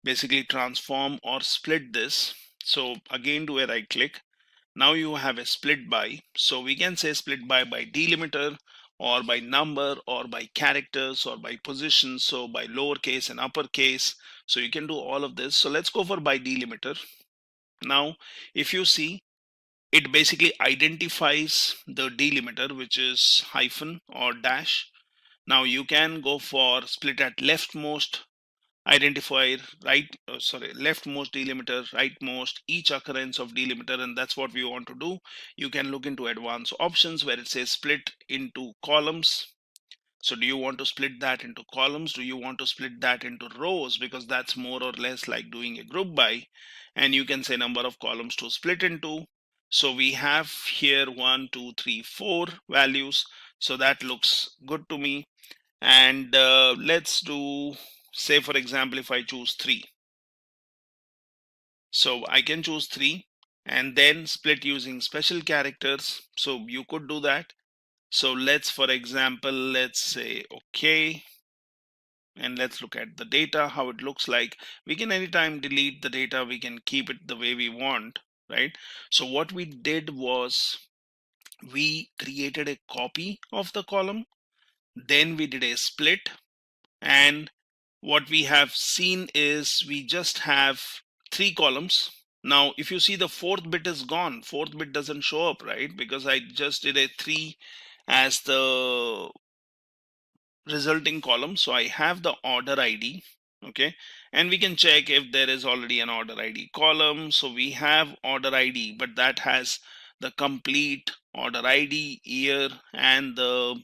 basically transform or split this. So again, do a right click. Now you have a split by. So we can say split by delimiter, or by number, or by characters, or by position. So by lowercase and uppercase. So you can do all of this. So let's go for by delimiter. Now, if you see, it basically identifies the delimiter, which is hyphen or dash. Now you can go for split at leftmost identifier, leftmost delimiter, rightmost, each occurrence of delimiter, and that's what we want to do. You can look into advanced options where it says split into columns. So do you want to split that into columns? Do you want to split that into rows? Because that's more or less like doing a group by. And you can say number of columns to split into. So we have here 1, 2, 3, 4 values. So that looks good to me. And let's do, say for example, if I choose 3. So I can choose 3 and then split using special characters. So you could do that. So let's, for example, let's say okay, and let's look at the data, how it looks like. We can anytime delete the data, we can keep it the way we want, right? So what we did was we created a copy of the column, then we did a split, and what we have seen is we just have 3 columns. Now, if you see, the fourth bit is gone. Fourth bit doesn't show up, right? Because I just did a 3 as the resulting column. So I have the order ID. Okay, and we can check if there is already an order ID column. So we have order ID, but that has the complete order ID, year, and the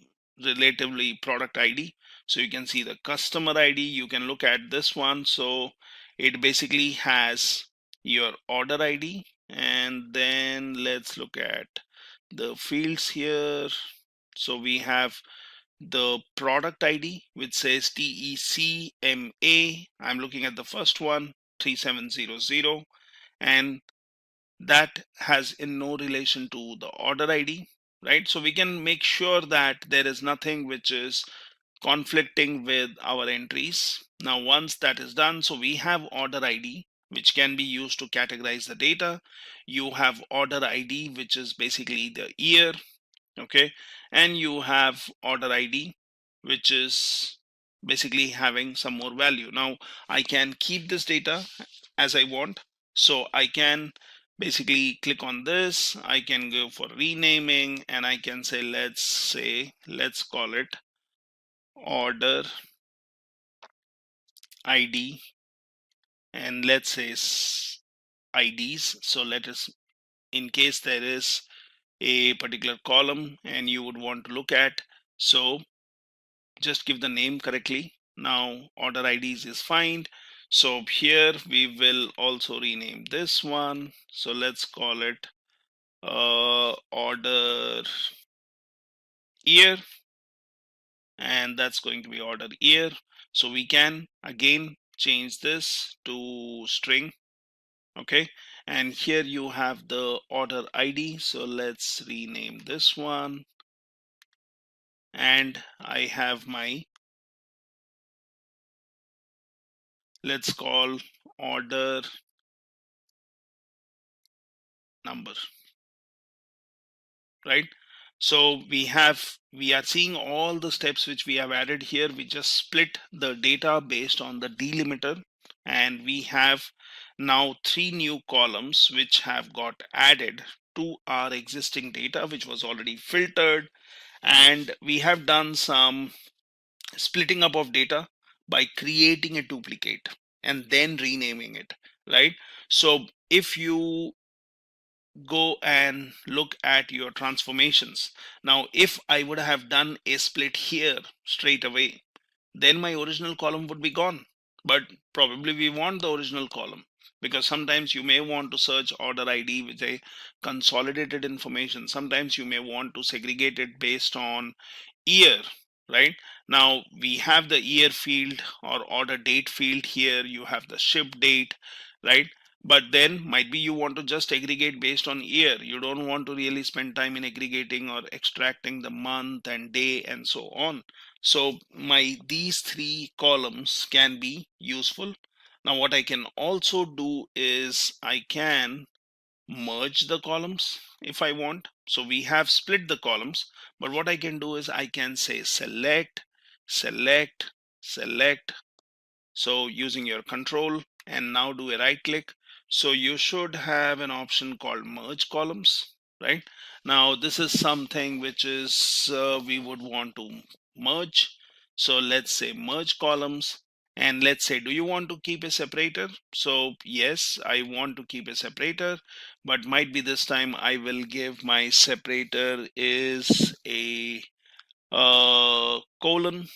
relatively product ID. So you can see the customer ID. You can look at this one. So it basically has your order ID, and then let's look at the fields here. So we have the product ID, which says TECMA. I'm looking at the first one, 3700, and that has in no relation to the order ID, right? So we can make sure that there is nothing which is conflicting with our entries. Now, once that is done, so we have order ID, which can be used to categorize the data. You have order ID, which is basically the year. Okay, and you have order ID, which is basically having some more value. Now I can keep this data as I want, so I can basically click on this. I can go for renaming, and I can say, let's call it order ID, and let's say IDs. So let us, in case there is a particular column and you would want to look at, so just give the name correctly. Now order IDs is fine. So here we will also rename this one. So let's call it order year, and that's going to be order year. So we can again change this to string. Okay, and here you have the order ID. So let's rename this one, and I have my, let's call order number, right? So we are seeing all the steps which we have added here. We just split the data based on the delimiter, and we have now 3 new columns which have got added to our existing data, which was already filtered. And we have done some splitting up of data by creating a duplicate and then renaming it, right? So if you go and look at your transformations, now if I would have done a split here straight away, then my original column would be gone. But probably we want the original column, because sometimes you may want to search order ID with a consolidated information. Sometimes you may want to segregate it based on year, right? Now we have the year field or order date field here. You have the ship date, right? But then might be you want to just aggregate based on year. You don't want to really spend time in aggregating or extracting the month and day and so on. So these 3 columns can be useful. Now what I can also do is I can merge the columns if I want. So we have split the columns, but what I can do is I can say select, select, select. So using your control, and now do a right click. So you should have an option called merge columns, right? Now this is something which is we would want to merge. So let's say merge columns, and let's say, do you want to keep a separator? So yes, I want to keep a separator, but might be this time I will give my separator is a colon,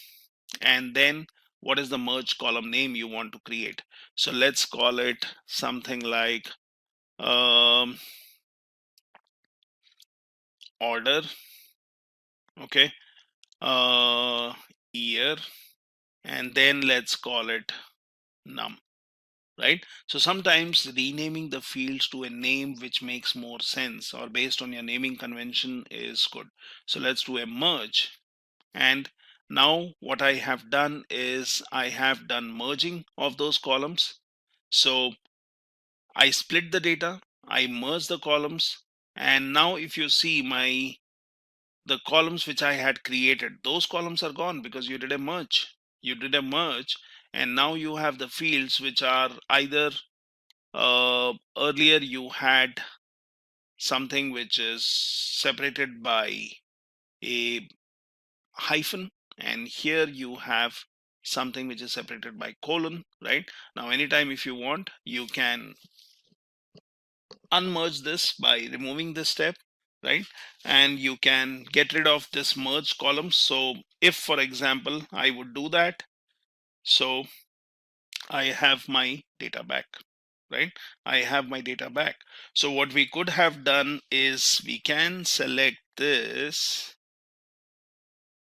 and then what is the merge column name you want to create? So let's call it something like order, okay, year, and then let's call it num, right? So sometimes renaming the fields to a name which makes more sense or based on your naming convention is good. So let's do a merge, and now what I have done is I have done merging of those columns. So I split the data, I merged the columns, and now if you see the columns which I had created, those columns are gone because you did a merge. You did a merge, and now you have the fields which are either earlier you had something which is separated by a hyphen, and here you have something which is separated by colon, right? Now anytime if you want, you can unmerge this by removing this step, right? And you can get rid of this merge column. So if, for example, I would do that, so I have my data back, right? I have my data back. So what we could have done is we can select this,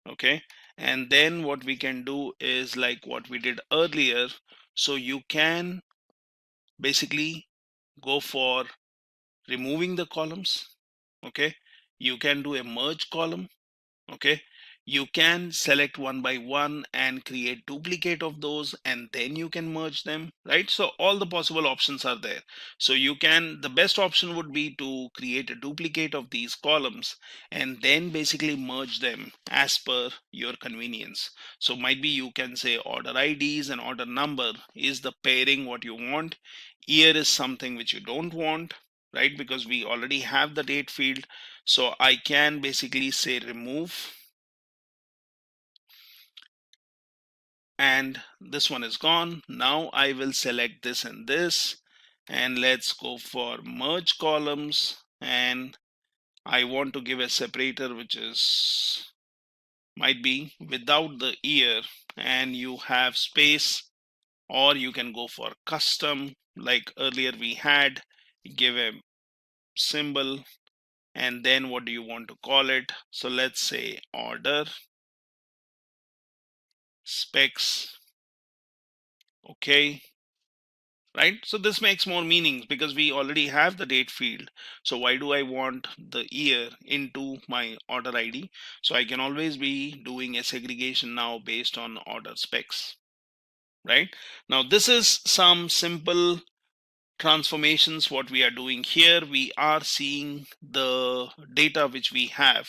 okay, and then what we can do is like what we did earlier. So you can basically go for removing the columns, okay. You can do a merge column, okay. You can select one by one and create duplicate of those, and then you can merge them, right? So all the possible options are there. So you can, the best option would be to create a duplicate of these columns and then basically merge them as per your convenience. So might be you can say order IDs and order number is the pairing what you want. Year is something which you don't want, right? Because we already have the date field. So I can basically say remove, and this one is gone. Now I will select this and this, and let's go for merge columns, and I want to give a separator which is might be without the year, and you have space, or you can go for custom like earlier we had, give a symbol, and then what do you want to call it? So let's say order specs, okay, right? So this makes more meaning because we already have the date field. So why do I want the year into my order ID? So I can always be doing a segregation now based on order specs, right? Now this is some simple transformations what we are doing here. We are seeing the data which we have,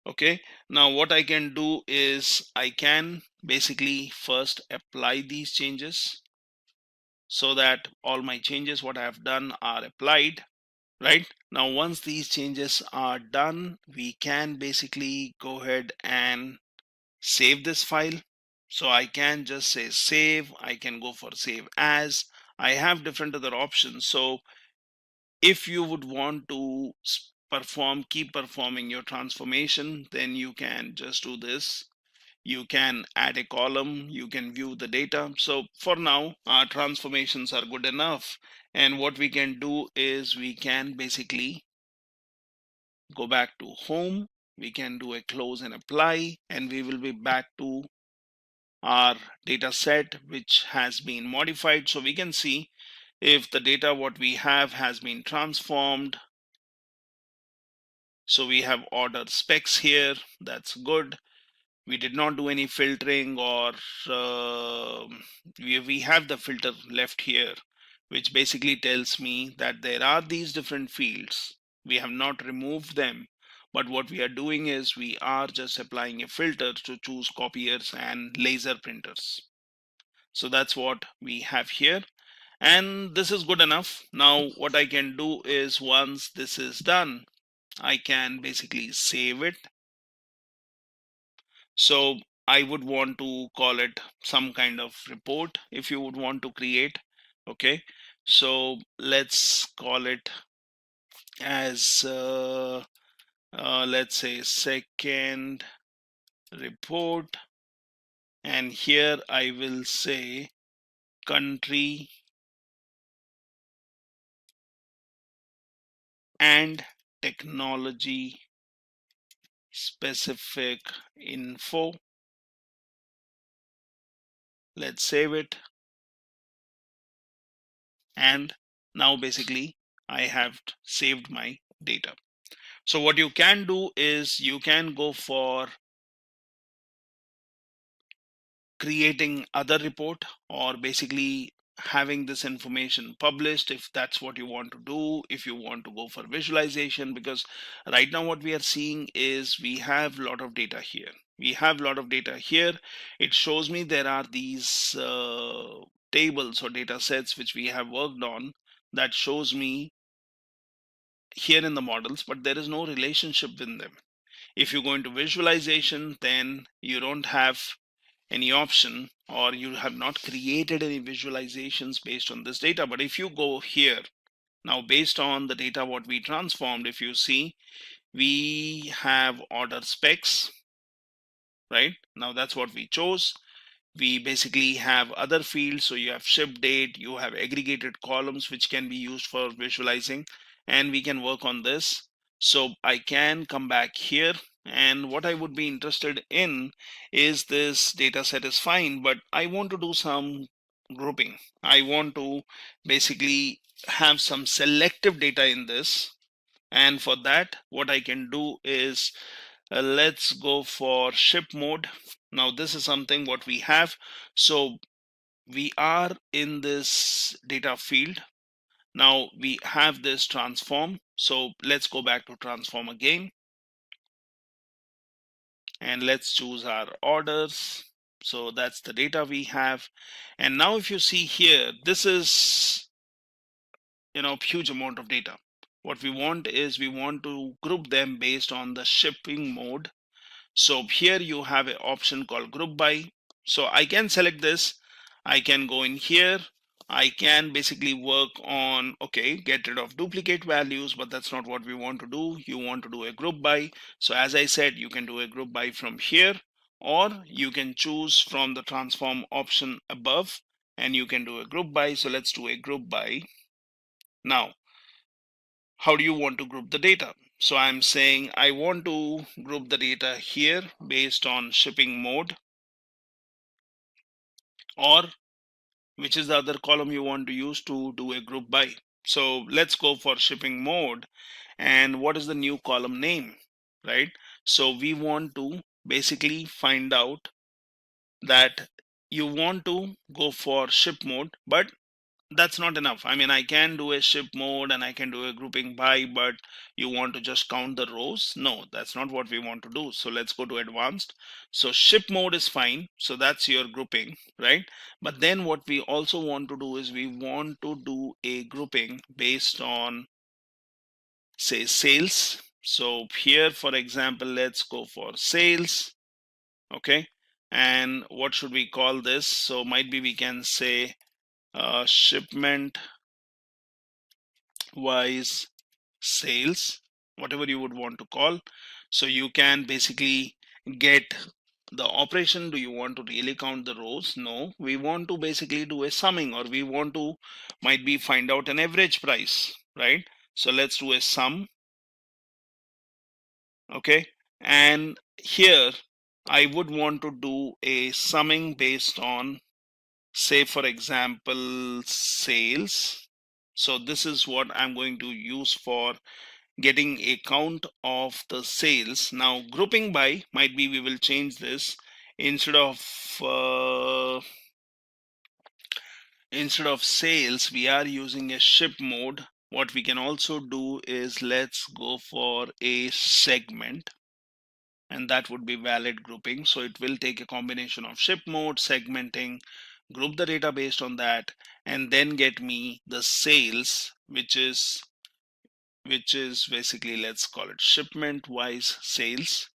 okay. Now what I can do is I can basically first apply these changes so that all my changes what I have done are applied, right? Now once these changes are done, we can basically go ahead and save this file. So I can just say save, I can go for save as, I have different other options. So if you would want to keep performing your transformation, then you can just do this. You can add a column, you can view the data. So for now, our transformations are good enough. And what we can do is we can basically go back to home. We can do a close and apply, and we will be back to our data set, which has been modified. So we can see if the data what we have has been transformed. So we have order specs here. That's good. We did not do any filtering, or we have the filter left here, which basically tells me that there are these different fields. We have not removed them, but what we are doing is we are just applying a filter to choose copiers and laser printers. So that's what we have here, and this is good enough. Now what I can do is once this is done, I can basically save it. So I would want to call it some kind of report if you would want to create, okay. So let's call it as let's say second report, and here I will say country and technology specific info. Let's save it, and now basically I have saved my data. So what you can do is you can go for creating other report, or basically having this information published if that's what you want to do, if you want to go for visualization, because right now what we are seeing is we have a lot of data here. It shows me there are these tables or data sets which we have worked on that shows me here in the models, but there is no relationship in them. If you go into visualization, then you don't have any option, or you have not created any visualizations based on this data. But if you go here now, based on the data what we transformed, if you see, we have order specs, right? Now that's what we chose. We basically have other fields, so you have ship date, you have aggregated columns which can be used for visualizing, and we can work on this. So I can come back here, and what I would be interested in is this data set is fine, but I want to do some grouping. I want to basically have some selective data in this, and for that what I can do is let's go for ship mode. Now this is something what we have. So we are in this data field. Now we have this transform. So let's go back to transform again. And let's choose our orders. So that's the data we have. And now if you see here, this is, huge amount of data. What we want is we want to group them based on the shipping mode. So here you have an option called group by. So I can select this. I can go in here. I can basically work on, okay, get rid of duplicate values, but that's not what we want to do. You want to do a group by. So as I said, you can do a group by from here, or you can choose from the transform option above and you can do a group by. So let's do a group by. Now, how do you want to group the data? So I'm saying I want to group the data here based on shipping mode, or which is the other column you want to use to do a group by. So let's go for shipping mode. And what is the new column name, right? So we want to basically find out that you want to go for ship mode, but that's not enough. I mean, I can do a ship mode and I can do a grouping by, but you want to just count the rows? No, that's not what we want to do. So let's go to advanced. So ship mode is fine. So that's your grouping, right? But then what we also want to do is we want to do a grouping based on, say, sales. So here, for example, let's go for sales. Okay. And what should we call this? So might be we can say shipment wise sales, whatever you would want to call. So you can basically get the operation. Do you want to really count the rows? No, we want to basically do a summing, or we want to might be find out an average price, right? So let's do a sum. Okay, and here I would want to do a summing based on, say, for example, sales. So this is what I'm going to use for getting a count of the sales. Now grouping by might be we will change this. Instead of sales, we are using a ship mode. What we can also do is let's go for a segment, and that would be valid grouping. So it will take a combination of ship mode, segmenting, group the data based on that, and then get me the sales, which is basically, let's call it shipment wise sales.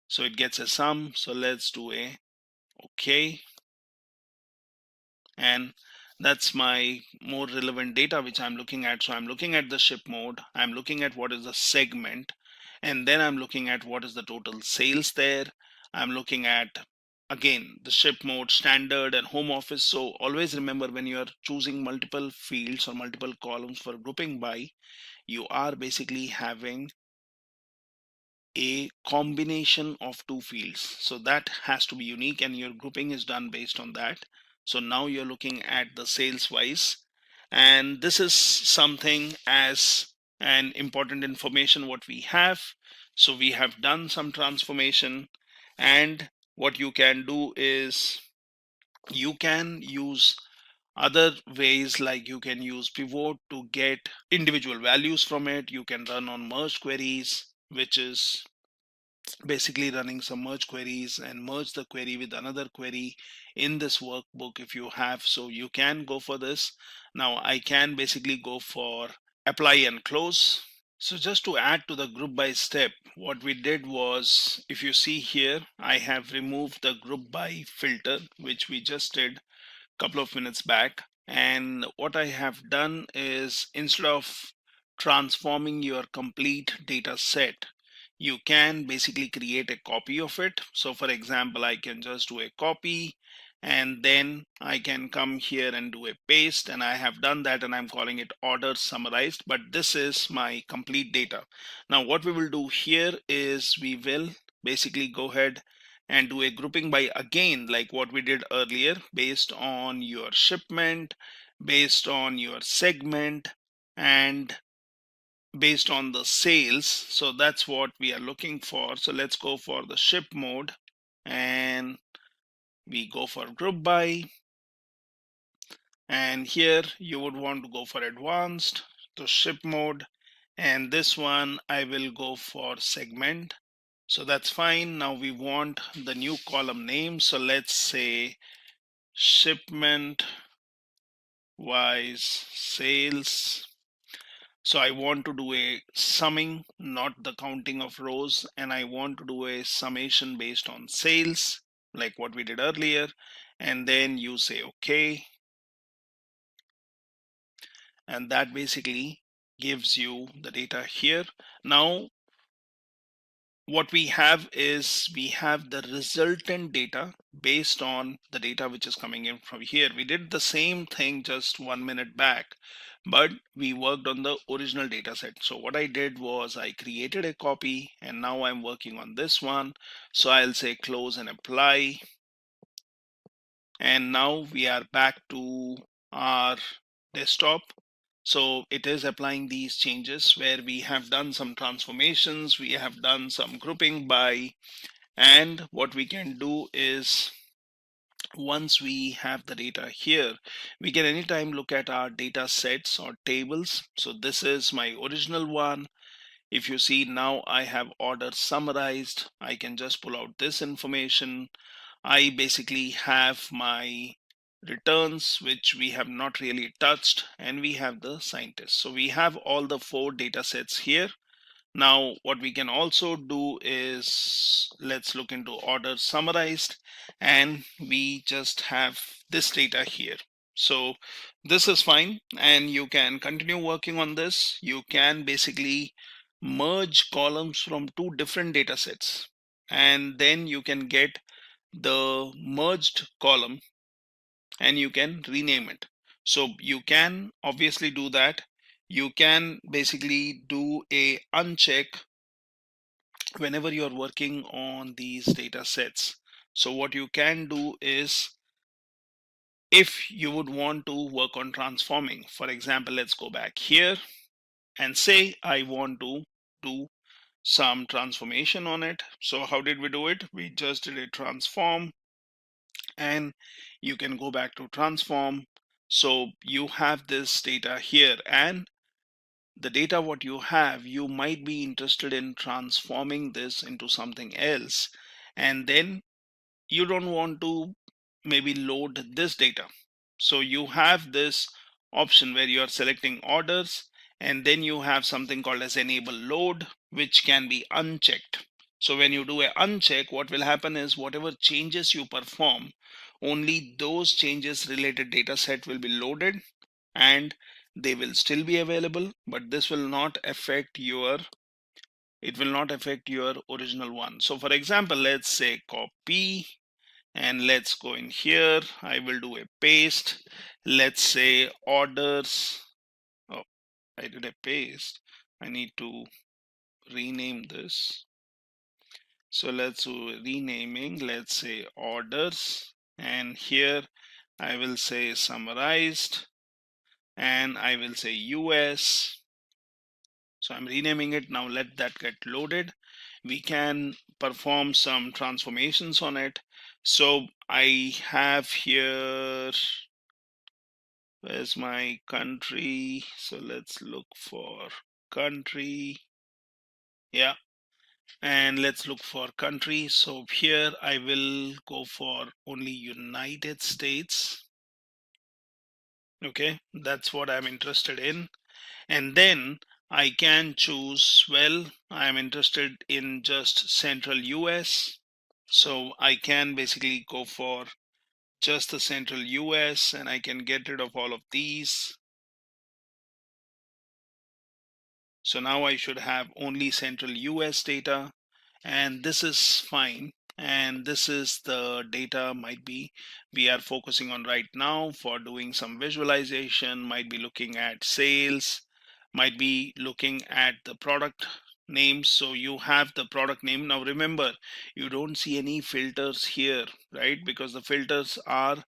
So it gets a sum. So let's do a okay, and that's my more relevant data which I'm looking at. So I'm looking at the ship mode, I'm looking at what is the segment, and then I'm looking at what is the total sales there. I'm looking at again the ship mode, standard, and home office. So always remember, when you are choosing multiple fields or multiple columns for grouping by, you are basically having a combination of two fields. So that has to be unique, and your grouping is done based on that. So now you're looking at the sales wise, and this is something as an important information what we have. So we have done some transformation, and what you can do is You can use other ways, like you can use pivot to get individual values from it. You can run on merge queries, which is basically running some merge queries and merge the query with another query in this workbook if you have. So you can go for this. Now I can basically go for apply and close. So just to add to the group by step, what we did was, if you see here, I have removed the group by filter, which we just did a couple of minutes back. And what I have done is, instead of transforming your complete data set, you can basically create a copy of it. So for example, I can just do a copy, and then I can come here and do a paste, and I have done that, and I'm calling it order summarized, but this is my complete data. Now what we will do here is we will basically go ahead and do a grouping by, again, like what we did earlier, based on your shipment, based on your segment, and based on the sales. So that's what we are looking for. So let's go for the ship mode, and we go for group by, and here you would want to go for advanced to ship mode, and this one I will go for segment. So that's fine. Now we want the new column name, so let's say shipment wise sales. So I want to do a summing, not the counting of rows, and I want to do a summation based on sales, like what we did earlier. And then you say okay, and that basically gives you the data here. Now what we have is, we have the resultant data based on the data which is coming in from here. We did the same thing just 1 minute back, but we worked on the original data set. So what I did was I created a copy, and now I'm working on this one. So I'll say close and apply, and now we are back to our desktop. So it is applying these changes where we have done some transformations, we have done some grouping by, and what we can do is, once we have the data here, we can anytime look at our data sets or tables. So this is my original one. If you see, now I have order summarized. I can just pull out this information. I basically have my returns, which we have not really touched, and we have the scientists. So we have all the 4 data sets here. Now what we can also do is, let's look into order summarized, and we just have this data here. So this is fine, and you can continue working on this. You can basically merge columns from 2 different data sets, and then you can get the merged column and you can rename it. So you can obviously do that. You can basically do a uncheck whenever you're working on these data sets. So what you can do is, if you would want to work on transforming, for example, let's go back here and say I want to do some transformation on it. So how did we do it? We just did a transform, and you can go back to transform. So you have this data here, and the data what you have, you might be interested in transforming this into something else, and then you don't want to maybe load this data. So you have this option where you are selecting orders, and then you have something called as enable load, which can be unchecked. So when you do a uncheck, what will happen is, whatever changes you perform, only those changes related data set will be loaded, and they will still be available, but this will not affect your, it will not affect your original one. So for example, let's say copy, and let's go in here. I will do a paste. Let's say orders. Oh, I did a paste. I need to rename this. So let's do renaming. Let's say orders, and here I will say summarized, and I will say US. So I'm renaming it. Now let that get loaded. we can perform some transformations on it. So I have here, where's my country? So let's look for country. Yeah, and let's look for country. So here I will go for only United States. Okay, that's what I'm interested in. And then I can choose, well, I'm interested in just central US. So I can basically go for just the central US, and I can get rid of all of these. So now I should have only central US data, and this is fine. And this is the data might be we are focusing on right now for doing some visualization, might be looking at sales, might be looking at the product name. So you have the product name. Now remember, you don't see any filters here, right? Because the filters are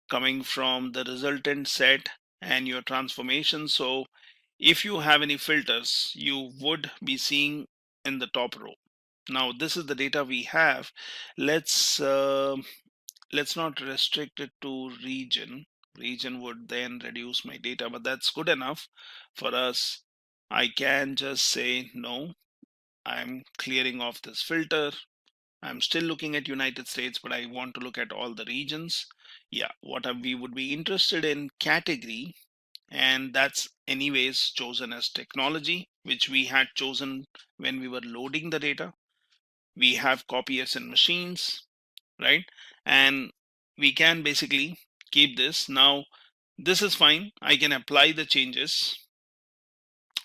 coming from the resultant set and your transformation. So if you have any filters, you would be seeing in the top row. Now this is the data we have. Let's not restrict it to region. Region would then reduce my data, but that's good enough for us. I can just say no, I'm clearing off this filter. I'm still looking at United States, but I want to look at all the regions. Yeah, we would be interested in category, and that's anyways chosen as technology, which we had chosen when we were loading the data. We have copiers and machines, right? And we can basically keep this. Now this is fine. I can apply the changes.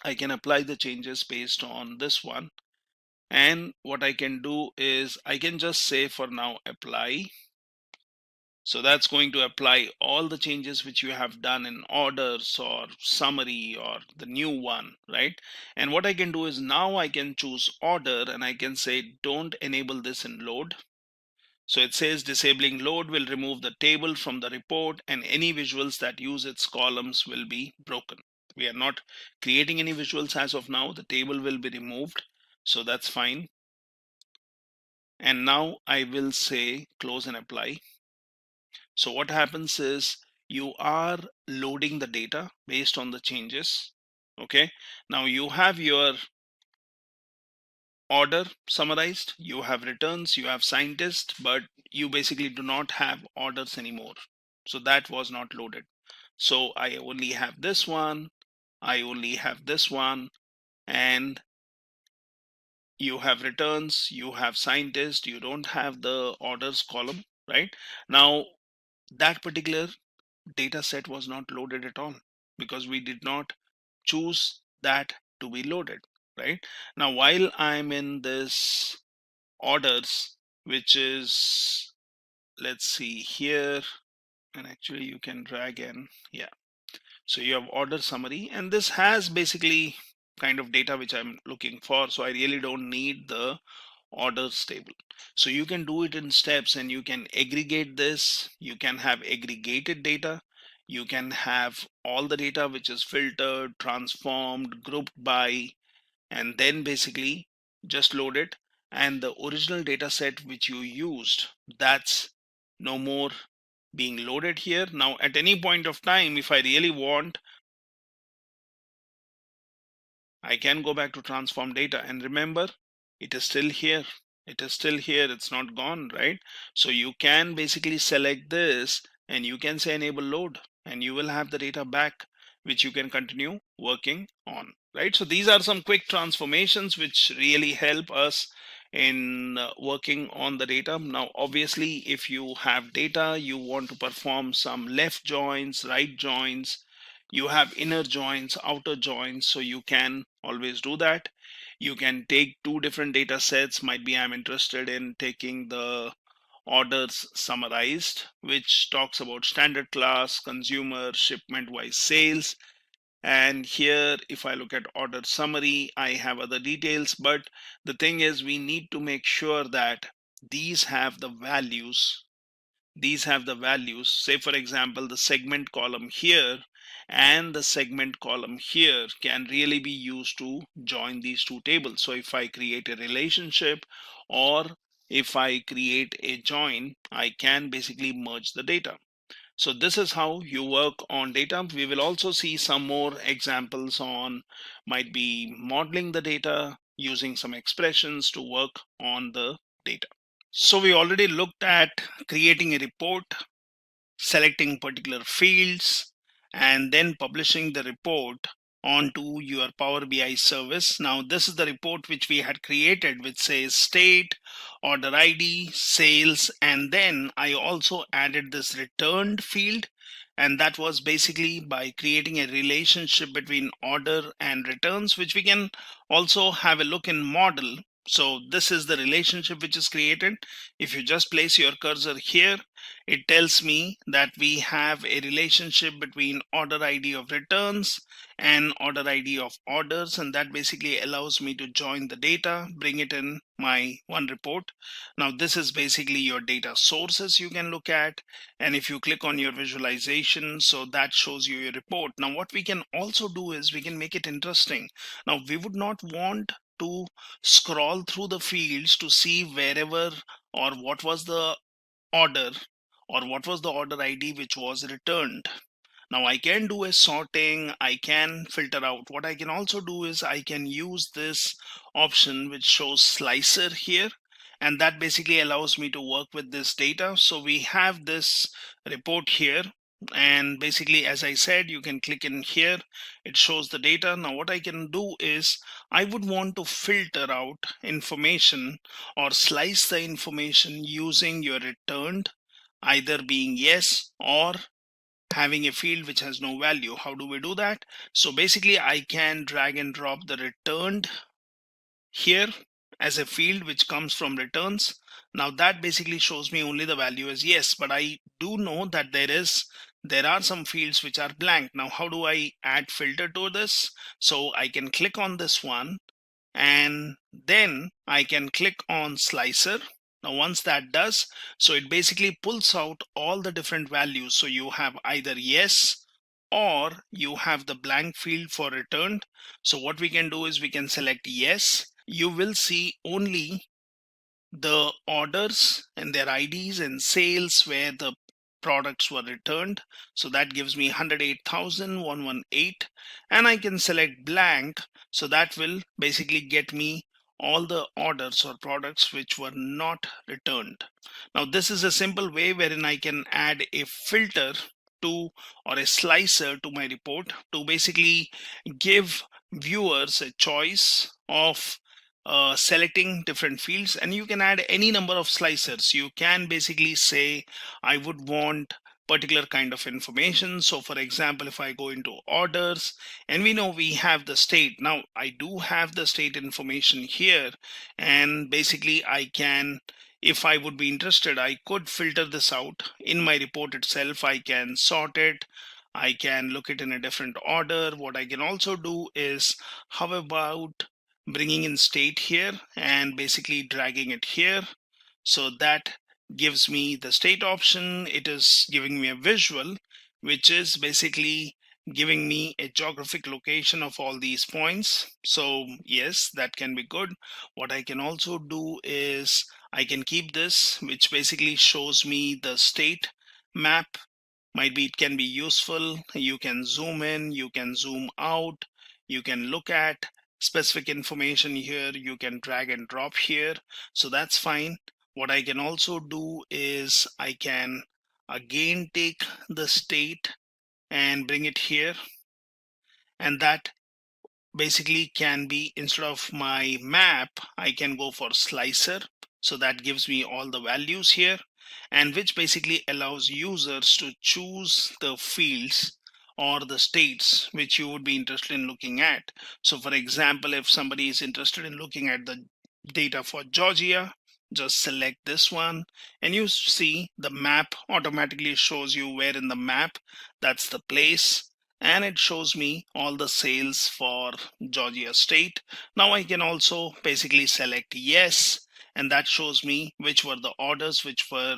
I can apply the changes based on this one. And what I can do is I can just say for now apply. So that's going to apply all the changes which you have done in orders or summary or the new one, right? And what I can do is now I can choose order, and I can say don't enable this in load. So it says disabling load will remove the table from the report, and any visuals that use its columns will be broken. We are not creating any visuals as of now. The table will be removed. So that's fine. And now I will say close and apply. So what happens is you are loading the data based on the changes. Okay, now you have your order summarized, you have returns, you have scientist, but you basically do not have orders anymore. So that was not loaded. So I only have this one, I only have this one, and you have returns, you have scientist, you don't have the orders column, right? Now that particular data set was not loaded at all because we did not choose that to be loaded, right? Now while I'm in this orders, which is, let's see here, and actually you can drag in, yeah. So you have order summary, and this has basically kind of data which I'm looking for. So I really don't need the orders table. So you can do it in steps, and you can aggregate this. You can have aggregated data. You can have all the data which is filtered, transformed, grouped by, and then basically just load it. And the original data set which you used, that's no more being loaded here. Now at any point of time, if I really want, I can go back to transform data, and remember, it is still here. It is still here. It's not gone, right? So you can basically select this and you can say enable load, and you will have the data back, which you can continue working on, right? So these are some quick transformations which really help us in working on the data. Now, obviously, if you have data, you want to perform some left joins, right joins, you have inner joins, outer joins, so you can always do that. You can take two different data sets. Might be I'm interested in taking the orders summarized, which talks about standard class, consumer, shipment wise sales. And here, if I look at order summary, I have other details. But the thing is, we need to make sure that these have the values. These have the values. Say, for example, the segment column here and the segment column here can really be used to join these two tables. So if I create a relationship or if I create a join, I can basically merge the data. So this is how you work on data. We will also see some more examples on might be modeling the data using some expressions to work on the data. So we already looked at creating a report, selecting particular fields, and then publishing the report onto your Power BI service. Now this is the report which we had created, which says state, order ID, sales, and then I also added this returned field, and that was basically by creating a relationship between order and returns, which we can also have a look in model. So this is the relationship which is created. If you just place your cursor here, it tells me that we have a relationship between order ID of returns and order ID of orders, and that basically allows me to join the data, bring it in my one report. Now this is basically your data sources you can look at, and if you click on your visualization, so that shows you your report. Now what we can also do is we can make it interesting. Now we would not want to scroll through the fields to see wherever or what was the order or what was the order ID which was returned. Now I can do a sorting, I can filter out. What I can also do is I can use this option which shows slicer here, and that basically allows me to work with this data. So we have this report here, and basically, as I said, you can click in here, it shows the data. Now what I can do is I would want to filter out information or slice the information using your returned, either being yes or having a field which has no value. How do we do that? So basically I can drag and drop the returned here as a field which comes from returns. Now that basically shows me only the value as yes, but I do know that there are some fields which are blank. Now how do I add filter to this? So I can click on this one and then I can click on slicer. Now once that does, so it basically pulls out all the different values. So you have either yes or you have the blank field for returned. So what we can do is we can select yes. You will see only the orders and their IDs and sales where the products were returned. So that gives me 108,118, and I can select blank. So that will basically get me all the orders or products which were not returned. Now this is a simple way wherein I can add a filter to or a slicer to my report to basically give viewers a choice of selecting different fields, and you can add any number of slicers. You can basically say I would want particular kind of information. So for example, if I go into orders and we know we have the state, now I do have the state information here, and basically I can, if I would be interested, I could filter this out in my report itself. I can sort it, I can look it in a different order. What I can also do is, how about bringing in state here and basically dragging it here. So that gives me the state option. It is giving me a visual, which is basically giving me a geographic location of all these points. So yes, that can be good. What I can also do is I can keep this, which basically shows me the state map. Might be it can be useful. You can zoom in, you can zoom out, you can look at specific information here, you can drag and drop here, so that's fine. What I can also do is I can again take the state and bring it here, and that basically can be, instead of my map, I can go for slicer. So that gives me all the values here, and which basically allows users to choose the fields or the states which you would be interested in looking at. So for example, if somebody is interested in looking at the data for Georgia, just select this one and you see the map automatically shows you where in the map that's the place, and it shows me all the sales for Georgia state. Now I can also basically select yes, and that shows me which were the orders which were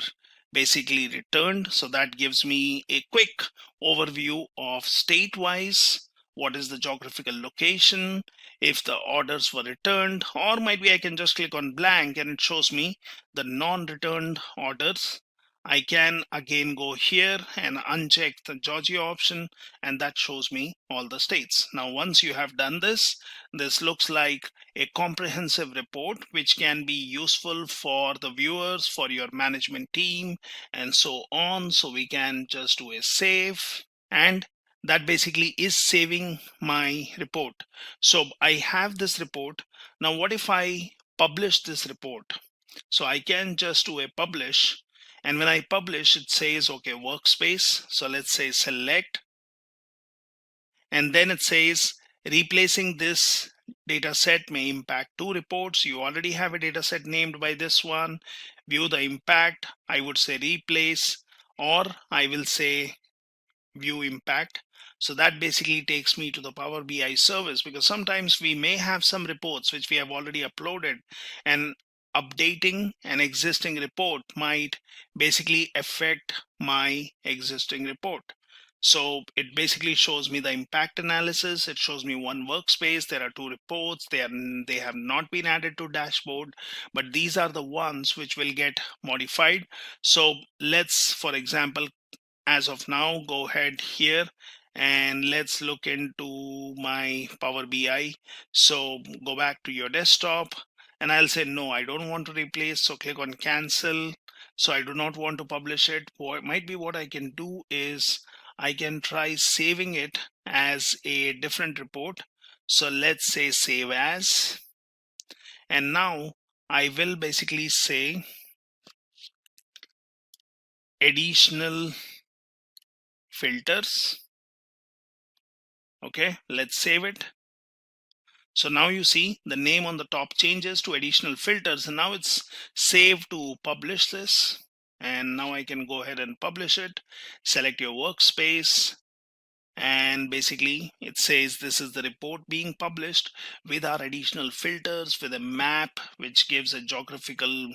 basically returned. So that gives me a quick overview of state-wise, what is the geographical location, if the orders were returned, or might be I can just click on blank and it shows me the non-returned orders. I can again go here and uncheck the Georgia option, and that shows me all the states. Now, once you have done this, this looks like a comprehensive report which can be useful for the viewers, for your management team, and so on. So we can just do a save, and that basically is saving my report. So I have this report. Now, what if I publish this report? So I can just do a publish, and when I publish, it says, okay, workspace. So let's say select, and then it says replacing this data set may impact 2 reports. You already have a data set named by this one. View the impact. I would say replace, or I will say view impact. So that basically takes me to the Power BI service, because sometimes we may have some reports which we have already uploaded, and updating an existing report might basically affect my existing report. So it basically shows me the impact analysis. It shows me one workspace. There are 2 reports. They have not been added to dashboard, but these are the ones which will get modified. So let's, for example, as of now, go ahead here and let's look into my Power BI. So go back to your desktop, and I'll say no, I don't want to replace. So click on cancel. So I do not want to publish it. What might be what I can do is I can try saving it as a different report. So let's say save as, and now I will basically say additional filters. Okay, let's save it. So now you see the name on the top changes to additional filters, and now it's saved to publish this. And now I can go ahead and publish it. Select your workspace, and basically it says this is the report being published with our additional filters, with a map which gives a geographical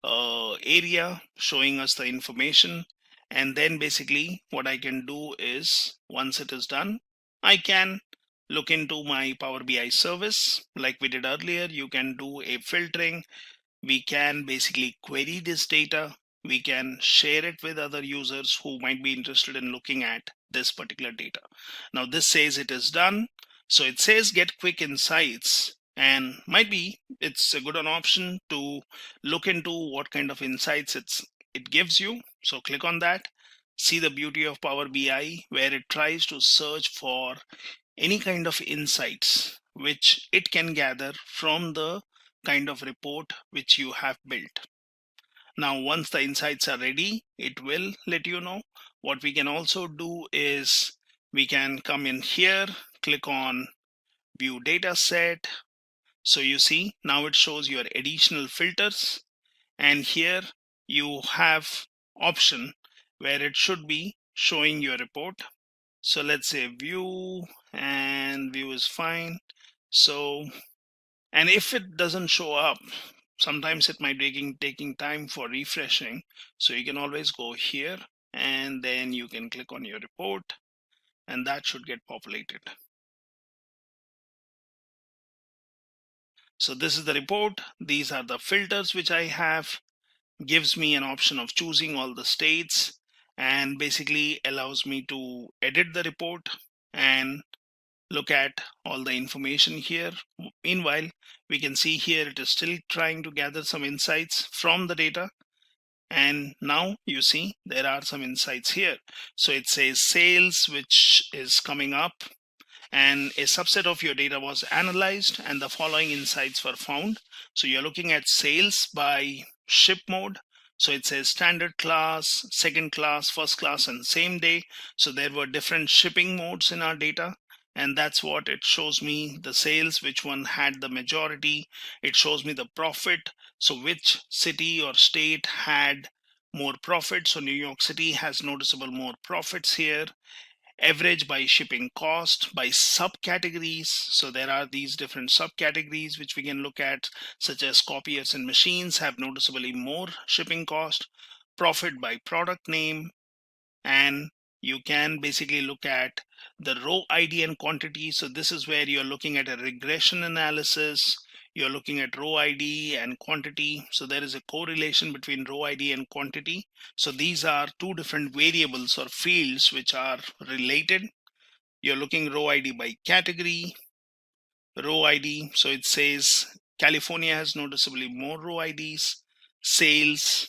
area showing us the information. And then basically what I can do is, once it is done, I can look into my Power BI service like we did earlier. You can do a filtering. We can basically query this data. We can share it with other users who might be interested in looking at this particular data. Now this says it is done. So it says get quick insights, and might be it's a good an option to look into what kind of insights it gives you. So click on that. See the beauty of Power BI, where it tries to search for any kind of insights which it can gather from the kind of report which you have built. Now, once the insights are ready, it will let you know. What we can also do is we can come in here, click on view data set. So you see now it shows your additional filters, and here you have option where it should be showing your report. So let's say view, and view is fine. So, and if it doesn't show up, sometimes it might be taking time for refreshing. So you can always go here, and then you can click on your report, and that should get populated. So this is the report. These are the filters which I have. Gives me an option of choosing all the states, and basically allows me to edit the report and look at all the information here. Meanwhile, we can see here it is still trying to gather some insights from the data. And now you see there are some insights here. So it says sales, which is coming up, and a subset of your data was analyzed and the following insights were found. So you're looking at sales by ship mode. So it says standard class, second class, first class, and same day. So there were different shipping modes in our data, and that's what it shows me, the sales, which one had the majority. It shows me the profit, so which city or state had more profit. So New York City has noticeable more profits here. Average by shipping cost, by subcategories. So there are these different subcategories which we can look at, such as copiers and machines have noticeably more shipping cost. profit by product name, and you can basically look at the row ID and quantity. So this is where you're looking at a regression analysis. You're looking at row ID and quantity. So there is a correlation between row ID and quantity. So these are two different variables or fields which are related. You're looking row ID by category, row ID. So it says California has noticeably more row IDs, sales,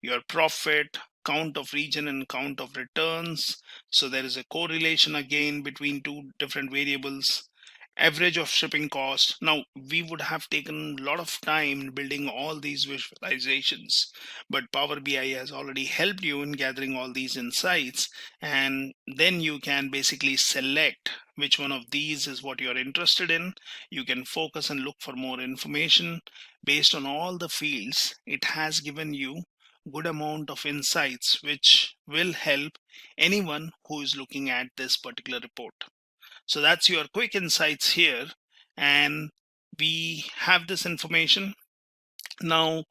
your profit, count of region and count of returns. So there is a correlation again between two different variables. Average of shipping cost. Now we would have taken a lot of time building all these visualizations, but Power BI has already helped you in gathering all these insights, and then you can basically select which one of these is what you're interested in. You can focus and look for more information based on all the fields. It has given you good amount of insights which will help anyone who is looking at this particular report. So that's your quick insights here, and we have this information. Now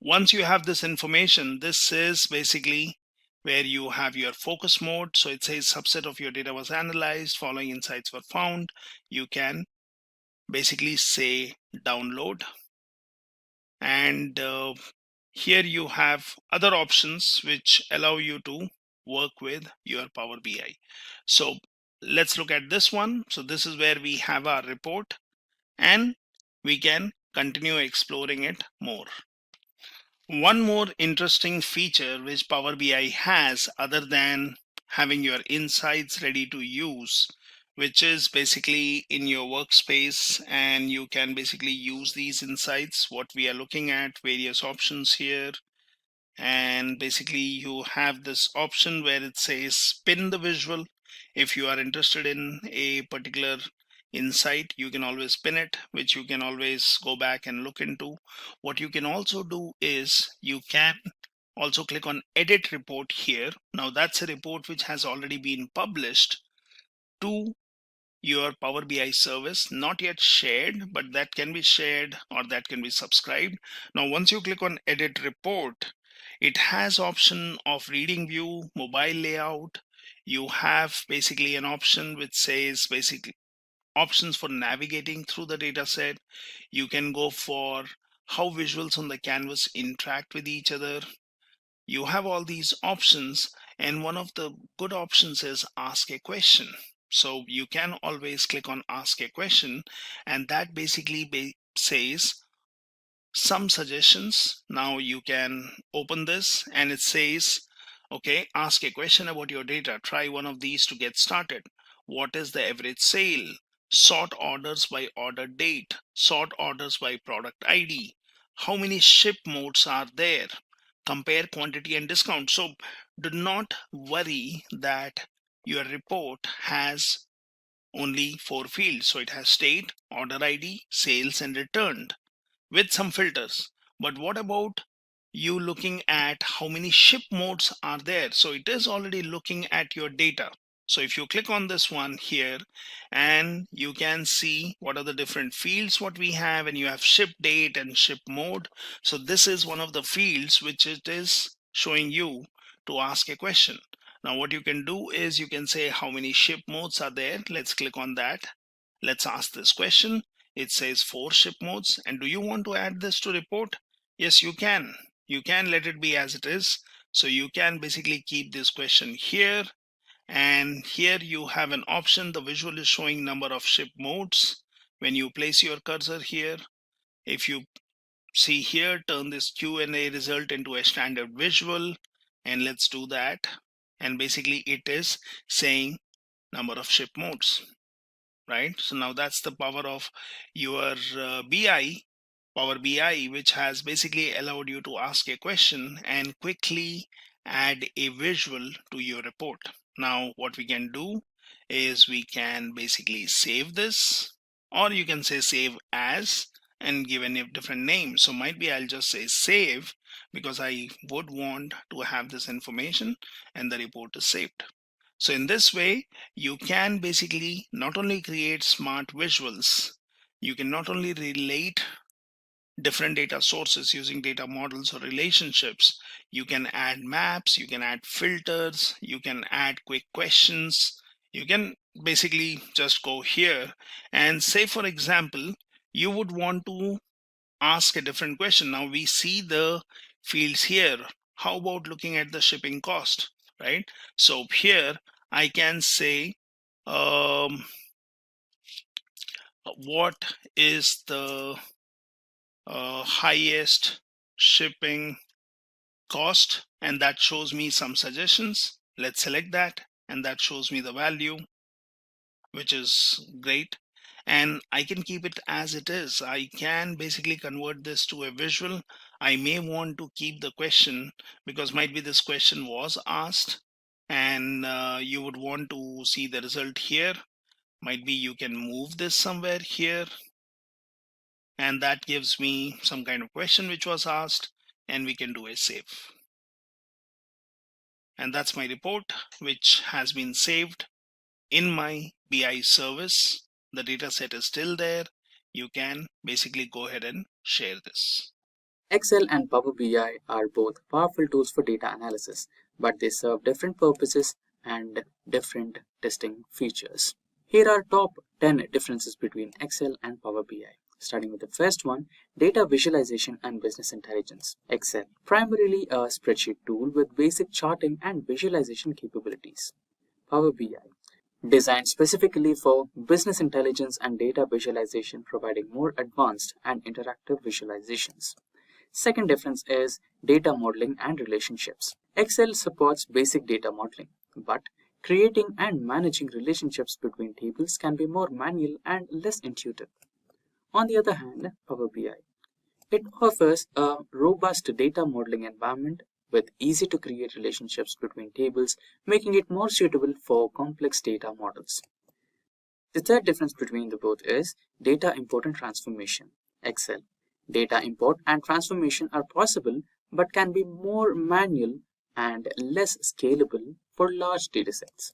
once you have this information, this is basically where you have your focus mode. So it says subset of your data was analyzed, following insights were found. You can basically say download, and here you have other options which allow you to work with your Power BI. So let's look at this one. So this is where we have our report, and we can continue exploring it more. One more interesting feature which Power BI has, other than having your insights ready to use, which is basically in your workspace, and you can basically use these insights. What we are looking at, various options here, and basically you have this option where it says spin the visual. If you are interested in a particular insight, you can always pin it, which you can always go back and look into. What you can also do is you can also click on edit report here. Now that's a report which has already been published to your Power BI service, not yet shared, but that can be shared or that can be subscribed. Now once you click on edit report, it has option of reading view, mobile layout. You have basically an option which says basically options for navigating through the data set. You can go for how visuals on the canvas interact with each other. You have all these options, and one of the good options is ask a question. So you can always click on ask a question, and that basically says some suggestions. Now you can open this and it says, okay, ask a question about your data. Try one of these to get started. What is the average sale? Sort orders by order date. Sort orders by product ID. How many ship modes are there? Compare quantity and discount. So do not worry that your report has only 4 fields. So it has state, order ID, sales, and returned with some filters. But what about you looking at how many ship modes are there? So it is already looking at your data. So if you click on this one here, and you can see what are the different fields what we have, and you have ship date and ship mode. So this is one of the fields which it is showing you to ask a question. Now what you can do is you can say how many ship modes are there. Let's click on that. Let's ask this question. It says 4 ship modes. And do you want to add this to report? Yes, you can. You can let it be as it is. So you can basically keep this question here. And here you have an option. The visual is showing number of ship modes. When you place your cursor here, if you see here, turn this Q&A result into a standard visual. And let's do that. And basically it is saying number of ship modes. Right? So now that's the power of your Power BI, which has basically allowed you to ask a question and quickly add a visual to your report. Now what we can do is we can basically save this, or you can say save as and give a different name. So might be I'll just say save, because I would want to have this information and the report is saved. So in this way, you can basically not only create smart visuals, you can not only relate different data sources using data models or relationships. You can add maps, you can add filters, you can add quick questions. You can basically just go here and say, for example, you would want to ask a different question. Now we see the fields here. How about looking at the shipping cost, right? So here I can say, what is the highest shipping cost, and that shows me some suggestions. Let's select that, and that shows me the value, which is great. And I can keep it as it is. I can basically convert this to a visual. I may want to keep the question because might be this question was asked and you would want to see the result here. Might be you can move this somewhere here, and that gives me some kind of question which was asked, and we can do a save. And that's my report, which has been saved in my BI service. The data set is still there. You can basically go ahead and share this. Excel and Power BI are both powerful tools for data analysis, but they serve different purposes and different distinct features. Here are top 10 differences between Excel and Power BI. Starting with the first one, data visualization and business intelligence. Excel, primarily a spreadsheet tool with basic charting and visualization capabilities. Power BI, designed specifically for business intelligence and data visualization, providing more advanced and interactive visualizations. Second difference is data modeling and relationships. Excel supports basic data modeling, but creating and managing relationships between tables can be more manual and less intuitive. On the other hand, Power BI, it offers a robust data modeling environment with easy to create relationships between tables, making it more suitable for complex data models. The third difference between the both is data import and transformation. Excel, data import and transformation are possible but can be more manual and less scalable for large datasets.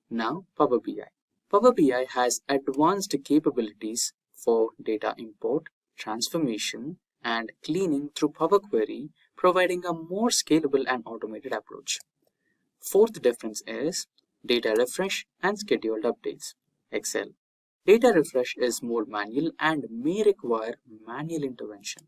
Now, Power BI. Power BI has advanced capabilities for data import, transformation, and cleaning through Power Query, providing a more scalable and automated approach. Fourth difference is data refresh and scheduled updates. Excel, data refresh is more manual and may require manual intervention.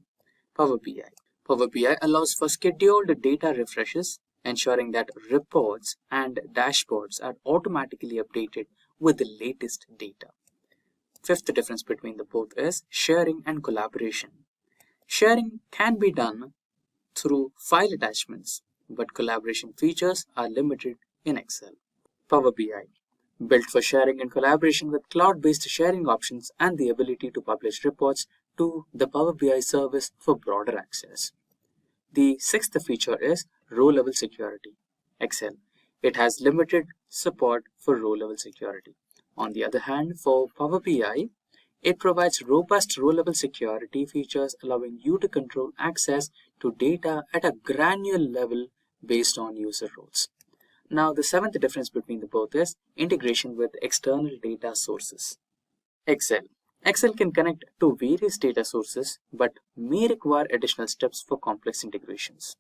Power BI. Power BI allows for scheduled data refreshes, ensuring that reports and dashboards are automatically updated with the latest data. Fifth difference between the both is sharing and collaboration. Sharing can be done through file attachments, but collaboration features are limited in Excel. Power BI, built for sharing and collaboration with cloud-based sharing options and the ability to publish reports to the Power BI service for broader access. The sixth feature is row-level security. Excel, it has limited support for row-level security. On the other hand, for Power BI, it provides robust row-level security features, allowing you to control access to data at a granular level based on user roles. Now, the seventh difference between the both is integration with external data sources. Excel. Excel can connect to various data sources, but may require additional steps for complex integrations.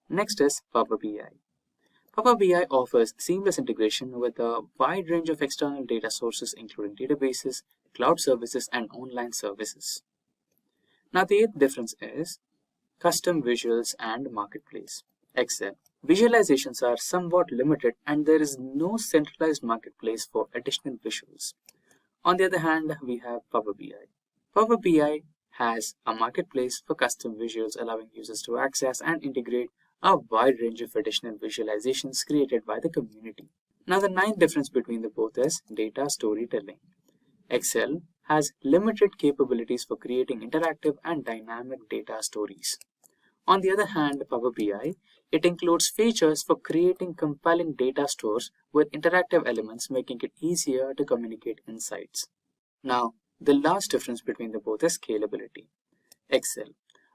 Next is Power BI. Power BI offers seamless integration with a wide range of external data sources, including databases, cloud services, and online services. Now, the eighth difference is custom visuals and marketplace. Excel. Visualizations are somewhat limited and there is no centralized marketplace for additional visuals. On the other hand, we have Power BI. Power BI has a marketplace for custom visuals, allowing users to access and integrate a wide range of additional visualizations created by the community. Now, the ninth difference between the both is data storytelling. Excel has limited capabilities for creating interactive and dynamic data stories. On the other hand, Power BI, it includes features for creating compelling data stores with interactive elements, making it easier to communicate insights. Now, the last difference between the both is scalability. Excel,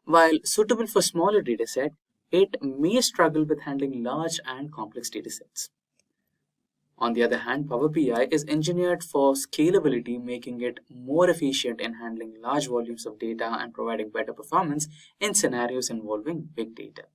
while suitable for smaller datasets, it may struggle with handling large and complex datasets. On the other hand, Power BI is engineered for scalability, making it more efficient in handling large volumes of data and providing better performance in scenarios involving big data.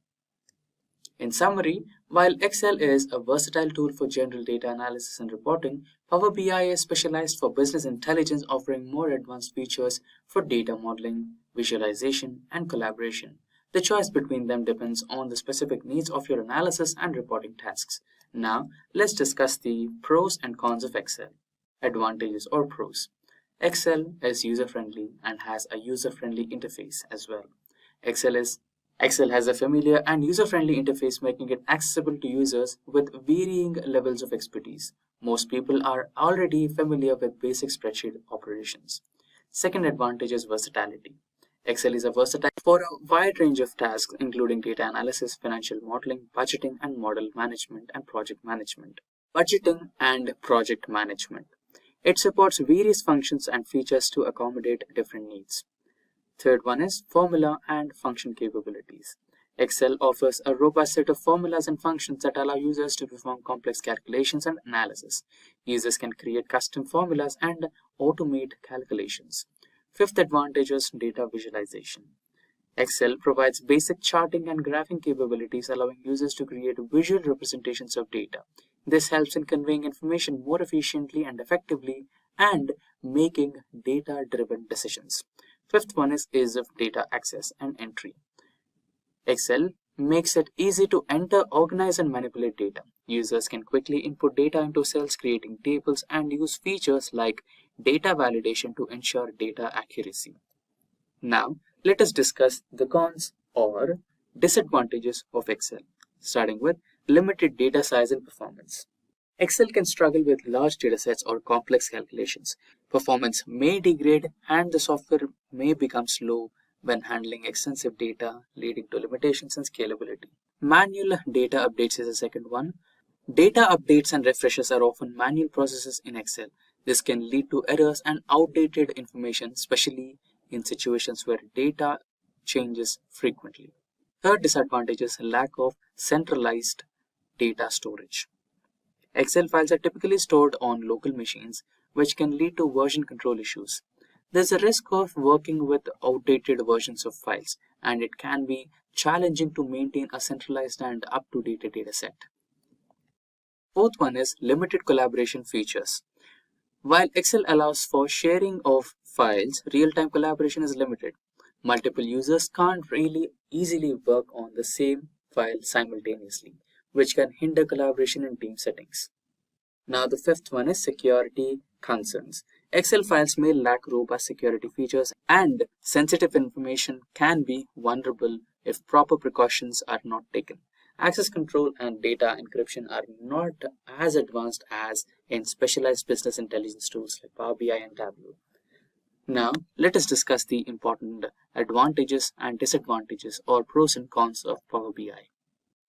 In summary, while Excel is a versatile tool for general data analysis and reporting, Power BI is specialized for business intelligence, offering more advanced features for data modeling, visualization, and collaboration. The choice between them depends on the specific needs of your analysis and reporting tasks. Now, let's discuss the pros and cons of Excel. Advantages or pros. Excel is user-friendly and has a user-friendly interface as well. Excel has a familiar and user-friendly interface, making it accessible to users with varying levels of expertise. Most people are already familiar with basic spreadsheet operations. Second advantage is versatility. Excel is versatile for a wide range of tasks, including data analysis, financial modeling, budgeting and model management, and project management. Budgeting and project management. It supports various functions and features to accommodate different needs. Third one is formula and function capabilities. Excel offers a robust set of formulas and functions that allow users to perform complex calculations and analysis. Users can create custom formulas and automate calculations. Fifth advantage is data visualization. Excel provides basic charting and graphing capabilities, allowing users to create visual representations of data. This helps in conveying information more efficiently and effectively and making data-driven decisions. Fifth one is ease of data access and entry. Excel makes it easy to enter, organize, and manipulate data. Users can quickly input data into cells, creating tables, and use features like data validation to ensure data accuracy. Now, let us discuss the cons or disadvantages of Excel, starting with limited data size and performance. Excel can struggle with large datasets or complex calculations. Performance may degrade and the software may become slow when handling extensive data, leading to limitations in scalability. Manual data updates is the second one. Data updates and refreshes are often manual processes in Excel. This can lead to errors and outdated information, especially in situations where data changes frequently. Third disadvantage is lack of centralized data storage. Excel files are typically stored on local machines, which can lead to version control issues. There's a risk of working with outdated versions of files, and it can be challenging to maintain a centralized and up-to-date dataset. Fourth one is limited collaboration features. While Excel allows for sharing of files, real-time collaboration is limited. Multiple users can't really easily work on the same file simultaneously, which can hinder collaboration in team settings. Now the fifth one is security concerns. Excel files may lack robust security features and sensitive information can be vulnerable if proper precautions are not taken. Access control and data encryption are not as advanced as in specialized business intelligence tools like Power BI and Tableau. Now, let us discuss the important advantages and disadvantages or pros and cons of Power BI.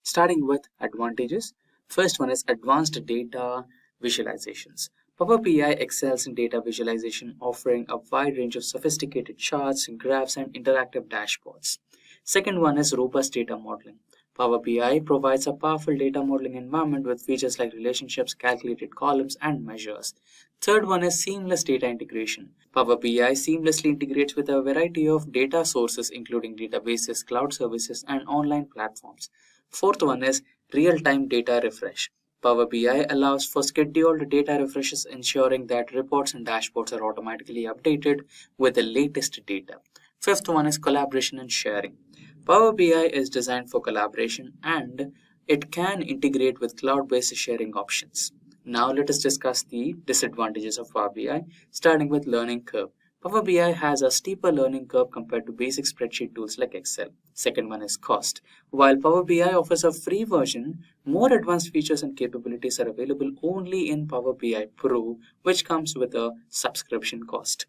Starting with advantages, first one is advanced data visualizations. Power BI excels in data visualization, offering a wide range of sophisticated charts, graphs, and interactive dashboards. Second one is robust data modeling. Power BI provides a powerful data modeling environment with features like relationships, calculated columns, and measures. Third one is seamless data integration. Power BI seamlessly integrates with a variety of data sources, including databases, cloud services, and online platforms. Fourth one is real-time data refresh. Power BI allows for scheduled data refreshes, ensuring that reports and dashboards are automatically updated with the latest data. Fifth one is collaboration and sharing. Power BI is designed for collaboration and it can integrate with cloud-based sharing options. Now let us discuss the disadvantages of Power BI, starting with learning curve. Power BI has a steeper learning curve compared to basic spreadsheet tools like Excel. Second one is cost. While Power BI offers a free version, more advanced features and capabilities are available only in Power BI Pro, which comes with a subscription cost.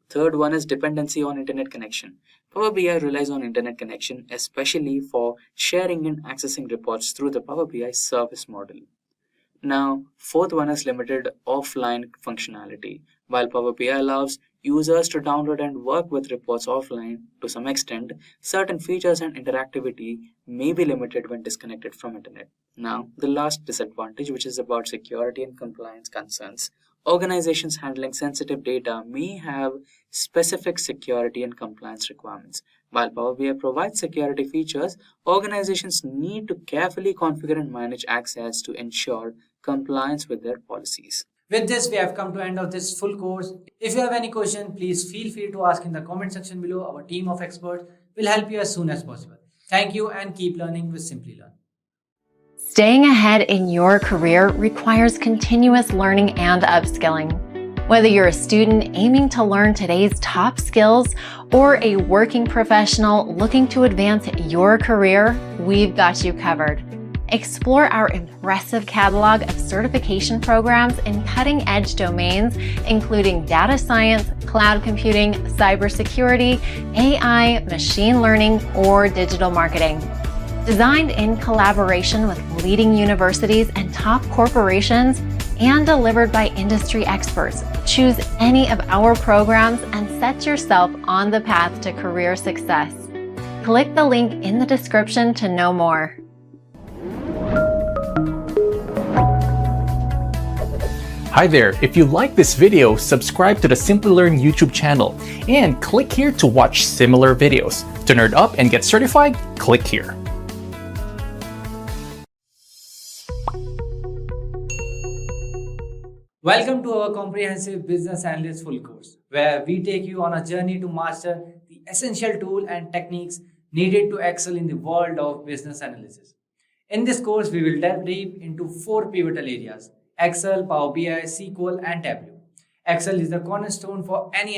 Third one is dependency on internet connection. Power BI relies on internet connection, especially for sharing and accessing reports through the Power BI service model. Now, fourth one is limited offline functionality. While Power BI allows users to download and work with reports offline. To some extent, certain features and interactivity may be limited when disconnected from internet. Now, the last disadvantage, which is about security and compliance concerns. Organizations handling sensitive data may have specific security and compliance requirements. While Power BI provides security features, organizations need to carefully configure and manage access to ensure compliance with their policies. With this, we have come to the end of this full course. If you have any question, please feel free to ask in the comment section below. Our team of experts will help you as soon as possible. Thank you and keep learning with Simplilearn. Staying ahead in your career requires continuous learning and upskilling. Whether you're a student aiming to learn today's top skills or a working professional looking to advance your career, we've got you covered. Explore our impressive catalog of certification programs in cutting-edge domains, including data science, cloud computing, cybersecurity, AI, machine learning, or digital marketing. Designed in collaboration with leading universities and top corporations, and delivered by industry experts, choose any of our programs and set yourself on the path to career success. Click the link in the description to know more. Hi there, if you like this video, subscribe to the Simplilearn YouTube channel and click here to watch similar videos. To nerd up and get certified, click here. Welcome to our comprehensive Business Analyst Full Course, where we take you on a journey to master the essential tools and techniques needed to excel in the world of business analysis. In this course, we will delve deep into 4 pivotal areas: Excel, Power BI, SQL, and Tableau. Excel is the cornerstone for any